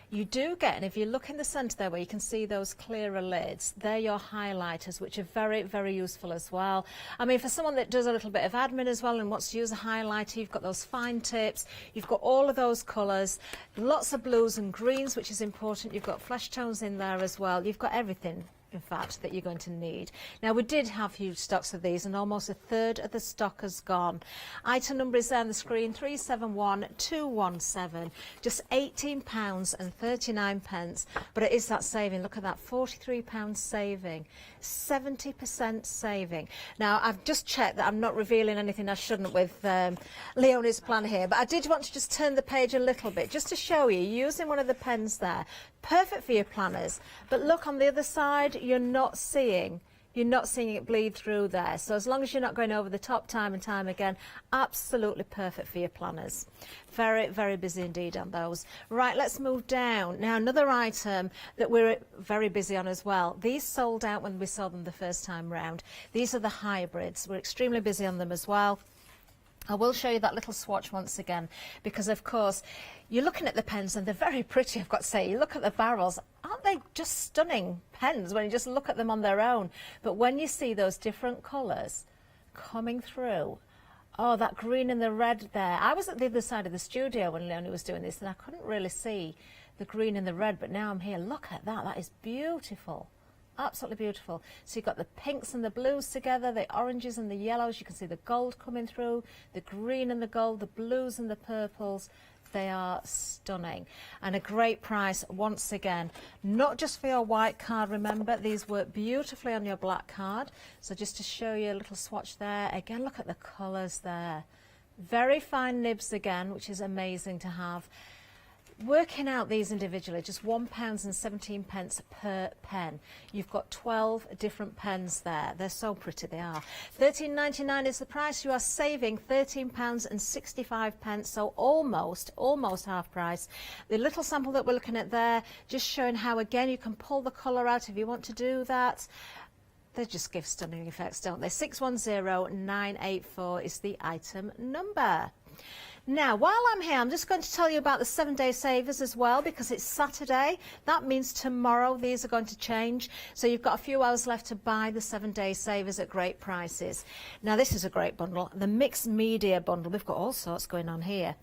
You do get, and if you look in the centre there where you can see those clearer lids, they're your highlighters, which are very, very useful as well. I mean, for someone that does a little bit of admin as well and wants to use a highlighter, you've got those fine tips, you've got all of those colours, lots of blues and greens, which is important. You've got flesh tones in there as well. You've got everything, in fact, that you're going to need. Now, we did have huge stocks of these, and almost a third of the stock has gone. Item number is there on the screen, 371217, just £18.39, but it is that saving. Look at that, £43 saving, 70% saving. Now, I've just checked that I'm not revealing anything I shouldn't with Leonie's plan here, but I did want to just turn the page a little bit, just to show you, using one of the pens there, perfect for your planners, but look on the other side, you're not seeing it bleed through there. So as long as you're not going over the top time and time again, absolutely perfect for your planners. Very, very busy indeed on those. Right, let's move down. Now, another item that we're very busy on as well. These sold out when we saw them the first time round. These are the hybrids. We're extremely busy on them as well. I will show you that little swatch once again, because of course you're looking at the pens and they're very pretty, I've got to say. You look at the barrels, aren't they just stunning pens when you just look at them on their own? But when you see those different colours coming through, oh, that green and the red there. I was at the other side of the studio when Leonie was doing this and I couldn't really see the green and the red, but now I'm here. Look at that, that is beautiful. Absolutely beautiful. So you've got the pinks and the blues together, the oranges and the yellows. You can see the gold coming through, the green and the gold, the blues and the purples. They are stunning and a great price once again, not just for your white card. Remember, these work beautifully on your black card. So just to show you a little swatch there, again, look at the colours there. Very fine nibs again, which is amazing to have. Working out these individually, just £1.17 per pen. You've got 12 different pens there. They're so pretty, they are. £13.99 is the price. You are saving £13.65, so almost half price. The little sample that we're looking at there, just showing how, again, you can pull the colour out if you want to do that. They just give stunning effects, don't they? 610984 is the item number. Now, while I'm here, I'm just going to tell you about the 7-day savers as well, because it's Saturday. That means tomorrow these are going to change. So you've got a few hours left to buy the 7-day savers at great prices. Now, this is a great bundle, the mixed media bundle. We've got all sorts going on here.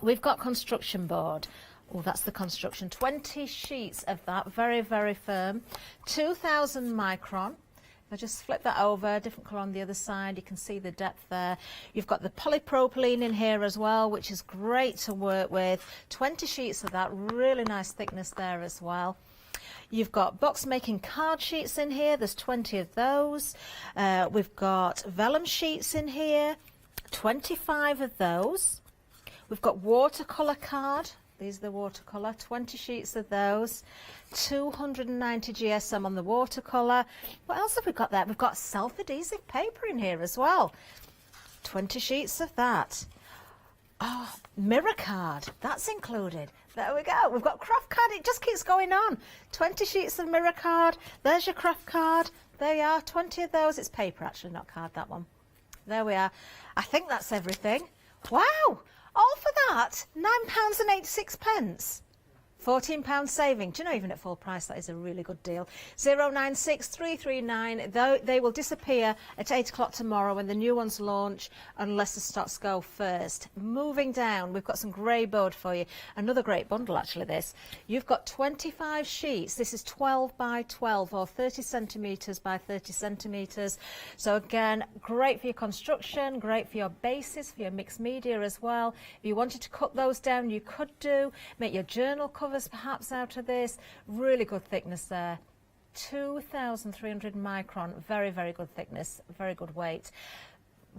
We've got construction board. Oh, that's the construction. 20 sheets of that, very, very firm. 2000 micron. I just flip that over, different colour on the other side. You can see the depth there. You've got the polypropylene in here as well, which is great to work with. 20 sheets of that, really nice thickness there as well. You've got box making card sheets in here. There's 20 of those. We've got vellum sheets in here, 25 of those. We've got watercolour card. These are the watercolour, 20 sheets of those, 290 GSM on the watercolour. What else have we got there? We've got self-adhesive paper in here as well, 20 sheets of that. Oh, mirror card, that's included. There we go. We've got craft card. It just keeps going on. 20 sheets of mirror card. There's your craft card. There you are, 20 of those. It's paper, actually, not card, that one. There we are. I think that's everything. Wow. All for that, £9.86. £14 saving. Do you know, even at full price, that is a really good deal. 096339. They will disappear at 8 o'clock tomorrow when the new ones launch, unless the stocks go first. Moving down, we've got some grey board for you. Another great bundle, actually, this. You've got 25 sheets. This is 12 by 12 or 30 centimetres by 30 centimetres. So again, great for your construction, great for your bases, for your mixed media as well. If you wanted to cut those down, you could do. Make your journal covers perhaps out of this. Really good thickness there. 2,300 micron. Very, very good thickness. Very good weight.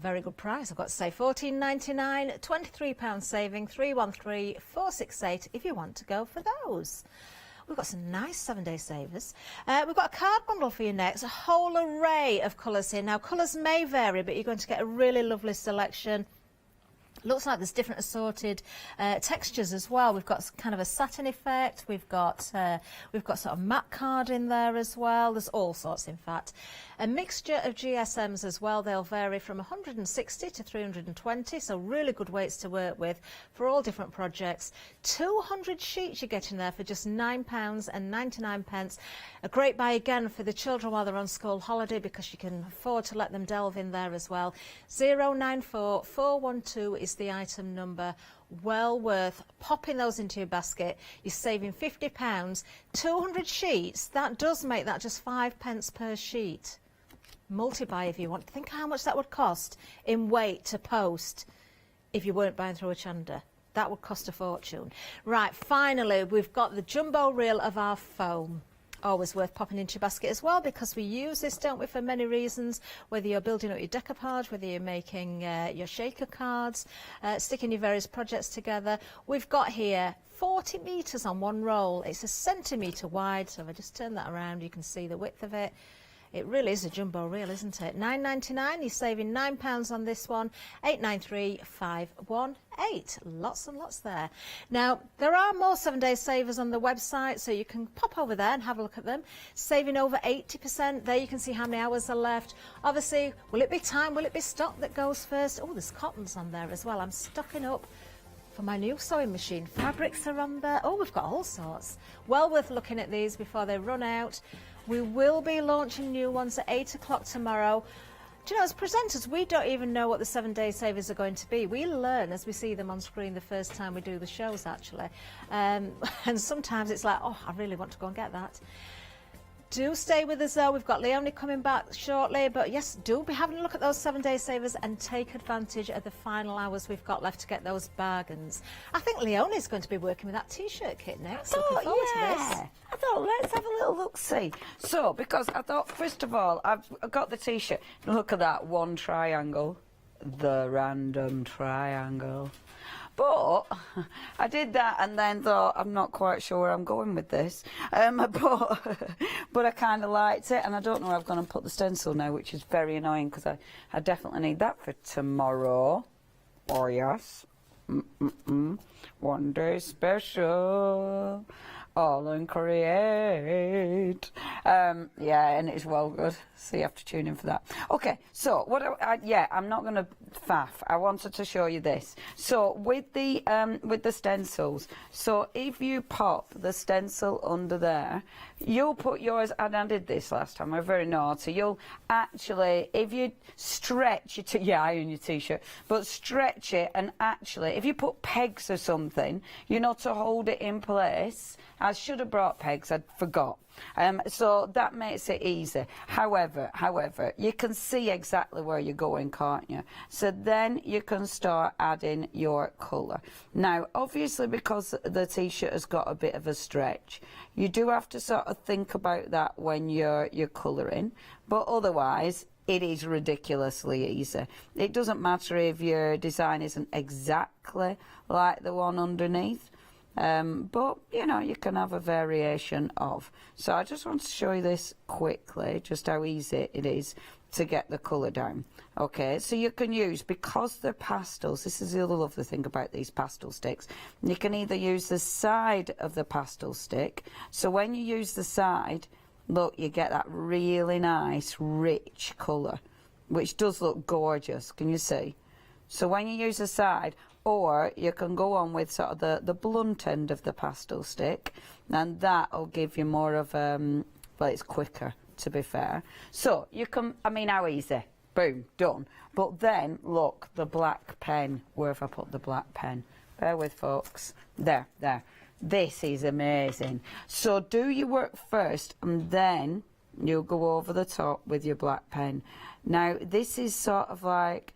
Very good price, I've got to say. £14.99, £23 saving, 313468 if you want to go for those. We've got some nice 7-day savers. We've got a card bundle for you next, a whole array of colours here. Now, colours may vary, but you're going to get a really lovely selection. Looks like there's different assorted textures as well. We've got kind of a satin effect. We've got sort of matte card in there as well. There's all sorts, in fact. A mixture of GSMs as well. They'll vary from 160 to 320, so really good weights to work with for all different projects. 200 sheets you're getting there for just £9.99. A great buy again for the children while they're on school holiday, because you can afford to let them delve in there as well. 094412 is the item number. Well worth popping those into your basket. You're saving £50. 200 sheets, that does make that just 5p per sheet. Multi-buy if you want. Think how much that would cost in weight to post if you weren't buying through Hochanda. That would cost a fortune. Right, finally, we've got the jumbo reel of our foam. Always worth popping into your basket as well, because we use this, don't we, for many reasons, whether you're building up your decoupage, whether you're making your shaker cards, sticking your various projects together. We've got here 40 metres on one roll. It's a centimetre wide, so if I just turn that around, you can see the width of it. It really is a jumbo reel, isn't it? £9.99, you're saving £9 on this one. 893518. Lots and lots there. Now, there are more 7-day savers on the website, so you can pop over there and have a look at them. Saving over 80%. There you can see how many hours are left. Obviously, will it be time? Will it be stock that goes first? Oh, there's cottons on there as well. I'm stocking up for my new sewing machine. Fabrics are on there. Oh, we've got all sorts. Well worth looking at these before they run out. We will be launching new ones at 8 o'clock tomorrow. Do you know, as presenters, we don't even know what the 7-day savers are going to be. We learn as we see them on screen the first time we do the shows, actually. And sometimes it's like, oh, I really want to go and get that. Do stay with us though. We've got Leonie coming back shortly. But yes, do be having a look at those 7-day savers and take advantage of the final hours we've got left to get those bargains. I think Leonie's going to be working with that T-shirt kit next. Looking forward to this. I thought, let's have a little look-see. So, because I thought, first of all, I've got the T-shirt. Look at that one triangle. The random triangle. But I did that and then thought, I'm not quite sure where I'm going with this. But I kind of liked it, and I don't know where I'm going to put the stencil now, which is very annoying because I definitely need that for tomorrow. Oh, yes. One day special. All in create. Yeah, and it's well good, so you have to tune in for that. Okay, so what I'm not going to faff. I wanted to show you this. So with the stencils, so if you pop the stencil under there, you'll put yours, and I did this last time, I'm very naughty, you'll actually, if you stretch it, I own your T-shirt, but stretch it, and actually, if you put pegs or something, to hold it in place. I should have brought pegs, I forgot. So that makes it easy. However, you can see exactly where you're going, can't you? So then you can start adding your colour. Now, obviously, because the T-shirt has got a bit of a stretch, you do have to sort of think about that when you're colouring. But otherwise, it is ridiculously easy. It doesn't matter if your design isn't exactly like the one underneath. But you can have a variation of. So I just want to show you this quickly, just how easy it is to get the colour down. Okay, so you can use, because they're pastels, this is the other lovely thing about these pastel sticks, you can either use the side of the pastel stick. So when you use the side, look, you get that really nice rich colour, which does look gorgeous. Can you see? So when you use the side, or you can go on with sort of the blunt end of the pastel stick, and that'll give you more of well, it's quicker, to be fair. So you can, how easy? Boom, done. But then look, the black pen. Where have I put the black pen? Bear with, folks. There. This is amazing. So do your work first, and then you'll go over the top with your black pen. Now this is sort of like,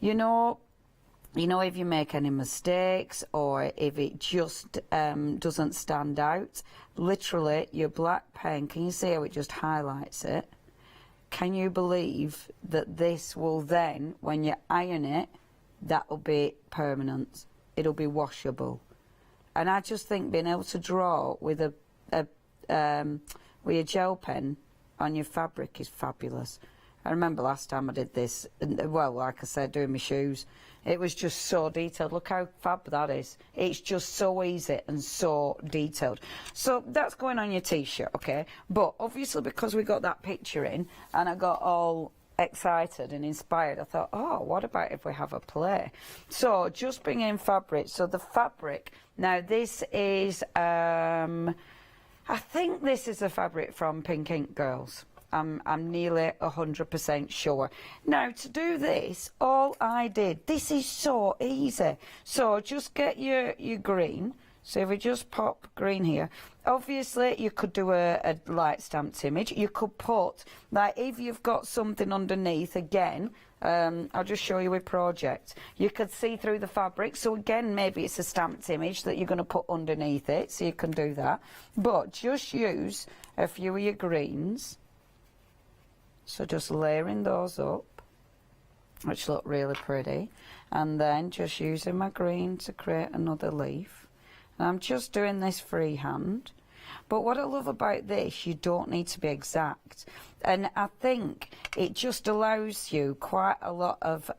if you make any mistakes, or if it just doesn't stand out, literally your black pen, can you see how it just highlights it? Can you believe that this will then, when you iron it, that will be permanent? It'll be washable. And I just think being able to draw with with your gel pen on your fabric is fabulous. I remember last time I did this, well, like I said, doing my shoes, it was just so detailed. Look how fab that is. It's just so easy and so detailed. So that's going on your T-shirt, okay? But obviously, because we got that picture in and I got all excited and inspired, I thought, oh, what about if we have a play? So just bring in fabric. So the fabric, now this is, I think this is a fabric from Pink Ink Girls. I'm nearly 100% sure. Now, to do this, all I did, this is so easy. So just get your green. So if we just pop green here, obviously you could do a light stamped image. You could put, like, if you've got something underneath, again, I'll just show you a project. You could see through the fabric, so again, maybe it's a stamped image that you're going to put underneath it, so you can do that. But just use a few of your greens. So just layering those up, which look really pretty, and then just using my green to create another leaf. And I'm just doing this freehand. But what I love about this, you don't need to be exact. And I think it just allows you quite a lot of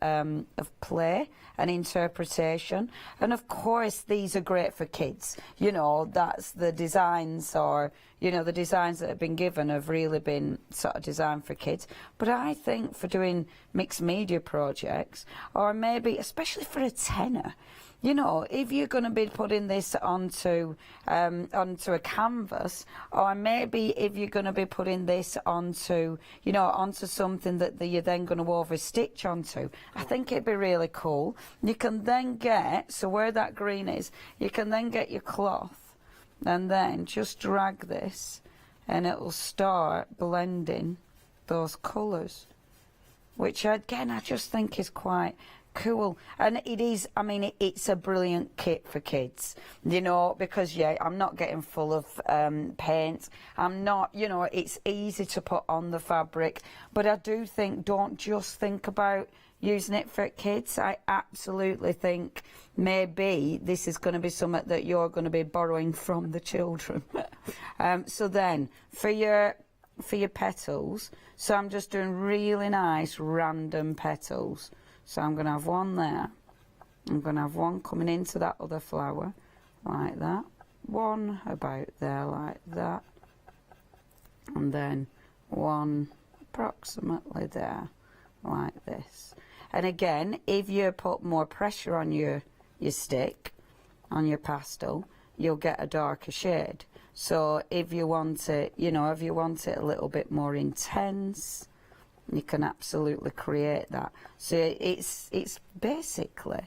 play and interpretation. And of course, these are great for kids. That's the designs, or, the designs that have been given have really been sort of designed for kids. But I think for doing mixed media projects, or maybe, especially for a tenner, if you're going to be putting this onto a canvas, or maybe if you're going to be putting this onto something that you're then going to over-stitch onto, I think it'd be really cool. You can then get, so where that green is, you can then get your cloth and then just drag this and it'll start blending those colours, which again I just think is quite cool. And it is, I mean, it's a brilliant kit for kids, you know, because yeah, I'm not getting full of paint, I'm not, you know, it's easy to put on the fabric, but I do think, don't just think about using it for kids. I absolutely think maybe this is going to be something that you're going to be borrowing from the children. So then for your petals, so I'm just doing really nice random petals. So I'm going to have one there, I'm going to have one coming into that other flower like that, one about there like that, and then one approximately there like this. And again, if you put more pressure on your stick, on your pastel, you'll get a darker shade. So if you want it, you know, if you want it a little bit more intense, you can absolutely create that. So it's basically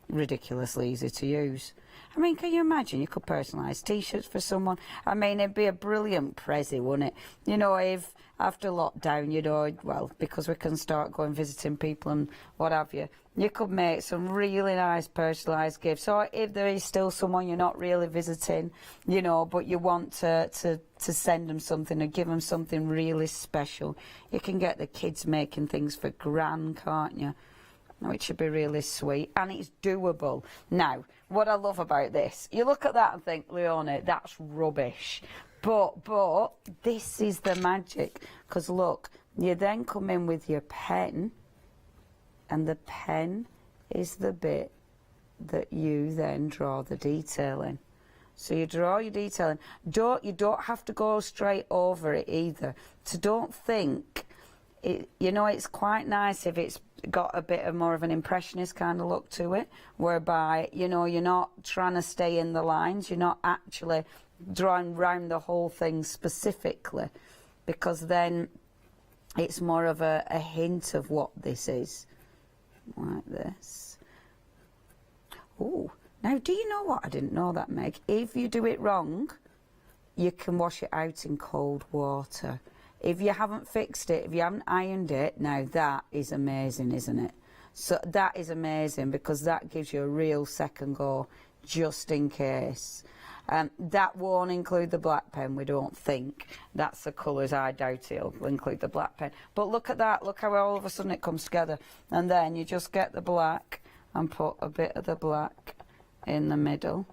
ridiculously easy to use. I mean, can you imagine? You could personalise t-shirts for someone. I mean, it'd be a brilliant prezi, wouldn't it? You know, if after lockdown, you know, well, because we can start going visiting people and what have you, you could make some really nice personalised gifts. Or if there is still someone you're not really visiting, you know, but you want to send them something or give them something really special, you can get the kids making things for Gran, can't you? Which would be really sweet, and it's doable. Now, what I love about this, you look at that and think, Leonie, that's rubbish. But this is the magic, because look, you then come in with your pen, and the pen is the bit that you then draw the detail in. So you draw your detail in. You don't have to go straight over it either. So don't think, you know, it's quite nice if it's got a bit of more of an impressionist kind of look to it, whereby, you know, you're not trying to stay in the lines, you're not actually drawing round the whole thing specifically, because then it's more of a hint of what this is, like this. Oh, now do you know what? I didn't know that, Meg. If you do it wrong, you can wash it out in cold water. If you haven't fixed it, if you haven't ironed it, now that is amazing, isn't it? So that is amazing, because that gives you a real second go, just in case. That won't include the black pen, we don't think. That's the colours, I doubt it'll include the black pen. But look at that, look how all of a sudden it comes together. And then you just get the black and put a bit of the black in the middle,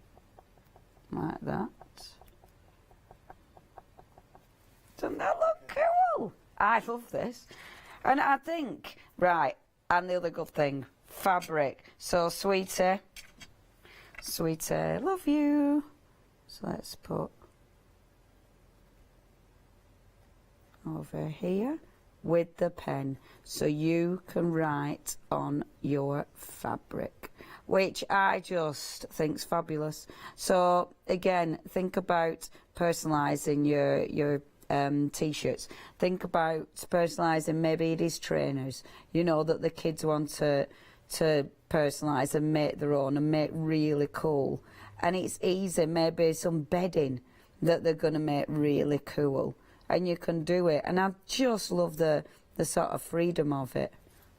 like that. Doesn't that look cool? I love this. And I think, right, and the other good thing, fabric. So, sweetie, love you. So let's put over here with the pen, so you can write on your fabric, which I just think's fabulous. So again, think about personalising your t-shirts. Think about personalising, maybe it is trainers, you know, that the kids want to personalise and make their own and make really cool. And it's easy, maybe some bedding that they're going to make really cool, and you can do it. And I just love the sort of freedom of it.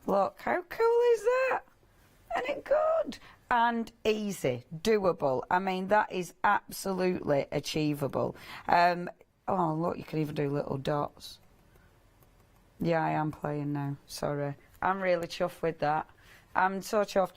Look, how cool is that? Isn't it good? And easy, doable. I mean, that is absolutely achievable. Oh, look, you can even do little dots. Yeah, I am playing now, sorry. I'm really chuffed with that. I'm so chuffed.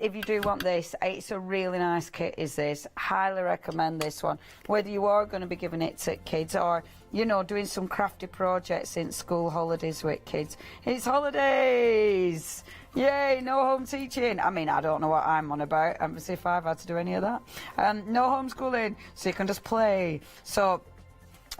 If you do want this, it's a really nice kit, is this. Highly recommend this one. Whether you are going to be giving it to kids or, you know, doing some crafty projects in school holidays with kids. It's holidays! Yay, no home teaching. I mean, I don't know what I'm on about. As if I've had to do any of that. No homeschooling, so you can just play. So,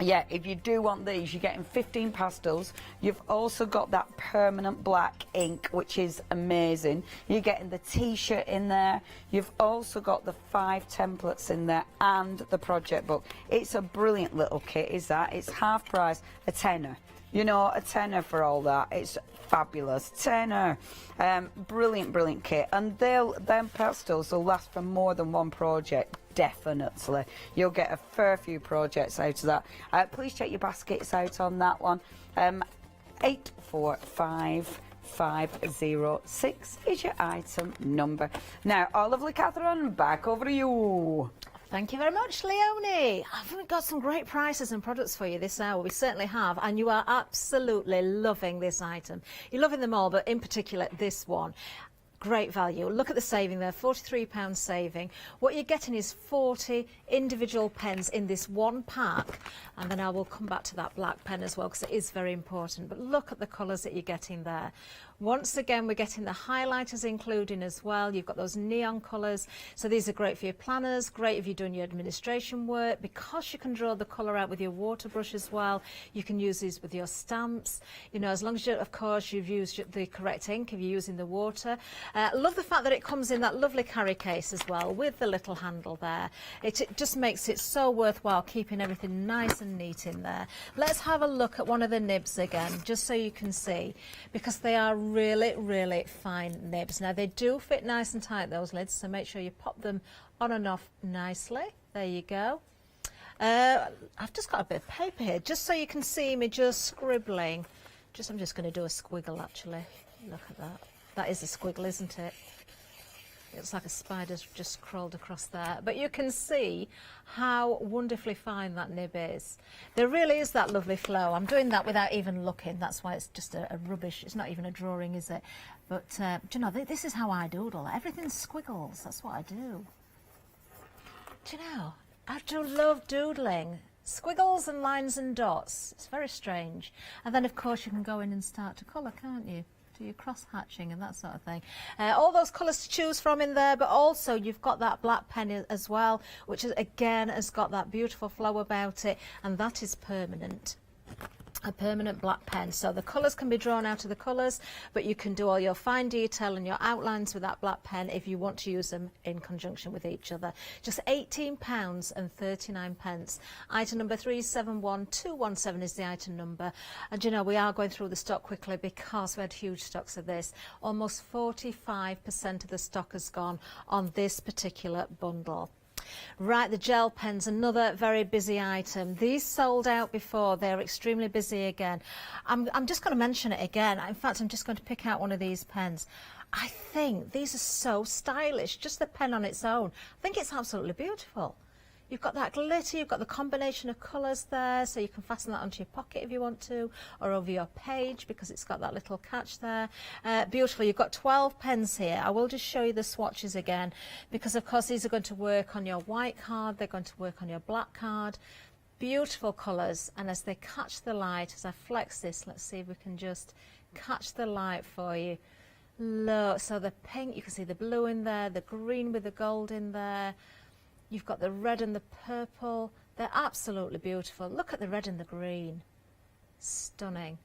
yeah, if you do want these, you're getting 15 pastels. You've also got that permanent black ink, which is amazing. You're getting the t-shirt in there. You've also got the 5 templates in there and the project book. It's a brilliant little kit, is that? It's half price, a tenner. You know, a tenner for all that. It's fabulous. Tenner. Brilliant kit. And them pastels will last for more than one project. Definitely. You'll get a fair few projects out of that. Please check your baskets out on that one. 845506 is your item number. Now, our lovely Catherine, back over to you. Thank you very much, Leonie. I've got some great prices and products for you this hour. We certainly have, and you are absolutely loving this item. You're loving them all, but in particular this one. Great value. Look at the saving there, £43 saving. What you're getting is 40 individual pens in this one pack, and then I will come back to that black pen as well because it is very important. But look at the colours that you're getting there. Once again, we're getting the highlighters including as well. You've got those neon colours, so these are great for your planners, great if you're doing your administration work, because you can draw the colour out with your water brush as well. You can use these with your stamps, you know, as long as you, of course, you've used the correct ink if you're using the water. Love the fact that it comes in that lovely carry case as well with the little handle there. It just makes it so worthwhile keeping everything nice and neat in there. Let's have a look at one of the nibs again, just so you can see, because they are really fine nibs. Now they do fit nice and tight, those lids, so make sure you pop them on and off nicely. There you go. I've just got a bit of paper here just so you can see me just scribbling. I'm just going to do a squiggle actually. Look at that. That is a squiggle, isn't it? It's like a spider's just crawled across there. But you can see how wonderfully fine that nib is. There really is that lovely flow. I'm doing that without even looking. That's why it's just a rubbish. It's not even a drawing, is it? But, do you know, this is how I doodle. Everything's squiggles. That's what I do. Do you know, I do love doodling. Squiggles and lines and dots. It's very strange. And then, of course, you can go in and start to colour, can't you? Do your cross hatching and that sort of thing. All those colours to choose from in there, but also you've got that black pen as well, which is, again has got that beautiful flow about it, and that is permanent. A permanent black pen, so the colours can be drawn out of the colours, but you can do all your fine detail and your outlines with that black pen if you want to use them in conjunction with each other. Just £18.39. Item number 371217 is the item number, and you know, we are going through the stock quickly because we had huge stocks of this. Almost 45% of the stock has gone on this particular bundle. Right, the gel pens, another very busy item. These sold out before. They're extremely busy again. I'm just going to mention it again. In fact, I'm just going to pick out one of these pens. I think these are so stylish, just the pen on its own. I think it's absolutely beautiful. You've got that glitter, you've got the combination of colours there, so you can fasten that onto your pocket if you want to, or over your page because it's got that little catch there. Beautiful. You've got 12 pens here. I will just show you the swatches again because, of course, these are going to work on your white card, they're going to work on your black card. Beautiful colours, and as they catch the light, as I flex this, let's see if we can just catch the light for you. Look, so the pink, you can see the blue in there, the green with the gold in there. You've got the red and the purple. They're absolutely beautiful. Look at the red and the green. Stunning.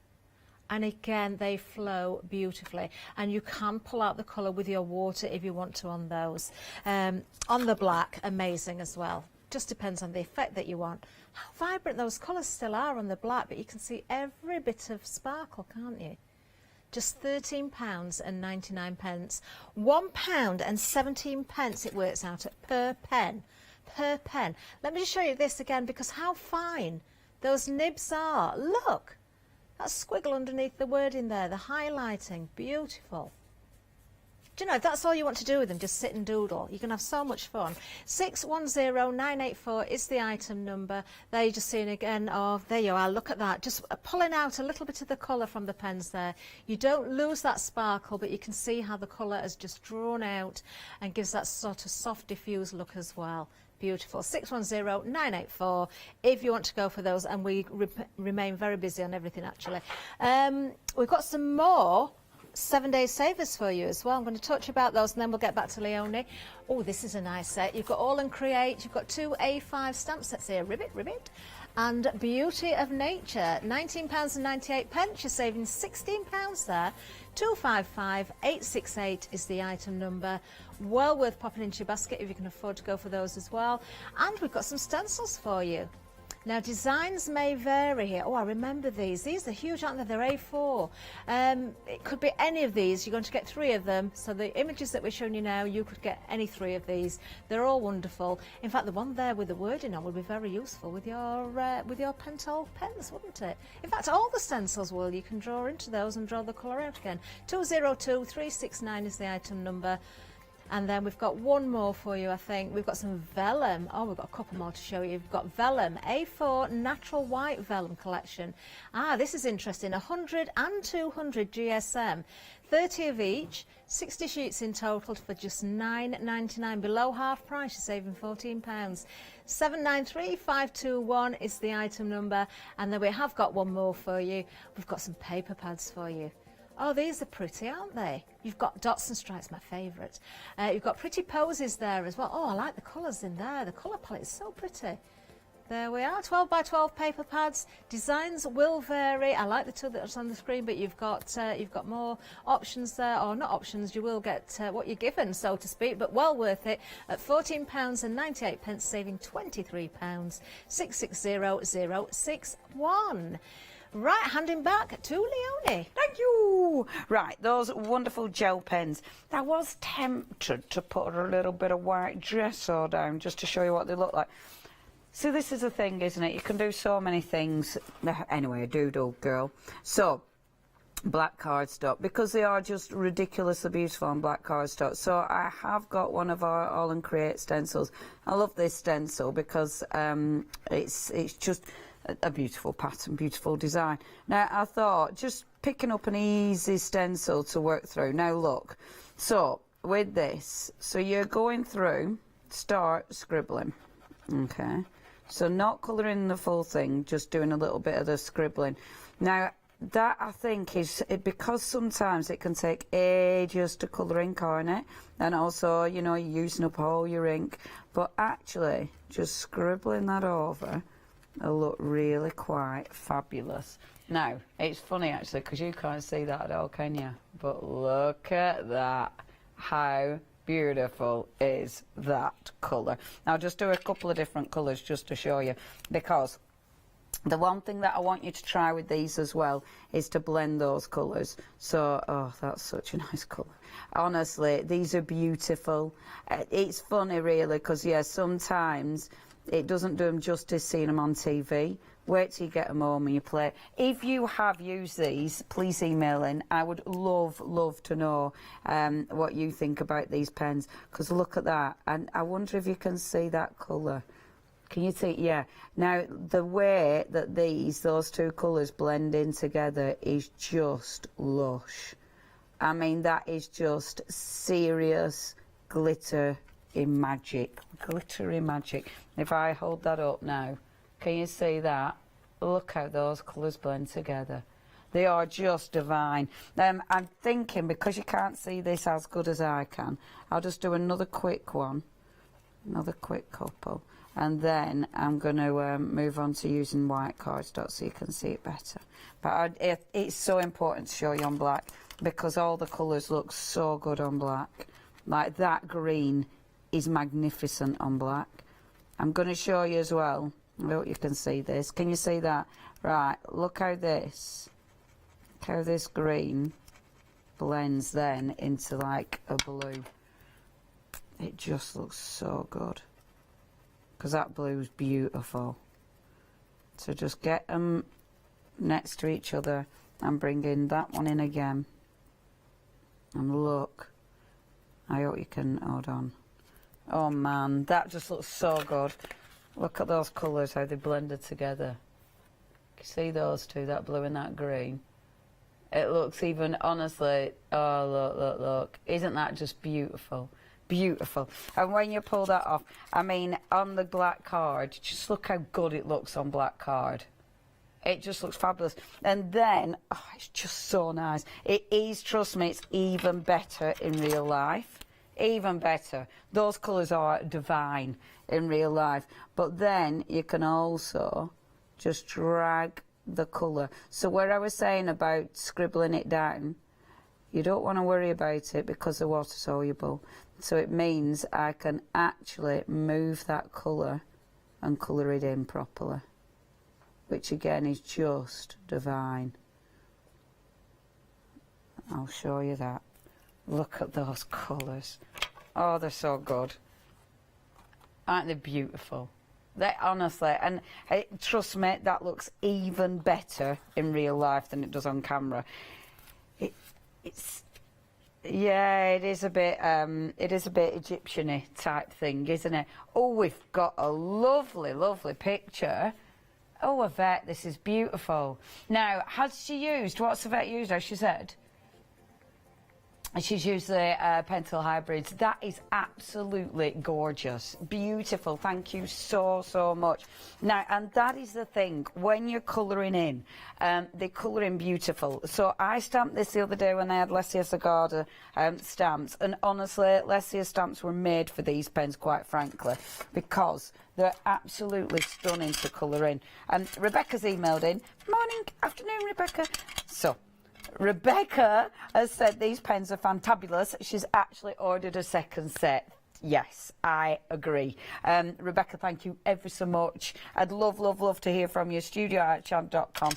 And again, they flow beautifully. And you can pull out the colour with your water if you want to on those. On the black, amazing as well. Just depends on the effect that you want. How vibrant those colours still are on the black, but you can see every bit of sparkle, can't you? Just £13.99. £1.17 it works out at per pen. Per pen. Let me just show you this again because how fine those nibs are. Look, that squiggle underneath the wording there, the highlighting, beautiful. Do you know, if that's all you want to do with them, just sit and doodle. You can have so much fun. 610984 is the item number. There you're just seeing again, oh, there you are, look at that. Just pulling out a little bit of the colour from the pens there. You don't lose that sparkle, but you can see how the colour has just drawn out and gives that sort of soft diffuse look as well. Beautiful. 610984 if you want to go for those, and we remain very busy on everything actually. We've got some more 7-day savers for you as well. I'm going to touch about those and then we'll get back to Leonie. Oh, this is a nice set. You've got All and Create, you've got 2 A5 stamp sets here, ribbit, and Beauty of Nature, £19.98. You're saving £16 there. 255868 is the item number. Well worth popping into your basket if you can afford to go for those as well. And we've got some stencils for you. Now, designs may vary here. Oh, I remember these. These are huge, aren't they? They're A4. It could be any of these. You're going to get 3 of them. So the images that we're showing you now, you could get any 3 of these. They're all wonderful. In fact, the one there with the wording on would be very useful with your Pentel pens, wouldn't it? In fact, all the stencils will. You can draw into those and draw the colour out again. 202369 is the item number. And then we've got one more for you, I think. We've got some vellum. Oh, we've got a couple more to show you. We've got vellum, A4 natural white vellum collection. Ah, this is interesting. 100 and 200 GSM. 30 of each, 60 sheets in total for just £9.99. Below half price, you're saving £14. 793521 is the item number. And then we have got one more for you. We've got some paper pads for you. Oh, these are pretty, aren't they? You've got dots and stripes, my favourite. You've got pretty posies there as well. Oh, I like the colours in there. The colour palette is so pretty. There we are, 12 by 12 paper pads. Designs will vary. I like the 2 that's on the screen, but you've got more options there, or not options. You will get what you're given, so to speak, but well worth it at £14.98, saving £23. 660061. Right, handing back to Leonie. Thank you. Right, those wonderful gel pens. I was tempted to put a little bit of white gesso down just to show you what they look like. See, this is the thing, isn't it? You can do so many things. Anyway, a doodle girl. So, black cardstock, because they are just ridiculously beautiful on black cardstock. So I have got one of our All and Create stencils. I love this stencil because it's just a beautiful pattern, beautiful design. Now I thought just picking up an easy stencil to work through. Now look, so with this, so you're going through, start scribbling, okay, so not colouring the full thing, just doing a little bit of the scribbling. Now that I think is because sometimes it can take ages to colour ink on it, and also, you know, you're using up all your ink, but actually just scribbling that over will look really quite fabulous. Now, it's funny actually because you can't see that at all, can you? But look at that. How beautiful is that colour? Now, just do a couple of different colours just to show you, because the one thing that I want you to try with these as well is to blend those colours. So, oh, that's such a nice colour. Honestly, these are beautiful. It's funny really because, yeah, sometimes it doesn't do them justice seeing them on TV. Wait till you get them home and you play. If you have used these, please email in. I would love to know what you think about these pens, because look at that. And I wonder if you can see that colour. Can you see? Yeah. Now, the way that those 2 colours blend in together is just lush. I mean, that is just serious glitter in magic. Glittery magic. If I hold that up now, can you see that? Look how those colours blend together. They are just divine. I'm thinking, because you can't see this as good as I can, I'll just do another quick one, another quick couple, and then I'm going to move on to using white cardstock so you can see it better. But it's so important to show you on black, because all the colours look so good on black. Like that green is magnificent on black. I'm going to show you as well. I hope you can see this. Can you see that? Right, look how this green blends then into like a blue. It just looks so good, because that blue's beautiful. So just get them next to each other and bring in that one in again. And look, I hope you can, hold on. Oh man, that just looks so good. Look at those colours, how they blended together. You see those 2, that blue and that green? It looks even, honestly, oh look. Isn't that just beautiful? Beautiful. And when you pull that off, I mean, on the black card, just look how good it looks on black card. It just looks fabulous. And then, oh, it's just so nice. It is, trust me, it's even better in real life. Even better. Those colours are divine in real life. But then you can also just drag the colour. So where I was saying about scribbling it down, you don't want to worry about it because they're water soluble. So it means I can actually move that colour and colour it in properly. which again is just divine. I'll show you that. Look at those colours. Oh, they're so good. Aren't they beautiful? They honestly, and trust me, that looks even better in real life than it does on camera. It's yeah, it is a bit Egyptian-y type thing, isn't it? Oh, we've got a lovely, lovely picture. Oh, Yvette, this is beautiful. Now, has she used, what's Yvette used, as she said? She's used the pencil hybrids. That is absolutely gorgeous. Beautiful. Thank you so, so much. Now, and that is the thing. When you're colouring in, they colour in beautiful. So I stamped this the other day when I had Lesia Sagada stamps. And honestly, Lesia stamps were made for these pens, quite frankly, because they're absolutely stunning to colour in. And Rebecca's emailed in. Morning, afternoon, Rebecca. So, Rebecca has said these pens are fantabulous. She's actually ordered a second set. Yes, I agree. Rebecca, thank you ever so much. I'd love, love, love to hear from you. studio@champ.com.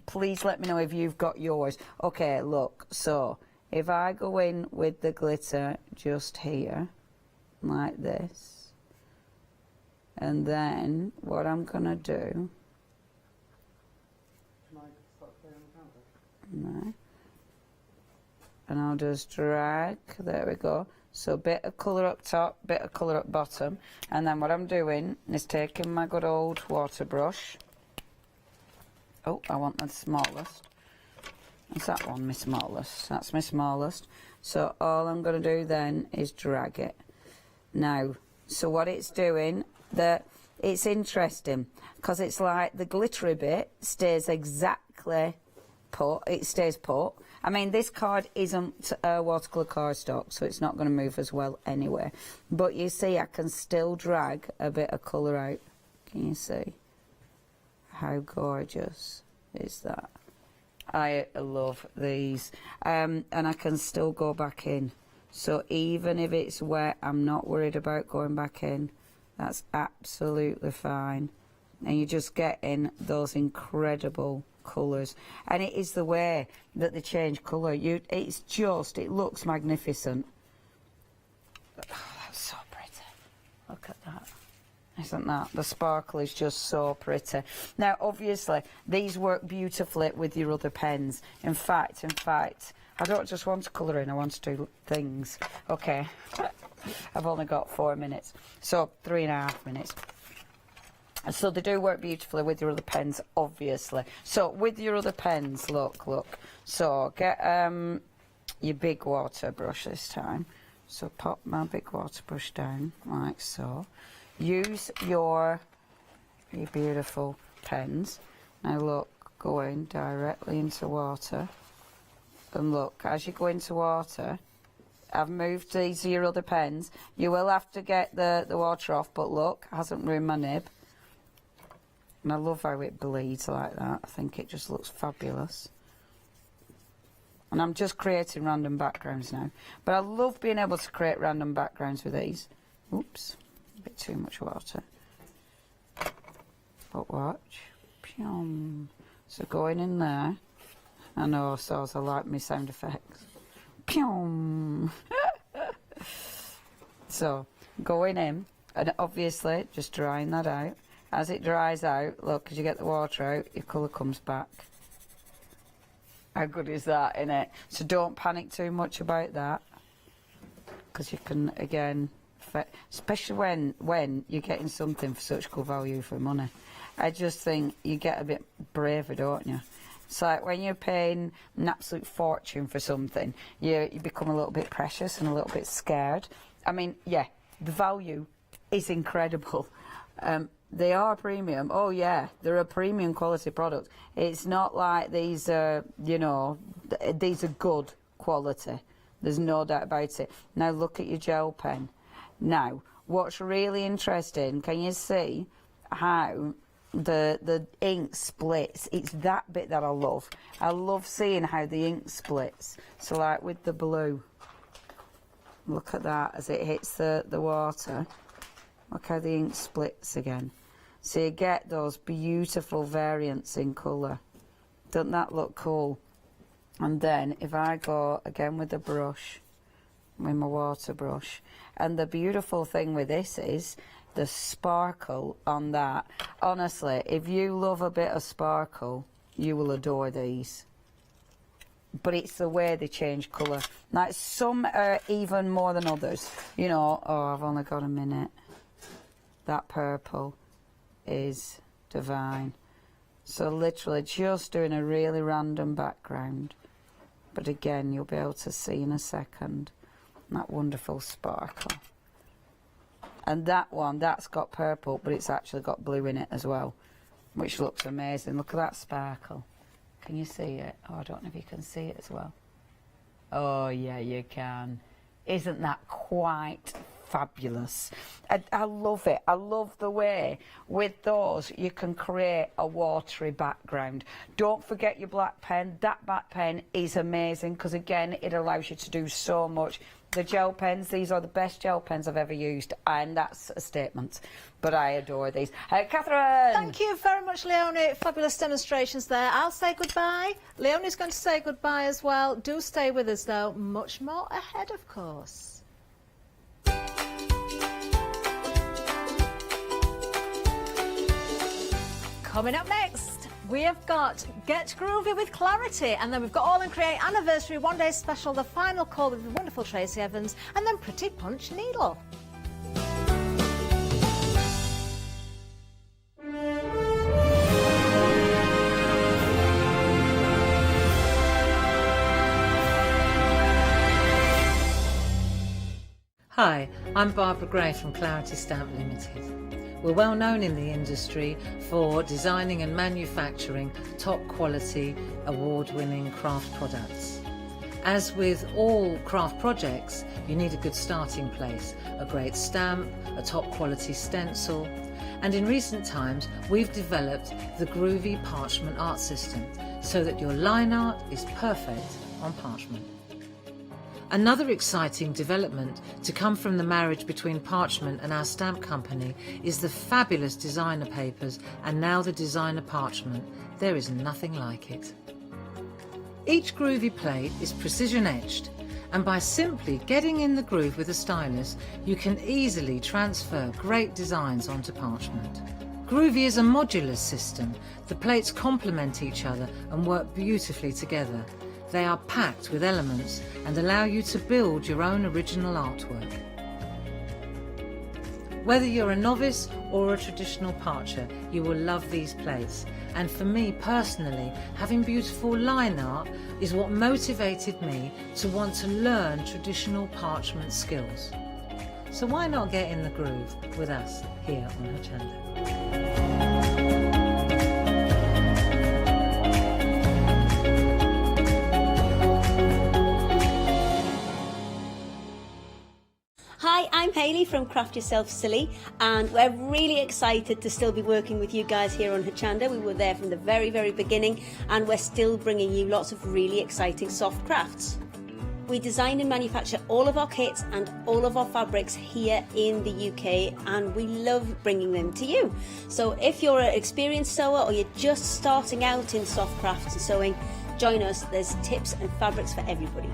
Please let me know if you've got yours. Okay, look, so if I go in with the glitter just here, like this, and then what I'm going to do... No. And I'll just drag, there we go. So a bit of colour up top, bit of colour up bottom. And then what I'm doing is taking my good old water brush. Oh, I want the smallest. Is that one my smallest? That's my smallest. So all I'm going to do then is drag it. Now, so what it's doing, it's interesting, because it's like the glittery bit stays exactly put, it stays put. I mean, this card isn't watercolour cardstock, so it's not going to move as well anyway. But you see, I can still drag a bit of colour out. Can you see? How gorgeous is that? I love these. And I can still go back in. So even if it's wet, I'm not worried about going back in. That's absolutely fine. And you're just getting those incredible colours, and it is the way that they change colour. It looks magnificent. Oh, that's so pretty. Look at that. Isn't that? The sparkle is just so pretty. Now, obviously, these work beautifully with your other pens. In fact, I don't just want to colour in, I want to do things. Okay, I've only got 4 minutes, so 3.5 minutes. So they do work beautifully with your other pens, obviously. So with your other pens, look. So get your big water brush this time. So pop my big water brush down, like so. Use your beautiful pens. Now look, go in directly into water. And look, as you go into water, I've moved these to your other pens. You will have to get the water off, but look, it hasn't ruined my nib. And I love how it bleeds like that. I think it just looks fabulous. And I'm just creating random backgrounds now. But I love being able to create random backgrounds with these. Oops, a bit too much water. But watch. Pyong. So going in there. I know, so I like my sound effects. Pyong. So, going in, and obviously just drying that out. As it dries out, look, as you get the water out, your colour comes back. How good is that, innit? So don't panic too much about that, because you can, again, especially when you're getting something for such good value for money. I just think you get a bit braver, don't you? It's like when you're paying an absolute fortune for something, you become a little bit precious and a little bit scared. I mean, yeah, the value is incredible. They are premium. Oh, yeah, they're a premium quality product. It's not like these are, these are good quality. There's no doubt about it. Now, look at your gel pen. Now, what's really interesting, can you see how the ink splits? It's that bit that I love. I love seeing how the ink splits. So, like with the blue, look at that as it hits the water. Look how the ink splits again. So you get those beautiful variants in colour. Doesn't that look cool? And then if I go again with the brush, with my water brush, and the beautiful thing with this is the sparkle on that. Honestly, if you love a bit of sparkle, you will adore these. But it's the way they change colour. Like some are even more than others. You know, oh, I've only got a minute. That purple is divine. So literally just doing a really random background. But again, you'll be able to see in a second that wonderful sparkle. And that one, that's got purple, but it's actually got blue in it as well, which looks amazing. Look at that sparkle. Can you see it? Oh, I don't know if you can see it as well. Oh, yeah, you can. Isn't that quite fabulous? I love it. I love the way with those you can create a watery background. Don't forget your black pen. That black pen is amazing because, again, it allows you to do so much. The gel pens, these are the best gel pens I've ever used, and that's a statement. But I adore these. Catherine! Thank you very much, Leonie. Fabulous demonstrations there. I'll say goodbye. Leonie's going to say goodbye as well. Do stay with us, though. Much more ahead, of course. Coming up next, we have got Get Groovy with Clarity, and then we've got All in Create Anniversary One Day Special, the final call with the wonderful Tracy Evans, and then Pretty Punch Needle. Hi, I'm Barbara Gray from Clarity Stamp Limited. We're well known in the industry for designing and manufacturing top quality, award-winning craft products. As with all craft projects, you need a good starting place, a great stamp, a top quality stencil, and in recent times we've developed the groovy Parchment art system so that your line art is perfect on parchment. Another exciting development to come from the marriage between Parchment and our stamp company is the fabulous designer papers and now the designer Parchment. There is nothing like it. Each groovy plate is precision etched, and by simply getting in the groove with a stylus, you can easily transfer great designs onto Parchment. Groovy is a modular system. The plates complement each other and work beautifully together. They are packed with elements and allow you to build your own original artwork. Whether you're a novice or a traditional parcher, you will love these plates. And for me personally, having beautiful line art is what motivated me to want to learn traditional parchment skills. So why not get in the groove with us here on Hochanda? Hi, I'm Hayley from Craft Yourself Silly, and we're really excited to still be working with you guys here on Hochanda. We were there from the very, very beginning, and we're still bringing you lots of really exciting soft crafts. We design and manufacture all of our kits and all of our fabrics here in the UK, and we love bringing them to you. So if you're an experienced sewer or you're just starting out in soft crafts and sewing, join us. There's tips and fabrics for everybody.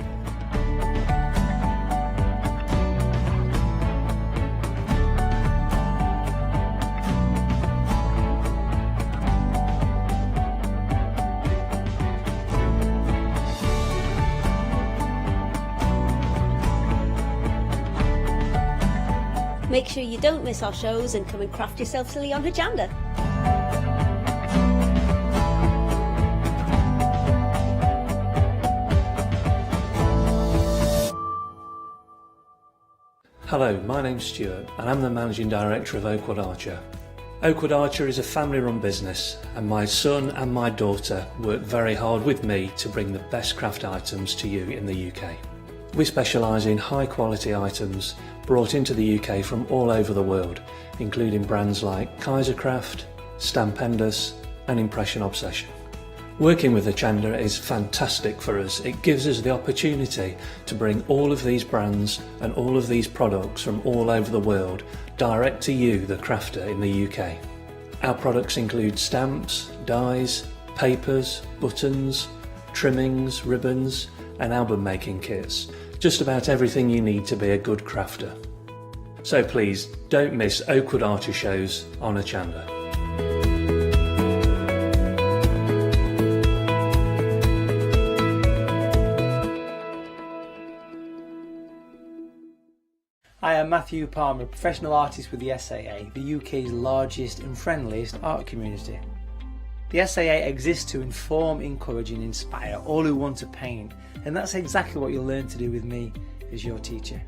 Make sure you don't miss our shows and come and craft yourself silly on Hochanda. Hello, my name's Stuart and I'm the Managing Director of Oakwood Archer. Oakwood Archer is a family-run business, and my son and my daughter work very hard with me to bring the best craft items to you in the UK. We specialise in high-quality items brought into the UK from all over the world, including brands like Kaisercraft, Stampendous and Impression Obsession. Working with Hochanda is fantastic for us. It gives us the opportunity to bring all of these brands and all of these products from all over the world direct to you, the crafter in the UK. Our products include stamps, dies, papers, buttons, trimmings, ribbons and album making kits. Just about everything you need to be a good crafter. So please don't miss Oakwood Archer shows on Hochanda. I am Matthew Palmer, professional artist with the SAA, the UK's largest and friendliest art community. The SAA exists to inform, encourage and inspire all who want to paint, and that's exactly what you'll learn to do with me as your teacher.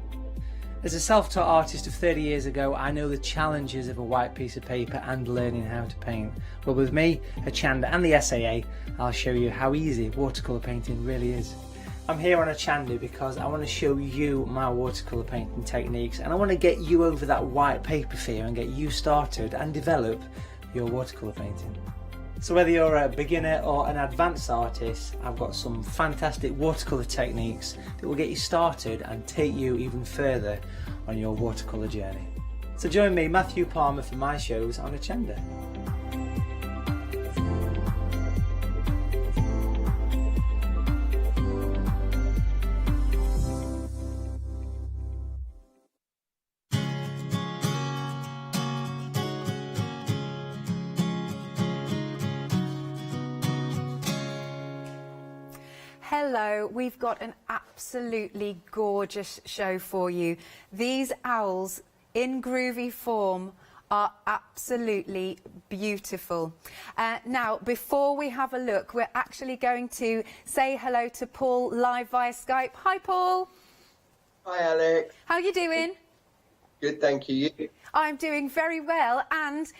As a self-taught artist of 30 years ago, I know the challenges of a white piece of paper and learning how to paint. But with me, Hochanda and the SAA, I'll show you how easy watercolour painting really is. I'm here on Hochanda because I want to show you my watercolour painting techniques, and I want to get you over that white paper fear and get you started and develop your watercolour painting. So whether you're a beginner or an advanced artist, I've got some fantastic watercolour techniques that will get you started and take you even further on your watercolour journey. So join me, Matthew Palmer, for my shows on Hochanda. Hello, we've got an absolutely gorgeous show for you. These owls in groovy form are absolutely beautiful. Now, before we have a look, we're actually going to say hello to Paul live via Skype. Hi, Paul. Hi, Alex. How are you doing? Good, thank you. You? I'm doing very well, and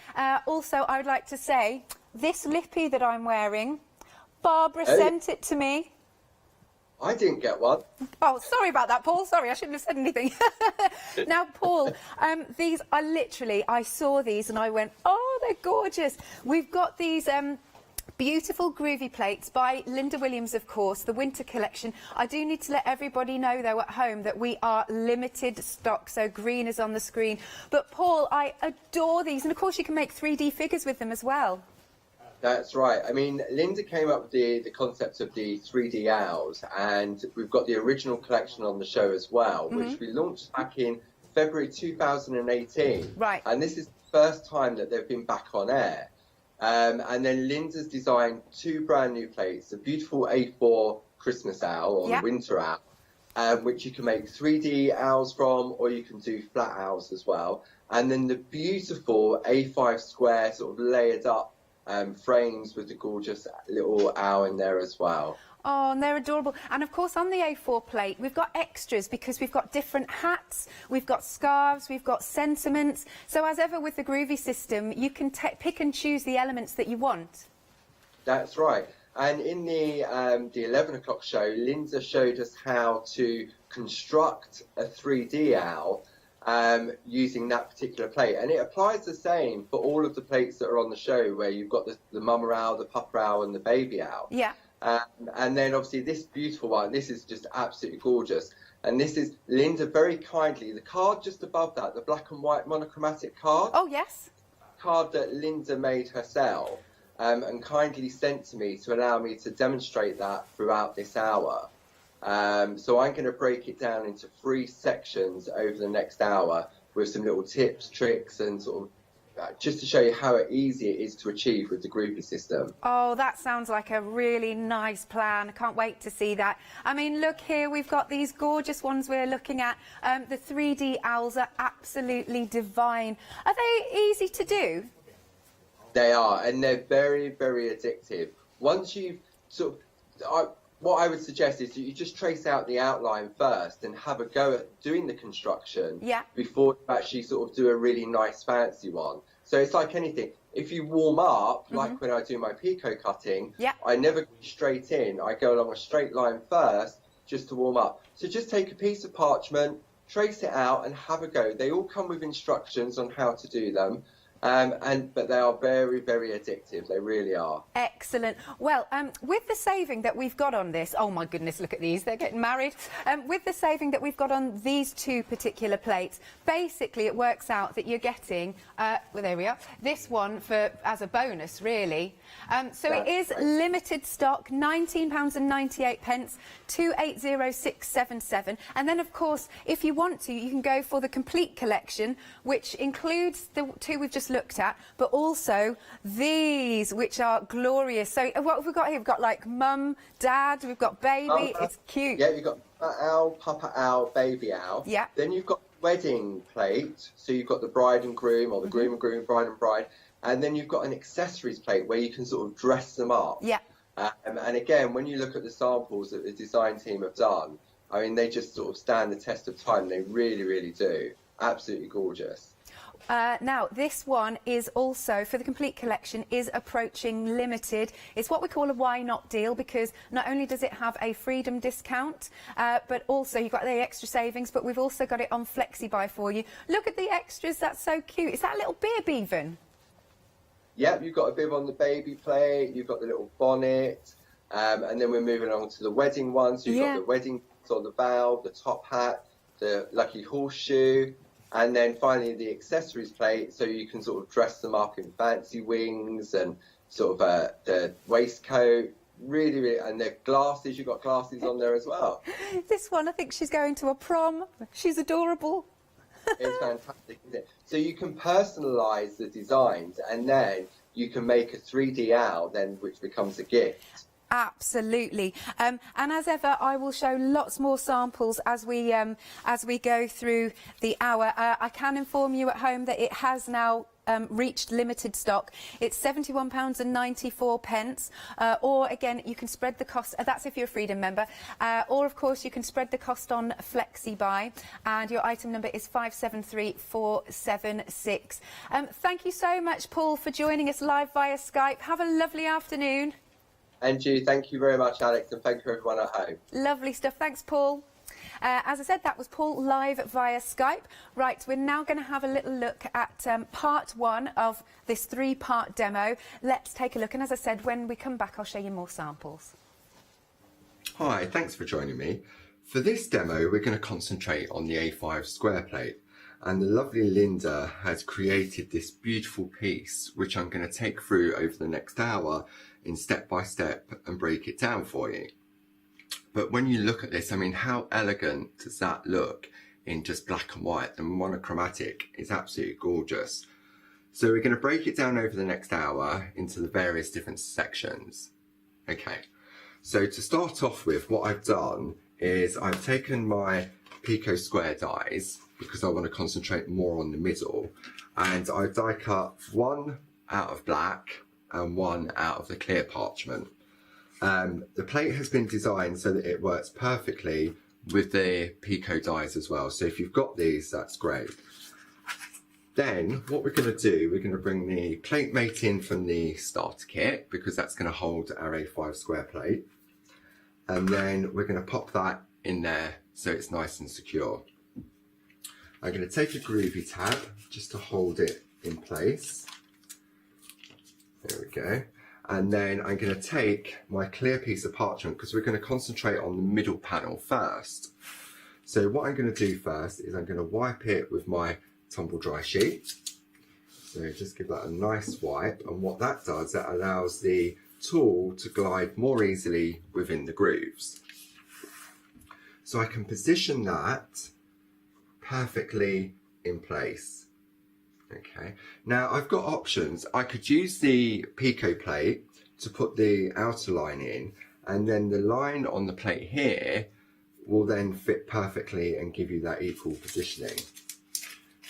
also I would like to say, this lippy that I'm wearing, Barbara sent it to me. I didn't get one. Oh, sorry about that, Paul. Sorry, I shouldn't have said anything. Now, Paul, these are literally, I saw these and I went, oh, they're gorgeous. We've got these beautiful groovy plates by Linda Williams, of course, the winter collection. I do need to let everybody know, though, at home that we are limited stock, so green is on the screen. But, Paul, I adore these. And, of course, you can make 3D figures with them as well. That's right. I mean, Linda came up with the concept of the 3D owls, and we've got the original collection on the show as well, which we launched back in February 2018. Right. And this is the first time that they've been back on air. And then Linda's designed 2 brand new plates, a beautiful A4 Christmas owl or the winter owl, which you can make 3D owls from, or you can do flat owls as well. And then the beautiful A5 square sort of layered up frames with the gorgeous little owl in there as well. Oh, and they're adorable. And of course, on the A4 plate, we've got extras because we've got different hats, we've got scarves, we've got sentiments. So as ever with the Groovy system, you can pick and choose the elements that you want. That's right. And in the 11 o'clock show, Linda showed us how to construct a 3D owl using that particular plate, and it applies the same for all of the plates that are on the show, where you've got the mama owl, the papa owl and the baby owl. Yeah. And then obviously this beautiful one, this is just absolutely gorgeous, and this is Linda very kindly, the card just above that, the black and white monochromatic card. Oh yes. Card that Linda made herself and kindly sent to me to allow me to demonstrate that throughout this hour. So I'm going to break it down into 3 sections over the next hour with some little tips, tricks and sort of just to show you how easy it is to achieve with the Groovy system. Oh, that sounds like a really nice plan. I can't wait to see that. I mean, look here, we've got these gorgeous ones we're looking at. The 3D owls are absolutely divine. Are they easy to do? They are, and they're very, very addictive. Once you've sort of... what I would suggest is that you just trace out the outline first and have a go at doing the construction before you actually sort of do a really nice fancy one. So it's like anything. If you warm up, like when I do my picot cutting, I never go straight in. I go along a straight line first just to warm up. So just take a piece of parchment, trace it out and have a go. They all come with instructions on how to do them. But they are very, very addictive. They really are. Excellent. Well, with the saving that we've got on this, oh my goodness, look at these, they're getting married. With the saving that we've got on these two particular plates, basically it works out that you're getting, well, there we are, this one as a bonus, really. So it is limited stock, £19.98, 280677. And then, of course, if you want to, you can go for the complete collection, which includes the two we've just looked at, but also these, which are glorious. So what have we got here? We've got like mum, dad, we've got baby. It's cute. Yeah, you've got owl, papa owl, baby owl. Yeah. Then you've got wedding plate. So you've got the bride and groom, or the groom and groom, bride and bride. And then you've got an accessories plate where you can sort of dress them up. Yeah. And again, when you look at the samples that the design team have done, I mean, they just sort of stand the test of time. They really, really do. Absolutely gorgeous. Now, this one is also, for the complete collection, is approaching limited. It's what we call a why not deal, because not only does it have a freedom discount, but also you've got the extra savings, but we've also got it on FlexiBuy for you. Look at the extras, that's so cute. Is that a little bib even? Yep, you've got a bib on the baby plate, you've got the little bonnet, and then we're moving on to the wedding one. So you've got the wedding on the bow, the top hat, the lucky horseshoe, and then finally the accessories plate, so you can sort of dress them up in fancy wings and sort of the waistcoat. Really, really, and the glasses, you've got glasses on there as well. This one, I think she's going to a prom. She's adorable. It's fantastic, isn't it? So you can personalise the designs, and then you can make a 3D owl, then which becomes a gift. Absolutely. And as ever, I will show lots more samples as we go through the hour. I can inform you at home that it has now reached limited stock. It's £71.94, or again, you can spread the cost. That's if you're a Freedom member, or of course you can spread the cost on FlexiBuy, and your item number is 573476. Thank you so much, Paul, for joining us live via Skype. Have a lovely afternoon. And you, thank you very much, Alex, and thank you everyone at home. Lovely stuff. Thanks, Paul. As I said, that was Paul live via Skype. Right, we're now going to have a little look at part one of this three-part demo. Let's take a look, and as I said, when we come back, I'll show you more samples. Hi, thanks for joining me. For this demo, we're going to concentrate on the A5 square plate. And the lovely Linda has created this beautiful piece, which I'm going to take through over the next hour in step by step and break it down for you. But when you look at this, I mean, how elegant does that look in just black and white? The monochromatic is absolutely gorgeous. So we're going to break it down over the next hour into the various different sections. Okay, so to start off with, what I've done is I've taken my Pico square dies, because I want to concentrate more on the middle, and I've die cut one out of black and one out of the clear parchment. The plate has been designed so that it works perfectly with the Pico dies as well. So if you've got these, that's great. Then what we're going to do, we're going to bring the plate mate in from the starter kit, because that's going to hold our A5 square plate. And then we're going to pop that in there so it's nice and secure. I'm going to take a groovy tab just to hold it in place. There we go. And then I'm going to take my clear piece of parchment, because we're going to concentrate on the middle panel first. So what I'm going to do first is I'm going to wipe it with my tumble dry sheet. So just give that a nice wipe, and what that does, that allows the tool to glide more easily within the grooves. So I can position that perfectly in place. Okay, now I've got options. I could use the Pico plate to put the outer line in, and then the line on the plate here will then fit perfectly and give you that equal positioning.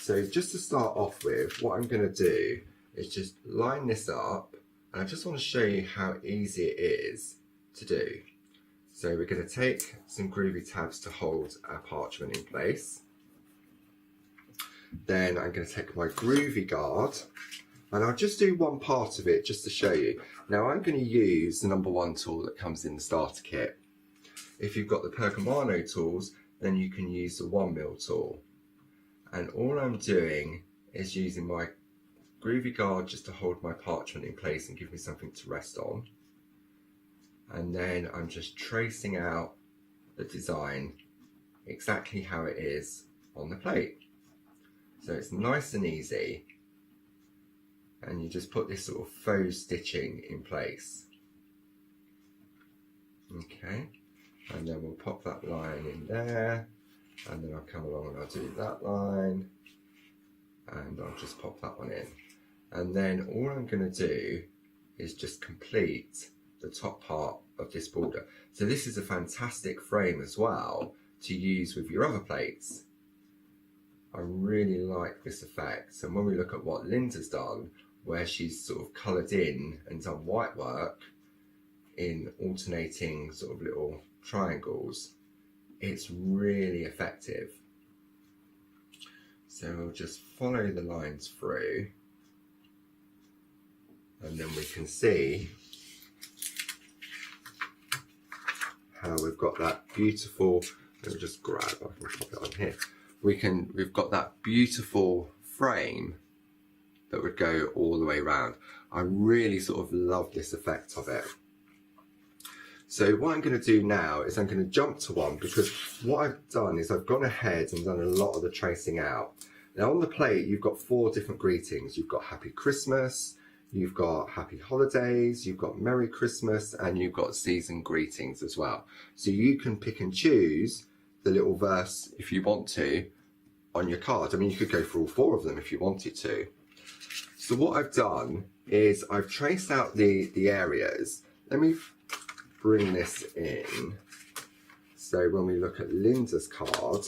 So just to start off with, what I'm going to do is just line this up, and I just want to show you how easy it is to do. So we're going to take some groovy tabs to hold our parchment in place. Then I'm going to take my groovy guard, and I'll just do one part of it just to show you. Now I'm going to use the #1 tool that comes in the starter kit. If you've got the Pergamano tools, then you can use the 1mm tool. And all I'm doing is using my groovy guard just to hold my parchment in place and give me something to rest on. And then I'm just tracing out the design exactly how it is on the plate. So it's nice and easy, and you just put this sort of faux stitching in place. Okay, and then we'll pop that line in there, and then I'll come along and I'll do that line, and I'll just pop that one in. And then all I'm going to do is just complete the top part of this border. So this is a fantastic frame as well to use with your other plates. I really like this effect. And when we look at what Linda's done, where she's sort of coloured in and done white work in alternating sort of little triangles, it's really effective. So we'll just follow the lines through, and then we can see how we've got that beautiful, let me just grab, I can pop it on here. We've got that beautiful frame that would go all the way around. I really sort of love this effect of it. So what I'm going to do now is I'm going to jump to one, because what I've done is I've gone ahead and done a lot of the tracing out. Now on the plate you've got 4 different greetings. You've got Happy Christmas, you've got Happy Holidays, you've got Merry Christmas, and you've got season greetings as well. So you can pick and choose the little verse if you want to on your card. I mean, you could go for all 4 of them if you wanted to. So what I've done is I've traced out the areas. Let me bring this in. So when we look at Linda's card,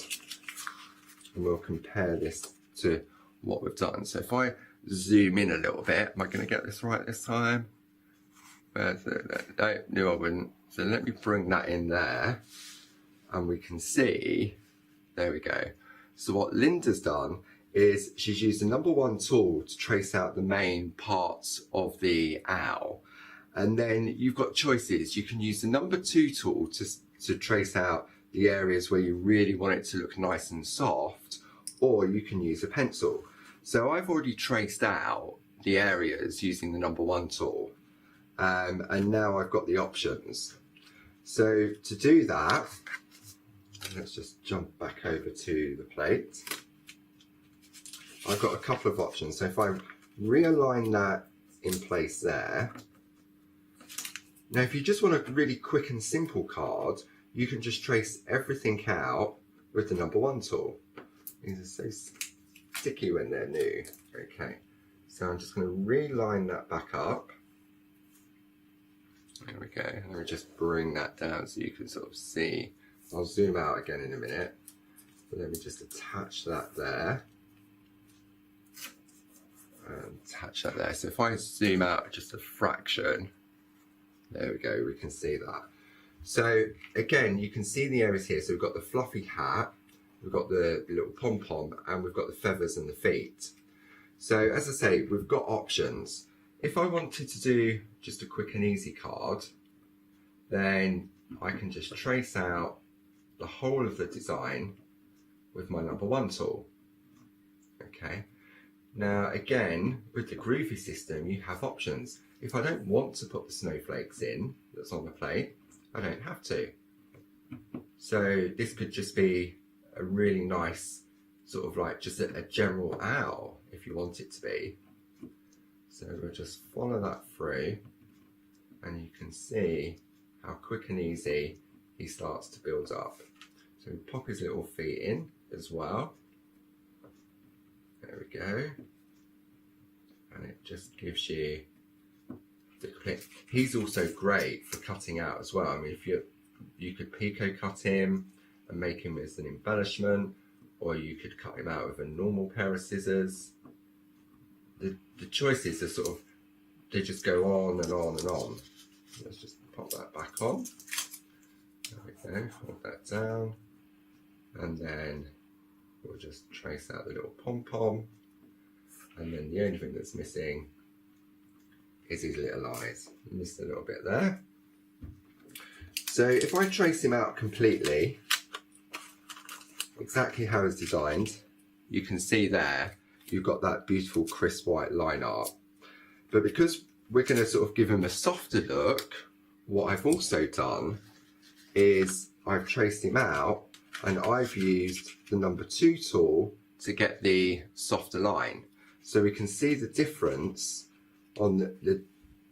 and we'll compare this to what we've done. So if I zoom in a little bit, am I going to get this right this time? No, knew I wouldn't. So let me bring that in there, and we can see, there we go. So what Linda's done is she's used the number 1 tool to trace out the main parts of the owl. And then you've got choices. You can use the number 2 tool to trace out the areas where you really want it to look nice and soft, or you can use a pencil. So I've already traced out the areas using the number 1 tool, and now I've got the options. So to do that, let's just jump back over to the plate. I've got a couple of options. So if I realign that in place there, now if you just want a really quick and simple card, you can just trace everything out with the number 1 tool. These are so sticky when they're new. Okay, so I'm just going to realign that back up. There we go. And let me just bring that down so you can sort of see. I'll zoom out again in a minute, but let me just attach that there. And attach that there. So if I zoom out just a fraction, there we go, we can see that. So again, you can see the areas here. So we've got the fluffy hat, we've got the little pom-pom, and we've got the feathers and the feet. So as I say, we've got options. If I wanted to do just a quick and easy card, then I can just trace out the whole of the design with my number 1 tool. Okay. Now again, with the groovy system, you have options. If I don't want to put the snowflakes in that's on the plate, I don't have to. So this could just be a really nice sort of like just a general owl if you want it to be. So we'll just follow that through, and you can see how quick and easy he starts to build up. So we pop his little feet in as well. There we go. And it just gives you the clip. He's also great for cutting out as well. I mean, if you could pico cut him and make him as an embellishment, or you could cut him out with a normal pair of scissors. The choices are sort of, they just go on and on and on. Let's just pop that back on. There we go, hold that down. And then we'll just trace out the little pom-pom. And then the only thing that's missing is his little eyes. Missed a little bit there. So if I trace him out completely, exactly how it's designed, you can see there you've got that beautiful crisp white line art. But because we're going to sort of give him a softer look, what I've also done is I've traced him out, and I've used the number 2 tool to get the softer line. So we can see the difference on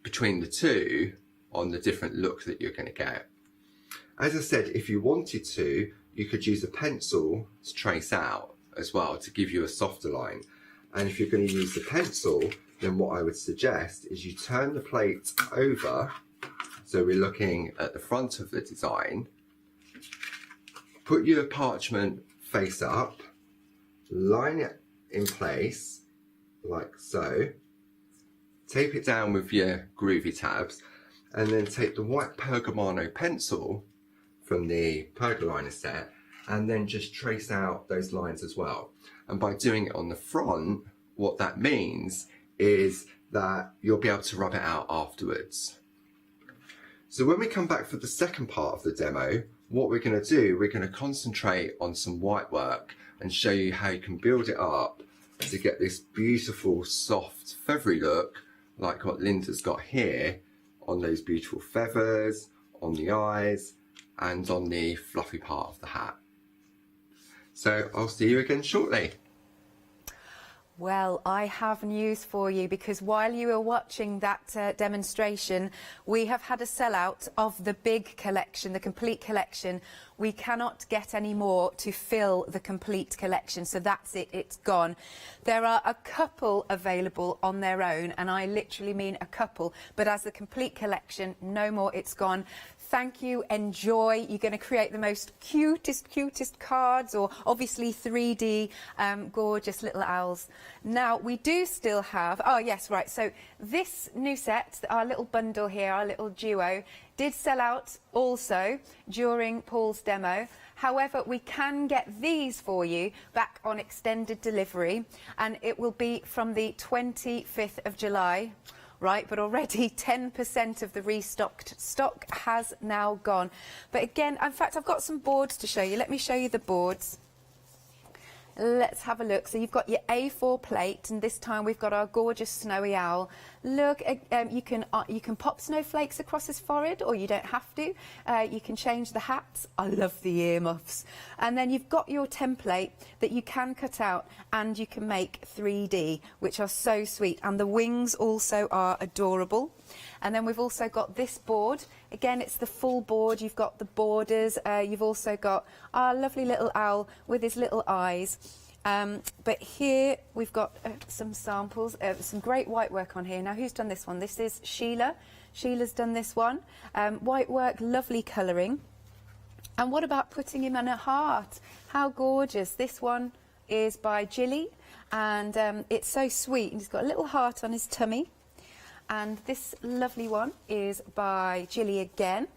between the two on the different look that you're going to get. As I said, if you wanted to, you could use a pencil to trace out as well to give you a softer line. And if you're going to use the pencil, then what I would suggest is you turn the plate over, so we're looking at the front of the design, put your parchment face up, line it in place like so, tape it down with your groovy tabs, and then take the white Pergamano pencil from the Pergaliner set and then just trace out those lines as well. And by doing it on the front, what that means is that you'll be able to rub it out afterwards. So when we come back for the second part of the demo, what we're going to do, we're going to concentrate on some white work and show you how you can build it up to get this beautiful soft feathery look like what Linda's got here on those beautiful feathers, on the eyes and on the fluffy part of the hat. So I'll see you again shortly. Well, I have news for you, because while you were watching that demonstration, we have had a sellout of the big collection, the complete collection. We cannot get any more to fill the complete collection, so that's it, it's gone. There are a couple available on their own, and I literally mean a couple, but as the complete collection, no more, it's gone. Thank you, enjoy. You're going to create the most cutest cards, or obviously 3D gorgeous little owls. Now, we do still have, oh yes, right, so this new set, our little bundle here, our little duo, did sell out also during Paul's demo. However, we can get these for you back on extended delivery, and it will be from the 25th of July. Right, but already 10% of the restocked stock has now gone. But again, in fact, I've got some boards to show you. Let me show you the boards. Let's have a look. So you've got your A4 plate, and this time we've got our gorgeous snowy owl. Look, you can pop snowflakes across his forehead, or you don't have to. You can change the hats. I love the earmuffs. And then you've got your template that you can cut out, and you can make 3D, which are so sweet. And the wings also are adorable. And then we've also got this board. Again, it's the full board. You've got the borders. You've also got our lovely little owl with his little eyes. But here we've got some samples, some great white work on here. Now, who's done this one? This is Sheila. Sheila's done this one. White work, lovely colouring. And what about putting him in a heart? How gorgeous. This one is by Jilly, and it's so sweet. And he's got a little heart on his tummy. And this lovely one is by Jilly again.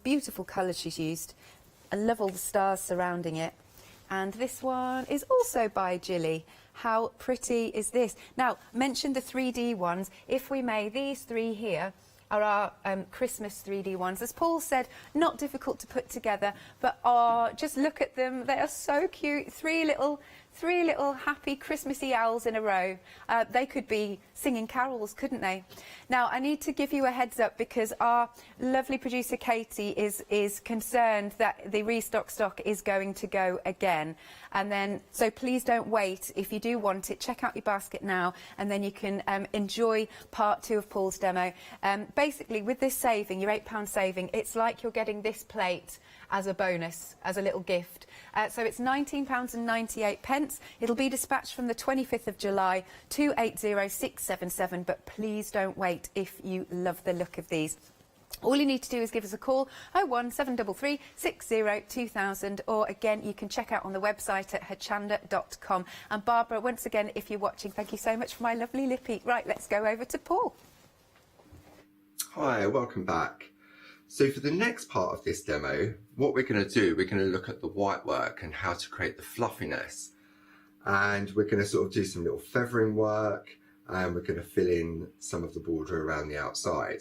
Beautiful colours she's used. I love all the stars surrounding it. And this one is also by Jilly. How pretty is this? Now, mentioned the 3D ones. If we may, these three here are our Christmas 3D ones. As Paul said, not difficult to put together, but just look at them. They are so cute. Three little happy Christmassy owls in a row. They could be singing carols, couldn't they? Now, I need to give you a heads up, because our lovely producer Katie is concerned that the restock stock is going to go again. And then, so please don't wait. If you do want it, check out your basket now, and then you can enjoy part 2 of Paul's demo. Basically, with this saving, your £8 saving, it's like you're getting this plate as a bonus, as a little gift. So it's £19.98. It'll be dispatched from the 25th of July to 80677, but please don't wait if you love the look of these. All you need to do is give us a call, 01733 60 2000, or again, you can check out on the website at hochanda.com. And Barbara, once again, if you're watching, thank you so much for my lovely lippy. Right, let's go over to Paul. Hi, welcome back. So for the next part of this demo, what we're going to do, we're going to look at the white work and how to create the fluffiness. And we're going to sort of do some little feathering work, and we're going to fill in some of the border around the outside.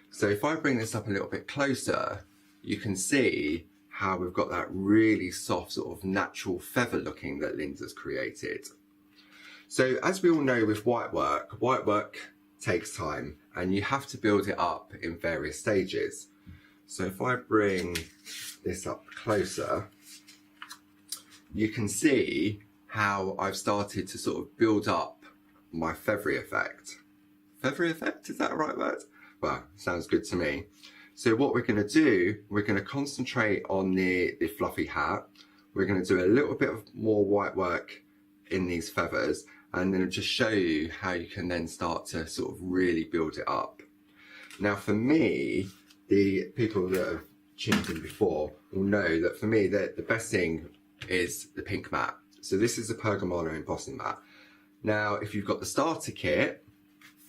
So if I bring this up a little bit closer, you can see how we've got that really soft sort of natural feather looking that Linda's created. So as we all know with white work takes time and you have to build it up in various stages. So if I bring this up closer, you can see how I've started to sort of build up my feathery effect. Feathery effect, is that the right word? Well, sounds good to me. So what we're going to do, we're going to concentrate on the fluffy hat. We're going to do a little bit of more white work in these feathers, and then I'll just show you how you can then start to sort of really build it up. Now for me, the people that have tuned in before will know that for me the best thing is the pink mat. So this is a Pergamano embossing mat. Now if you've got the starter kit,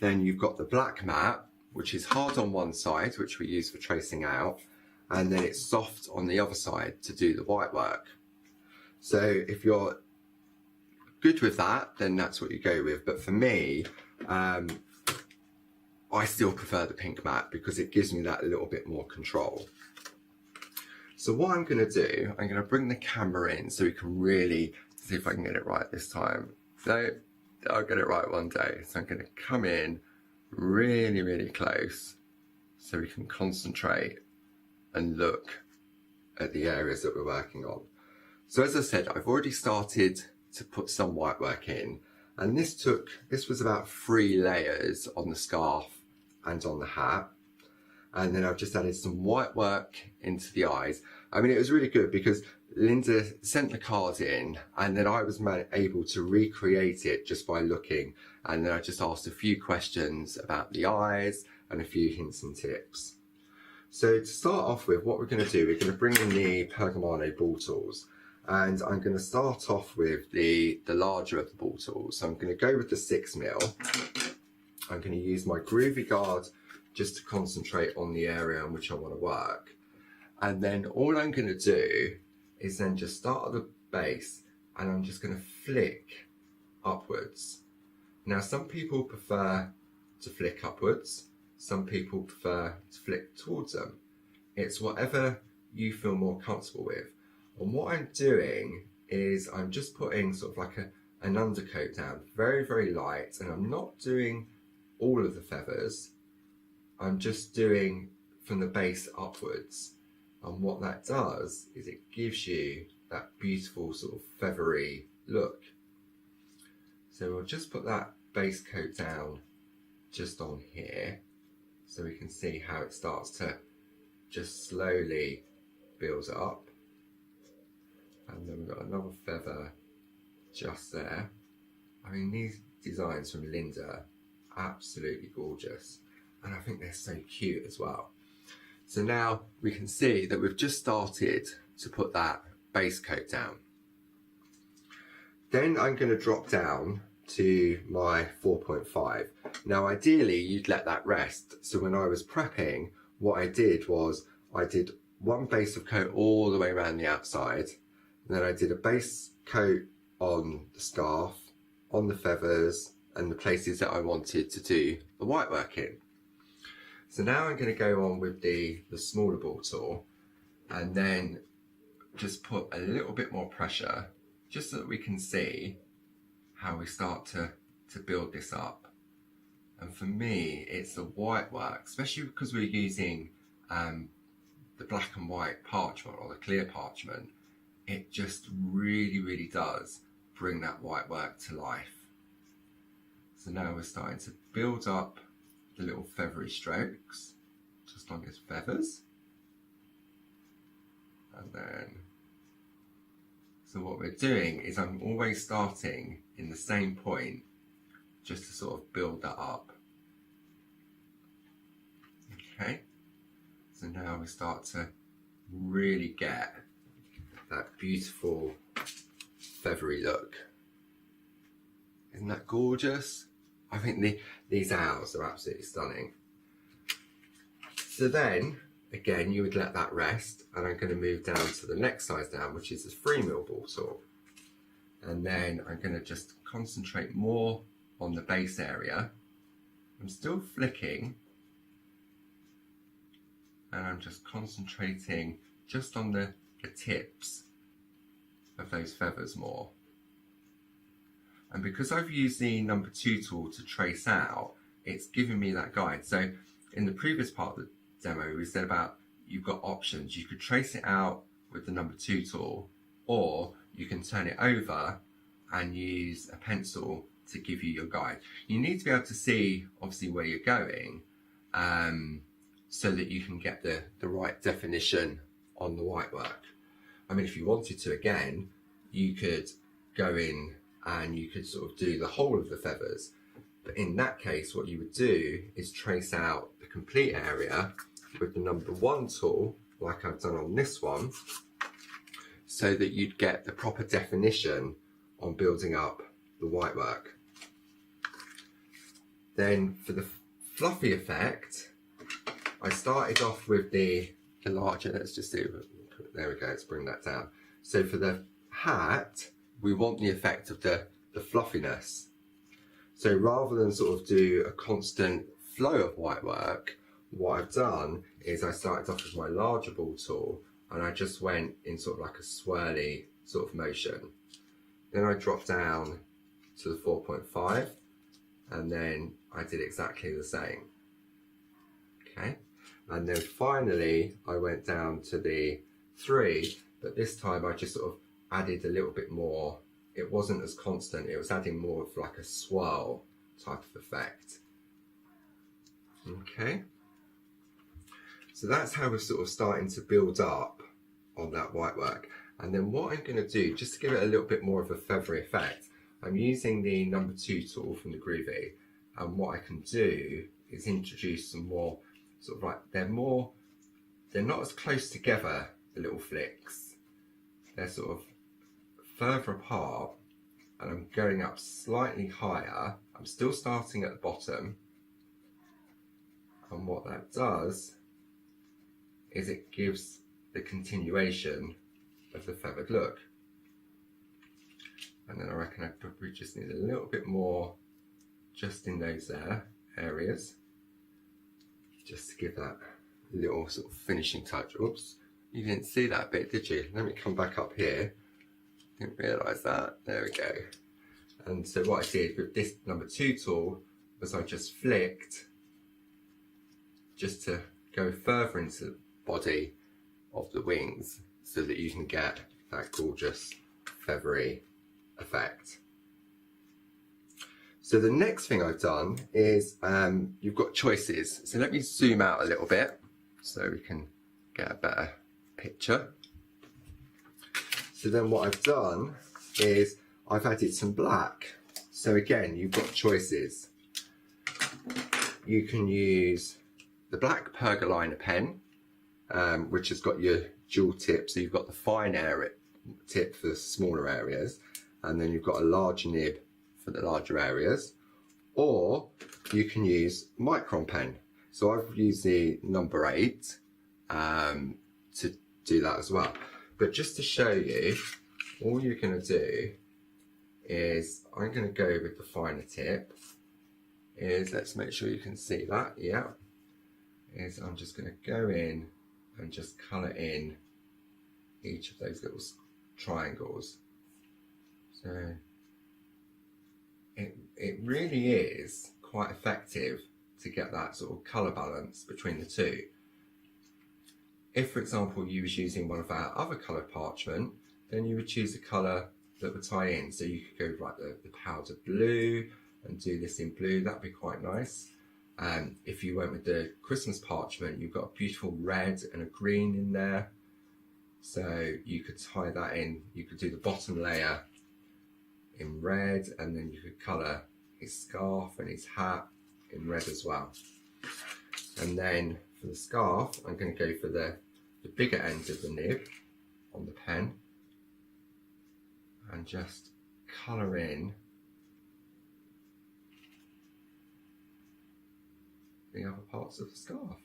then you've got the black mat, which is hard on one side, which we use for tracing out, and then it's soft on the other side to do the white work. So if you're good with that, then that's what you go with. But for me, I still prefer the pink mat because it gives me that little bit more control. So what I'm going to do, I'm going to bring the camera in so we can really see if I can get it right this time. So I'll get it right one day. So I'm going to come in really, really close so we can concentrate and look at the areas that we're working on. So as I said, I've already started to put some white work in, and this was about 3 layers on the scarf and on the hat, and then I've just added some white work into the eyes. I mean, it was really good because Linda sent the card in and then I was able to recreate it just by looking, and then I just asked a few questions about the eyes and a few hints and tips. So to start off with, what we're going to do, we're going to bring in the Pergamano ball tools, and I'm going to start off with the larger of the ball tools. So I'm going to go with the 6mm. I'm going to use my groovy guard just to concentrate on the area in which I want to work. And then all I'm going to do is then just start at the base, and I'm just going to flick upwards. Now some people prefer to flick upwards, some people prefer to flick towards them. It's whatever you feel more comfortable with. And what I'm doing is I'm just putting sort of like an undercoat down, very, very light, and I'm not doing all of the feathers. I'm just doing from the base upwards. And what that does is it gives you that beautiful sort of feathery look. So we'll just put that base coat down just on here so we can see how it starts to just slowly build up. And then we've got another feather just there. I mean, these designs from Linda, absolutely gorgeous. And I think they're so cute as well. So now we can see that we've just started to put that base coat down. Then I'm going to drop down to my 4.5. Now ideally you'd let that rest. So when I was prepping, what I did was I did one base of coat all the way around the outside. And then I did a base coat on the scarf, on the feathers, and the places that I wanted to do the white work in. So now I'm going to go on with the smaller ball tool and then just put a little bit more pressure just so that we can see how we start to build this up. And for me, it's the white work, especially because we're using the black and white parchment or the clear parchment. It just really, really does bring that white work to life. So now we're starting to build up the little feathery strokes, just on his feathers. And then, so what we're doing is I'm always starting in the same point, just to sort of build that up. Okay, so now we start to really get that beautiful feathery look. Isn't that gorgeous? I think these owls are absolutely stunning. So then, again, you would let that rest, and I'm going to move down to the next size down, which is the 3mm ball tool. And then I'm going to just concentrate more on the base area. I'm still flicking, and I'm just concentrating just on the tips of those feathers more. And because I've used the number 2 tool to trace out, it's giving me that guide. So in the previous part of the demo, we said about you've got options. You could trace it out with the number 2 tool, or you can turn it over and use a pencil to give you your guide. You need to be able to see obviously where you're going, so that you can get the right definition on the white work. I mean, if you wanted to, again, you could go in and you could sort of do the whole of the feathers. But in that case, what you would do is trace out the complete area with the number 1 tool, like I've done on this one, so that you'd get the proper definition on building up the white work. Then for the fluffy effect, I started off with the larger, let's just do, there we go, let's bring that down. So for the hat, we want the effect of the fluffiness. So rather than sort of do a constant flow of white work, what I've done is I started off with my larger ball tool and I just went in sort of like a swirly sort of motion. Then I dropped down to the 4.5 and then I did exactly the same. Okay, and then finally I went down to the 3, but this time I just sort of added a little bit more. It wasn't as constant, it was adding more of like a swirl type of effect. Okay, so that's how we're sort of starting to build up on that white work. And then what I'm going to do, just to give it a little bit more of a feathery effect, I'm using the number 2 tool from the Groovy, and what I can do is introduce some more sort of like, they're not as close together, the little flicks. They're sort of further apart, and I'm going up slightly higher. I'm still starting at the bottom, and what that does is it gives the continuation of the feathered look. And then I reckon I probably just need a little bit more just in those areas, just to give that little sort of finishing touch. Oops, you didn't see that bit, did you? Let me come back up here. Didn't realise that. There we go. And so what I did with this number 2 tool was I just flicked just to go further into the body of the wings so that you can get that gorgeous feathery effect. So the next thing I've done is you've got choices. So let me zoom out a little bit so we can get a better picture. So then what I've done is I've added some black. So again, you've got choices. You can use the black pergolina pen, which has got your dual tip. So you've got the fine area tip for the smaller areas, and then you've got a large nib for the larger areas. Or you can use micron pen. So I've used the number 8 to do that as well. But just to show you, all you're going to do is, I'm going to go with the finer tip, is, let's make sure you can see that, yeah, is I'm just going to go in and just colour in each of those little triangles. So it really is quite effective to get that sort of colour balance between the two. If, for example, you was using one of our other coloured parchment, then you would choose a colour that would tie in. So you could go with like the powder blue and do this in blue, that'd be quite nice. If you went with the Christmas parchment, you've got a beautiful red and a green in there. So you could tie that in, you could do the bottom layer in red, and then you could colour his scarf and his hat in red as well. And then for the scarf, I'm going to go for the bigger end of the nib on the pen and just colour in the other parts of the scarf.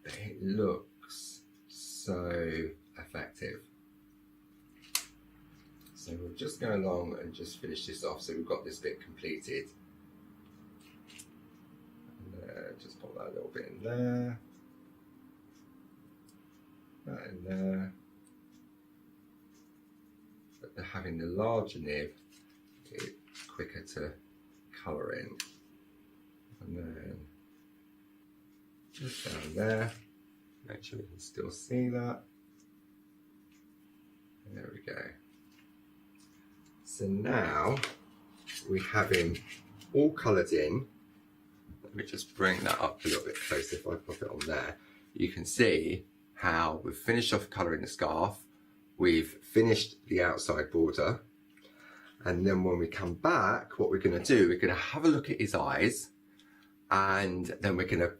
But it looks so effective. So we'll just go along and just finish this off. So we've got this bit completed. And, just put that a little bit in there. That in there. But having the larger nib quicker to colour in. And then just down there, make sure you can still see that. There we go. So now we have him all coloured in. Let me just bring that up a little bit closer. If I pop it on there, you can see how we've finished off colouring the scarf. We've finished the outside border. And then when we come back, what we're going to do, we're going to have a look at his eyes. And then we're going to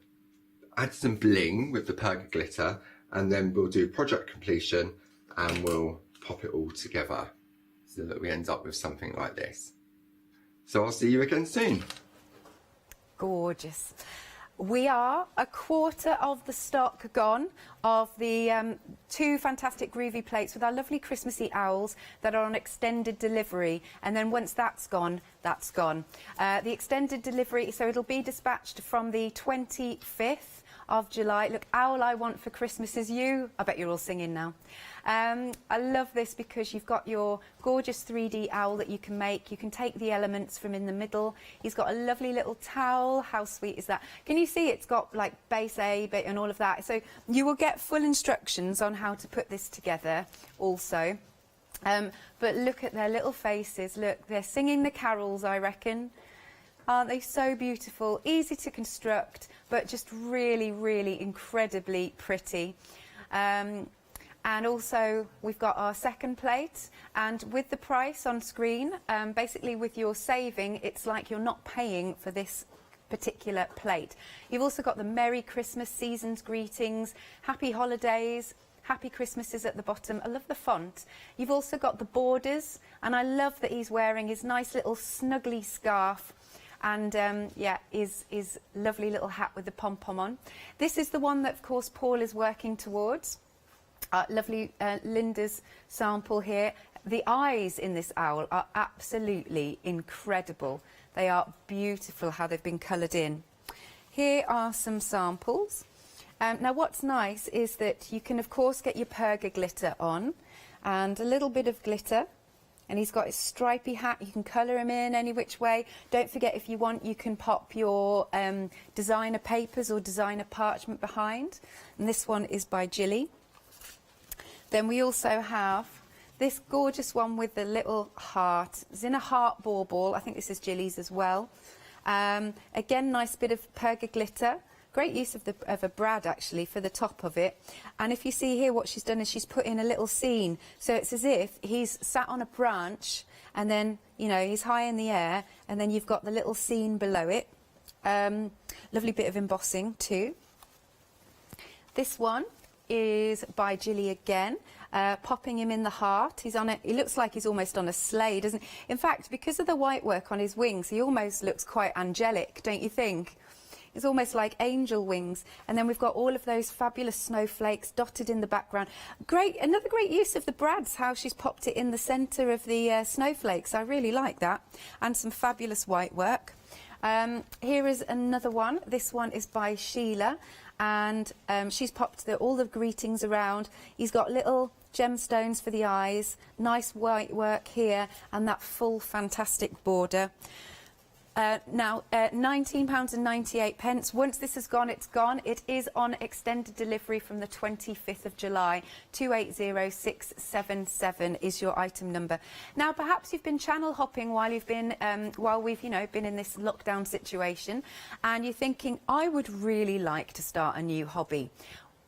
add some bling with the perga glitter. And then we'll do project completion and we'll pop it all together so that we end up with something like this. So I'll see you again soon. Gorgeous. We are a quarter of the stock gone of the 2 fantastic groovy plates with our lovely Christmassy owls that are on extended delivery, and then once that's gone, that's gone. The extended delivery, so it'll be dispatched from the 25th of July. Look, Owl I Want for Christmas Is You. I bet you're all singing now. I love this because you've got your gorgeous 3D owl that you can make. You can take the elements from in the middle. He's got a lovely little towel. How sweet is that? Can you see it's got like base A and all of that? So you will get full instructions on how to put this together also. But look at their little faces. Look, they're singing the carols, I reckon. Aren't they so beautiful? Easy to construct, but just really, really incredibly pretty. And also we've got our second plate, and with the price on screen, basically with your saving, it's like you're not paying for this particular plate. You've also got the Merry Christmas, Season's Greetings, Happy Holidays, Happy Christmases at the bottom. I love the font. You've also got the borders, and I love that he's wearing his nice little snuggly scarf. And yeah, his lovely little hat with the pom-pom on. This is the one that, of course, Paul is working towards. Lovely Linda's sample here. The eyes in this owl are absolutely incredible. They are beautiful how they've been coloured in. Here are some samples. Now what's nice is that you can, of course, get your perga glitter on and a little bit of glitter. And he's got his stripy hat. You can colour him in any which way. Don't forget, if you want, you can pop your designer papers or designer parchment behind. And this one is by Jilly. Then we also have this gorgeous one with the little heart. It's in a heart bauble. I think this is Jilly's as well. Again, nice bit of perga glitter. Great use of a brad, actually, for the top of it. And if you see here, what she's done is she's put in a little scene. So it's as if he's sat on a branch and then, you know, he's high in the air and then you've got the little scene below it. Lovely bit of embossing too. This one is by Jilly again, popping him in the heart. He's on it. He looks like he's almost on a sleigh, doesn't he? In fact, because of the white work on his wings, he almost looks quite angelic, don't you think? It's almost like angel wings. And then we've got all of those fabulous snowflakes dotted in the background. Another great use of the brads, how she's popped it in the centre of the snowflakes. I really like that. And some fabulous white work. Here is another one. This one is by Sheila. And she's popped all the greetings around. He's got little gemstones for the eyes. Nice white work here. And that full fantastic border. Now, £19.98. Once this has gone, it's gone. It is on extended delivery from the 25th of July. 280677 is your item number. Now, perhaps you've been channel hopping while you've been, while we've, you know, been in this lockdown situation, and you're thinking, I would really like to start a new hobby.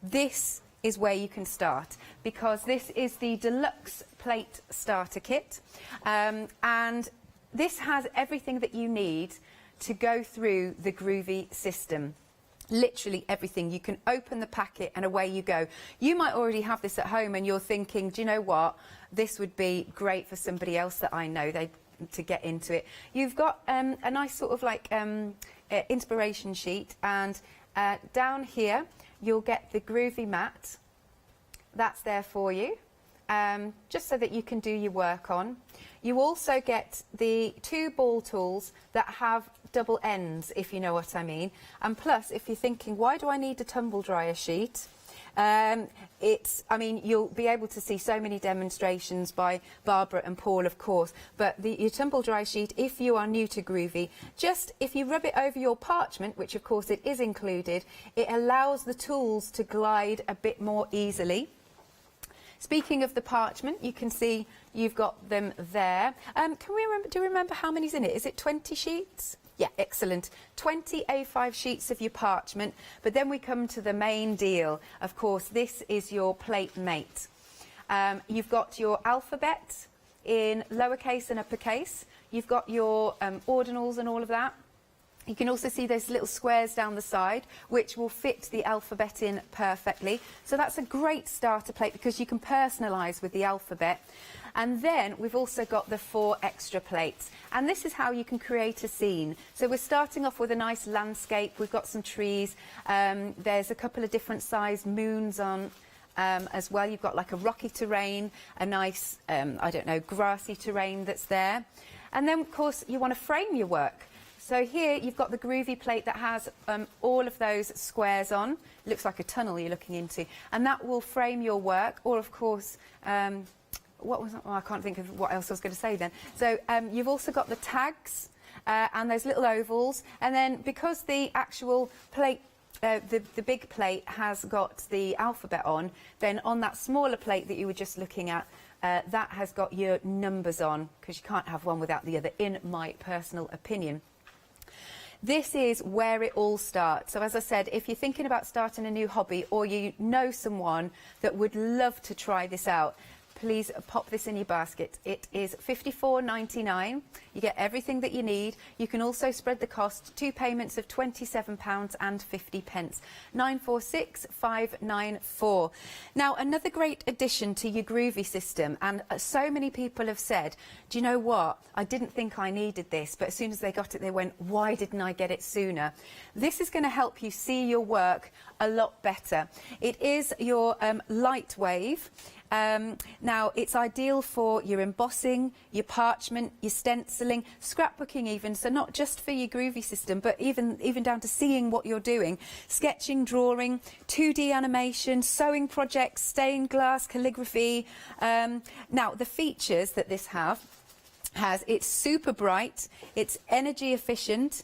This is where you can start, because this is the deluxe plate starter kit, and this has everything that you need to go through the groovy system. Literally everything. You can open the packet and away you go. You might already have this at home and you're thinking, do you know what? This would be great for somebody else that I know to get into it. You've got a nice sort of like inspiration sheet, and down here you'll get the groovy mat. That's there for you, just so that you can do your work on. You also get the 2 ball tools that have double ends, if you know what I mean. And plus, if you're thinking, why do I need a tumble dryer sheet? I mean, you'll be able to see so many demonstrations by Barbara and Paul, of course, but your tumble dry sheet, if you are new to Groovy, just if you rub it over your parchment, which of course it is included, it allows the tools to glide a bit more easily. Speaking of the parchment, you can see you've got them there. Do you remember how many's in it? Is it 20 sheets? Yeah, excellent. 20 A5 sheets of your parchment, but then we come to the main deal. Of course, this is your plate mate. You've got your alphabet in lowercase and uppercase. You've got your ordinals and all of that. You can also see those little squares down the side, which will fit the alphabet in perfectly. So that's a great starter plate because you can personalise with the alphabet. And then we've also got the 4 extra plates. And this is how you can create a scene. So we're starting off with a nice landscape. We've got some trees. There's a couple of different sized moons on as well. You've got like a rocky terrain, a nice, I don't know, grassy terrain that's there. And then, of course, you want to frame your work. So here you've got the Groovy plate that has all of those squares on. It looks like a tunnel you're looking into. And that will frame your work. Or, of course, what was I can't think of what else I was going to say then. So you've also got the tags and those little ovals. And then because the actual plate, the big plate has got the alphabet on, then on that smaller plate that you were just looking at, that has got your numbers on, because you can't have one without the other, in my personal opinion. This is where it all starts. So as I said, if you're thinking about starting a new hobby or you know someone that would love to try this out, please pop this in your basket. It is £54.99. You get everything that you need. You can also spread the cost, 2 payments of £27.50. 946-594. Now, another great addition to your Groovy system, and so many people have said, do you know what? I didn't think I needed this, but as soon as they got it, they went, why didn't I get it sooner? This is going to help you see your work a lot better. It is your light wave. Now, it's ideal for your embossing, your parchment, your stenciling, scrapbooking even, so not just for your Groovy system, but even down to seeing what you're doing. Sketching, drawing, 2D animation, sewing projects, stained glass, calligraphy. Now, the features that this has, it's super bright, it's energy efficient,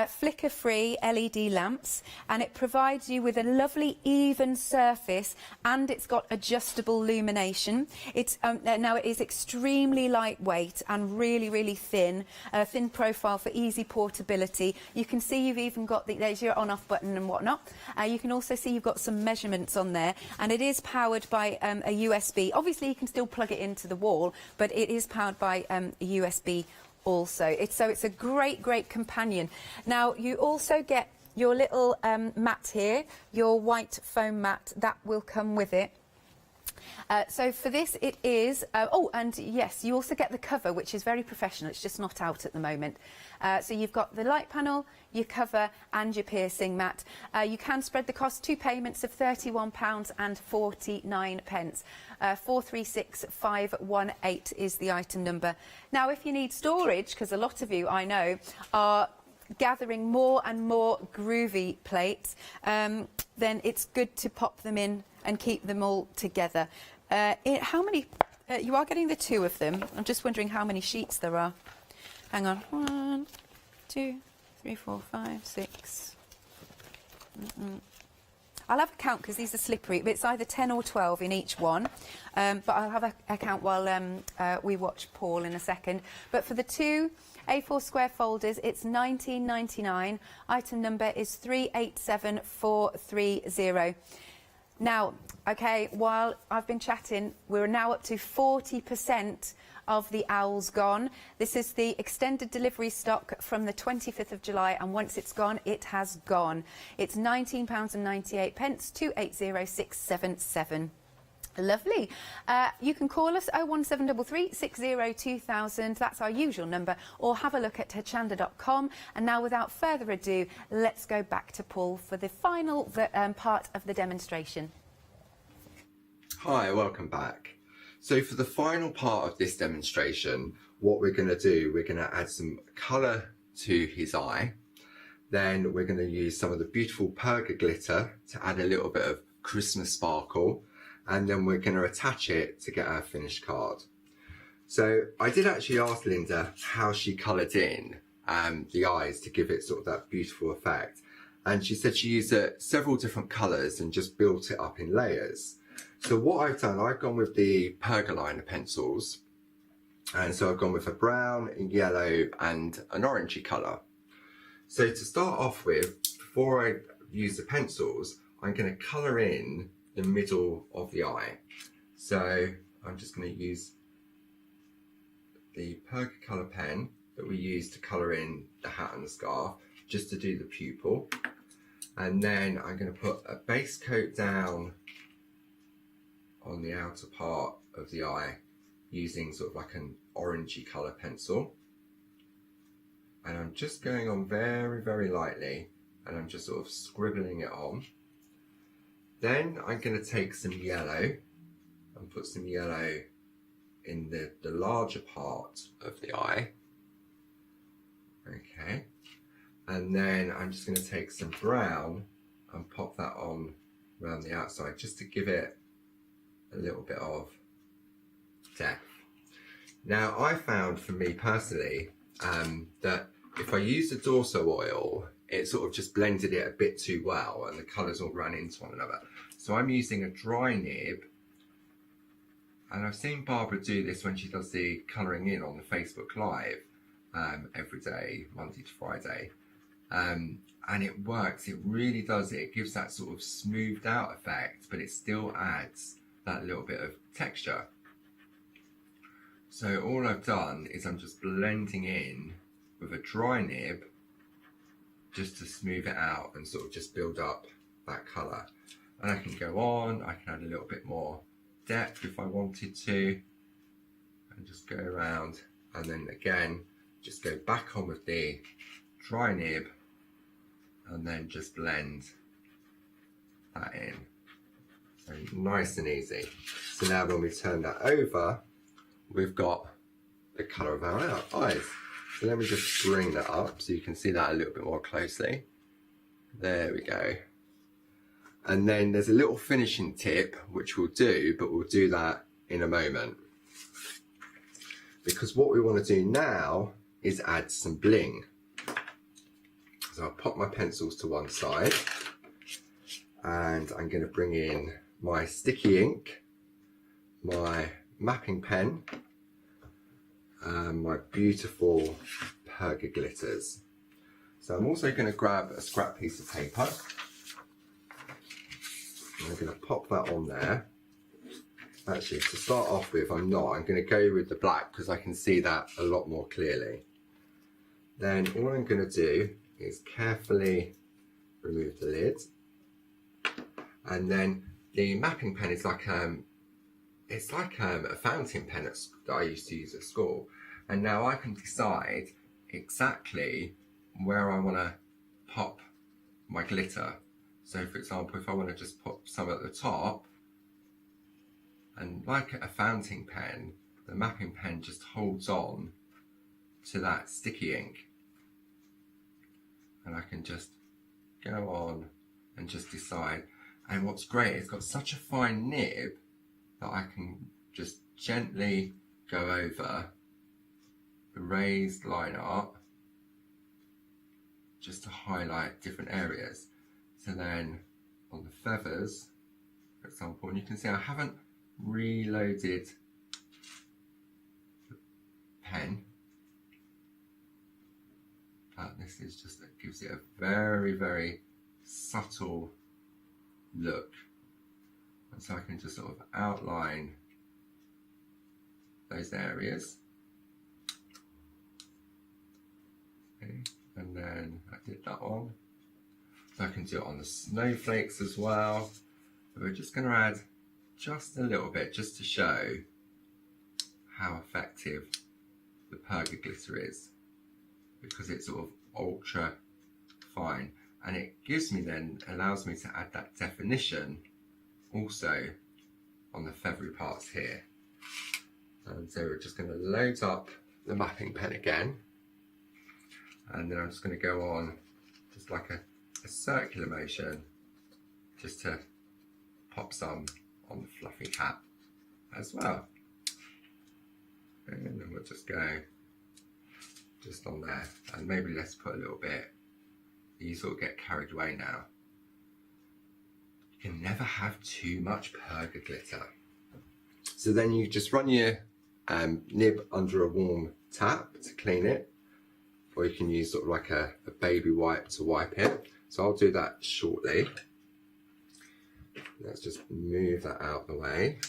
flicker-free LED lamps, and it provides you with a lovely even surface, and it's got adjustable illumination. It's now it is extremely lightweight and really thin, thin profile for easy portability. You can see you've even got there's your on-off button and whatnot. You can also see you've got some measurements on there, and it is powered by a USB. Obviously, you can still plug it into the wall, but it is powered by a USB. Also, it's a great companion. Now, you also get your little mat here, your white foam mat that will come with it. So for this it is, oh, and yes, you also get the cover, which is very professional. It's just not out at the moment. So you've got the light panel, your cover and your piercing mat. You can spread the cost, 2 payments of £31.49. 436518 is the item number. Now, if you need storage, because a lot of you, I know, are gathering more and more Groovy plates, then it's good to pop them in and keep them all together. How many? You are getting the 2 of them. I'm just wondering how many sheets there are. Hang on. 1, 2, 3, 4, 5, 6. I'll have a count because these are slippery, but it's either 10 or 12 in each one. But I'll have a count while we watch Paul in a second. But for the 2 A4 square folders, it's £19.99. Item number is 387430. Now, okay, while I've been chatting, we're now up to 40% of the owls gone. This is the extended delivery stock from the 25th of July, and once it's gone, it has gone. It's £19.98, 280677. Lovely. You can call us 01733 60 2000. That's our usual number, or have a look at hochanda.com. And now, without further ado, let's go back to Paul for the final part of the demonstration. Hi, welcome back. So for the final part of this demonstration, what we're going to do, we're going to add some colour to his eye. Then we're going to use some of the beautiful perga glitter to add a little bit of Christmas sparkle, and then we're going to attach it to get our finished card. So I did actually ask Linda how she coloured in the eyes to give it sort of that beautiful effect. And she said she used several different colours and just built it up in layers. So what I've done, I've gone with the perliner pencils. And so I've gone with a brown, a yellow and an orangey colour. So to start off with, before I use the pencils, I'm going to colour in the middle of the eye. So I'm just going to use the Percocolour pen that we use to colour in the hat and the scarf, just to do the pupil. And then I'm going to put a base coat down on the outer part of the eye using sort of like an orangey colour pencil. And I'm just going on very, very lightly, and I'm just sort of scribbling it on. Then I'm going to take some yellow and put some yellow in the larger part of the eye. Okay. And then I'm just going to take some brown and pop that on around the outside, just to give it a little bit of depth. Now, I found, for me personally, that if I used the Dorso oil, it sort of just blended it a bit too well and the colours all ran into one another. So I'm using a dry nib, and I've seen Barbara do this when she does the colouring in on the Facebook Live every day, Monday to Friday. And it works, it really does. It gives that sort of smoothed out effect, but it still adds that little bit of texture. So all I've done is I'm just blending in with a dry nib just to smooth it out and sort of just build up that colour. And I can go on, I can add a little bit more depth if I wanted to, and just go around, and then again just go back on with the dry nib and then just blend that in. So nice and easy. So now when we turn that over, we've got the colour of our eyes. So let me just bring that up so you can see that a little bit more closely. There we go. And then there's a little finishing tip which we'll do, but we'll do that in a moment. Because what we want to do now is add some bling. So I'll pop my pencils to one side, and I'm going to bring in my sticky ink, my mapping pen, and my beautiful Perga glitters. So I'm also going to grab a scrap piece of paper. I'm going to pop that on there. Actually, to start off with, I'm going to go with the black because I can see that a lot more clearly. Then all I'm going to do is carefully remove the lid. And then the mapping pen is like it's like a fountain pen that I used to use at school. And now I can decide exactly where I want to pop my glitter. So for example, if I want to just put some at the top, and like a fountain pen, the mapping pen just holds on to that sticky ink. And I can just go on and just decide. And what's great, it's got such a fine nib that I can just gently go over the raised line art just to highlight different areas. So then on the feathers, for example, and you can see I haven't reloaded the pen, but this is just, it gives it a very, very subtle look. And so I can just sort of outline those areas. Okay. And then I did that one. So I can do it on the snowflakes as well. But we're just going to add just a little bit just to show how effective the Perga glitter is, because it's sort of ultra fine, and it gives me allows me to add that definition also on the feathery parts here. And so we're just going to load up the mapping pen again, and then I'm just going to go on just like a circular motion just to pop some on the fluffy hat as well. And then we'll just go just on there, and maybe let's put a little bit. You sort of get carried away now. You can never have too much perga glitter. So then you just run your nib under a warm tap to clean it, or you can use sort of like a baby wipe to wipe it. So I'll do that shortly. Let's just move that out of the way.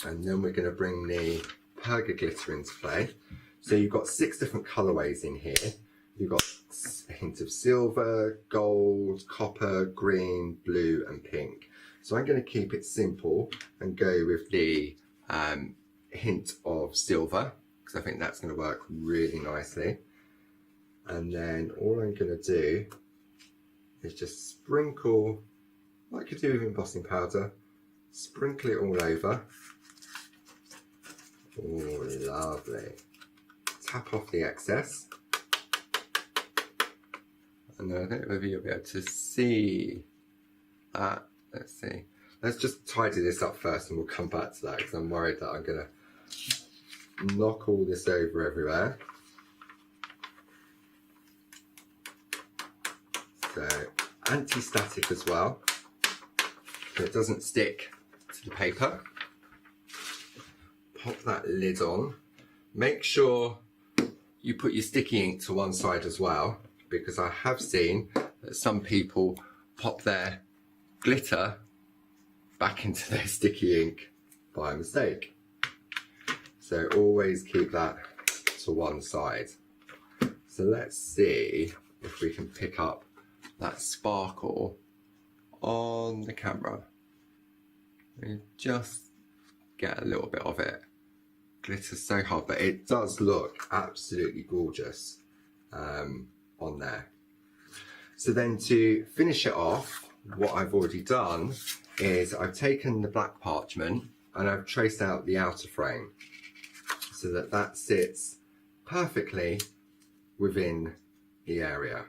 And then we're going to bring the perga glitter into play. So you've got 6 different colourways in here. You've got a hint of silver, gold, copper, green, blue and pink. So I'm going to keep it simple and go with the hint of silver, because I think that's going to work really nicely. And then all I'm going to do is just sprinkle, like you do with embossing powder, sprinkle it all over. Oh, lovely. Tap off the excess. And then I don't know whether you'll be able to see that. Let's see. Let's just tidy this up first and we'll come back to that, because I'm worried that I'm going to knock all this over everywhere. So, anti-static as well, so it doesn't stick to the paper. Pop that lid on. Make sure you put your sticky ink to one side as well, because I have seen that some people pop their glitter back into their sticky ink by mistake. So always keep that to one side. So let's see if we can pick up that sparkle on the camera. And just get a little bit of it. Glitter's so hard, but it does look absolutely gorgeous on there. So then to finish it off, what I've already done is I've taken the black parchment and I've traced out the outer frame so that that sits perfectly within the area.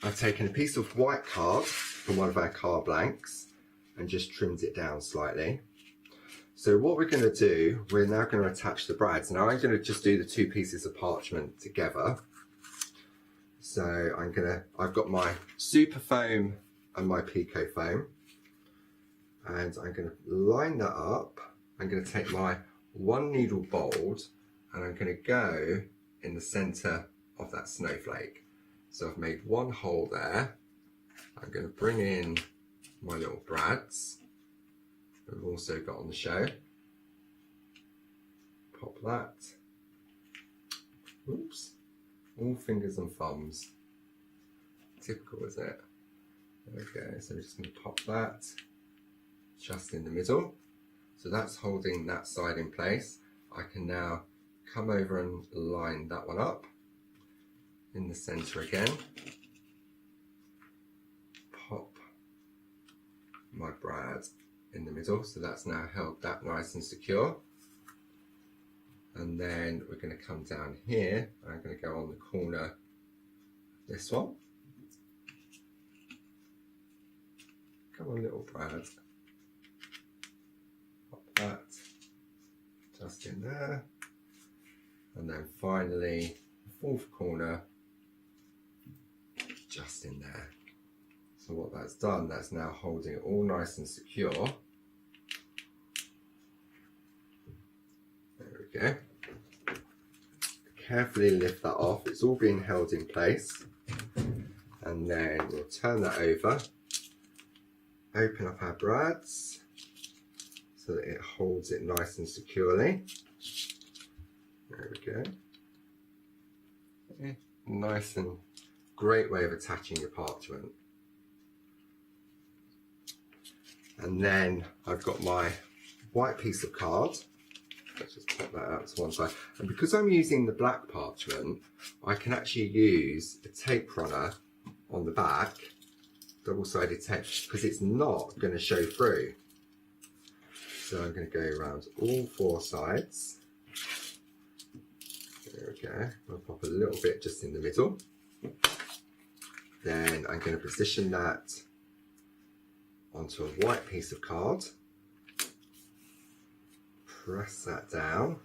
I've taken a piece of white card from one of our card blanks and just trimmed it down slightly. So what we're going to do, we're now going to attach the brads. Now I'm going to just do the 2 pieces of parchment together. So I've got my super foam and my pico foam, and I'm going to line that up. I'm going to take my 1 needle bold and I'm going to go in the center of that snowflake. So I've made 1 hole there. I'm going to bring in my little brads we've also got on the show. Pop that. Oops. All fingers and thumbs. Typical, isn't it? Okay, so we're just going to pop that just in the middle. So that's holding that side in place. I can now come over and line that one up in the center again. Pop my brad in the middle, so that's now held that nice and secure. And then we're going to come down here. I'm going to go on the corner of this one. Come on, little brad. Pop that just in there. And then finally, the 4th corner just in there. So what that's done, that's now holding it all nice and secure. There we go. Carefully lift that off. It's all being held in place. And then we'll turn that over. Open up our brads so that it holds it nice and securely. There we go. Okay. Nice and great way of attaching your parchment. And then I've got my white piece of card. Let's just pop that out to one side. And because I'm using the black parchment, I can actually use a tape runner on the back, double-sided tape, because it's not going to show through. So I'm going to go around all 4 sides. There we go. I'll pop a little bit just in the middle. Then I'm going to position that onto a white piece of card. Press that down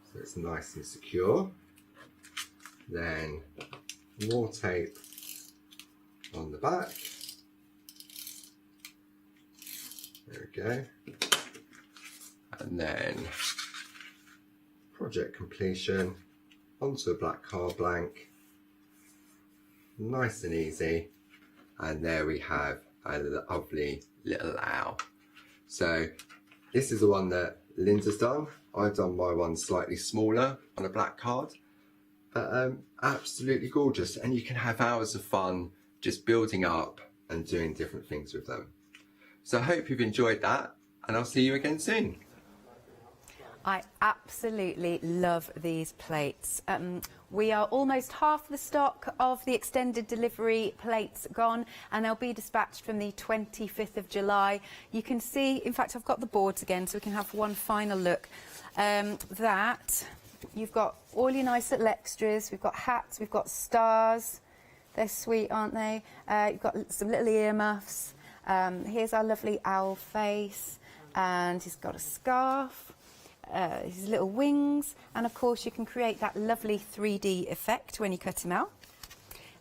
so it's nice and secure. Then more tape on the back. There we go. And then project completion onto a black card blank. Nice and easy. And there we have a lovely little owl. So this is the one that Linda's done. I've done my one slightly smaller on a black card. But absolutely gorgeous, and you can have hours of fun just building up and doing different things with them. So I hope you've enjoyed that, and I'll see you again soon. I absolutely love these plates. We are almost half the stock of the extended delivery plates gone, and they'll be dispatched from the 25th of July. You can see, in fact, I've got the boards again so we can have one final look. That you've got all your nice little extras. We've got hats, we've got stars. They're sweet, aren't they? You've got some little earmuffs. Here's our lovely owl face, and he's got a scarf. His little wings, and of course you can create that lovely 3D effect when you cut him out.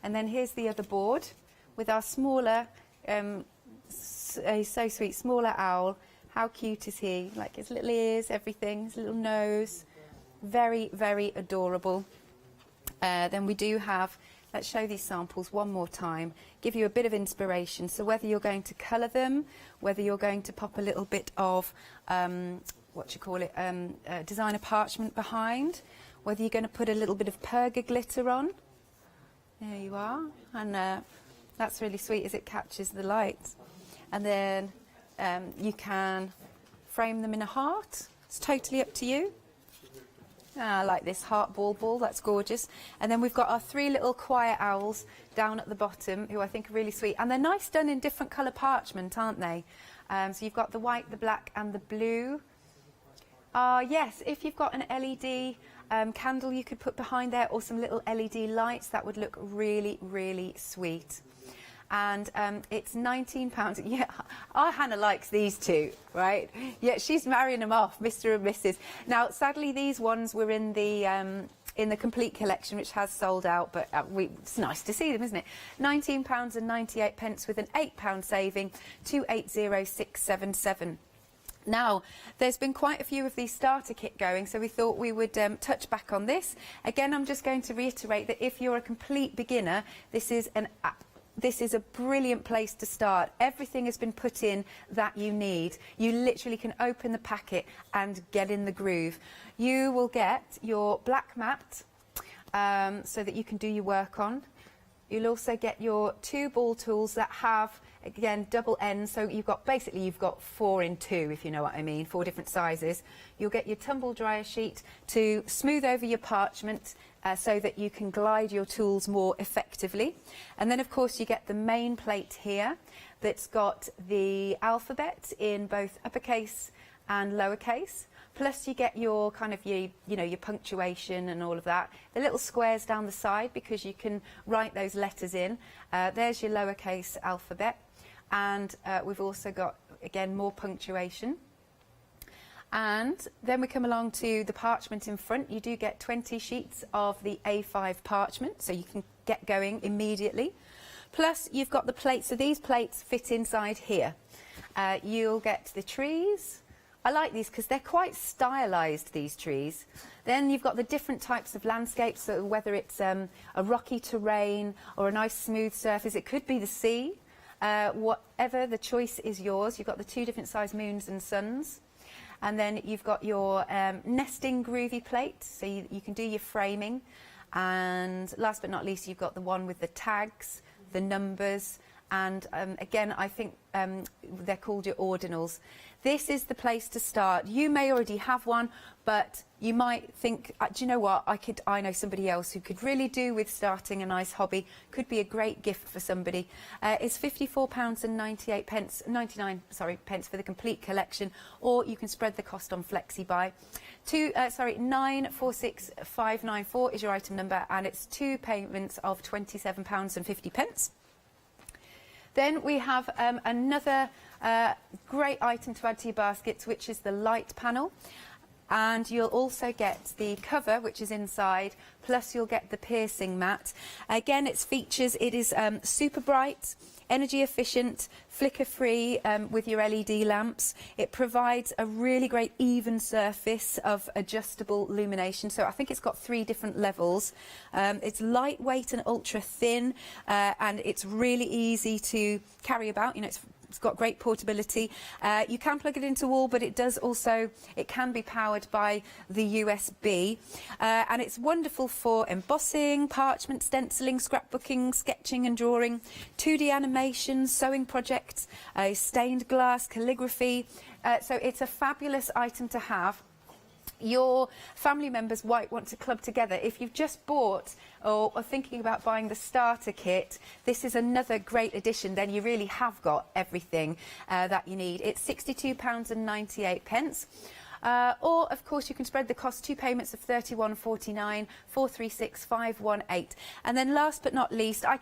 And then here's the other board with our smaller, he's so sweet, smaller owl. How cute is he? Like his little ears, everything, his little nose. Very, very adorable. Then we do have, let's show these samples one more time, give you a bit of inspiration. So whether you're going to colour them, whether you're going to pop a little bit of designer parchment behind, whether you're going to put a little bit of perga glitter on. There you are, and that's really sweet as it catches the light. And then you can frame them in a heart. It's totally up to you. I like this heart ball, that's gorgeous. And then we've got our 3 little quiet owls down at the bottom, who I think are really sweet. And they're nice done in different colour parchment, aren't they? So you've got the white, the black and the blue. Yes, if you've got an LED candle you could put behind there, or some little LED lights, that would look really, really sweet. And it's £19. Yeah, our Hannah likes these two, right? Yeah, she's marrying them off, Mr. and Mrs. Now, sadly, these ones were in the complete collection, which has sold out, but it's nice to see them, isn't it? £19.98 with an £8 saving, 280677. Now, there's been quite a few of these starter kit going, so we thought we would touch back on this. Again, I'm just going to reiterate that if you're a complete beginner, this is a brilliant place to start. Everything has been put in that you need. You literally can open the packet and get in the groove. You will get your black mat so that you can do your work on. You'll also get your 2 ball tools that have, again, double ends. So you've got 4 in 2, if you know what I mean, 4 different sizes. You'll get your tumble dryer sheet to smooth over your parchment so that you can glide your tools more effectively. And then, of course, you get the main plate here that's got the alphabet in both uppercase and lowercase. Plus you get your kind of your punctuation and all of that. The little squares down the side because you can write those letters in. There's your lowercase alphabet. And we've also got, again, more punctuation. And then we come along to the parchment in front. You do get 20 sheets of the A5 parchment, so you can get going immediately. Plus you've got the plates. So these plates fit inside here. You'll get the trees. I like these because they're quite stylised, these trees. Then you've got the different types of landscapes, so whether it's a rocky terrain or a nice smooth surface, it could be the sea. Whatever, the choice is yours. You've got the 2 different size moons and suns. And then you've got your nesting groovy plate, so you can do your framing. And last but not least, you've got the one with the tags, the numbers, and again, I think they're called your ordinals. This is the place to start. You may already have one, but you might think, do you know what, I know somebody else who could really do with starting a nice hobby, could be a great gift for somebody. It's £54.98, 99 pence for the complete collection, or you can spread the cost on FlexiBuy. 946594 is your item number, and it's 2 payments of £27.50. Then we have another great item to add to your baskets, which is the light panel. And you'll also get the cover, which is inside, plus you'll get the piercing mat. Again, its features, it is super bright, energy efficient, flicker free with your LED lamps. It provides a really great even surface of adjustable illumination. So I think it's got 3 different levels. It's lightweight and ultra thin, and it's really easy to carry about. You know, it's got great portability. You can plug it into wall, but it can be powered by the USB. And it's wonderful for embossing, parchment, stenciling, scrapbooking, sketching and drawing, 2D animations, sewing projects, stained glass, calligraphy. So it's a fabulous item to have. Your family members might want to club together. If you've just bought or are thinking about buying the starter kit, this is another great addition. Then you really have got everything that you need. It's £62.98. Or, of course, you can spread the cost, 2 payments of £31.49, 436,518. And then last but not least, I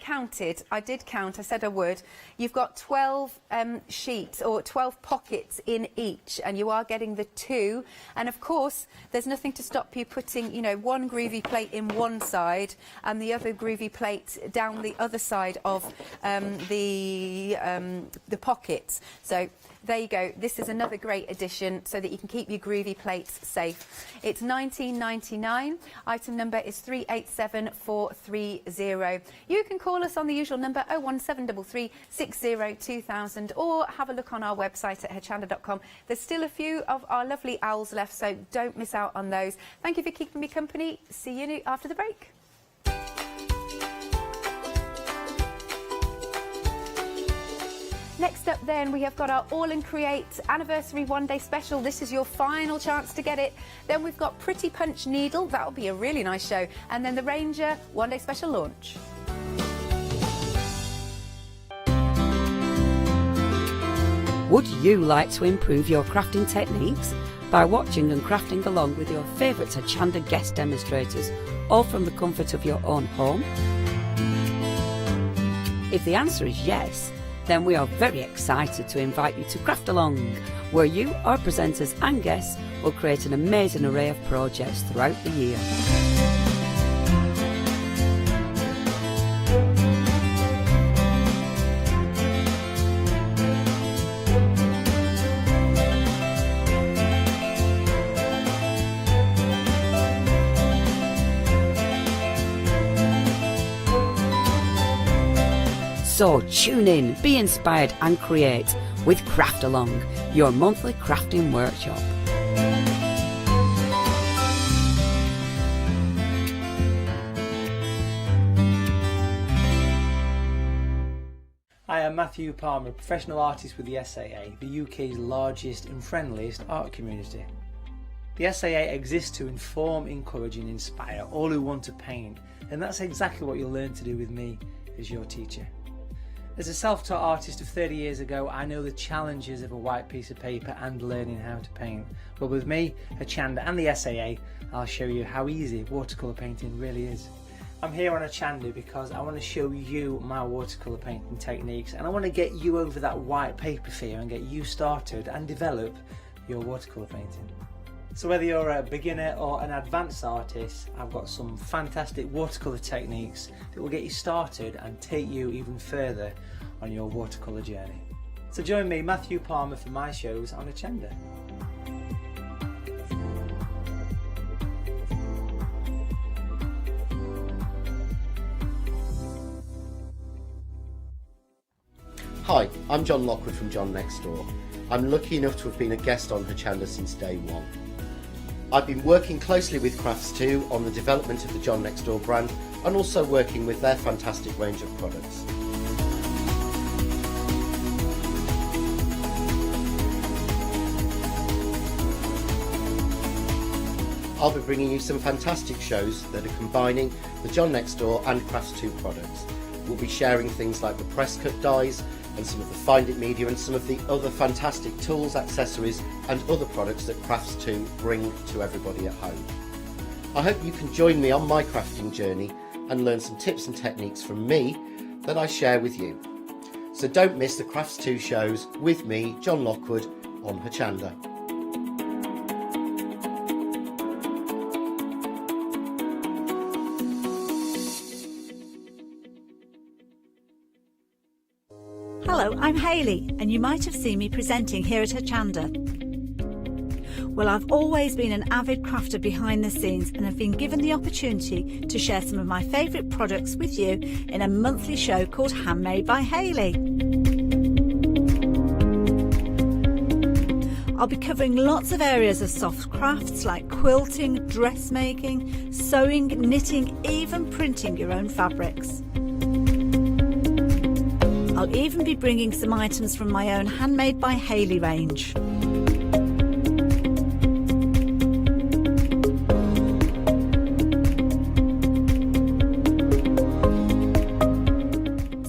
did count, I said I would. You've got 12 sheets or 12 pockets in each, and you are getting the 2. And, of course, there's nothing to stop you putting, you know, one groovy plate in one side and the other groovy plate down the other side of the pockets. So there you go. This is another great addition so that you can keep your groovy plates safe. It's £19.99. Item number is 387430. You can call us on the usual number 01733 60 2000 or have a look on our website at hochanda.com. There's still a few of our lovely owls left, so don't miss out on those. Thank you for keeping me company. See you after the break. Next up then, we have got our All and Create Anniversary One-Day Special. This is your final chance to get it. Then we've got Pretty Punch Needle. That'll be a really nice show. And then the Ranger One-Day Special launch. Would you like to improve your crafting techniques by watching and crafting along with your favourite Hochanda guest demonstrators, all from the comfort of your own home? If the answer is yes, then we are very excited to invite you to Craft Along, where you, our presenters and guests, will create an amazing array of projects throughout the year. So tune in, be inspired and create with Craft Along, your monthly crafting workshop. I am Matthew Palmer, professional artist with the SAA, the UK's largest and friendliest art community. The SAA exists to inform, encourage and inspire all who want to paint, and that's exactly what you'll learn to do with me as your teacher. As a self-taught artist of 30 years ago, I know the challenges of a white piece of paper and learning how to paint. But with me, Hochanda and the SAA, I'll show you how easy watercolour painting really is. I'm here on Hochanda because I want to show you my watercolour painting techniques, and I want to get you over that white paper fear and get you started and develop your watercolour painting. So whether you're a beginner or an advanced artist, I've got some fantastic watercolour techniques that will get you started and take you even further on your watercolour journey. So join me, Matthew Palmer, for my shows on Hochanda. Hi, I'm John Lockwood from John Next Door. I'm lucky enough to have been a guest on Hochanda since day one. I've been working closely with Crafts2 on the development of the John Next Door brand and also working with their fantastic range of products. I'll be bringing you some fantastic shows that are combining the John Next Door and Crafts2 products. We'll be sharing things like the press cut dies and some of the Find It media and some of the other fantastic tools, accessories and other products that Crafts2 bring to everybody at home. I hope you can join me on my crafting journey and learn some tips and techniques from me that I share with you. So don't miss the Crafts 2 shows with me, John Lockwood, on Hochanda. Hello, I'm Hayley, and you might have seen me presenting here at Hochanda. Well, I've always been an avid crafter behind the scenes and have been given the opportunity to share some of my favourite products with you in a monthly show called Handmade by Hayley. I'll be covering lots of areas of soft crafts like quilting, dressmaking, sewing, knitting, even printing your own fabrics. I'll even be bringing some items from my own Handmade by Hayley range.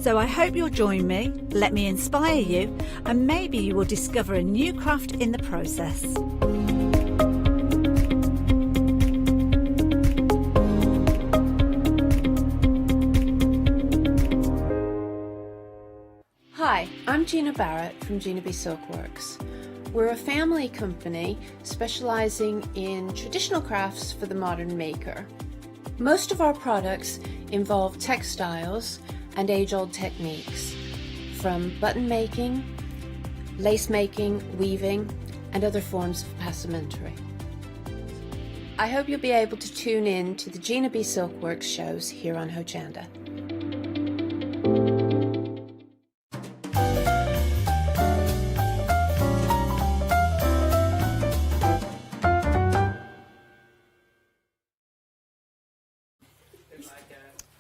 So I hope you'll join me, let me inspire you, and maybe you will discover a new craft in the process. Hi, I'm Gina Barrett from Gina B Silkworks. We're a family company specialising in traditional crafts for the modern maker. Most of our products involve textiles and age-old techniques, from button making, lace making, weaving, and other forms of passementerie. I hope you'll be able to tune in to the Gina B Silkworks shows here on Hochanda.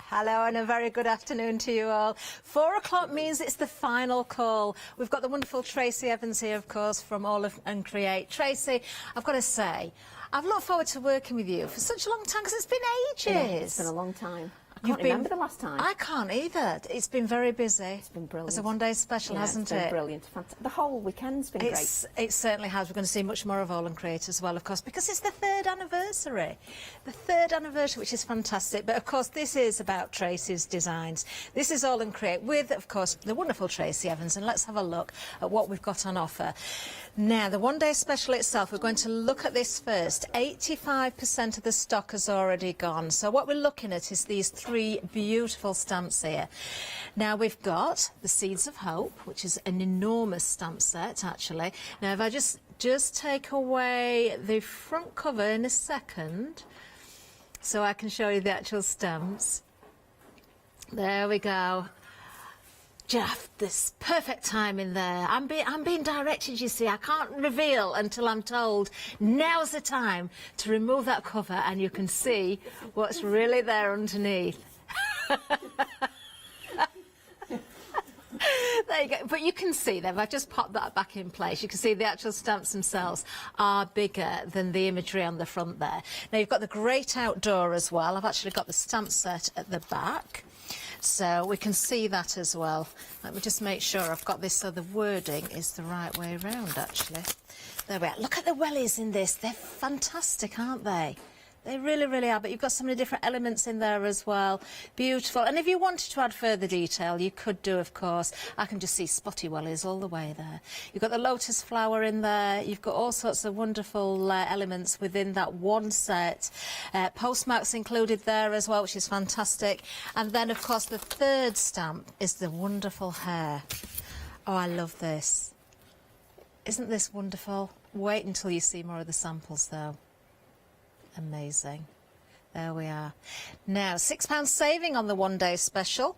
Hello and a very good afternoon to you all. 4 o'clock means it's the final call. We've got the wonderful Tracy Evans here, of course, from All of and Create. Tracy, I've got to say, I've looked forward to working with you for such a long time because it's been ages. Yeah, it's been a long time. I can't remember the last time. I can't either. It's been very busy. It's been brilliant. It's a one-day special, hasn't it's been it? Brilliant. The whole weekend's been great. It certainly has. We're going to see much more of All and Create as well, of course, because it's the 3rd anniversary. The 3rd anniversary, which is fantastic. But, of course, this is about Tracy's designs. This is All and Create with, of course, the wonderful Tracy Evans. And let's have a look at what we've got on offer. Now, the one-day special itself, we're going to look at this first. 85% of the stock has already gone. So what we're looking at is these 3 beautiful stamps here. Now, we've got the Seeds of Hope, which is an enormous stamp set, actually. Now, if I just take away the front cover in a second, so I can show you the actual stamps. There we go. Jeff, this perfect timing there. I'm being directed, you see. I can't reveal until I'm told now's the time to remove that cover and you can see what's really there underneath. There you go. But you can see them. I've just popped that back in place. You can see the actual stamps themselves are bigger than the imagery on the front there. Now, you've got the Great Outdoor as well. I've actually got the stamp set at the back, so we can see that as well. Let me just make sure I've got this so the wording is the right way around, actually. There we are. Look at the wellies in this. They're fantastic, aren't they? They really, really are, but you've got so many different elements in there as well. Beautiful. And if you wanted to add further detail, you could do, of course. I can just see spotty wellies all the way there. You've got the lotus flower in there. You've got all sorts of wonderful elements within that one set. Postmarks included there as well, which is fantastic. And then, of course, the 3rd stamp is the wonderful hair. Oh, I love this. Isn't this wonderful? Wait until you see more of the samples, though. Amazing. There we are. Now, £6 saving on the one-day special.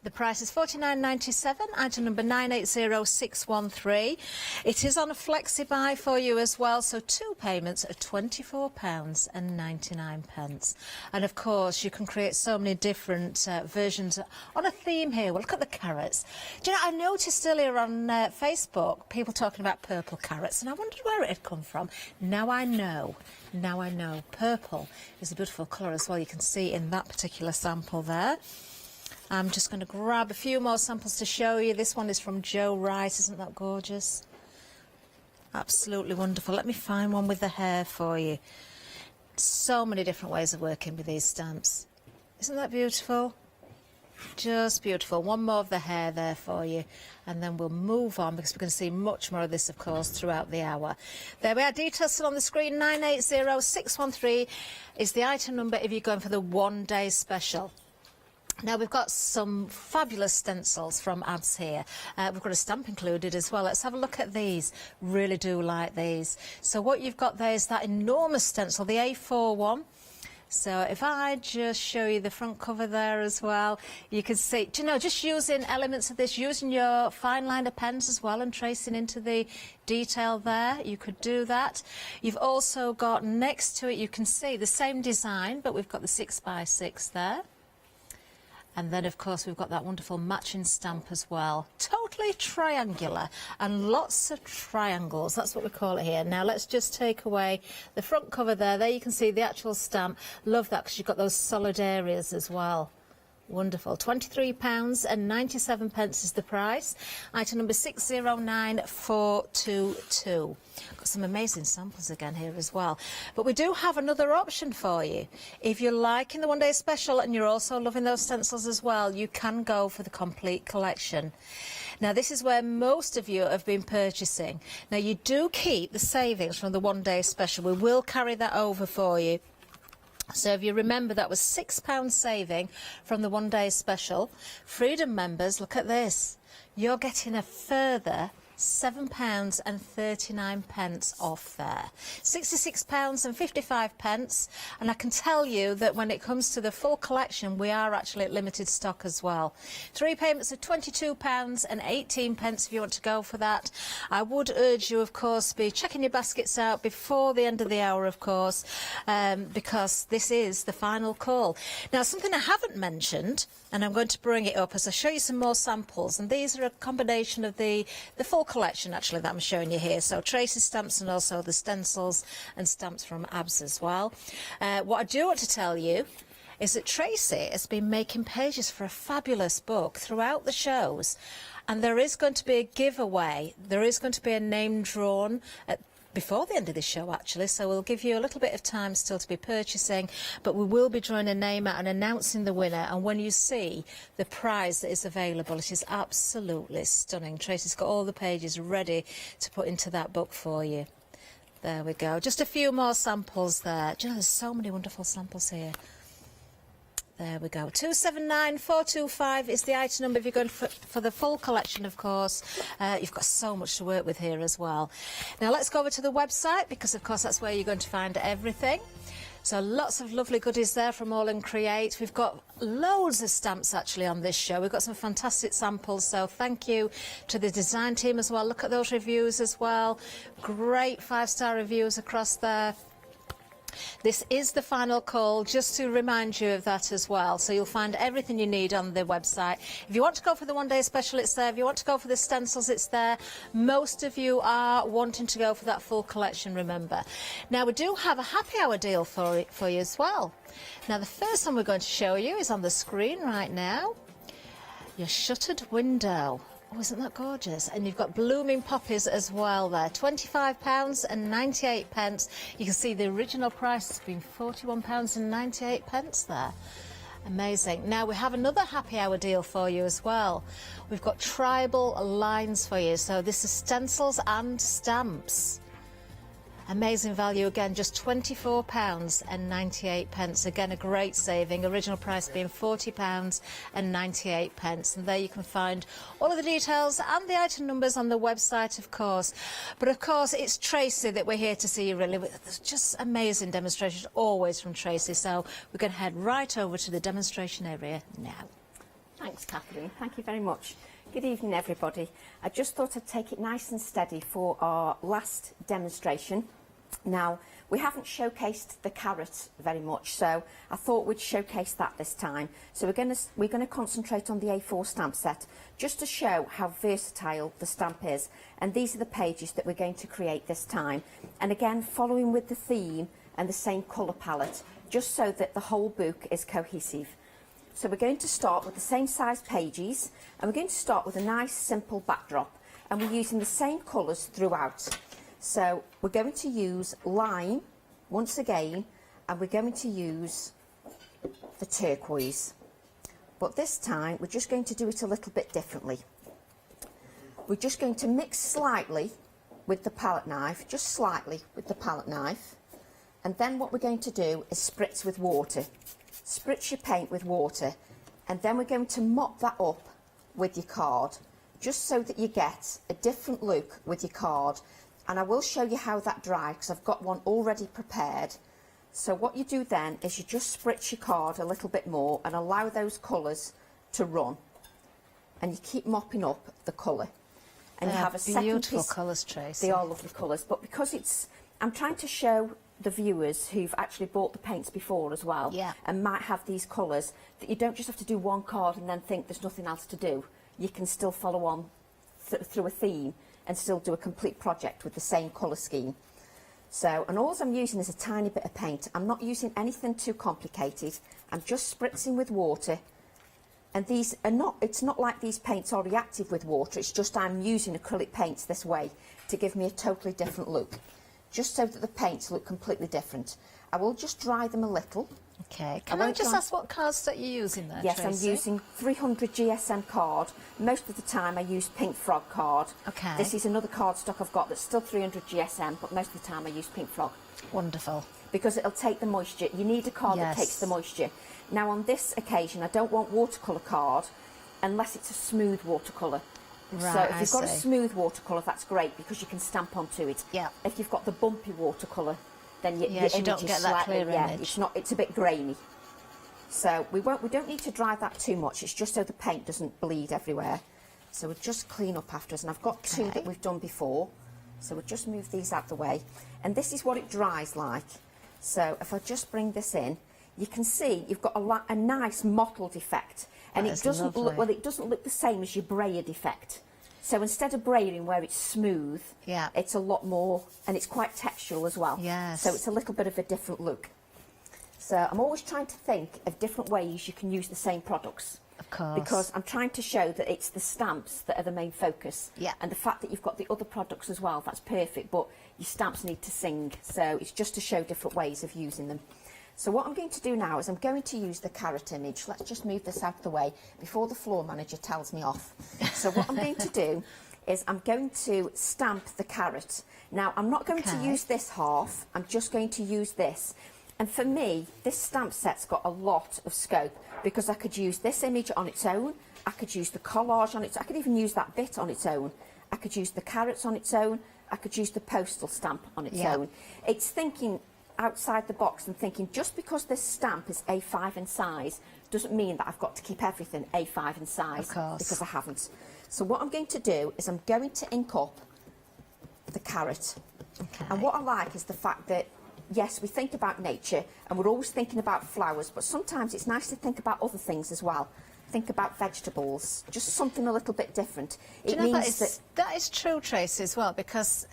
The price is $49.97, item number 980613. It is on a flexi-buy for you as well, so 2 payments of £24.99. And, of course, you can create so many different versions on a theme here. Well, look at the carrots. Do you know, I noticed earlier on Facebook people talking about purple carrots, and I wondered where it had come from. Now I know. Now I know. Purple is a beautiful colour as well. You can see in that particular sample there. I'm just going to grab a few more samples to show you. This one is from Joe Rice. Isn't that gorgeous? Absolutely wonderful. Let me find one with the hair for you. So many different ways of working with these stamps. Isn't that beautiful? Just beautiful. One more of the hair there for you, and then we'll move on because we're going to see much more of this, of course, throughout the hour. There we are. Details still on the screen. 980613 is the item number if you're going for the one-day special. Now, we've got some fabulous stencils from ABS here. We've got a stamp included as well. Let's have a look at these. Really do like these. So what you've got there is that enormous stencil, the A4 one. So if I just show you the front cover there as well, you can see, do you know, just using elements of this, using your fine liner pens as well and tracing into the detail there, you could do that. You've also got next to it, you can see the same design, but we've got the 6x6 there. And then, of course, we've got that wonderful matching stamp as well. Totally triangular and lots of triangles. That's what we call it here. Now, let's just take away the front cover there. There you can see the actual stamp. Love that because you've got those solid areas as well. Wonderful. £23.97 is the price. Item number 609422. Got some amazing samples again here as well. But we do have another option for you. If you're liking the one-day special and you're also loving those stencils as well, you can go for the complete collection. Now, this is where most of you have been purchasing. Now, you do keep the savings from the one-day special. We will carry that over for you. So if you remember, that was £6 saving from the one-day special. Freedom members, look at this. You're getting a further £7.39 off there. £66.55, and I can tell you that when it comes to the full collection, we are actually at limited stock as well. 3 payments of £22.18 if you want to go for that. I would urge you, of course, be checking your baskets out before the end of the hour, of course, because this is the final call. Now, something I haven't mentioned, and I'm going to bring it up as I show you some more samples, and these are a combination of the full collection actually that I'm showing you here. So Tracy stamps and also the stencils and stamps from ABS as well. What I do want to tell you is that Tracy has been making pages for a fabulous book throughout the shows, and there is going to be a giveaway. There is going to be a name drawn before the end of this show actually, so we'll give you a little bit of time still to be purchasing, but we will be drawing a name out and announcing the winner, and when you see the prize that is available, it is absolutely stunning. Tracy's got all the pages ready to put into that book for you. There we go. Just a few more samples there. Do you know, there's so many wonderful samples here. There we go. 279425 is the item number if you're going for the full collection, of course. You've got so much to work with here as well. Now, let's go over to the website because, of course, that's where you're going to find everything. So lots of lovely goodies there from All and Create. We've got loads of stamps actually on this show. We've got some fantastic samples, so thank you to the design team as well. Look at those reviews as well. Great 5-star reviews across there. This is the final call, just to remind you of that as well. So you'll find everything you need on the website. If you want to go for the one-day special, it's there. If you want to go for the stencils, it's there. Most of you are wanting to go for that full collection, remember. Now, we do have a happy hour deal for you as well. Now, the first one we're going to show you is on the screen right now. Your shuttered window. Oh, isn't that gorgeous? And you've got blooming poppies as well there. £25.98. You can see the original price has been £41.98 there. Amazing. Now, we have another happy hour deal for you as well. We've got tribal lines for you. So this is stencils and stamps. Amazing value again, just £24.98. Again, a great saving. Original price being £40.98. And there you can find all of the details and the item numbers on the website, of course. But of course, it's Tracy that we're here to see, really. There's just amazing demonstrations always from Tracy. So we're going to head right over to the demonstration area now. Thanks, Kathleen. Thank you very much. Good evening, everybody. I just thought I'd take it nice and steady for our last demonstration. Now, we haven't showcased the carrot very much, so I thought we'd showcase that this time. So we're going to concentrate on the A4 stamp set, just to show how versatile the stamp is. And these are the pages that we're going to create this time. And again, following with the theme and the same colour palette, just so that the whole book is cohesive. So we're going to start with the same size pages, and we're going to start with a nice simple backdrop, and we're using the same colours throughout. So we're going to use lime once again, and we're going to use the turquoise. But this time, we're just going to do it a little bit differently. We're just going to mix slightly with the palette knife, just slightly with the palette knife. And then what we're going to do is spritz with water. Spritz your paint with water. And then we're going to mop that up with your card, just so that you get a different look with your card. And I will show you how that dries, because I've got one already prepared. So what you do then is you just spritz your card a little bit more and allow those colours to run. And you keep mopping up the colour. And you have a second beautiful piece. colours, Tracy. They are lovely colours, but because I'm trying to show the viewers who've actually bought the paints before as well, and might have these colours, that you don't just have to do one card and then think there's nothing else to do. You can still follow on through a theme and still do a complete project with the same colour scheme. So, and all I'm using is a tiny bit of paint. I'm not using anything too complicated. I'm just spritzing with water. And these are not, it's not like these paints are reactive with water, it's just I'm using acrylic paints this way to give me a totally different look, just so that the paints look completely different. I will just dry them a little. Okay, can I just ask what cards that you're using there, Yes, Tracy? I'm using 300 GSM card. Most of the time I use Pink Frog card. Okay. This is another card stock I've got that's still 300 GSM, but most of the time I use Pink Frog. Wonderful. Because it'll take the moisture. You need a card that takes the moisture. Now on this occasion, I don't want watercolour card unless it's a smooth watercolour. Right, so if you've got a see. smooth watercolour, that's great because you can stamp onto it. Yeah. If you've got the bumpy watercolour, then your Yes, you image don't is get that slightly, clear image. it's a bit grainy. So we don't need to dry that too much. It's just so the paint doesn't bleed everywhere. So we'll just clean up after us. And I've got two that we've done before. So we'll just move these out of the way. And this is what it dries like. So if I just bring this in, you can see you've got a nice mottled effect. And That it is doesn't look, lovely. well, it doesn't look the same as your braid effect. So instead of braiding where it's smooth, it's a lot more, and it's quite textural as well. Yes. So it's a little bit of a different look. So I'm always trying to think of different ways you can use the same products. Of course. Because I'm trying to show that it's the stamps that are the main focus. Yeah. And the fact that you've got the other products as well, that's perfect, but your stamps need to sing. So it's just to show different ways of using them. So what I'm going to do now is I'm going to use the carrot image. Let's just move this out of the way before the floor manager tells me off. So what I'm going to do is I'm going to stamp the carrot. Now, I'm not going to use this half. I'm just going to use this. And for me, this stamp set's got a lot of scope because I could use this image on its own. I could use the collage on its own. I could even use that bit on its own. I could use the carrots on its own. I could use the postal stamp on its own. It's thinking outside the box and thinking just because this stamp is A5 in size doesn't mean that I've got to keep everything A5 in size, because I haven't. So what I'm going to do is I'm going to ink up the carrot. And what I like is the fact that yes, we think about nature and we're always thinking about flowers, but sometimes it's nice to think about other things as well. Think about vegetables, just something a little bit different. Do you know, that is true, Tracy, as well, because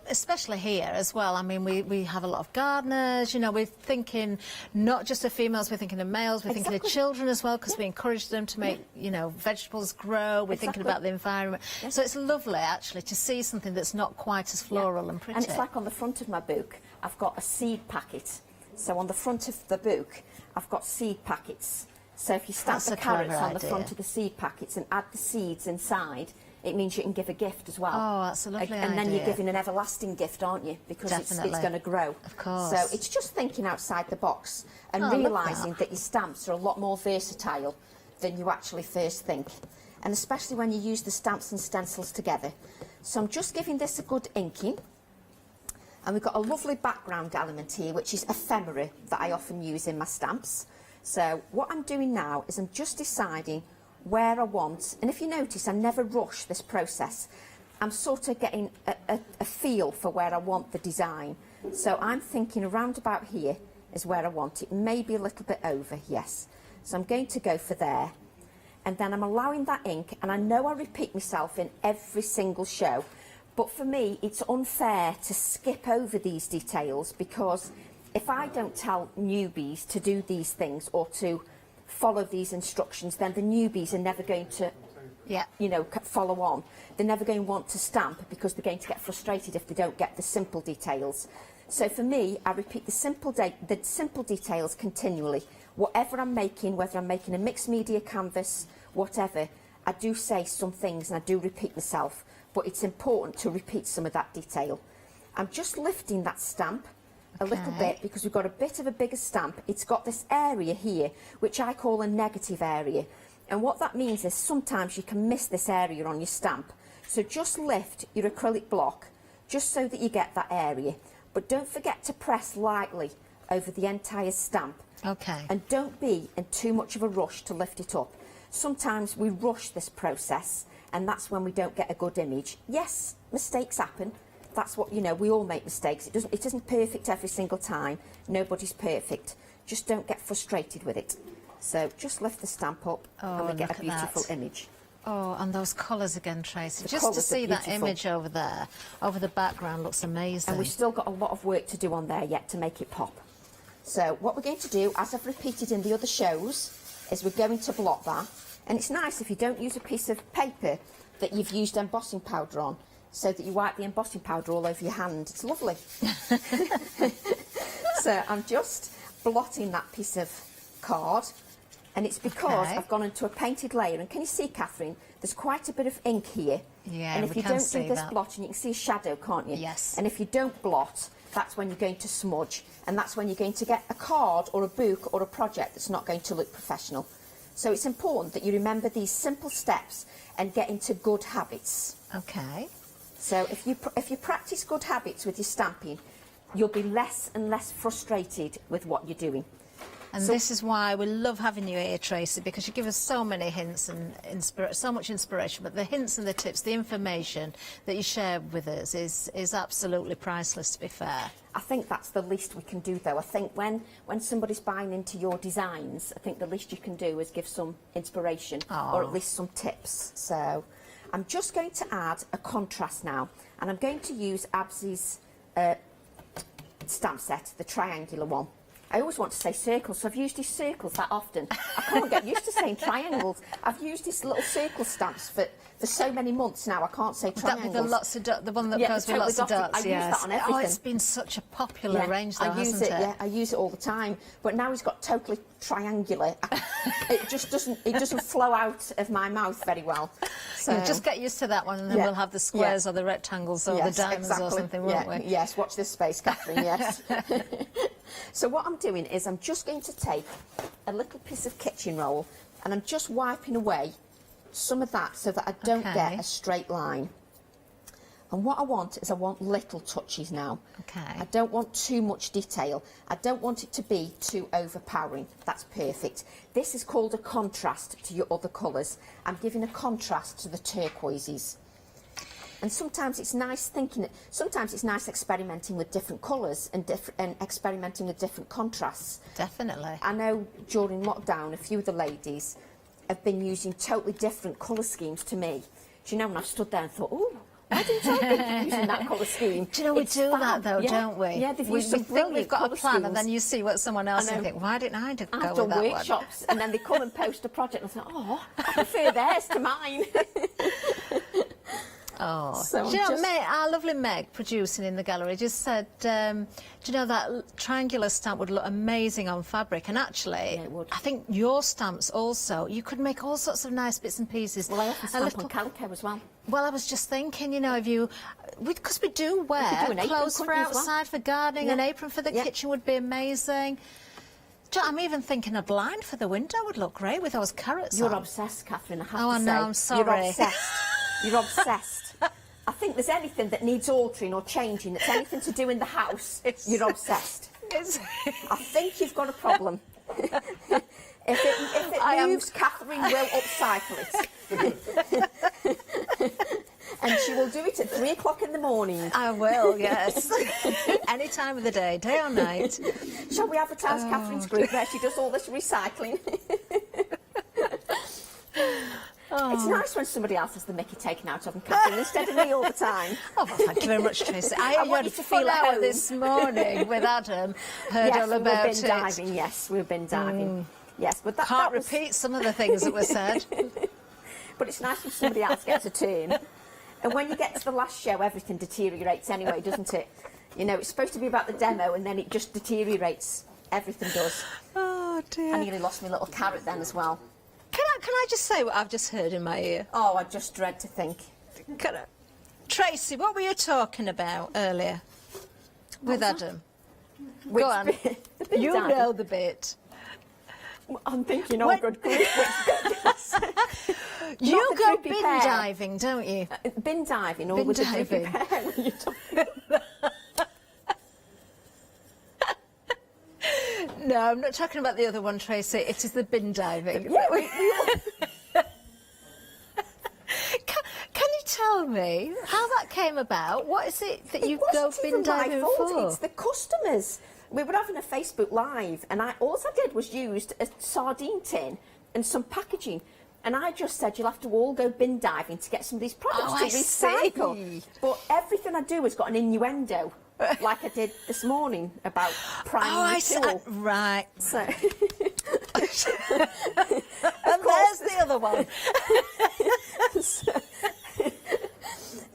especially here as well, I mean, we have a lot of gardeners, you know, we're thinking not just of females, we're thinking of males, we're thinking of children as well, because we encourage them to make, you know, vegetables grow, we're thinking about the environment. So it's lovely, actually, to see something that's not quite as floral and pretty. And it's like on the front of my book, I've got a seed packet. So on the front of the book, I've got seed packets. So if you stamp the carrots on the front of the seed packets and add the seeds inside, it means you can give a gift as well. Oh, that's a lovely idea. And then you're giving an everlasting gift, aren't you? Because it's going to grow. Of course. So it's just thinking outside the box and Oh, I love realising that your stamps are a lot more versatile than you actually first think. And especially when you use the stamps and stencils together. So I'm just giving this a good inking. And we've got a lovely background element here, which is ephemera that I often use in my stamps. So what I'm doing now is I'm just deciding where I want, and if you notice, I never rush this process. I'm sort of getting a feel for where I want the design. So I'm thinking around about here is where I want it, maybe a little bit over, yes. So I'm going to go for there. And then I'm allowing that ink, and I know I repeat myself in every single show, but for me, it's unfair to skip over these details, because if I don't tell newbies to do these things or to follow these instructions, then the newbies are never going to, you know, follow on. They're never going to want to stamp because they're going to get frustrated if they don't get the simple details. So for me, I repeat the simple details continually. whatever I'm making, whether I'm making a mixed media canvas, whatever, I do say some things and I do repeat myself, but it's important to repeat some of that detail. I'm just lifting that stamp a little bit because we've got a bit of a bigger stamp. It's got this area here, which I call a negative area. And what that means is sometimes you can miss this area on your stamp. So just lift your acrylic block just so that you get that area. But don't forget to press lightly over the entire stamp. Okay. And don't be in too much of a rush to lift it up. Sometimes we rush this process and that's when we don't get a good image. Yes, mistakes happen. That's what, you know, we all make mistakes. It isn't perfect every single time. Nobody's perfect. Just don't get frustrated with it. So just lift the stamp up and we get a beautiful image. Oh, and those colours again, Tracy. The Just to see that beautiful. image over there, over the background, looks amazing. And we've still got a lot of work to do on there yet to make it pop. So what we're going to do, as I've repeated in the other shows, is we're going to blot that. And it's nice if you don't use a piece of paper that you've used embossing powder on, so that you wipe the embossing powder all over your hand. It's lovely. So I'm just blotting that piece of card, and it's because I've gone into a painted layer. And can you see, Catherine, there's quite a bit of ink here. Yeah, and if we you can don't see do this that. blotting, you can see a shadow, can't you? Yes. And if you don't blot, that's when you're going to smudge, and that's when you're going to get a card or a book or a project that's not going to look professional. So it's important that you remember these simple steps and get into good habits. Okay. So if you practice good habits with your stamping, you'll be less and less frustrated with what you're doing. And So- this is why we love having you here, Tracy, because you give us so many hints and so much inspiration. But the hints and the tips, the information that you share with us is absolutely priceless, to be fair. I think that's the least we can do, though. I think when somebody's buying into your designs, I think the least you can do is give some inspiration or at least some tips. So I'm just going to add a contrast now, and I'm going to use Absy's stamp set, the triangular one. I always want to say circles, so I've used these circles that often. I can't get used to saying triangles. I've used these little circle stamps for so many months now. I can't say triangles. That with the lots of the one that goes with totally lots of dotted. dots. I use that on everything. Oh, it's been such a popular range, though, I use hasn't it? Yeah, I use it all the time. But now he's got totally triangular. It just doesn't flow out of my mouth very well. So Yeah, just get used to that one, and then we'll have the squares or the rectangles or the diamonds or something, won't we? Yes, watch this space, Catherine, yes. So what I'm doing is I'm just going to take a little piece of kitchen roll and I'm just wiping away some of that so that I don't get a straight line. And what I want is I want little touches now. Okay. I don't want too much detail. I don't want it to be too overpowering. That's perfect. This is called a contrast to your other colours. I'm giving a contrast to the turquoises. And sometimes it's nice sometimes it's nice experimenting with different colours and experimenting with different contrasts. Definitely. I know during lockdown a few of the ladies have been using totally different colour schemes to me. Do you know, when I've stood there and thought, oh, why didn't I think of using that colour scheme? Do you know, we It's do fab. that, though, Yeah. don't we? Yeah, they've we used some think we've brilliant got a colour plan, schemes. and then you see what someone else I and know. think, why didn't I go I've with done that one? workshops and then they come and post a project and I think, oh, I prefer theirs to mine. Oh, So do you I'm know, just- Meg, our lovely Meg, producing in the gallery, just said, do you know that triangular stamp would look amazing on fabric? And actually, I think your stamps also, you could make all sorts of nice bits and pieces. Well, I often stamp on calico as well. Well, I was just thinking, you know, if you, because we do wear do an apron, clothes for couldn't you, as well? outside, for gardening, Yeah. an apron for the kitchen would be amazing. Do you know, I'm even thinking a blind for the window would look great with those carrots You're on. obsessed, Catherine, I have Oh, to I say. know, I'm sorry. You're obsessed. You're obsessed. I think there's anything that needs altering or changing, that's anything to do in the house, you're obsessed. I think you've got a problem. If it moves, Catherine will upcycle it. And she will do it at 3 o'clock in the morning. I will, yes. Any time of the day or night. Shall we advertise Catherine's group where she does all this recycling? It's nice when somebody else has the mickey taken out of them, Catherine, instead of me all the time. Oh, well, thank you very much, Tracy. I want had you to fun feel at out home. this morning with Adam. Heard Yes, all about we've been it. diving, yes, we've been diving. Yes, but that Can't was... repeat some of the things that were said. But it's nice when somebody else gets a turn. And when you get to the last show, everything deteriorates anyway, doesn't it? You know, it's supposed to be about the demo and then it just deteriorates. Everything does. Oh dear. I nearly lost my little carrot then as well. Can I just say what I've just heard in my ear? Oh, I just dread to think. Tracy, what were you talking about earlier with Adam? Which Go on. bit? The bin You diving? know the bit. I'm thinking, oh, good grief, which bit? You Not the go drippy bin pear. diving, don't you? Bin diving, or Bin with the drippy diving. pear? Were you talking? No, I'm not talking about the other one, Tracy. It is the bin diving. Yeah, Can you tell me how that came about? What is it that you go wasn't bin even my diving fault, for? It's the customers. We were having a Facebook Live, and all I did was used a sardine tin and some packaging. And I just said, you'll have to all go bin diving to get some of these products to recycle. See. But everything I do has got an innuendo, like I did this morning about priming the tool. Right. So, And there's the other one.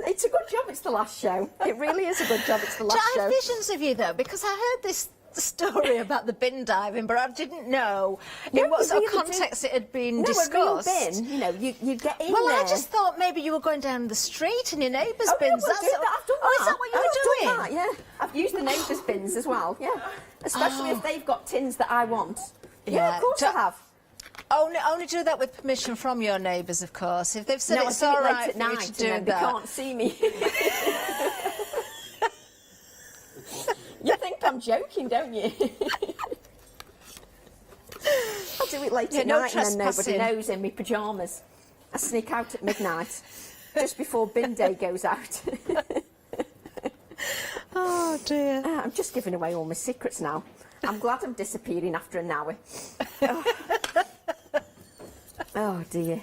It's a good job it's the last show. It really is a good job it's the last I show. have visions of you, though, because I heard this story about the bin diving, but I didn't know in what sort of context it had been discussed. A real bin, you know, you get in well, there. I just thought maybe you were going down the street in your neighbour's Oh, bins. yeah, That's I've done that. Is that what you were I've doing? done that, yeah. I've used the neighbours' bins as well, yeah. Especially if they've got tins that I want. Yeah, of course I have. Only do that with permission from your neighbours, of course. If they've said No, it's I do all it late right at for you night to and do then that. they can't see me. You think I'm joking, don't you? I do it late at no night and then nobody trespassing. knows in my pyjamas. I sneak out at midnight, just before bin day goes out. Oh dear. I'm just giving away all my secrets now. I'm glad I'm disappearing after an hour. Oh dear.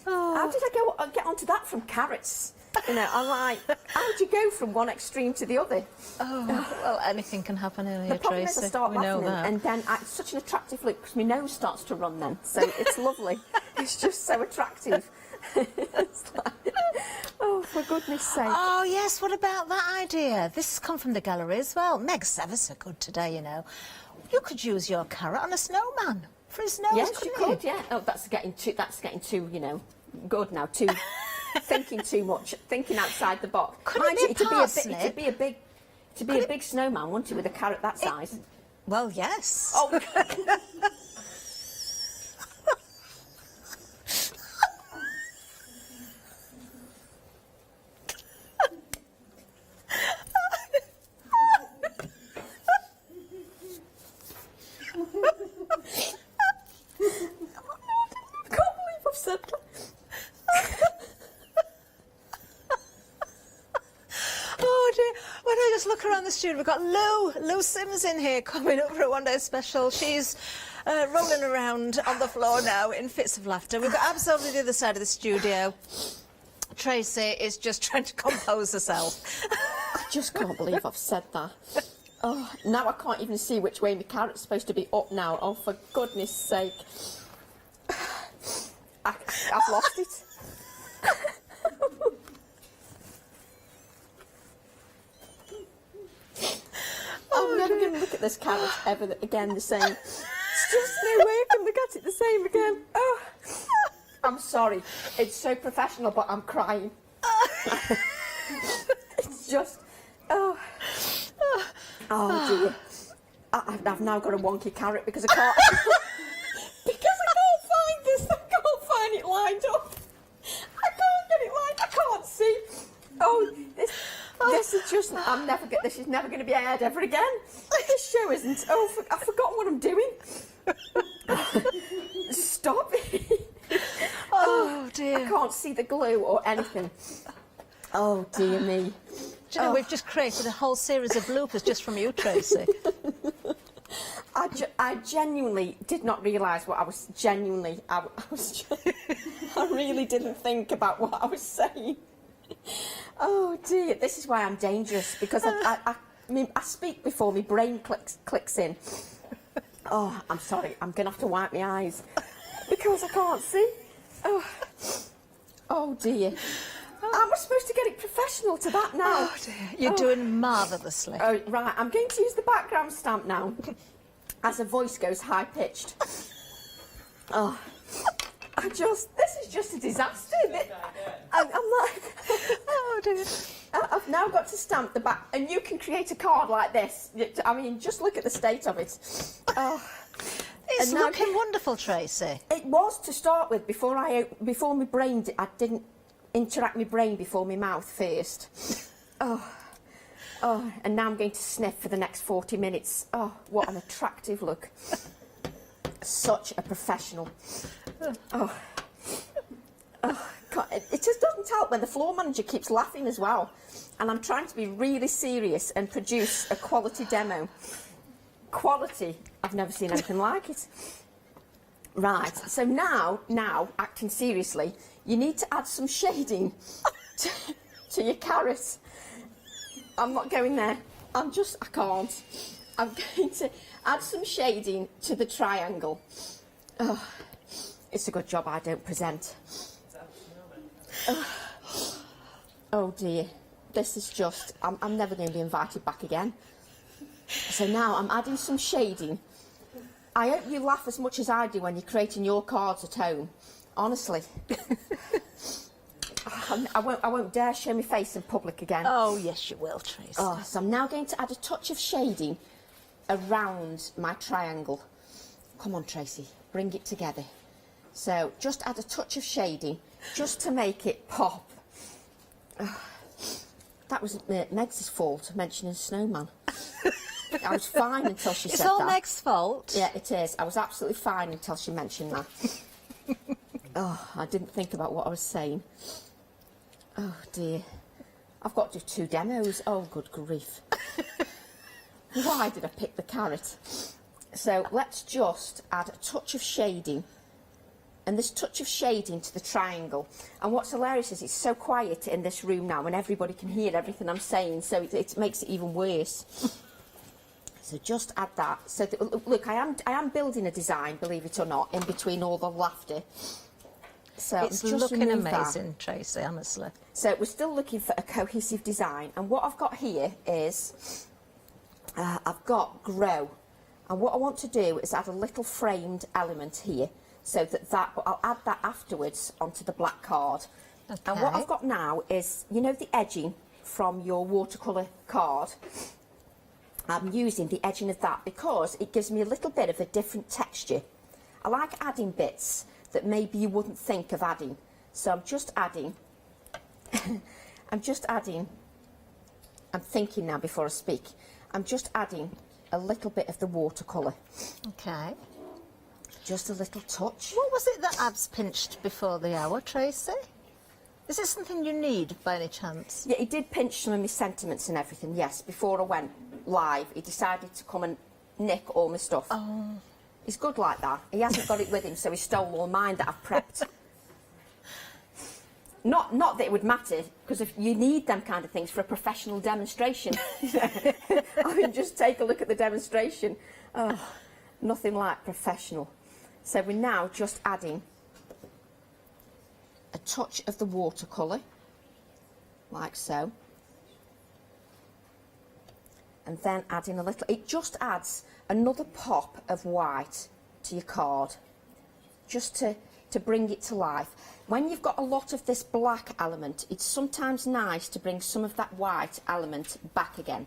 How did I get onto that from carrots? You know, I'm like, how would you go from one extreme to the other? Oh, well, anything can happen in The here, problem Tracy. is I start We know laughing that. and then it's such an attractive look because my nose starts to run then. So it's lovely. It's just so attractive. It's like, oh, for goodness sake. Oh, yes, what about that idea? This has come from the gallery as well. Meg's ever so good today, you know. You could use your carrot on a snowman for his nose, Yes, you couldn't could, yeah. Oh, that's getting too, you know, good now, too... thinking too much, thinking outside the box. Couldn't it be parsnip? It'd be a big snowman, wouldn't it, with a carrot that size? Well, yes. Oh. I can't believe I've said that. Oh dear, when I just look around the studio, we've got Lou Sims in here coming up for a one-day special. She's rolling around on the floor now in fits of laughter. We've got Abs over the other side of the studio. Tracy is just trying to compose herself. I just can't believe I've said that. Oh, now I can't even see which way my carrot's supposed to be up now. Oh, for goodness sake. I've lost it. I'm never going to look at this carrot ever again the same. It's just no way I can look at it the same again. Oh, I'm sorry. It's so professional, but I'm crying. It's just... Oh dear. I've now got a wonky carrot because I can't... because I can't find this. I can't find it lined up. I can't get it lined. I can't see. Oh, this is just... This is never going to be aired ever again. This show isn't... Oh, I've forgotten what I'm doing. Stop it. Oh dear. I can't see the glue or anything. Oh dear me. Do you know, we've just created a whole series of bloopers just from you, Tracy. I genuinely did not realise what I was genuinely... I really didn't think about what I was saying. Oh dear, this is why I'm dangerous, because I speak before my brain clicks in. Oh, I'm sorry, I'm going to have to wipe my eyes because I can't see. Oh dear. Am I supposed to get it professional to that now? Oh dear, you're doing marvellously. Oh, right, I'm going to use the background stamp now. as a voice goes high-pitched. Oh, this is just a disaster. I'm like, oh dear. I've now got to stamp the back, and you can create a card like this. I mean, just look at the state of it. Oh. It's looking wonderful, Tracy. It was to start with, before my brain, I didn't interact my brain before my mouth first. Oh, and now I'm going to sniff for the next 40 minutes. Oh, what an attractive look. Such a professional. Oh, God. It just doesn't help when the floor manager keeps laughing as well. And I'm trying to be really serious and produce a quality demo. Quality. I've never seen anything like it. Right, so now, acting seriously, you need to add some shading to your carrot. I'm not going there. I can't. I'm going to add some shading to the triangle. Oh, it's a good job I don't present. Oh dear, this is just, I'm never going to be invited back again. So now I'm adding some shading. I hope you laugh as much as I do when you're creating your cards at home. Honestly. I won't dare show my face in public again. Oh, yes, you will, Tracy. Oh, so I'm now going to add a touch of shading around my triangle. Come on, Tracy, bring it together. So just add a touch of shading just to make it pop. That was Meg's fault, mentioning snowman. I was fine until she said that. It's all Meg's fault. Yeah, it is. I was absolutely fine until she mentioned that. Oh, I didn't think about what I was saying. Oh, dear. I've got to do 2 demos. Oh, good grief. Why did I pick the carrot? So let's just add a touch of shading. And this touch of shading to the triangle. And what's hilarious is it's so quiet in this room now and everybody can hear everything I'm saying, so it makes it even worse. So just add that. So look, I am building a design, believe it or not, in between all the laughter. So it's just looking amazing, Tracy, honestly. So we're still looking for a cohesive design. And what I've got here is, I've got grow. And what I want to do is add a little framed element here. So but I'll add that afterwards onto the black card. Okay. And what I've got now is, you know the edging from your watercolour card? I'm using the edging of that because it gives me a little bit of a different texture. I like adding bits that maybe you wouldn't think of adding. So I'm just adding, I'm thinking now before I speak, I'm just adding a little bit of the watercolour. Okay. Just a little touch. What was it that Abs pinched before the hour, Tracy? Is it something you need by any chance? Yeah, he did pinch some of my sentiments and everything, yes. Before I went live, he decided to come and nick all my stuff. Oh. He's good like that. He hasn't got it with him, so he stole all mine that I've prepped. Not that it would matter, because if you need them kind of things for a professional demonstration. I mean, just take a look at the demonstration. Oh, nothing like professional. So we're now just adding a touch of the watercolour, like so. And then adding a little, it just adds another pop of white to your card, just to bring it to life. When you've got a lot of this black element, it's sometimes nice to bring some of that white element back again,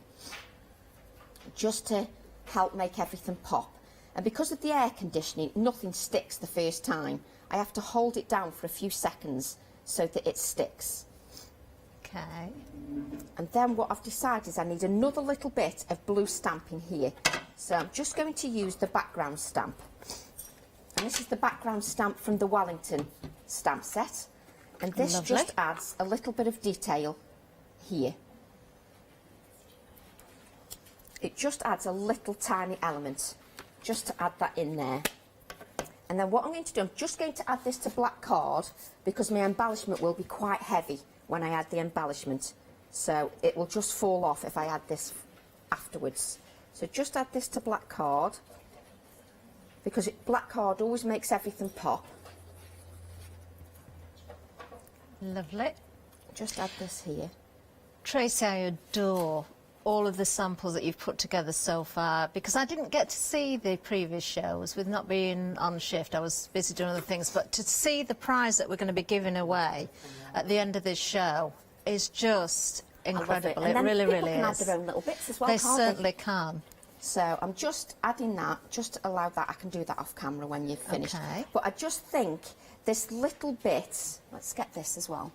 just to help make everything pop. And because of the air conditioning, nothing sticks the first time. I have to hold it down for a few seconds so that it sticks. Okay. And then what I've decided is I need another little bit of blue stamping here. So I'm just going to use the background stamp. And this is the background stamp from the Wellington stamp set. And this Lovely. just adds a little bit of detail here. It just adds a little tiny element, just to add that in there. And then what I'm going to do, I'm just going to add this to black card because my embellishment will be quite heavy when I add the embellishment. So it will just fall off if I add this afterwards. So just add this to black card because black card always makes everything pop. Lovely. Just add this here. Tracy, I adore all of the samples that you've put together so far, because I didn't get to see the previous shows with not being on shift. I was busy doing other things, but to see the prize that we're going to be giving away at the end of this show is just incredible. It really, really is. People can add their own little bits as well, They can't certainly can. So I'm just adding that, just to allow that. I can do that off camera when you've finished. Okay. But I just think this little bit, let's get this as well.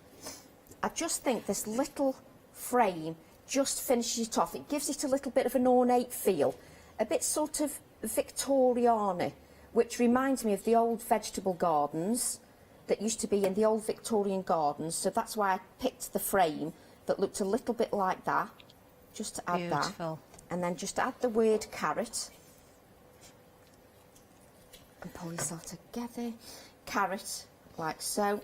I just think this little frame just finishes it off. It gives it a little bit of an ornate feel, a bit sort of Victoriana, which reminds me of the old vegetable gardens that used to be in the old Victorian gardens. So that's why I picked the frame that looked a little bit like that, just to add Beautiful. that. And then just add the word carrot. And pull this all together. Carrot, like so.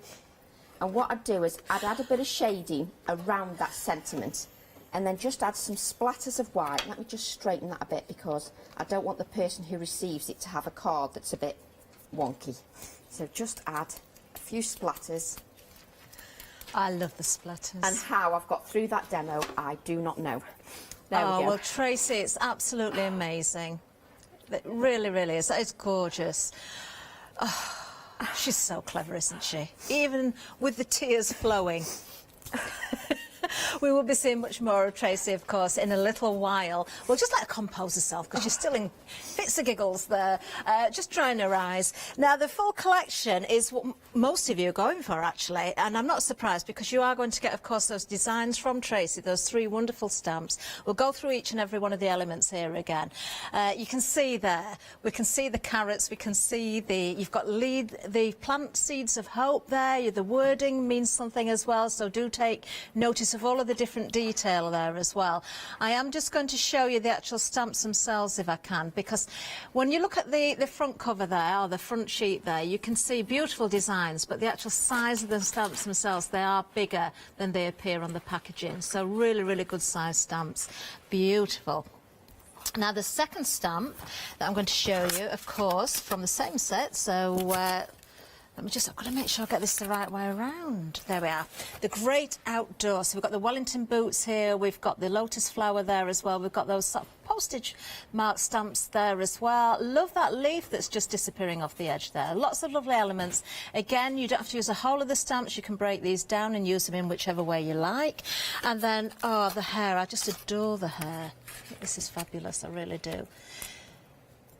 And what I'd do is I'd add a bit of shading around that sentiment. And then just add some splatters of white. Let me just straighten that a bit because I don't want the person who receives it to have a card that's a bit wonky. So just add a few splatters. I love the splatters. And how I've got through that demo, I do not know. There we go. Well, Tracy, it's absolutely amazing. It really, really is. It's gorgeous. Oh, she's so clever, isn't she? Even with the tears flowing. We will be seeing much more of Tracy, of course, in a little while. We'll just let her compose herself because she's still in fits of giggles there, just drying her eyes. Now, the full collection is what most of you are going for, actually, and I'm not surprised because you are going to get, of course, those designs from Tracy, those 3 wonderful stamps. We'll go through each and every one of the elements here again. You can see there, we can see the carrots, we can see you've got the plant seeds of hope there. The wording means something as well, so do take notice of all of the different detail there as well. I am just going to show you the actual stamps themselves if I can, because when you look at the front cover there, or the front sheet there, you can see beautiful designs, but the actual size of the stamps themselves, they are bigger than they appear on the packaging. So really, really good size stamps. Beautiful. Now, the second stamp that I'm going to show you, of course, from the same set, so I've got to make sure I get this the right way around. There we are. The Great Outdoor. So we've got the Wellington boots here. We've got the lotus flower there as well. We've got those sort of postage mark stamps there as well. Love that leaf that's just disappearing off the edge there. Lots of lovely elements. Again, you don't have to use the whole of the stamps. You can break these down and use them in whichever way you like. And then, oh, the hair. I just adore the hair. This is fabulous. I really do.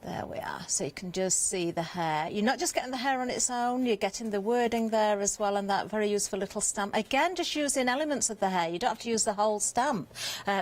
There we are, so you can just see the hair. You're not just getting the hair on its own, you're getting the wording there as well, and that very useful little stamp. Again, just using elements of the hair. You don't have to use the whole stamp.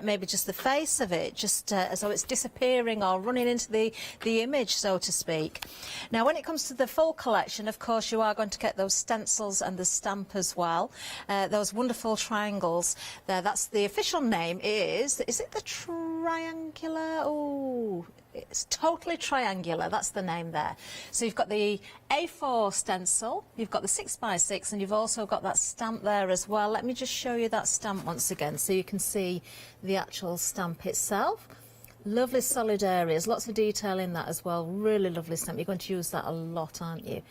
Maybe just the face of it, just as though it's disappearing or running into the image, so to speak. Now, when it comes to the full collection, of course, you are going to get those stencils and the stamp as well. Those wonderful triangles there. That's the official name is it the triangular? Oh, it's totally triangular, that's the name there. So you've got the A4 stencil, you've got the 6x6, and you've also got that stamp there as well. Let me just show you that stamp once again so you can see the actual stamp itself. Lovely solid areas, lots of detail in that as well. Really lovely stamp. You're going to use that a lot, aren't you?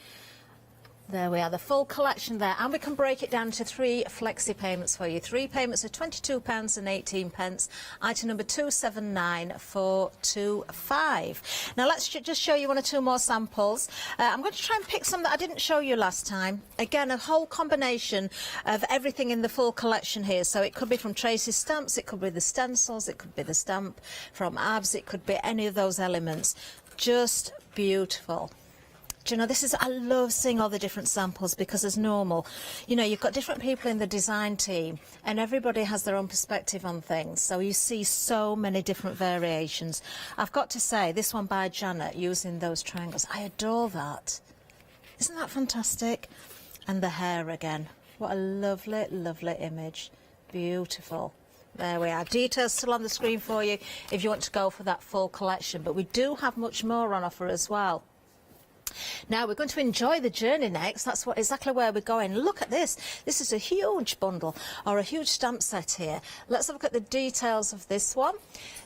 There we are, the full collection there, and we can break it down to 3 flexi payments for you. 3 payments of £22.18. Item number 279425. Now let's just show you 1 or 2 more samples. I'm going to try and pick some that I didn't show you last time. Again, a whole combination of everything in the full collection here. So it could be from Tracy's stamps, it could be the stencils, it could be the stamp from Abs, it could be any of those elements. Just beautiful. Do you know, I love seeing all the different samples because as normal, you know, you've got different people in the design team and everybody has their own perspective on things. So you see so many different variations. I've got to say, this one by Janet using those triangles, I adore that. Isn't that fantastic? And the hair again. What a lovely, lovely image. Beautiful. There we are. Details still on the screen for you if you want to go for that full collection. But we do have much more on offer as well. Now we're going to enjoy the journey next. That's exactly where we're going. Look at this. This is a huge bundle or a huge stamp set here. Let's have a look at the details of this one.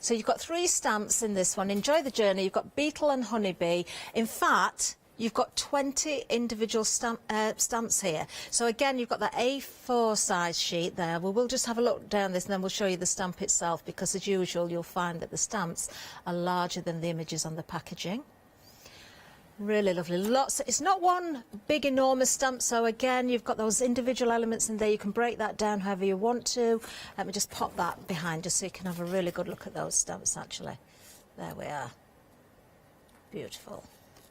So you've got 3 stamps in this one. Enjoy the journey. You've got beetle and honeybee. In fact, you've got 20 individual stamps here. So again, you've got that A4 size sheet there. We will just have a look down this and then we'll show you the stamp itself, because as usual you'll find that the stamps are larger than the images on the packaging. Really lovely. Lots. It's not one big enormous stamp, so again you've got those individual elements in there. You can break that down however you want to. Let me just pop that behind just so you can have a really good look at those stamps actually. There we are. Beautiful.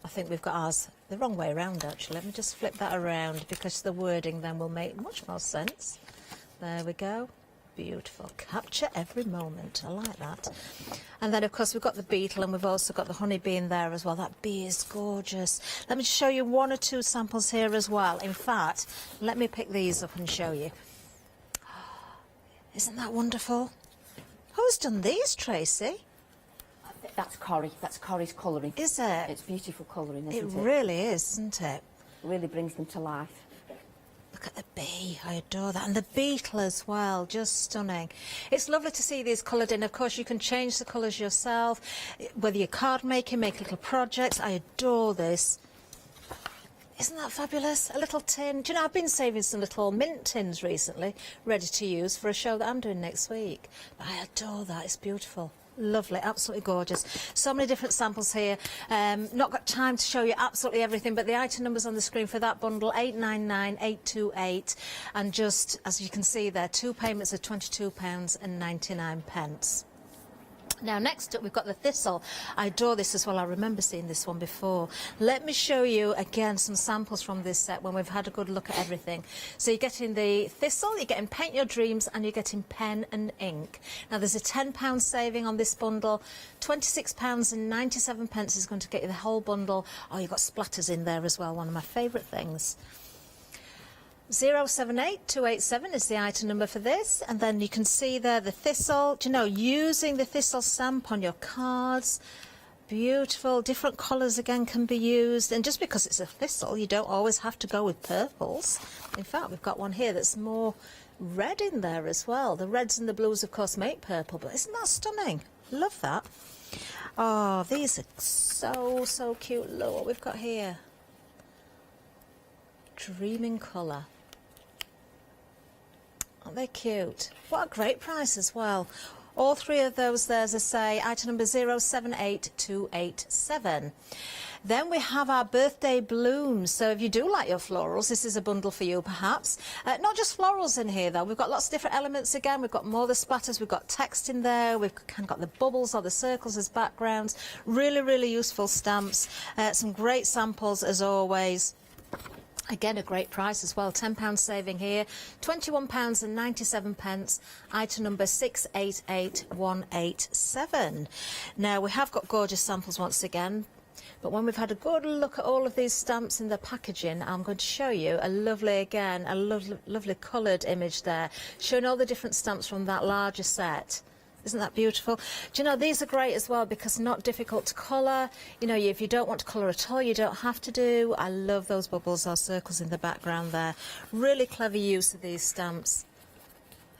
I think we've got ours the wrong way around actually. Let me just flip that around because the wording then will make much more sense. There we go. Beautiful. Capture every moment. I like that. And then of course we've got the beetle and we've also got the honeybee in there as well. That bee is gorgeous. Let me just show you one or two samples here as well. In fact, let me pick these up and show you. Isn't that wonderful? Who's done these, Tracy? That's Corrie. That's Corrie's colouring. Is it? It's beautiful colouring, isn't it? It really is, isn't it? Really brings them to life. Look at the bee, I adore that. And the beetle as well, just stunning. It's lovely to see these coloured in. Of course, you can change the colours yourself, whether you're card making, make little projects. I adore this. Isn't that fabulous? A little tin. Do you know, I've been saving some little mint tins recently, ready to use for a show that I'm doing next week. But I adore that, it's beautiful. Lovely, absolutely gorgeous. So many different samples here. Not got time to show you absolutely everything, but the item numbers on the screen for that bundle, 899828, and just as you can see there, 2 payments of £22.99. Now next up we've got the thistle. I adore this as well. I remember seeing this one before. Let me show you again some samples from this set when we've had a good look at everything. So you're getting the thistle, you're getting Paint Your Dreams, and you're getting pen and ink. Now there's a £10 saving on this bundle. £26.97 is going to get you the whole bundle. Oh, you've got splatters in there as well, one of my favourite things. 078287 is the item number for this, and then you can see there the thistle. Do you know, using the thistle stamp on your cards, beautiful. Different colours again can be used, and just because it's a thistle you don't always have to go with purples. In fact, we've got one here that's more red in there as well. The reds and the blues of course make purple, but isn't that stunning? Love that. Oh, these are so cute. Look what we've got here. Dreaming colour. Aren't they cute? What a great price as well. All three of those there, as I say, item number 078287. Then we have our birthday blooms. So if you do like your florals, this is a bundle for you perhaps. Not just florals in here though. We've got lots of different elements again. We've got more of the splatters. We've got text in there. We've kind of got the bubbles or the circles as backgrounds. Really useful stamps. Some great samples as always. Again, a great price as well, £10 saving here, £21.97, item number 688187. Now, we have got gorgeous samples once again, but when we've had a good look at all of these stamps in the packaging, I'm going to show you a lovely coloured image there, showing all the different stamps from that larger set. Isn't that beautiful? Do you know, these are great as well because not difficult to colour. You know, if you don't want to colour at all, you don't have to do. I love those bubbles or circles in the background there. Really clever use of these stamps.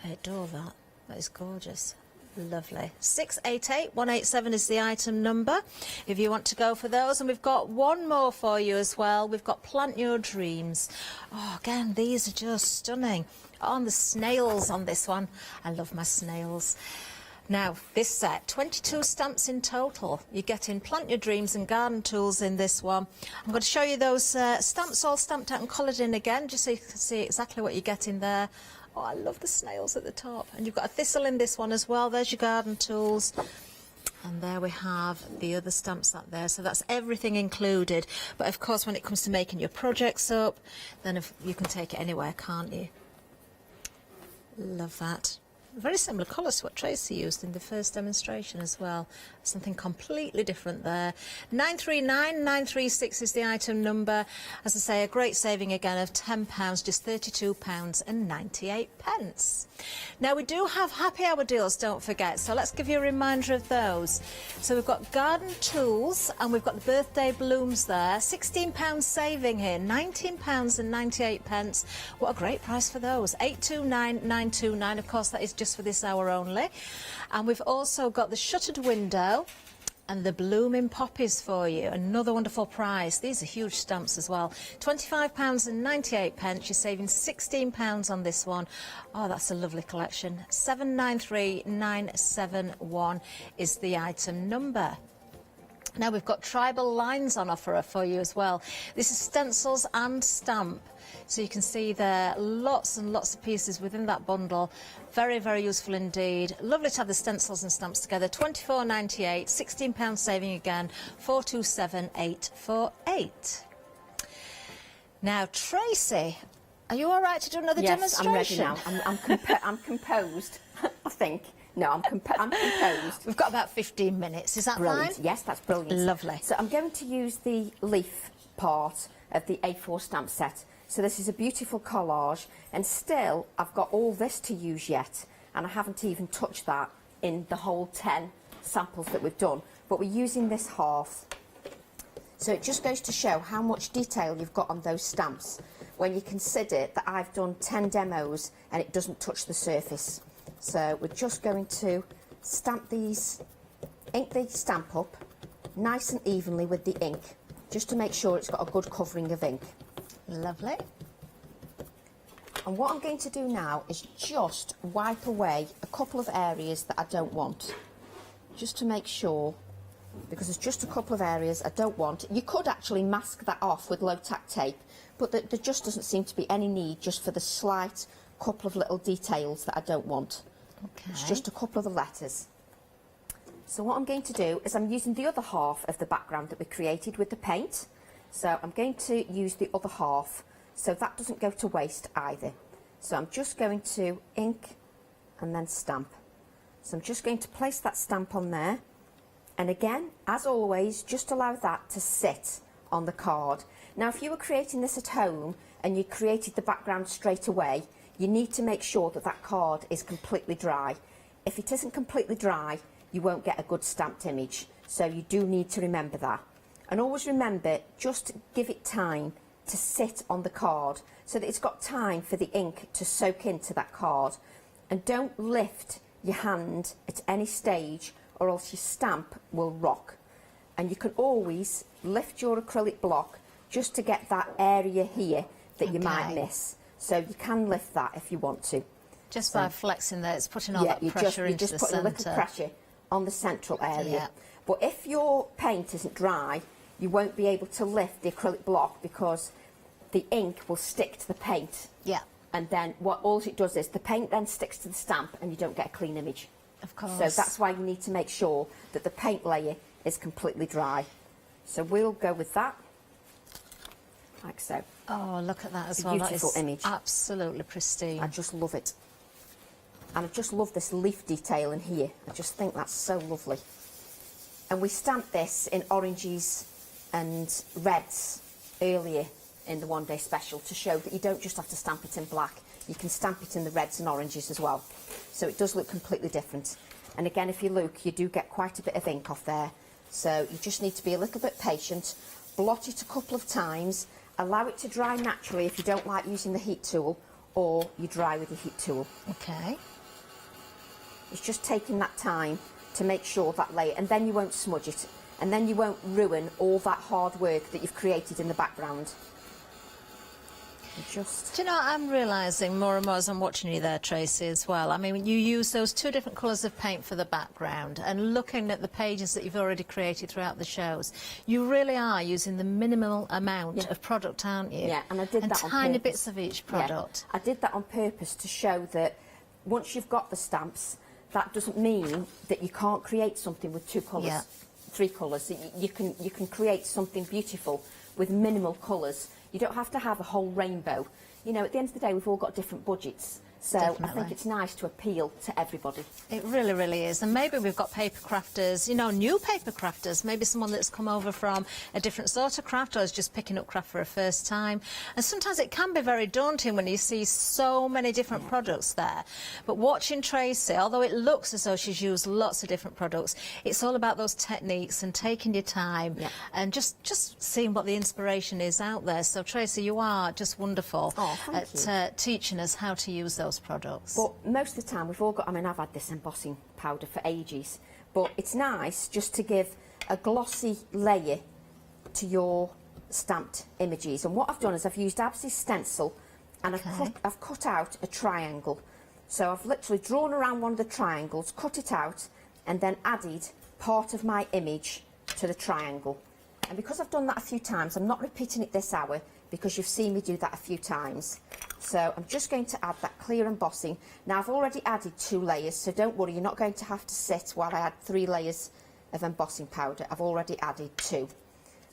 I adore that. That is gorgeous. Lovely. 688187 is the item number if you want to go for those. And we've got one more for you as well. We've got Plant Your Dreams. Oh, again, these are just stunning. Oh, and the snails on this one. I love my snails. Now, this set, 22 stamps in total. You're getting Plant Your Dreams and garden tools in this one. I'm going to show you those stamps all stamped out and coloured in again, just so you can see exactly what you're getting there. Oh, I love the snails at the top. And you've got a thistle in this one as well. There's your garden tools. And there we have the other stamps up there. So that's everything included. But, of course, when it comes to making your projects up, then you can take it anywhere, can't you? Love that. Very similar colours to what Tracy used in the first demonstration as well. Something completely different there. 939936 is the item number. As I say, a great saving again of £10, just £32.98. Now we do have happy hour deals, don't forget, so let's give you a reminder of those. So we've got garden tools and we've got the birthday blooms there. £16 saving here, £19.98. What a great price for those. 829929, of course that is just for this hour only. And we've also got the shuttered window. And the blooming poppies for you, another wonderful prize. These are huge stamps as well. £25.98. You're saving £16 on this one. Oh, that's a lovely collection. 793971 is the item number. Now we've got tribal lines on offer for you as well. This is stencils and stamp. So you can see there lots and lots of pieces within that bundle. Very, very useful indeed. Lovely to have the stencils and stamps together. £24.98, £16 saving again, 427848. Now, Tracy, are you all right to do another demonstration? Yes, I'm ready now. I'm composed, I think. No, I'm composed. We've got about 15 minutes. Is that brilliant? fine? Yes, that's brilliant. Lovely. So I'm going to use the leaf part of the A4 stamp set. So this is a beautiful collage, and still I've got all this to use yet, and I haven't even touched that in the whole 10 samples that we've done. But we're using this half. So it just goes to show how much detail you've got on those stamps when you consider that I've done 10 demos and it doesn't touch the surface. So we're just going to stamp these, ink the stamp up nice and evenly with the ink, just to make sure it's got a good covering of ink. Lovely. And what I'm going to do now is just wipe away a couple of areas that I don't want, just to make sure, because there's just a couple of areas I don't want. You could actually mask that off with low-tack tape, but there just doesn't seem to be any need, just for the slight couple of little details that I don't want. Okay. It's just a couple of the letters. So what I'm going to do is I'm using the other half of the background that we created with the paint. So I'm going to use the other half, so that doesn't go to waste either. So I'm just going to ink and then stamp. So I'm just going to place that stamp on there. And again, as always, just allow that to sit on the card. Now, if you were creating this at home and you created the background straight away, you need to make sure that that card is completely dry. If it isn't completely dry, you won't get a good stamped image. So you do need to remember that. And always remember, just give it time to sit on the card so that it's got time for the ink to soak into that card. And don't lift your hand at any stage, or else your stamp will rock. And you can always lift your acrylic block just to get that area here that you might miss. So you can lift that if you want to. Just by flexing there, it's putting all that pressure into the centre. You're just putting a little pressure on the central area. Yeah. But if your paint isn't dry, you won't be able to lift the acrylic block because the ink will stick to the paint. Yeah. And then all it does is the paint then sticks to the stamp and you don't get a clean image. Of course. So that's why you need to make sure that the paint layer is completely dry. So we'll go with that, like so. Oh, look at that as well. Beautiful image. Absolutely pristine. I just love it. And I just love this leaf detail in here. I just think that's so lovely. And we stamped this in oranges and reds earlier in the one day special to show that you don't just have to stamp it in black. You can stamp it in the reds and oranges as well. So it does look completely different. And again, if you look, you do get quite a bit of ink off there. So you just need to be a little bit patient, blot it a couple of times, allow it to dry naturally if you don't like using the heat tool, or you dry with the heat tool. Okay. It's just taking that time to make sure that layer, and then you won't smudge it, and then you won't ruin all that hard work that you've created in the background. Do you know, I'm realising more and more as I'm watching you there, Tracy, as well. I mean, you use those two different colours of paint for the background, and looking at the pages that you've already created throughout the shows, you really are using the minimal amount of product, aren't you? Yeah, and I did that on tiny purpose. bits of each product. Yeah, I did that on purpose to show that once you've got the stamps, that doesn't mean that you can't create something with two colours, three colours. You can create something beautiful with minimal colours. You don't have to have a whole rainbow. You know, at the end of the day, we've all got different budgets. So Definitely. I think it's nice to appeal to everybody. It really, really is. And maybe we've got paper crafters, you know, new paper crafters, maybe someone that's come over from a different sort of craft or is just picking up craft for a first time. And sometimes it can be very daunting when you see so many different products there. But watching Tracy, although it looks as though she's used lots of different products, it's all about those techniques and taking your time and just seeing what the inspiration is out there. So Tracy, you are just wonderful at teaching us how to use those products. But most of the time we've all got, I mean, I've had this embossing powder for ages, but it's nice just to give a glossy layer to your stamped images. And what I've done is I've used Absy's stencil and I've cut out a triangle. So I've literally drawn around one of the triangles, cut it out, and then added part of my image to the triangle. And because I've done that a few times, I'm not repeating it this hour because you've seen me do that a few times. So I'm just going to add that clear embossing. Now I've already added 2 layers, so don't worry, you're not going to have to sit while I add 3 layers of embossing powder. I've already added 2.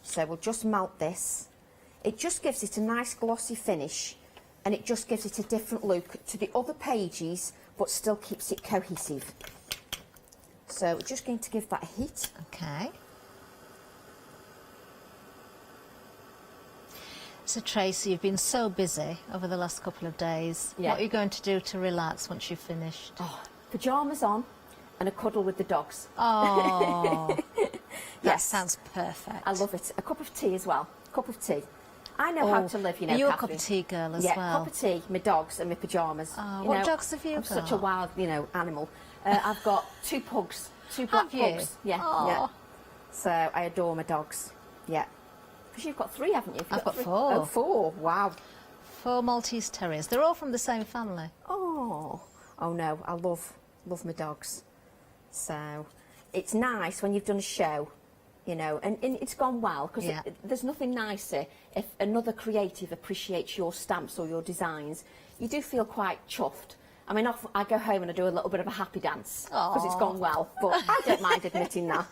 So we'll just melt this. It just gives it a nice glossy finish, and it just gives it a different look to the other pages, but still keeps it cohesive. So we're just going to give that a heat. Okay. So Tracy, you've been so busy over the last couple of days. Yeah. What are you going to do to relax once you've finished? Oh, pyjamas on and a cuddle with the dogs. Oh, yes. That sounds perfect. I love it. A cup of tea as well. Cup of tea. I know how to live, you know, Are you Catherine. a cup of tea girl as yeah, well? cup of tea, my dogs and my pyjamas. Oh, You what know, dogs have you I'm got? such a wild, you know, animal. I've got 2 pugs, 2 black Have you? pugs. Yeah, Aw. yeah. So I adore my dogs. Yeah. Because you've got 3, haven't you? I've got 3. 4. Oh, 4. Wow. 4 Maltese Terriers. They're all from the same family. Oh. Oh no, I love my dogs. So it's nice when you've done a show, you know, and it's gone well, because Yeah. there's nothing nicer if another creative appreciates your stamps or your designs. You do feel quite chuffed. I mean, often I go home and I do a little bit of a happy dance because it's gone well, but I don't mind admitting that.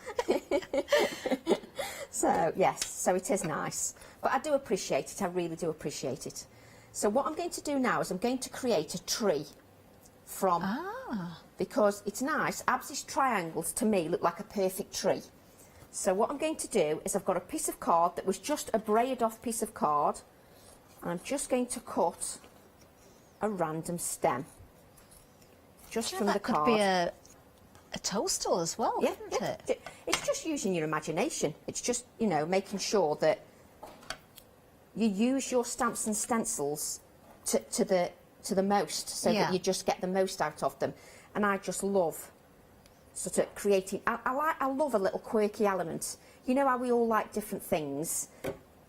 So yes, so it is nice, but I do appreciate it. I really do appreciate it. So what I'm going to do now is I'm going to create a tree from, because it's nice. Absy's triangles to me look like a perfect tree. So what I'm going to do is I've got a piece of card that was just a braided off piece of card, and I'm just going to cut a random stem just from the card. Could be a toadstool as well, Yeah, couldn't it? It's just using your imagination. It's just, you know, making sure that you use your stamps and stencils to the most, so Yeah. that you just get the most out of them. And I just love sort of creating. I love a little quirky element. You know how we all like different things.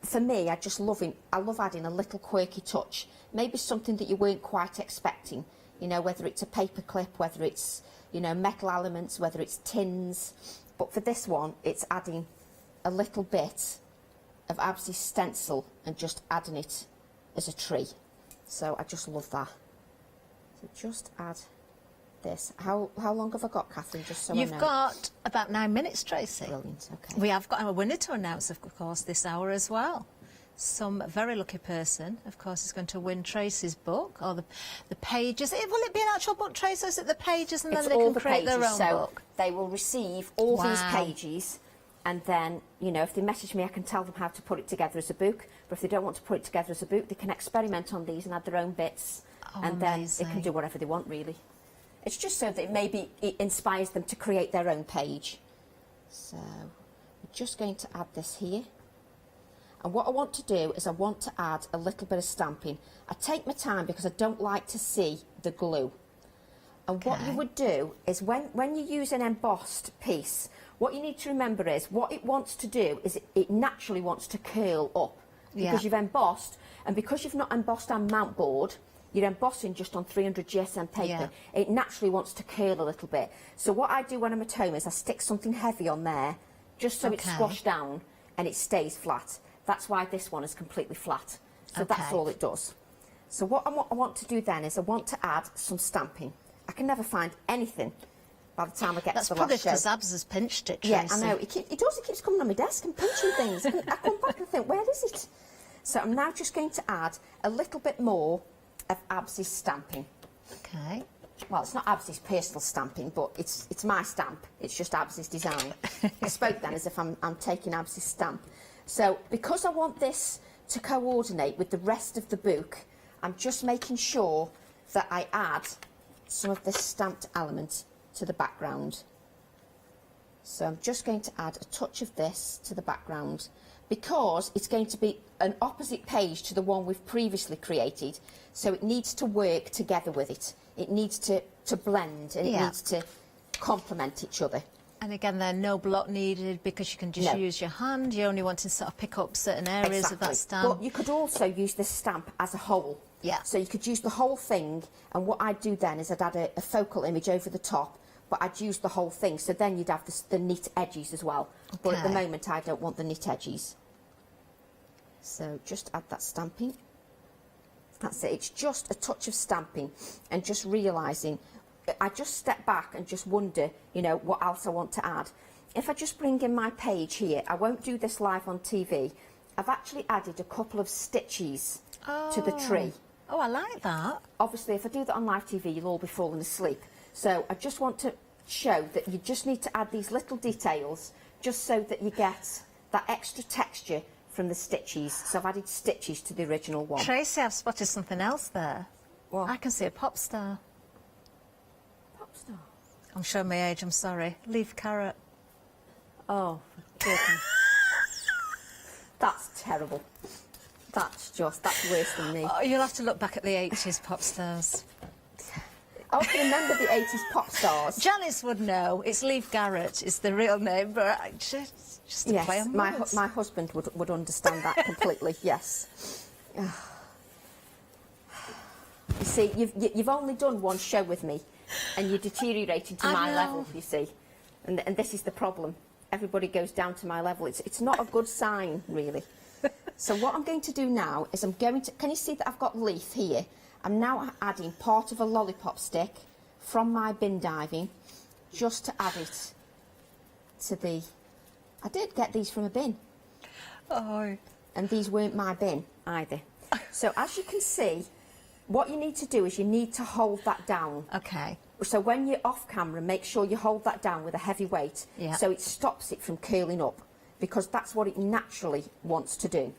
For me, I love adding a little quirky touch. Maybe something that you weren't quite expecting. You know, whether it's a paper clip, whether it's, you know, metal elements, whether it's tins. But for this one, it's adding a little bit of Absy's stencil and just adding it as a tree. So I just love that. So just add this. How long have I got, Catherine? Just so You've I know. got about 9 minutes, Tracy. Brilliant. Okay. We have got a winner to announce, of course, this hour as well. Some very lucky person, of course, is going to win Tracy's book, or the pages. Will it be an actual book, Tracy, or is it the pages and It's then they all can the create their pages, own so book? they will receive all these Wow. pages, and then, you know, if they message me, I can tell them how to put it together as a book. But if they don't want to put it together as a book, they can experiment on these and add their own bits, and then they can do whatever they want, really. It's just so that maybe it inspires them to create their own page. So we're just going to add this here. And what I want to do is I want to add a little bit of stamping. I take my time because I don't like to see the glue. And what you would do is when you use an embossed piece, what you need to remember is what it wants to do is it naturally wants to curl up. Because you've embossed, and because you've not embossed on mount board, you're embossing just on 300 GSM paper. It naturally wants to curl a little bit. So what I do when I'm at home is I stick something heavy on there, just so it's squashed down and it stays flat. That's why this one is completely flat. So that's all it does. So what I want to do then is I want to add some stamping. I can never find anything by the time I get That's to the probably last show. because Abs has pinched it, Tracy. Yeah, I know. It keeps coming on my desk and pinching things. I come back and think, where is it? So I'm now just going to add a little bit more of Absy's stamping. Okay. Well, it's not Absy's personal stamping, but it's my stamp. It's just Absy's design. I spoke then as if I'm taking Absy's stamp. So because I want this to coordinate with the rest of the book, I'm just making sure that I add some of this stamped element to the background. So I'm just going to add a touch of this to the background because it's going to be an opposite page to the one we've previously created, so it needs to work together with it. It needs to blend, and it needs to complement each other. And again, there no block needed because you can just use your hand. You only want to sort of pick up certain areas of that stamp. But you could also use this stamp as a whole. Yeah. So you could use the whole thing, and what I'd do then is I'd add a focal image over the top, but I'd use the whole thing, so then you'd have the neat edges as well. Okay. But at the moment, I don't want the neat edges. So just add that stamping. That's it. It's just a touch of stamping and just realising. I just step back and just wonder, you know, what else I want to add. If I just bring in my page here, I won't do this live on TV. I've actually added a couple of stitches to the tree. Oh, I like that. Obviously, if I do that on live TV, you'll all be falling asleep. So I just want to show that you just need to add these little details just so that you get that extra texture from the stitches. So I've added stitches to the original one. Tracy, I've spotted something else there. What? I can see a pop star. Pop star? I'm showing my age, I'm sorry. Leaf carrot. Oh, for goodness. That's terrible. That's worse than me. Oh, you'll have to look back at the 80s pop stars. I can remember the 80s pop stars. Janice would know. It's Leaf Garrett is the real name, but just to play on words. My husband would understand that completely, yes. You see, you've only done one show with me, and you're deteriorating to my level, you see. And this is the problem. Everybody goes down to my level. It's not a good sign, really. So what I'm going to do now is I'm going to... Can you see that I've got leaf here? I'm now adding part of a lollipop stick from my bin diving just to add it to the... I did get these from a bin. Oh. And these weren't my bin either. So as you can see, what you need to do is you need to hold that down. Okay. So when you're off camera, make sure you hold that down with a heavy weight so it stops it from curling up, because that's what it naturally wants to do.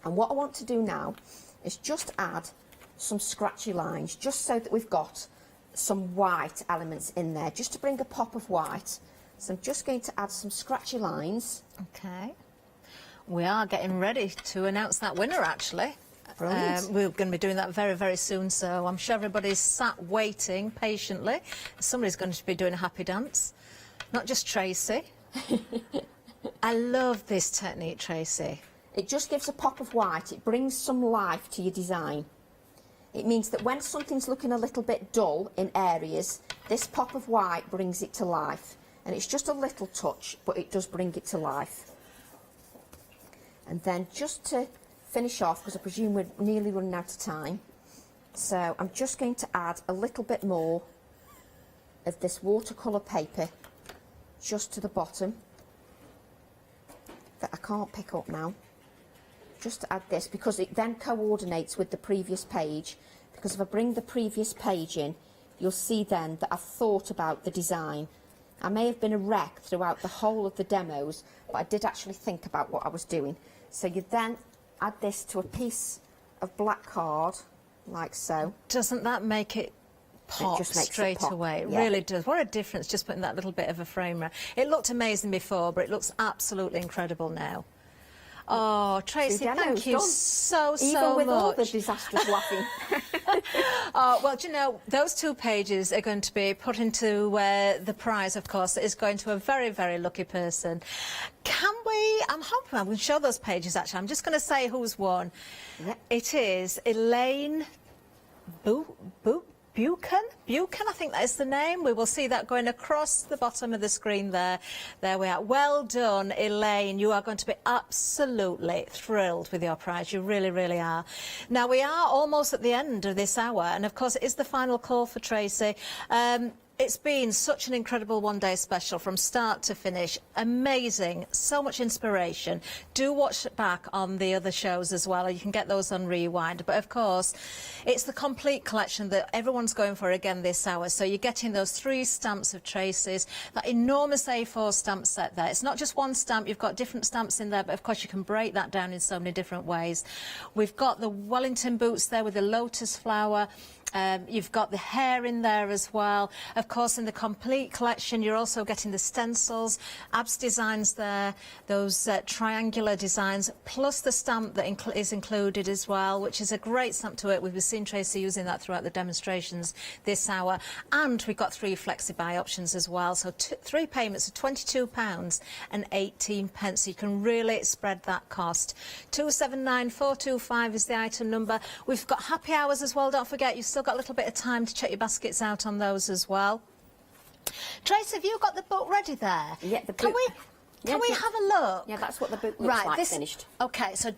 And what I want to do now is just add some scratchy lines, just so that we've got some white elements in there, just to bring a pop of white. So I'm just going to add some scratchy lines. Okay. We are getting ready to announce that winner, actually. Brilliant. We're going to be doing that very, very soon, so I'm sure everybody's sat waiting patiently. Somebody's going to be doing a happy dance, not just Tracy. I love this technique, Tracy. It just gives a pop of white. It brings some life to your design. It means that when something's looking a little bit dull in areas, this pop of white brings it to life. And it's just a little touch, but it does bring it to life. And then just to finish off, because I presume we're nearly running out of time, so I'm just going to add a little bit more of this watercolour paper just to the bottom that I can't pick up now. Just to add this, because it then coordinates with the previous page, because if I bring the previous page in, you'll see then that I've thought about the design. I may have been a wreck throughout the whole of the demos, but I did actually think about what I was doing. So you then add this to a piece of black card, like so. Doesn't that make it pop straight away? It really does. What a difference, just putting that little bit of a frame around. It looked amazing before, but it looks absolutely incredible now. Oh, Tracy, thank you so much. Even with all the disastrous laughing. Oh, well, do you know, those 2 pages are going to be put into the prize, of course, that is going to a very, very lucky person. Can we... I'm hoping I will show those pages, actually. I'm just going to say who's won. Yep. It is Elaine Buchan, I think that is the name. We will see that going across the bottom of the screen there. There we are. Well done, Elaine. You are going to be absolutely thrilled with your prize. You really, really are. Now, we are almost at the end of this hour, and of course, it is the final call for Tracy. It's been such an incredible one-day special from start to finish. Amazing. So much inspiration. Do watch back on the other shows as well. You can get those on Rewind. But, of course, it's the complete collection that everyone's going for again this hour. So you're getting those 3 stamps of Tracy's, that enormous A4 stamp set there. It's not just one stamp. You've got different stamps in there. But, of course, you can break that down in so many different ways. We've got the Wellington boots there with the lotus flower. You've got the hair in there as well. Of course, in the complete collection, you're also getting the stencils, abs designs there, those triangular designs, plus the stamp that is included as well, which is a great stamp to work with. We've seen Tracy using that throughout the demonstrations this hour. And we've got 3 flexi-buy options as well. So 3 payments of £22.18. So you can really spread that cost. 279425 is the item number. We've got happy hours as well, don't forget. You've still got a little bit of time to check your baskets out on those as well. Trace, have you got the book ready there? Yeah, the Can book. we have a look? Yeah, that's what the book looks like, finished. OK, so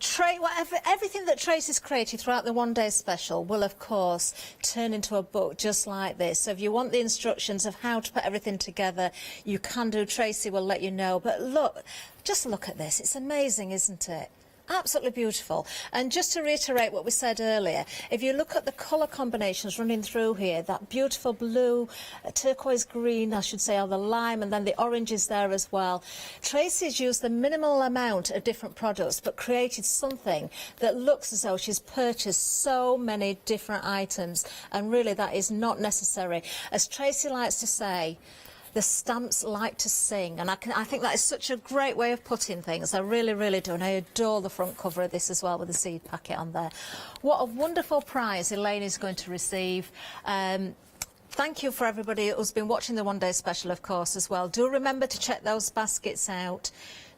everything that Trace has created throughout the one-day special will, of course, turn into a book just like this. So if you want the instructions of how to put everything together, you can do. Tracy will let you know. But look, just look at this. It's amazing, isn't it? Absolutely beautiful. And just to reiterate what we said earlier, if you look at the colour combinations running through here, that beautiful blue, turquoise green, I should say, or the lime, and then the orange is there as well. Tracy's used the minimal amount of different products, but created something that looks as though she's purchased so many different items. And really, that is not necessary. As Tracy likes to say, the stamps like to sing, and I think that is such a great way of putting things. I really, really do, and I adore the front cover of this as well with the seed packet on there. What a wonderful prize Elaine is going to receive. Thank you for everybody who's been watching the one-day special, of course, as well. Do remember to check those baskets out.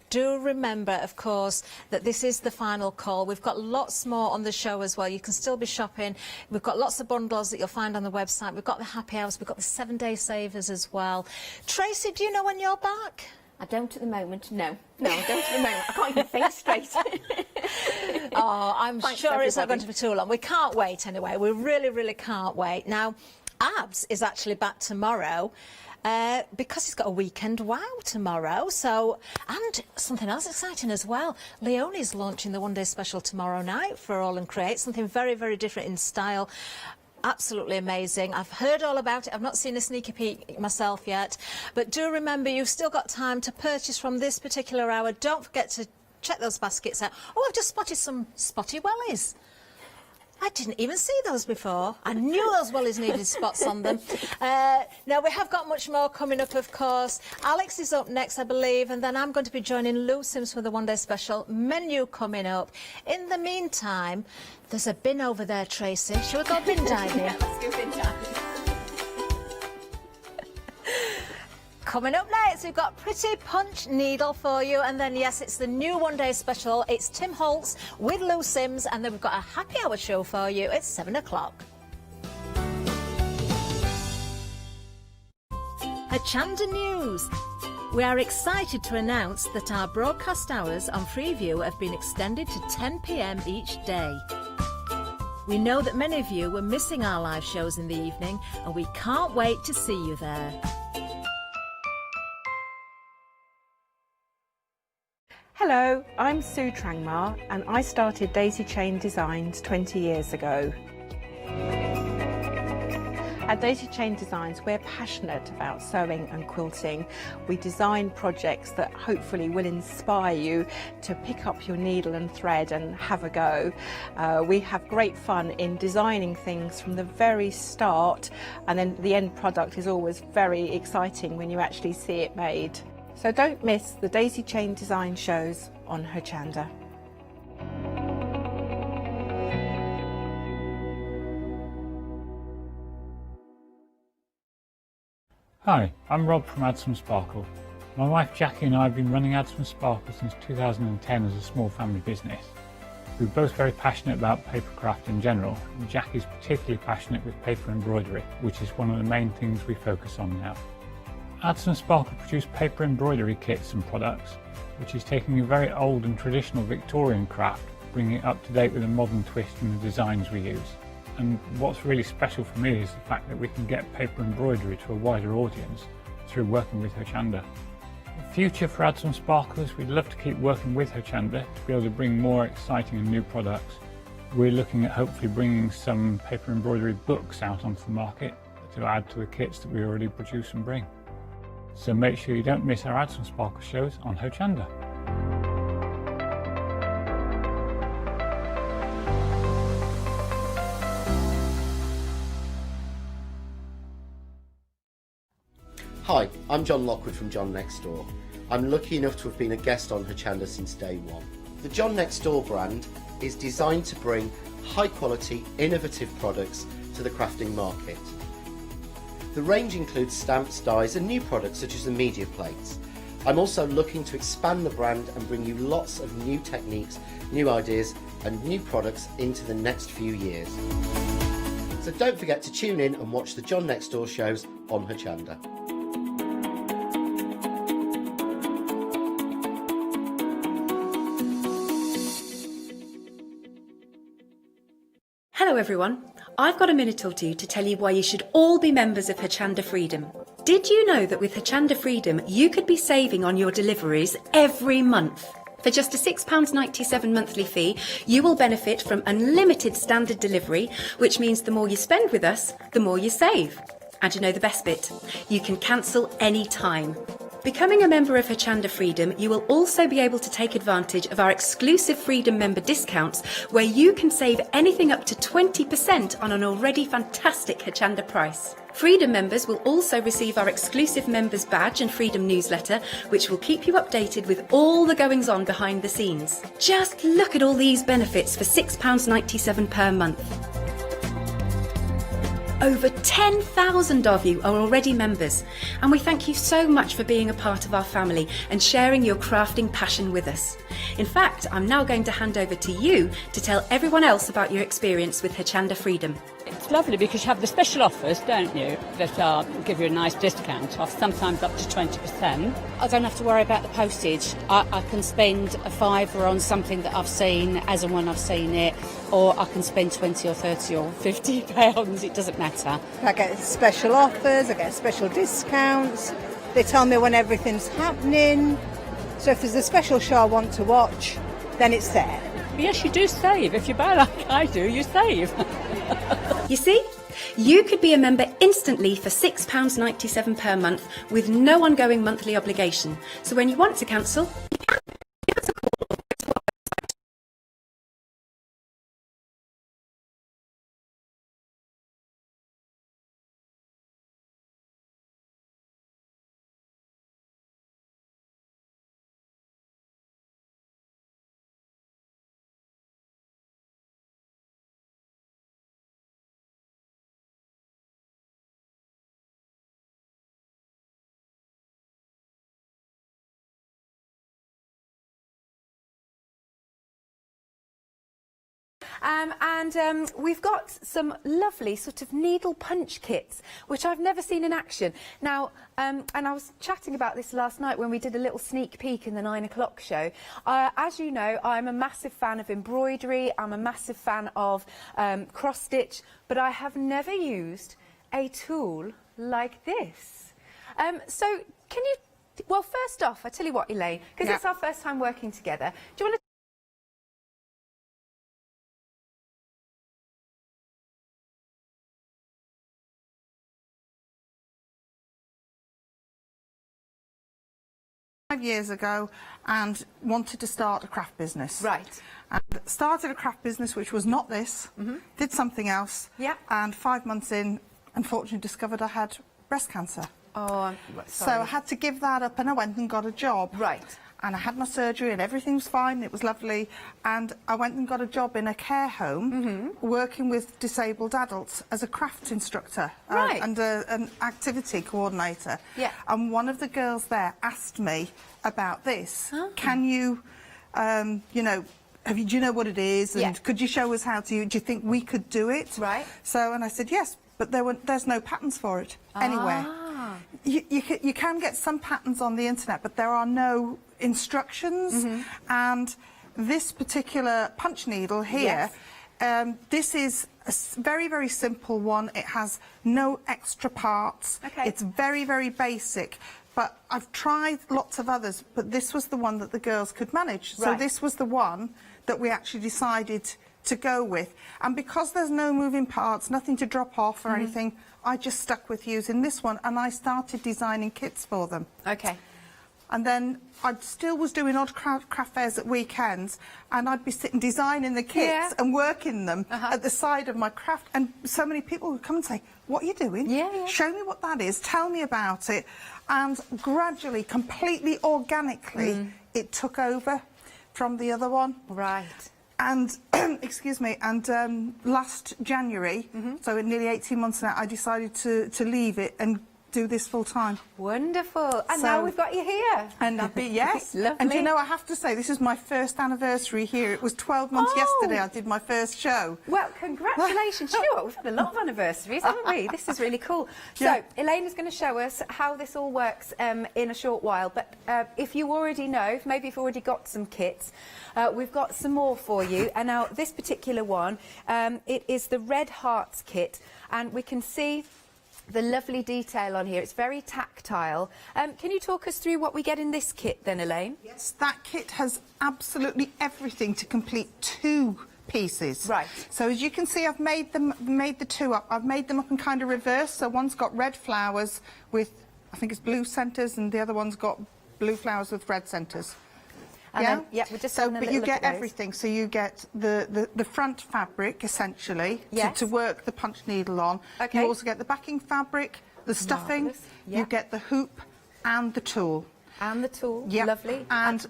Do remember, of course, that this is the final call. We've got lots more on the show as well. You can still be shopping. We've got lots of bundles that you'll find on the website. We've got the happy hours. We've got the 7-day savers as well. Tracy, do you know when you're back? I don't at the moment, no. No, I don't at the moment. I can't even think straight. Oh, I'm sure it's not going to be too long. We can't wait anyway. We really, really can't wait. Now, Abs is actually back tomorrow. Because he's got a weekend wow tomorrow. So, and something else exciting as well. Leonie's launching the one-day special tomorrow night for All and Create. Something very, very different in style. Absolutely amazing. I've heard all about it. I've not seen a sneaky peek myself yet. But do remember, you've still got time to purchase from this particular hour. Don't forget to check those baskets out. Oh, I've just spotted some spotty wellies. I didn't even see those before. I knew those wellies needed spots on them. Now, we have got much more coming up, of course. Alex is up next, I believe, and then I'm going to be joining Lou Sims for the one-day special. Menu coming up. In the meantime, there's a bin over there, Tracy. Shall we go bin diving? Yeah, let's go bin diving. Coming up next, we've got Pretty Punch Needle for you. And then, yes, it's the new one-day special. It's Tim Holtz with Lou Sims. And then we've got a happy hour show for you at 7 o'clock. Hochanda News. We are excited to announce that our broadcast hours on Freeview have been extended to 10 p.m. each day. We know that many of you were missing our live shows in the evening, and we can't wait to see you there. Hello, I'm Sue Trangmar and I started Daisy Chain Designs 20 years ago. At Daisy Chain Designs, we're passionate about sewing and quilting. We design projects that hopefully will inspire you to pick up your needle and thread and have a go. We have great fun in designing things from the very start, and then the end product is always very exciting when you actually see it made. So don't miss the Daisy Chain Design shows on Hochanda. Hi, I'm Rob from Add Some Sparkle. My wife Jackie and I have been running Add Some Sparkle since 2010 as a small family business. We're both very passionate about papercraft in general, and Jackie's particularly passionate with paper embroidery, which is one of the main things we focus on now. Add Some Sparkle produce paper embroidery kits and products, which is taking a very old and traditional Victorian craft, bringing it up to date with a modern twist in the designs we use. And what's really special for me is the fact that we can get paper embroidery to a wider audience through working with Hochanda. The future for Add Some Sparkle is we'd love to keep working with Hochanda to be able to bring more exciting and new products. We're looking at hopefully bringing some paper embroidery books out onto the market to add to the kits that we already produce and bring. So make sure you don't miss our Add Some Sparkle shows on Hochanda. Hi, I'm John Lockwood from John Next Door. I'm lucky enough to have been a guest on Hochanda since day one. The John Next Door brand is designed to bring high quality, innovative products to the crafting market. The range includes stamps, dies and new products such as the media plates. I'm also looking to expand the brand and bring you lots of new techniques, new ideas and new products into the next few years. So don't forget to tune in and watch the John Next Door shows on Hochanda. Hello everyone, I've got a minute or two to tell you why you should all be members of Hochanda Freedom. Did you know that with Hochanda Freedom you could be saving on your deliveries every month? For just a £6.97 monthly fee, you will benefit from unlimited standard delivery, which means the more you spend with us, the more you save. And you know the best bit? You can cancel any time. Becoming a member of Hochanda Freedom, you will also be able to take advantage of our exclusive Freedom member discounts, where you can save anything up to 20% on an already fantastic Hochanda price. Freedom members will also receive our exclusive members badge and Freedom newsletter, which will keep you updated with all the goings on behind the scenes. Just look at all these benefits for £6.97 per month. Over 10,000 of you are already members, and we thank you so much for being a part of our family and sharing your crafting passion with us. In fact, I'm now going to hand over to you to tell everyone else about your experience with Hochanda Freedom. It's lovely because you have the special offers, don't you, that give you a nice discount off, sometimes up to 20%. I don't have to worry about the postage. I can spend a £5 on something that I've seen as and when I've seen it, or I can spend 20 or 30 or 50 pounds, it doesn't matter. I get special offers, I get special discounts, they tell me when everything's happening, so if there's a special show I want to watch, then it's there. Yes, you do save. If you buy like I do, you save. You see? You could be a member instantly for £6.97 per month with no ongoing monthly obligation. So when you want to cancel, you can. Give us a call. We've got some lovely sort of needle punch kits, which I've never seen in action. Now, and I was chatting about this last night when we did a little sneak peek in the 9 o'clock show. As you know, I'm a massive fan of embroidery, I'm a massive fan of cross-stitch, but I have never used a tool like this. So, can you... Well, first off, I tell you what, Elaine, because it's our first time working together, do you want to... Years ago and wanted to start a craft business. Right. And started a craft business which was not this, did something else. Yeah. And 5 months in, unfortunately discovered I had breast cancer. Oh, I'm sorry. So I had to give that up and I went and got a job. Right. And I had my surgery and everything was fine, it was lovely. And I went and got a job in a care home working with disabled adults as a craft instructor and an activity coordinator. Yeah. And one of the girls there asked me about this. Can you, you know, do you know what it is? And could you show us how to, do you think we could do it? Right. So, and I said, yes, but there's no patterns for it anywhere. You can get some patterns on the internet, but there are no instructions. And this particular punch needle here, this is a very, very simple one. It has no extra parts. It's very, very basic. But I've tried lots of others, but this was the one that the girls could manage. So this was the one that we actually decided to go with. And because there's no moving parts, nothing to drop off or anything, I just stuck with using this one and I started designing kits for them. Okay. and then I still was doing odd craft fairs at weekends, and I'd be sitting designing the kits and working them at the side of my craft, and so many people would come and say, what are you doing? Show me what that is, tell me about it. And gradually, completely organically, it took over from the other one. Right. And, excuse me, and last January, so in nearly 18 months now, I decided to leave it and do this full time. Wonderful. And now we've got you here. And yes. Lovely. And you know, I have to say, this is my first anniversary here. It was 12 months yesterday I did my first show. Well, congratulations. You know what, we've had a lot of anniversaries, haven't we? This is really cool. So, Elaine is going to show us how this all works in a short while. But if you already know, maybe if you've already got some kits, we've got some more for you. And now, this particular one, it is the Red Hearts kit. And we can see the lovely detail on here. It's very tactile. Can you talk us through what we get in this kit then, Elaine? Yes, that kit has absolutely everything to complete 2 pieces. Right. So as you can see, I've made the 2 up. I've made them up in kind of reverse. So one's got red flowers with, I think it's blue centres, and the other one's got blue flowers with red centres. And then, we're just having a but little you look get at those. everything. So you get the front fabric, essentially, to work the punch needle on. Okay. You also get the backing fabric, the stuffing, Marvellous. you get the hoop and the tool. And the tool, Yep. lovely. And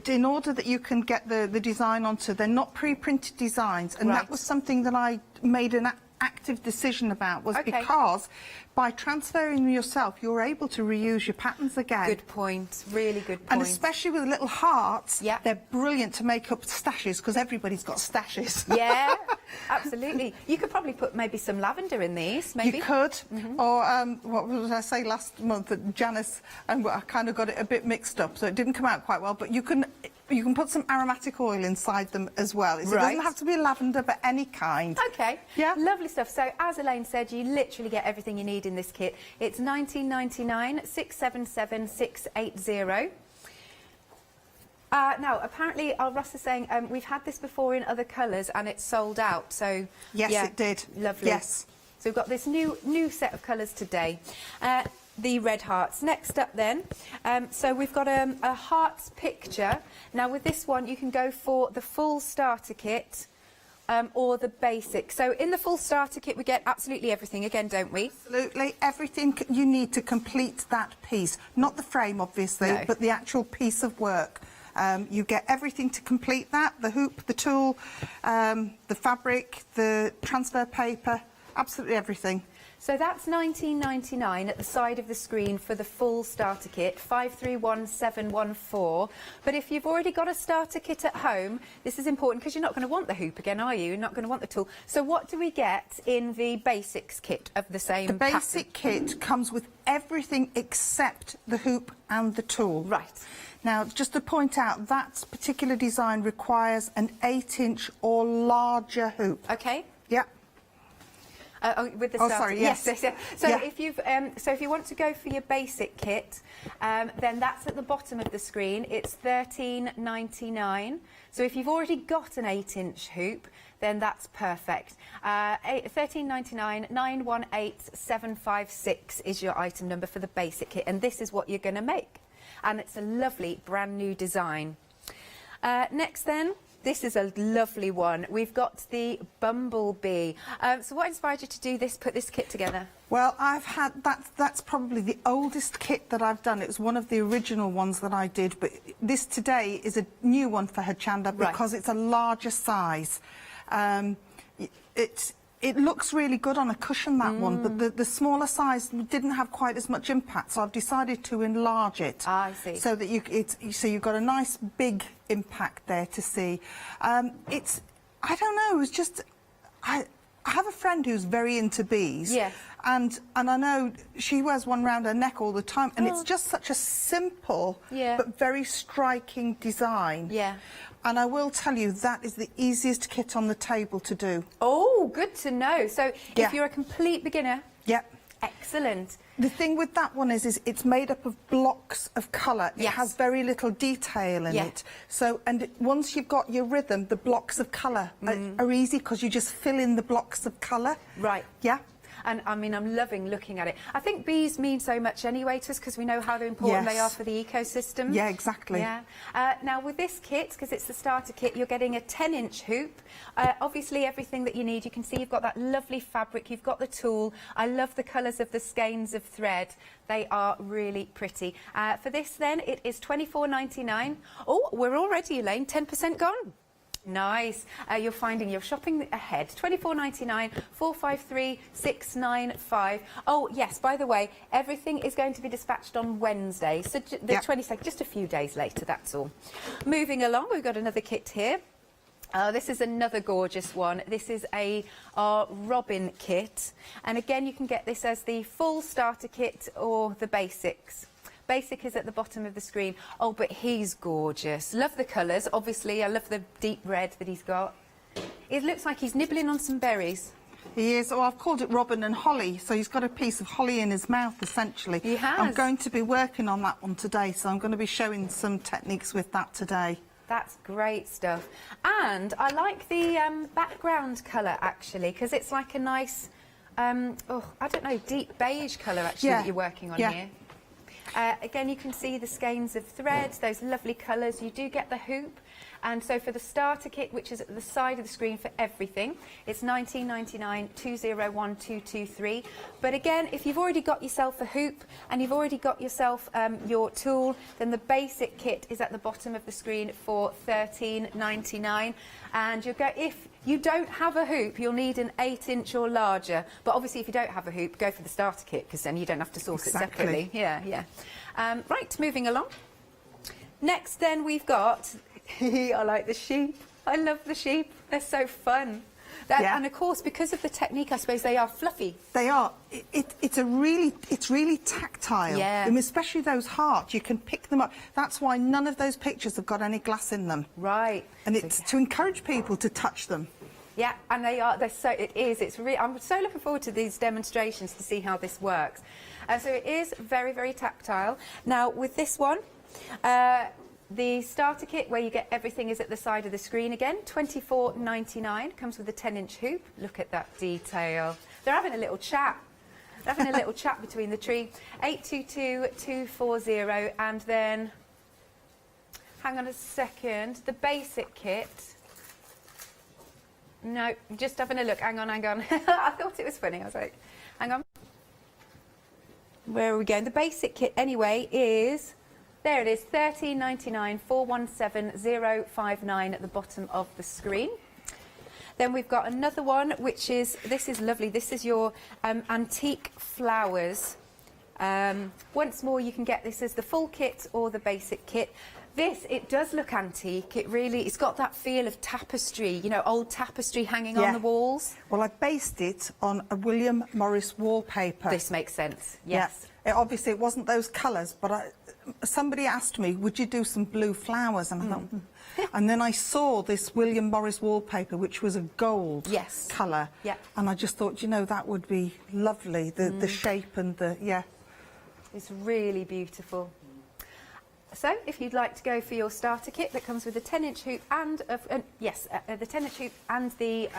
in order that you can get the design onto, they're not pre-printed designs, and that was something that I made an active decision about, was because by transferring them yourself, you're able to reuse your patterns again. Good point, really good point. And especially with little hearts, they're brilliant to make up stashes, because everybody's got stashes. Yeah, absolutely. You could probably put maybe some lavender in these, maybe. You could, or what was I say last month at Janice, and I kind of got it a bit mixed up, so it didn't come out quite well, but you can put some aromatic oil inside them as well. It doesn't have to be lavender, but any kind. Okay, lovely stuff. So as Elaine said, you literally get everything you need in this kit. It's $19.99, 677 680. Now, apparently, Ross is saying we've had this before in other colours and it's sold out. So yes, it did. Lovely. Yes. So we've got this new set of colours today. The Red Hearts. Next up then, so we've got a hearts picture. Now with this one you can go for the full starter kit or the basic. So in the full starter kit we get absolutely everything again, don't we? Absolutely, everything you need to complete that piece. Not the frame obviously, but the actual piece of work. You get everything to complete that, the hoop, the tool, the fabric, the transfer paper, absolutely everything. So that's $19.99 at the side of the screen for the full starter kit, 531714. But if you've already got a starter kit at home, this is important because you're not going to want the hoop again, are you? You're not going to want the tool. So what do we get in the basics kit of the same The basic kit comes with everything except the hoop and the tool. Right. Now, just to point out, that particular design requires an 8-inch or larger hoop. Okay. Yeah. With the starter. Sorry, yes. So if you want to go for your basic kit, then that's at the bottom of the screen. It's $13.99. So if you've already got an 8-inch hoop, then that's perfect. $13.99, 918756 is your item number for the basic kit, and this is what you're going to make. And it's a lovely brand new design. Next then. This is a lovely one. We've got the Bumblebee. So what inspired you to put this kit together? Well, that's probably the oldest kit that I've done. It was one of the original ones that I did, but this today is a new one for Hochanda because it's a larger size. It looks really good on a cushion, that one, but the smaller size didn't have quite as much impact, so I've decided to enlarge it. I see. So that you've got a nice big impact there to see. I don't know, it was just, I have a friend who's very into bees. Yes. And I know she wears one round her neck all the time, and it's just such a simple but very striking design. Yeah. And I will tell you, that is the easiest kit on the table to do. Oh, good to know. So if you're a complete beginner... Yep. Excellent. The thing with that one is it's made up of blocks of colour. It has very little detail in it. So, once you've got your rhythm, the blocks of colour are easy because you just fill in the blocks of colour. Right. Yeah. And I mean, I'm loving looking at it. I think bees mean so much anyway to us because we know how important they are for the ecosystem. Yeah, exactly. Yeah. Now with this kit, because it's the starter kit, you're getting a 10-inch hoop. Obviously everything that you need. You can see you've got that lovely fabric, you've got the tool. I love the colours of the skeins of thread. They are really pretty. For this then, it is $24.99. Oh, we're already, Elaine, 10% gone. Nice. You're shopping ahead. $24.99, 453 695. Oh, yes, by the way, everything is going to be dispatched on Wednesday. So the 22nd, just a few days later, that's all. Moving along, we've got another kit here. This is another gorgeous one. This is our Robin kit. And again, you can get this as the full starter kit or the basics. Basic is at the bottom of the screen. Oh, but he's gorgeous. Love the colours, obviously. I love the deep red that he's got. It looks like he's nibbling on some berries. He is. Oh, I've called it Robin and Holly, so he's got a piece of holly in his mouth, essentially. He has. I'm going to be working on that one today, so I'm going to be showing some techniques with that today. That's great stuff. And I like the background colour, actually, because it's like a nice, I don't know, deep beige colour, actually, that you're working on here. Again, you can see the skeins of threads, those lovely colours. You do get the hoop. And so for the starter kit, which is at the side of the screen for everything, it's $19.99, 201223. But again, if you've already got yourself a hoop and you've already got yourself your tool, then the basic kit is at the bottom of the screen for $13.99. And you'll go, if you don't have a hoop, you'll need an 8-inch or larger. But obviously, if you don't have a hoop, go for the starter kit, because then you don't have to source it separately. Yeah. Right, moving along. Next, then, we've got... I like the sheep. I love the sheep. They're so fun. And of course, because of the technique, I suppose they are fluffy. They are. It's really tactile. Yeah. I mean, especially those hearts. You can pick them up. That's why none of those pictures have got any glass in them. Right. And it's to encourage people to touch them. Yeah, and they are. I'm so looking forward to these demonstrations to see how this works. So it is very, very tactile. Now with this one. The starter kit, where you get everything, is at the side of the screen again. $24.99. Comes with a 10-inch hoop. Look at that detail. They're having a little chat. They're having a little chat between the tree. 822-240. And then, hang on a second, the basic kit. No, just having a look. Hang on. I thought it was funny. I was like, hang on. Where are we going? The basic kit, anyway, is... There it is, $13.99, 417059 at the bottom of the screen. Then we've got another one, which is, this is lovely. This is your antique flowers. Once more, you can get this as the full kit or the basic kit. This, it does look antique. It's got that feel of tapestry, you know, old tapestry hanging on the walls. Well, I based it on a William Morris wallpaper. This makes sense, yes. Yeah. Obviously, it wasn't those colours, but somebody asked me, would you do some blue flowers? And I thought, and then I saw this William Morris wallpaper, which was a gold colour. Yeah. And I just thought, you know, that would be lovely, the shape and the, It's really beautiful. So, if you'd like to go for your starter kit that comes with a 10-inch hoop and the 10-inch hoop and the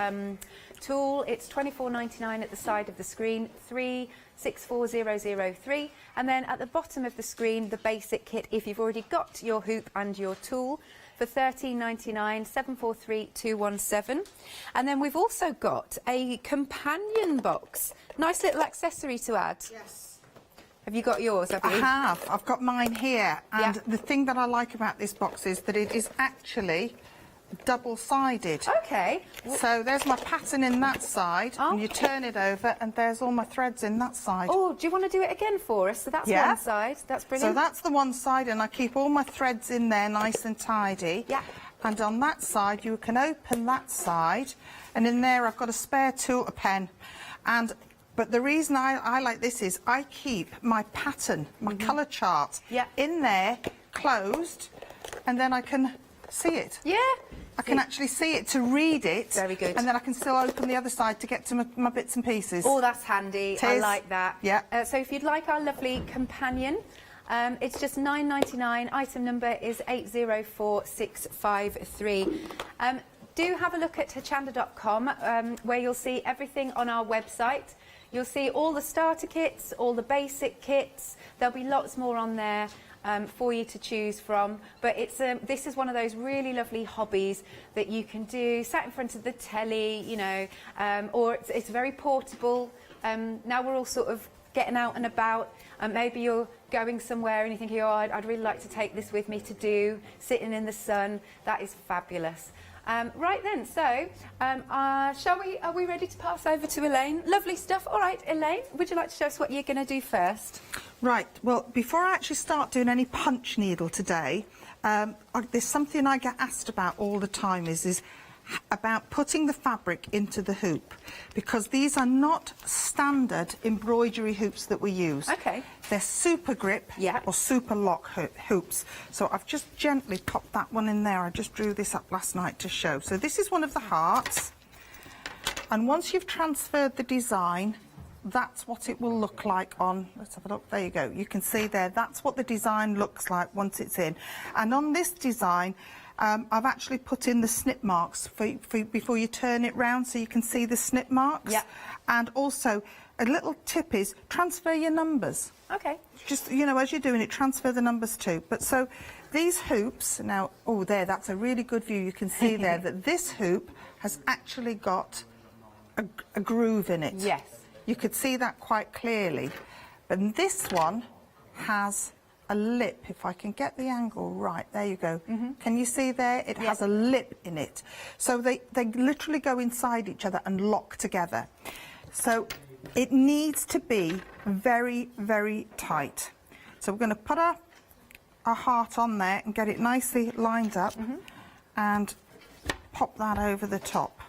tool, it's $24.99 at the side of the screen, 364003, and then at the bottom of the screen, the basic kit. If you've already got your hoop and your tool, for $13.99, 743217, and then we've also got a companion box, nice little accessory to add. Yes. Have you got yours, have you? I have. I've got mine here. And the thing that I like about this box is that it is actually double-sided. Okay. So there's my pattern in that side, and you turn it over, and there's all my threads in that side. Oh, do you want to do it again for us? So that's one side. That's brilliant. So that's the one side, and I keep all my threads in there nice and tidy. Yeah. And on that side, you can open that side, and in there I've got a spare tool, a pen, but the reason I like this is I keep my pattern, my colour chart, in there, closed, and then I can see it. Yeah. I can actually see it to read it. Very good. And then I can still open the other side to get to my bits and pieces. Oh, that's handy. I like that. Yeah. So if you'd like our lovely companion, it's just $9.99. Item number is 804653. Do have a look at Hochanda.com, where you'll see everything on our website. You'll see all the starter kits, all the basic kits. There'll be lots more on there for you to choose from. But it's this is one of those really lovely hobbies that you can do sat in front of the telly, you know, or it's very portable. Now we're all sort of getting out and about, and maybe you're going somewhere and you're thinking, oh, I'd really like to take this with me to do, sitting in the sun. That is fabulous. Right then, so are we ready to pass over to Elaine? Lovely stuff. All right, Elaine, would you like to show us what you're going to do first? Right, well, before I actually start doing any punch needle today, there's something I get asked about all the time is about putting the fabric into the hoop, because these are not standard embroidery hoops that we use. Okay. They're super grip or super lock hoops. So I've just gently popped that one in there. I just drew this up last night to show. So this is one of the hearts, and once you've transferred the design, that's what it will look like on, let's have a look, there you go. You can see there, that's what the design looks like once it's in. And on this design, I've actually put in the snip marks for before you turn it round, so you can see the snip marks. Yeah. And also, a little tip is transfer your numbers. Okay. Just, you know, as you're doing it, transfer the numbers too. But so, these hoops, now, oh, there, that's a really good view. You can see there that this hoop has actually got a groove in it. Yes. You could see that quite clearly. But this one has a lip, if I can get the angle right. There you go. Can you see there? It has a lip in it. So they literally go inside each other and lock together. So it needs to be very, very tight. So we're going to put our heart on there and get it nicely lined up and pop that over the top.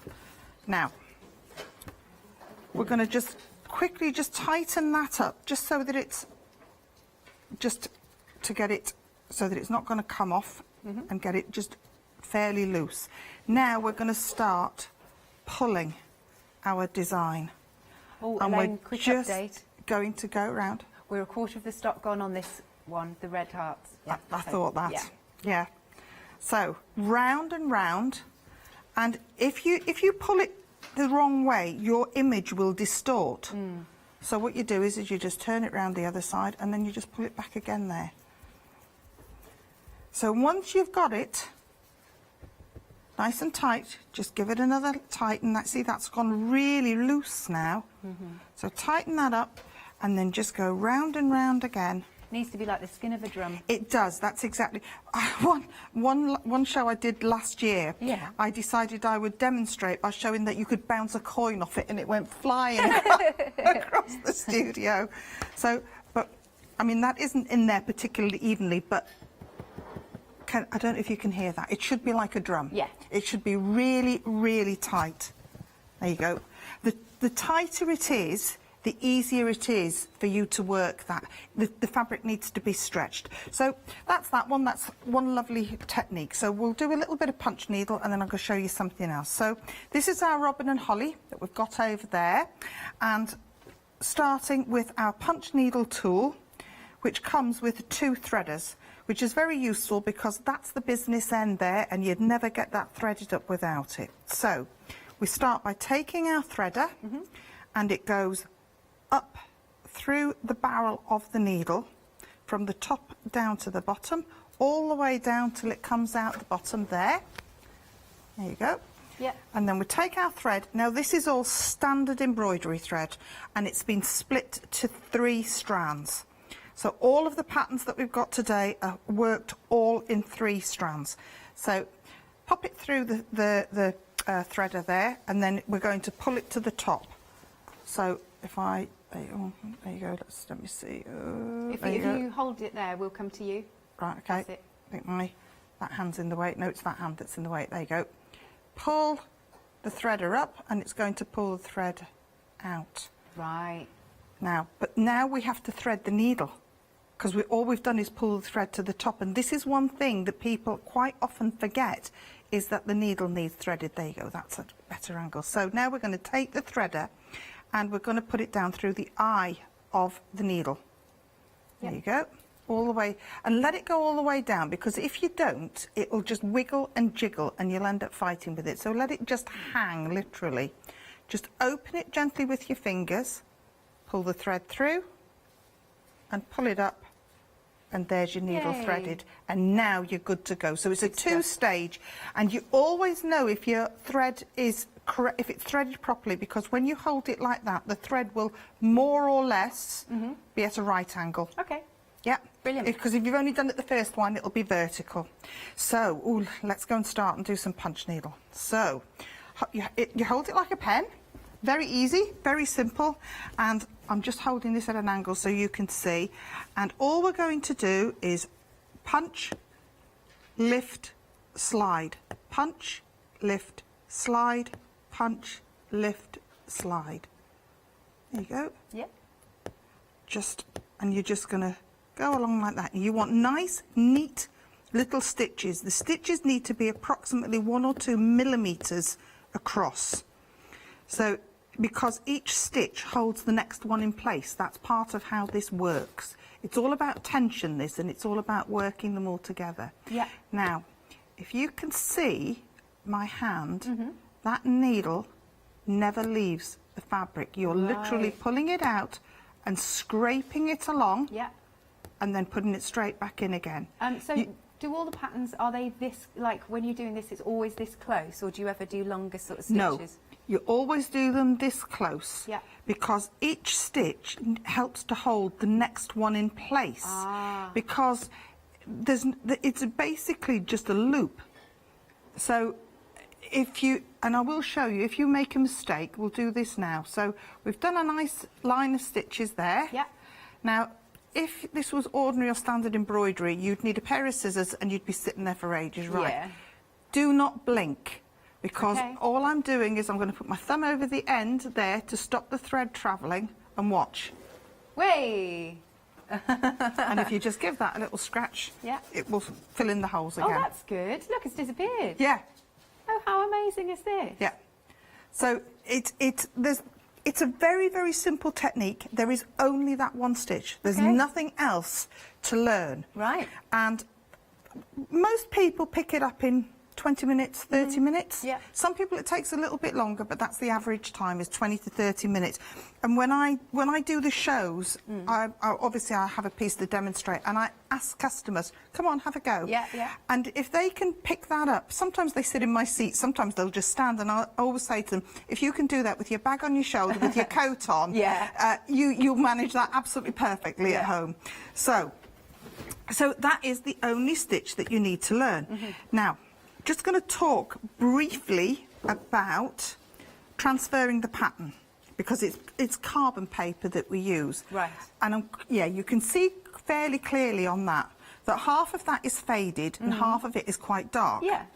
Now, we're going to just quickly just tighten that up, just so that it's just to get it so that it's not going to come off and get it just fairly loose. Now we're going to start pulling our design. Oh, and Elaine, we're quick just update. going to go around. We're a quarter of the stock gone on this one, the red hearts. Yeah, I thought that. Yeah. Yeah. So round and round, and if you pull it the wrong way, your image will distort. So what you do is you just turn it round the other side, and then you just pull it back again there. So once you've got it nice and tight, just give it another tighten. See, that's gone really loose now. So tighten that up, and then just go round and round again. Needs to be like the skin of a drum. It does, that's exactly. One show I did last year, I decided I would demonstrate by showing that you could bounce a coin off it and it went flying across the studio. So, but, I mean, that isn't in there particularly evenly, but I don't know if you can hear that. It should be like a drum. Yeah. It should be really, really tight. There you go. The tighter it is, the easier it is for you to work that. The fabric needs to be stretched. So that's that one. That's one lovely technique. So we'll do a little bit of punch needle, and then I'm going to show you something else. So this is our robin and holly that we've got over there, and starting with our punch needle tool, which comes with 2 threaders, which is very useful because that's the business end there, and you'd never get that threaded up without it. So we start by taking our threader, and it goes up through the barrel of the needle, from the top down to the bottom, all the way down till it comes out the bottom there. There you go. Yeah. And then we take our thread. Now this is all standard embroidery thread, and it's been split to 3 strands. So all of the patterns that we've got today are worked all in 3 strands. So pop it through the threader there, and then we're going to pull it to the top. So if I, there you go, let me see. If you hold it there, we'll come to you. Right, okay. That's it. I think that hand's in the way. No, it's that hand that's in the way. There you go. Pull the threader up, and it's going to pull the thread out. Right. Now, but now we have to thread the needle, because all we've done is pull the thread to the top, and this is one thing that people quite often forget, is that the needle needs threaded. There you go, that's a better angle. So now we're going to take the threader, and we're going to put it down through the eye of the needle. There you go, all the way, and let it go all the way down, because if you don't, it will just wiggle and jiggle, and you'll end up fighting with it. So let it just hang, literally. Just open it gently with your fingers, pull the thread through and pull it up, and there's your needle Yay. threaded, and now you're good to go. So it's a two-stage, and you always know if your thread is correct, if it's threaded properly, because when you hold it like that, the thread will more or less be at a right angle. Okay. Yeah, brilliant. Because if you've only done it the first one, it'll be vertical. So, ooh, let's go and start and do some punch needle. So, you hold it like a pen. Very easy, very simple, and I'm just holding this at an angle so you can see. And all we're going to do is punch, lift, slide, punch, lift, slide, punch, lift, slide. There you go. Yep. And you're just going to go along like that. You want nice, neat little stitches. The stitches need to be approximately 1 or 2 millimeters across. So, because each stitch holds the next one in place, that's part of how this works. It's all about tension, this, and it's all about working them all together. Yeah. Now, if you can see my hand, that needle never leaves the fabric. You're literally pulling it out and scraping it along, and then putting it straight back in again. So do all the patterns, are they this, like when you're doing this, it's always this close, or do you ever do longer sort of stitches? No, you always do them this close, Yeah. because each stitch helps to hold the next one in place. Because it's basically just a loop. So if you, and I will show you, if you make a mistake, we'll do this now. So we've done a nice line of stitches there. Yeah. Now, if this was ordinary or standard embroidery, you'd need a pair of scissors and you'd be sitting there for ages, right? Yeah. Do not blink, because all I'm doing is I'm going to put my thumb over the end there to stop the thread travelling, and watch. Way. And if you just give that a little scratch, it will fill in the holes again. Oh, that's good. Look, it's disappeared. Yeah. Oh, how amazing is this? Yeah. So it's a very, very simple technique. There is only that one stitch. There's nothing else to learn. Right. And most people pick it up in 20 minutes, 30 minutes. Yeah. Some people it takes a little bit longer, but that's the average time, is 20 to 30 minutes. And when I do the shows, I obviously I have a piece to demonstrate, and I ask customers, come on, have a go. Yeah, yeah. And if they can pick that up, sometimes they sit in my seat, sometimes they'll just stand, and I always say to them, if you can do that with your bag on your shoulder, with your coat on, you'll manage that absolutely perfectly at home. So that is the only stitch that you need to learn. Now, just going to talk briefly about transferring the pattern, because it's carbon paper that we use. Right. And you can see fairly clearly on that half of that is faded and half of it is quite dark. Yeah.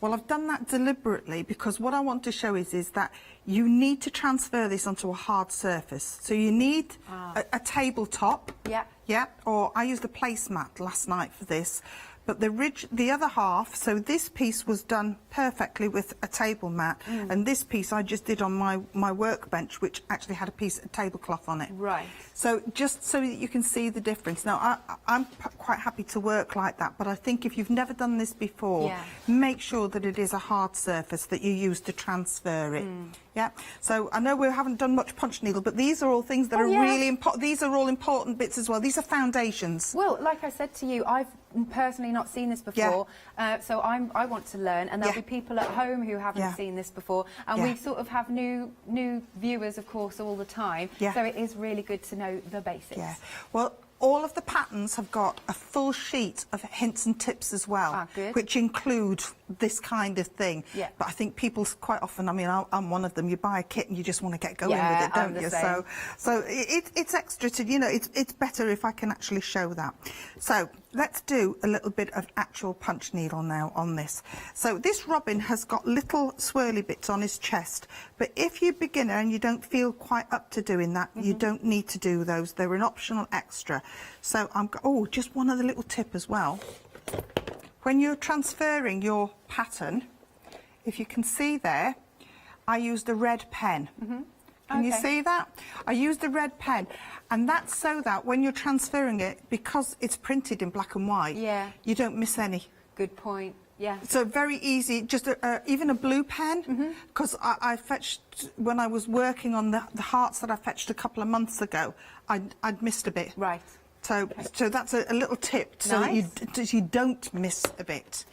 Well, I've done that deliberately, because what I want to show is that you need to transfer this onto a hard surface. So you need a tabletop. Yeah. Yeah. Or I used a placemat last night for this. But the other half, so this piece was done perfectly with a table mat, and this piece I just did on my workbench, which actually had a piece of tablecloth on it. Right. So just so that you can see the difference. Now, I'm quite happy to work like that, but I think if you've never done this before, make sure that it is a hard surface that you use to transfer it. Yeah. So I know we haven't done much punch needle, but these are all things that are really important. These are all important bits as well. These are foundations. Well, like I said to you, I've personally not seen this before, so I want to learn, and there'll be people at home who haven't seen this before, and we sort of have new viewers, of course, all the time. So it is really good to know the basics. Yeah. Well, all of the patterns have got a full sheet of hints and tips as well, which include this kind of thing. Yeah. But I think people quite often, I mean, I'm one of them, you buy a kit and you just want to get going with it, don't you? So it's extra to, you know, it's better if I can actually show that. So let's do a little bit of actual punch needle now on this. So this robin has got little swirly bits on his chest, but if you're a beginner and you don't feel quite up to doing that, you don't need to do those. They're an optional extra. So just one other little tip as well. When you're transferring your pattern, if you can see there, I used a red pen. Can you see that? I used a red pen, and that's so that when you're transferring it, because it's printed in black and white, you don't miss any. Good point. Yeah. So very easy, just even a blue pen, because I fetched, when I was working on the hearts that I fetched a couple of months ago, I'd missed a bit. Right. So that's a little tip, so that you don't miss a bit.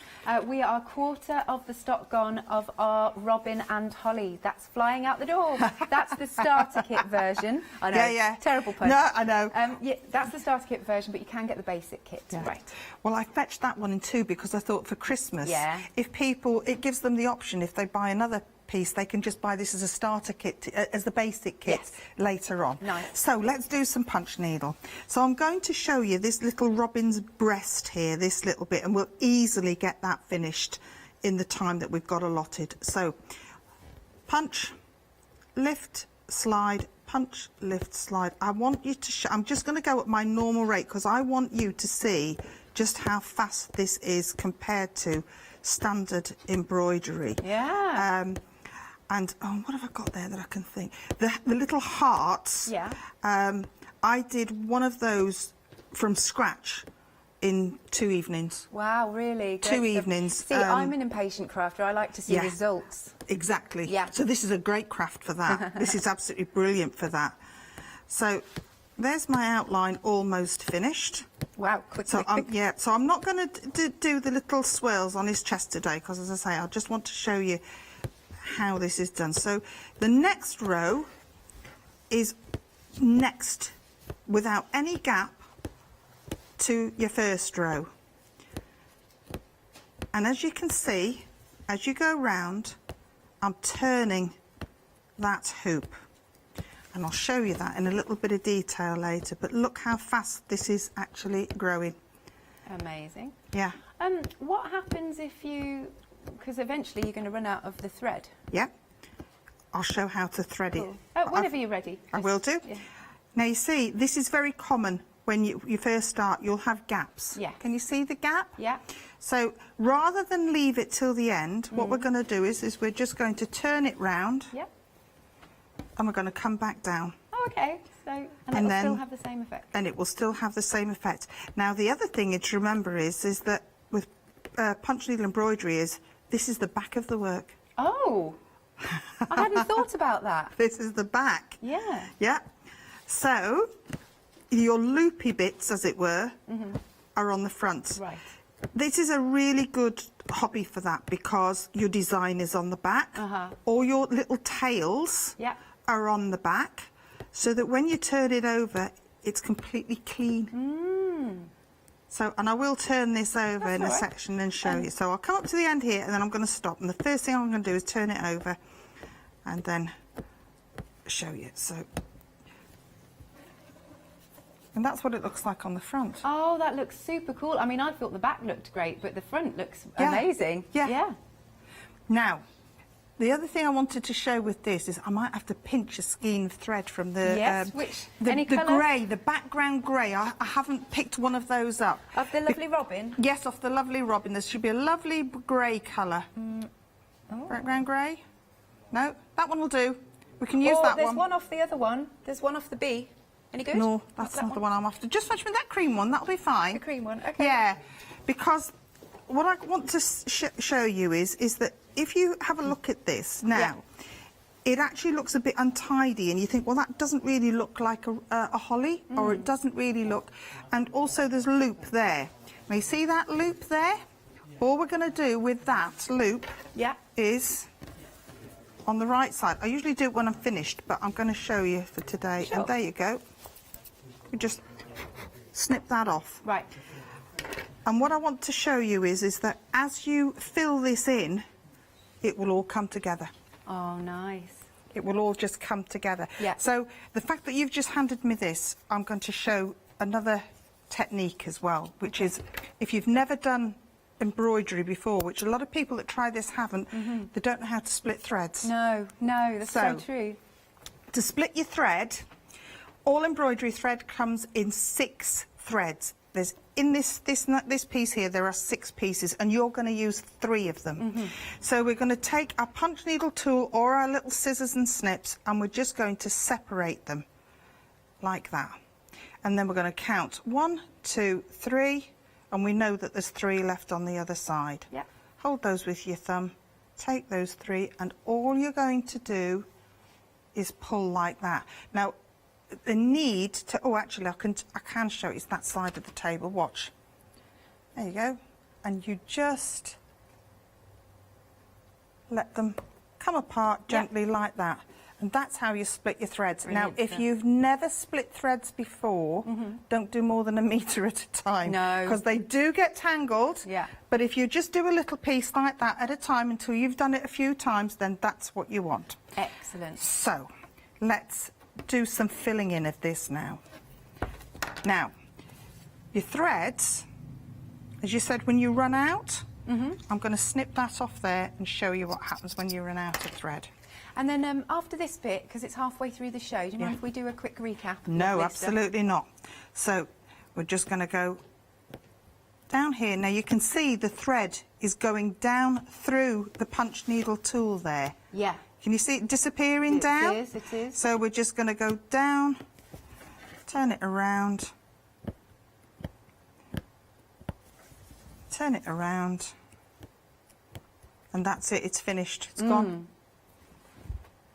We are a quarter of the stock gone of our Robin and Holly. That's flying out the door. That's the starter kit version. I know. Yeah. Terrible pun. No, I know. Yeah, that's the starter kit version, but you can get the basic kit. Yeah. Right. Well, I fetched that one in two because I thought for Christmas, if people, it gives them the option, if they buy another piece, they can just buy this as a starter kit, as the basic kit later on. Nice. So let's do some punch needle. So I'm going to show you this little robin's breast here, this little bit, and we'll easily get that finished in the time that we've got allotted. So punch, lift, slide, punch, lift, slide. I want you to I'm just going to go at my normal rate because I want you to see just how fast this is compared to standard embroidery. Yeah. And what have I got there that I can think? The little hearts. Yeah. I did one of those from scratch in 2 evenings. Wow, really? Great 2 stuff. evenings. See, I'm an impatient crafter. I like to see results. Exactly. Yeah. So this is a great craft for that. This is absolutely brilliant for that. So there's my outline almost finished. Wow, quick. So I'm not going to do the little swirls on his chest today because, as I say, I just want to show you how this is done. So the next row is next without any gap to your first row. And as you can see, as you go round, I'm turning that hoop. And I'll show you that in a little bit of detail later, but look how fast this is actually growing. Amazing. Yeah. What happens if you, because eventually you're going to run out of the thread? Yeah. I'll show how to thread it. Whenever you're ready. I will do. Yeah. Now you see, this is very common when you first start, you'll have gaps. Yeah. Can you see the gap? Yeah. So rather than leave it till the end, what we're going to do is we're just going to turn it round. Yeah. And we're going to come back down. Oh, okay. So, and it will still have the same effect. And it will still have the same effect. Now, the other thing to remember is that with punch needle embroidery this is the back of the work. Oh, I hadn't thought about that. This is the back. Yeah. Yeah. So your loopy bits, as it were, are on the front. Right. This is a really good hobby for that because your design is on the back. All your little tails are on the back, so that when you turn it over, it's completely clean. So, and I will turn this over in a section and show you. So I'll come up to the end here and then I'm going to stop. And the first thing I'm going to do is turn it over and then show you. So, and that's what it looks like on the front. Oh, that looks super cool. I mean, I thought the back looked great, but the front looks amazing. Yeah. Now, the other thing I wanted to show with this is I might have to pinch a skein of thread from the any the colour? grey, the background grey. I haven't picked one of those up. Of the lovely robin? Yes, off the lovely robin. There should be a lovely grey colour. Background grey? No, that one will do. We can use that one. There's one off the other one. There's one off the bee. Any good? No, that's not the one I'm after. Just fetch me that cream one. That'll be fine. The cream one. Okay. Yeah, because what I want to show you is that if you have a look at this now, it actually looks a bit untidy, and you think, well, that doesn't really look like a holly, or it doesn't really look. And also, there's loop there. Now, you see that loop there? All we're going to do with that loop is on the right side. I usually do it when I'm finished, but I'm going to show you for today. Sure. And there you go. You just snip that off. Right. And what I want to show you is that as you fill this in, it will all come together. Oh, nice. It will all just come together. Yeah. So the fact that you've just handed me this, I'm going to show another technique as well, which is if you've never done embroidery before, which a lot of people that try this haven't, they don't know how to split threads. No, that's so true. To split your thread, all embroidery thread comes in 6 threads. There's in this piece here, there are 6 pieces, and you're going to use 3 of them. So we're going to take our punch needle tool or our little scissors and snips, and we're just going to separate them like that. And then we're going to count 1, 2, 3, and we know that there's 3 left on the other side. Yeah. hold those with your thumb, take those 3, and all you're going to do is pull like that. Now, the need to, oh, actually, I can show you, it's that side of the table, watch. There you go. And you just let them come apart gently like that. And that's how you split your threads. Brilliant Now, if stuff. you've never split threads before, don't do more than 1 metre at a time. No. Because they do get tangled. Yeah. But if you just do a little piece like that at a time until you've done it a few times, then that's what you want. Excellent. So, let's do some filling in of this now. Now, your threads, as you said, when you run out, I'm going to snip that off there and show you what happens when you run out of thread. And then after this bit, because it's halfway through the show, do you mind if we do a quick recap? No, absolutely not. So we're just going to go down here. Now you can see the thread is going down through the punch needle tool there. Yeah. Can you see it disappearing down? It is. So we're just going to go down, turn it around, turn it around, and that's it, it's finished, it's gone.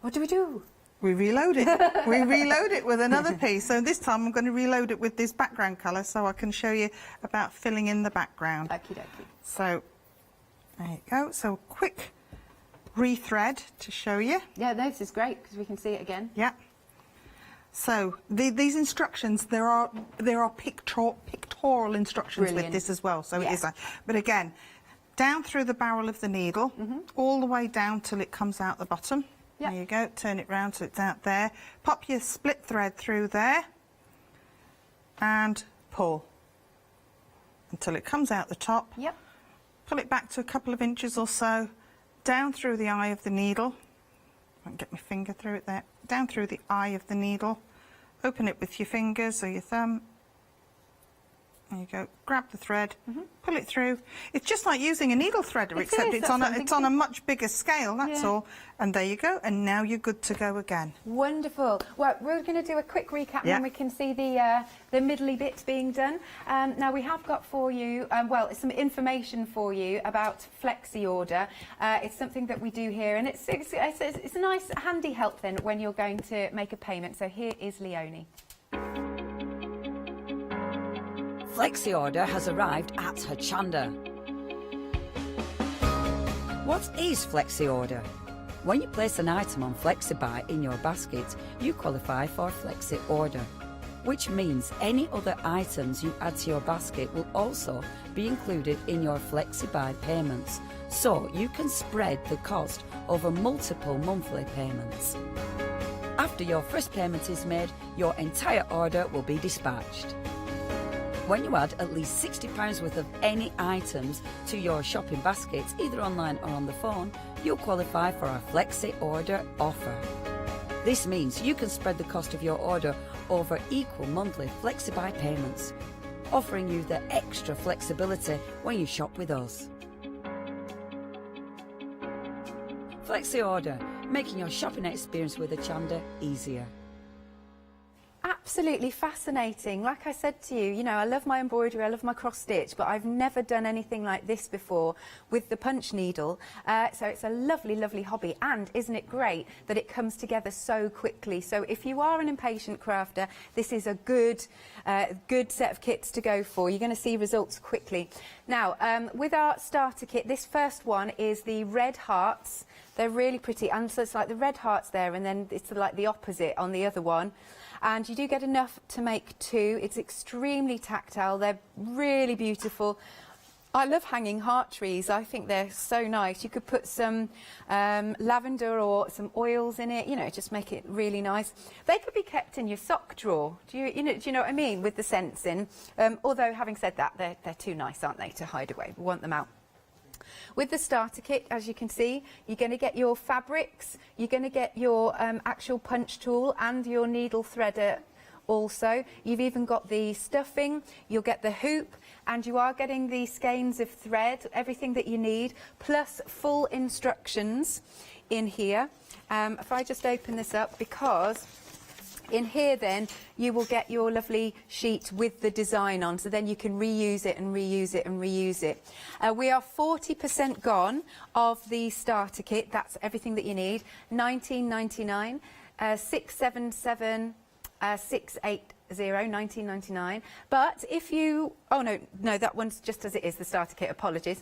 What do we do? We reload it. We reload it with another piece. So this time I'm going to reload it with this background colour so I can show you about filling in the background. Okie dokie. So there you go. So quick rethread to show you. Yeah, no, this is great because we can see it again. Yeah. So these instructions, there are pictorial instructions Brilliant. with this as well. So Yeah. it is. But again, down through the barrel of the needle, all the way down till it comes out the bottom. Yep. There you go. Turn it round so it's out there. Pop your split thread through there and pull until it comes out the top. Yep. Pull it back to a couple of inches or so, down through the eye of the needle. I can get my finger through it there. Down through the eye of the needle. Open it with your fingers or your thumb. There you go. Grab the thread, pull it through. It's just like using a needle threader, except it's on a much bigger scale. That's all. And there you go. And now you're good to go again. Wonderful. Well, we're going to do a quick recap Yeah. and we can see the middly bits being done. Now we have got for you, well, some information for you about Flexi Order. It's something that we do here, and it's a nice, handy help then when you're going to make a payment. So here is Leonie. Flexi Order has arrived at Hochanda. What is Flexi Order? When you place an item on FlexiBuy in your basket, you qualify for Flexi Order, which means any other items you add to your basket will also be included in your FlexiBuy payments, so you can spread the cost over multiple monthly payments. After your first payment is made, your entire order will be dispatched. When you add at least £60 worth of any items to your shopping baskets, either online or on the phone, you'll qualify for our Flexi Order offer. This means you can spread the cost of your order over equal monthly FlexiBuy payments, offering you the extra flexibility when you shop with us. Flexi Order, making your shopping experience with Hochanda easier. Absolutely fascinating. Like I said to you, you know, I love my embroidery, I love my cross stitch, but I've never done anything like this before with the punch needle. So it's a lovely, lovely hobby. And isn't it great that it comes together so quickly? So if you are an impatient crafter, this is a good set of kits to go for. You're going to see results quickly. Now, with our starter kit, this first one is the red hearts. They're really pretty. And so it's like the red hearts there, and then it's like the opposite on the other one. And you do get enough to make 2. It's extremely tactile. They're really beautiful. I love hanging heart trees. I think they're so nice. You could put some lavender or some oils in it, you know, just make it really nice. They could be kept in your sock drawer. Do you know what I mean, with the scents in? Although, having said that, they're too nice, aren't they, to hide away. We want them out. With the starter kit, as you can see, you're going to get your fabrics, you're going to get your actual punch tool and your needle threader also. You've even got the stuffing, you'll get the hoop, and you are getting the skeins of thread, everything that you need, plus full instructions in here. If I just open this up, because In here then, you will get your lovely sheet with the design on, so then you can reuse it and reuse it and reuse it. We are 40% gone of the starter kit. That's everything that you need. $19.99, 677 680, 19.99. But if you, oh no, that one's just as it is, the starter kit, apologies.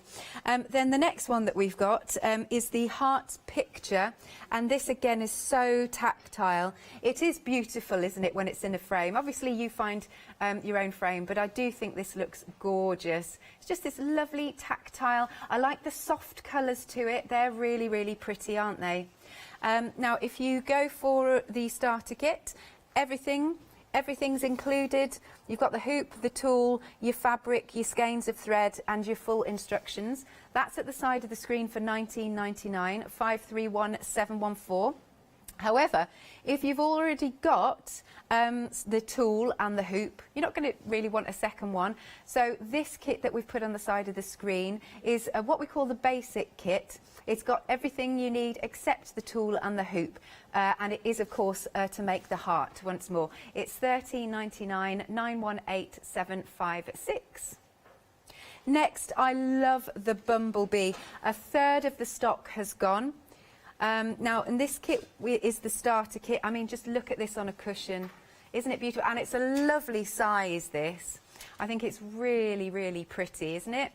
Then the next one that we've got is the heart picture, and this again is so tactile. It is beautiful, isn't it, when it's in a frame? Obviously you find your own frame, but I do think this looks gorgeous. It's just this lovely tactile. I like the soft colours to it. They're really, really pretty, aren't they? Now if you go for the starter kit, everything's included. You've got the hoop, the tool, your fabric, your skeins of thread and your full instructions. That's at the side of the screen for $19.99, 531714. However, if you've already got the tool and the hoop, you're not going to really want a second one. So this kit that we've put on the side of the screen is what we call the basic kit. It's got everything you need except the tool and the hoop. And it is, of course, to make the heart once more. It's $13.99, 918756. Next, I love the bumblebee. A third of the stock has gone. Now, in this kit is the starter kit. I mean, just look at this on a cushion. Isn't it beautiful? And it's a lovely size, this. I think it's really, really pretty, isn't it?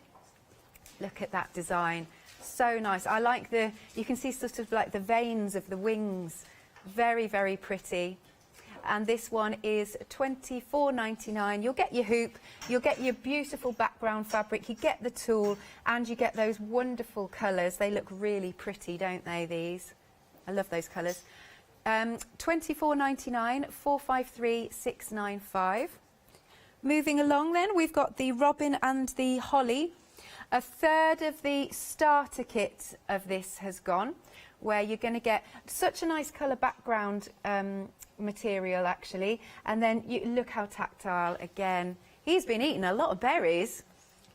Look at that design. So nice. I like you can see sort of like the veins of the wings. Very, very pretty. And this one is $24.99. You'll get your hoop, you'll get your beautiful background fabric, you get the tool, and you get those wonderful colours. They look really pretty, don't they, these? I love those colours. $24.99, 453695. Moving along then, we've got the robin and the holly. A third of the starter kit of this has gone, where you're going to get such a nice colour background material, actually. And then you look how tactile. Again, he's been eating a lot of berries.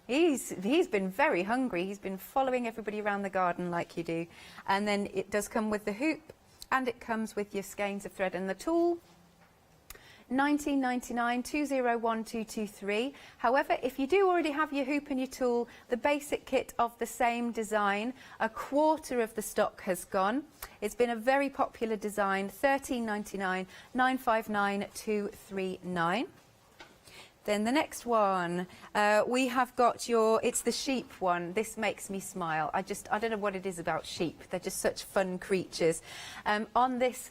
He's been very hungry. He's been following everybody around the garden like you do. And then it does come with the hoop, and it comes with your skeins of thread and the tool. $19.99, 201223. However, if you do already have your hoop and your tool, the basic kit of the same design, a quarter of the stock has gone. It's been a very popular design. $13.99, 959239. Then the next one, we have got it's the sheep one. This makes me smile. I don't know what it is about sheep. They're just such fun creatures. On this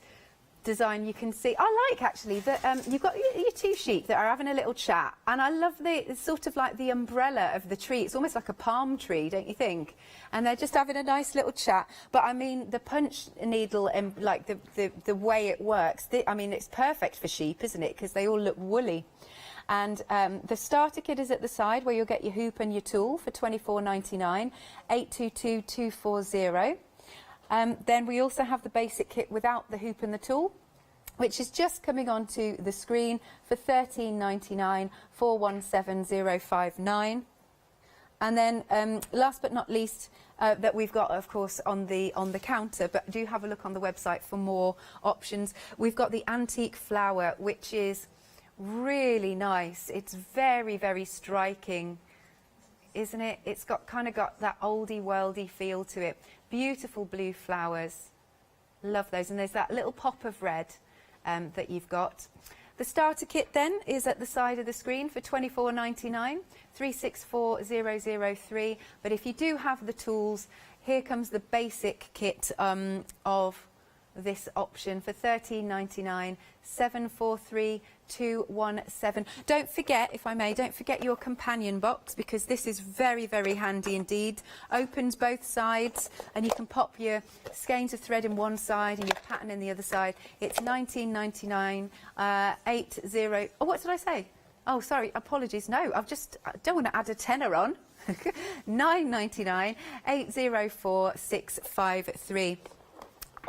design you can see, I like actually that you've got your two sheep that are having a little chat, and I love it's sort of like the umbrella of the tree. It's almost like a palm tree, don't you think? And they're just having a nice little chat. But I mean, the punch needle and like the way it works, I mean, it's perfect for sheep, isn't it? Because they all look woolly. And the starter kit is at the side, where you'll get your hoop and your tool for $24.99, 822240. Then we also have the basic kit without the hoop and the tool, which is just coming onto the screen for $13.99, 417059. And then last but not least, that we've got, of course, on the counter, but do have a look on the website for more options. We've got the antique flower, which is really nice. It's very, very striking, isn't it? It's got that oldie worldy feel to it. Beautiful blue flowers. Love those. And there's that little pop of red that you've got. The starter kit then is at the side of the screen for $24.99, 364003. But if you do have the tools, here comes the basic kit of this option for $13.99, 743217. Don't forget, if I may, don't forget your companion box, because this is very, very handy indeed. Opens both sides, and you can pop your skeins of thread in one side and your pattern in the other side. It's $19.99, 80. Oh, what did I say? Oh, sorry, apologies. No, I don't want to add a tenner on. $9.99, 804653.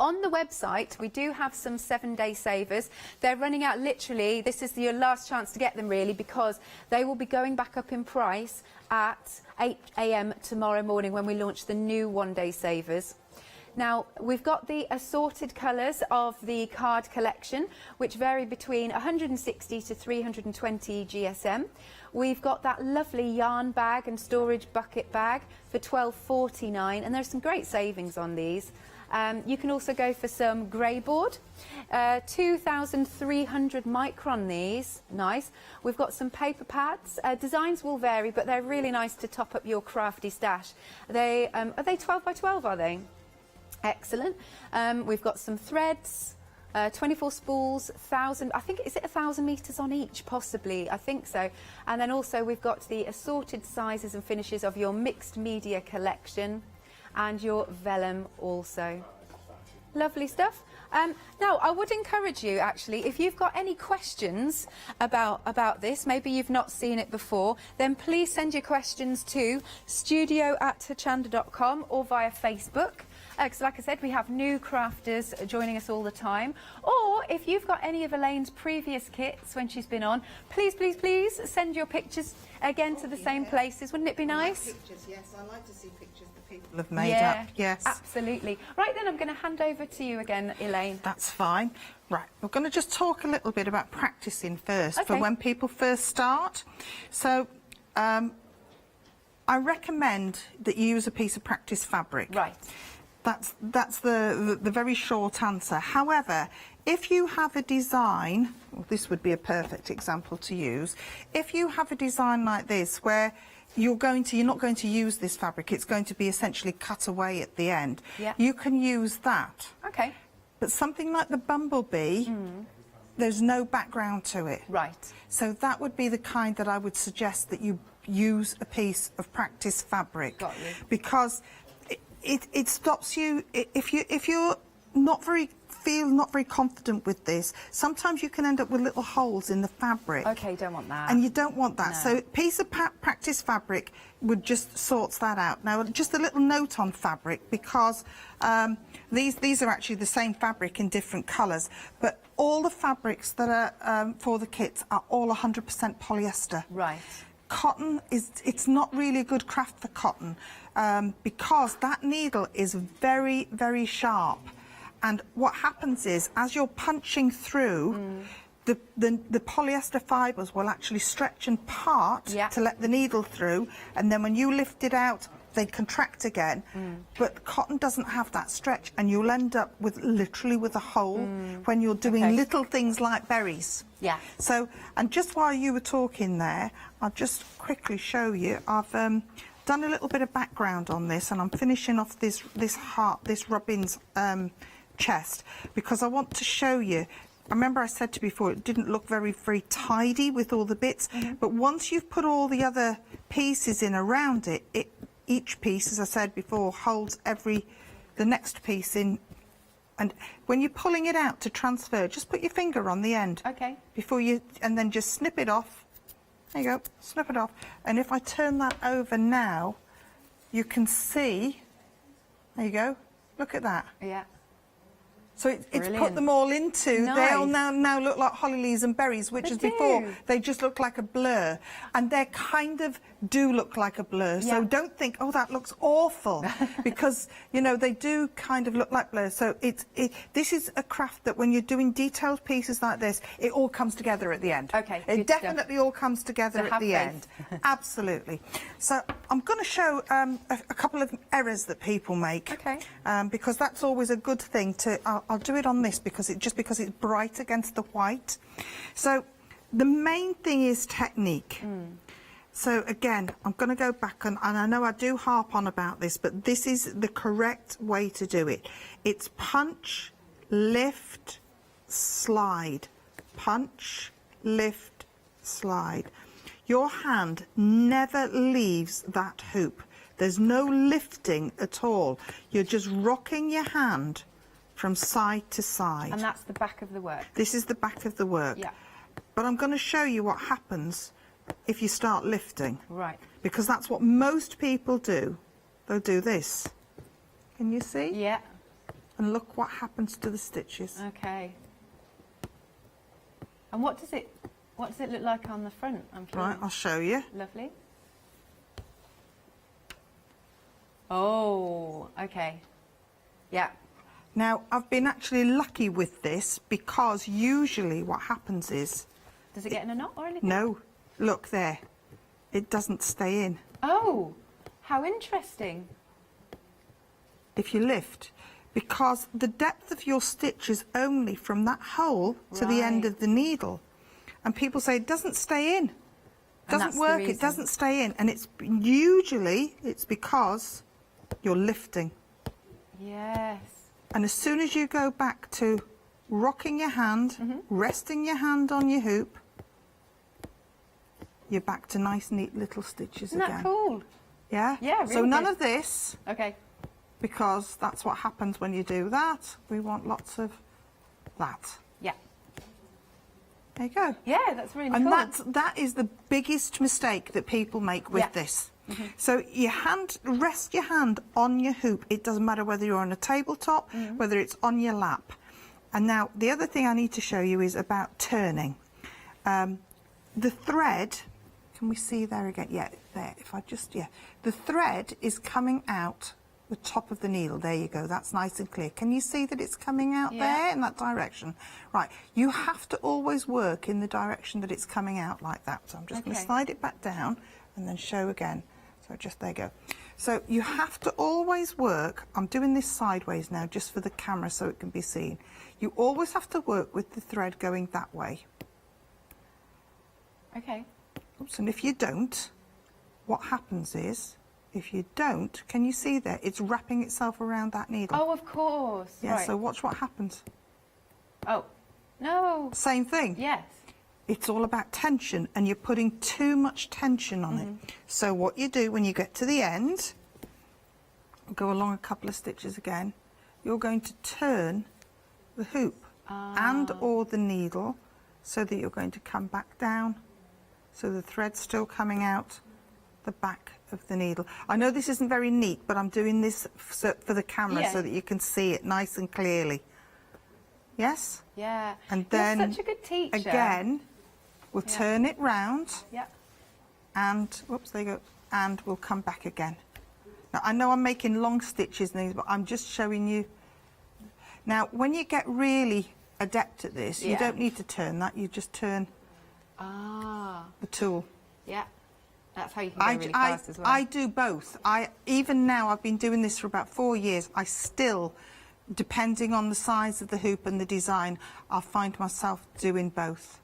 On the website, we do have some 7-day savers. They're running out literally. This is your last chance to get them, really, because they will be going back up in price at 8 AM tomorrow morning when we launch the new 1-day savers. Now, we've got the assorted colours of the card collection, which vary between 160 to 320 GSM. We've got that lovely yarn bag and storage bucket bag for £12.49, and there's some great savings on these. You can also go for some grey board, 2,300 micron these, nice. We've got some paper pads. Designs will vary, but they're really nice to top up your crafty stash. They are they 12 by 12, are they? Excellent. We've got some threads, 24 spools, 1,000, I think, is it 1,000 metres on each? Possibly, I think so. And then also we've got the assorted sizes and finishes of your mixed media collection and your vellum also. Lovely stuff. Now, I would encourage you, actually, if you've got any questions about this, maybe you've not seen it before, then please send your questions to studio@hochanda.com or via Facebook. Because like I said, we have new crafters joining us all the time. Or if you've got any of Elaine's previous kits when she's been on, please, please, please send your pictures again to the same places. Wouldn't it be nice? Pictures, yes. I like to see pictures that people have made up. Yes. Absolutely. Right then, I'm going to hand over to you again, Elaine. That's fine. Right, we're going to just talk a little bit about practicing first for when people first start. So, I recommend that you use a piece of practice fabric. Right. That's the very short answer. However, if you have a design, well, this would be a perfect example to use. If you have a design like this where you're not going to use this fabric, it's going to be essentially cut away at the end. Yeah. You can use that. Okay. But something like the bumblebee, there's no background to it. Right. So that would be the kind that I would suggest that you use a piece of practice fabric. Got you. Because it stops you if you're not very confident with this. Sometimes you can end up with little holes in the fabric. Okay, don't want that. And you don't want that. No. So a piece of practice fabric would just sorts that out. Now, just a little note on fabric, because these are actually the same fabric in different colours, but all the fabrics that are for the kits are all 100% polyester. Right. Cotton it's not really a good craft for cotton, because that needle is very, very sharp. And what happens is, as you're punching through, the polyester fibres will actually stretch and part to let the needle through, and then when you lift it out, they contract again. But cotton doesn't have that stretch, and you'll end up with literally with a hole when you're doing little things like berries. Yeah. So, and just while you were talking there, I'll just quickly show you. I've done a little bit of background on this, and I'm finishing off this Robin's chest, because I want to show you. I remember I said to you before, it didn't look very, very tidy with all the bits, but once you've put all the other pieces in around it, each piece, as I said before, holds the next piece in. And when you're pulling it out to transfer, just put your finger on the end. Okay. And then just snip it off. There you go, snip it off. And if I turn that over now, you can see, there you go, look at that. Yeah. So it's put them all into, they all now look like holly leaves and berries, which is before, they just look like a blur. And they kind of do look like a blur. So don't think, oh, that looks awful, because, you know, they do kind of look like blurs. So this is a craft that when you're doing detailed pieces like this, it all comes together at the end. Okay. It definitely all comes together at the end. Absolutely. So I'm going to show a couple of errors that people make. Okay. Because that's always a good thing to... I'll do it on this because it's bright against the white. So the main thing is technique. So again, I'm going to go back, and I know I do harp on about this, but this is the correct way to do it. It's punch, lift, slide. Punch, lift, slide. Your hand never leaves that hoop. There's no lifting at all. You're just rocking your hand from side to side. And that's the back of the work. This is the back of the work. Yeah. But I'm going to show you what happens if you start lifting. Right. Because that's what most people do. They'll do this. Can you see? Yeah. And look what happens to the stitches. Okay. And what does it look like on the front? Right, I'll show you. Lovely. Oh, okay. Yeah. Now, I've been actually lucky with this because usually what happens is... Does it get in a knot or anything? No. Look there. It doesn't stay in. Oh, how interesting. If you lift, because the depth of your stitch is only from that hole to the end of the needle. And people say it doesn't stay in. Doesn't work, it doesn't stay in. And it's usually, it's because you're lifting. Yes. And as soon as you go back to rocking your hand, resting your hand on your hoop, you're back to nice, neat little stitches Isn't again. that cool? Yeah? Yeah, really So none good. of this. Okay. Because that's what happens when you do that. We want lots of that. Yeah. There you go. Yeah, that's really and cool. that is the biggest mistake that people make with this. So rest your hand on your hoop. It doesn't matter whether you're on a tabletop, whether it's on your lap. And now the other thing I need to show you is about turning. The thread, can we see there again? Yeah, there. If I just, the thread is coming out the top of the needle. There you go. That's nice and clear. Can you see that it's coming out there in that direction? Right. You have to always work in the direction that it's coming out like that. So I'm just going to slide it back down and then show again. So just there you go. So you have to always work. I'm doing this sideways now just for the camera so it can be seen. You always have to work with the thread going that way. Okay. Oops, and if you don't, what happens is, if you don't, can you see there? It's wrapping itself around that needle. Oh, of course. Yeah, right. so watch what happens. Oh, no. Same thing. Yes. It's all about tension, and you're putting too much tension on it. So what you do when you get to the end, go along a couple of stitches again, you're going to turn the hoop and or the needle so that you're going to come back down. So the thread's still coming out the back of the needle. I know this isn't very neat, but I'm doing this for the camera so that you can see it nice and clearly. Yes? Yeah. And then You're such a good teacher. again, we'll turn it round. Yeah. And, whoops, there you go. And we'll come back again. Now, I know I'm making long stitches and things, but I'm just showing you. Now, when you get really adept at this, you don't need to turn that. You just turn the tool. Yeah. That's how you can go really fast as well. I do both. Even now, I've been doing this for about 4 years. I still, depending on the size of the hoop and the design, I'll find myself doing both.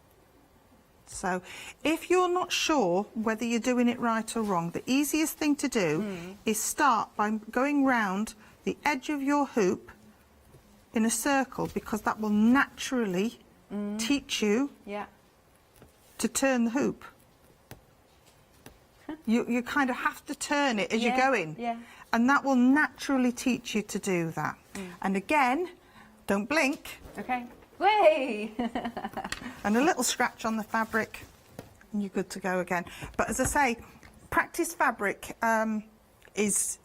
So if you're not sure whether you're doing it right or wrong, the easiest thing to do is start by going round the edge of your hoop in a circle, because that will naturally teach you to turn the hoop. You kind of have to turn it as you're going. And that will naturally teach you to do that. And again, don't blink. Okay. Way! And a little scratch on the fabric, and you're good to go again. But as I say, practice fabric is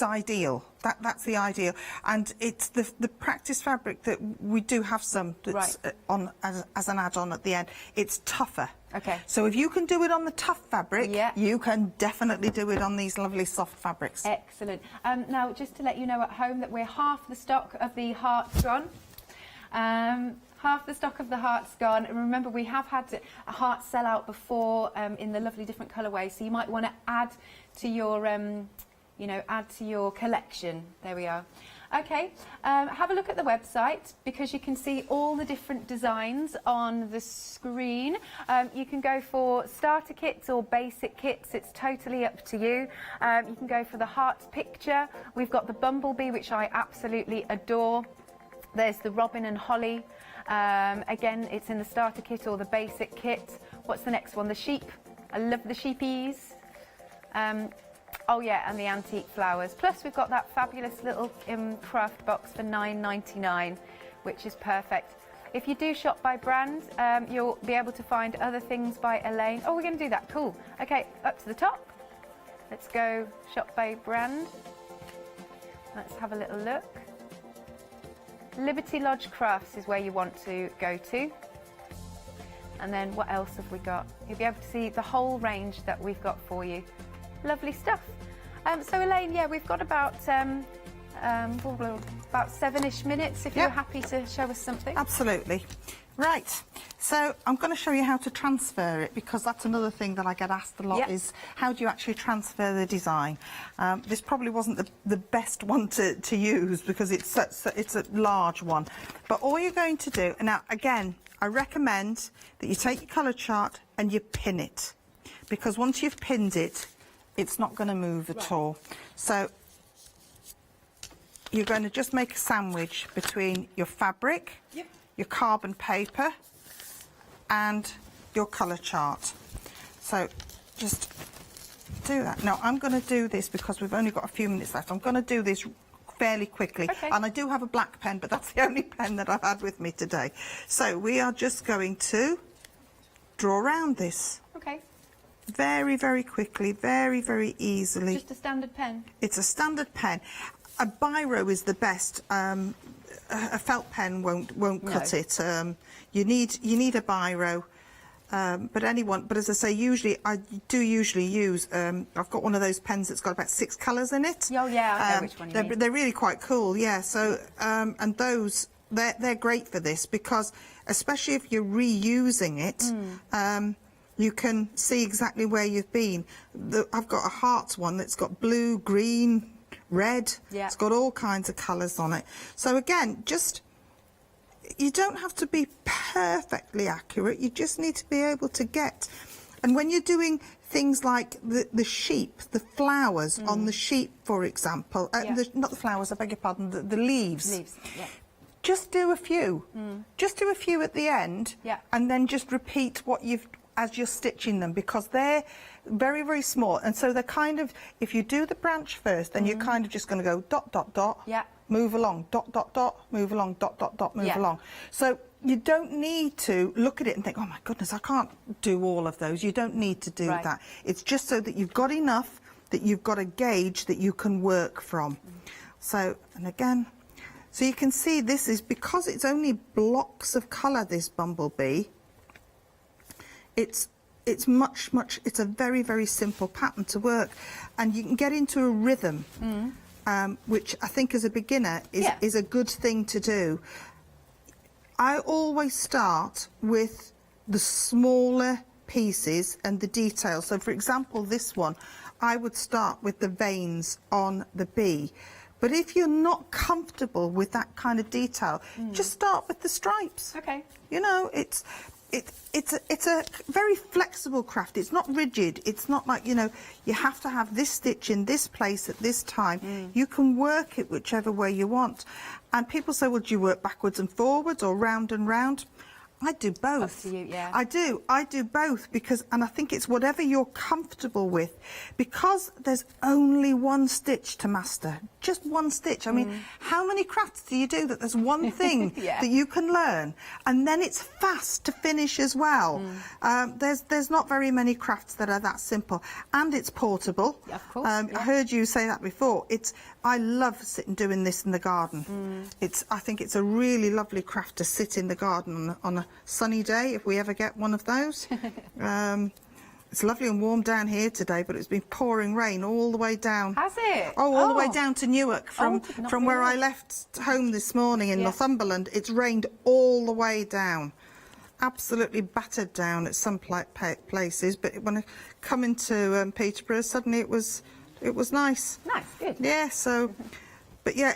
ideal. That's the ideal. And it's the practice fabric that we do have some that's on as an add-on at the end. It's tougher. Okay. So if you can do it on the tough fabric, you can definitely do it on these lovely soft fabrics. Excellent. Now, just to let you know at home that we're half the stock of the heart's gone. Half the stock of the heart's gone. And remember, we have had a heart sell out before in the lovely different colourways. So you might want to add to your, add to your collection. There we are. Okay, have a look at the website, because you can see all the different designs on the screen. You can go for starter kits or basic kits. It's totally up to you. You can go for the heart picture. We've got the bumblebee, which I absolutely adore. There's the robin and holly. Again, it's in the starter kit or the basic kit. What's the next one? The sheep. I love the sheepies. Oh yeah, and the antique flowers. Plus we've got that fabulous little craft box for $9.99, which is perfect. If you do shop by brand, you'll be able to find other things by Elaine. Oh, we're going to do that. Cool. Okay, up to the top. Let's go shop by brand. Let's have a little look. Liberty Lodge Crafts is where you want to go to. And then what else have we got? You'll be able to see the whole range that we've got for you. Lovely stuff. So Elaine, yeah, we've got about about 7-ish minutes if you're happy to show us something. Absolutely. Right, so I'm going to show you how to transfer it, because that's another thing that I get asked a lot, is how do you actually transfer the design? This probably wasn't the best one to use, because it's a large one. But all you're going to do, now again, I recommend that you take your colour chart and you pin it, because once you've pinned it, it's not going to move at all. So you're going to just make a sandwich between your fabric, your carbon paper and your colour chart. So just do that. Now I'm going to do this because we've only got a few minutes left. I'm going to do this fairly quickly, and I do have a black pen, but that's the only pen that I've had with me today. So we are just going to draw around this. Okay. Very, very quickly, very, very easily. Just a standard pen? It's a standard pen. A biro is the best. A felt pen won't cut it. You need a biro. But as I say, usually I do use. I've got one of those pens that's got about 6 colours in it. Oh yeah, I know which one you mean. They're really quite cool. Yeah. So and those they're great for this, because especially if you're reusing it. You can see exactly where you've been. I've got a hearts one that's got blue, green, red. Yeah. It's got all kinds of colours on it. So again, you don't have to be perfectly accurate. You just need to be able to get. And when you're doing things like the sheep, the flowers on the sheep, for example, not the flowers, I beg your pardon, the leaves. Leaves, yeah. Just do a few. Just do a few at the end, and then just repeat what you've as you're stitching them, because they're very, very small, and so they're kind of, if you do the branch first, then you're kind of just going to go dot, dot, dot, move along, dot, dot, dot, move along, dot, dot, dot, move along. So you don't need to look at it and think, oh my goodness, I can't do all of those. You don't need to do that. It's just so that you've got enough, that you've got a gauge that you can work from. So, and again, so you can see this is, because it's only blocks of colour, this bumblebee, it's a very, very simple pattern to work, and you can get into a rhythm, which I think as a beginner is a good thing to do. I always start with the smaller pieces and the details. So for example, this one, I would start with the veins on the bee. But if you're not comfortable with that kind of detail, just start with the stripes. Okay. You know, it's a very flexible craft. It's not rigid. It's not like, you know, you have to have this stitch in this place at this time. You can work it whichever way you want. And people say, well, do you work backwards and forwards or round and round? I do both. Up to you, yeah. I do both, because, and I think it's whatever you're comfortable with, because there's only one stitch to master, just one stitch. I mean, how many crafts do you do that there's one thing that you can learn, and then it's fast to finish as well? There's not very many crafts that are that simple, and it's portable. Yeah, of course. I heard you say that before. I love sitting doing this in the garden. I think it's a really lovely craft to sit in the garden on a sunny day, if we ever get one of those. It's lovely and warm down here today, but it's been pouring rain all the way down. Has it? Oh, all the way down to Newark from where I left home this morning in Northumberland. It's rained all the way down. Absolutely battered down at some places, but when I come into Peterborough, suddenly it was nice. Nice, good. Yeah, so, but yeah,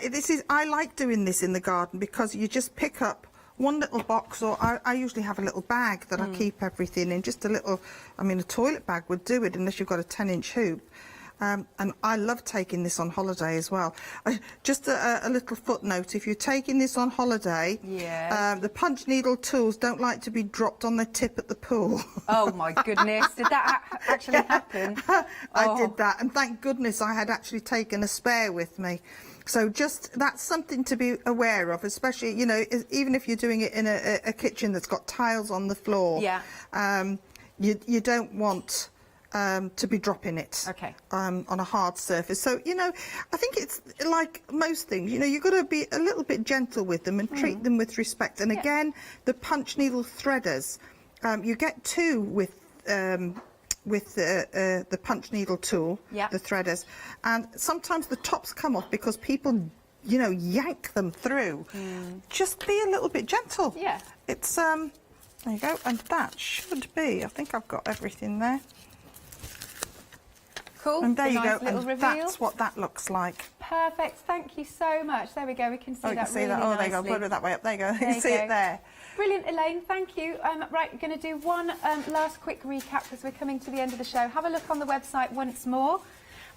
I like doing this in the garden, because you just pick up one little box, or I usually have a little bag that I keep everything in, just a little, I mean, a toilet bag would do it unless you've got a 10-inch hoop. And I love taking this on holiday as well. Just a little footnote, if you're taking this on holiday, the punch needle tools don't like to be dropped on the tip at the pool. Oh my goodness, did that actually happen? I did that, and thank goodness I had actually taken a spare with me. So that's something to be aware of, especially, you know, even if you're doing it in a kitchen that's got tiles on the floor. You don't want to be dropping it on a hard surface. So, you know, I think it's like most things, you know, you've got to be a little bit gentle with them and treat them with respect. And again, the punch needle threaders, you get two with the punch needle tool, the threaders, and sometimes the tops come off because people you know, yank them through. Just be a little bit gentle. Yeah. It's, there you go, and that should be, I think I've got everything there. Cool. And there you nice go, little and reveal. that's what that looks like. Perfect. Thank you so much. There we go. We can see Oh, you that can see really that. Oh, there you go. nicely. Put it that way up. There you go. There You you see go. it there. Brilliant, Elaine. Thank you. Right, we're going to do one last quick recap because we're coming to the end of the show. Have a look on the website once more.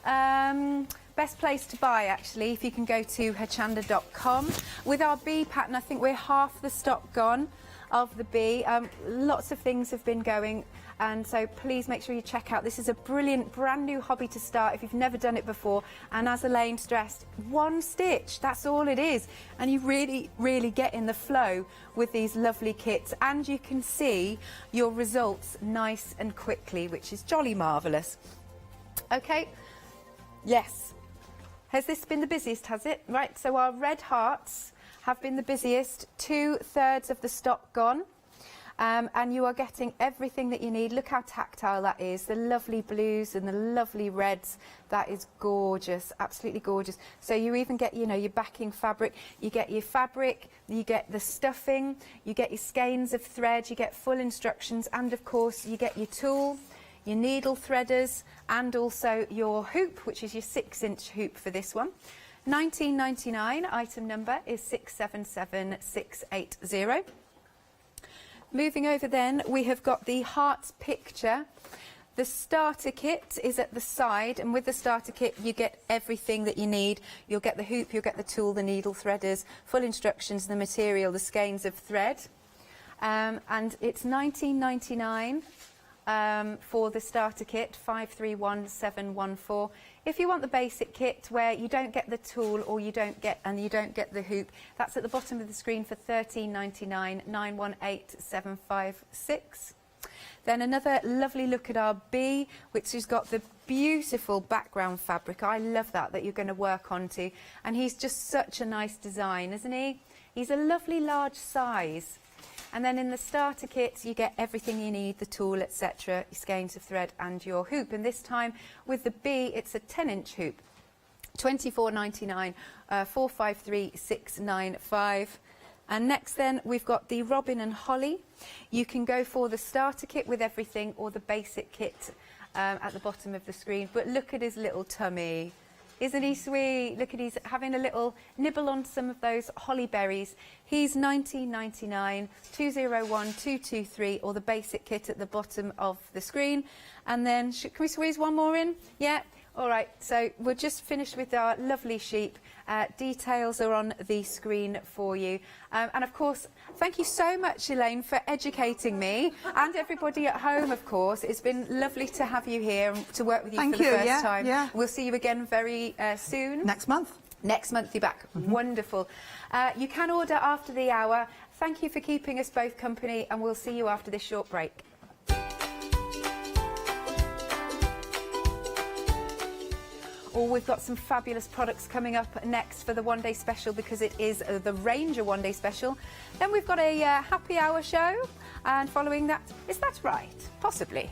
Best place to buy, actually, if you can go to hochanda.com. With our bee pattern, I think we're half the stock gone of the bee. Lots of things have been going, and so please make sure you check out. This is a brilliant, brand new hobby to start if you've never done it before. And as Elaine stressed, one stitch, that's all it is. And you really, really get in the flow with these lovely kits. And you can see your results nice and quickly, which is jolly marvellous. Okay, yes. Has this been the busiest, has it? Right, so our red hearts have been the busiest, 2/3 of the stock gone. And you are getting everything that you need. Look how tactile that is. The lovely blues and the lovely reds. That is gorgeous, absolutely gorgeous. So you even get, you know, your backing fabric. You get your fabric, you get the stuffing, you get your skeins of thread, you get full instructions, and of course you get your tool, your needle threaders, and also your hoop, which is your 6-inch hoop for this one. £19.99, item number is 677680. Moving over then, we have got the heart picture. The starter kit is at the side, and with the starter kit you get everything that you need. You'll get the hoop, you'll get the tool, the needle threaders, full instructions, the material, the skeins of thread. And it's £19.99 for the starter kit, 531714. If you want the basic kit where you don't get the tool or you don't get the hoop, that's at the bottom of the screen for £13.99, 918756. Then another lovely look at our bee, which has got the beautiful background fabric. I love that you're going to work onto. And he's just such a nice design, isn't he? He's a lovely large size. And then in the starter kits, you get everything you need, the tool, etc., your skeins of thread and your hoop. And this time, with the bee, it's a 10-inch hoop. £24.99, 453695. And next then, we've got the Robin and Holly. You can go for the starter kit with everything or the basic kit at the bottom of the screen. But look at his little tummy. Isn't he sweet? Look at he's having a little nibble on some of those holly berries. He's £19.99, 201223, or the basic kit at the bottom of the screen. And then, can we squeeze one more in? Yeah. All right, so we're just finished with our lovely sheep. Details are on the screen for you. And of course, thank you so much, Elaine, for educating me and everybody at home, of course. It's been lovely to have you here and to work with you for the first time. Yeah. We'll see you again very soon. Next month. Next month you're back. Wonderful. You can order after the hour. Thank you for keeping us both company, and we'll see you after this short break. Oh, we've got some fabulous products coming up next for the one-day special, because it is the Ranger one-day special. Then we've got a happy hour show, and following that, is that right? Possibly.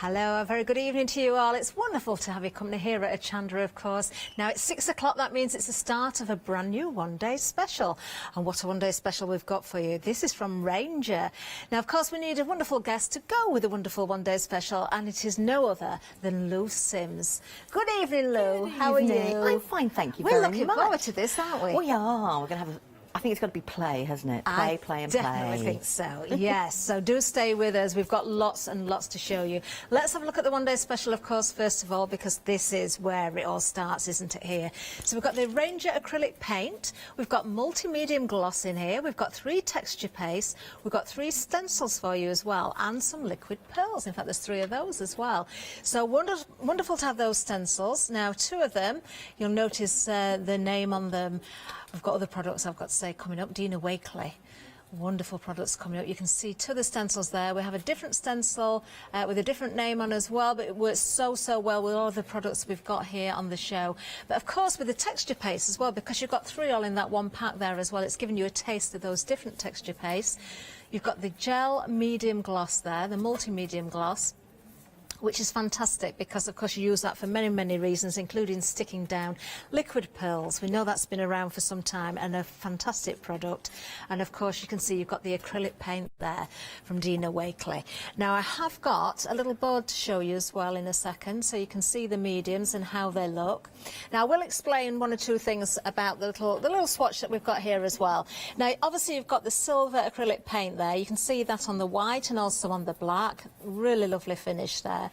Hello, a very good evening to you all. It's wonderful to have your company here at Hochanda, of course. Now, it's 6 o'clock. That means it's the start of a brand new one-day special. And what a one-day special we've got for you. This is from Ranger. Now, of course, we need a wonderful guest to go with a wonderful one-day special, and it is no other than Lou Sims. Good evening, Lou. How are you? I'm fine, thank you We're very looking much. forward to this, aren't we? We are. We're going to have I think it's got to be play, hasn't it? Play, play and play. I definitely think so, yes. So do stay with us. We've got lots and lots to show you. Let's have a look at the one-day special, of course, first of all, because this is where it all starts, isn't it, here? So we've got the Ranger acrylic paint. We've got multi-medium gloss in here. We've got 3 texture pastes. We've got 3 stencils for you as well, and some liquid pearls. In fact, there's 3 of those as well. So wonderful to have those stencils. Now, 2 of them, you'll notice the name on them. We've got other products, I've got to say, coming up. Dina Wakley. Wonderful products coming up. You can see 2 of the stencils there. We have a different stencil with a different name on as well, but it works so well with all of the products we've got here on the show. But of course, with the texture paste as well, because you've got 3 all in that one pack there as well, it's giving you a taste of those different texture pastes. You've got the gel medium gloss there, the multi-medium gloss, which is fantastic because, of course, you use that for many reasons, including sticking down liquid pearls. We know that's been around for some time and a fantastic product. And, of course, you can see you've got the acrylic paint there from Dina Wakley. Now, I have got a little board to show you as well in a second, so you can see the mediums and how they look. Now, I will explain 1 or 2 things about the little swatch that we've got here as well. Now, obviously, you've got the silver acrylic paint there. You can see that on the white and also on the black. Really lovely finish there.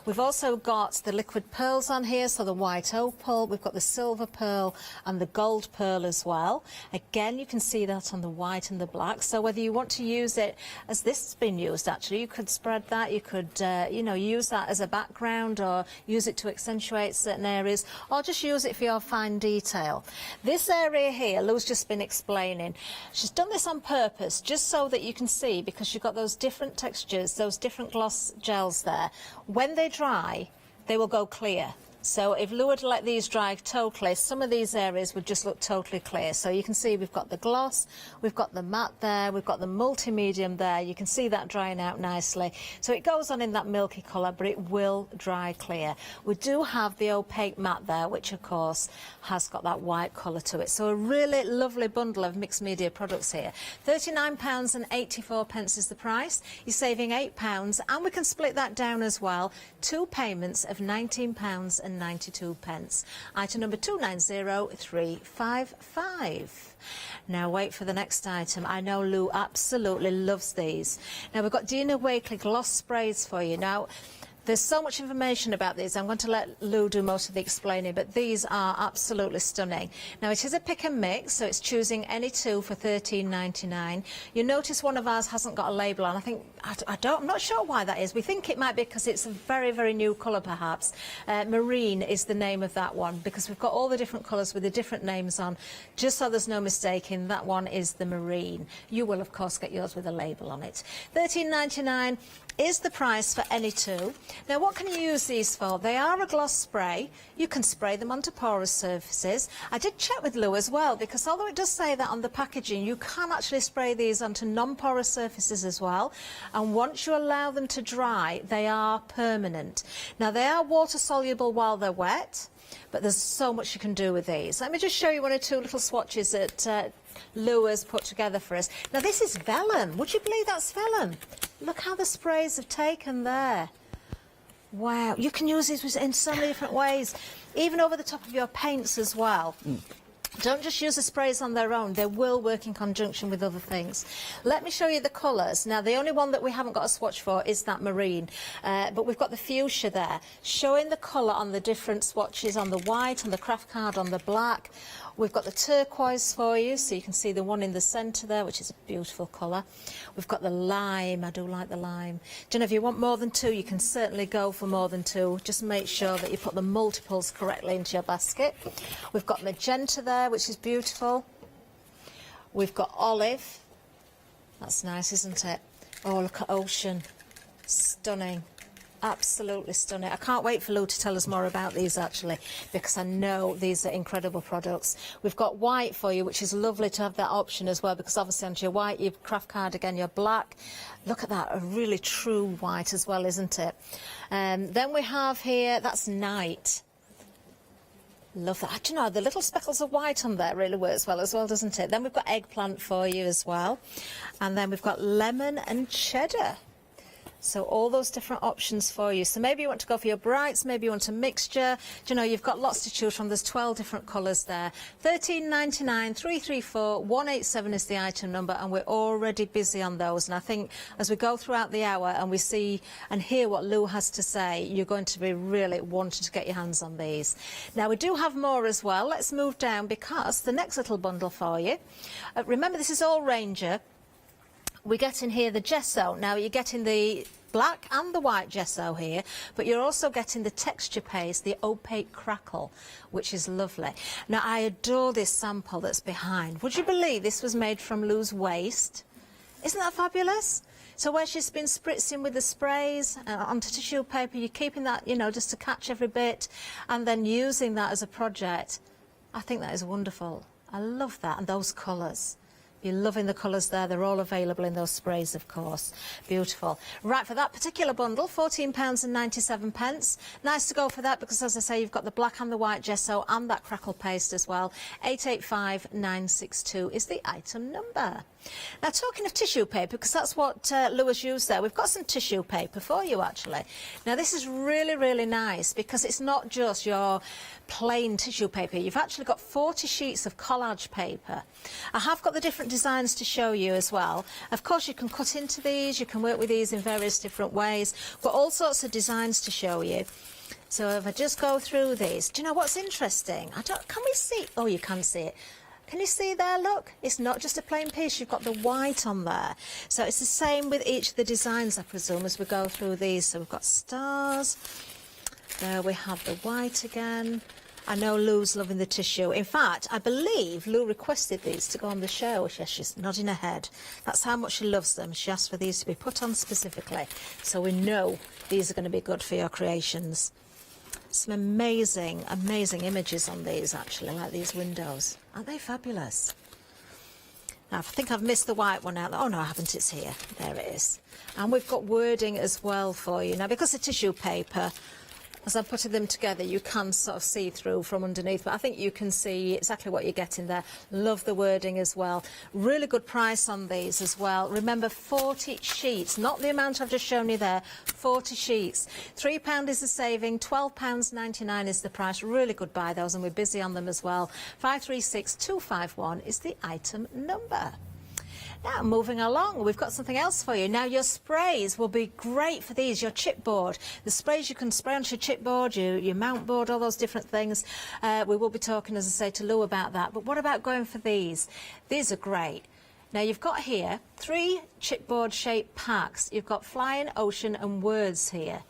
We've also got the liquid pearls on here, so the white opal, we've got the silver pearl and the gold pearl as well. Again, you can see that on the white and the black, so whether you want to use it as this has been used, actually, you could spread that, you could, you know, use that as a background or use it to accentuate certain areas, or just use it for your fine detail. This area here, Lou's just been explaining, she's done this on purpose, just so that you can see, because you've got those different textures, those different gloss gels there. When they dry, they will go clear. So if Lou had let these dry totally, some of these areas would just look totally clear. So you can see we've got the gloss, we've got the matte there, we've got the multi-medium there. You can see that drying out nicely. So it goes on in that milky colour, but it will dry clear. We do have the opaque matte there, which of course has got that white colour to it. So a really lovely bundle of mixed media products here. £39.84 is the price. You're saving £8, and we can split that down as well. 2 payments of £19.92. Item number 290355. Now wait for the next item. I know Lou absolutely loves these. Now we've got Dina Wakley gloss sprays for you. Now there's so much information about these. I'm going to let Lou do most of the explaining, but these are absolutely stunning. Now, it is a pick and mix, so it's choosing any 2 for £13.99. You notice one of ours hasn't got a label on. I'm not sure why that is. We think it might be because it's a very new colour, perhaps. Marine is the name of that one, because we've got all the different colours with the different names on, just so there's no mistaking. That one is the Marine. You will, of course, get yours with a label on it. £13.99 is the price for any 2. Now, what can you use these for? They are a gloss spray. You can spray them onto porous surfaces. I did check with Lou as well, because although it does say that on the packaging, you can actually spray these onto non-porous surfaces as well. And once you allow them to dry, they are permanent. Now, they are water-soluble while they're wet, but there's so much you can do with these. Let me just show you 1 or 2 little swatches that Lou has put together for us. Now, this is vellum. Would you believe that's vellum? Look how the sprays have taken there. Wow. You can use these in so many different ways, even over the top of your paints as well. Don't just use the sprays on their own. They will work in conjunction with other things. Let me show you the colours. Now, the only one that we haven't got a swatch for is that Marine, but we've got the fuchsia there, showing the colour on the different swatches, on the white, on the craft card, on the black. We've got the turquoise for you, so you can see the one in the centre there, which is a beautiful colour. We've got the lime. I do like the lime. Do you know, if you want more than 2, you can certainly go for more than 2. Just make sure that you put the multiples correctly into your basket. We've got magenta there, which is beautiful. We've got olive. That's nice, isn't it? Oh, look at ocean. Stunning. Absolutely stunning. I can't wait for Lou to tell us more about these, actually, because I know these are incredible products. We've got white for you, which is lovely to have that option as well, because obviously onto your white, your craft cardigan, your black. Look at that, a really true white as well, isn't it? Then we have here, that's night. Love that. Do you know, the little speckles of white on there really works well as well, doesn't it? Then we've got eggplant for you as well. And then we've got lemon and cheddar. So all those different options for you. So maybe you want to go for your brights, maybe you want a mixture. Do you know, you've got lots to choose from. There's 12 different colours there. £13.99, 334 187 is the item number, and we're already busy on those. And I think as we go throughout the hour and we see and hear what Lou has to say, you're going to be really wanting to get your hands on these. Now, we do have more as well. Let's move down, because the next little bundle for you, remember this is all Ranger. We get in here the gesso. Now, you're getting the black and the white gesso here, but you're also getting the texture paste, the opaque crackle, which is lovely. Now, I adore this sample that's behind. Would you believe this was made from Lou's waste? Isn't that fabulous? So where she's been spritzing with the sprays onto tissue paper, you're keeping that, you know, just to catch every bit, and then using that as a project. I think that is wonderful. I love that, and those colours. You're loving the colours there. They're all available in those sprays, of course. Beautiful. Right, for that particular bundle, £14.97. Nice to go for that because, as I say, you've got the black and the white gesso and that crackle paste as well. 885962 is the item number. Now, talking of tissue paper, because that's what Lou has used there, we've got some tissue paper for you, actually. Now, this is really, really nice because it's not just your plain tissue paper. You've actually got 40 sheets of collage paper. I have got the different designs to show you as well. Of course, you can cut into these, you can work with these in various different ways. Got all sorts of designs to show you. So if I just go through these, do you know what's interesting? Can we see? Oh, you can see it. Can you see there, look? It's not just a plain piece, you've got the white on there. So it's the same with each of the designs, I presume, as we go through these. So we've got stars. There we have the white again. I know Lou's loving the tissue. In fact, I believe Lou requested these to go on the show. Yes, she's nodding her head. That's how much she loves them. She asked for these to be put on specifically. So we know these are going to be good for your creations. Some amazing, amazing images on these, actually, like these windows. Aren't they fabulous? Now, I think I've missed the white one out. Oh, no, I haven't. It's here. There it is. And we've got wording as well for you. Now, because of tissue paper, as I'm putting them together, you can sort of see through from underneath, but I think you can see exactly what you're getting there. Love the wording as well. Really good price on these as well. Remember, 40 sheets, not the amount I've just shown you there, 40 sheets. £3 is the saving, £12.99 is the price. Really good buy those, and we're busy on them as well. 536251 is the item number. Now, moving along, we've got something else for you. Now, your sprays will be great for these, your chipboard. The sprays you can spray onto your chipboard, your mount board, all those different things. We will be talking, as I say, to Lou about that. But what about going for these? These are great. Now, you've got here 3 chipboard-shaped packs. You've got flying, ocean and words here.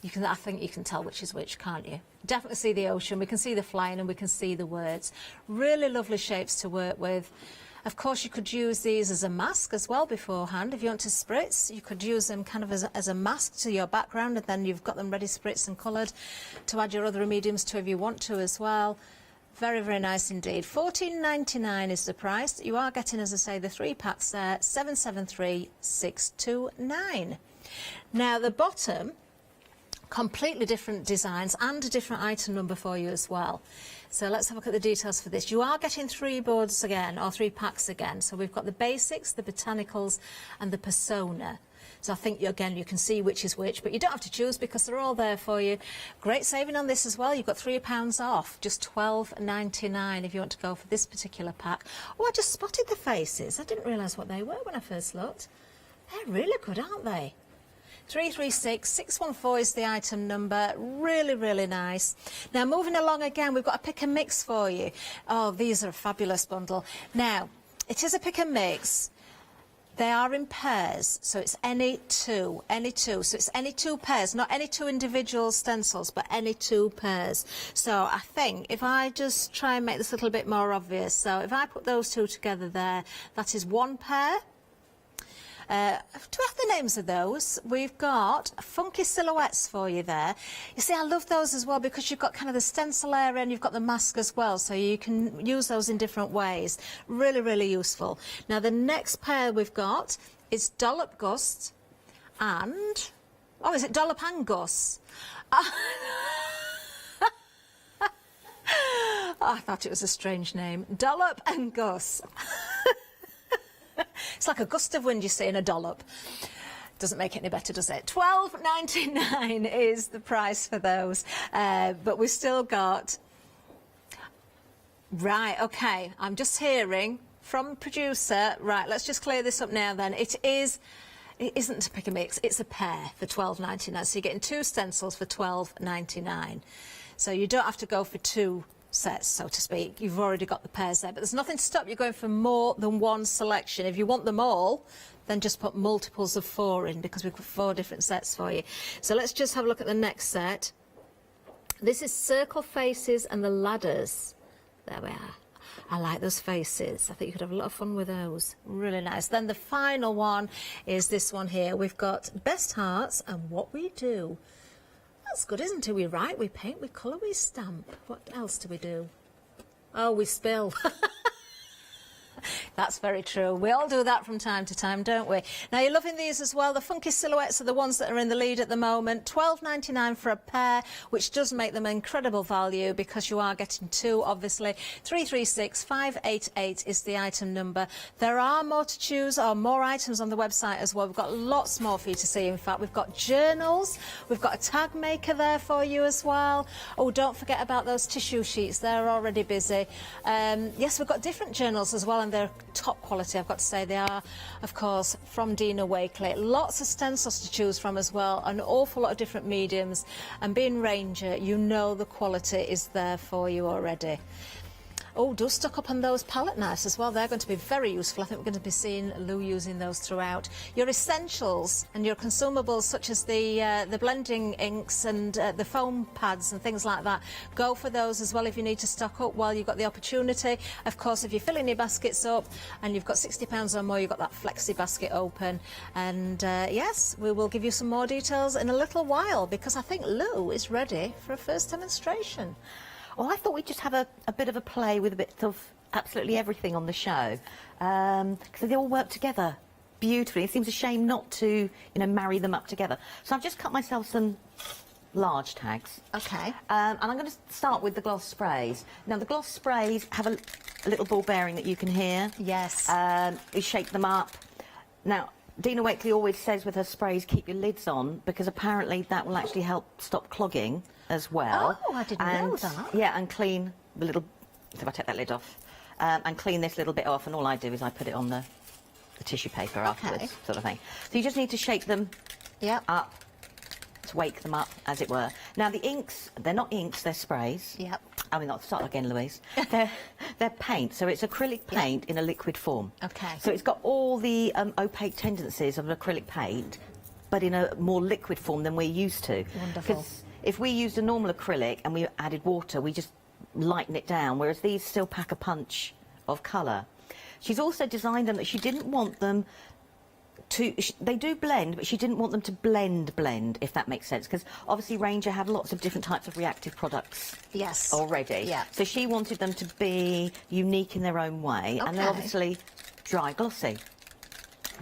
I think you can tell which is which, can't you? Definitely see the ocean, we can see the flying, and we can see the words. Really lovely shapes to work with. Of course, you could use these as a mask as well beforehand. If you want to spritz, you could use them kind of as a mask to your background, and then you've got them ready spritzed and coloured to add your other mediums to if you want to as well. Very, very nice indeed. £14.99 is the price. You are getting, as I say, the 3 packs there, 773629. Now, the bottom, completely different designs and a different item number for you as well. So let's have a look at the details for this. You are getting 3 boards again, or 3 packs again. So we've got the basics, the botanicals and the persona. So I think, again, you can see which is which, but you don't have to choose because they're all there for you. Great saving on this as well. You've got £3 off, just £12.99 if you want to go for this particular pack. Oh, I just spotted the faces. I didn't realise what they were when I first looked. They're really good, aren't they? 336614 is the item number. Really, really nice. Now, moving along again, we've got a pick and mix for you. Oh, these are a fabulous bundle. Now, it is a pick and mix. They are in pairs, so it's any two. So it's any 2 pairs, not any 2 individual stencils, but any 2 pairs. So I think if I just try and make this a little bit more obvious, so if I put those 2 together there, that is 1 pair. Do we have the names of those? We've got funky silhouettes for you there. You see, I love those as well because you've got kind of the stencil area and you've got the mask as well, so you can use those in different ways. Really, really useful. Now, the next pair we've got is Dollop Gust and... Oh, is it Dollop and Gus? I thought it was a strange name. Dollop and Gus. It's like a gust of wind, you see, in a dollop. Doesn't make it any better, does it? $12.99 is the price for those. But we've still got... Right, OK. I'm just hearing from producer... Right, let's just clear this up now then. It isn't a pick and mix, it's a pair for $12.99. So you're getting 2 stencils for $12.99. So you don't have to go for 2 sets, so to speak. You've already got the pairs there, but there's nothing to stop you going for more than 1 selection. If you want them all, then just put multiples of 4 in, because we've got 4 different sets for you. So let's just have a look at the next set. This is Circle Faces and the Ladders. There we are. I like those faces. I think you could have a lot of fun with those. Really nice. Then the final one is this one here. We've got Best Hearts and What We Do. That's good, isn't it? We write, we paint, we colour, we stamp. What else do we do? Oh, we spill. That's very true. We all do that from time to time, don't we? Now, you're loving these as well. The funky silhouettes are the ones that are in the lead at the moment. $12.99 for a pair, which does make them incredible value because you are getting 2, obviously. 336588 is the item number. There are more to choose, or more items on the website as well. We've got lots more for you to see. In fact, we've got journals. We've got a tag maker there for you as well. Oh, don't forget about those tissue sheets. They're already busy. Yes, we've got different journals as well, and they're top quality, I've got to say. They are, of course, from Dina Wakeley. Lots of stencils to choose from as well, an awful lot of different mediums, and being Ranger, you know the quality is there for you already. Oh, do stock up on those palette knives as well. They're going to be very useful. I think we're going to be seeing Lou using those throughout. Your essentials and your consumables, such as the blending inks and the foam pads and things like that, go for those as well if you need to stock up while you've got the opportunity. Of course, if you're filling your baskets up and you've got £60 or more, you've got that flexi basket open. And yes, we will give you some more details in a little while, because I think Lou is ready for a first demonstration. Well, I thought we'd just have a bit of a play with a bit of absolutely everything on the show, because they all work together beautifully. It seems a shame not to, marry them up together. So I've just cut myself some large tags. OK. And I'm going to start with the gloss sprays. Now, the gloss sprays have a little ball bearing that you can hear. Yes. We shake them up. Now, Dina Wakeley always says with her sprays, keep your lids on, because apparently that will actually help stop clogging as well. Oh, I didn't know that. Yeah, and clean the little... So if I take that lid off, and clean this little bit off, and all I do is I put it on the tissue paper afterwards, sort of thing. So you just need to shake them up, to wake them up, as it were. Now, the inks, they're not inks, they're sprays. Yep. I mean, I'll start again, Louise. They're paint, so it's acrylic paint in a liquid form. OK. So it's got all the opaque tendencies of an acrylic paint, but in a more liquid form than we're used to. Wonderful. Because if we used a normal acrylic and we added water, we just lighten it down, whereas these still pack a punch of colour. She's also designed them that she didn't want them to... They do blend, but she didn't want them to blend, if that makes sense, because obviously Ranger have lots of different types of reactive products already. Yeah. So she wanted them to be unique in their own way, and they're obviously dry glossy.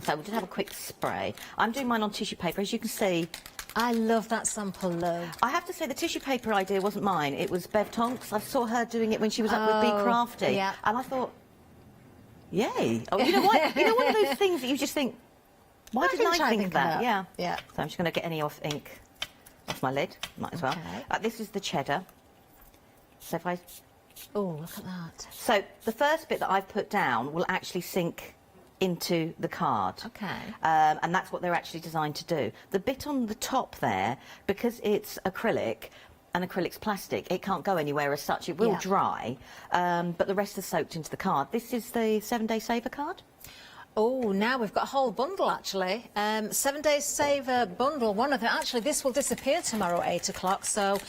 So we'll just have a quick spray. I'm doing mine on tissue paper, as you can see. I love that sample, Lou. I have to say the tissue paper idea wasn't mine. It was Bev Tonks. I saw her doing it when she was up with Be Crafty. Yeah. And I thought, yay. Oh, you know what? You know one of those things that you just think, why didn't I think of that? Yeah. Yeah. So I'm just going to get any ink off my lid. Might as well. This is the cheddar. So if I... Oh, look at that. So the first bit that I've put down will actually sink into the card. OK. And that's what they're actually designed to do. The bit on the top there, because it's acrylic and acrylic's plastic, it can't go anywhere as such. It will dry, but the rest is soaked into the card. This is the 7-day saver card. Oh, now we've got a whole bundle, actually. 7 days saver bundle. One of them. Actually, this will disappear tomorrow at 8 o'clock, so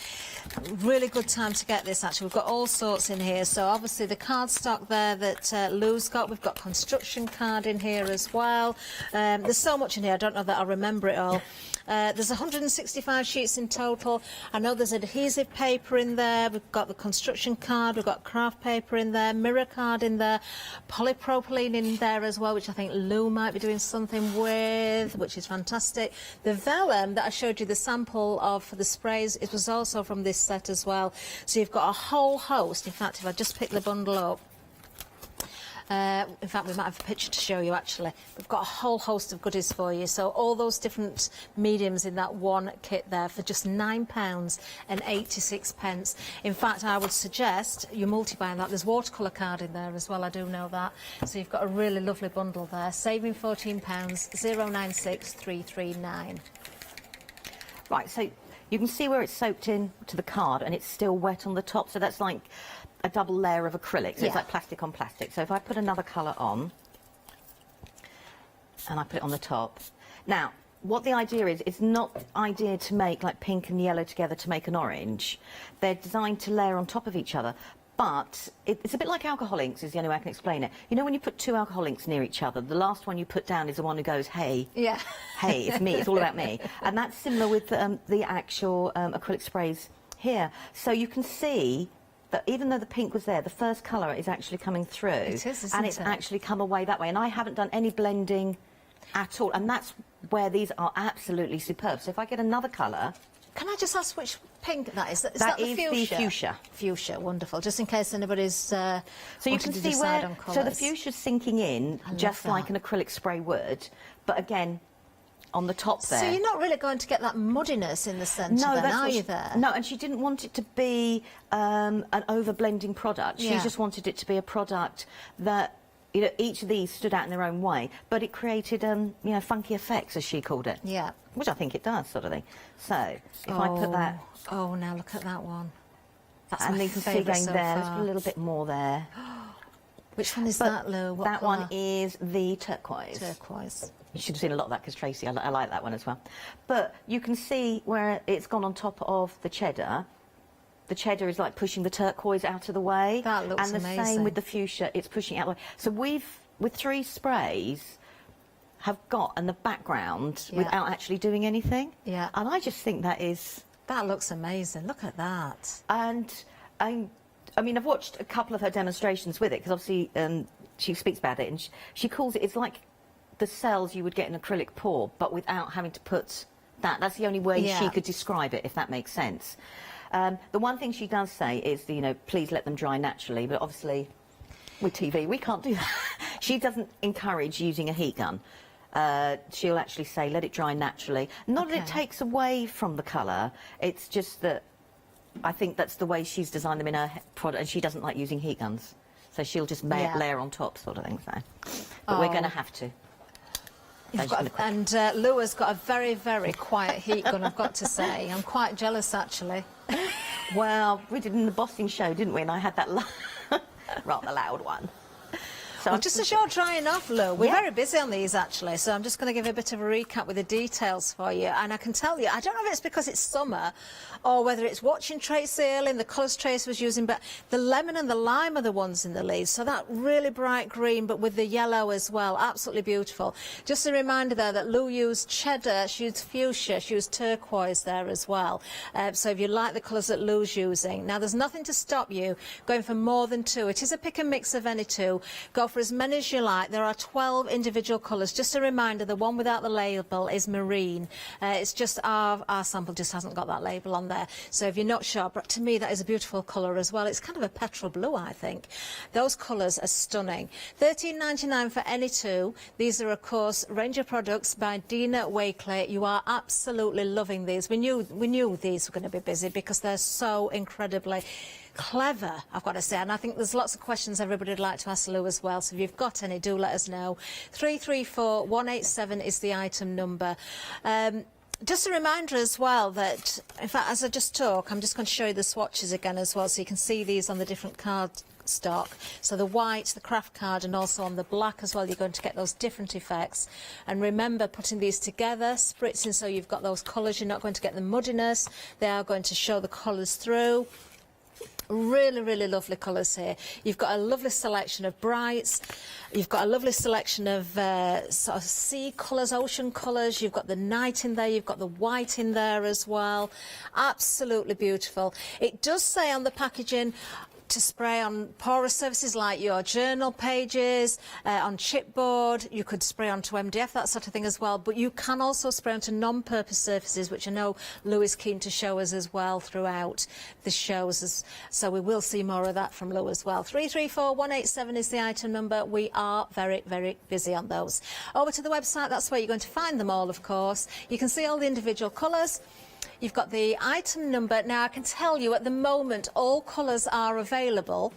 really good time to get this, actually. We've got all sorts in here. So, obviously, the cardstock there that Lou's got. We've got construction card in here as well. There's so much in here, I don't know that I'll remember it all. There's 165 sheets in total. I know there's adhesive paper in there. We've got the construction card. We've got craft paper in there, mirror card in there, polypropylene in there as well, which I think Lou might be doing something with, which is fantastic. The vellum that I showed you the sample of for the sprays, it was also from this set as well. So you've got a whole host. In fact, if I just pick the bundle up, in fact, we might have a picture to show you, actually. We've got a whole host of goodies for you. So all those different mediums in that one kit there for just £9.86. In fact, I would suggest you multiply that. There's watercolour card in there as well, I do know that. So you've got a really lovely bundle there. Saving £14, 096339. Right, so you can see where it's soaked in to the card and it's still wet on the top. So that's like a double layer of acrylic, so it's like plastic on plastic. So if I put another colour on and I put it on the top. Now, what the idea is, it's not idea to make like pink and yellow together to make an orange. They're designed to layer on top of each other. But it's a bit like alcohol inks, is the only way I can explain it. You know, when you put two alcohol inks near each other, the last one you put down is the one who goes, hey, hey, it's me, it's all about me. And that's similar with the actual acrylic sprays here. So you can see that even though the pink was there, the first colour is actually coming through. It is, isn't and it's actually come away that way. And I haven't done any blending at all. And that's where these are absolutely superb. So if I get another colour... Can I just ask which pink that is? Is that the fuchsia? The fuchsia. Fuchsia, wonderful. Just in case anybody's so you can see where... So the fuchsia's sinking in just like an acrylic spray would. But again... on the top there. So you're not really going to get that muddiness in the centre then, are you there? No, and she didn't want it to be an over-blending product. She just wanted it to be a product that, you know, each of these stood out in their own way, but it created, you know, funky effects, as she called it. Yeah. Which I think it does, sort of thing. So, if I put that... Oh, now look at that one. That's and my you can see favourite going so there, far. there's a little bit more there. Which one is that, Lou? What that colour? one is the turquoise. Turquoise. You should have seen a lot of that because Tracy, I like that one as well. But you can see where it's gone on top of the cheddar. The cheddar is like pushing the turquoise out of the way. That looks amazing. And the same with the fuchsia, it's pushing it out of the way. So we've, with 3 sprays, have got in the background without actually doing anything. Yeah. And I just think that is... That looks amazing. Look at that. And I mean, I've watched a couple of her demonstrations with it because obviously she speaks about it and she calls it, it's like the cells you would get in acrylic pour, but without having to put that. That's the only way she could describe it, if that makes sense. The one thing she does say is, you know, please let them dry naturally, but obviously with TV we can't do that. She doesn't encourage using a heat gun. She'll actually say let it dry naturally. Not that it takes away from the colour, it's just that I think that's the way she's designed them in her product, and she doesn't like using heat guns. So she'll just layer on top, sort of thing. So. But we're going to have to. And Lou has got a very, very quiet heat gun, I've got to say. I'm quite jealous, actually. Well, we did in the bossing show, didn't we? And I had that rather loud one. So well, just as you're drying off, Lou, we're very busy on these, actually, so I'm just going to give you a bit of a recap with the details for you. And I can tell you, I don't know if it's because it's summer or whether it's watching Tracy Earling, the colours Tracy was using, but the lemon and the lime are the ones in the leaves. So that really bright green, but with the yellow as well. Absolutely beautiful. Just a reminder there that Lou used cheddar, she used fuchsia, she used turquoise there as well. So if you like the colours that Lou's using. Now, there's nothing to stop you going for more than 2. It is a pick and mix of any 2. Go for as many as you like. There are 12 individual colours. Just a reminder, the one without the label is marine. It's just our sample just hasn't got that label on there. So if you're not sure, but to me that is a beautiful colour as well. It's kind of a petrol blue, I think. Those colours are stunning. $13.99 for any 2. These are, of course, range of products by Dina Wakely. You are absolutely loving these. We knew these were going to be busy because they're so incredibly clever, I've got to say, and I think there's lots of questions everybody would like to ask Lou as well, so if you've got any, do let us know. 334187 is the item number. Just a reminder as well that, in fact, as I just talk, I'm just going to show you the swatches again as well, so you can see these on the different card stock. So the white, the craft card, and also on the black as well, you're going to get those different effects. And remember, putting these together, spritzing so you've got those colours, you're not going to get the muddiness. They are going to show the colours through. Really, really lovely colours here. You've got a lovely selection of brights. You've got a lovely selection of sort of sea colours, ocean colours. You've got the night in there. You've got the white in there as well. Absolutely beautiful. It does say on the packaging to spray on porous surfaces like your journal pages, on chipboard. You could spray onto MDF, that sort of thing as well. But you can also spray onto non-purpose surfaces, which I know Lou is keen to show us as well throughout the shows. So we will see more of that from Lou as well. 334187 is the item number. We are very, very busy on those. Over to the website, that's where you're going to find them all, of course. You can see all the individual colours. You've got the item number. Now, I can tell you at the moment all colours are available,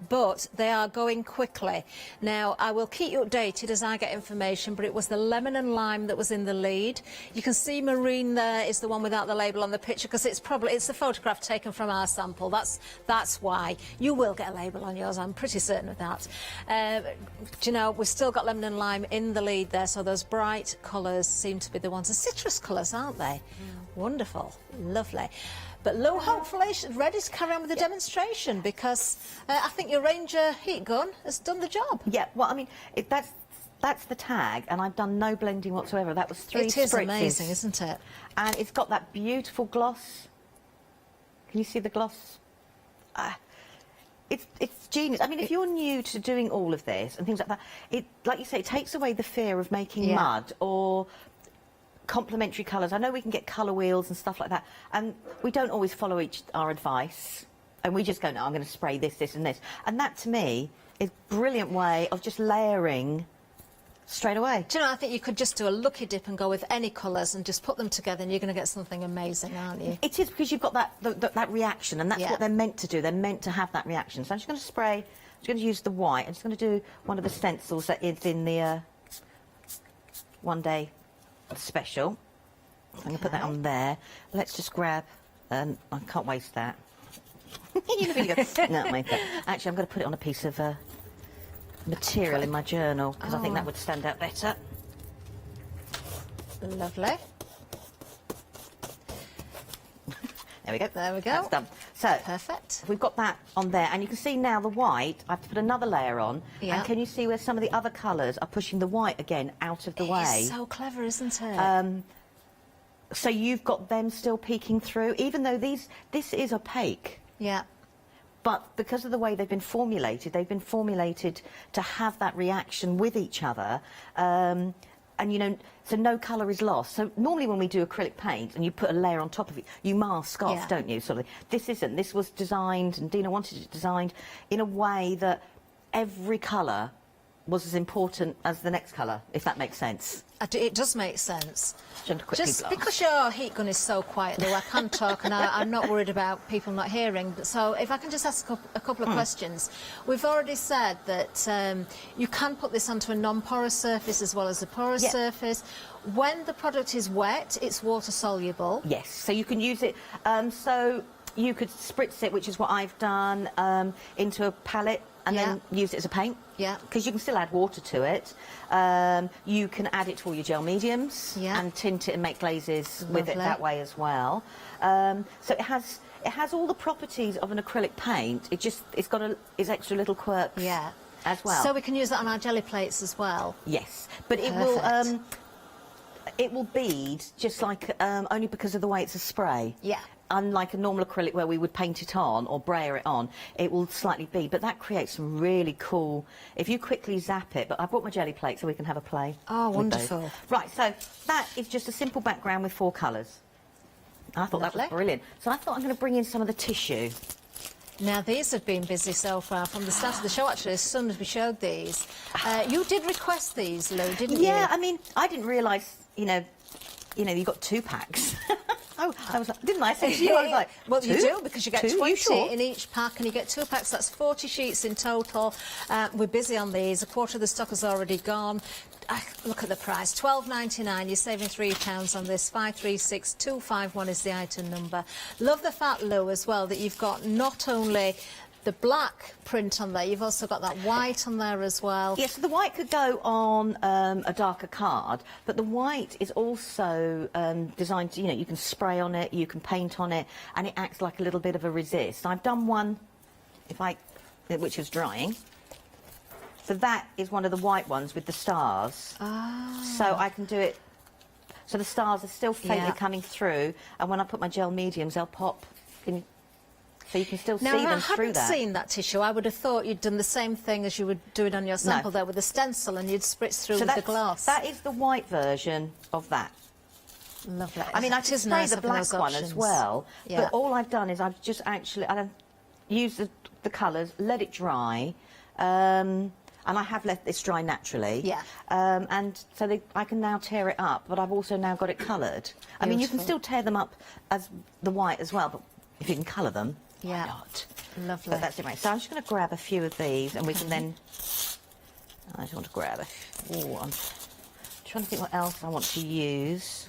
but they are going quickly. Now, I will keep you updated as I get information, but it was the lemon and lime that was in the lead. You can see marine there is the one without the label on the picture, because it's the photograph taken from our sample. That's why. You will get a label on yours, I'm pretty certain of that. Do you know, we've still got lemon and lime in the lead there, so those bright colours seem to be the ones. The citrus colours, aren't they? Wonderful, lovely. But Lou, hopefully, she's ready to carry on with the demonstration, because I think your Ranger heat gun has done the job. Yeah, well, I mean, that's the tag, and I've done no blending whatsoever. That was 3 spritzes. It is amazing, isn't it? And it's got that beautiful gloss. Can you see the gloss? It's genius. I mean, if you're new to doing all of this and things like that, like you say, it takes away the fear of making mud or complementary colours. I know we can get colour wheels and stuff like that, and we don't always follow our advice, and we just go, no, I'm going to spray this, this and this. And that, to me, is a brilliant way of just layering straight away. Do you know, I think you could just do a lucky dip and go with any colours and just put them together, and you're going to get something amazing, aren't you? It is, because you've got that reaction, and that's what they're meant to do. They're meant to have that reaction. So I'm just going to spray, I'm just going to use the white. I'm just going to do one of the stencils that is in the one day special. I'm going to put that on there. Let's just grab, I can't waste that. You really go, no, actually, I'm going to put it on a piece of material in my journal, because I think that would stand out better. Lovely. There we go. There we go. That's done. So perfect. We've got that on there, and you can see now the white. I have to put another layer on. Yeah. And can you see where some of the other colours are pushing the white again out of the way? It's so clever, isn't it? So you've got them still peeking through, even though this is opaque. Yeah. But because of the way they've been formulated to have that reaction with each other. And, you know, so no colour is lost. So normally when we do acrylic paint and you put a layer on top of it, you mask off, don't you? Sort of. This isn't. This was designed, and Dina wanted it designed in a way that every colour was as important as the next colour, if that makes sense. It does make sense. Just because your heat gun is so quiet, Lou, I can talk, and I'm not worried about people not hearing. So if I can just ask a couple of questions. We've already said that you can put this onto a non-porous surface as well as a porous surface. When the product is wet, it's water soluble. Yes, so you can use it. So you could spritz it, which is what I've done, into a palette, and then use it as a paint. Yeah. Because you can still add water to it. You can add it to all your gel mediums and tint it and make glazes with it that way as well. So it has all the properties of an acrylic paint. It's got its extra little quirks as well. So we can use that on our jelly plates as well. Yes, but it will bead just like only because of the way it's a spray. Yeah. Unlike a normal acrylic where we would paint it on or brayer it on, it will slightly bead, but that creates some really cool, if you quickly zap it, but I brought my jelly plate so we can have a play. Oh, wonderful. Right, so that is just a simple background with 4 colours. I thought that was brilliant. So I thought I'm going to bring in some of the tissue. Now, these have been busy so far from the start of the show, actually, as soon as we showed these. You did request these, Lou, didn't you? Yeah, I mean, I didn't realise, you know, you got 2 packs. Oh, didn't I say to you? I was like, well, two? you do, because you get Two? 20 You sure? in each pack, and you get 2 packs. That's 40 sheets in total. We're busy on these. A quarter of the stock has already gone. Look at the price, £12.99. You're saving £3 on this. 536251 is the item number. Love the fact, Lou, as well, that you've got not only the black print on there, you've also got that white on there as well. Yes, so the white could go on a darker card, but the white is also designed to, you can spray on it, you can paint on it, and it acts like a little bit of a resist. I've done one, which is drying. So that is one of the white ones with the stars. Ah. So I can do it, so the stars are still faintly coming through, and when I put my gel mediums, they'll pop in. So you can still see them through that. Now, I hadn't seen that tissue. I would have thought you'd done the same thing as you were doing on your sample there with the stencil, and you'd spritz through with the glass. That is the white version of that. Lovely. I mean, I can spray the black one as well, but all I've done is I've just actually used the colours, let it dry, and I have let this dry naturally. Yeah. And so I can now tear it up, but I've also now got it coloured. I mean, you can still tear them up as the white as well, but if you can colour them, why not? Lovely. But that's it, right. So I'm just going to grab a few of these, and we can then. I just want to grab I'm trying to think what else I want to use.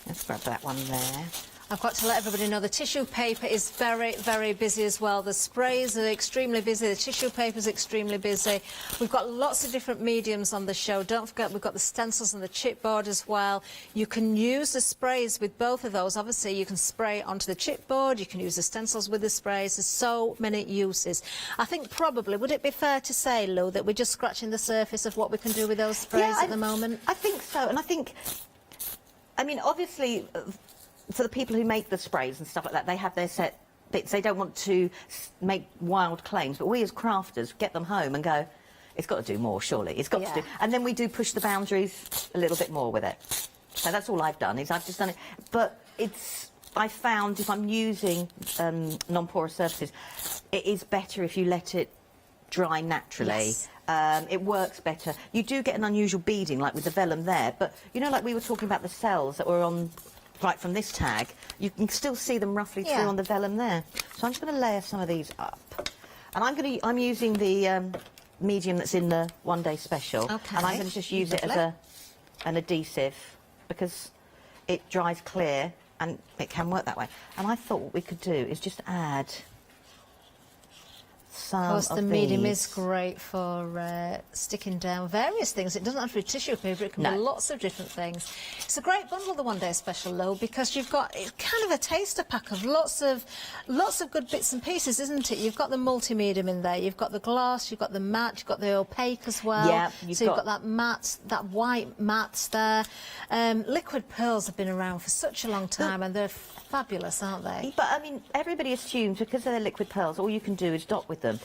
Let's grab that one there. I've got to let everybody know the tissue paper is very, very busy as well. The sprays are extremely busy. The tissue paper is extremely busy. We've got lots of different mediums on the show. Don't forget, we've got the stencils and the chipboard as well. You can use the sprays with both of those. Obviously, you can spray onto the chipboard. You can use the stencils with the sprays. There's so many uses. I think probably, would it be fair to say, Lou, that we're just scratching the surface of what we can do with those sprays at the moment? I think so. And I mean, obviously, for the people who make the sprays and stuff like that, they have their set bits. They don't want to make wild claims, but we as crafters get them home and go, it's got to do more, surely. It's got to do. And then we do push the boundaries a little bit more with it. So that's all I've done, is I've just done it. But I found if I'm using non-porous surfaces, it is better if you let it dry naturally. Yes. It works better. You do get an unusual beading, like with the vellum there, but you know, like we were talking about the cells that were on right from this tag, you can still see them roughly through on the vellum there. So I'm just going to layer some of these up, and I'm using the medium that's in the one-day special, and I'm going to just use it as an adhesive because it dries clear and it can work that way. And I thought what we could do is just add some of course, of the these. medium is great for sticking down various things. It doesn't have to be tissue paper, it can be lots of different things. It's a great bundle, the one-day special, Lo, because you've got kind of a taster pack of lots of good bits and pieces, isn't it? You've got the multi-medium in there, you've got the glass, you've got the matte, you've got the opaque as well. Yeah, you've got that matte, that white mattes there. Liquid pearls have been around for such a long time, and they're fabulous, aren't they? But I mean, everybody assumes because they're liquid pearls, all you can do is dot with them.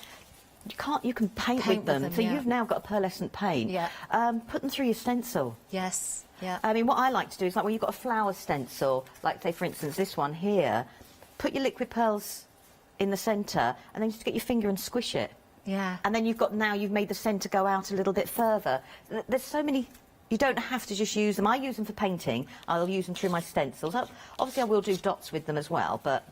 You can paint with them. So you've now got a pearlescent paint. Yeah. Put them through your stencil. Yes. Yeah. I mean, what I like to do is, like when you've got a flower stencil, like say for instance this one here, put your liquid pearls in the centre, and then just get your finger and squish it. Yeah. And then you've made the centre go out a little bit further. There's so many. You don't have to just use them. I use them for painting. I'll use them through my stencils. Obviously, I will do dots with them as well, but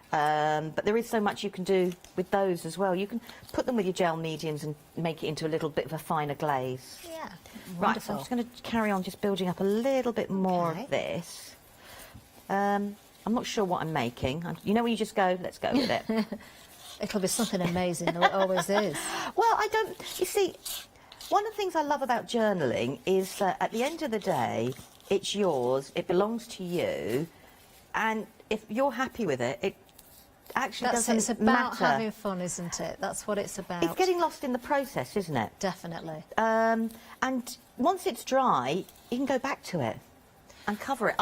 there is so much you can do with those as well. You can put them with your gel mediums and make it into a little bit of a finer glaze. Yeah, right, so I'm just going to carry on just building up a little bit more of this. I'm not sure what I'm making. You know when you just go, let's go with it. It'll be something amazing, it always is. Well, you see, one of the things I love about journaling is that at the end of the day, it's yours, it belongs to you, and if you're happy with it, it actually doesn't It's about matter. having fun, isn't it? That's what it's about. It's getting lost in the process, isn't it? Definitely. And once it's dry, you can go back to it and cover it.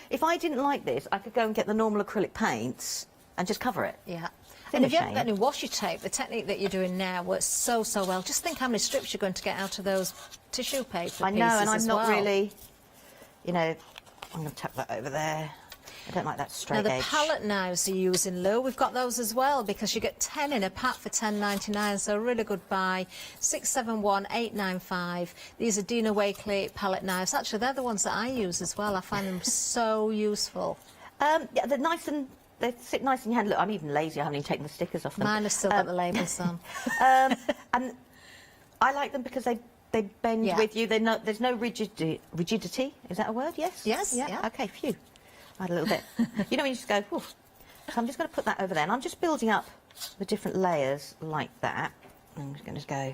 If I didn't like this, I could go and get the normal acrylic paints and just cover it. Yeah. And if you haven't got any washi tape, the technique that you're doing now works so well. Just think how many strips you're going to get out of those tissue paper pieces. I know, and I'm as not well. really, I'm going to tuck that over there. I don't like that straight Now the edge. palette knives you're using, Lou, we've got those as well because you get 10 in a pack for £10.99, so a really good buy. 671895. These are Dina Wakley palette knives. Actually, they're the ones that I use as well. I find them so useful. Yeah, they're nice and they sit nice in your hand. Look, I'm even lazy. I haven't even taken the stickers off them. Mine have still got the labels on. And I like them because they bend with you. There's no rigidity. Is that a word? Yes. Yes. Yeah. Okay. Phew. I had a little bit. You know when you just go. Oof. So I'm just going to put that over there, and I'm just building up the different layers like that. I'm just going to go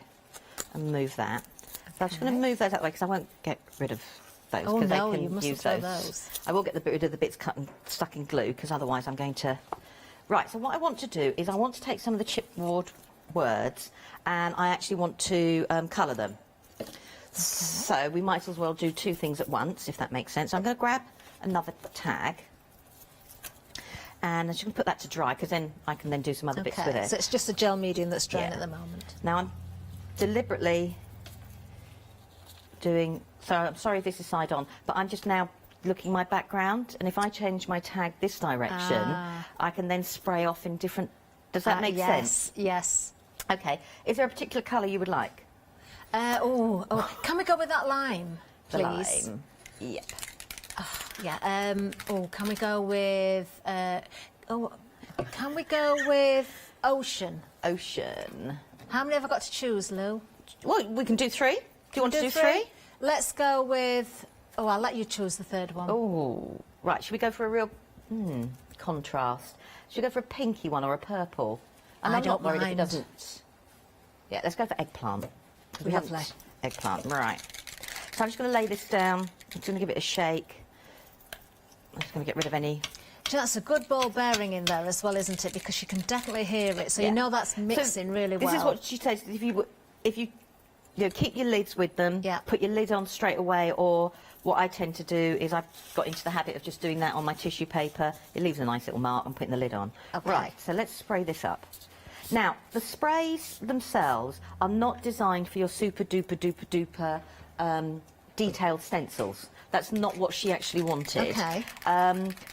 and move that. So I'm just going to move those out of the way because I won't get rid of those. Oh no, they can you mustn't use throw those. I will get rid of the bits cut and stuck in glue because otherwise I'm going to. Right. So what I want to do is I want to take some of the chipboard words and I actually want to colour them. Okay. So we might as well do two things at once, if that makes sense. So I'm going to grab another tag and I'm just going to put that to dry because then I can then do some other bits with it. So it's just a gel medium that's drying at the moment. Now I'm deliberately doing, so I'm sorry if this is side on, but I'm just now looking my background, and if I change my tag this direction, I can then spray off in different, does that make sense? Yes. Okay. Is there a particular colour you would like? Can we go with that lime, The please? lime. Yep. Yeah. Can we go with? Can we go with ocean? Ocean. How many have I got to choose, Lou? Well, we can do three. Do you want to do three? Let's go with. Oh, I'll let you choose the third one. Oh, right. Should we go for a real contrast? Should we go for a pinky one or a purple? And I I'm not don't worried if it mind. doesn't. Yeah, let's go for eggplant. We have Lovely. Eggplant, right. So I'm just going to lay this down. I'm just going to give it a shake. I'm just going to get rid of any. That's a good ball bearing in there as well, isn't it? Because you can definitely hear it, so you know that's mixing really well. This is what she says. If you keep your lids with them, put your lid on straight away, or what I tend to do is I've got into the habit of just doing that on my tissue paper. It leaves a nice little mark and putting the lid on. Okay. Right, so let's spray this up. Now, the sprays themselves are not designed for your super duper duper duper detailed stencils. That's not what she actually wanted. Okay.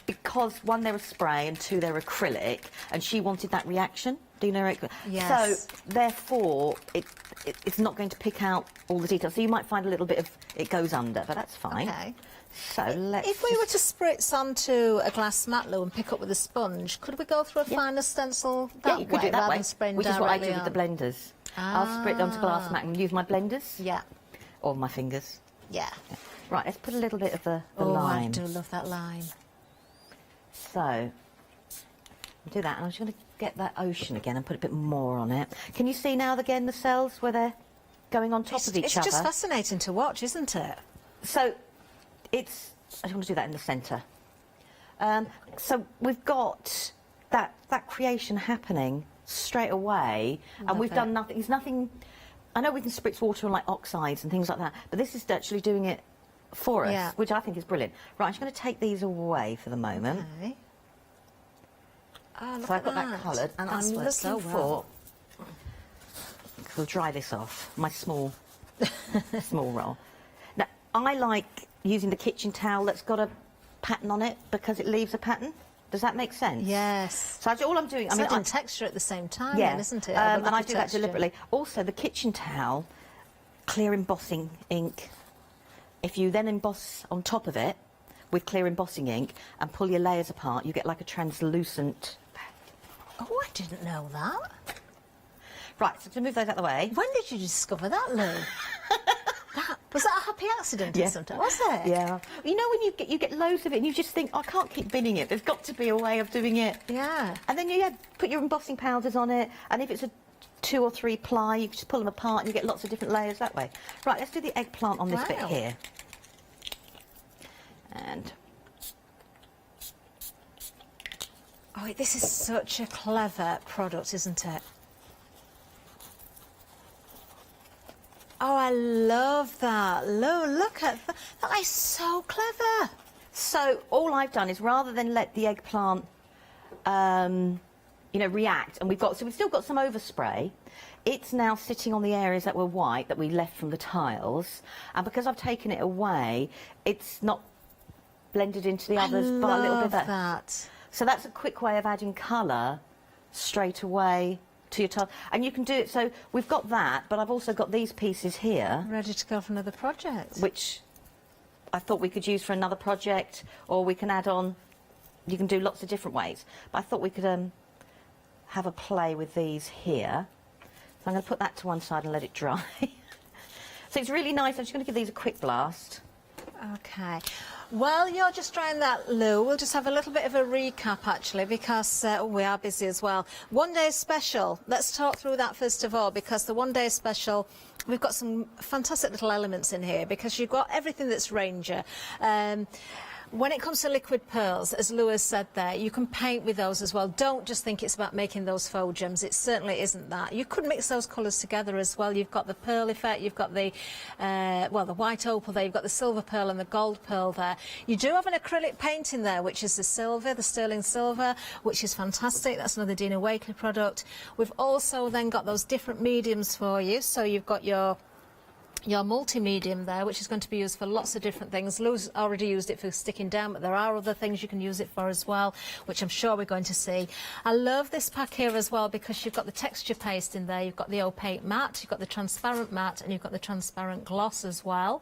Because one, they're a spray, and two, they're acrylic, and she wanted that reaction. Do you know? Yes. So, therefore, it's not going to pick out all the details. So you might find a little bit of it goes under, but that's fine. Okay. So let's. If we were to spritz onto a glass mat, Lou, and pick up with a sponge, could we go through a finer stencil that you could way, do it that rather way, than spraying which is what I do directly with the on? blenders. I'll sprit onto glass mat and use my blenders. Yeah. Or my fingers. Yeah. Right, let's put a little bit of the I lime. do love that lime. So, I'll do that, and I'm just going to get that ocean again and put a bit more on it. Can you see now again the cells where they're going on top of each other? It's just fascinating to watch, isn't it? So, I just want to do that in the centre. So we've got that creation happening straight away, and we've done nothing. There's nothing. I know we can spritz water on like oxides and things like that, but this is actually doing it for us, which I think is brilliant. Right, I'm just going to take these away for the moment. Okay. Oh, look So I've at got that coloured, and That's I'm worked looking so well. for. We'll dry this off. My small roll. Now I like using the kitchen towel that's got a pattern on it because it leaves a pattern. Does that make sense? Yes. So all I'm doing, It's adding texture at the same time, yeah, then, isn't it? and I do that deliberately. Also, the kitchen towel, clear embossing ink. If you then emboss on top of it with clear embossing ink and pull your layers apart, you get like a translucent. Oh, I didn't know that. Right, so to move those out of the way. When did you discover that, Lou? Was that a happy accident or something? Was it? Yeah. You know when you get loads of it and you just think, I can't keep binning it. There's got to be a way of doing it. Yeah. And then you put your embossing powders on it, and if it's a 2 or 3 ply, you can just pull them apart and you get lots of different layers that way. Right, let's do the eggplant on this bit here. And oh, this is such a clever product, isn't it? Oh, I love that. Look at that. That is so clever. So all I've done is rather than let the eggplant, react, and we've still got some overspray. It's now sitting on the areas that were white that we left from the tiles, and because I've taken it away, it's not blended into the others, but a little bit love of that. So that's a quick way of adding colour straight away to your tile. And you can do it, so we've got that, but I've also got these pieces here. Ready to go for another project. Which I thought we could use for another project, or we can add on, you can do lots of different ways. But I thought we could have a play with these here. So I'm going to put that to one side and let it dry. So it's really nice. I'm just going to give these a quick blast. Okay. While you're just trying that, Lou, we'll just have a little bit of a recap, actually, because we are busy as well. One day special. Let's talk through that first of all, because the one day special, we've got some fantastic little elements in here, because you've got everything that's Ranger. When it comes to liquid pearls, as Lewis said there, you can paint with those as well. Don't just think it's about making those faux gems. It certainly isn't that. You could mix those colours together as well. You've got the pearl effect, you've got the, well, the white opal there, you've got the silver pearl and the gold pearl there. You do have an acrylic paint in there, which is the silver, the sterling silver, which is fantastic. That's another Dina Wakley product. We've also then got those different mediums for you. So you've got your multi-medium there, which is going to be used for lots of different things. Lou's already used it for sticking down, but there are other things you can use it for as well, which I'm sure we're going to see. I love this pack here as well, because you've got the texture paste in there, you've got the opaque matte, you've got the transparent matte, and you've got the transparent gloss as well.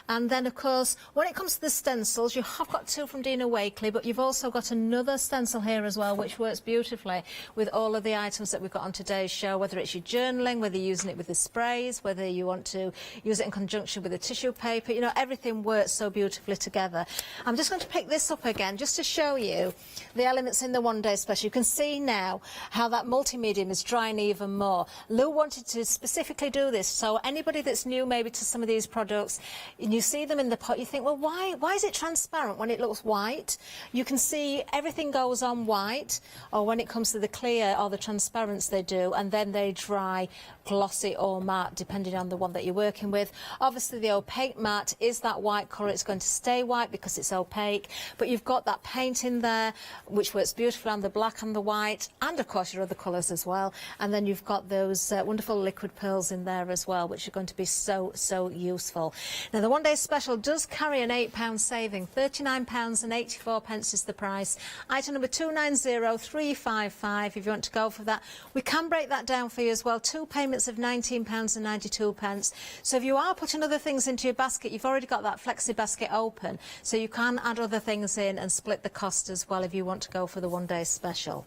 And then, of course, when it comes to the stencils, you have got two from Dina Wakley, but you've also got another stencil here as well, which works beautifully with all of the items that we've got on today's show, whether it's your journaling, whether you're using it with the sprays, whether you want to use it in conjunction with the tissue paper. You know, everything works so beautifully together. I'm just going to pick this up again just to show you the elements in the one day special. You can see now how that multi-medium is drying even more. Lou wanted to specifically do this, so anybody that's new maybe to some of these products, and you see them in the pot, you think, well, why is it transparent when it looks white? You can see everything goes on white, or when it comes to the clear or the transparents they do, and then they dry glossy or matte, depending on the one that you're working with. Obviously, the opaque matte is that white colour. It's going to stay white because it's opaque, but you've got that paint in there, which works beautifully on the black and the white, and of course your other colours as well. And then you've got those wonderful liquid pearls in there as well, which are going to be so useful. Now, the one day special does carry an £8 saving. £39.84 is the price. Item number 290355 if you want to go for that. We can break that down for you as well. Two payments of £19.92. So if you are putting other things into your basket, you've already got that flexi basket open, so you can add other things in and split the cost as well if you want to go for the one day special.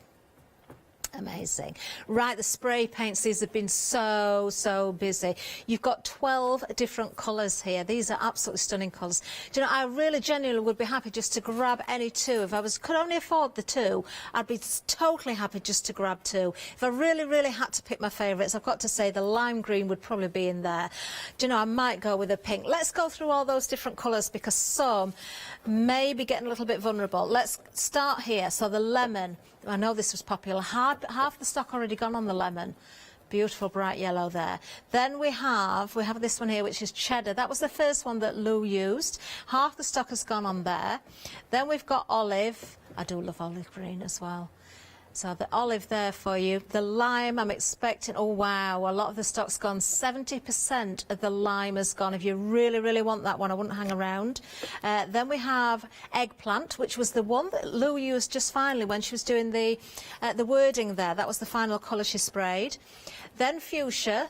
Amazing. Right, the spray paints, these have been so busy. You've got 12 different colours here. These are absolutely stunning colours. Do you know, I really genuinely would be happy just to grab any two. If I could only afford the two, I'd be totally happy just to grab two. If I really had to pick my favourites, I've got to say the lime green would probably be in there. Do you know, I might go with a pink. Let's go through all those different colours, because some may be getting a little bit vulnerable. Let's start here. So the lemon, I know this was popular. Half the stock already gone on the lemon. Beautiful bright yellow there. Then we have this one here, which is cheddar. That was the first one that Lou used. Half the stock has gone on there. Then we've got olive. I do love olive green as well. So the olive there for you. The lime, I'm expecting, oh wow, a lot of the stock's gone. 70% of the lime has gone. If you really want that one, I wouldn't hang around. Then we have eggplant, which was the one that Lou used just finally when she was doing the wording there. That was the final colour she sprayed. Then fuchsia.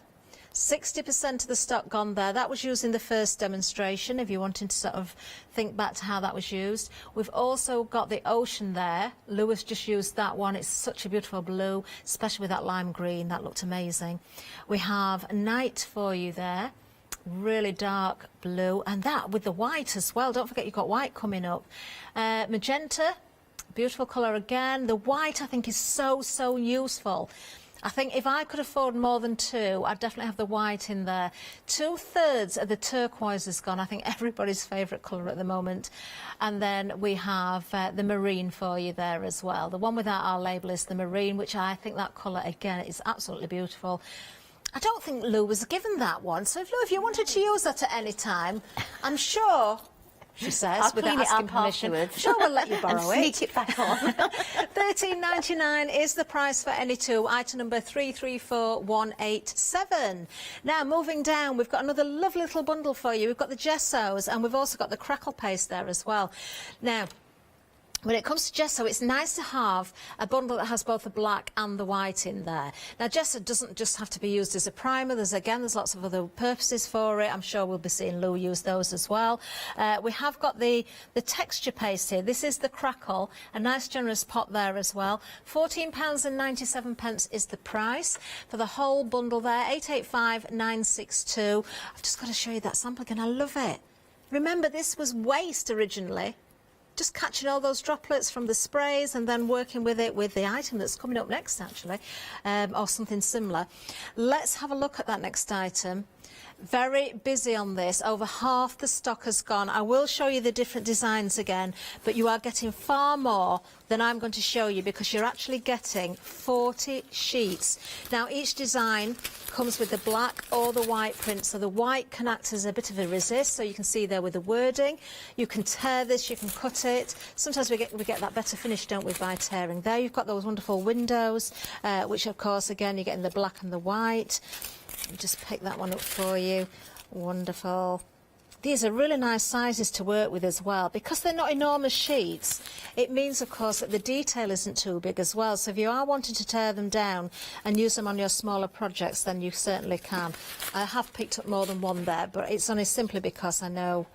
60% of the stock gone there. That was used in the first demonstration, if you're wanting to sort of think back to how that was used. We've also got the ocean there. Lewis just used that one. It's such a beautiful blue, especially with that lime green. That looked amazing. We have night for you there. Really dark blue. And that with the white as well. Don't forget you've got white coming up. Magenta, beautiful colour again. The white, I think, is so useful. I think if I could afford more than two, I'd definitely have the white in there. 2/3 of the turquoise is gone. I think everybody's favourite colour at the moment. And then we have the marine for you there as well. The one without our label is the marine, which I think that colour, again, is absolutely beautiful. I don't think Lou was given that one. So, Lou, if you wanted to use that at any time, I'm sure she says, I'll without clean it asking up permission. afterwards. Sure, we'll let you borrow and sneak it back on. $13.99 is the price for any two. Item number 334187. Now, moving down, we've got another lovely little bundle for you. We've got the gessos, and we've also got the crackle paste there as well. Now, when it comes to gesso, it's nice to have a bundle that has both the black and the white in there. Now, gesso doesn't just have to be used as a primer. There's lots of other purposes for it. I'm sure we'll be seeing Lou use those as well. We have got the texture paste here. This is the crackle, a nice generous pot there as well. £14.97 is the price for the whole bundle there. 885962. I've just got to show you that sample again. I love it. Remember, this was waste originally. Just catching all those droplets from the sprays and then working with it with the item that's coming up next, actually, or something similar. Let's have a look at that next item. Very busy on this. Over half the stock has gone. I will show you the different designs again, but you are getting far more than I'm going to show you because you're actually getting 40 sheets. Now, each design comes with the black or the white print, so the white can act as a bit of a resist, so you can see there with the wording. You can tear this, you can cut it. Sometimes we get that better finish, don't we, by tearing. There you've got those wonderful windows, which, of course, again, you're getting the black and the white. Let me just pick that one up for you. Wonderful. These are really nice sizes to work with as well. Because they're not enormous sheets, it means, of course, that the detail isn't too big as well. So if you are wanting to tear them down and use them on your smaller projects, then you certainly can. I have picked up more than one there, but it's only simply because I know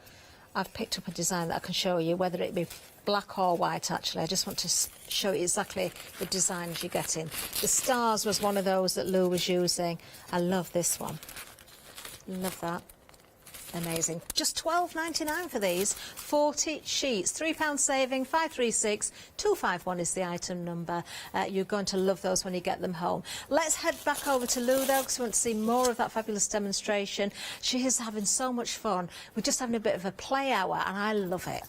I've picked up a design that I can show you, whether it be black or white, actually. I just want to show you exactly the designs you're getting. The stars was one of those that Lou was using. I love this one. Love that. Amazing. Just £12.99 for these. 40 sheets. £3 saving, 536 251 is the item number. You're going to love those when you get them home. Let's head back over to Lou, though, because we want to see more of that fabulous demonstration. She is having so much fun. We're just having a bit of a play hour, and I love it.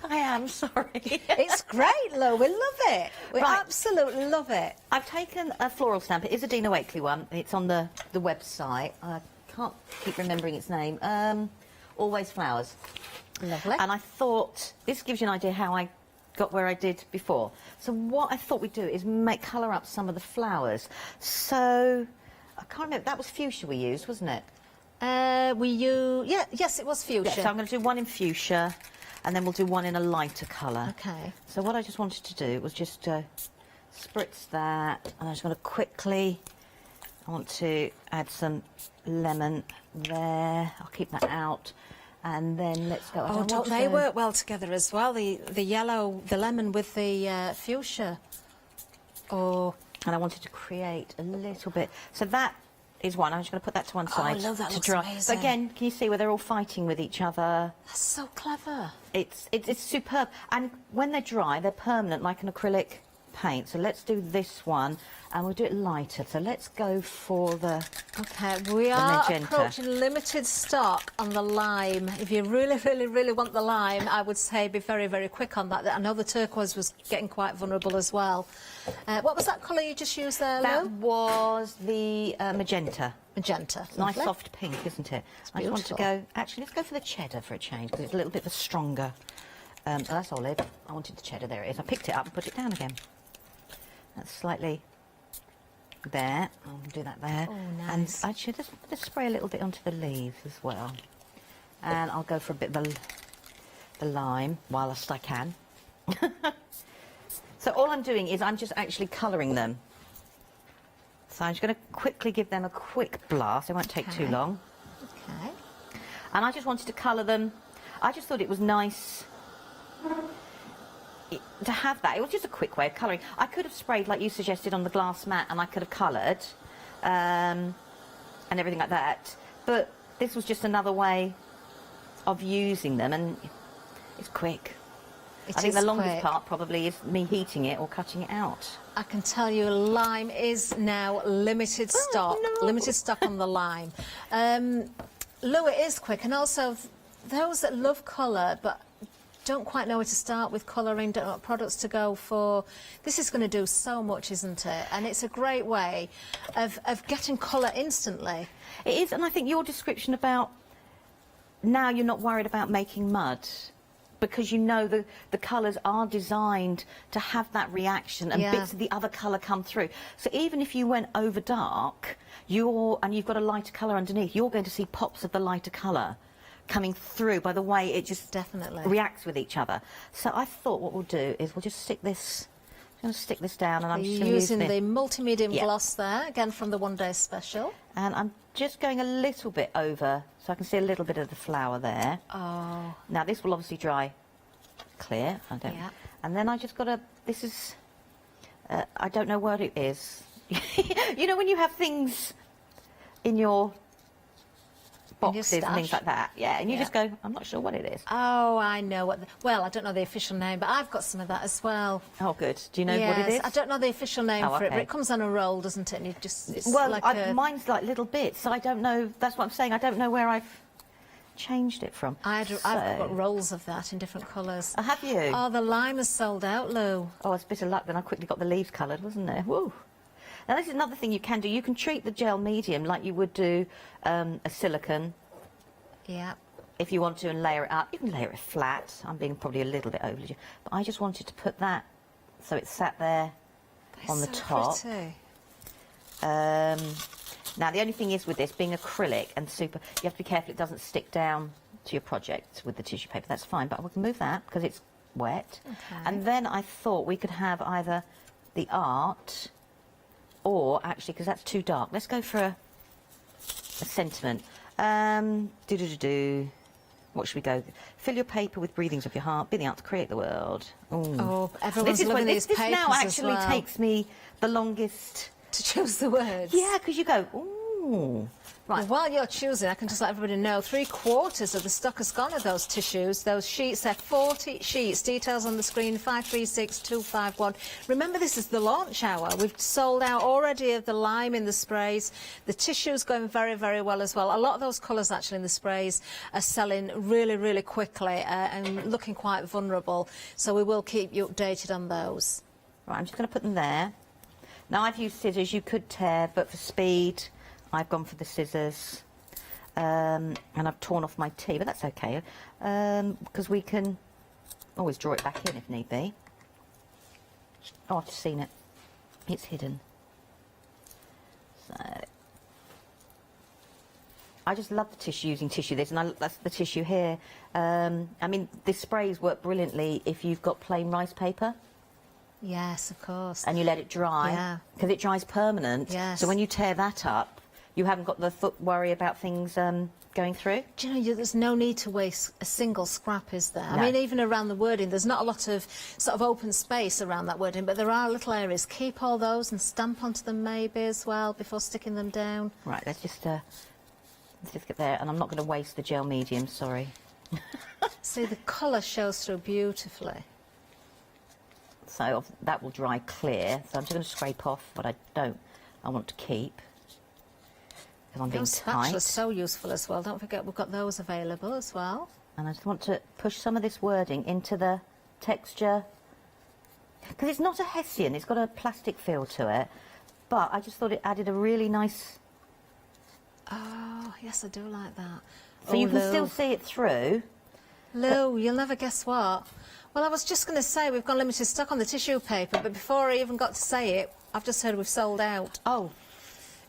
I am, sorry. It's great, Lou. We love it. We absolutely love it. I've taken a floral stamp. It is a Dina Wakeley one. It's on the website. I can't keep remembering its name. Always Flowers. Lovely. And I thought, this gives you an idea how I got where I did before. So what I thought we'd do is colour up some of the flowers. So, I can't remember, that was fuchsia we used, wasn't it? Yes, it was fuchsia. Yeah, so I'm going to do one in fuchsia, and then we'll do one in a lighter colour. Okay. So what I just wanted to do was just spritz that, and I'm just going to quickly, I want to add some lemon there. I'll keep that out. And then let's go. Oh, don't they work well together as well? The yellow, the lemon with the fuchsia. Oh. And I wanted to create a little bit. So that is one. I'm just going to put that to one side. I love that. To Looks dry. amazing. But again, can you see where they're all fighting with each other? That's so clever. It's superb. And when they're dry, they're permanent, like an acrylic paint. So let's do this one, and we'll do it lighter. So let's go for the we are magenta. approaching limited stock on the lime. If you really, really, really want the lime, I would say be very, very quick on that. I know the turquoise was getting quite vulnerable as well. What was that colour you just used there, Lou? That was the magenta. Magenta. Nice Lovely. soft pink, isn't it? I just want to go... Actually, let's go for the cheddar for a change, because it's a little bit of a stronger... so that's olive. I wanted the cheddar. There it is. I picked it up and put it down again. That's slightly... there. I'll do that there. Oh, nice. And I should just spray a little bit onto the leaves as well. And I'll go for a bit of the lime whilst I can. So all I'm doing is I'm just actually colouring them. So I'm just going to quickly give them a quick blast. It won't take too long. Okay. And I just wanted to colour them. I just thought it was nice to have that. It was just a quick way of colouring. I could have sprayed, like you suggested, on the glass mat, and I could have coloured and everything like that. But this was just another way of using them, and it's quick. I think the longest part probably is me heating it or cutting it out. I can tell you lime is now limited stock. Limited stock on the lime. Lou, it is quick, and also those that love colour but don't quite know where to start with colouring, don't know what products to go for. This is going to do so much, isn't it? And it's a great way of getting colour instantly. It is, and I think your description about now you're not worried about making mud. because you know the colours are designed to have that reaction and bits of the other colour come through. So even if you went over dark, and you've got a lighter colour underneath, you're going to see pops of the lighter colour coming through by the way it just reacts with each other. So I thought what we'll do is we'll just stick this. I'm going to stick this down, and I'm just using the multi-medium gloss there, again from the One Day Special. And I'm just going a little bit over, so I can see a little bit of the flower there. Oh. Now this will obviously dry clear. And then I just got to. This is. I don't know what it is. You know when you have things in your boxes and things like that, and you just go, I'm not sure what it is. Oh, I know what. Well, I don't know the official name, but I've got some of that as well. Oh, good. Do you know what it is? I don't know the official name for it, but it comes on a roll, doesn't it? And you just it's mine's like little bits, so I don't know. That's what I'm saying. I don't know where I've changed it from. I've got rolls of that in different colours. Oh, have you? Oh, the lime is sold out, Lou. Oh, it's a bit of luck. Then I quickly got the leaves coloured, wasn't it? Woo. Now this is another thing you can do. You can treat the gel medium like you would do a silicone. Yeah. If you want to, and layer it up, you can layer it flat. I'm being probably a little bit overly, but I just wanted to put that so it sat there on the top. Pretty. Now the only thing is with this being acrylic and super, you have to be careful it doesn't stick down to your project with the tissue paper. That's fine, but we can move that because it's wet. Okay. And then I thought we could have either the art or actually, because that's too dark, let's go for a sentiment. What should we go? Fill your paper with breathings of your heart. Be the art to create the world. Ooh. Oh, everyone's loving these papers. This now actually takes me the longest to choose the words. Yeah, because you go, ooh. Right. Well, while you're choosing, I can just let everybody know 3/4 of the stock has gone of those tissues. Those sheets, they're 40 sheets. Details on the screen, 536251. Remember, this is the launch hour. We've sold out already of the lime in the sprays. The tissue's going very, very well as well. A lot of those colours, actually, in the sprays are selling really, really quickly and looking quite vulnerable. So we will keep you updated on those. Right, I'm just going to put them there. Now, I've used scissors. You could tear, but for speed, I've gone for the scissors, and I've torn off my T, but that's okay, because we can always draw it back in if need be. Oh, I've just seen it. It's hidden. So, I just love the tissue, using tissue this, and that's the tissue here. I mean, the sprays work brilliantly if you've got plain rice paper. Yes, of course. And you let it dry, because it dries permanent. Yes. So when you tear that up, you haven't got the worry about things going through. Do you know, there's no need to waste a single scrap, is there? No. I mean, even around the wording, there's not a lot of sort of open space around that wording, but there are little areas. Keep all those and stamp onto them maybe as well before sticking them down. Right, let's just get there, and I'm not going to waste the gel medium, sorry. See, the colour shows through beautifully. So that will dry clear, so I'm just going to scrape off what I want to keep. Because I'm being those tight. spatulas are so useful as well. Don't forget we've got those available as well. And I just want to push some of this wording into the texture. Because it's not a Hessian, it's got a plastic feel to it. But I just thought it added a really nice... Oh, yes, I do like that. So you can still see it through. Lou, you'll never guess what. Well, I was just going to say we've got limited stock on the tissue paper, but before I even got to say it, I've just heard we've sold out. Oh.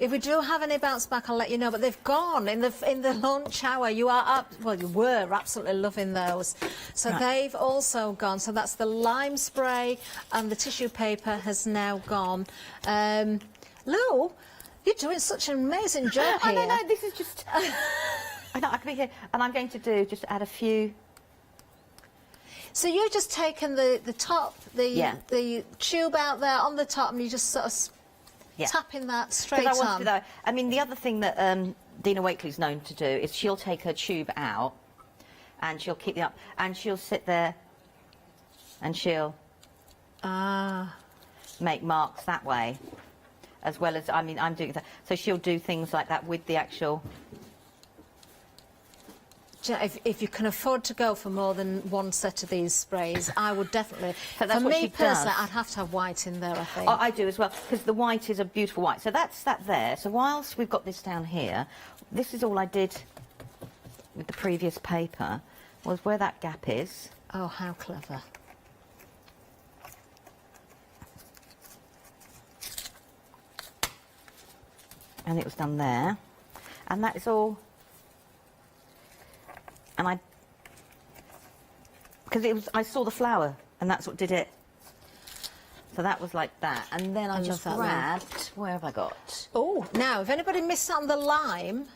If we do have any bounce back, I'll let you know. But they've gone in the launch hour. You were absolutely loving those. So they've also gone. So that's the lime spray, and the tissue paper has now gone. Lou, you're doing such an amazing job here. I know, this is just... I know, I can be here, and I'm going to just add a few... So you've just taken the top, the tube out there on the top, and you just sort of tapping that straight on. I mean, the other thing that Dina Wakely's known to do is she'll take her tube out, and she'll keep it up, and she'll sit there, and she'll make marks that way, as well as, I mean, I'm doing that. So she'll do things like that with the actual... If you can afford to go for more than one set of these sprays, I would definitely. So that's for what me she personally, does. I'd have to have white in there, I think. Oh, I do as well, because the white is a beautiful white. So that's that there. So whilst we've got this down here, this is all I did with the previous paper, was where that gap is. Oh, how clever. And it was done there. And that is all. And because I saw the flower, and that's what did it. So that was like that. And then I just grabbed, where have I got? Oh, now, if anybody missed out on the lime,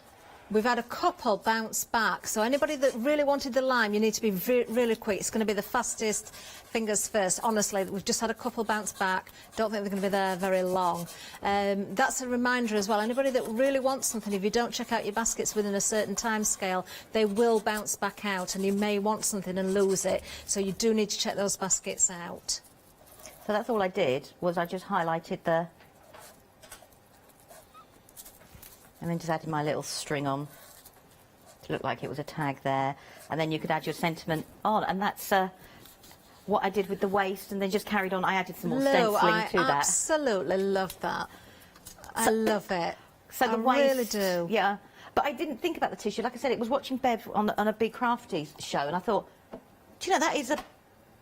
we've had a couple bounce back. So anybody that really wanted the lime, you need to be really quick. It's going to be the fastest, fingers first. Honestly, we've just had a couple bounce back. Don't think they're going to be there very long. That's a reminder as well. Anybody that really wants something, if you don't check out your baskets within a certain time scale, they will bounce back out, and you may want something and lose it. So you do need to check those baskets out. So that's all I did, was I just highlighted the... And then just added my little string on to look like it was a tag there. And then you could add your sentiment on. And that's what I did with the waist, and then just carried on. I added some more stenciling to that. I absolutely love that. I love it. So the I waist, really do. Yeah. But I didn't think about the tissue. Like I said, it was watching Bev on a big crafty show, and I thought, do you know, that is a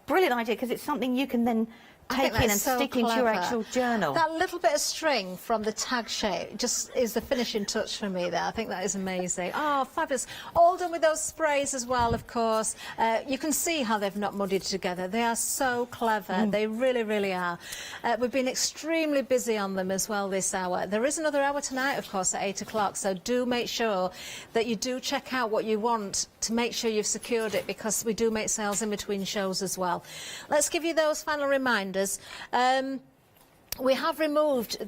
brilliant idea, because it's something you can then take in and stick into your actual journal. That little bit of string from the tag shape just is the finishing touch for me there. I think that is amazing. Oh, fabulous. All done with those sprays as well, of course. You can see how they've not muddied together. They are so clever. They really, really are. We've been extremely busy on them as well this hour. There is another hour tonight, of course, at 8 o'clock, so do make sure that you do check out what you want to make sure you've secured it, because we do make sales in between shows as well. Let's give you those final reminders. We have removed the